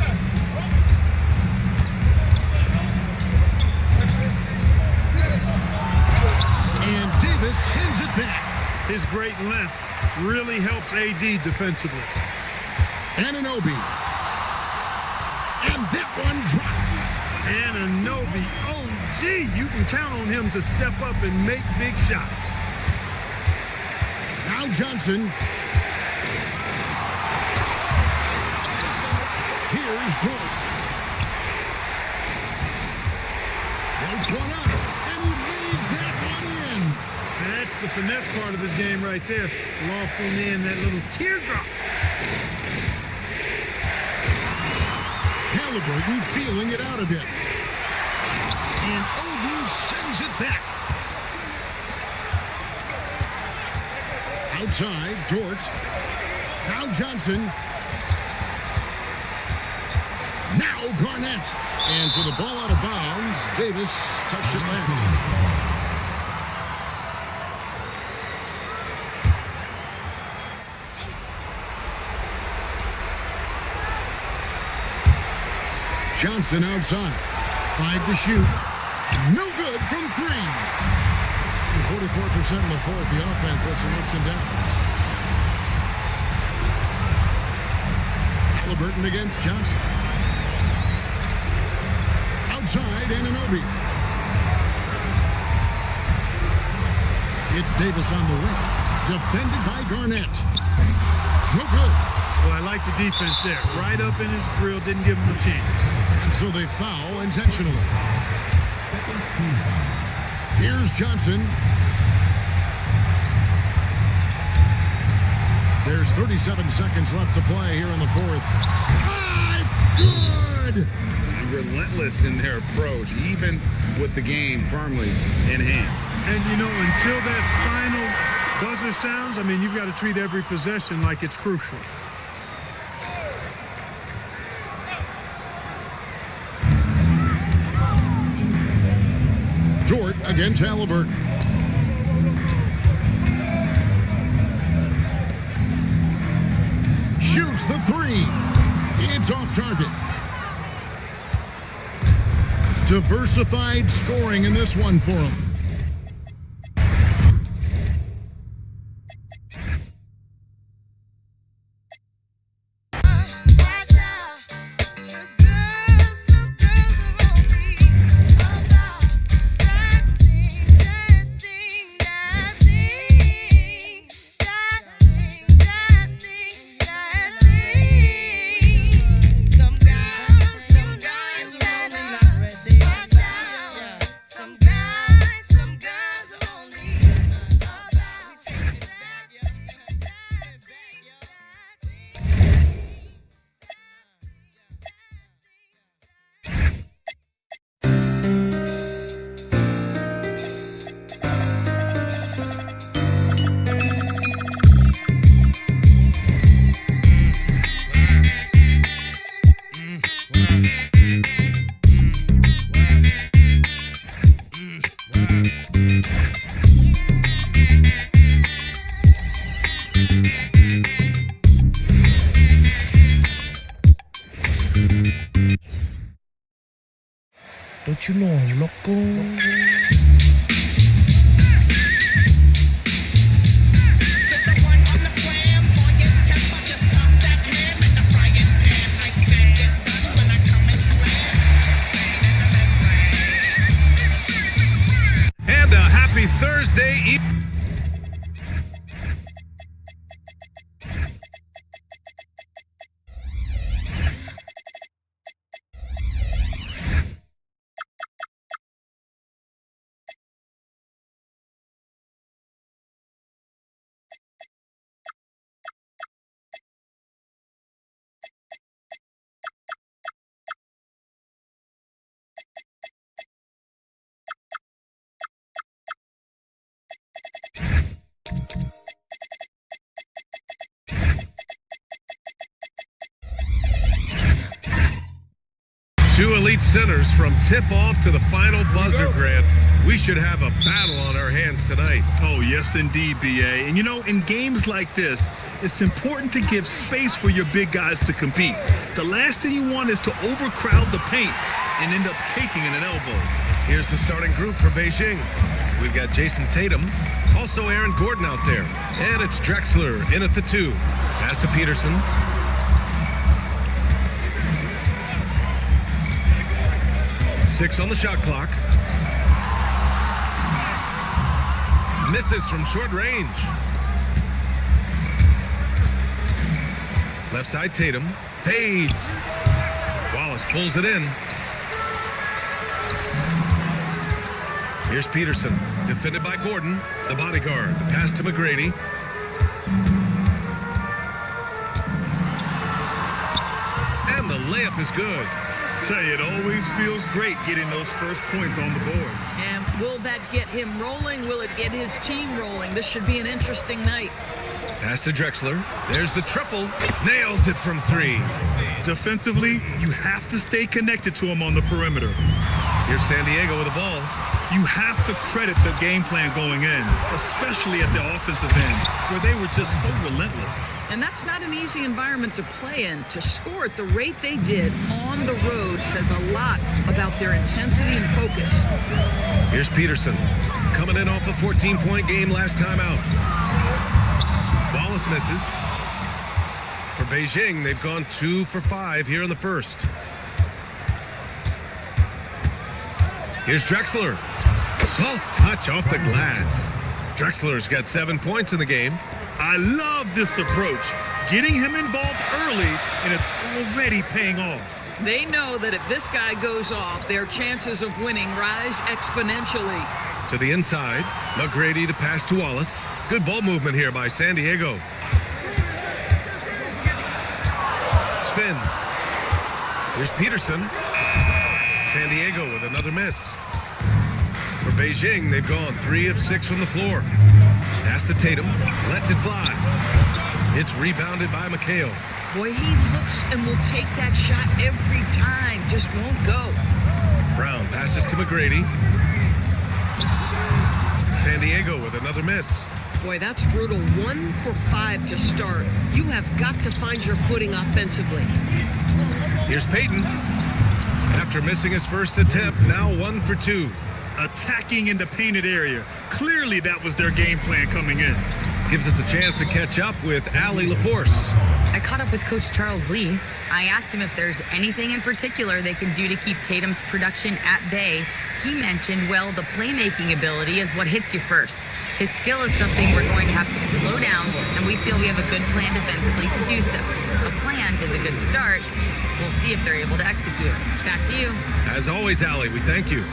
S3: And Davis sends it back.
S2: His great length really helps AD defensively.
S3: Anunoby. And that one drops.
S2: Anunoby, oh gee, you can count on him to step up and make big shots.
S3: Now Johnson. Here's Dort. Floats one up, and he leaves that one in.
S2: That's the finesse part of his game right there. Lofting in that little teardrop.
S3: Halliburton feeling it out a bit. And Oden sends it back. Outside, Dort. Now Johnson. Now Garnett. And so the ball out of bounds. Davis touched it last. Johnson outside. 5 to shoot. No good from 3. 44% in the fourth. The offense with some ups and downs. Halliburton against Johnson. Outside, Anunoby. It's Davis on the wing. Defended by Garnett. No good.
S2: Well, I like the defense there. Right up in his grill, didn't give him a chance.
S3: And so they foul intentionally. Here's Johnson. There's 37 seconds left to play here in the fourth. Ah, it's good!
S1: And relentless in their approach, even with the game firmly in hand.
S2: And, you know, until that final buzzer sounds, I mean, you've got to treat every possession like it's crucial.
S3: Dort against Halliburton. Shoots the 3. It's off target. Diversified scoring in this one for him.
S13: Don't you know I'm loco?
S9: And a happy Thursday evening. Two elite centers from tip-off to the final buzzer, Grant. We should have a battle on our hands tonight.
S10: Oh, yes, indeed, B.A. And, you know, in games like this, it's important to give space for your big guys to compete. The last thing you want is to overcrowd the paint and end up taking an elbow.
S9: Here's the starting group for Beijing. We've got Jason Tatum, also Aaron Gordon out there. And it's Drexler in at the 2. Pass to Peterson. Six on the shot clock. Misses from short range. Left side Tatum. Fades. Wallace pulls it in. Here's Peterson, defended by Gordon, the bodyguard. The pass to McGrady. And the layup is good.
S10: Tell you, it always feels great getting those first points on the board.
S18: And will that get him rolling? Will it get his team rolling? This should be an interesting night.
S9: Pass to Drexler. There's the triple. Nails it from 3.
S10: Defensively, you have to stay connected to him on the perimeter.
S9: Here's San Diego with the ball.
S10: You have to credit the game plan going in, especially at the offensive end, where they were just so relentless.
S18: And that's not an easy environment to play in. To score at the rate they did on the road says a lot about their intensity and focus.
S9: Here's Peterson, coming in off a 14-point game last time out. Wallace misses. For Beijing, they've gone 2 for 5 here in the first. Here's Drexler. Soft touch off the glass. Drexler's got 7 points in the game.
S10: I love this approach. Getting him involved early, and it's already paying off.
S18: They know that if this guy goes off, their chances of winning rise exponentially.
S9: To the inside, McGrady, the pass to Wallace. Good ball movement here by San Diego. Spins. Here's Peterson. San Diego with another miss. For Beijing, they've gone 3 of 6 from the floor. Pass to Tatum, lets it fly. It's rebounded by McHale.
S18: Boy, he looks and will take that shot every time, just won't go.
S9: Brown passes to McGrady. San Diego with another miss.
S19: Boy, that's brutal. 1 for 5 to start. You have got to find your footing offensively.
S9: Here's Payton. After missing his first attempt, now 1 for 2.
S10: Attacking in the painted area. Clearly that was their game plan coming in.
S9: Gives us a chance to catch up with Allie LaForce.
S4: I caught up with Coach Charles Lee. I asked him if there's anything in particular they can do to keep Tatum's production at bay. He mentioned, well, the playmaking ability is what hits you first. His skill is something we're going to have to slow down, and we feel we have a good plan defensively to do so. A plan is a good start. We'll see if they're able to execute. Back to you.
S9: As always, Allie, we thank you.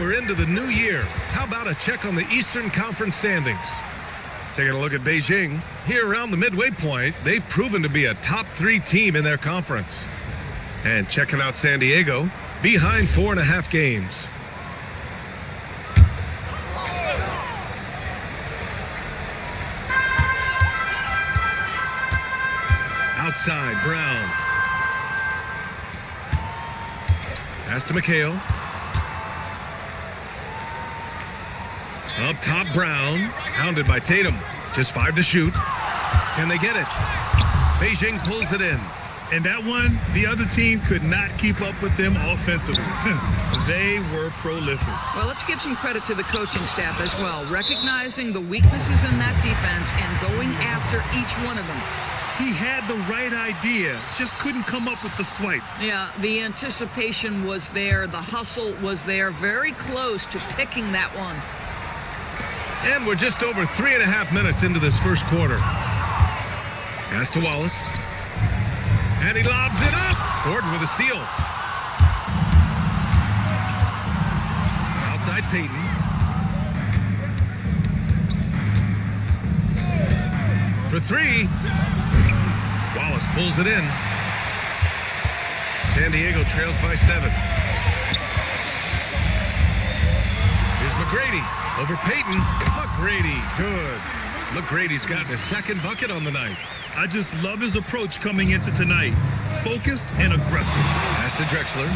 S9: Into the new year, how about a check on the Eastern Conference standings? Taking a look at Beijing, here around the midway point, they've proven to be a top 3 team in their conference. And checking out San Diego, behind 4.5 games. Outside, Brown. Pass to McHale. Up top, Brown, hounded by Tatum. Just 5 to shoot. Can they get it? Beijing pulls it in.
S10: And that one, the other team could not keep up with them offensively. They were prolific.
S18: Well, let's give some credit to the coaching staff as well, recognizing the weaknesses in that defense and going after each one of them.
S10: He had the right idea, just couldn't come up with the swipe.
S18: Yeah, the anticipation was there, the hustle was there, very close to picking that one.
S9: And we're just over 3.5 minutes into this first quarter. Pass to Wallace. And he lobs it up. Gordon with a steal. Outside Payton. For 3. Wallace pulls it in. San Diego trails by 7. Here's McGrady. Over Payton. McGrady. Good. McGrady's gotten his second bucket on the night.
S10: I just love his approach coming into tonight. Focused and aggressive.
S9: Pass to Drexler.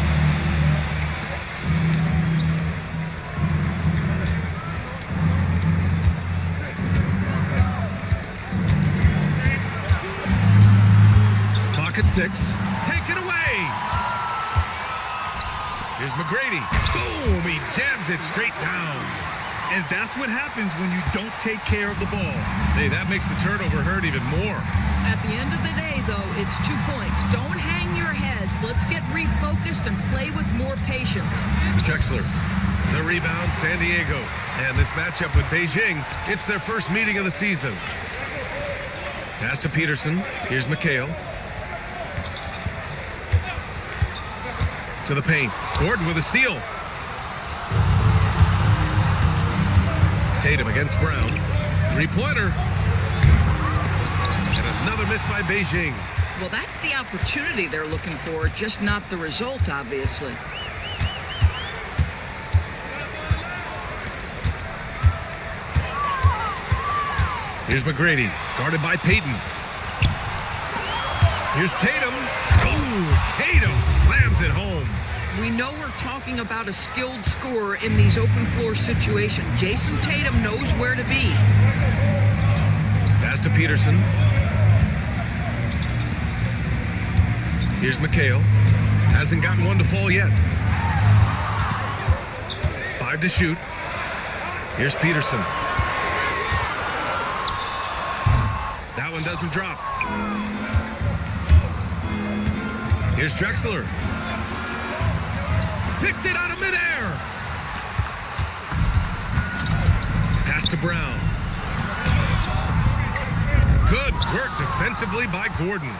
S9: Clock at 6. Take it away. Here's McGrady. Boom! He jams it straight down.
S10: And that's what happens when you don't take care of the ball.
S9: Hey, that makes the turnover hurt even more.
S18: At the end of the day, though, it's 2 points. Don't hang your heads. Let's get refocused and play with more patience.
S9: Drexler. The rebound, San Diego. And this matchup with Beijing, it's their first meeting of the season. Pass to Peterson. Here's McHale. To the paint. Gordon with a steal. Tatum against Brown. Three-pointer. And another miss by Beijing.
S18: Well, that's the opportunity they're looking for, just not the result, obviously.
S9: Here's McGrady, guarded by Payton. Here's Tatum. Oh, Tatum slams it home.
S18: We know we're talking about a skilled scorer in these open floor situations. Jason Tatum knows where to be.
S9: Pass to Peterson. Here's McHale. Hasn't gotten one to fall yet. 5 to shoot. Here's Peterson. That one doesn't drop. Here's Drexler. Picked it out of midair. Pass to Brown. Good work defensively by Gordon.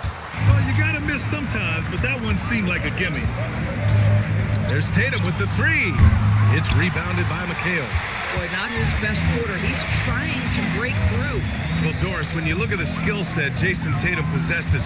S10: Well, you got to miss sometimes, but that one seemed like a gimme.
S9: There's Tatum with the 3. It's rebounded by McHale.
S18: Boy, not his best quarter. He's trying to break through.
S9: Well, Doris, when you look at the skill set Jason Tatum possesses,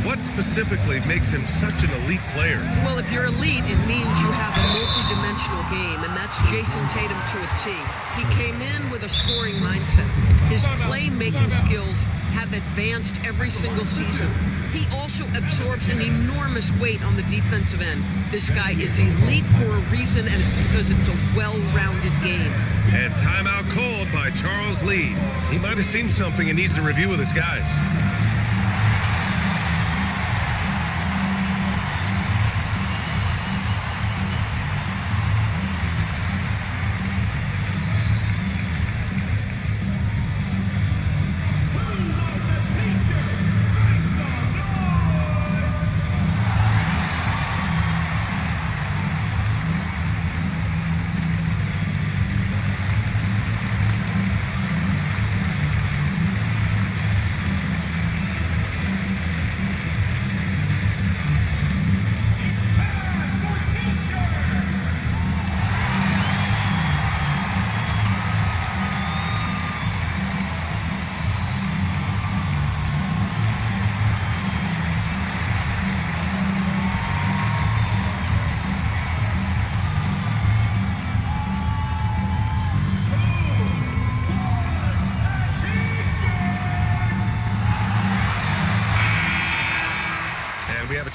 S9: what specifically makes him such an elite player?
S19: Well, if you're elite, it means you have a multi-dimensional game, and that's Jason Tatum to a T. He came in with a scoring mindset. His playmaking skills have advanced every single season. He also absorbs an enormous weight on the defensive end. This guy is elite for a reason, and it's because it's a well-rounded game.
S9: And timeout called by Charles Lee. He might have seen something and needs to review with his guys.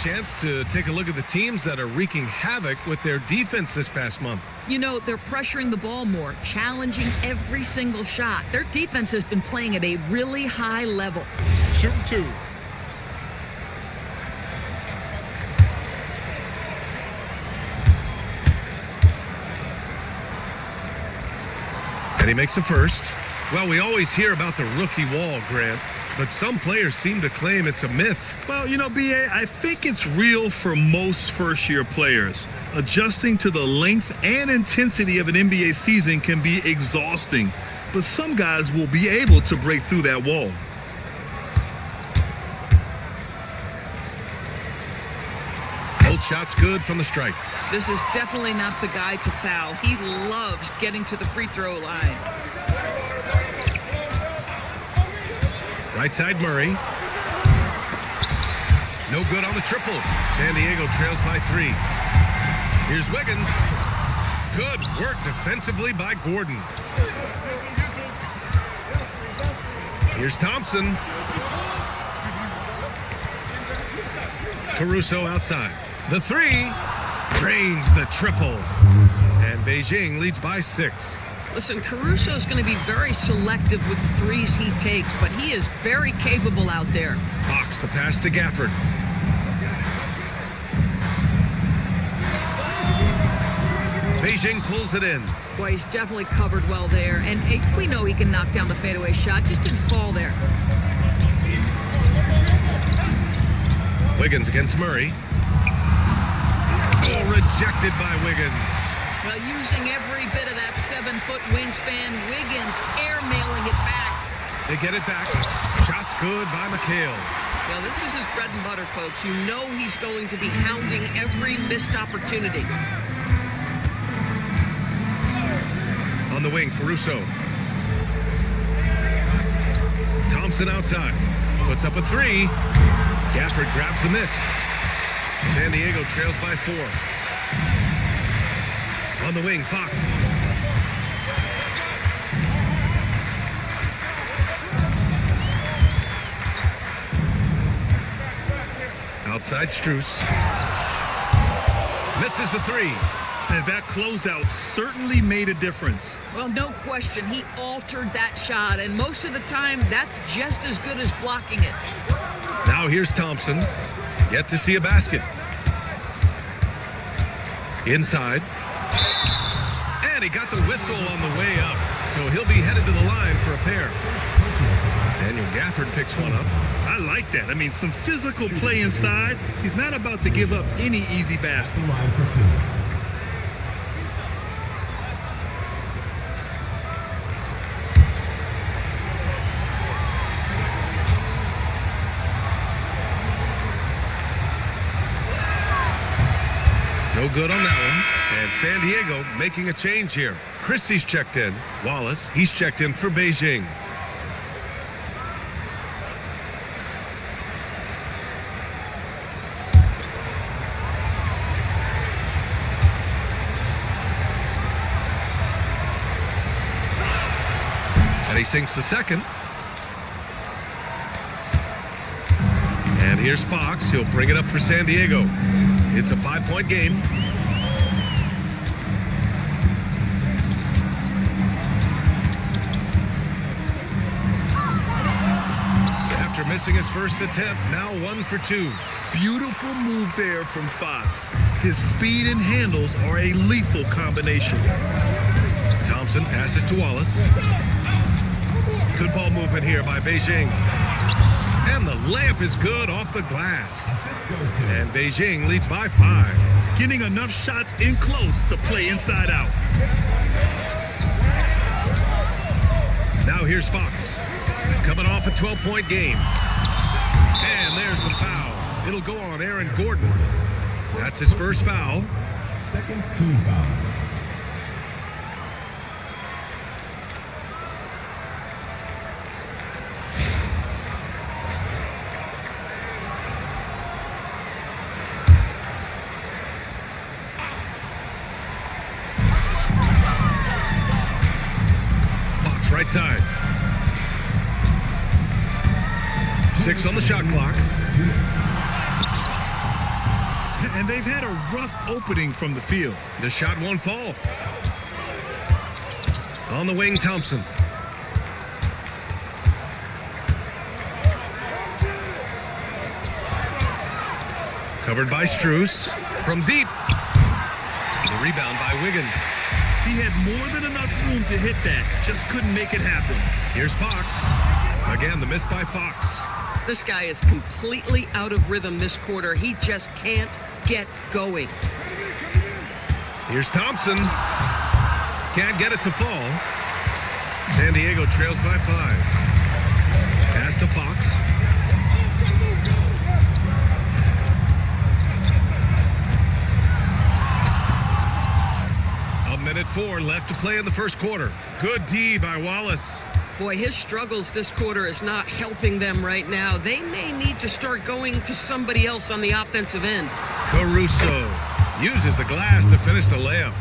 S9: Chance to take a look at the teams that are wreaking havoc with their defense this past month.
S18: You know, they're pressuring the ball more, challenging every single shot. Their defense has been playing at a really high level.
S15: Shoot 2.
S9: And he makes a first. Well, we always hear about the rookie wall, Grant, but some players seem to claim it's a myth.
S10: Well, you know, B.A., I think it's real for most first-year players. Adjusting to the length and intensity of an NBA season can be exhausting, but some guys will be able to break through that wall.
S9: Both shots good from the strike.
S18: This is definitely not the guy to foul. He loves getting to the free throw line.
S9: Right side Murray. No good on the triple. San Diego trails by 3. Here's Wiggins. Good work defensively by Gordon. Here's Thompson. Caruso outside. The 3 drains the triple. And Beijing leads by 6.
S19: Listen, Caruso is going to be very selective with the threes he takes, but he is very capable out there.
S9: Fox the pass to Gafford. Beijing pulls it in.
S18: Boy, he's definitely covered well there. And we know he can knock down the fadeaway shot. Just didn't fall there.
S9: Wiggins against Murray. Oh, rejected by Wiggins.
S18: Well, using every bit of that 7-foot wingspan, Wiggins airmailing it back.
S9: They get it back. Shot's good by McHale.
S19: Well, this is his bread and butter, folks. You know he's going to be hounding every missed opportunity.
S9: On the wing, Caruso. Thompson outside. Puts up a three. Gafford grabs the miss. San Diego trails by 4. On the wing, Fox. Outside Strus. Misses the 3.
S10: And that closeout certainly made a difference.
S18: Well, no question. He altered that shot, and most of the time, that's just as good as blocking it.
S9: Now here's Thompson. Yet to see a basket. Inside. And he got the whistle on the way up. So he'll be headed to the line for a pair. Daniel Gafford picks one up.
S10: I like that. I mean, some physical play inside. He's not about to give up any easy baskets.
S5: Line for 2.
S9: No good on that one. And San Diego making a change here. Christie's checked in. Wallace, he's checked in for Beijing. And he sinks the second. And here's Fox. He'll bring it up for San Diego. It's a 5-point game. After missing his first attempt, now 1 for 2.
S10: Beautiful move there from Fox. His speed and handles are a lethal combination.
S9: Thompson passes to Wallace. Good ball movement here by Beijing. And the layup is good off the glass. And Beijing leads by 5.
S10: Getting enough shots in close to play inside out.
S9: Now here's Fox. Coming off a 12-point game. And there's the foul. It'll go on Aaron Gordon. That's his first foul.
S5: Second team foul.
S9: Right side. 6 on the shot clock.
S10: And they've had a rough opening from the field.
S9: The shot won't fall. On the wing, Thompson. Covered by Strus. From deep. The rebound by Wiggins.
S10: He had more than enough room to hit that. Just couldn't make it happen.
S9: Here's Fox. Again, the miss by Fox.
S19: This guy is completely out of rhythm this quarter. He just can't get going.
S9: Here's Thompson. Can't get it to fall. San Diego trails by 5. Pass to Fox. Minute 4 left to play in the first quarter. Good D by Wallace.
S19: Boy, his struggles this quarter is not helping them right now. They may need to start going to somebody else on the offensive end.
S9: Caruso uses the glass to finish the layup.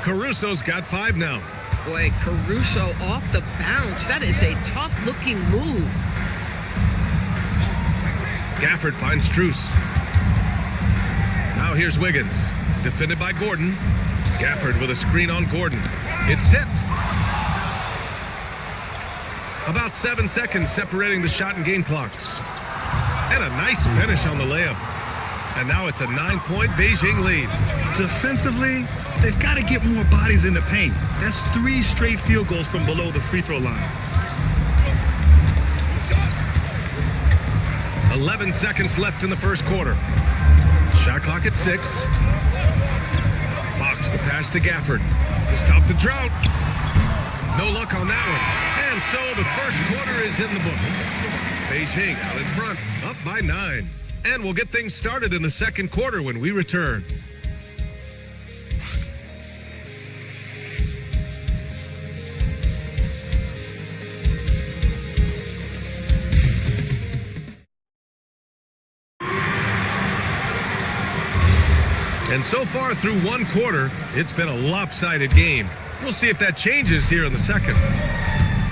S9: Caruso's got 5 now.
S19: Boy, Caruso off the bounce. That is a tough-looking move.
S9: Gafford finds Strus. Now here's Wiggins. Defended by Gordon. Gafford with a screen on Gordon. It's tipped. About 7 seconds separating the shot and game clocks. And a nice finish on the layup. And now it's a 9-point Beijing lead.
S10: Defensively, they've got to get more bodies in the paint. That's 3 straight field goals from below the free throw line.
S9: 11 seconds left in the first quarter. Shot clock at 6. Fox the pass to Gafford to stop the drought. No luck on that one. And so the first quarter is in the books. Beijing out in front, up by 9. And we'll get things started in the second quarter when we return. And so far through one quarter, it's been a lopsided game. We'll see if that changes here in the second.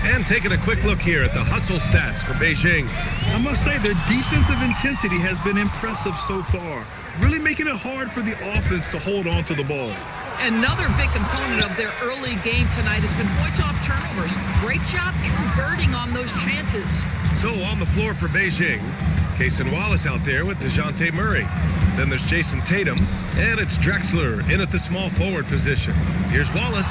S9: And taking a quick look here at the hustle stats for Beijing.
S10: I must say their defensive intensity has been impressive so far, really making it hard for the offense to hold on to the ball.
S18: Another big component of their early game tonight has been points off turnovers. Great job converting on those chances.
S9: So on the floor for Beijing, Cason Wallace out there with DeJounte Murray. Then there's Jason Tatum, and it's Drexler in at the small forward position. Here's Wallace.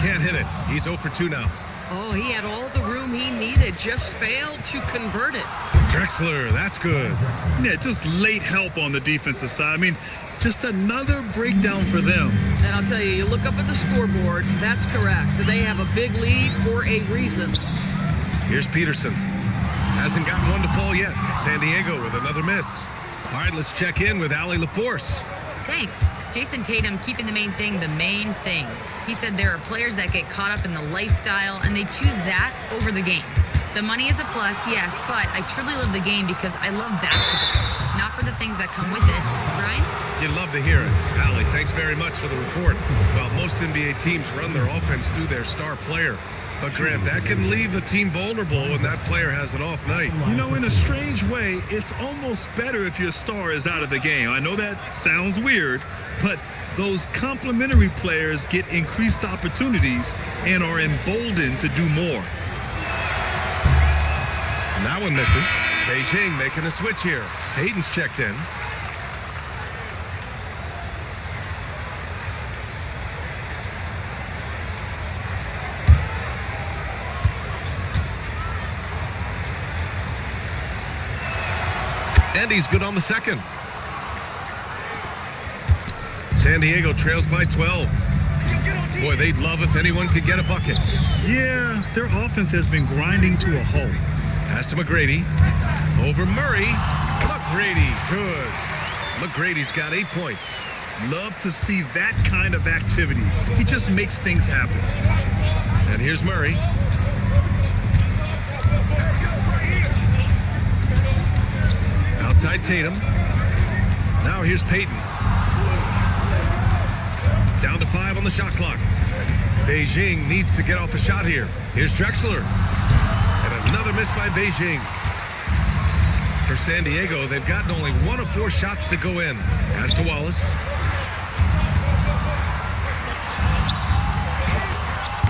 S9: Can't hit it. He's 0 for 2 now.
S18: Oh, he had all the room he needed, just failed to convert it.
S9: Drexler, that's good.
S10: Yeah, just late help on the defensive side. I mean, just another breakdown for them.
S18: And I'll tell you, you look up at the scoreboard, that's correct. They have a big lead for a reason.
S9: Here's Peterson. Hasn't gotten one to fall yet. San Diego with another miss. All right, let's check in with Allie LaForce.
S4: Thanks. Jason Tatum keeping the main thing the main thing. He said there are players that get caught up in the lifestyle and they choose that over the game. The money is a plus, yes, but I truly love the game because I love basketball, not for the things that come with it. Brian?
S9: You'd love to hear it. Allie, thanks very much for the report. Well, most NBA teams run their offense through their star player. But Grant, that can leave a team vulnerable when that player has an off night.
S10: You know, in a strange way, it's almost better if your star is out of the game. I know that sounds weird, but those complementary players get increased opportunities and are emboldened to do more.
S9: And that one misses. Beijing making a switch here. Hayden's checked in. And he's good on the second. San Diego trails by 12. Boy, they'd love if anyone could get a bucket.
S10: Yeah, their offense has been grinding to a halt.
S9: Pass to McGrady. Over Murray. McGrady, good. McGrady's got 8 points.
S10: Love to see that kind of activity. He just makes things happen.
S9: And here's Murray. Outside Tatum. Now here's Payton. Down to 5 on the shot clock. Beijing needs to get off a shot here. Here's Drexler. And another miss by Beijing. For San Diego, they've gotten only 1 of 4 shots to go in. Pass to Wallace.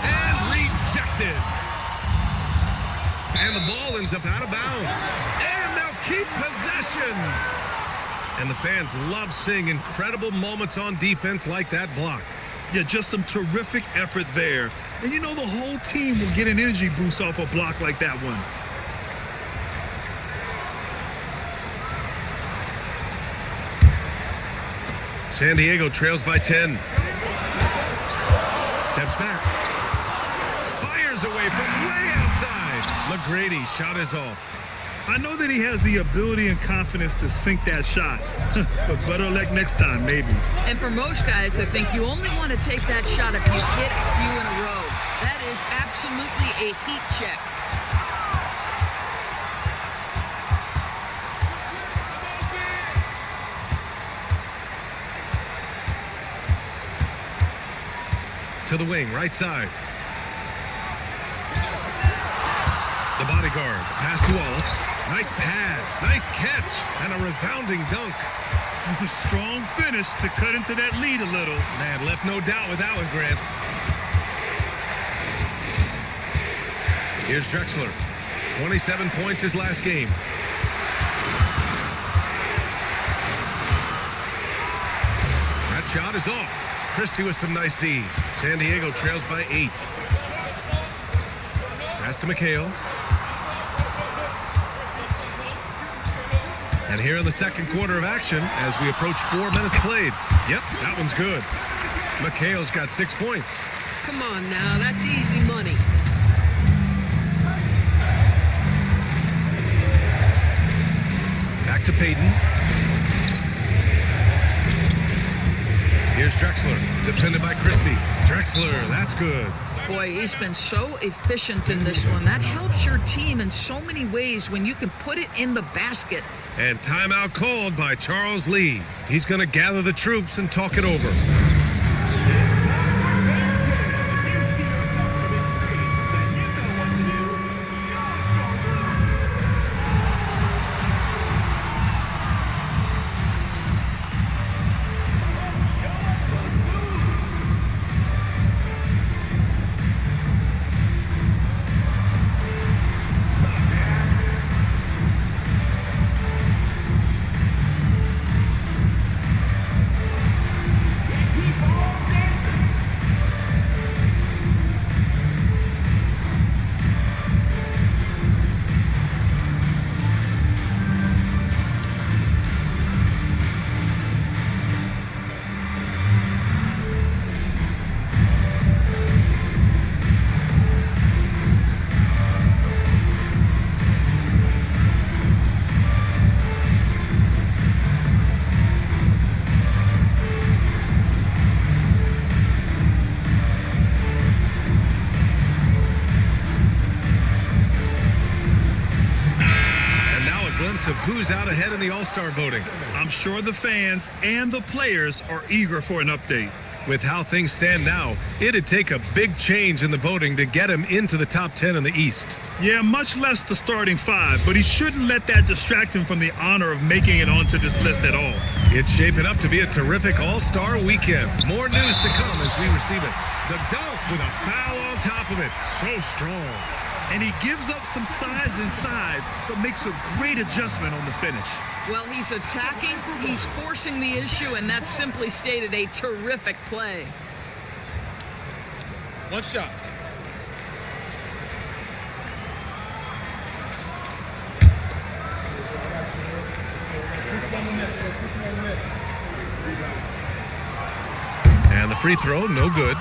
S9: And rejected. And the ball ends up out of bounds. And they'll keep possession. And the fans love seeing incredible moments on defense like that block.
S10: Yeah, just some terrific effort there. And you know the whole team will get an energy boost off a block like that one.
S9: San Diego trails by 10. Steps back. Fires away from way outside. McGrady shot is off.
S10: I know that he has the ability and confidence to sink that shot, but better luck next time, maybe.
S18: And for most guys, I think you only want to take that shot if you hit a few in a row. That is absolutely a heat check.
S9: To the wing, right side. The bodyguard, pass to Wallace. Nice pass, nice catch, and a resounding dunk.
S10: Strong finish to cut into that lead a little.
S9: Man, left no doubt with that one, Grant. Here's Drexler. 27 points his last game. shot is off. Christie with some nice D. San Diego trails by 8. Pass to McHale. And here in the second quarter of action, as we approach 4 minutes played. Yep, that one's good. McHale's got 6 points.
S19: Come on now, that's easy money.
S9: Back to Payton. Here's Drexler, defended by Christie. Drexler, that's good.
S18: Boy, he's been so efficient in this one. That helps your team in so many ways when you can put it in the basket.
S9: And timeout called by Charles Lee. He's going to gather the troops and talk it over. Of who's out ahead in the All-Star voting.
S10: I'm sure the fans and the players are eager for an update.
S9: With how things stand now, it'd take a big change in the voting to get him into the top 10 in the East.
S10: Yeah, much less the starting 5, but he shouldn't let that distract him from the honor of making it onto this list at all.
S9: It's shaping up to be a terrific All-Star weekend. More news to come as we receive it. The dunk with a foul on top of it. So strong.
S10: And he gives up some size inside, but makes a great adjustment on the finish.
S18: Well, he's attacking, he's forcing the issue, and that's simply stated a terrific play.
S15: One shot.
S9: And the free throw, no good.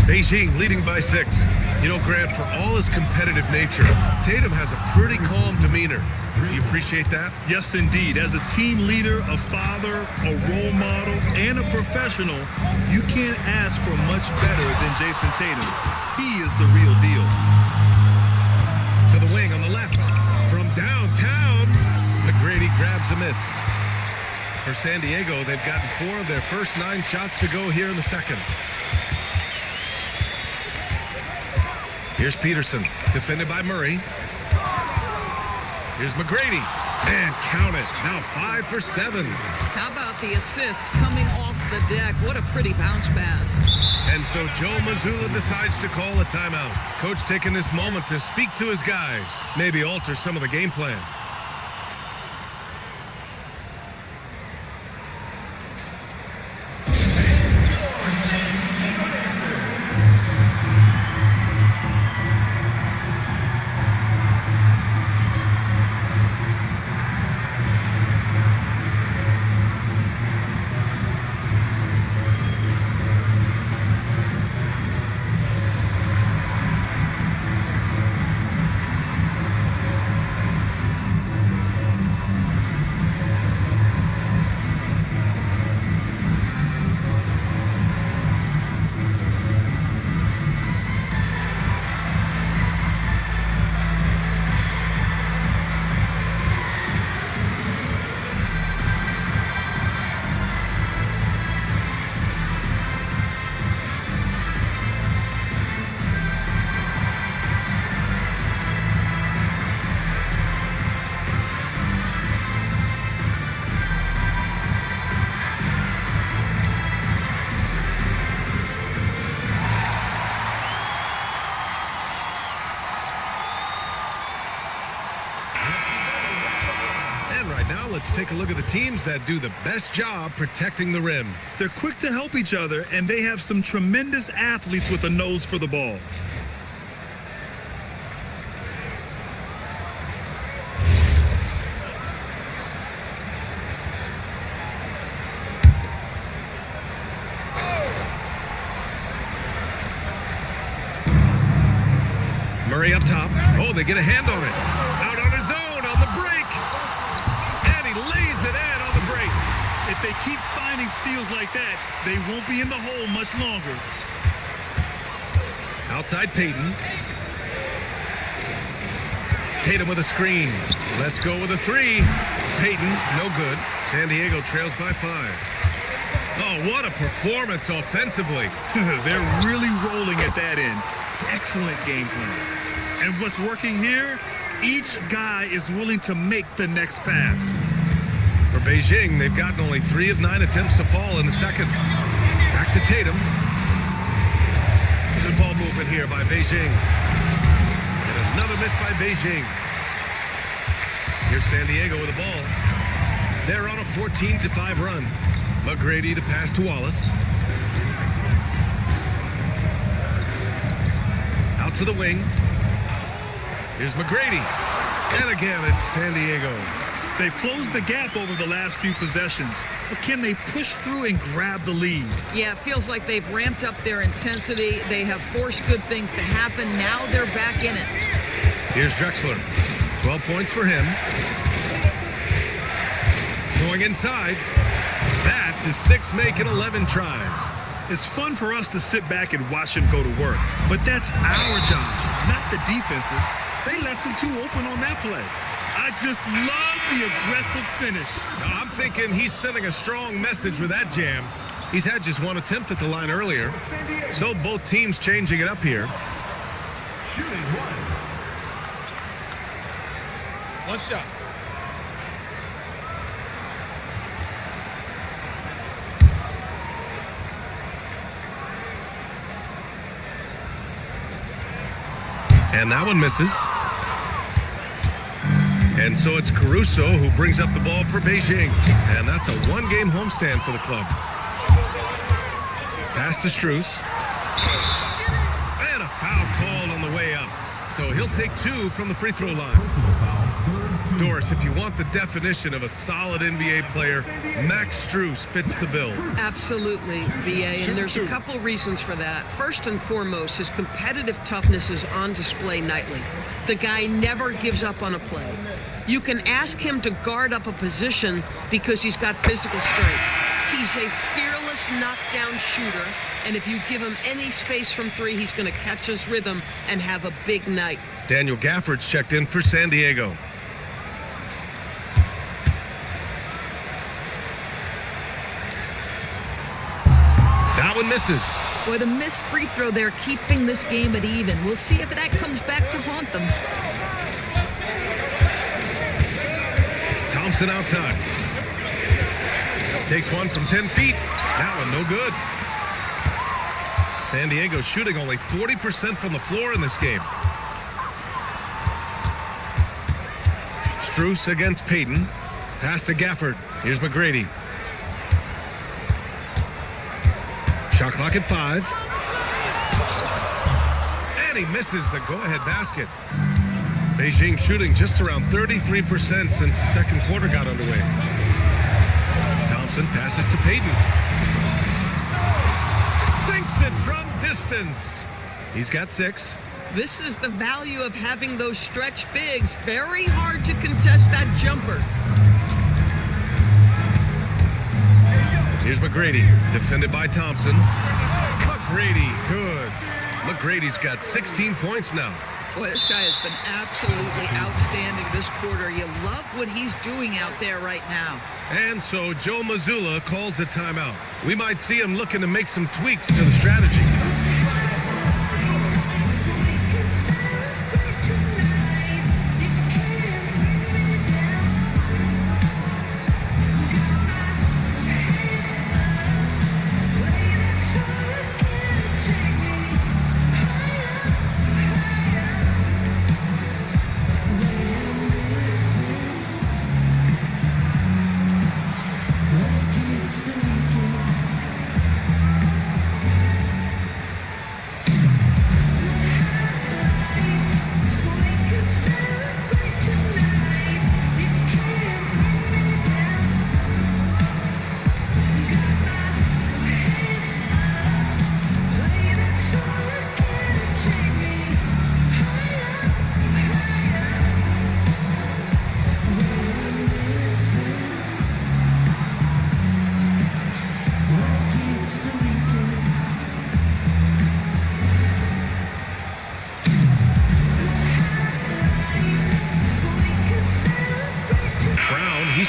S9: Beijing leading by 6. You know, Grant, for all his competitive nature, Tatum has a pretty calm demeanor. Do you appreciate that?
S10: Yes, indeed. As a team leader, a father, a role model, and a professional, you can't ask for much better than Jason Tatum. He is the real deal.
S9: To the wing on the left. From downtown, McGrady grabs a miss. For San Diego, they've gotten 4 of their first 9 shots to go here in the second. Here's Peterson, defended by Murray. Here's McGrady, and count it. Now 5 for 7.
S18: How about the assist coming off the deck? What a pretty bounce pass.
S9: And so Joe Mazzulla decides to call a timeout. Coach taking this moment to speak to his guys, maybe alter some of the game plan. Now let's take a look at the teams that do the best job protecting the rim.
S10: They're quick to help each other, and they have some tremendous athletes with a nose for the ball.
S9: Murray up top. Oh, they get a hand on it. Out on his own on the break. And he lays it in on the break.
S10: If they keep finding steals like that, they won't be in the hole much longer.
S9: Outside Payton. Tatum with a screen. Let's go with a three. Payton, no good. San Diego trails by 5. Oh, what a performance offensively.
S10: They're really rolling at that end. Excellent game plan. And what's working here, each guy is willing to make the next pass.
S9: For Beijing, they've gotten only 3 of 9 attempts to fall in the second. Back to Tatum. Good ball movement here by Beijing. And another miss by Beijing. Here's San Diego with the ball. They're on a 14-5 run. McGrady the pass to Wallace. Out to the wing. Here's McGrady. And again, it's San Diego.
S10: They've closed the gap over the last few possessions, but can they push through and grab the lead?
S18: Yeah, it feels like they've ramped up their intensity. They have forced good things to happen. Now they're back in it.
S9: Here's Drexler. 12 points for him. Going inside. That's his 6 make in 11 tries.
S10: It's fun for us to sit back and watch him go to work, but that's our job, not the defense's. They left him too open on that play. I just love the aggressive finish.
S9: Now, I'm thinking he's sending a strong message with that jam. He's had just 1 attempt at the line earlier. So both teams changing it up here.
S5: Shooting
S15: 1 shot.
S9: And that one misses. And so it's Caruso who brings up the ball for Beijing. And that's a 1-game homestand for the club. Pass to Strus. And a foul called on the way up. So he'll take 2 from the free throw line. Doris, if you want the definition of a solid NBA player, Max Strus fits the bill.
S19: Absolutely, BA, and there's a couple reasons for that. First and foremost, his competitive toughness is on display nightly. The guy never gives up on a play. You can ask him to guard up a position because he's got physical strength. He's a fearless knockdown shooter, and if you give him any space from 3, he's going to catch his rhythm and have a big night.
S9: Daniel Gafford's checked in for San Diego. That one misses.
S18: Boy, the missed free throw there keeping this game at even. We'll see if that comes back to haunt them.
S9: Thompson outside. Takes one from 10 feet. That one no good. San Diego shooting only 40% from the floor in this game. Strus against Payton. Pass to Gafford. Here's McGrady. Shot clock at 5. And he misses the go-ahead basket. Beijing shooting just around 33% since the second quarter got underway. Thompson passes to Payton. Sinks it from distance. He's got 6.
S19: This is the value of having those stretch bigs. Very hard to contest that jumper.
S9: Here's McGrady, defended by Thompson. McGrady, good. McGrady's got 16 points now.
S19: Boy, this guy has been absolutely outstanding this quarter. You love what he's doing out there right now.
S9: And so Joe Mazzulla calls the timeout. We might see him looking to make some tweaks to the strategy.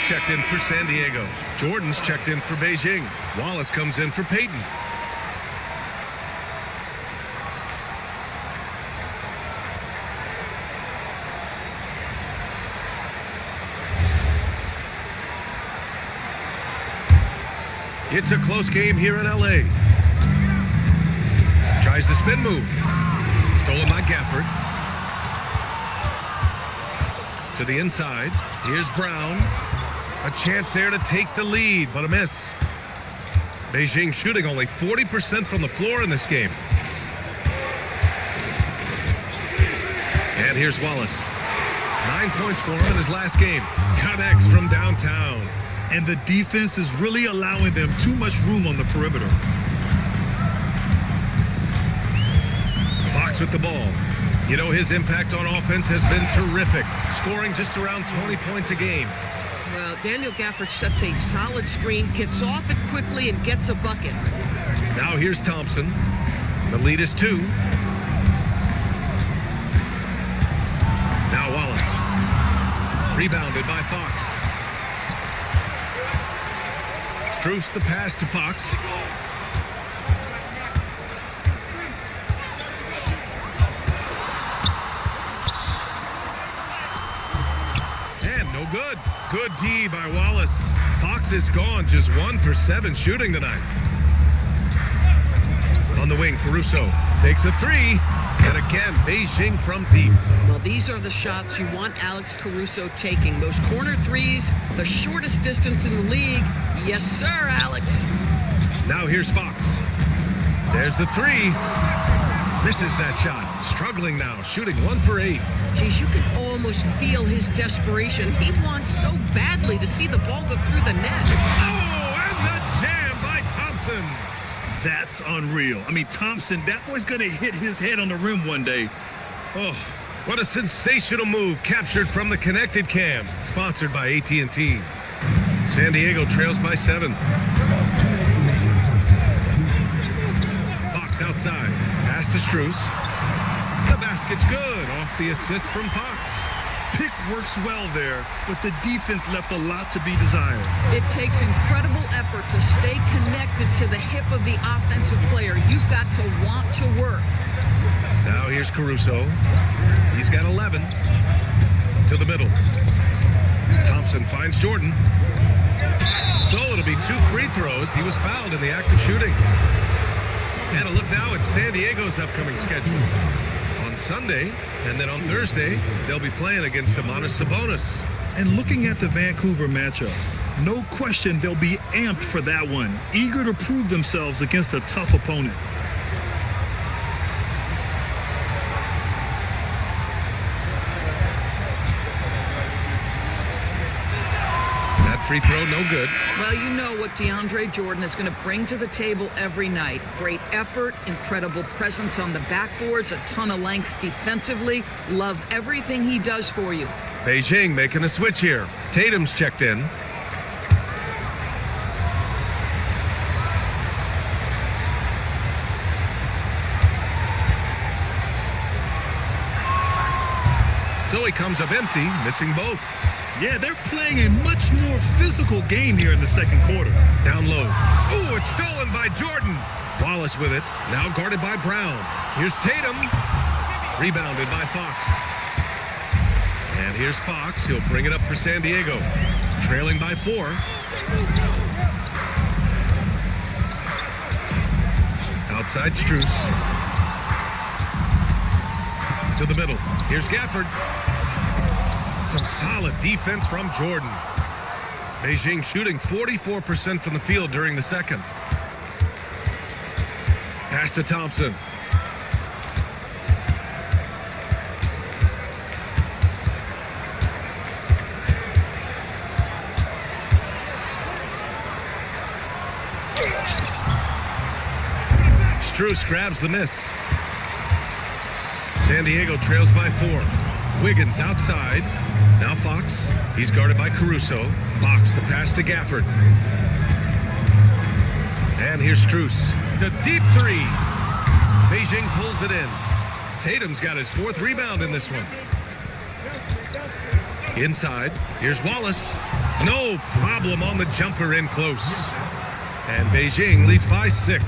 S9: checked in for San Diego. Jordan's checked in for Beijing. Wallace comes in for Peyton. It's a close game here in LA. Tries the spin move. Stolen by Gafford. To the inside. Here's Brown. A chance there to take the lead, but a miss. Beijing shooting only 40% from the floor in this game. And here's Wallace. 9 points for him in his last game. Connects from downtown.
S10: And the defense is really allowing them too much room on the perimeter.
S9: Fox with the ball. You know, his impact on offense has been terrific, scoring just around 20 points a game.
S19: Well, Daniel Gafford sets a solid screen, gets off it quickly, and gets a bucket.
S9: Now here's Thompson. The lead is 2. Now Wallace. Rebounded by Fox. Strus the pass to Fox. And no good. Good D by Wallace. Fox is gone, just 1 for 7 shooting tonight. On the wing, Caruso takes a 3. And again, Beijing from deep.
S19: Well, these are the shots you want Alex Caruso taking. Those corner threes, the shortest distance in the league. Yes, sir, Alex.
S9: Now here's Fox. There's the 3. Misses that shot. Struggling now, shooting 1 for 8.
S19: Geez, you can almost feel his desperation. He wants so badly to see the ball go through the net.
S9: Oh, and the jam by Thompson.
S10: That's unreal. I mean, Thompson, that boy's going to hit his head on the rim one day.
S9: Oh, what a sensational move captured from the connected cam. Sponsored by AT&T. San Diego trails by 7. Fox outside. Pass to Strus. The basket's good. Off the assist from Fox.
S10: Pick works well there, but the defense left a lot to be desired.
S19: It takes incredible effort to stay connected to the hip of the offensive player. You've got to want to work.
S9: Now here's Caruso. He's got 11. To the middle. Thompson finds Jordan. So it'll be 2 free throws. He was fouled in the act of shooting. And a look now at San Diego's upcoming schedule. On Sunday, and then on Thursday, they'll be playing against Domantas Sabonis.
S10: And looking at the Vancouver matchup, no question they'll be amped for that one, eager to prove themselves against a tough opponent.
S9: Free throw, no good.
S18: Well, you know what DeAndre Jordan is going to bring to the table every night. Great effort, incredible presence on the backboards, a ton of length defensively. Love everything he does for you.
S9: Beijing making a switch here. Tatum's checked in. So he comes up empty, missing both.
S10: Yeah, they're playing a much more physical game here in the second quarter.
S9: Down low. Oh, it's stolen by Jordan. Wallace with it. Now guarded by Brown. Here's Tatum. Rebounded by Fox. And here's Fox. He'll bring it up for San Diego. Trailing by 4. Outside Strus. To the middle. Here's Gafford. Some solid defense from Jordan. Beijing shooting 44% from the field during the second. Pass to Thompson. Strus grabs the miss. San Diego trails by 4. Wiggins outside. Now Fox. He's guarded by Caruso. Fox the pass to Gafford. And here's Strus. The deep 3. Beijing pulls it in. Tatum's got his 4th rebound in this one. Inside. Here's Wallace. No problem on the jumper in close. And Beijing leads by 6.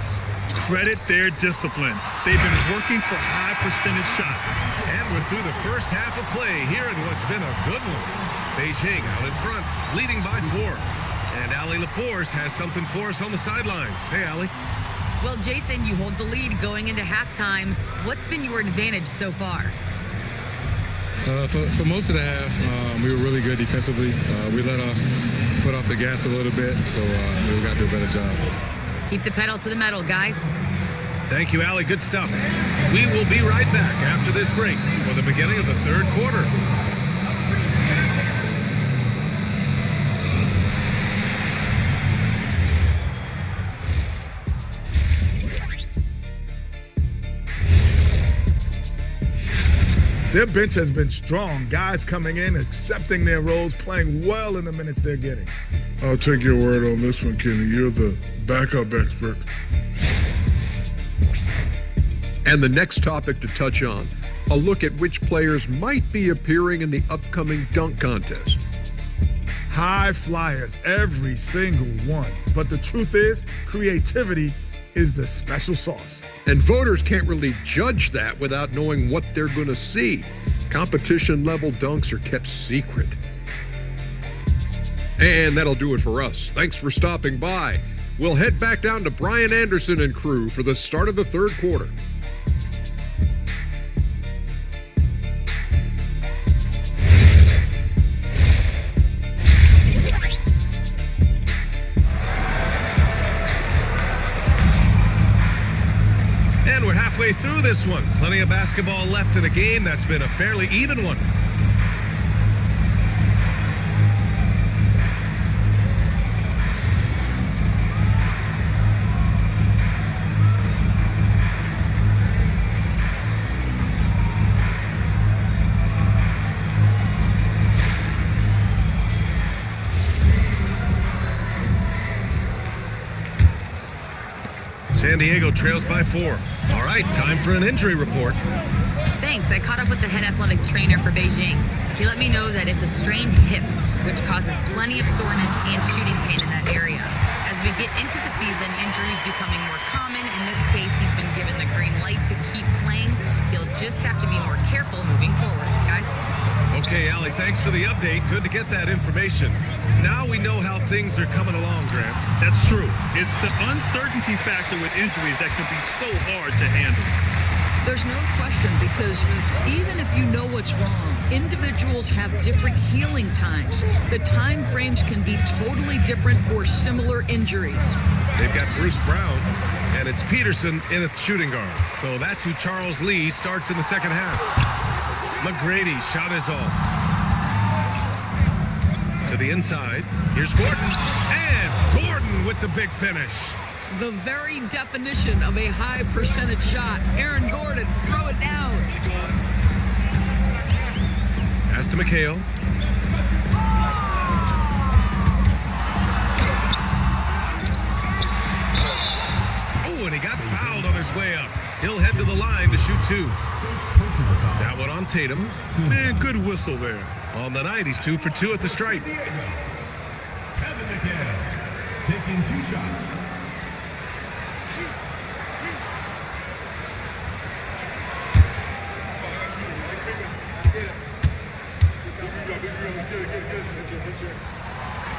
S10: Credit their discipline. They've been working for high percentage shots.
S9: And we're through the first half of play here in what's been a good one. Beijing out in front, leading by 4. And Allie LaForce has something for us on the sidelines. Hey, Allie.
S4: Well, Jason, you hold the lead going into halftime. What's been your advantage so far?
S15: For most of the half, we were really good defensively. We let our foot off the gas a little bit, so we got to do a better job.
S4: Keep the pedal to the metal, guys.
S9: Thank you, Allie. Good stuff. We will be right back after this break for the beginning of the third quarter.
S7: Their bench has been strong. Guys coming in, accepting their roles, playing well in the minutes they're getting.
S14: I'll take your word on this one, Kenny. You're the backup expert.
S8: And the next topic to touch on, a look at which players might be appearing in the upcoming dunk contest.
S7: High flyers, every single one. But the truth is, creativity is the special sauce.
S8: And voters can't really judge that without knowing what they're going to see. Competition-level dunks are kept secret. And that'll do it for us. Thanks for stopping by. We'll head back down to Brian Anderson and crew for the start of the third quarter.
S9: And we're halfway through this one. Plenty of basketball left in a game that's been a fairly even one. San Diego trails by 4. All right, time for an injury report.
S4: Thanks. I caught up with the head athletic trainer for Beijing. He let me know that it's a strained hip, which causes plenty of soreness and shooting pain in that area. As we get into the season, injuries becoming more common. In this case, he's been given the green light to keep playing. He'll just have to be more careful moving forward, guys.
S9: Okay, Allie, thanks for the update. Good to get that information. Now we know how things are coming along, Grant.
S10: That's true. It's the uncertainty factor with injuries that can be so hard to handle.
S18: There's no question, because even if you know what's wrong, individuals have different healing times. The time frames can be totally different for similar injuries.
S9: They've got Bruce Brown, and it's Peterson in a shooting guard. So that's who Charles Lee starts in the second half. McGrady shot is off. To the inside. Here's Gordon. And Gordon with the big finish.
S18: The very definition of a high percentage shot. Aaron Gordon, throw it down.
S9: Pass to McHale. Oh, and he got fouled on his way up. He'll head to the line to shoot 2. That one on Tatum.
S10: Man, good whistle there.
S9: On the night, he's 2 for 2 at the stripe.
S5: Kevin McHale taking 2 shots.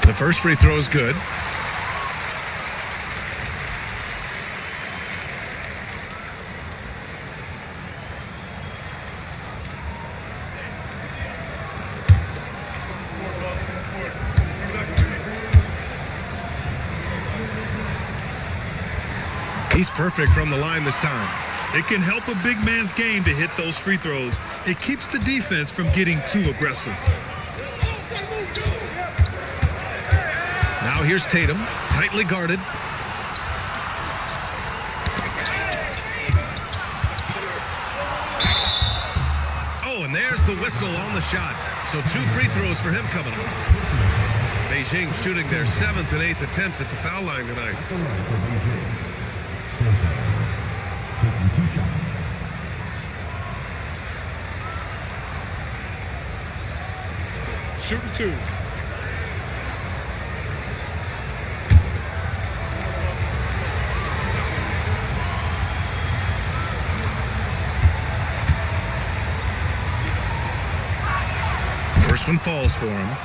S9: The first free throw is good. He's perfect from the line this time.
S10: It can help a big man's game to hit those free throws. It keeps the defense from getting too aggressive.
S9: Now here's Tatum, tightly guarded. Oh, and there's the whistle on the shot. So 2 free throws for him coming up. Beijing shooting their 7th and 8th attempts at the foul line tonight.
S5: Taking 2 shots.
S15: Shooting 2.
S9: one falls for him.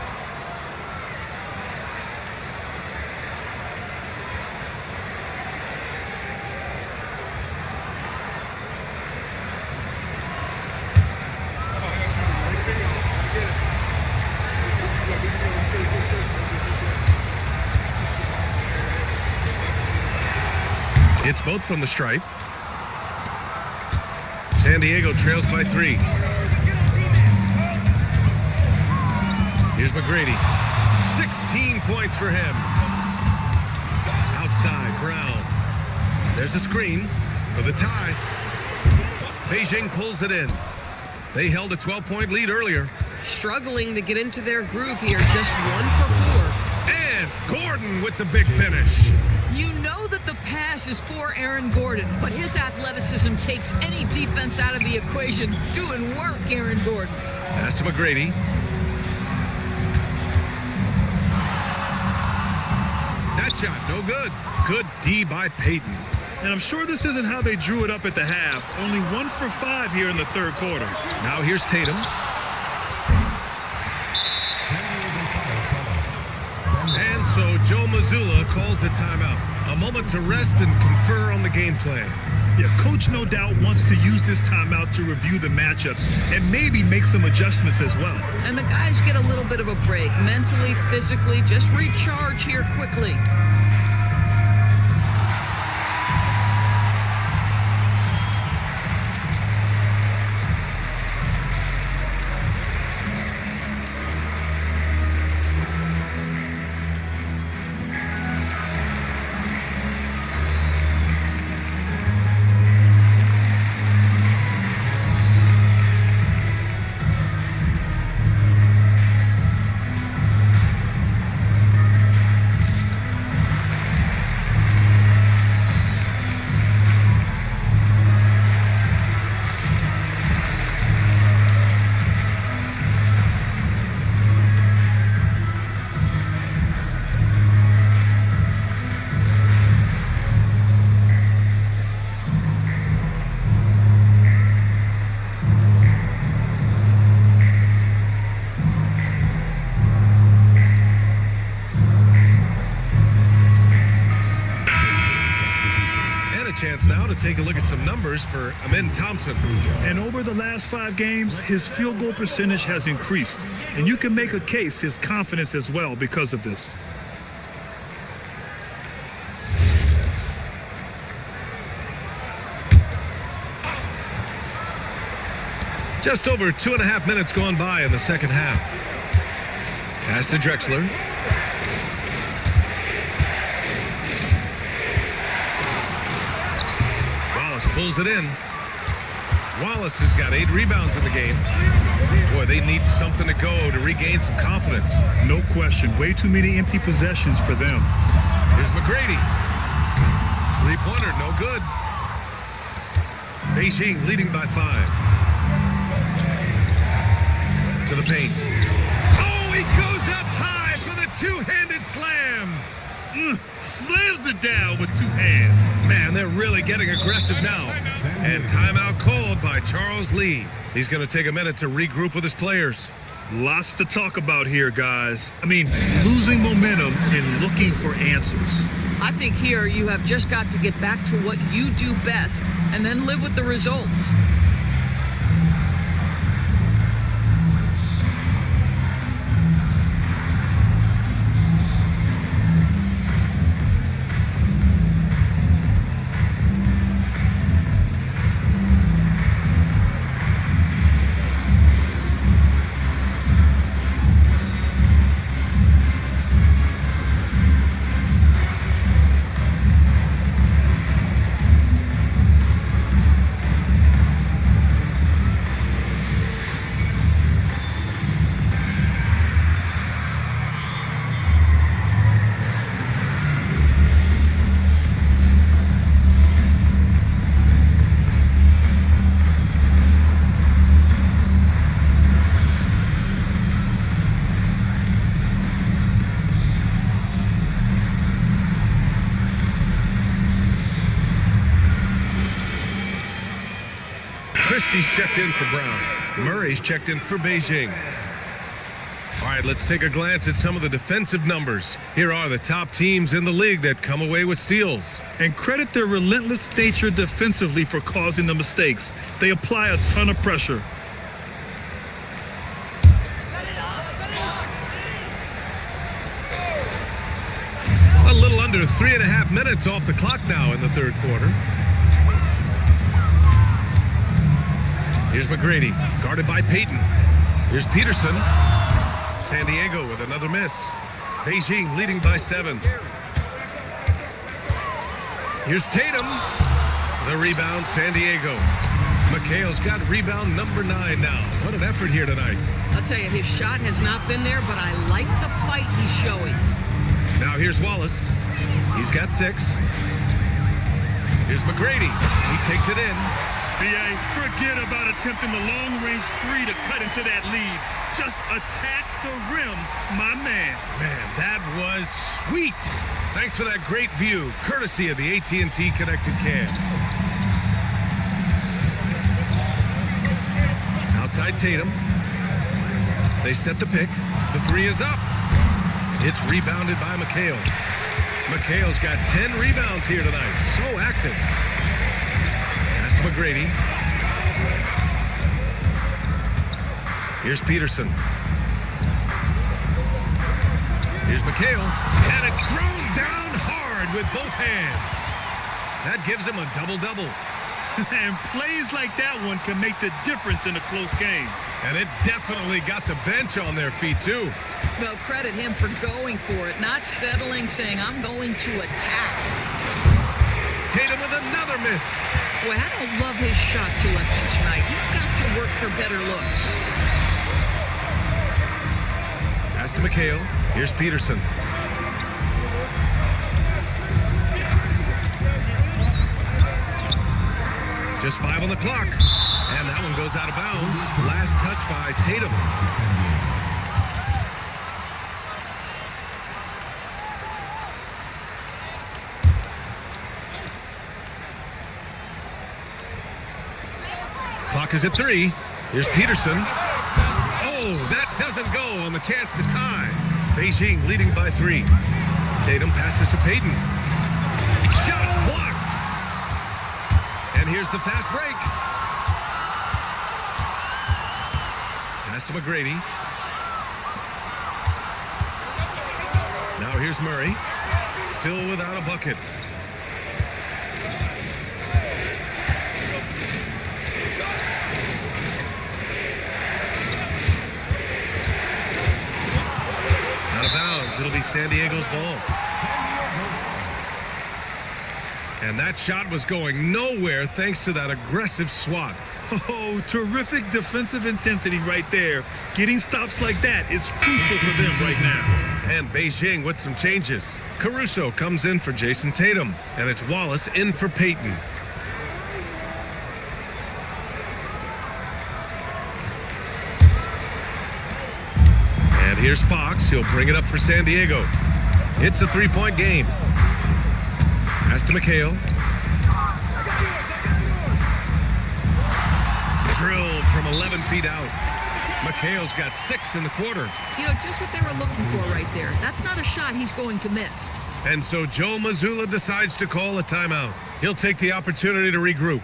S9: It's both from the stripe. San Diego trails by 3. Here's McGrady. 16 points for him. Outside, Brown. There's a screen for the tie. Beijing pulls it in. They held a 12-point lead earlier.
S19: Struggling to get into their groove here. Just 1 for 4.
S9: And Gordon with the big finish.
S18: You know that the pass is for Aaron Gordon, but his athleticism takes any defense out of the equation. Doing work, Aaron Gordon.
S9: Pass to McGrady. That shot, no good. Good D by Payton.
S10: And I'm sure this isn't how they drew it up at the half. Only 1 for 5 here in the third quarter.
S9: Now here's Tatum. And so Joe Mazzulla calls the timeout. A moment to rest and confer on the game plan.
S10: Yeah, Coach no doubt wants to use this timeout to review the matchups and maybe make some adjustments as well.
S18: And the guys get a little bit of a break, mentally, physically, just recharge here quickly.
S9: Chance now to take a look at some numbers for Amin Thompson.
S10: And over the last 5 games, his field goal percentage has increased. And you can make a case his confidence as well because of this.
S9: Just over 2.5 minutes gone by in the second half. Pass to Drexler. Pulls it in. Wallace has got 8 rebounds in the game. Boy, they need something to go to regain some confidence.
S10: No question. Way too many empty possessions for them.
S9: Here's McGrady. 3-pointer, no good. Beijing leading by 5. To the paint. Oh, he goes up high for the two-handed slam.
S10: Slams it down with 2 hands.
S9: Man, they're really getting aggressive now. And timeout called by Charles Lee. He's going to take a minute to regroup with his players.
S10: Lots to talk about here, guys. I mean, losing momentum and looking for answers.
S18: I think here you have just got to get back to what you do best and then live with the results.
S9: Christie's checked in for Brown. Murray's checked in for Beijing. All right, let's take a glance at some of the defensive numbers. Here are the top teams in the league that come away with steals.
S10: And credit their relentless nature defensively for causing the mistakes. They apply a ton of pressure.
S9: A little under 3.5 minutes off the clock now in the third quarter. Here's McGrady, guarded by Payton. Here's Peterson. San Diego with another miss. Beijing leading by 7. Here's Tatum. The rebound, San Diego. McHale's got rebound number 9 now. What an effort here tonight.
S19: I'll tell you, his shot has not been there, but I like the fight he's showing.
S9: Now here's Wallace. He's got 6. Here's McGrady. He takes it in.
S10: B.A., forget about attempting the long-range 3 to cut into that lead. Just attack the rim, my man.
S9: Man, that was sweet. Thanks for that great view, courtesy of the AT&T Connected Cam. Outside Tatum. They set the pick. The 3 is up. It's rebounded by McHale. McHale's got 10 rebounds here tonight. So active. Pass to McGrady. Here's Peterson. Here's McHale. And it's thrown down hard with both hands. That gives him a double-double.
S10: And plays like that one can make the difference in a close game.
S9: And it definitely got the bench on their feet, too.
S18: Well, credit him for going for it, not settling, saying, I'm going to attack.
S9: Tatum with another miss.
S18: Boy, I don't love his shot selection tonight. You've got to work for better looks.
S9: Pass to McHale. Here's Peterson. Just 5 on the clock. And that one goes out of bounds. Last touch by Tatum. Clock is at 3. Here's Peterson. Oh, that doesn't go on the chance to tie. Beijing leading by 3. Tatum passes to Payton. Shot blocked. And here's the fast break. Pass to McGrady. Now here's Murray. Still without a bucket. Out of bounds. It'll be San Diego's ball. And that shot was going nowhere thanks to that aggressive swat.
S10: Oh, terrific defensive intensity right there. Getting stops like that is crucial for them right now.
S9: And Beijing with some changes. Caruso comes in for Jason Tatum, and it's Wallace in for Payton. And here's Fox. He'll bring it up for San Diego. It's a 3-point game. Pass to McHale. Drilled from 11 feet out. McHale's got 6 in the quarter.
S18: You know, just what they were looking for right there. That's not a shot he's going to miss.
S9: And so Joe Mazzulla decides to call a timeout. He'll take the opportunity to regroup.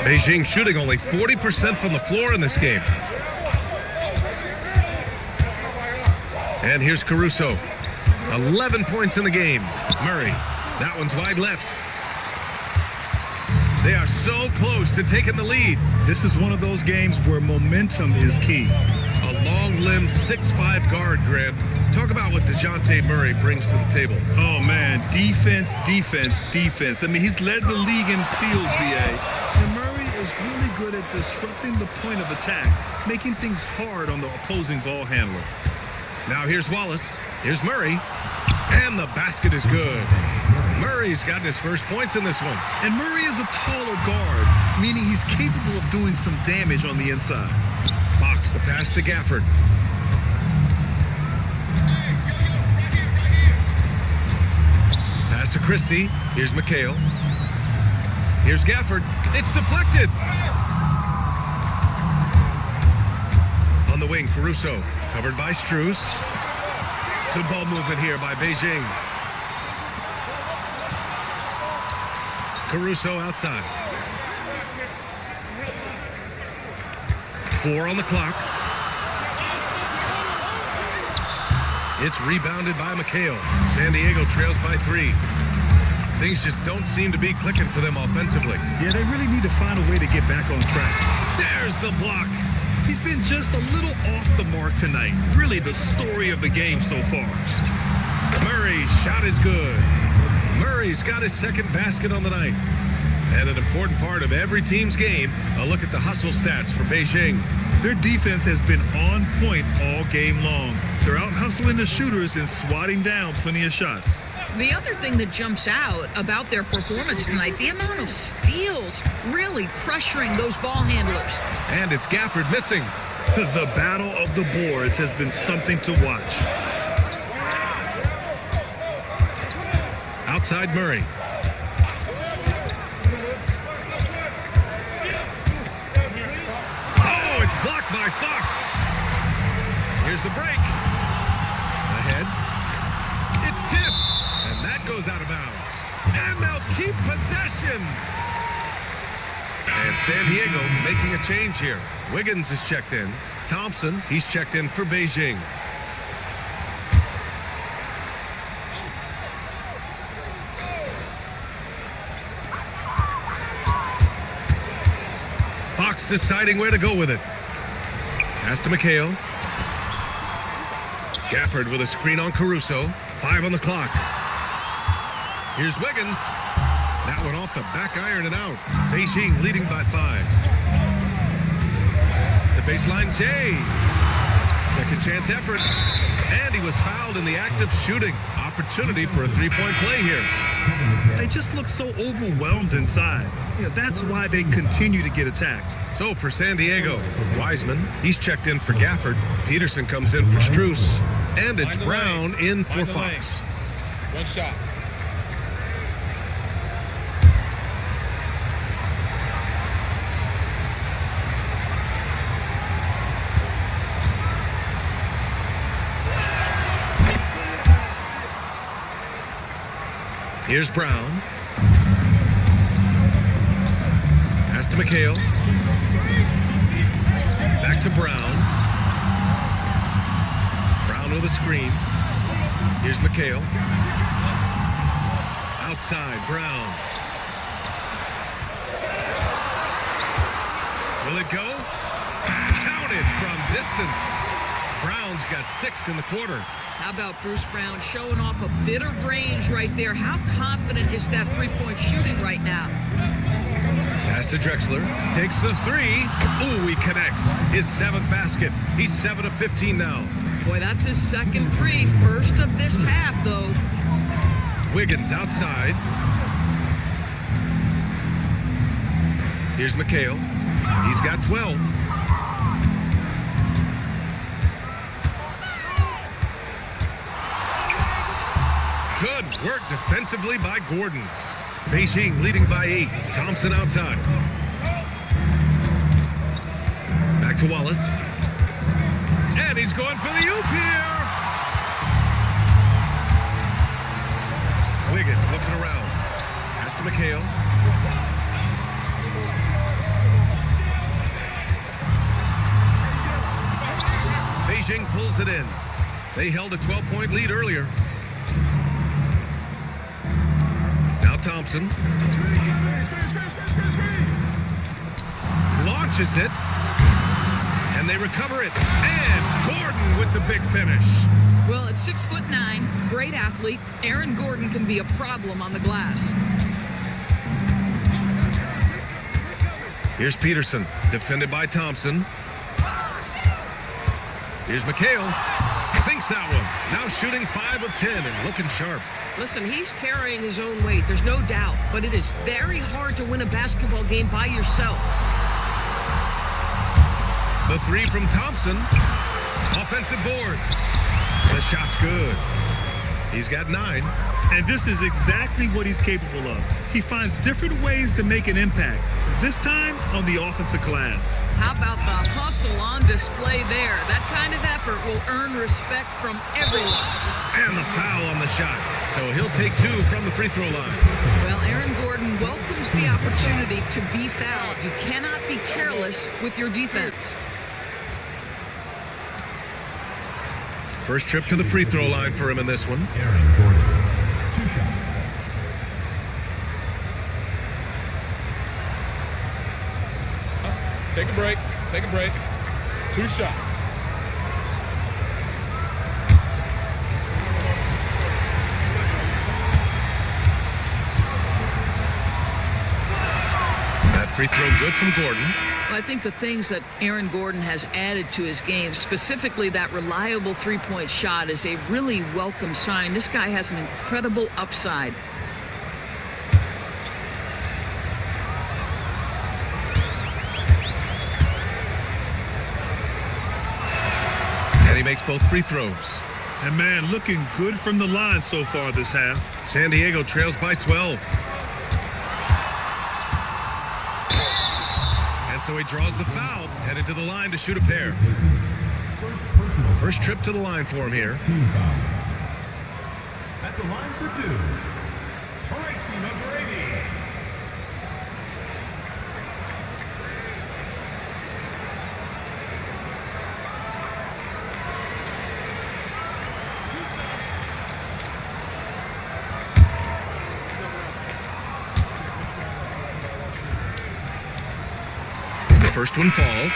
S9: Beijing shooting only 40% from the floor in this game. And here's Caruso. 11 points in the game. Murray. That one's wide left. They are so close to taking the lead.
S10: This is one of those games where momentum is key.
S9: A long-limbed 6'5" guard, Grant. Talk about what DeJounte Murray brings to the table.
S10: Oh, man. Defense, defense, defense. I mean, he's led the league in steals, B.A. And Murray is really good at disrupting the point of attack, making things hard on the opposing ball handler.
S9: Now here's Wallace. Here's Murray. And the basket is good. Murray's gotten his first points in this one.
S10: And Murray is a taller guard, meaning he's capable of doing some damage on the inside.
S9: Fox, the pass to Gafford. Pass to Christie. Here's McHale. Here's Gafford. It's deflected. On the wing, Caruso. Covered by Strus. Good ball movement here by Beijing. Caruso outside. 4 on the clock. It's rebounded by McHale. San Diego trails by 3. Things just don't seem to be clicking for them offensively.
S10: Yeah, they really need to find a way to get back on track.
S9: There's the block.
S10: He's been just a little off the mark tonight. Really the story of the game so far.
S9: Murray's shot is good. Murray's got his second basket on the night. And an important part of every team's game, a look at the hustle stats for Beijing.
S10: Their defense has been on point all game long. They're out hustling the shooters and swatting down plenty of shots.
S18: The other thing that jumps out about their performance tonight, the amount of steals really pressuring those ball handlers.
S9: And it's Gafford missing.
S10: The battle of the boards has been something to watch.
S9: Outside Murray. Oh, it's blocked by Fox. Here's the break. Ahead. It's tipped. And that goes out of bounds. And they'll keep possession. And San Diego making a change here. Wiggins is checked in. Thompson, he's checked in for Beijing. Fox deciding where to go with it. Pass to McHale. Gafford with a screen on Caruso. 5 on the clock. Here's Wiggins. That one off the back iron and out. Beijing leading by 5. The baseline, Jay. Second chance effort. And he was fouled in the act of shooting. Opportunity for a three-point play here.
S10: They just look so overwhelmed inside. Yeah, that's why they continue to get attacked.
S9: So for San Diego, Wiseman, he's checked in for Gafford. Peterson comes in for Strus. And it's Brown in for Fox.
S17: One shot.
S9: Here's Brown. Pass to McHale. Back to Brown. Brown with a screen. Here's McHale. Outside, Brown. Will it go? Counted from distance. Brown's got 6 in the quarter.
S18: How about Bruce Brown showing off a bit of range right there? How confident is that three-point shooting right now?
S9: Pass to Drexler. Takes the 3. Ooh, he connects. His 7th basket. He's 7 of 15 now.
S18: Boy, that's his second 3. First of this half, though.
S9: Wiggins outside. Here's McHale. He's got 12. Good work defensively by Gordon. Beijing leading by 8. Thompson outside. Back to Wallace. And he's going for the oop here. Wiggins looking around. Pass to McHale. it in. They held a 12-point lead earlier. Now Thompson. Launches it. And they recover it. And Gordon with the big finish.
S18: Well, at 6'9", great athlete, Aaron Gordon can be a problem on the glass.
S9: Here's Peterson, defended by Thompson. Here's McHale. Sinks that one. Now shooting 5 of 10 and looking sharp.
S19: Listen, he's carrying his own weight, there's no doubt, but it is very hard to win a basketball game by yourself.
S9: The 3 from Thompson. Offensive board. The shot's good. He's got 9.
S10: And this is exactly what he's capable of. He finds different ways to make an impact, this time on the offensive glass.
S18: How about the hustle on display there? That kind of effort will earn respect from everyone.
S9: And the foul on the shot. So he'll take 2 from the free throw line.
S18: Well, Aaron Gordon welcomes the opportunity to be fouled. You cannot be careless with your defense.
S9: First trip to the free throw line for him in this one.
S5: Aaron Gordon, 2 shots.
S15: Take a break. Take a break. 2 shots.
S9: That free throw good from Gordon.
S18: Well, I think the things that Aaron Gordon has added to his game, specifically that reliable three-point shot, is a really welcome sign. This guy has an incredible upside.
S9: And he makes both free throws.
S10: And man, looking good from the line so far this half.
S9: San Diego trails by 12. And so he draws the foul, headed to the line to shoot a pair. First trip to the line for him here.
S5: Team foul. At the line for 2, Tracy McGrady.
S9: The first one falls.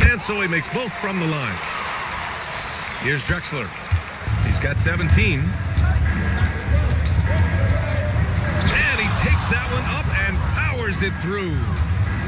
S9: And so he makes both from the line. Here's Drexler. He's got 17. And he takes that one up and powers it through.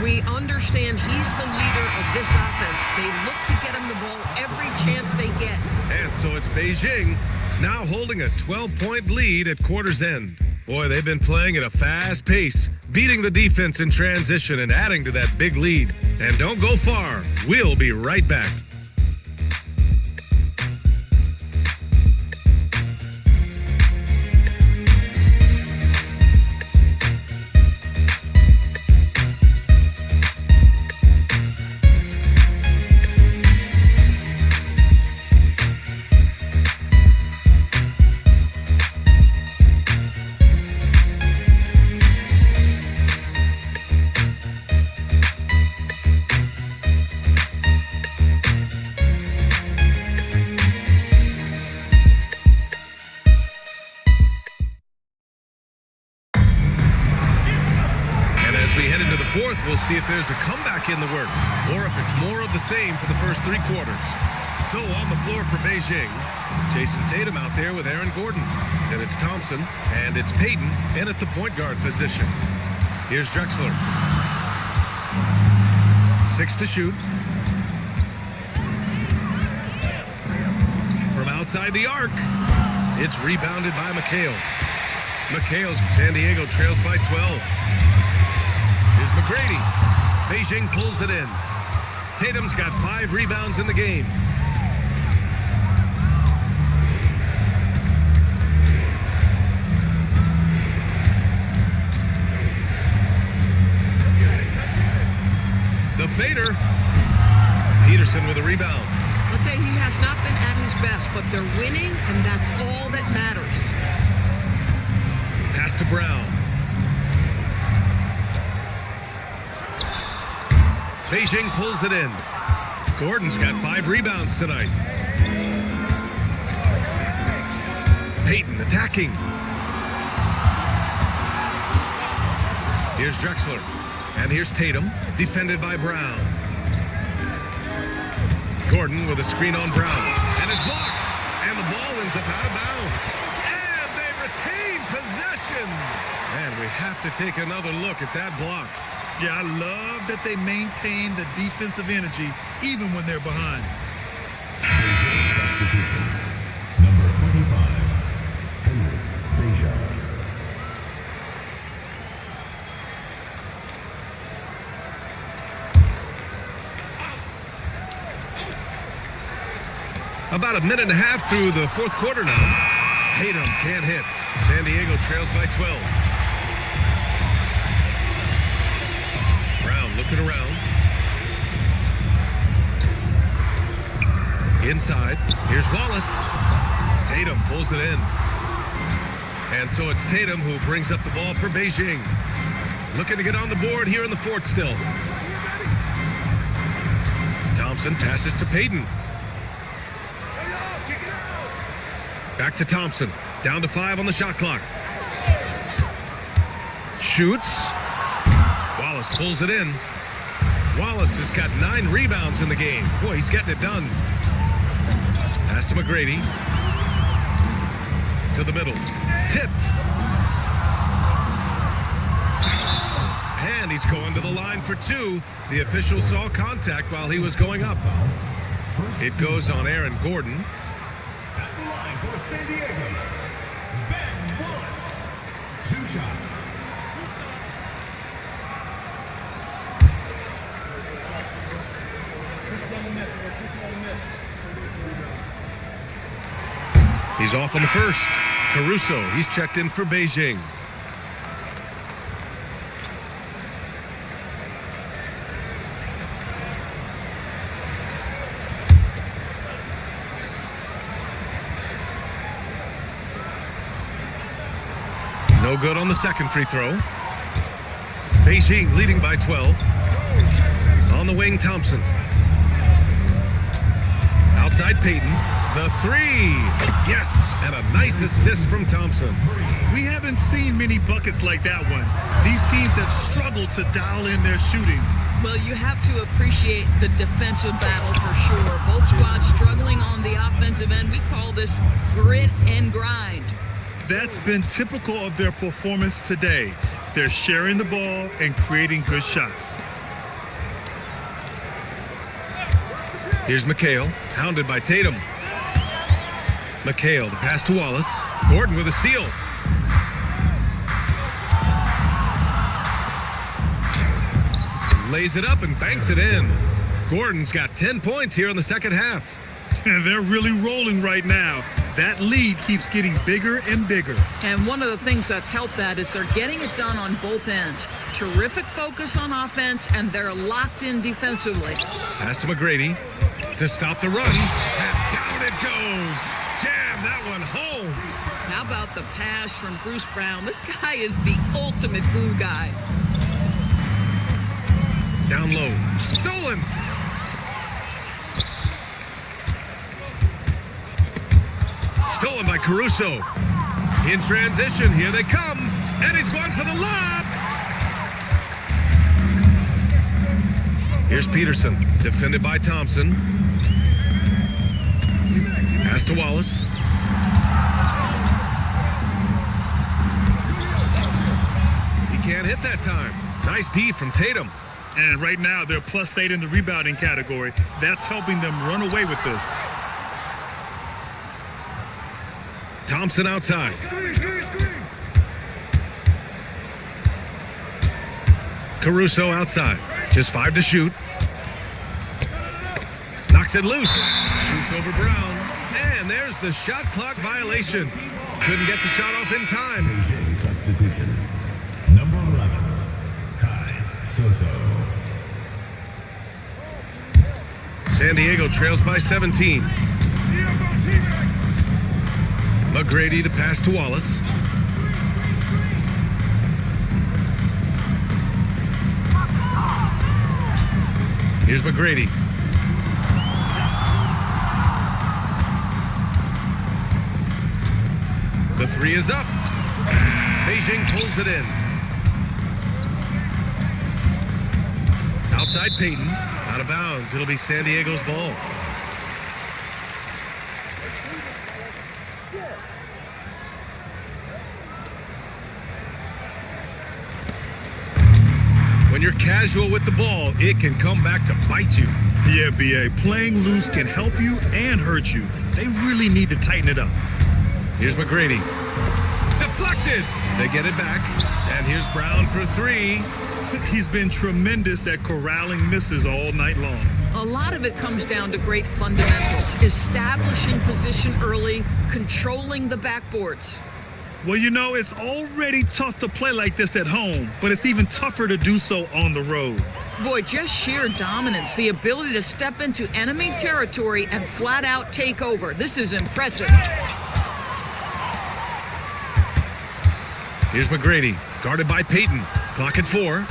S19: We understand he's the leader of this offense. They look to get him the ball every chance they get.
S9: And so it's Beijing now holding a 12-point lead at quarter's end. Boy, they've been playing at a fast pace, beating the defense in transition and adding to that big lead. And don't go far. We'll be right back. We'll see if there's a comeback in the works or if it's more of the same for the first 3 quarters. So on the floor for Beijing, Jason Tatum out there with Aaron Gordon. Then it's Thompson and it's Payton in at the point guard position. Here's Drexler. 6 to shoot. From outside the arc, it's rebounded by McHale. McHale's San Diego trails by 12. Here's McGrady. Beijing pulls it in. Tatum's got 5 rebounds in the game. The fader. Peterson with a rebound.
S19: But Dante, he has not been at his best, but they're winning, and that's all that matters.
S9: Pass to Brown. Beijing pulls it in. Gordon's got 5 rebounds tonight. Payton attacking. Here's Drexler. And here's Tatum, defended by Brown. Gordon with a screen on Brown. And it's blocked. And the ball ends up out of bounds. And they retain possession. And we have to take another look at that block.
S10: Yeah, I love that they maintain the defensive energy even when they're behind.
S5: Number 25, Henry Beja.
S9: About a minute and a half through the fourth quarter now. Tatum can't hit. San Diego trails by 12. Brown looking around. Inside. Here's Wallace. Tatum pulls it in. And so it's Tatum who brings up the ball for Beijing. Looking to get on the board here in the fourth still. Thompson passes to Payton. Back to Thompson. Down to 5 on the shot clock. Shoots. Wallace pulls it in. Wallace has got 9 rebounds in the game. Boy, he's getting it done. Pass to McGrady. To the middle. Tipped. And he's going to the line for 2. The official saw contact while he was going up. It goes on Aaron Gordon.
S5: At the line for San Diego, Ben Wallace. 2 shots.
S9: He's off on the first. Caruso, he's checked in for Beijing. No good on the second free throw. Beijing leading by 12. On the wing, Thompson. Outside Payton. The 3. Yes, and a nice assist from Thompson.
S10: We haven't seen many buckets like that one. These teams have struggled to dial in their shooting.
S18: Well, you have to appreciate the defensive battle for sure. Both squads struggling on the offensive end. We call this grit and grind.
S10: That's been typical of their performance today. They're sharing the ball and creating good shots.
S9: Here's McHale, hounded by Tatum. McHale, the pass to Wallace. Gordon with a steal. Lays it up and banks it in. Gordon's got 10 points here in the second half.
S10: And they're really rolling right now. That lead keeps getting bigger and bigger.
S18: And one of the things that's helped that is they're getting it done on both ends. Terrific focus on offense, and they're locked in defensively.
S9: Pass to McGrady to stop the run. And down it goes. Jam that one home.
S18: How about the pass from Bruce Brown? This guy is the ultimate glue guy.
S9: Down low. Stolen. Stolen by Caruso. In transition, here they come. And he's going for the lob. Here's Peterson, defended by Thompson. Pass to Wallace. He can't hit that time. Nice D from Tatum.
S10: And right now, they're +8 in the rebounding category. That's helping them run away with this.
S9: Thompson outside. Caruso outside. Just 5 to shoot. Knocks it loose. Shoots over Brown. And there's the shot clock violation. Couldn't get the shot off in time.
S5: Substitution. Number 11, Kai Soto.
S9: San Diego trails by 17. McGrady, the pass to Wallace. Here's McGrady. The three is up. Beijing pulls it in. Outside Payton. Out of bounds. It'll be San Diego's ball. When you're casual with the ball, it can come back to bite you.
S10: Yeah, B.A. Playing loose can help you and hurt you. They really need to tighten it up.
S9: Here's McGrady. Deflected. They get it back. And here's Brown for three.
S10: He's been tremendous at corralling misses all night long.
S18: A lot of it comes down to great fundamentals. Establishing position early, controlling the backboards.
S10: Well, you know, it's already tough to play like this at home, but it's even tougher to do so on the road.
S18: Boy, just sheer dominance, the ability to step into enemy territory and flat out take over. This is impressive.
S9: Here's McGrady, guarded by Payton. Clock at 4.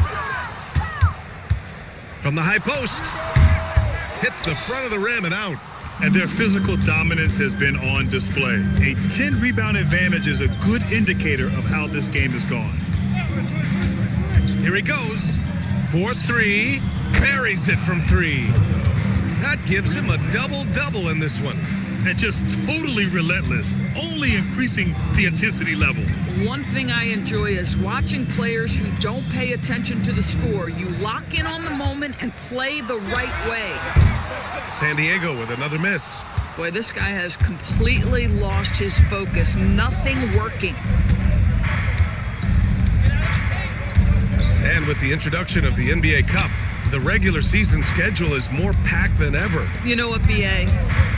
S9: From the high post. Hits the front of the rim and out.
S10: And their physical dominance has been on display. A 10-rebound advantage is a good indicator of how this game has gone.
S9: Here he goes. 4-3. Buries it from 3. That gives him a double-double in this one.
S10: And just totally relentless, only increasing the intensity level.
S18: One thing I enjoy is watching players who don't pay attention to the score. You lock in on the moment and play the right way.
S9: San Diego with another miss.
S18: Boy, this guy has completely lost his focus. Nothing working.
S9: And with the introduction of the NBA Cup, the regular season schedule is more packed than ever.
S18: You know what, B.A.?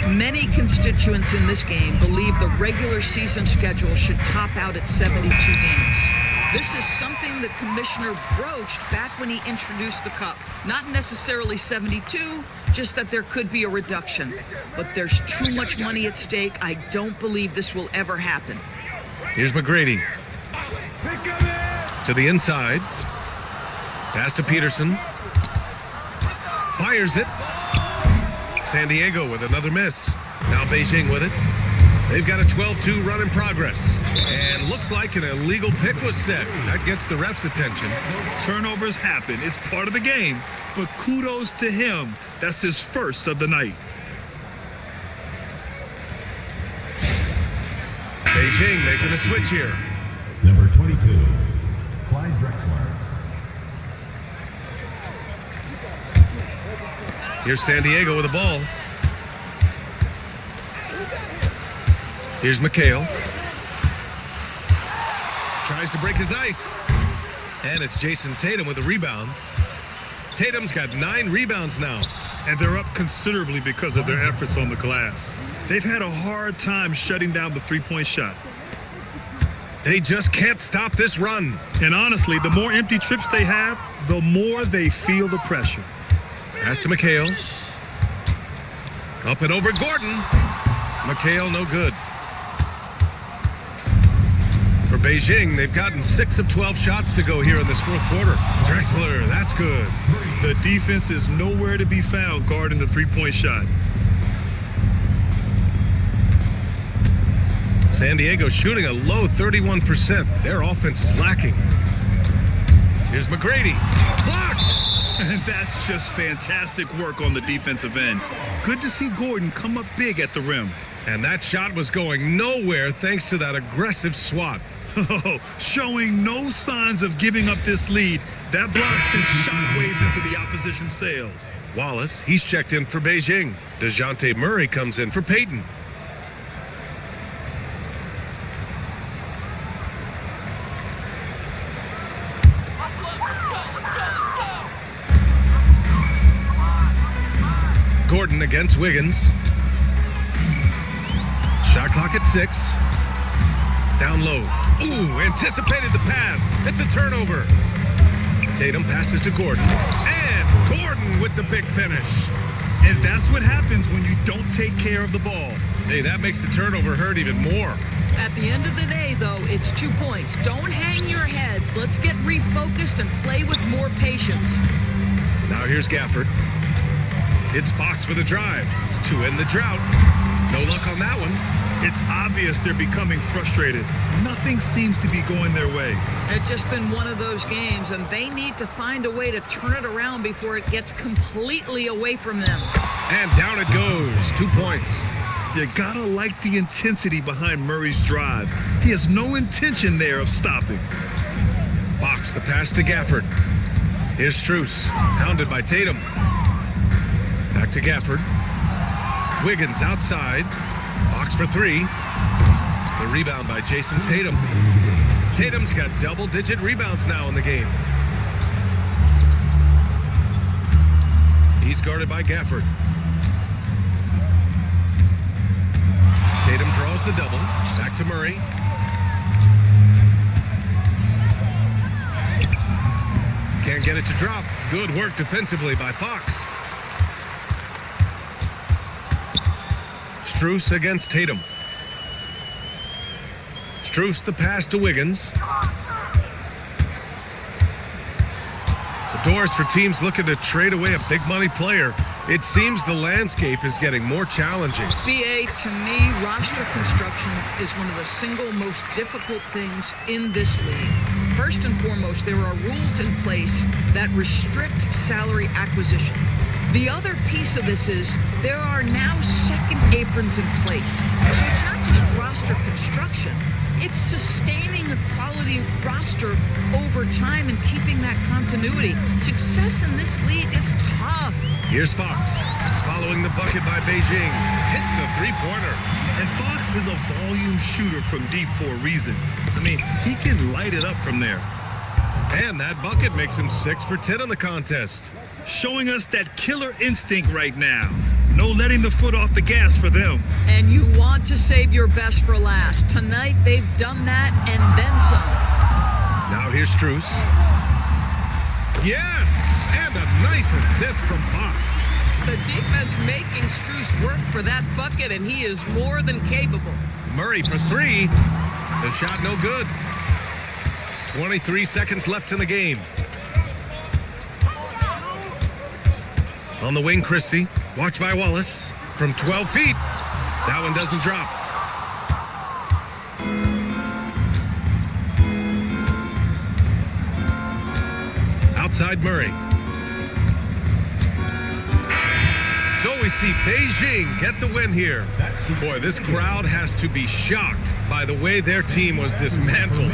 S18: Many constituents in this game believe the regular season schedule should top out at 72 games. This is something the commissioner broached back when he introduced the Cup. Not necessarily 72, just that there could be a reduction. But there's too much money at stake. I don't believe this will ever happen.
S9: Here's McGrady. To the inside. Pass to Peterson. Fires it. San Diego with another miss. Now Beijing with it. They've got a 12-2 run in progress. And looks like an illegal pick was set. That gets the ref's attention.
S10: Turnovers happen. It's part of the game. But kudos to him. That's his first of the night.
S9: Beijing making a switch here.
S5: Number 22, Clyde Drexler.
S9: Here's San Diego with the ball. Here's McHale. Tries to break his ice. And it's Jason Tatum with a rebound. Tatum's got 9 rebounds now.
S10: And they're up considerably because of their efforts on the glass. They've had a hard time shutting down the three-point shot.
S9: They just can't stop this run.
S10: And honestly, the more empty trips they have, the more they feel the pressure.
S9: Pass to McHale. Up and over Gordon. McHale no good. For Beijing, they've gotten 6 of 12 shots to go here in this fourth quarter. Drexler, that's good.
S10: The defense is nowhere to be found guarding the three-point shot.
S9: San Diego shooting a low 31%. Their offense is lacking. Here's McGrady. Blocked!
S10: And that's just fantastic work on the defensive end. Good to see Gordon come up big at the rim.
S9: And that shot was going nowhere thanks to that aggressive swat.
S10: Showing no signs of giving up this lead. That block sent shockwaves into the opposition's sails.
S9: Wallace, he's checked in for Beijing. DeJounte Murray comes in for Payton. Gordon against Wiggins. Shot clock at 6. Down low. Ooh, anticipated the pass. It's a turnover. Tatum passes to Gordon. And Gordon with the big finish.
S10: And that's what happens when you don't take care of the ball.
S9: Hey, that makes the turnover hurt even more.
S18: At the end of the day, though, it's 2 points. Don't hang your heads. Let's get refocused and play with more patience.
S9: Now here's Gafford. It's Fox with a drive to end the drought. No luck on that one.
S10: It's obvious they're becoming frustrated. Nothing seems to be going their way.
S18: It's just been one of those games, and they need to find a way to turn it around before it gets completely away from them.
S9: And down it goes. 2 points.
S10: You gotta like the intensity behind Murray's drive. He has no intention there of stopping.
S9: Fox, the pass to Gafford. Here's Strus, hounded by Tatum. Back to Gafford. Wiggins outside. Fox for 3. The rebound by Jason Tatum. Tatum's got double-digit rebounds now in the game. He's guarded by Gafford. Tatum draws the double. Back to Murray. Can't get it to drop. Good work defensively by Fox. Strus against Tatum. Strus the pass to Wiggins. The doors for teams looking to trade away a big money player. It seems the landscape is getting more challenging.
S18: BA, to me, roster construction is one of the single most difficult things in this league. First and foremost, there are rules in place that restrict salary acquisition. The other piece of this is there are now second aprons in place. So it's not just roster construction, it's sustaining a quality roster over time and keeping that continuity. Success in this league is tough.
S9: Here's Fox, following the bucket by Beijing. Hits a three-pointer.
S10: And Fox is a volume shooter from deep for a reason. I mean, he can light it up from there.
S9: And that bucket makes him 6 for 10 in the contest.
S10: Showing us that killer instinct right now. No letting the foot off the gas for them.
S18: And you want to save your best for last. Tonight, they've done that and then some.
S9: Now here's Strus. Yes! And a nice assist from Fox.
S18: The defense making Strus work for that bucket, and he is more than capable.
S9: Murray for 3. The shot no good. 23 seconds left in the game. On the wing, Christie. Watched by Wallace. From 12 feet. That one doesn't drop. Outside Murray. So we see Beijing get the win here. Boy, this crowd has to be shocked by the way their team was dismantled.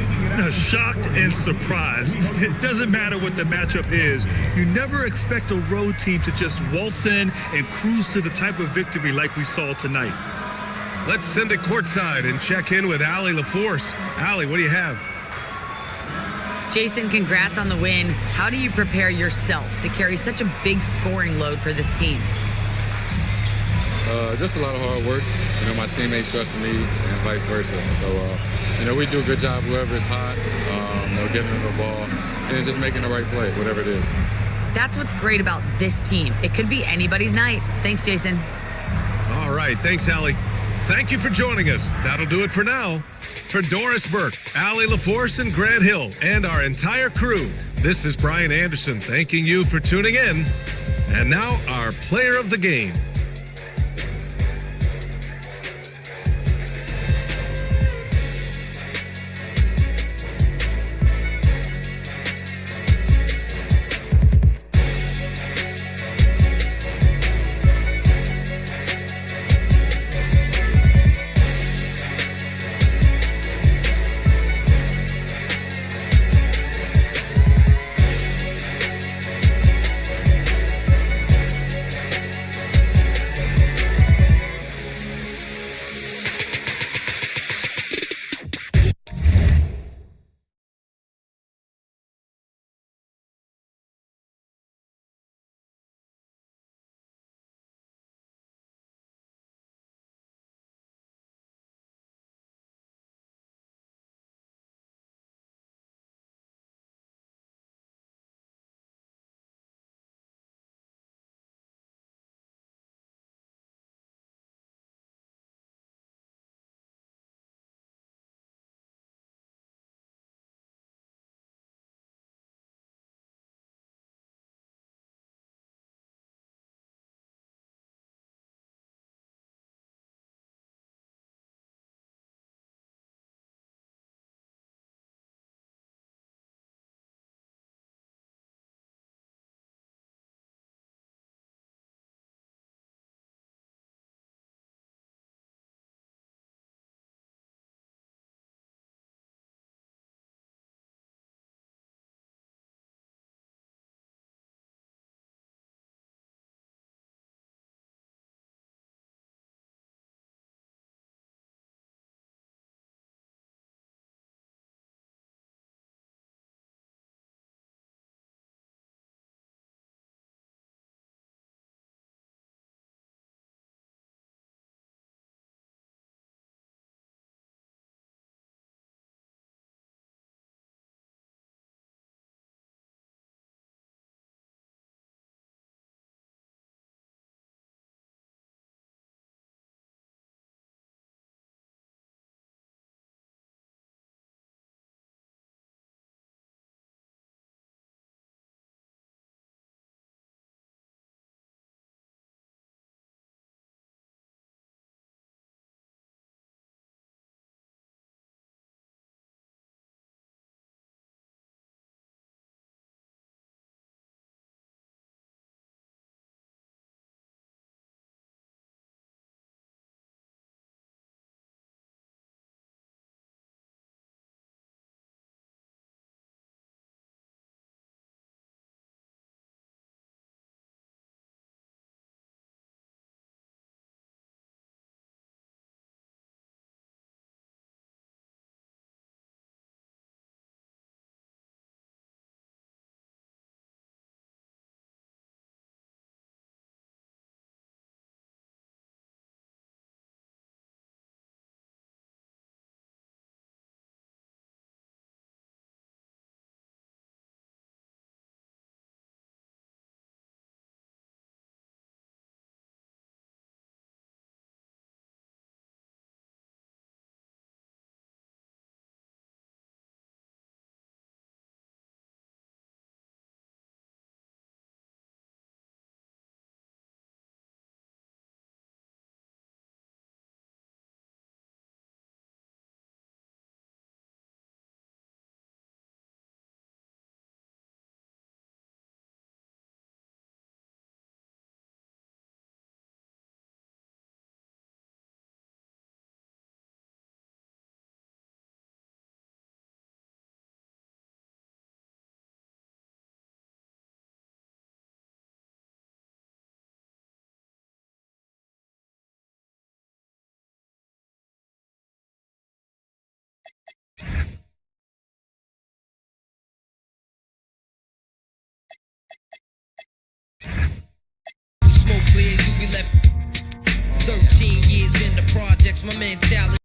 S10: Shocked and surprised. It doesn't matter what the matchup is. You never expect a road team to just waltz in and cruise to the type of victory like we saw tonight.
S9: Let's send it courtside and check in with Allie LaForce. Allie, what do you have?
S4: Jason, congrats on the win. How do you prepare yourself to carry such a big scoring load for this team?
S15: Just a lot of hard work. You know, my teammates trusting me and vice versa. So, we do a good job, whoever is hot, getting them the ball and just making the right play, whatever it is.
S4: That's what's great about this team. It could be anybody's night. Thanks, Jason.
S9: All right. Thanks, Allie. Thank you for joining us. That'll do it for now. For Doris Burke, Allie LaForce, and Grant Hill, and our entire crew, this is Brian Anderson thanking you for tuning in. And now, our player of the game.
S13: My mentality.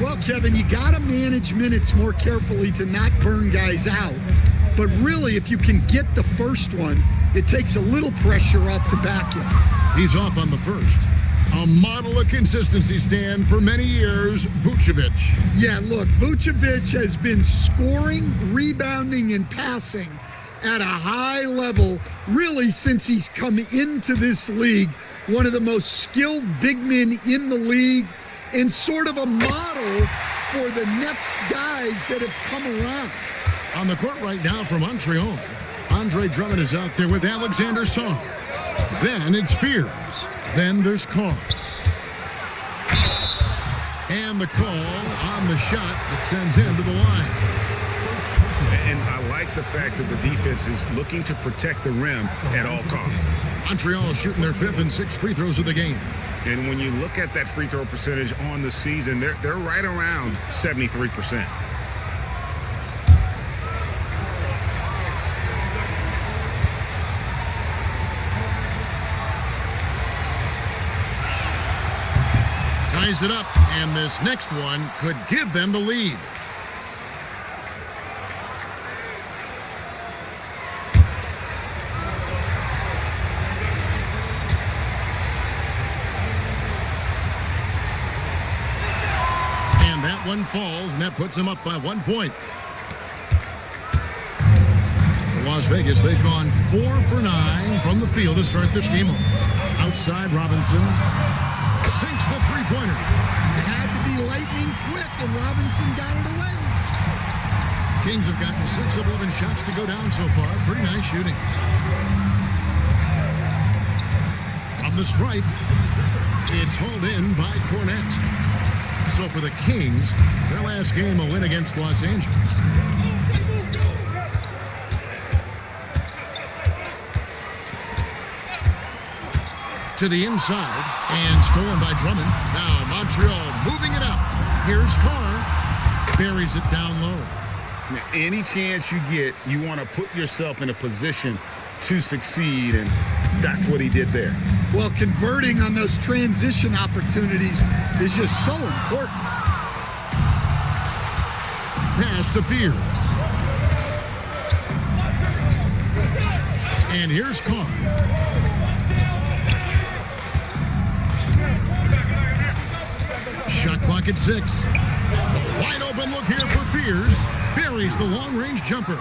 S6: Well, Kevin, you got to manage minutes more carefully to not burn guys out. But really, if you can get the first one, it takes a little pressure off the back end.
S3: He's off on the first. A model of consistency, Stan, for many years, Vucevic.
S6: Yeah, look, Vucevic has been scoring, rebounding, and passing at a high level really since he's come into this league. One of the most skilled big men in the league and sort of a model for the next guys that have come around.
S3: On the court right now for Montreal, Andre Drummond is out there with Alexander Song. Then it's Fears. Then there's Carr. And the call on the shot that sends him to the line.
S1: And I like the fact that the defense is looking to protect the rim at all costs.
S3: Montreal shooting their 5th and 6th free throws of the game.
S1: And when you look at that free throw percentage on the season, they're right around 73%.
S3: Ties it up, and this next one could give them the lead. And that one falls, and that puts them up by 1 point. Las Vegas, they've gone 4 for 9 from the field to start this game off. Outside, Robinson sinks the three-pointer.
S6: It had to be lightning quick, and Robinson got it away.
S3: Kings have gotten 6 of 11 shots to go down so far. Pretty nice shooting. From the stripe, it's hauled in by Cornette. So for the Kings, their last game a win against Los Angeles. To the inside, and stolen by Drummond. Now Montreal moving it up. Here's Carr. Buries it down low.
S1: Now, any chance you get, you want to put yourself in a position to succeed, and that's what he did there.
S6: Well, converting on those transition opportunities is just so important.
S3: Pass to Fears. And here's Carr. Shot clock at 6. A wide open look here for Fears. Buries the long-range jumper.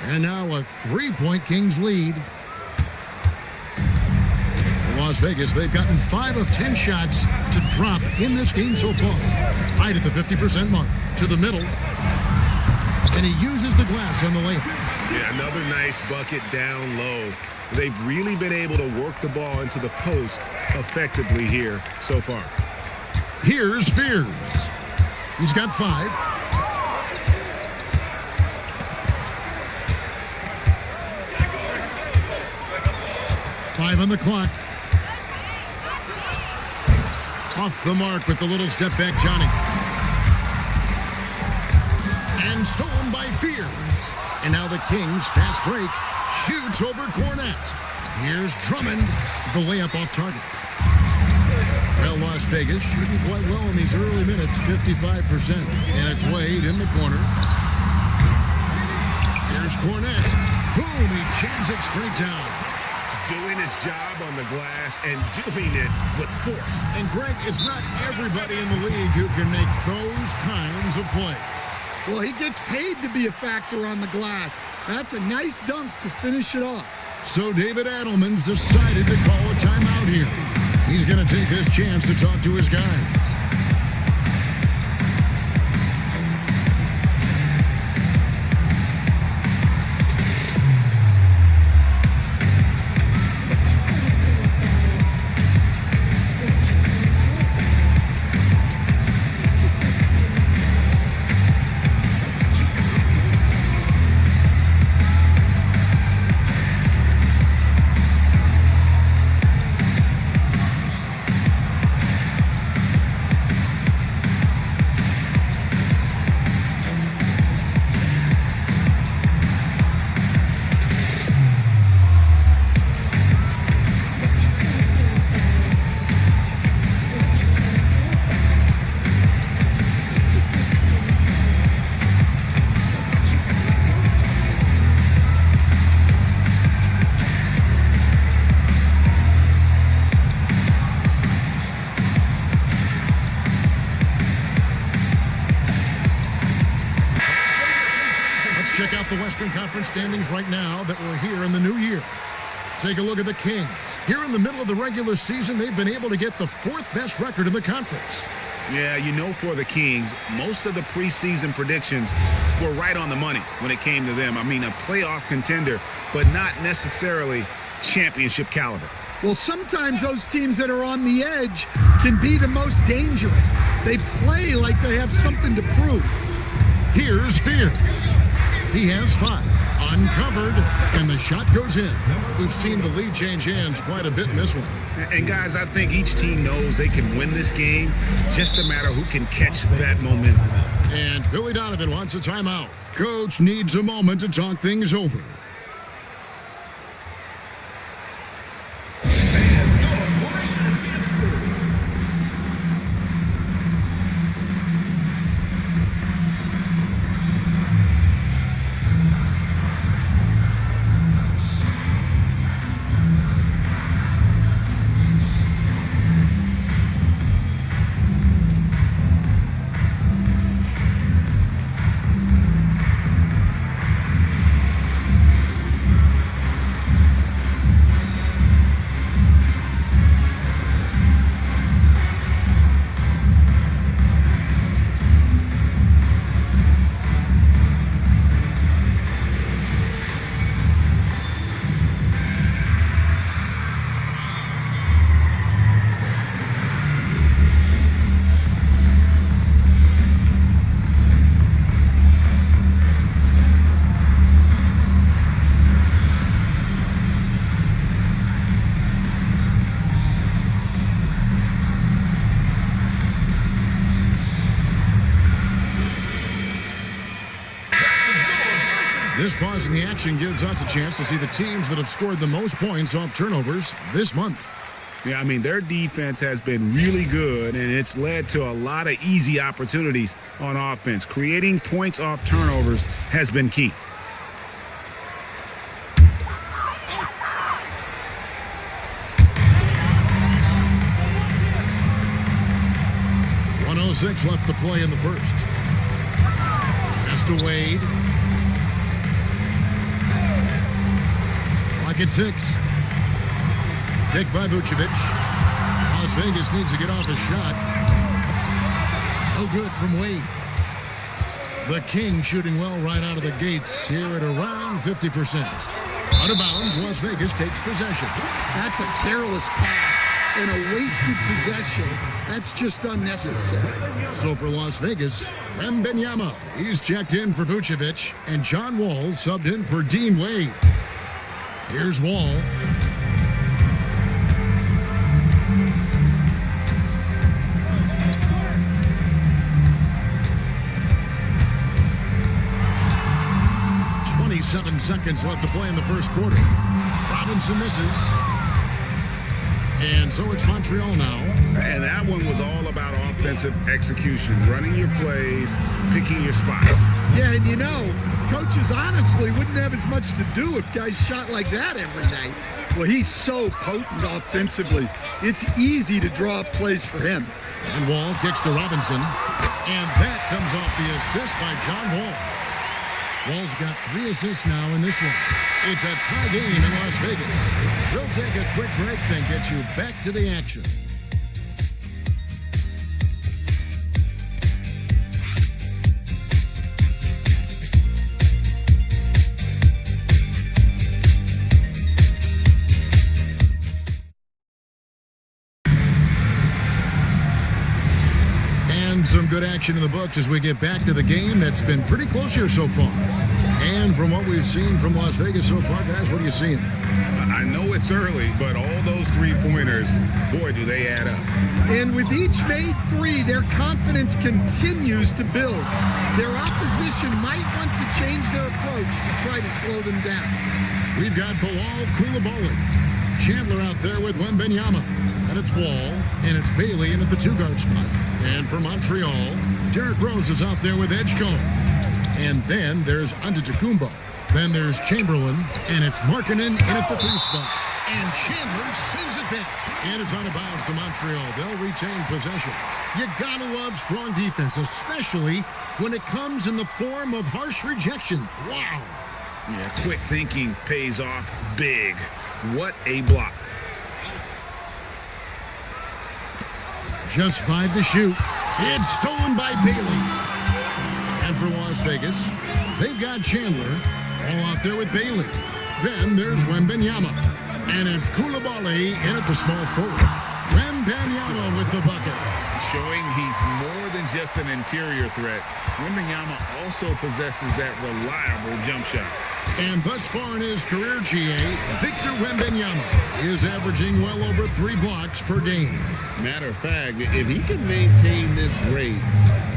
S3: And now a 3-point Kings lead. Las Vegas, they've gotten 5 of 10 shots to drop in this game so far. Right at the 50% mark. To the middle. And he uses the glass on the layup.
S1: Yeah, another nice bucket down low. They've really been able to work the ball into the post effectively here so far.
S3: Here's Fears. He's got 5. Five on the clock. Off the mark with the little step back, Johnny. And stolen by Fears. And now the Kings, fast break, shoots over Cornette. Here's Drummond, the layup off target. Well, Las Vegas shooting quite well in these early minutes, 55%. And it's Wade in the corner. Here's Cornette. Boom, he jams it straight down.
S1: Doing his job on the glass and doing it with force.
S3: And Greg, it's not everybody in the league who can make those kinds of plays.
S6: Well, he gets paid to be a factor on the glass. That's a nice dunk to finish it off.
S3: So David Adelman's decided to call a timeout here. He's going to take this chance to talk to his guys. out the Western Conference standings right now that we're here in the new year. Take a look at the Kings. Here in the middle of the regular season, they've been able to get the 4th best record in the conference.
S1: Yeah, for the Kings, most of the preseason predictions were right on the money when it came to them. I mean, a playoff contender, but not necessarily championship caliber.
S6: Well, sometimes those teams that are on the edge can be the most dangerous. They play like they have something to prove.
S3: Here's Fears. He has 5. Uncovered, and the shot goes in. We've seen the lead change hands quite a bit in this one.
S1: And guys, I think each team knows they can win this game, just a matter who can catch that momentum.
S3: And Billy Donovan wants a timeout. Coach needs a moment to talk things over. This pause in the action gives us a chance to see the teams that have scored the most points off turnovers this month.
S1: Yeah, I mean, their defense has been really good, and it's led to a lot of easy opportunities on offense. Creating points off turnovers has been key.
S3: .106 left to play in the first. Pass to Wade. At 6. Kick by Vucevic. Las Vegas needs to get off a shot. No good from Wade. The Kings shooting well right out of the gates here at around 50%. Out of bounds, Las Vegas takes possession.
S6: That's a careless pass and a wasted possession. That's just unnecessary.
S3: So for Las Vegas, Wembanyama. He's checked in for Vucevic, and John Wall subbed in for Dean Wade. Here's Wall. .27 seconds left to play in the first quarter. Robinson misses. And so it's Montreal now.
S1: And that one was all about offensive execution, running your plays, picking your spots.
S6: Yeah, and coaches honestly wouldn't have as much to do if guys shot like that every night. Well, he's so potent offensively. It's easy to draw up plays for him.
S3: And Wall kicks to Robinson. And that comes off the assist by John Wall. Wall's got 3 assists now in this one. It's a tie game in Las Vegas. We'll take a quick break, then get you back to the action. Some good action in the books as we get back to the game that's been pretty close here so far. And from what we've seen from Las Vegas so far, guys, what are you seeing?
S1: I know it's early, but all those three-pointers, boy, do they add up.
S6: And with each made 3, their confidence continues to build. Their opposition might want to change their approach to try to slow them down.
S3: We've got Bilal Coulibaly. Chandler out there with Wembanyama. And it's Wall, and it's Bailey in at the 2-guard spot. And for Montreal, Derrick Rose is out there with Edgecombe. And then there's Antetokounmpo. Then there's Chamberlain, and it's Markkanen in at the 3 spot. And Chandler sends it back. And it's out of bounds to Montreal. They'll retain possession. You gotta love strong defense, especially when it comes in the form of harsh rejections. Wow.
S1: Yeah, quick thinking pays off big. What a block.
S3: Just 5 to shoot. It's stolen by Bailey. And for Las Vegas, they've got Chandler all out there with Bailey. Then there's Wembanyama. And it's Koulibaly in at the small forward. Wembanyama with the bucket.
S21: Showing he's more than just an interior threat. Wembanyama also possesses that reliable jump shot.
S3: And thus far in his career, GA, Victor Wembanyama is averaging well over 3 blocks per game.
S16: Matter of fact, if he can maintain this rate,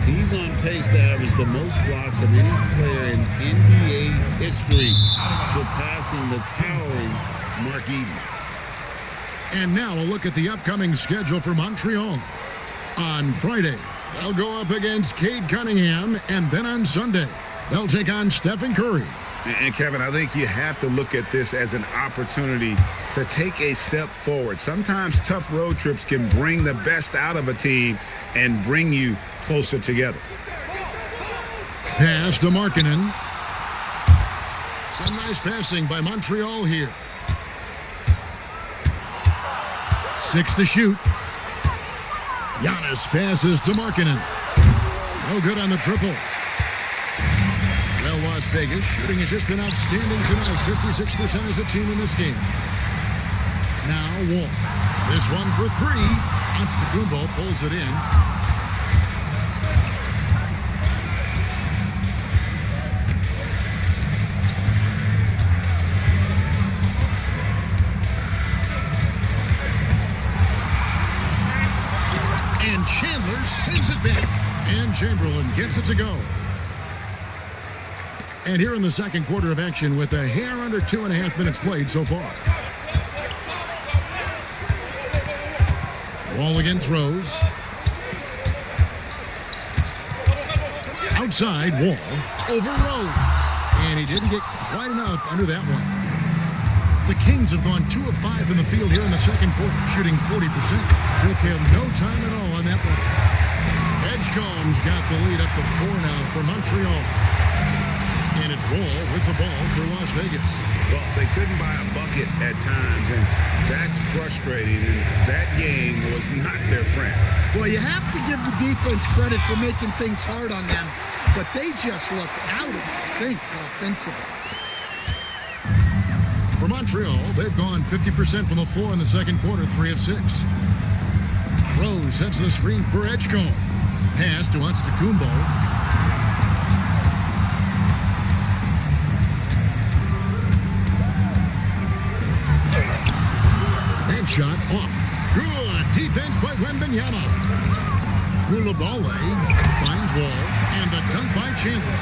S16: he's on pace to average the most blocks of any player in NBA history, surpassing the towering Mark Eaton.
S3: And now a look at the upcoming schedule for Montreal. On Friday, they'll go up against Cade Cunningham, and then on Sunday, they'll take on Stephen Curry.
S1: And Kevin, I think you have to look at this as an opportunity to take a step forward. Sometimes tough road trips can bring the best out of a team and bring you closer together.
S3: Pass to Markkanen. Some nice passing by Montreal here. 6 to shoot. Giannis passes to Markkanen. No good on the triple. Well, Las Vegas shooting has just been outstanding tonight. 56% as a team in this game. Now Wall. This one for 3. Antetokounmpo pulls it in. And Chandler sends it back. And Chamberlain gets it to go. And here in the second quarter of action with a hair under 2.5 minutes played so far. Wall again throws. Outside, Wall over Rose. And he didn't get quite enough under that one. The Kings have gone 2 of 5 in the field here in the second quarter, shooting 40%. Took him no time at all on that one. Edgecombe's got the lead up to 4 now for Montreal. And it's Wall with the ball for Las Vegas.
S1: Well, they couldn't buy a bucket at times, and that's frustrating. And that game was not their friend.
S6: Well, you have to give the defense credit for making things hard on them, but they just looked out of sync offensively.
S3: For Montreal, they've gone 50% from the floor in the second quarter, 3 of 6. Rose sets the screen for Edgecombe. Pass to Antetokounmpo. Shot off. Good defense by Wembanyama. Koulibaly finds Wall, and the dunk by Chandler.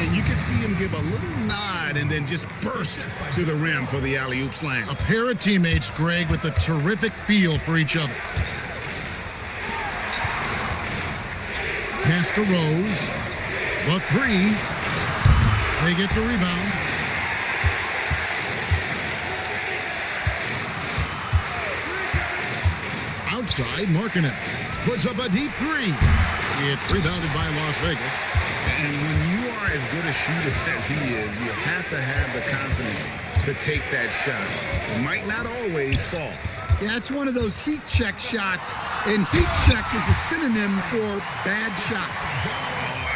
S1: And you can see him give a little nod and then just burst to the rim for the alley-oop slam.
S3: A pair of teammates, Greg, with a terrific feel for each other. Pass to Rose. The 3. They get the rebound. Outside, Markkanen puts up a deep 3. It's rebounded by Las Vegas.
S1: And when you are as good a shooter as he is, you have to have the confidence to take that shot. It might not always fall.
S6: Yeah, it's one of those heat check shots, and heat check is a synonym for bad shot.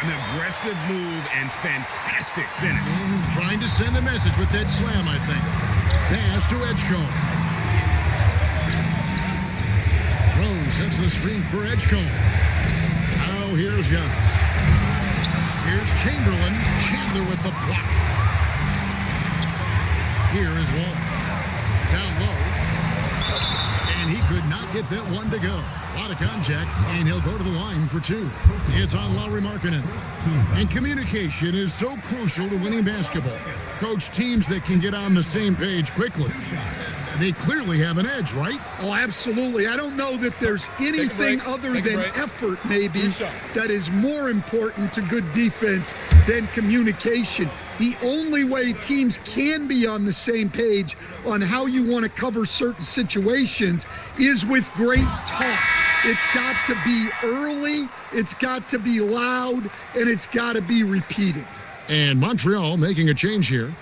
S1: An aggressive move and fantastic finish.
S3: Trying to send a message with that slam, I think. Pass to Edgecombe. Rose sets the screen for Edgecombe. Now here's Giannis. Here's Chamberlain. Chandler with the block. Here is Wall. Down low. And he could not get that one to go. A lot of contact, and he'll go to the line for 2. It's on Lauri Markkanen. And communication is so crucial to winning basketball. Coach, teams that can get on the same page quickly, they clearly have an edge, right?
S6: Oh, absolutely. I don't know that there's anything other than effort, maybe, that is more important to good defense than communication. The only way teams can be on the same page on how you want to cover certain situations is with great talk. It's got to be early, it's got to be loud, and it's got to be repeated.
S3: And Montreal making a change here.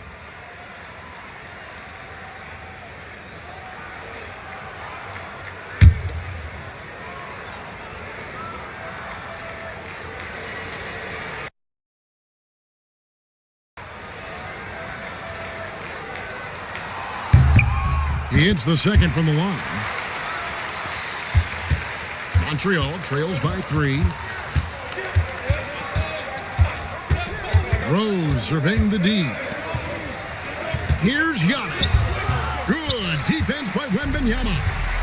S3: He hits the second from the line. Montreal trails by 3. Rose surveying the D. Here's Giannis. Good defense by Wembanyama.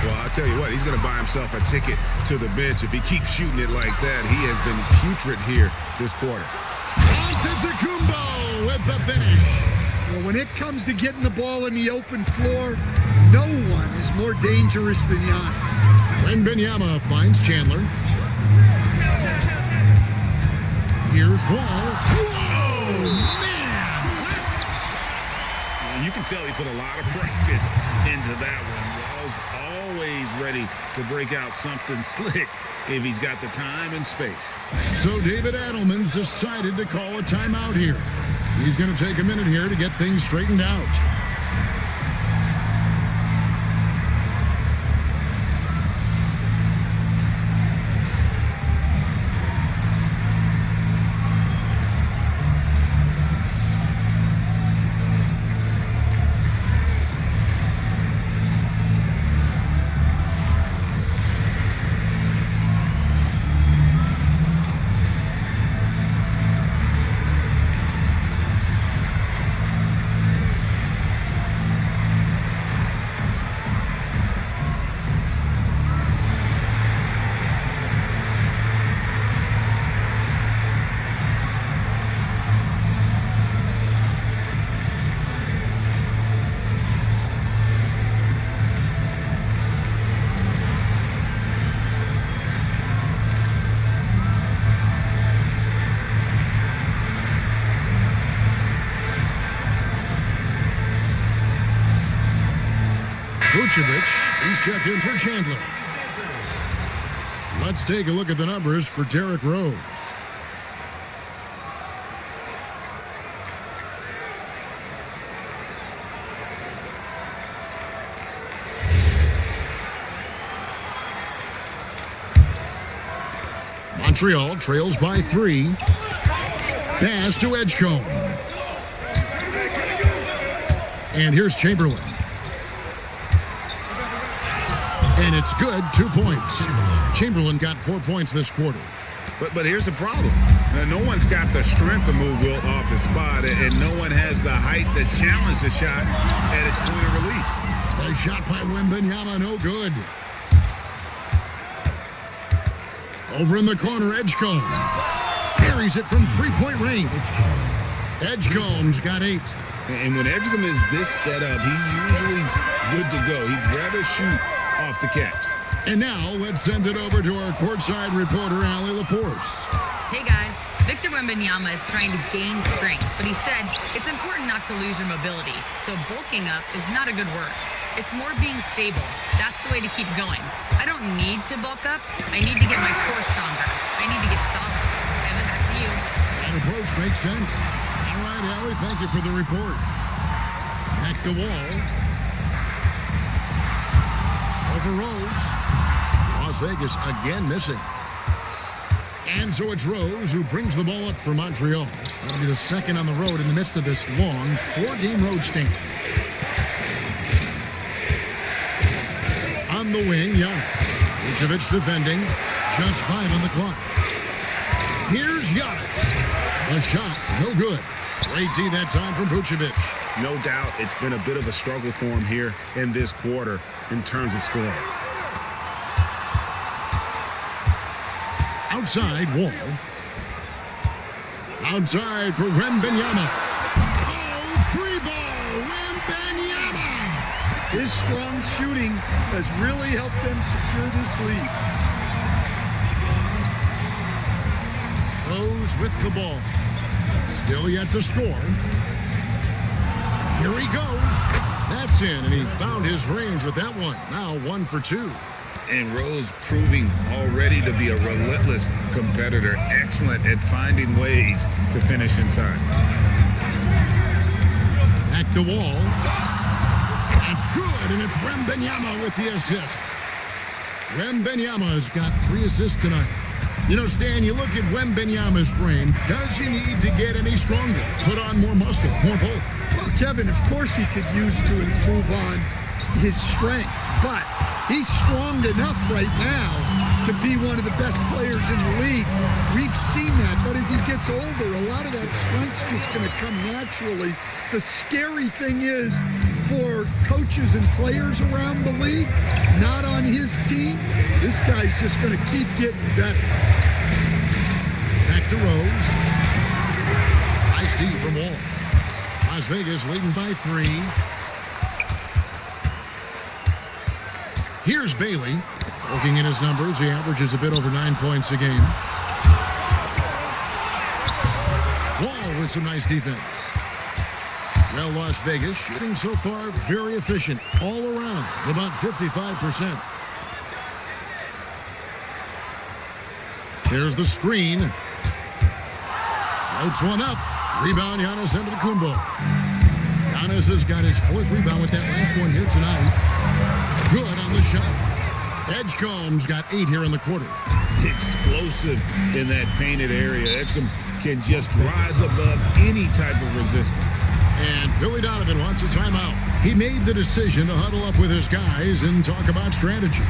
S1: Well, I'll tell you what, he's going to buy himself a ticket to the bench if he keeps shooting it like that. He has been putrid here this quarter.
S3: Antetokounmpo with the finish.
S6: Well, when it comes to getting the ball in the open floor, no one is more dangerous than Giannis.
S3: Wembanyama finds Chandler. Here's Wall. Whoa, man!
S1: And you can tell he put a lot of practice into that one. Wall's always ready to break out something slick if he's got the time and space.
S3: So David Adelman's decided to call a timeout here. He's going to take a minute here to get things straightened out. Vucevic, he's checked in for Chandler. Let's take a look at the numbers for Derrick Rose. Montreal trails by 3. Pass to Edgecombe. And here's Chamberlain. And it's good, 2 points. Chamberlain got 4 points this quarter.
S1: But here's the problem. No one's got the strength to move Wilt off his spot, and no one has the height to challenge the shot at its point of release.
S3: A shot by Wembanyama, no good. Over in the corner, Edgecombe. Buries it from 3-point range. Edgecombe's got 8.
S1: And when Edgecombe is this set up, he usually's good to go. He'd rather shoot off the catch.
S3: And now let's send it over to our courtside reporter, Allie LaForce.
S4: Hey guys, Victor Wembanyama is trying to gain strength, but he said it's important not to lose your mobility. So bulking up is not a good word. It's more being stable. That's the way to keep going. I don't need to bulk up. I need to get my core stronger. I need to get solid. Kevin, back to you.
S3: That approach makes sense. All right, Allie, thank you for the report. Back to Wall. Over Rose. Las Vegas again missing. And so it's Rose who brings the ball up for Montreal. That'll be the second on the road in the midst of this long 4-game road stint. On the wing, Giannis. Vucevic defending. Just 5 on the clock. Here's Giannis. A shot, no good. Great D that time from Vucevic.
S1: No doubt it's been a bit of a struggle for him here in this quarter in terms of scoring.
S3: Outside, Wall. Outside for Wembanyama. Oh, free ball, Wembanyama!
S6: His strong shooting has really helped them secure this lead.
S3: Rose with the ball. Still yet to score. Here he goes. That's in, and he found his range with that one. Now 1 for 2.
S1: And Rose proving already to be a relentless competitor, excellent at finding ways to finish inside.
S3: Back the wall. That's good, and it's Wembanyama with the assist. Wembanyama has got 3 assists tonight. You know, Stan, you look at Wembanyama's frame. Does he need to get any stronger? Put on more muscle, more bulk?
S6: Well, Kevin, of course he could use to improve on his strength, but he's strong enough right now to be one of the best players in the league. We've seen that, but as he gets older, a lot of that strength's just going to come naturally. The scary thing is, for coaches and players around the league, not on his team, this guy's just going to keep getting better.
S3: Back to Rose. Nice D from Wall. Las Vegas leading by 3. Here's Bailey. Looking at his numbers, he averages a bit over 9 points a game. Wall with some nice defense. Well, Las Vegas shooting so far very efficient all around, about 55%. There's the screen. Floats one up. Rebound, Giannis Antetokounmpo. Giannis has got his 4th rebound with that last one here tonight. Good on the shot. Edgecombe's got 8 here in the quarter.
S1: Explosive in that painted area. Edgecombe can just rise above any type of resistance.
S3: And Billy Donovan wants a timeout. He made the decision to huddle up with his guys and talk about strategy.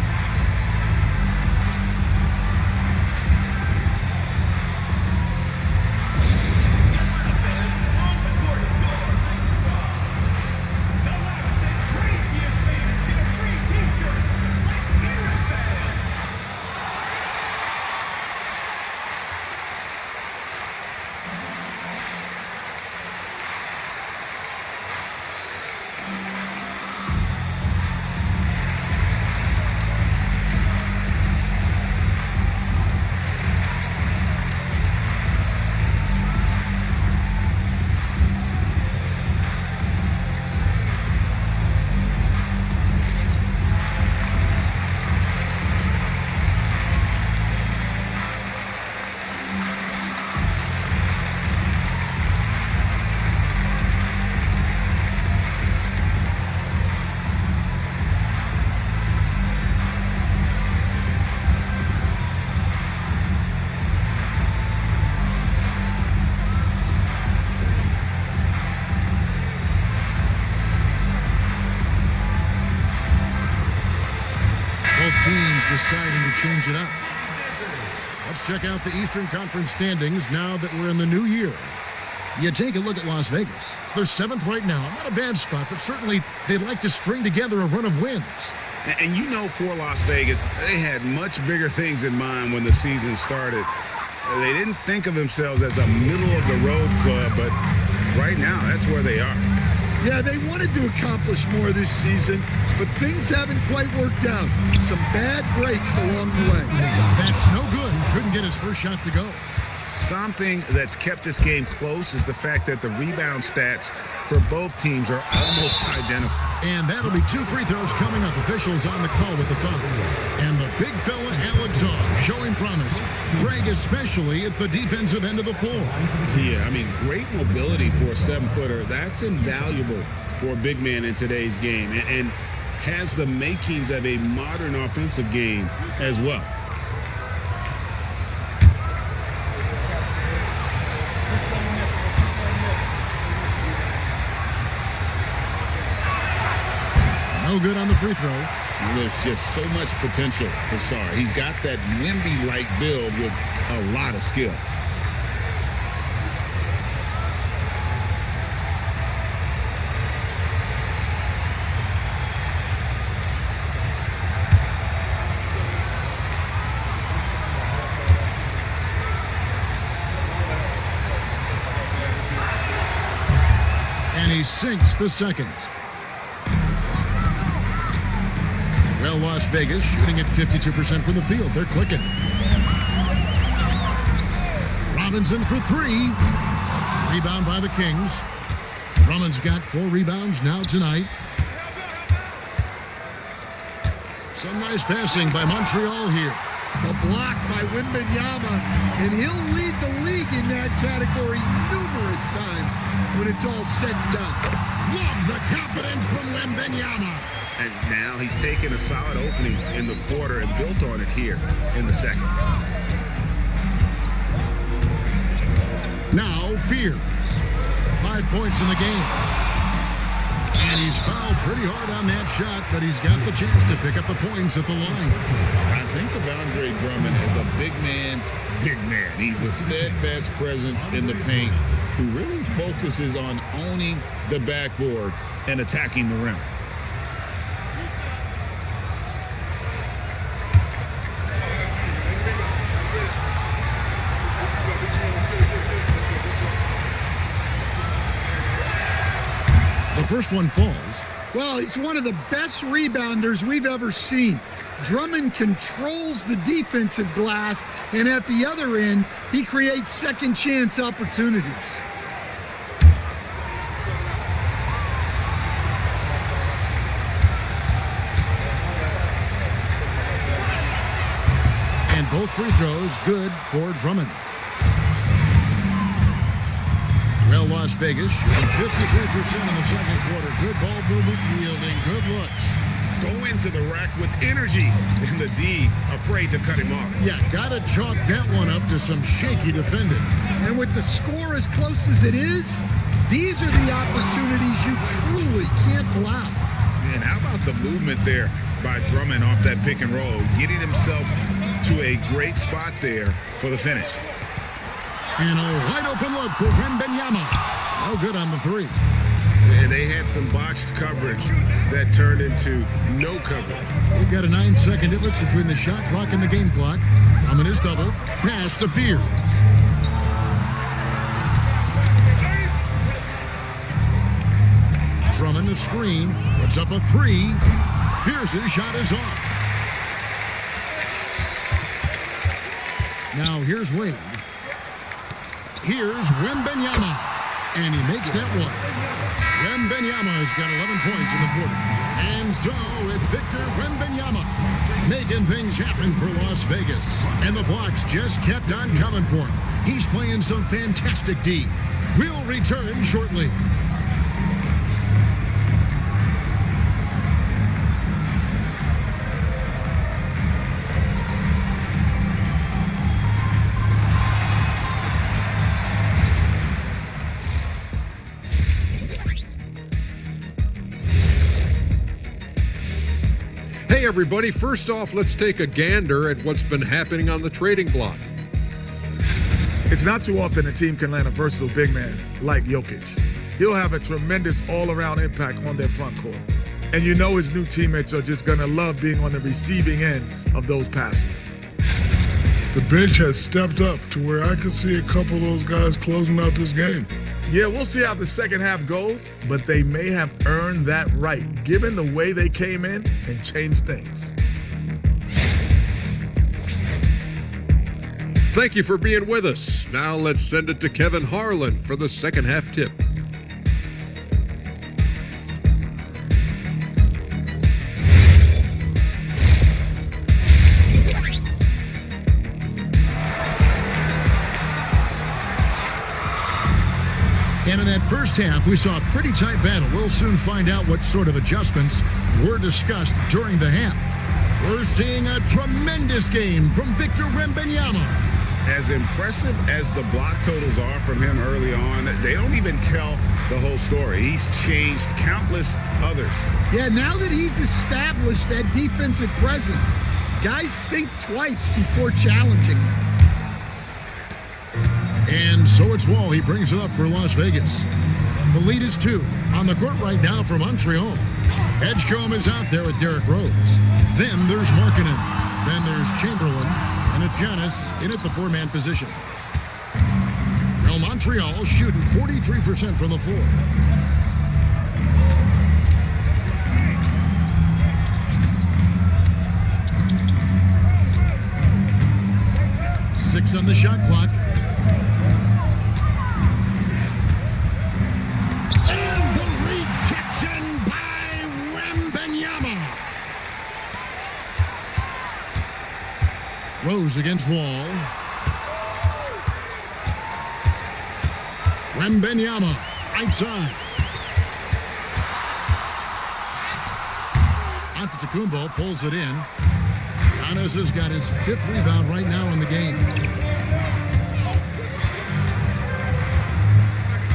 S3: Deciding to change it up. Let's check out the Eastern Conference standings now that we're in the new year. You take a look at Las Vegas. They're 7th right now. Not a bad spot, but certainly they'd like to string together a run of wins.
S1: And you know, for Las Vegas, they had much bigger things in mind when the season started. They didn't think of themselves as a middle-of-the-road club, but right now, that's where they are.
S6: Yeah, they wanted to accomplish more this season, but things haven't quite worked out. Some bad breaks along the way.
S3: That's no good. Couldn't get his first shot to go.
S1: Something that's kept this game close is the fact that the rebound stats for both teams are almost identical.
S3: And that'll be 2 free throws coming up. Officials on the call with the foul. And the big fella, Alex Zar, showing promise. Greg especially at the defensive end of the floor.
S21: Yeah, I mean, great mobility for a 7-footer. That's invaluable for a big man in today's game. And has the makings of a modern offensive game as well.
S3: No good on the free throw.
S21: There's just so much potential for Sarr. He's got that Wemby-like build with a lot of skill.
S3: And he sinks the second. Well, Las Vegas shooting at 52% from the field. They're clicking. Robinson for 3. Rebound by the Kings. Drummond's got 4 rebounds now tonight. Some nice passing by Montreal here.
S6: The block by Wembanyama, and he'll lead the league in that category numerous times when it's all said and done.
S3: Love the confidence from Wembanyama.
S1: And now he's taken a solid opening in the quarter and built on it here in the second.
S3: Now Fears. 5 points in the game. And he's fouled pretty hard on that shot, but he's got the chance to pick up the points at the line.
S21: I think of Andre Drummond as a big man's big man. He's a steadfast presence in the paint who really focuses on owning the backboard
S1: and attacking the rim.
S3: The first one falls.
S6: Well, he's one of the best rebounders we've ever seen. Drummond controls the defensive glass, and at the other end, he creates second chance opportunities.
S3: And both free throws good for Drummond. Well, Las Vegas shooting 53% in the second quarter. Good ball movement, yielding good looks.
S1: Go into the rack with energy, and the D afraid to cut him off.
S3: Yeah, gotta chalk that one up to some shaky defending.
S6: And with the score as close as it is, these are the opportunities you truly can't allow.
S1: And how about the movement there by Drummond off that pick and roll, getting himself to a great spot there for the finish.
S3: And a wide open look for Wembanyama. No good on the 3.
S1: And they had some botched coverage that turned into no coverage.
S3: We've got a 9-second difference between the shot clock and the game clock. Drummond is double. Pass to Fears. Drummond a screen. Puts up a 3. Fears' shot is off. Now here's Wade. Here's Wembanyama, and he makes that one. Wembanyama's got 11 points in the quarter. And so it's Victor Wembanyama making things happen for Las Vegas. And the blocks just kept on coming for him. He's playing some fantastic D. We'll return shortly.
S8: Hey everybody, first off, let's take a gander at what's been happening on the trading block.
S7: It's not too often a team can land a versatile big man like Jokic. He'll have a tremendous all-around impact on their front court. And you know his new teammates are just going to love being on the receiving end of those passes.
S14: The bench has stepped up to where I could see a couple of those guys closing out this game.
S7: Yeah, we'll see how the second half goes, but they may have earned that right, given the way they came in and changed things.
S8: Thank you for being with us. Now let's send it to Kevin Harlan for the second half tip.
S3: And in that first half, we saw a pretty tight battle. We'll soon find out what sort of adjustments were discussed during the half. We're seeing a tremendous game from Victor Wembanyama.
S1: As impressive as the block totals are from him early on, they don't even tell the whole story. He's changed countless others.
S6: Yeah, now that he's established that defensive presence, guys think twice before challenging him.
S3: And so it's Wall. He brings it up for Las Vegas. The lead is 2. On the court right now for Montreal. Edgecombe is out there with Derrick Rose. Then there's Markkanen. Then there's Chamberlain. And it's Giannis in at the 4-man position. Well, Montreal shooting 43% from the floor. Six on the shot clock. Rose against Wall. Wembenyama, right side. Antetokounmpo pulls it in. Giannis has got his 5th rebound right now in the game.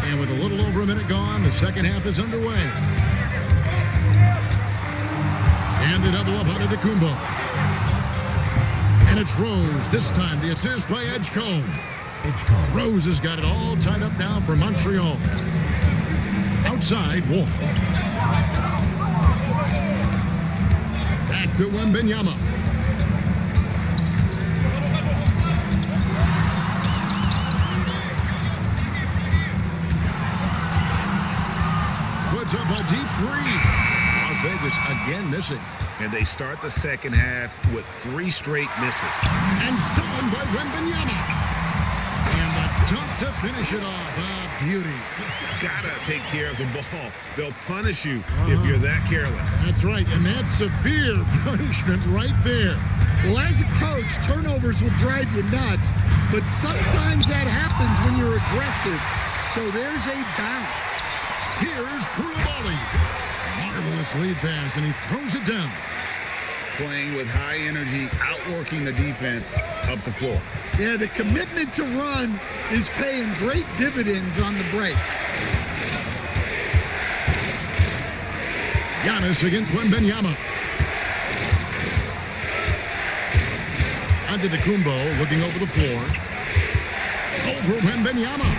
S3: And with a little over a minute gone, the second half is underway. And the double up on Antetokounmpo. And it's Rose. This time the assist by Edgecombe. Rose has got it all tied up now for Montreal. Outside, Wall. Back to Wembenyama. Puts up a deep 3. Las Vegas again missing.
S1: And they start the second half with 3 straight misses.
S3: And stolen by Wembenyama. And the dunk to finish it off. A beauty.
S1: Gotta take care of the ball. They'll punish you if you're that careless.
S3: That's right, and that's severe punishment right there.
S6: Well, as a coach, turnovers will drive you nuts, but sometimes that happens when you're aggressive. So there's a balance.
S3: Here's Koulibaly. Marvelous lead pass, and he throws it down.
S1: Playing with high energy, outworking the defense up the floor.
S6: Yeah, the commitment to run is paying great dividends on the break.
S3: Giannis against Wembenyama. Antetokounmpo looking over the floor. Over Wembenyama.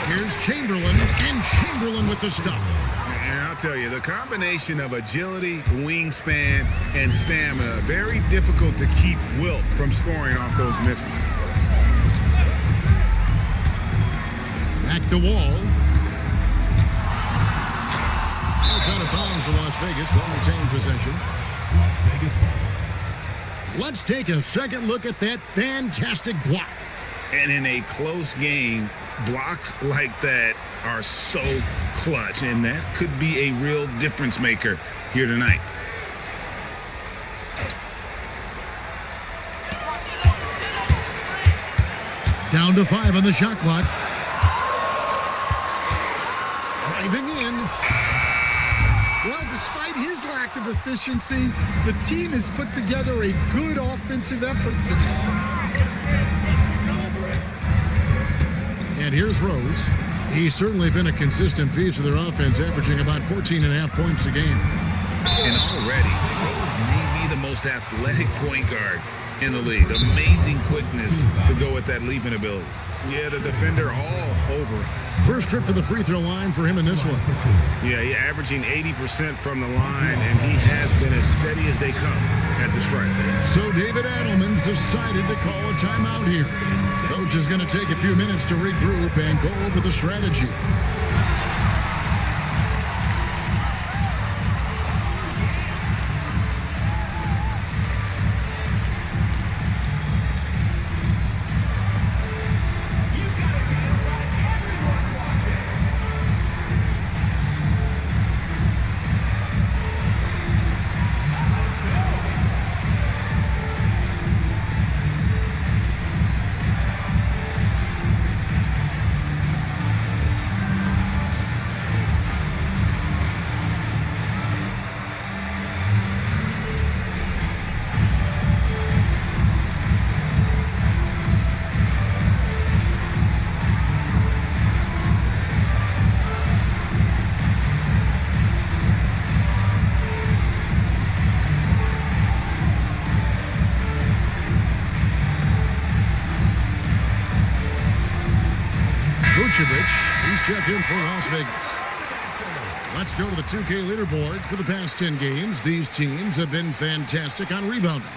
S3: Here's Chamberlain, and Chamberlain with the stuff.
S1: And I'll tell you, the combination of agility, wingspan, and stamina, very difficult to keep Wilt from scoring off those misses.
S3: Back to Wall. It's out of bounds to Las Vegas. They'll retain possession.
S5: Las Vegas.
S3: Let's take a second look at that fantastic block.
S1: And in a close game, blocks like that are so clutch, and that could be a real difference maker here tonight.
S3: Down to 5 on the shot clock. Driving in.
S6: Well, despite his lack of efficiency, the team has put together a good offensive effort today.
S3: And here's Rose. He's certainly been a consistent piece of their offense, averaging about 14.5 points a game.
S1: And already, Rose may be the most athletic point guard in the league. Amazing quickness to go with that leaping ability. Yeah, the defender all over it.
S3: First trip to the free throw line for him in this one.
S1: Yeah, he's averaging 80% from the line, and he has been as steady as they come at the stripe.
S3: So David Adelman's decided to call a timeout here. Coach is going to take a few minutes to regroup and go over the strategy. He's checked in for Las Vegas. Let's go to the 2K leaderboard. For the past 10 games, these teams have been fantastic on rebounding.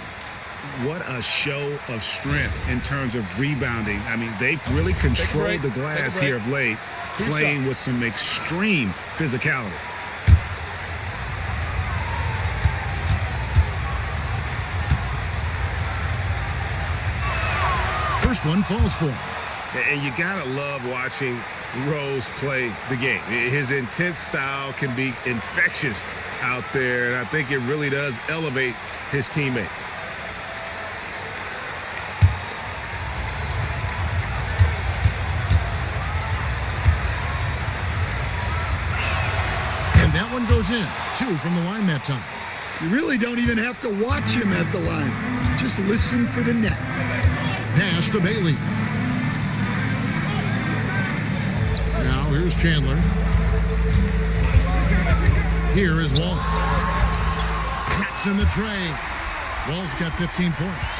S1: What a show of strength in terms of rebounding. I mean, they've really controlled the glass here of late, playing with some extreme physicality.
S3: First one falls for him.
S1: And you gotta love watching Rose play the game. His intense style can be infectious out there, and I think it really does elevate his teammates.
S3: And that one goes in. 2 from the line that time.
S6: You really don't even have to watch him at the line. Just listen for the net.
S3: Pass to Bailey. Now here's Chandler. Here is Wall. Traps in the tray. Wall's got 15 points.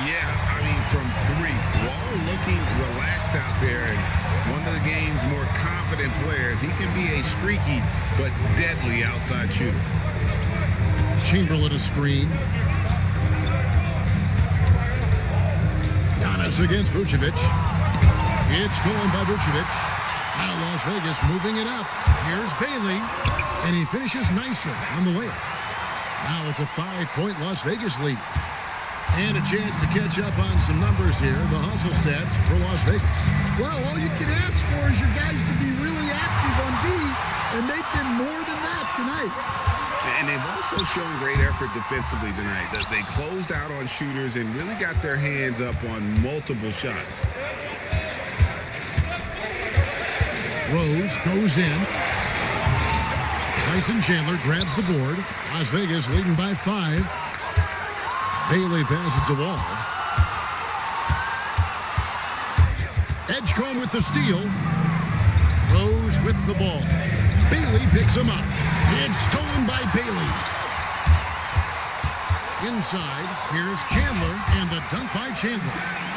S1: Yeah, I mean, from 3. Wall looking relaxed out there, and one of the game's more confident players. He can be a streaky but deadly outside shooter.
S3: Chamberlain a screen. Giannis against Vucevic. It's stolen by Vucevic. Now Las Vegas moving it up. Here's Bailey. And he finishes nicely on the layup. Now it's a 5-point Las Vegas lead. And a chance to catch up on some numbers here. The hustle stats for Las Vegas.
S6: Well, all you can ask for is your guys to be really active on D, and they've been more than that tonight.
S1: And they've also shown great effort defensively tonight. They closed out on shooters and really got their hands up on multiple shots.
S3: Rose goes in. Tyson Chandler grabs the board. Las Vegas leading by 5. Bailey passes to Wall. Edgecombe with the steal. Rose with the ball. Bailey picks him up. It's stolen by Bailey. Inside, here's Chandler, and the dunk by Chandler.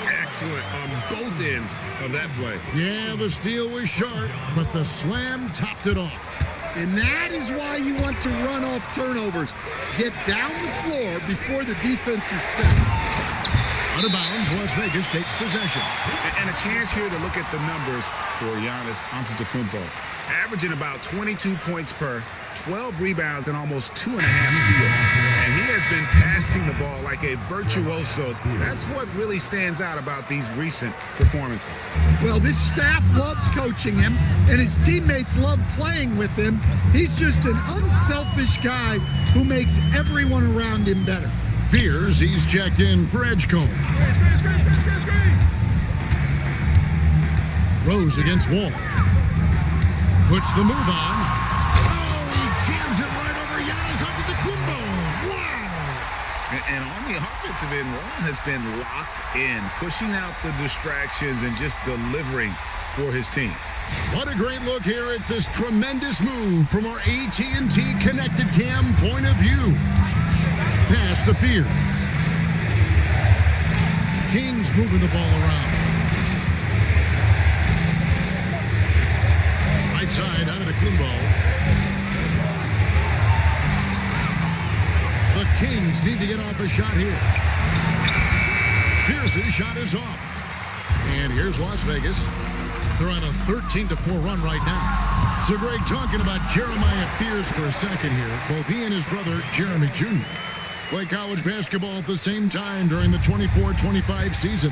S1: Excellent on both ends of that play.
S3: Yeah, the steal was sharp, but the slam topped it off.
S6: And that is why you want to run off turnovers. Get down the floor before the defense is set.
S3: Out of bounds, Las Vegas takes possession.
S1: And a chance here to look at the numbers for Giannis Antetokounmpo. Averaging about 22 points per, 12 rebounds, and almost 2.5 steals. And he has been passing the ball like a virtuoso. That's what really stands out about these recent performances.
S6: Well, this staff loves coaching him, and his teammates love playing with him. He's just an unselfish guy who makes everyone around him better.
S3: Fears he's checked in for Edgecombe. Rose against Wall. Puts the move on. Oh, he jams it right over Giannis Antetokounmpo. Wow!
S1: And on the offensive end, Wall has been locked in, pushing out the distractions and just delivering for his team.
S3: What a great look here at this tremendous move from our AT&T Connected Cam point of view. Pass to Fears. Kings moving the ball around. Right side out of the Kumbo. The Kings need to get off a shot here. Pierce's shot is off. And here's Las Vegas. They're on a 13-4 run right now. So Greg, talking about Jeremiah Fears for a second here. Both he and his brother, Jeremy Jr., play college basketball at the same time during the 24-25 season.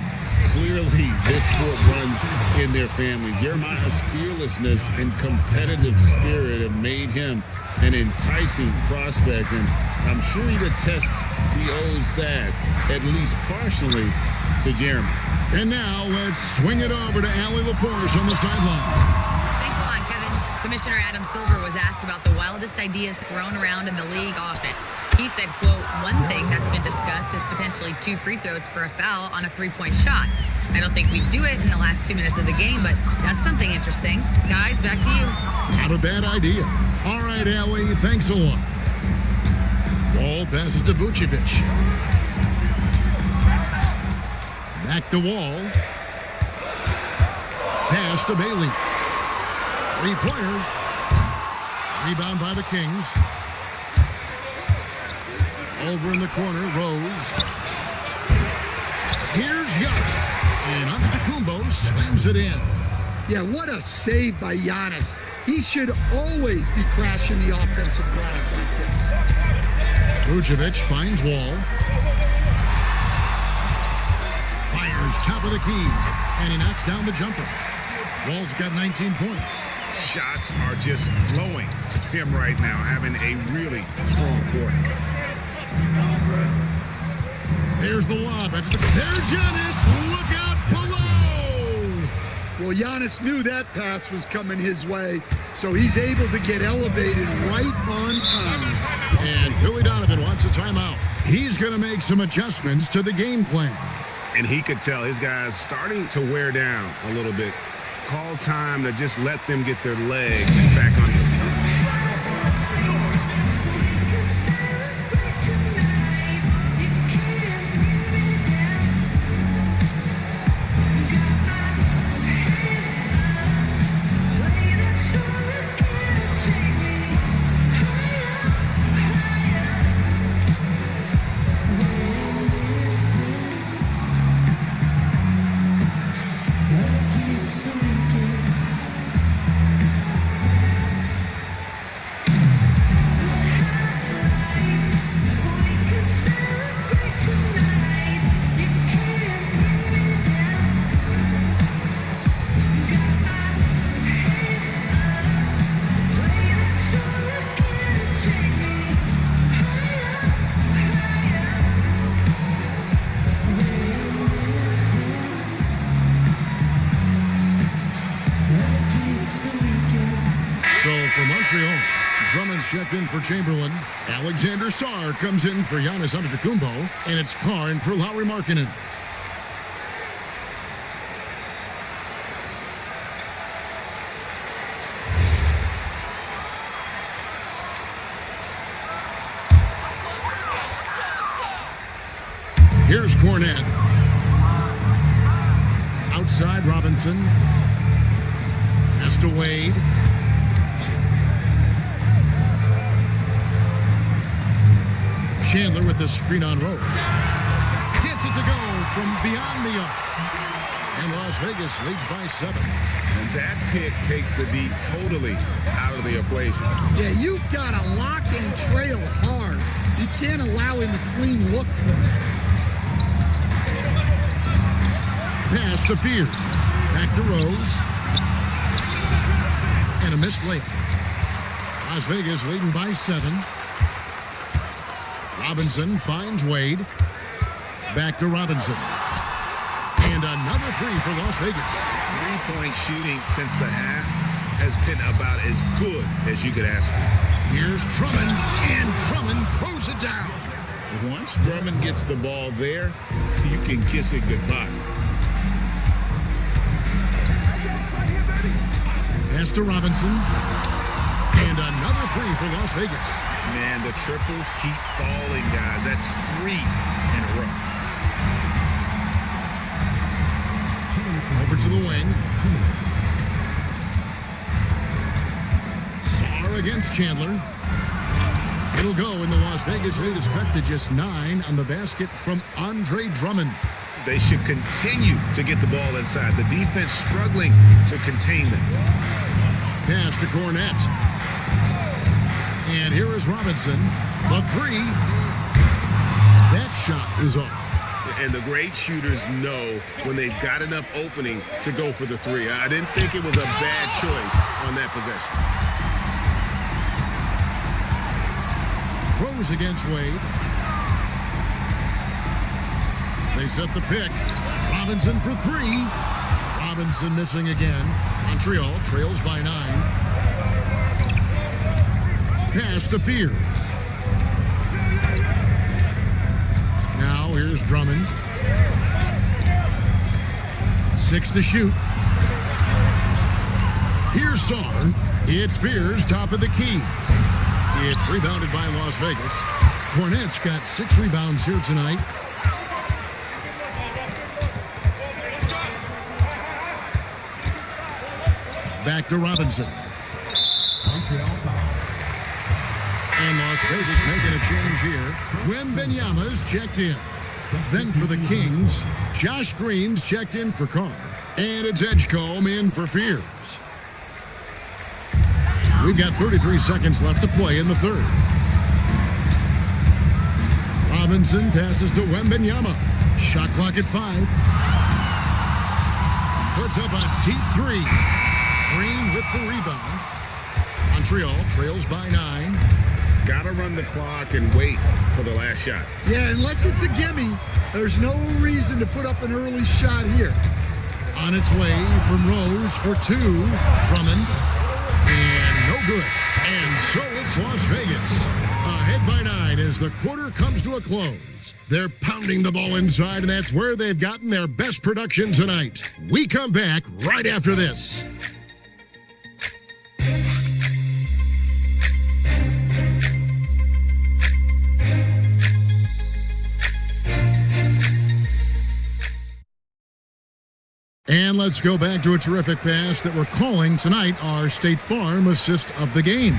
S21: Clearly, this sport runs in their family. Jeremiah's fearlessness and competitive spirit have made him an enticing prospect, and I'm sure he attests he owes that, at least partially, to Jeremy.
S3: And now let's swing it over to Allie LaForge on the sideline.
S4: Thanks a lot, Kevin. Commissioner Adam Silver was asked about the wildest ideas thrown around in the league office. He said, quote, one thing that's been discussed is potentially 2 free throws for a foul on a 3-point shot. I don't think we'd do it in the last 2 minutes of the game, but that's something interesting. Guys, back to you.
S3: Not a bad idea. All right, Allie, thanks a lot. Wall passes to Vucevic. Back to Wall. Pass to Bailey. 3-pointer. Rebound by the Kings. Over in the corner, Rose. Here's Giannis. And Antetokounmpo slams it in.
S6: Yeah, what a save by Giannis. He should always be crashing the offensive glass like this.
S3: Vucevic finds Wall. Fires top of the key. And he knocks down the jumper. Wall's got 19 points.
S1: Shots are just flowing for him right now, having a really strong quarter.
S3: There's the lob. There's Giannis. Look out below.
S6: Well, Well, Giannis knew that pass was coming his way, so he's able to get elevated right on time.
S3: And Billy Donovan wants a timeout. He's going to make some adjustments to the game plan.
S1: And he could tell his guys starting to wear down a little bit. Call time to just let them get their legs back under.
S3: For Montreal, Drummond's checked in for Chamberlain. Alexander Sarr comes in for Giannis Antetokounmpo, and it's Carr in for Lauri Markkanen. Here's Cornette. Outside Robinson. Pass to Wade. Chandler with the screen on Rose. Gets it to go from beyond the arc. And Las Vegas leads by 7.
S1: And that pick takes the D totally out of the equation.
S6: Yeah, you've got to lock and trail hard. You can't allow him a clean look from that.
S3: Pass to Fears. Back to Rose. And a missed layup. Las Vegas leading by 7. Robinson finds Wade. Back to Robinson. And another 3 for Las Vegas.
S1: 3-point shooting since the half has been about as good as you could ask for.
S3: Here's Drummond, and Drummond throws it down.
S21: Once Drummond gets the ball there, you can kiss it goodbye.
S3: Pass to Robinson. And another 3 for Las Vegas.
S1: Man, the triples keep falling, guys. That's 3 in a row.
S3: Over to the wing. Sarr against Chandler. It'll go, and the Las Vegas lead is cut to just 9 on the basket from Andre Drummond.
S1: They should continue to get the ball inside. The defense struggling to contain them.
S3: Pass to Cornette. And here is Robinson. The 3. That shot is off.
S1: And the great shooters know when they've got enough opening to go for the 3. I didn't think it was a bad choice on that possession.
S3: Rose against Wade. They set the pick. Robinson for 3. Robinson missing again. Montreal trails by 9. Pass to Fears. Now here's Drummond. 6 to shoot. Here's Sarr. It's Fears, top of the key. It's rebounded by Las Vegas. Cornette's got 6 rebounds here tonight. Back to Robinson. And Las Vegas making a change here. Wembanyama's checked in. Then for the Kings, Josh Green's checked in for Carr. And it's Edgecombe in for Fears. We've got 33 seconds left to play in the third. Robinson passes to Wembanyama. Shot clock at 5. Puts up a deep 3. Green with the rebound. Montreal trails by 9.
S1: Got to run the clock and wait for the last shot.
S6: Yeah, unless it's a gimme, there's no reason to put up an early shot here.
S3: On its way from Rose for two. Drummond. And no good. And so it's Las Vegas. Ahead by 9 as the quarter comes to a close. They're pounding the ball inside, and that's where they've gotten their best production tonight. We come back right after this. And let's go back to a terrific pass that we're calling tonight our State Farm assist of the game.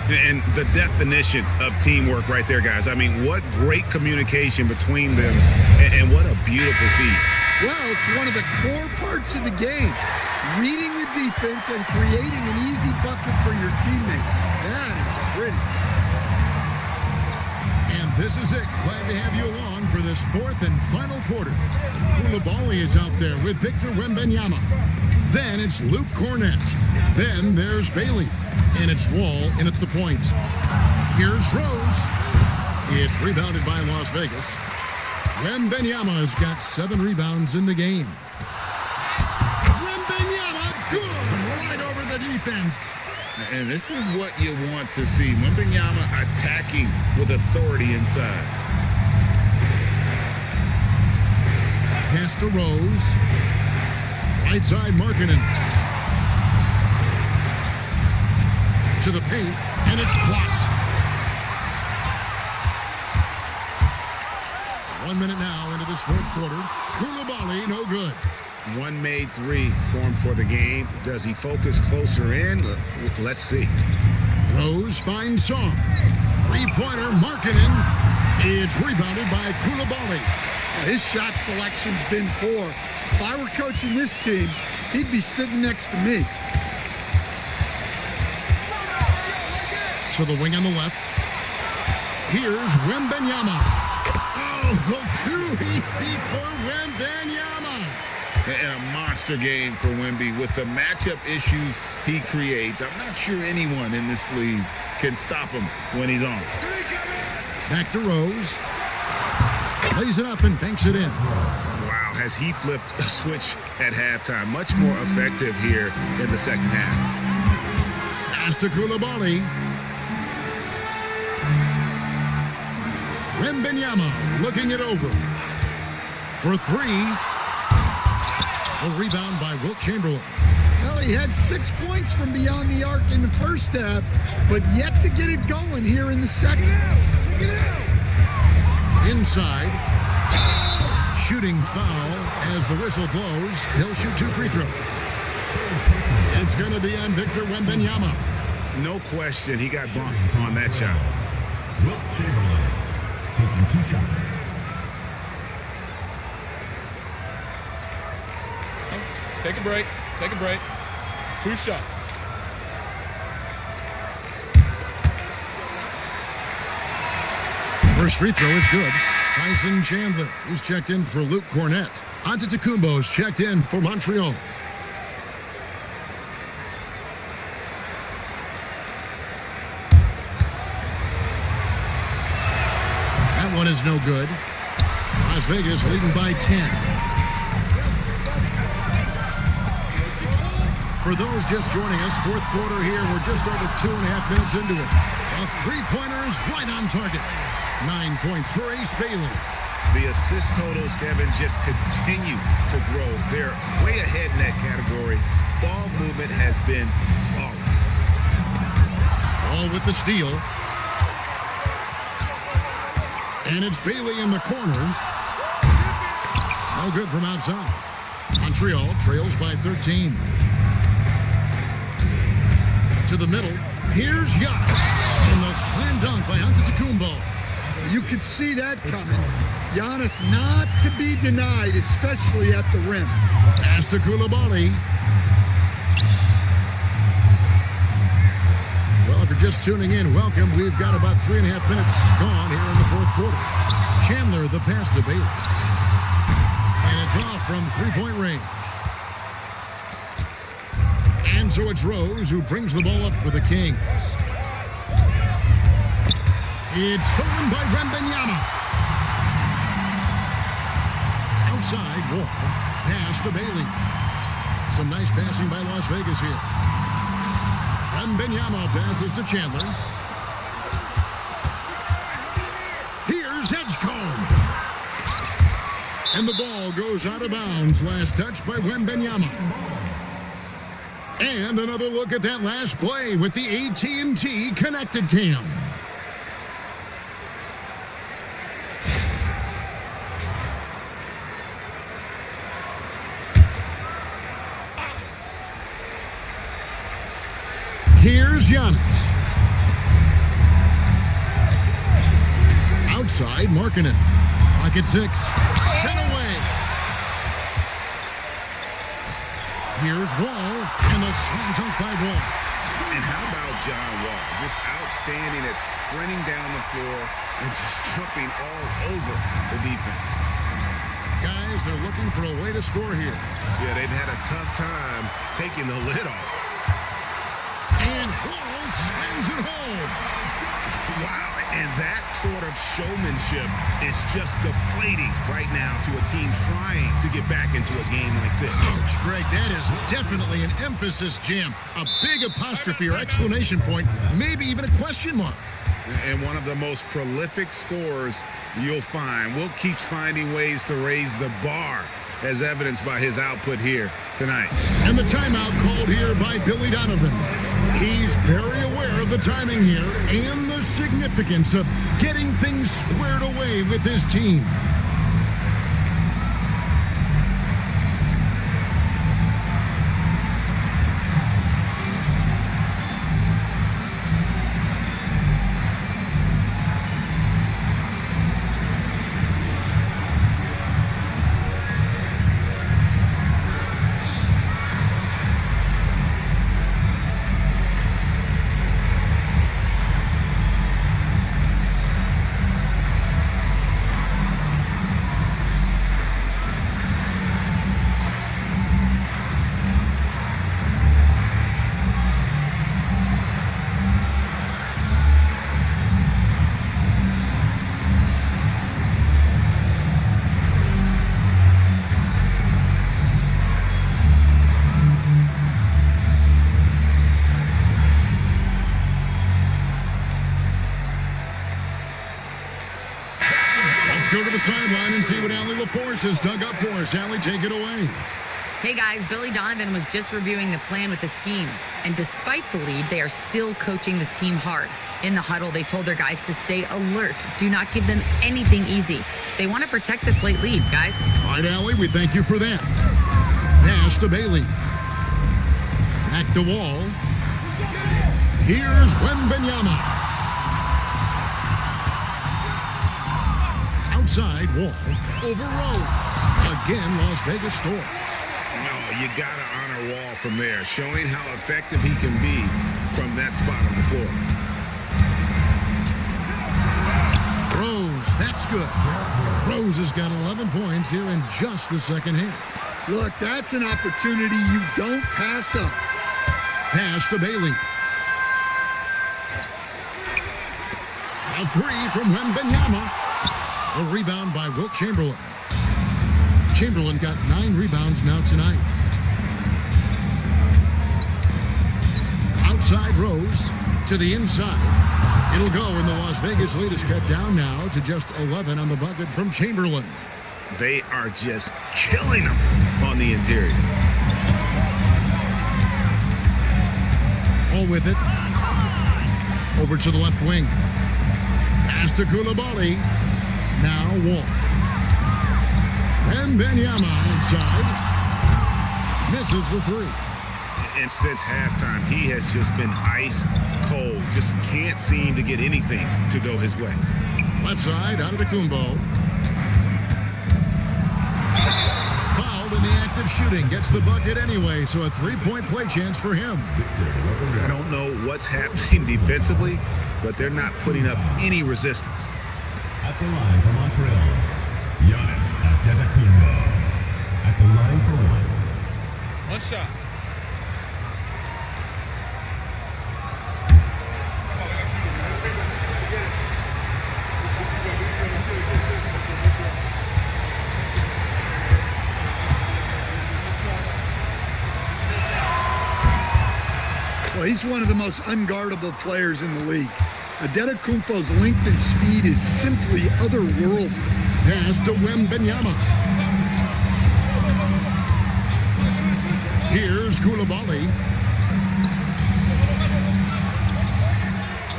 S1: And the definition of teamwork right there, guys. I mean, what great communication between them, and what a beautiful feed.
S6: Well, it's one of the core parts of the game. Reading the defense and creating an easy bucket for your teammate. That is pretty.
S3: And this is it. Glad to have you along for this fourth and final quarter. Koulibaly is out there with Victor Wembanyama. Then it's Luke Cornett. Then there's Bailey. And it's Wall in at the point. Here's Rose. It's rebounded by Las Vegas. Wembanyama has got 7 rebounds in the game. Wembanyama, good, right over the defense.
S21: And this is what you want to see. Wembanyama attacking with authority inside.
S3: Pass to Rose. Right side, Markkanen. To the paint, and it's blocked. 1 minute now into this fourth quarter. Koulibaly, no good.
S1: One made 3 formed for the game. Does he focus closer in? Let's see.
S3: Rose finds Song. Three-pointer, Markkanen. It's rebounded by Koulibaly.
S6: His shot selection's been poor. If I were coaching this team, he'd be sitting next to me.
S3: To the wing on the left. Here's Wembanyama. Oh, too easy for Wembanyama.
S21: And a monster game for Wemby with the matchup issues he creates. I'm not sure anyone in this league can stop him when he's on.
S3: Back to Rose. Lays it up and banks it in.
S1: Wow, has he flipped a switch at halftime? Much more effective here in the second half.
S3: Pass to Koulibaly. Wembanyama looking it over. For 3. A rebound by Wilt Chamberlain.
S6: Well, he had 6 points from beyond the arc in the first half, but yet to get it going here in the second.
S3: Inside. Shooting foul as the whistle blows. He'll shoot 2 free throws. It's going to be on Victor Wembanyama.
S1: No question, he got bumped on that shot.
S5: Wilt Chamberlain taking 2 shots.
S17: Take a break. Take a break. 2 shots.
S3: First free throw is good. Tyson Chandler is checked in for Luke Cornett. Antetokounmpo is checked in for Montreal. That one is no good. Las Vegas leading by 10. For those just joining us, fourth quarter here, we're just over 2.5 minutes into it. A three-pointer is right on target. 9 points for Ace Bailey.
S1: The assist totals, Kevin, just continue to grow. They're way ahead in that category. Ball movement has been flawless.
S3: All with the steal. And it's Bailey in the corner. No good from outside. Montreal trails by 13. To the middle. Here's Giannis. And the slam dunk by Antetokounmpo.
S6: You could see that coming. Giannis not to be denied, especially at the rim.
S3: Pass to Koulibaly. Well, if you're just tuning in, welcome. We've got about 3.5 minutes gone here in the fourth quarter. Chandler, the pass to Bailey. And it's off from three-point range. And so it's Rose who brings the ball up for the Kings. It's stolen by Wembanyama. Outside Wall. Pass to Bailey. Some nice passing by Las Vegas here. Wembanyama passes to Chandler. Here's Edgecombe. And the ball goes out of bounds. Last touch by Wembanyama. And another look at that last play with the AT&T Connected Cam. Here's Giannis. Outside, Markkanen. Pocket 6. Sent away. Here's Wall, and the slam dunk by Wall.
S1: And how about John Wall? Just outstanding at sprinting down the floor and just jumping all over the defense.
S3: Guys, they're looking for a way to score here.
S1: Yeah, they've had a tough time taking the lid off.
S3: And Wall slams it home.
S1: Wow, and that sort of showmanship is just deflating right now to a team trying to get back into a game like this.
S3: Coach Greg, that is definitely an emphasis jam. A big apostrophe or exclamation point, maybe even a question mark.
S1: And one of the most prolific scorers you'll find. Will keeps finding ways to raise the bar, as evidenced by his output here tonight.
S3: And the timeout called here by Billy Donovan. He's very aware of the timing here and the significance of getting things squared away with his team. Go to the sideline and see what Allie LaForce has dug up for us. Allie, take it away.
S4: Hey guys, Billy Donovan was just reviewing the plan with his team. And despite the lead, they are still coaching this team hard. In the huddle, they told their guys to stay alert. Do not give them anything easy. They want to protect this late lead, guys.
S3: All right, Allie, we thank you for that. Pass to Bailey. Back to Wall. Here's Wembanyama. Outside, Wall over Rose. Again, Las Vegas scores.
S1: No, you got to honor Wall from there, showing how effective he can be from that spot on the floor.
S3: Rose, that's good. Rose has got 11 points here in just the second half.
S6: Look, that's an opportunity you don't pass up.
S3: Pass to Bailey. A three from Wembanyama. A rebound by Wilt Chamberlain. Chamberlain got 9 rebounds now tonight. Outside Rose to the inside. It'll go, and the Las Vegas lead is cut down now to just 11 on the bucket from Chamberlain.
S1: They are just killing them on the interior.
S3: All with it. Over to the left wing. Pass to Coulibaly. Now Wall. And Wembanyama inside. Misses the three.
S1: And since halftime, he has just been ice cold. Just can't seem to get anything to go his way.
S3: Left side, Antetokounmpo. Fouled in the act of shooting. Gets the bucket anyway, so a three-point play chance for him.
S1: I don't know what's happening defensively, but they're not putting up any resistance.
S5: At the line for Montreal, Giannis Antetokounmpo. At the line for one.
S17: One shot.
S6: Well, he's one of the most unguardable players in the league. Adetokounmpo's length and speed is simply otherworldly.
S3: Pass to Wembanyama. Here's Koulibaly.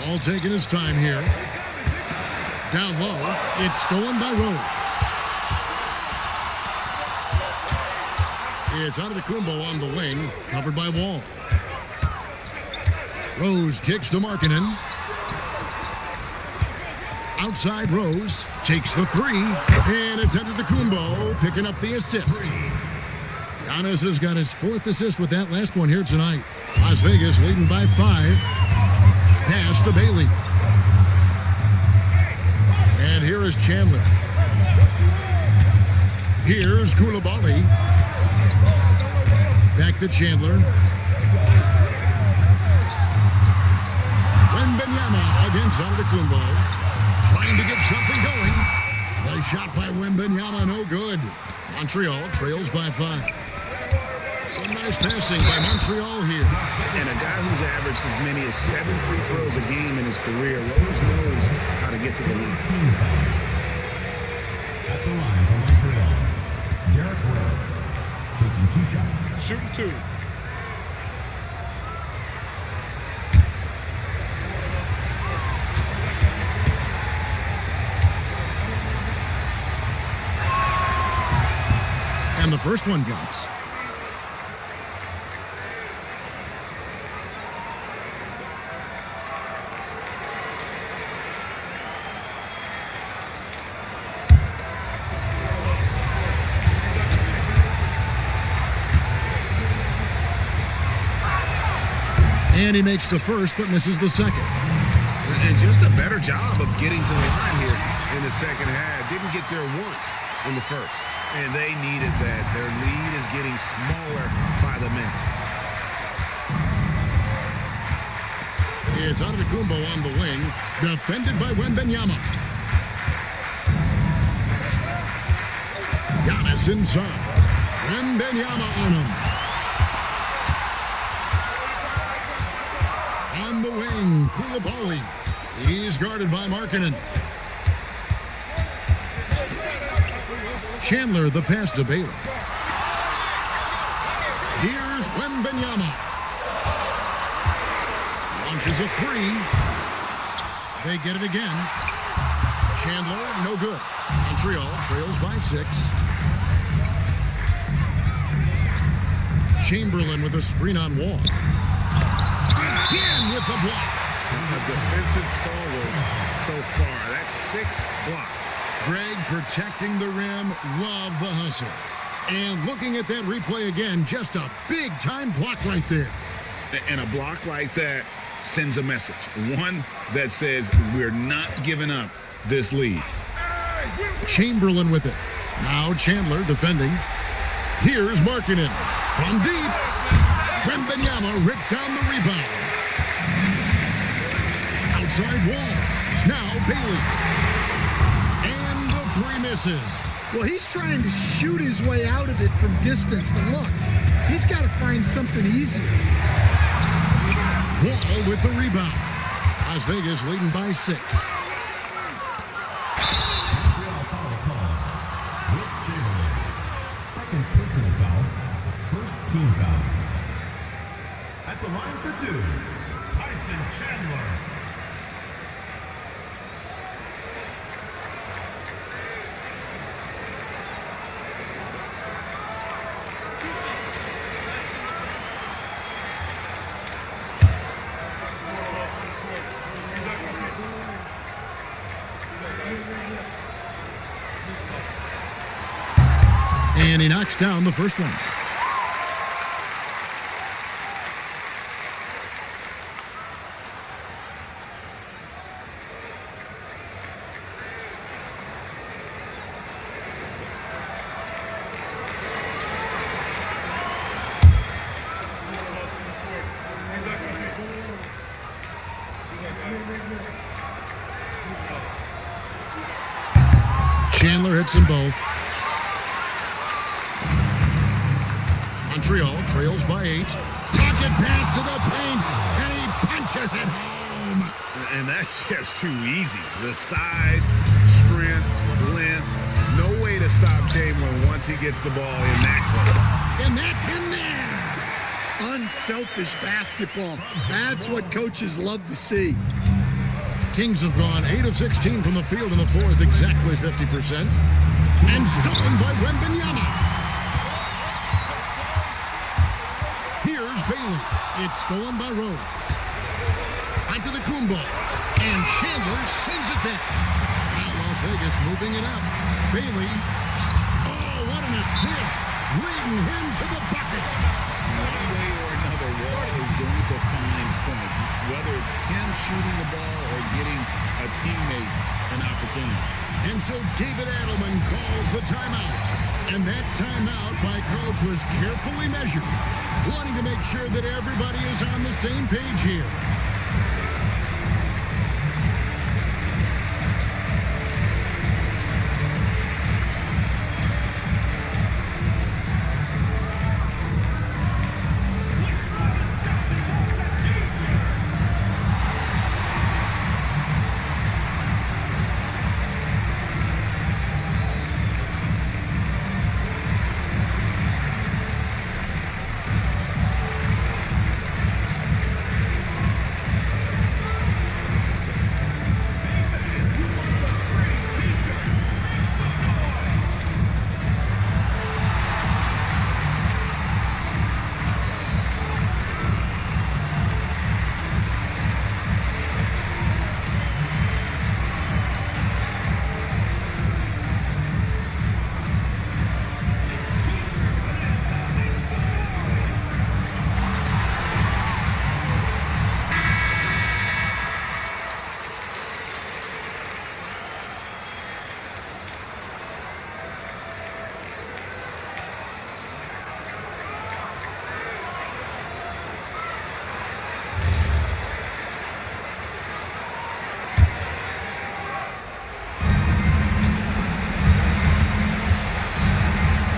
S3: All taking his time here. Down low, it's stolen by Rose. It's Antetokounmpo on the wing, covered by Wall. Rose kicks to Markkanen. Outside Rose, takes the three, and it's Antetokounmpo picking up the assist. Giannis has got his 4th assist with that last one here tonight. Las Vegas leading by 5. Pass to Bailey. And here is Chandler. Here's Koulibaly. Back to Chandler. Wembanyama against Antetokounmpo. Trying to get something going. Nice shot by Wembanyama, no good. Montreal trails by 5. Some nice passing by Montreal here.
S1: And a guy who's averaged as many as 7 free throws a game in his career. Rose knows how to get to the line.
S5: At the line for Montreal, Derrick Rose taking 2 shots.
S17: Shooting 2.
S3: And the first one drops. And he makes the first, but misses the second.
S1: And just a better job of getting to the line here in the second half. Didn't get there once in the first. And they needed that. Their lead is getting smaller by the minute.
S3: It's Antetokounmpo on the wing, defended by Wembanyama. Giannis inside. Wembanyama on him. On the wing, Koulibaly. He's guarded by Markkanen. Chandler, the pass to Bailey. Here's Wembanyama. Launches a 3. They get it again. Chandler, no good. Montreal trails by 6. Chamberlain with a screen on Wall. Again with the block.
S1: A defensive stalwart so far. That's 6 blocks.
S3: Greg protecting the rim. Love the hustle. And looking at that replay again, just a big-time block right there.
S1: And a block like that sends a message. One that says we're not giving up this lead.
S3: Chamberlain with it. Now Chandler defending. Here's Markkanen. From deep. Wembanyama rips down the rebound. Outside Wall. Now Bailey. And the 3 misses.
S6: Well, he's trying to shoot his way out of it from distance, but look, he's got to find something easier.
S3: Wall with the rebound. Las Vegas leading by 6.
S5: Montreal foul call. Wilt Chamberlain. Second personal foul. First team foul. At the line for 2, Tyson Chandler.
S3: And he knocks down the first one. Chandler hits them both. Montreal trails by 8. Pocket pass to the paint,
S1: And that's just too easy. The size, strength, length, no way to stop Chamberlain once he gets the ball in that close.
S6: And that's in there. Unselfish basketball. That's what coaches love to see.
S3: Kings have gone 8 of 16 from the field in the fourth, exactly 50%. And stolen by Wembanyama. Here's Bailey. It's stolen by Rose. Onto the Kumbo. And Chandler sends it back. Now Las Vegas moving it up. Bailey. Oh, what an assist. Leading him to the bucket.
S21: One way or another, Wall is going to find points, whether it's him shooting the ball or getting a teammate an opportunity.
S3: And so David Adelman calls the timeout. And that timeout by coach was carefully measured, wanting to make sure that everybody is on the same page here.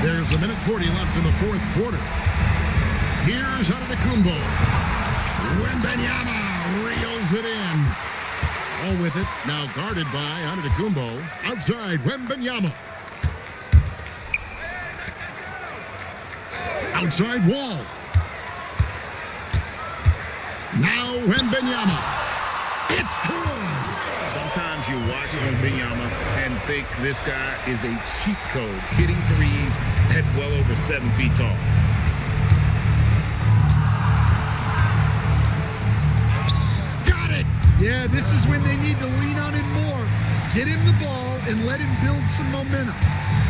S3: There's a minute 40 left in the fourth quarter. Here's Antetokounmpo. Wembanyama reels it in. All with it, now guarded by Antetokounmpo. Outside, Wembanyama. Outside Wall. Now Wembanyama. It's good.
S21: Sometimes you watch Wembanyama and think this guy is a cheat code, hitting threes at well over 7 feet tall.
S6: Got it. Yeah, this is when they need to lean on him more. Get him the ball and let him build some momentum.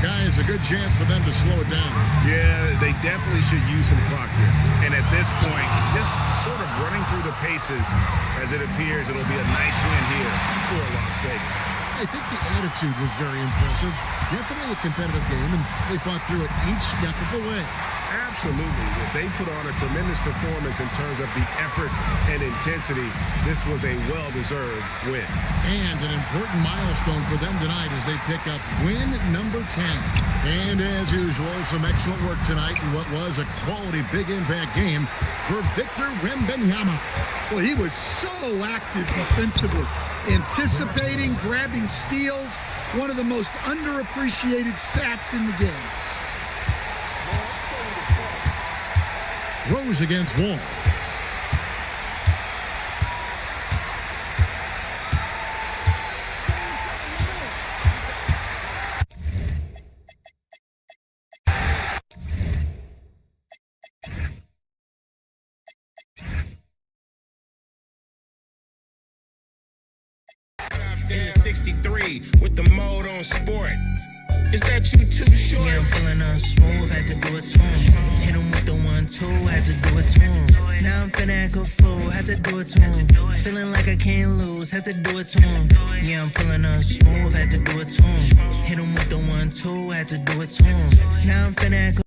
S3: Guys, a good chance for them to slow it down.
S1: Yeah, they definitely should use some clock here. And at this point, just sort of running through the paces, as it appears it'll be a nice win here for Las Vegas.
S3: I think the attitude was very impressive. Definitely a competitive game, and they fought through it each step of the way.
S1: Absolutely. They put on a tremendous performance in terms of the effort and intensity. This was a well-deserved win.
S3: And an important milestone for them tonight as they pick up win number 10. And as usual, some excellent work tonight in what was a quality big impact game for Victor Wembanyama.
S6: Well, he was so active defensively, anticipating, grabbing steals, one of the most underappreciated stats in the game.
S3: Rose against Wall.
S11: In the 63 with the mode on sport. Is that you too short?
S13: Yeah, I'm pulling up smooth, had to do it to him. Hit him with the 1-2, had to do it to him. Now I'm finna act a fool, had to do it to him. Feeling like I can't lose, had to do it to him. Yeah, I'm pulling up smooth, had to do it to him. Hit him with the 1-2, had to do it to him. Now I'm finna act a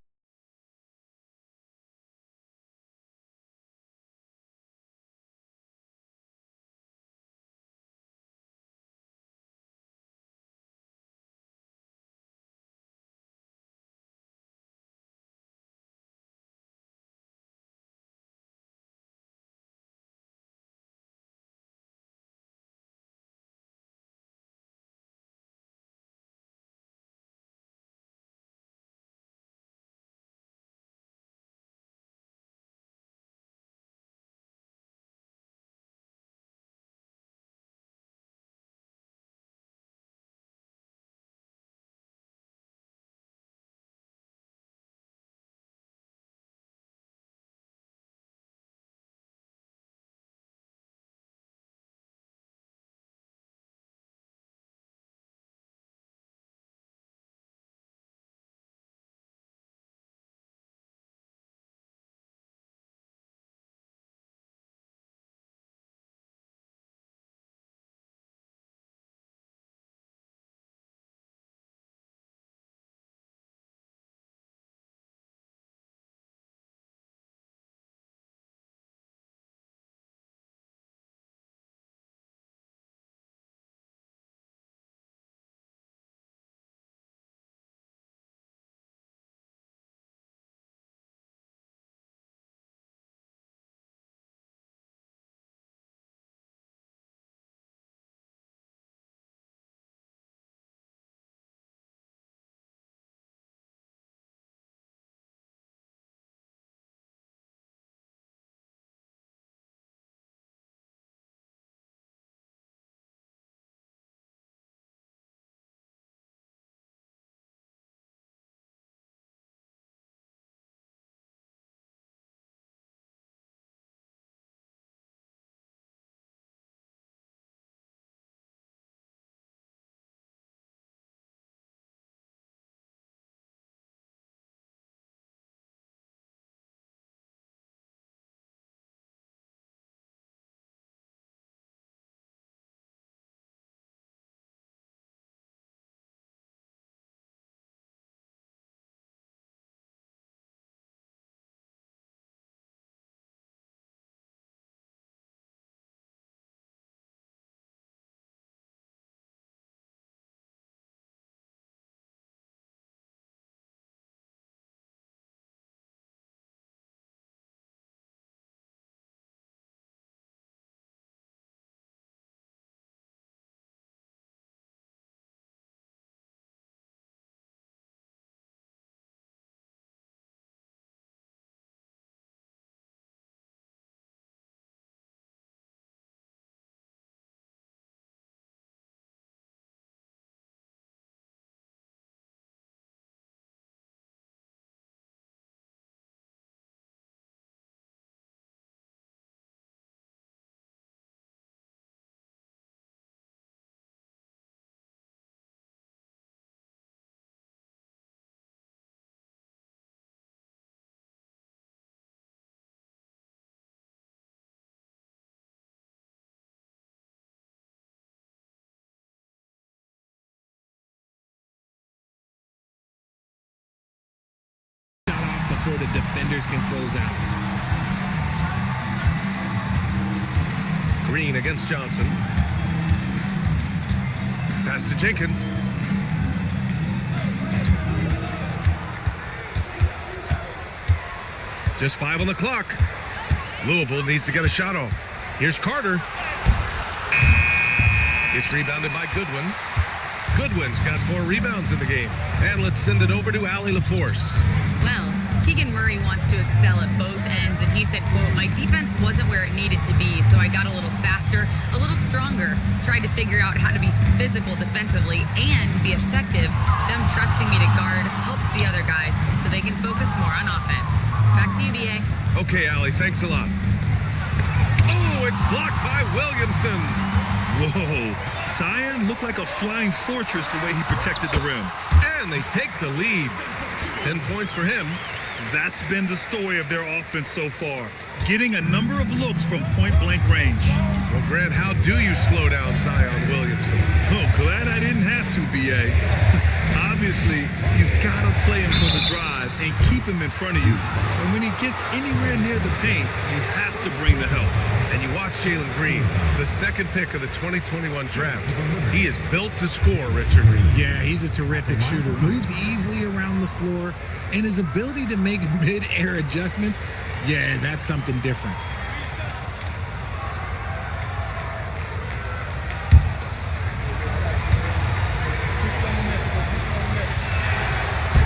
S12: before the defenders can close out.
S9: Green against Johnson. Pass to Jenkins. Just 5 on the clock. Louisville needs to get a shot off. Here's Carter. It's rebounded by Goodwin. Goodwin's got 4 rebounds in the game. And let's send it over to Allie LaForce.
S4: Well, Keegan Murray wants to excel at both ends, and he said, quote, "My defense wasn't where it needed to be, so I got a little faster, a little stronger, tried to figure out how to be physical defensively and be effective. Them trusting me to guard helps the other guys so they can focus more on offense." Back to you, BA.
S9: Okay, Allie, thanks a lot. Oh, it's blocked by Williamson.
S10: Whoa. Zion looked like a flying fortress the way he protected the rim.
S9: And they take the lead. 10 points for him.
S10: That's been the story of their offense so far, getting a number of looks from point-blank range.
S9: Well, Grant, how do you slow down Zion Williamson?
S10: Oh, glad I didn't have to, BA. Obviously, you've got to play him for the drive and keep him in front of you. And when he gets anywhere near the paint, you have to bring the help.
S9: And you watch Jalen Green, the second pick of the 2021 draft. He is built to score, Richard.
S12: Yeah, he's a terrific shooter. Moves easily around the floor, and his ability to make mid-air adjustments, yeah, that's something different.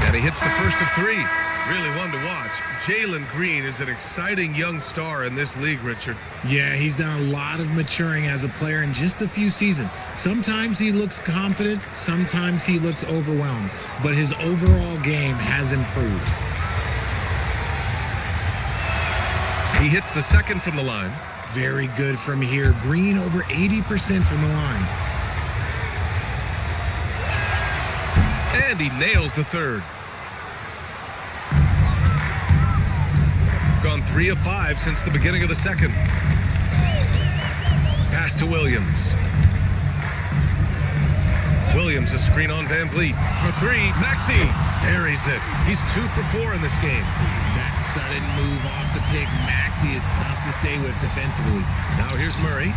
S9: And he hits the first of 3. Really one to watch. Jalen Green is an exciting young star in this league, Richard.
S12: Yeah, he's done a lot of maturing as a player in just a few seasons. Sometimes he looks confident, sometimes he looks overwhelmed, but his overall game has improved.
S9: He hits the second from the line.
S12: Very good from here. Green over 80% from the line.
S9: And he nails the third. Gone 3 of 5 since the beginning of the second. Pass to Williams. Williams, a screen on Van Vliet. For 3, Maxey buries it. He's 2 for 4 in this game.
S12: That sudden move off the pick, Maxey, is tough to stay with defensively.
S9: Now here's Murray.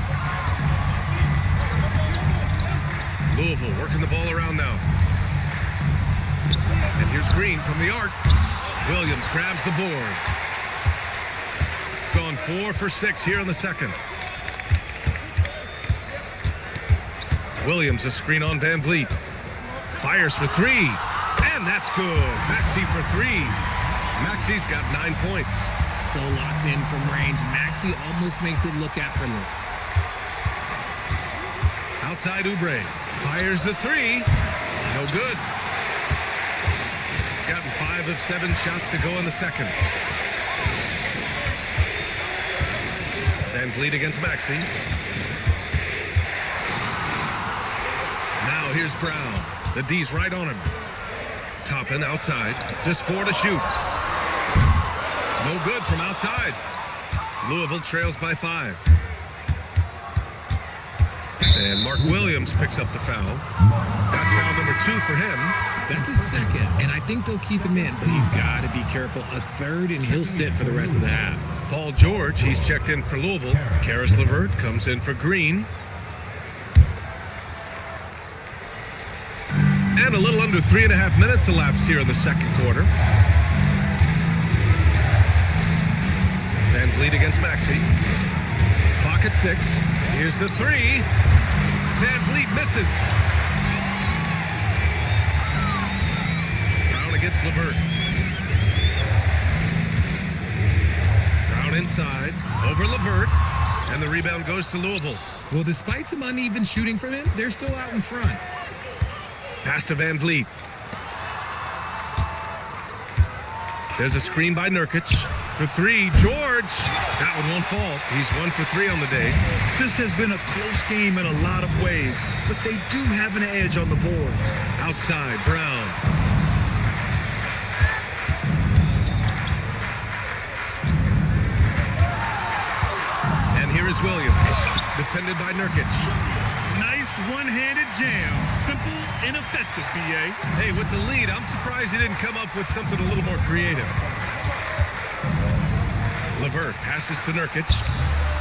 S9: Louisville working the ball around now. And here's Green from the arc. Williams grabs the board. Gone 4 for 6 here in the second. Williams, a screen on Van Vliet. Fires for 3. And that's good. Maxey for 3. Maxey's got 9 points.
S12: So locked in from range, Maxey almost makes it look effortless.
S9: Outside Oubre. Fires the 3. No good. Gotten 5 of 7 shots to go in the second. Van Vliet against Maxey. Now here's Brown. The D's right on him. Toppin outside. Just 4 to shoot. No good from outside. Louisville trails by 5. And Mark Williams picks up the foul. That's foul number 2 for him.
S12: That's his second, and I think they'll keep him in, but he's got to be careful. A third, and he'll sit for the rest of the half.
S9: Paul George, he's checked in for Louisville. Karis LeVert comes in for Green. And a little under 3.5 minutes elapsed here in the second quarter. Van Vliet against Maxey. Clock at 6. Here's the 3. Van Vliet misses. Brown against LeVert. Brown inside. Over LeVert. And the rebound goes to Louisville.
S12: Well, despite some uneven shooting from him, they're still out in front.
S9: Pass to Van Vliet. There's a screen by Nurkic. For 3, George. That one won't fall. He's 1 for 3 on the day.
S10: This has been a close game in a lot of ways, but they do have an edge on the boards.
S9: Outside, Brown. And here is Williams. Defended by Nurkic.
S10: Nice one-handed jam. Simple and effective, BA.
S9: Hey, with the lead, I'm surprised he didn't come up with something a little more creative. LeVert passes to Nurkic.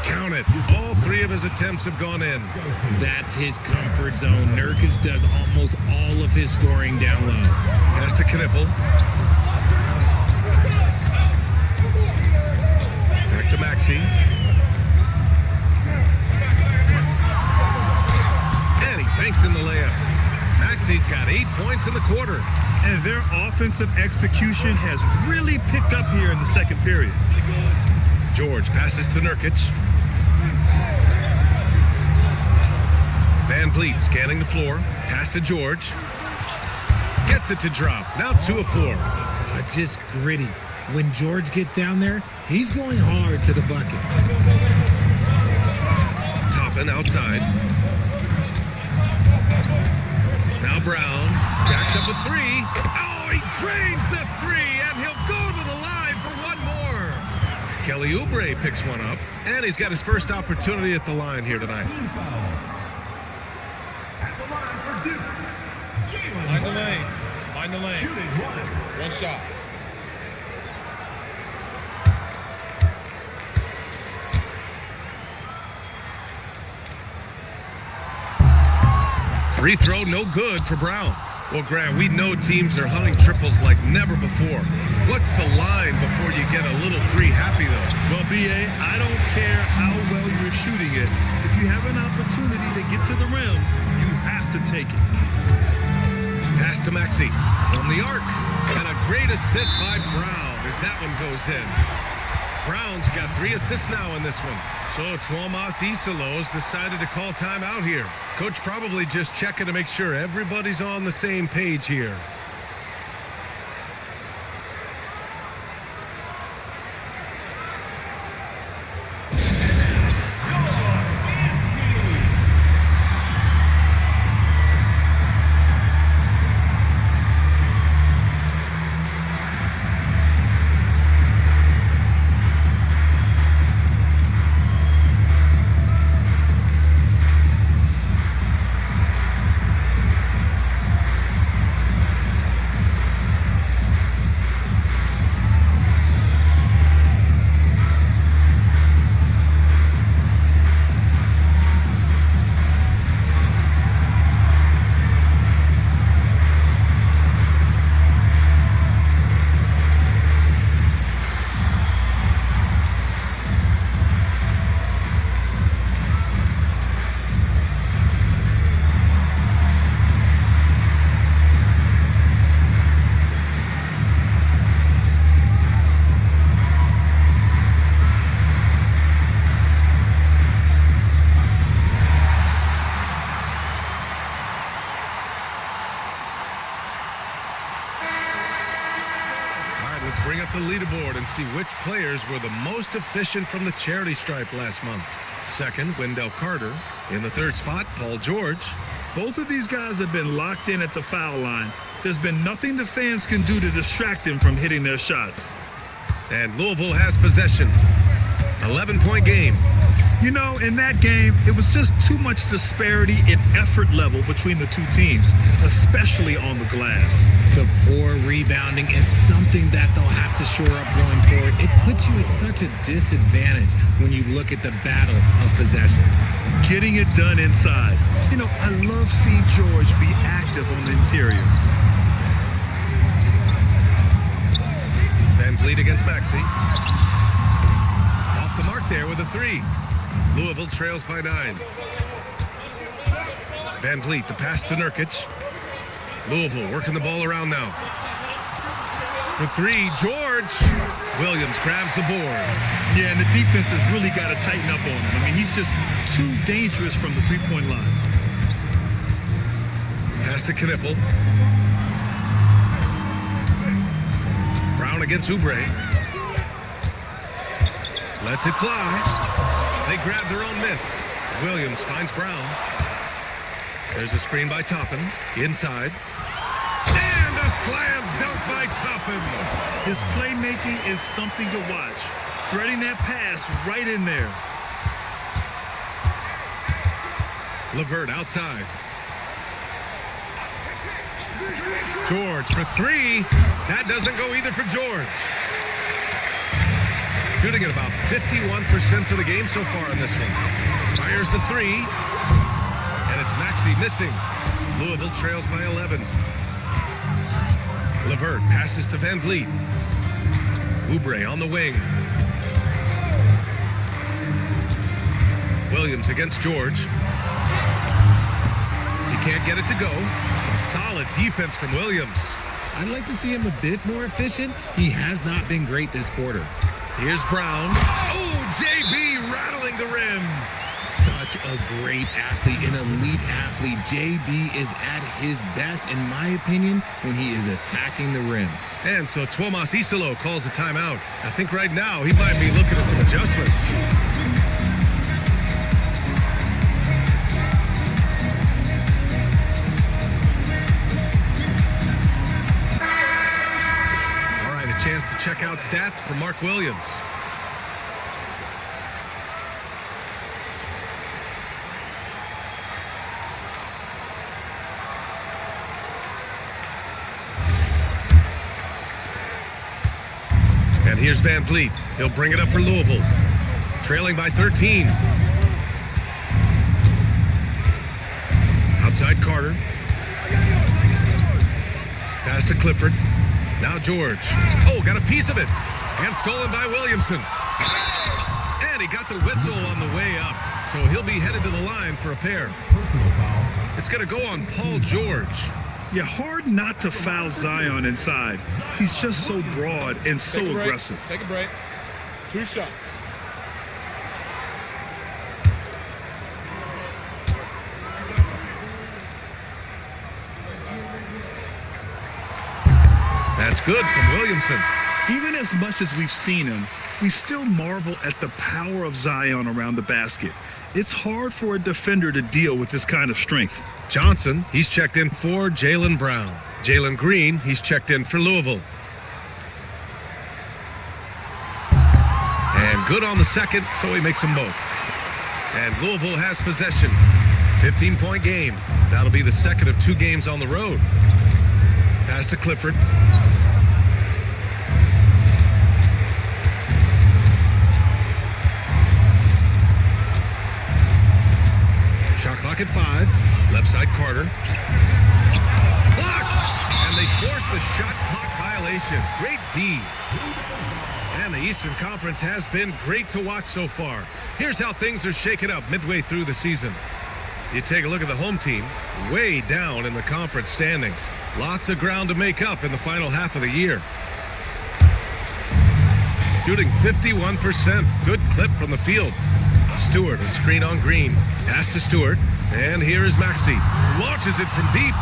S9: Count it. All three of his attempts have gone in.
S12: That's his comfort zone. Nurkic does almost all of his scoring down low.
S9: Pass to Knipple. Back to Maxey. And he banks in the layup. Maxey's got 8 points in the quarter.
S10: And their offensive execution has really picked up here in the second period.
S9: George passes to Nurkic. Van Vliet scanning the floor. Pass to George. Gets it to drop. Now 2 of 4.
S12: Just gritty. When George gets down there, he's going hard to the bucket.
S9: Toppin outside. Now Brown jacks up a 3. Oh, he drains the 3, and he'll go to the line for one more. Kelly Oubre picks one up, and he's got his first opportunity at the line here tonight.
S17: Mind the lanes. Mind the lanes. One shot.
S9: Free throw, no good for Brown. Well, Grant, we know teams are hunting triples like never before. What's the line before you get a little 3 happy, though?
S10: Well, B.A., I don't care how well you're shooting it. If you have an opportunity to get to the rim, you have to take it.
S9: Pass to Maxey from the arc. And a great assist by Brown as that one goes in. Brown's got 3 assists now in this one. So Tuomas Isalos decided to call timeout here. Coach probably just checking to make sure everybody's on the same page here. Let's bring up the leaderboard and see which players were the most efficient from the charity stripe last month. Second, Wendell Carter. In the third spot, Paul George.
S10: Both of these guys have been locked in at the foul line. There's been nothing the fans can do to distract them from hitting their shots.
S9: And Louisville has possession. 11-point game.
S10: You know, in that game, it was just too much disparity in effort level between the two teams, especially on the glass.
S12: The poor rebounding is something that they'll have to shore up going forward. It puts you at such a disadvantage when you look at the battle of possessions.
S10: Getting it done inside. You know, I love seeing George be active on the interior.
S9: Van Vliet against Maxey. Off the mark there with a 3. Louisville trails by 9. Van Vliet, the pass to Nurkic. Louisville working the ball around now. For 3, George. Williams grabs the board.
S10: Yeah, and the defense has really got to tighten up on him. I mean, he's just too dangerous from the three-point line.
S9: Pass to Knipple. Brown against Oubre. Lets it fly. They grab their own miss. Williams finds Brown. There's a screen by Toppin. Inside. And a slam dunk by Toppin.
S10: His playmaking is something to watch. Threading that pass right in there.
S9: LeVert outside. George for 3. That doesn't go either for George. Shooting at about 51% for the game so far in this one. Fires the three. And it's Maxey missing. Louisville trails by 11. LeVert passes to Van Vliet. Oubre on the wing. Williams against George. He can't get it to go. Some solid defense from Williams.
S12: I'd like to see him a bit more efficient. He has not been great this quarter.
S9: Here's Brown. Oh, JB rattling the rim.
S12: Such a great athlete, an elite athlete. JB is at his best, in my opinion, when he is attacking the rim.
S9: And so Tuomas Isolo calls a timeout. I think right now he might be looking at some adjustments. All right, a chance to check out stats for Mark Williams. And here's Van Vliet. He'll bring it up for Louisville. Trailing by 13. Outside Carter. Pass to Clifford. Now George. Oh, got a piece of it. And stolen by Williamson. And he got the whistle on the way up. So he'll be headed to the line for a pair. It's going to go on Paul George.
S10: Yeah, hard not to foul Zion inside. He's just so broad and so aggressive.
S17: Take a break. 2 shots.
S9: That's good from Williamson.
S10: Even as much as we've seen him, we still marvel at the power of Zion around the basket. It's hard for a defender to deal with this kind of strength.
S9: Johnson, he's checked in for Jaylen Brown. Jalen Green, he's checked in for Louisville. And good on the second, so he makes them both. And Louisville has possession. 15-point game. That'll be the second of 2 games on the road. Pass to Clifford. Shot clock at 5. Left side Carter. Blocked! And they forced the shot clock violation. Great D. And the Eastern Conference has been great to watch so far. Here's how things are shaken up midway through the season. You take a look at the home team, way down in the conference standings. Lots of ground to make up in the final half of the year. Shooting 51%. Good clip from the field. Stewart, a screen on Green. Pass to Stewart. And here is Maxey. Launches it from deep.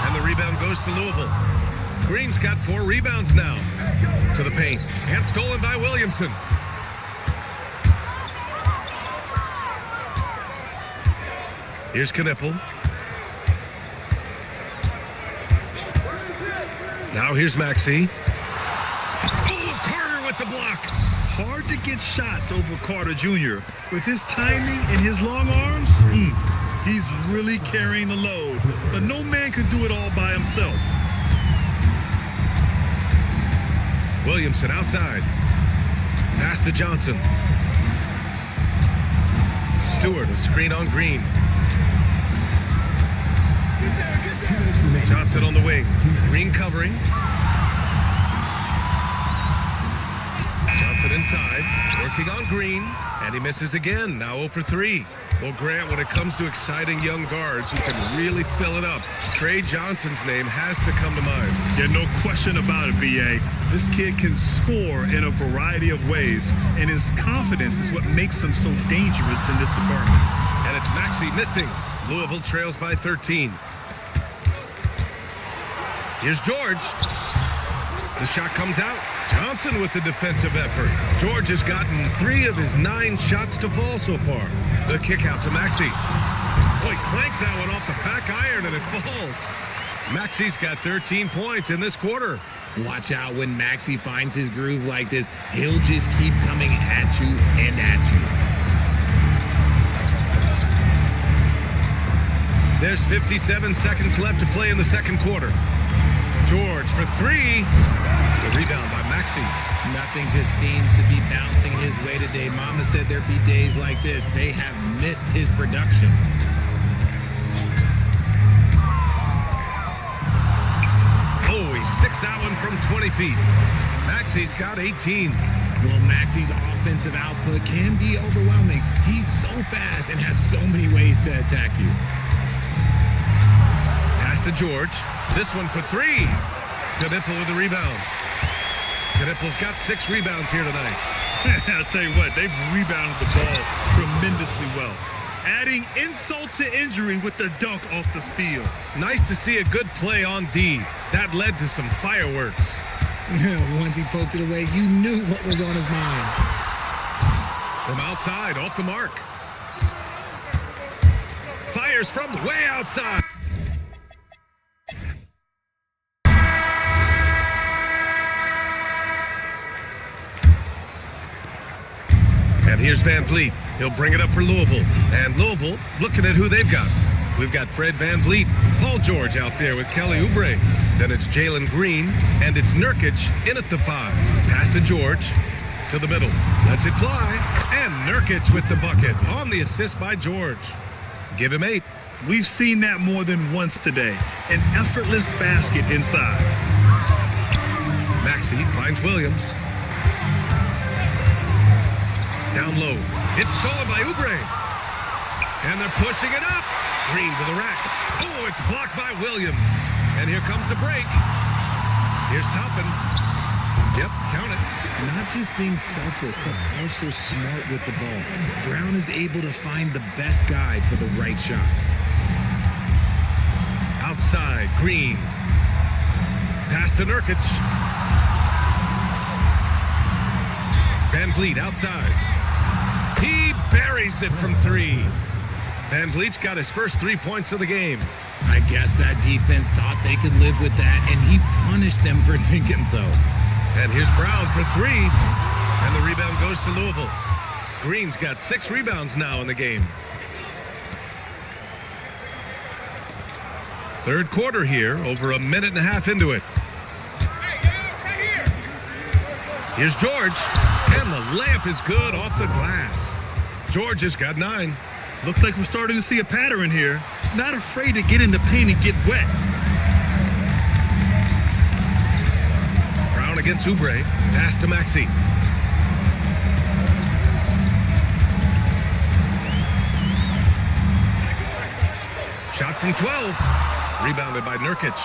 S9: And the rebound goes to Louisville. Green's got 4 rebounds now. To the paint. And stolen by Williamson. Here's Knippel. Now here's Maxey. Oh, Carter with the block.
S10: Hard to get shots over Carter Jr. With his timing and his long arms, he's really carrying the load. But no man could do it all by himself.
S9: Williamson outside. Pass to Johnson. Stewart, a screen on Green. Johnson on the wing. Green covering. Johnson inside. Working on Green. And he misses again. Now 0 for 3. Well, Grant, when it comes to exciting young guards who can really fill it up, Trey Johnson's name has to come to mind.
S10: Yeah, no question about it, B.A. This kid can score in a variety of ways, and his confidence is what makes him so dangerous in this department.
S9: And it's Maxey missing. Louisville trails by 13. Here's George. The shot comes out. Johnson with the defensive effort. George has gotten 3 of his 9 shots to fall so far. The kick out to Maxey. Boy, clanks that one off the back iron and it falls. Maxey's got 13 points in this quarter.
S12: Watch out when Maxey finds his groove like this. He'll just keep coming at you and at
S9: you. There's 57 seconds left to play in the second quarter. George for 3. The rebound by Maxey. Maxey.
S12: Nothing just seems to be bouncing his way today. Mama said there'd be days like this. They have missed his production.
S9: Oh, he sticks that one from 20 feet. Maxey's got 18.
S12: Well, Maxey's offensive output can be overwhelming. He's so fast and has so many ways to attack you.
S9: Pass to George. This one for 3. Knipple with the rebound. Knipple's got 6 rebounds here tonight.
S10: I'll tell you what, they've rebounded the ball tremendously well. Adding insult to injury with the dunk off the steal.
S9: Nice to see a good play on D. That led to some fireworks.
S12: Once he poked it away, you knew what was on his mind.
S9: From outside, off the mark. Fires from way outside. And here's Van Vliet. He'll bring it up for Louisville. And Louisville looking at who they've got. We've got Fred Van Vliet, Paul George out there with Kelly Oubre. Then it's Jalen Green, and it's Nurkic in at the 5. Pass to George, to the middle. Lets it fly, and Nurkic with the bucket on the assist by George. Give him 8.
S10: We've seen that more than once today. An effortless basket inside.
S9: Maxey finds Williams. Down low. It's stolen by Oubre. And they're pushing it up. Green to the rack. Oh, it's blocked by Williams. And here comes the break. Here's Toppin. Yep, count it.
S12: Not just being selfless, but also smart with the ball. Brown is able to find the best guy for the right shot.
S9: Outside, Green. Pass to Nurkic. Van Vliet outside. He buries it from 3. Van Vliet's got his first 3 points of the game.
S12: I guess that defense thought they could live with that, and he punished them for thinking so.
S9: And here's Brown for 3. And the rebound goes to Louisville. Green's got 6 rebounds now in the game. Third quarter here, over a minute and a half into it. Here's George, and the layup is good off the glass. George has got 9.
S10: Looks like we're starting to see a pattern here. Not afraid to get in the paint and get wet.
S9: Brown against Oubre. Pass to Maxey. Shot from 12. Rebounded by Nurkic.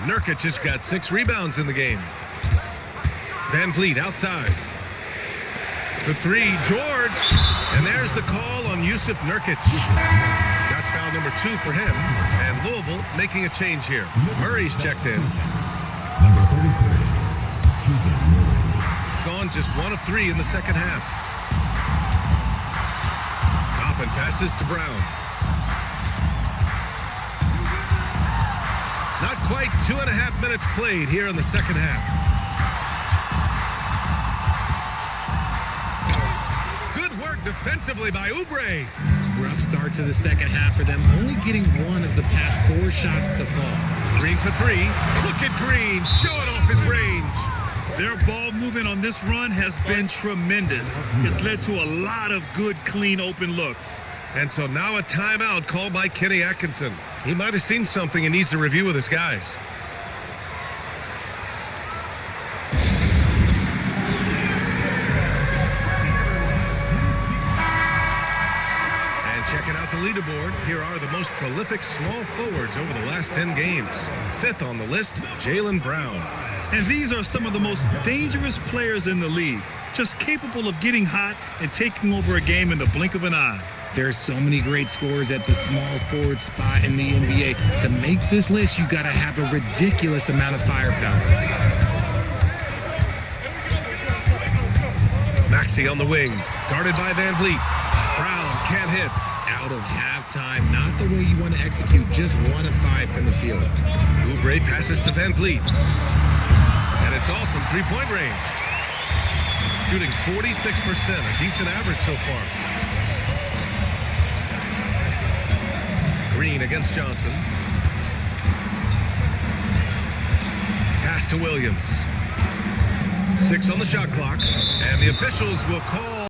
S9: Nurkic has got 6 rebounds in the game. Van Vliet outside. For 3, George. And there's the call on Yusuf Nurkic. That's foul number 2 for him. And Louisville making a change here. Murray's checked in.
S5: Number 33, Keegan Murray.
S9: Gone just 1 of 3 in the second half. Toppin passes to Brown. Not quite 2.5 minutes played here in the second half. Good work defensively by Oubre.
S12: Rough start to the second half for them, only getting 1 of the past 4 shots to fall.
S9: Green for 3. Look at Green showing off his range.
S10: Their ball movement on this run has been tremendous. It's led to a lot of good, clean, open looks.
S9: And so now a timeout called by Kenny Atkinson. He might have seen something and needs to review with his guys. And checking out the leaderboard, here are the most prolific small forwards over the last 10 games. 5th on the list, Jaylen Brown.
S10: And these are some of the most dangerous players in the league, just capable of getting hot and taking over a game in the blink of an eye.
S12: There's so many great scorers at the small forward spot in the NBA. To make this list, you got to have a ridiculous amount of firepower.
S9: Maxey on the wing, guarded by Van Vliet. Brown can't hit.
S12: Out of halftime, not the way you want to execute, just 1 of 5 from the field.
S9: Oubre passes to Van Vliet. And it's off from 3-point range. Shooting 46%, a decent average so far. Green against Johnson. Pass to Williams. 6 on the shot clock, and the officials will call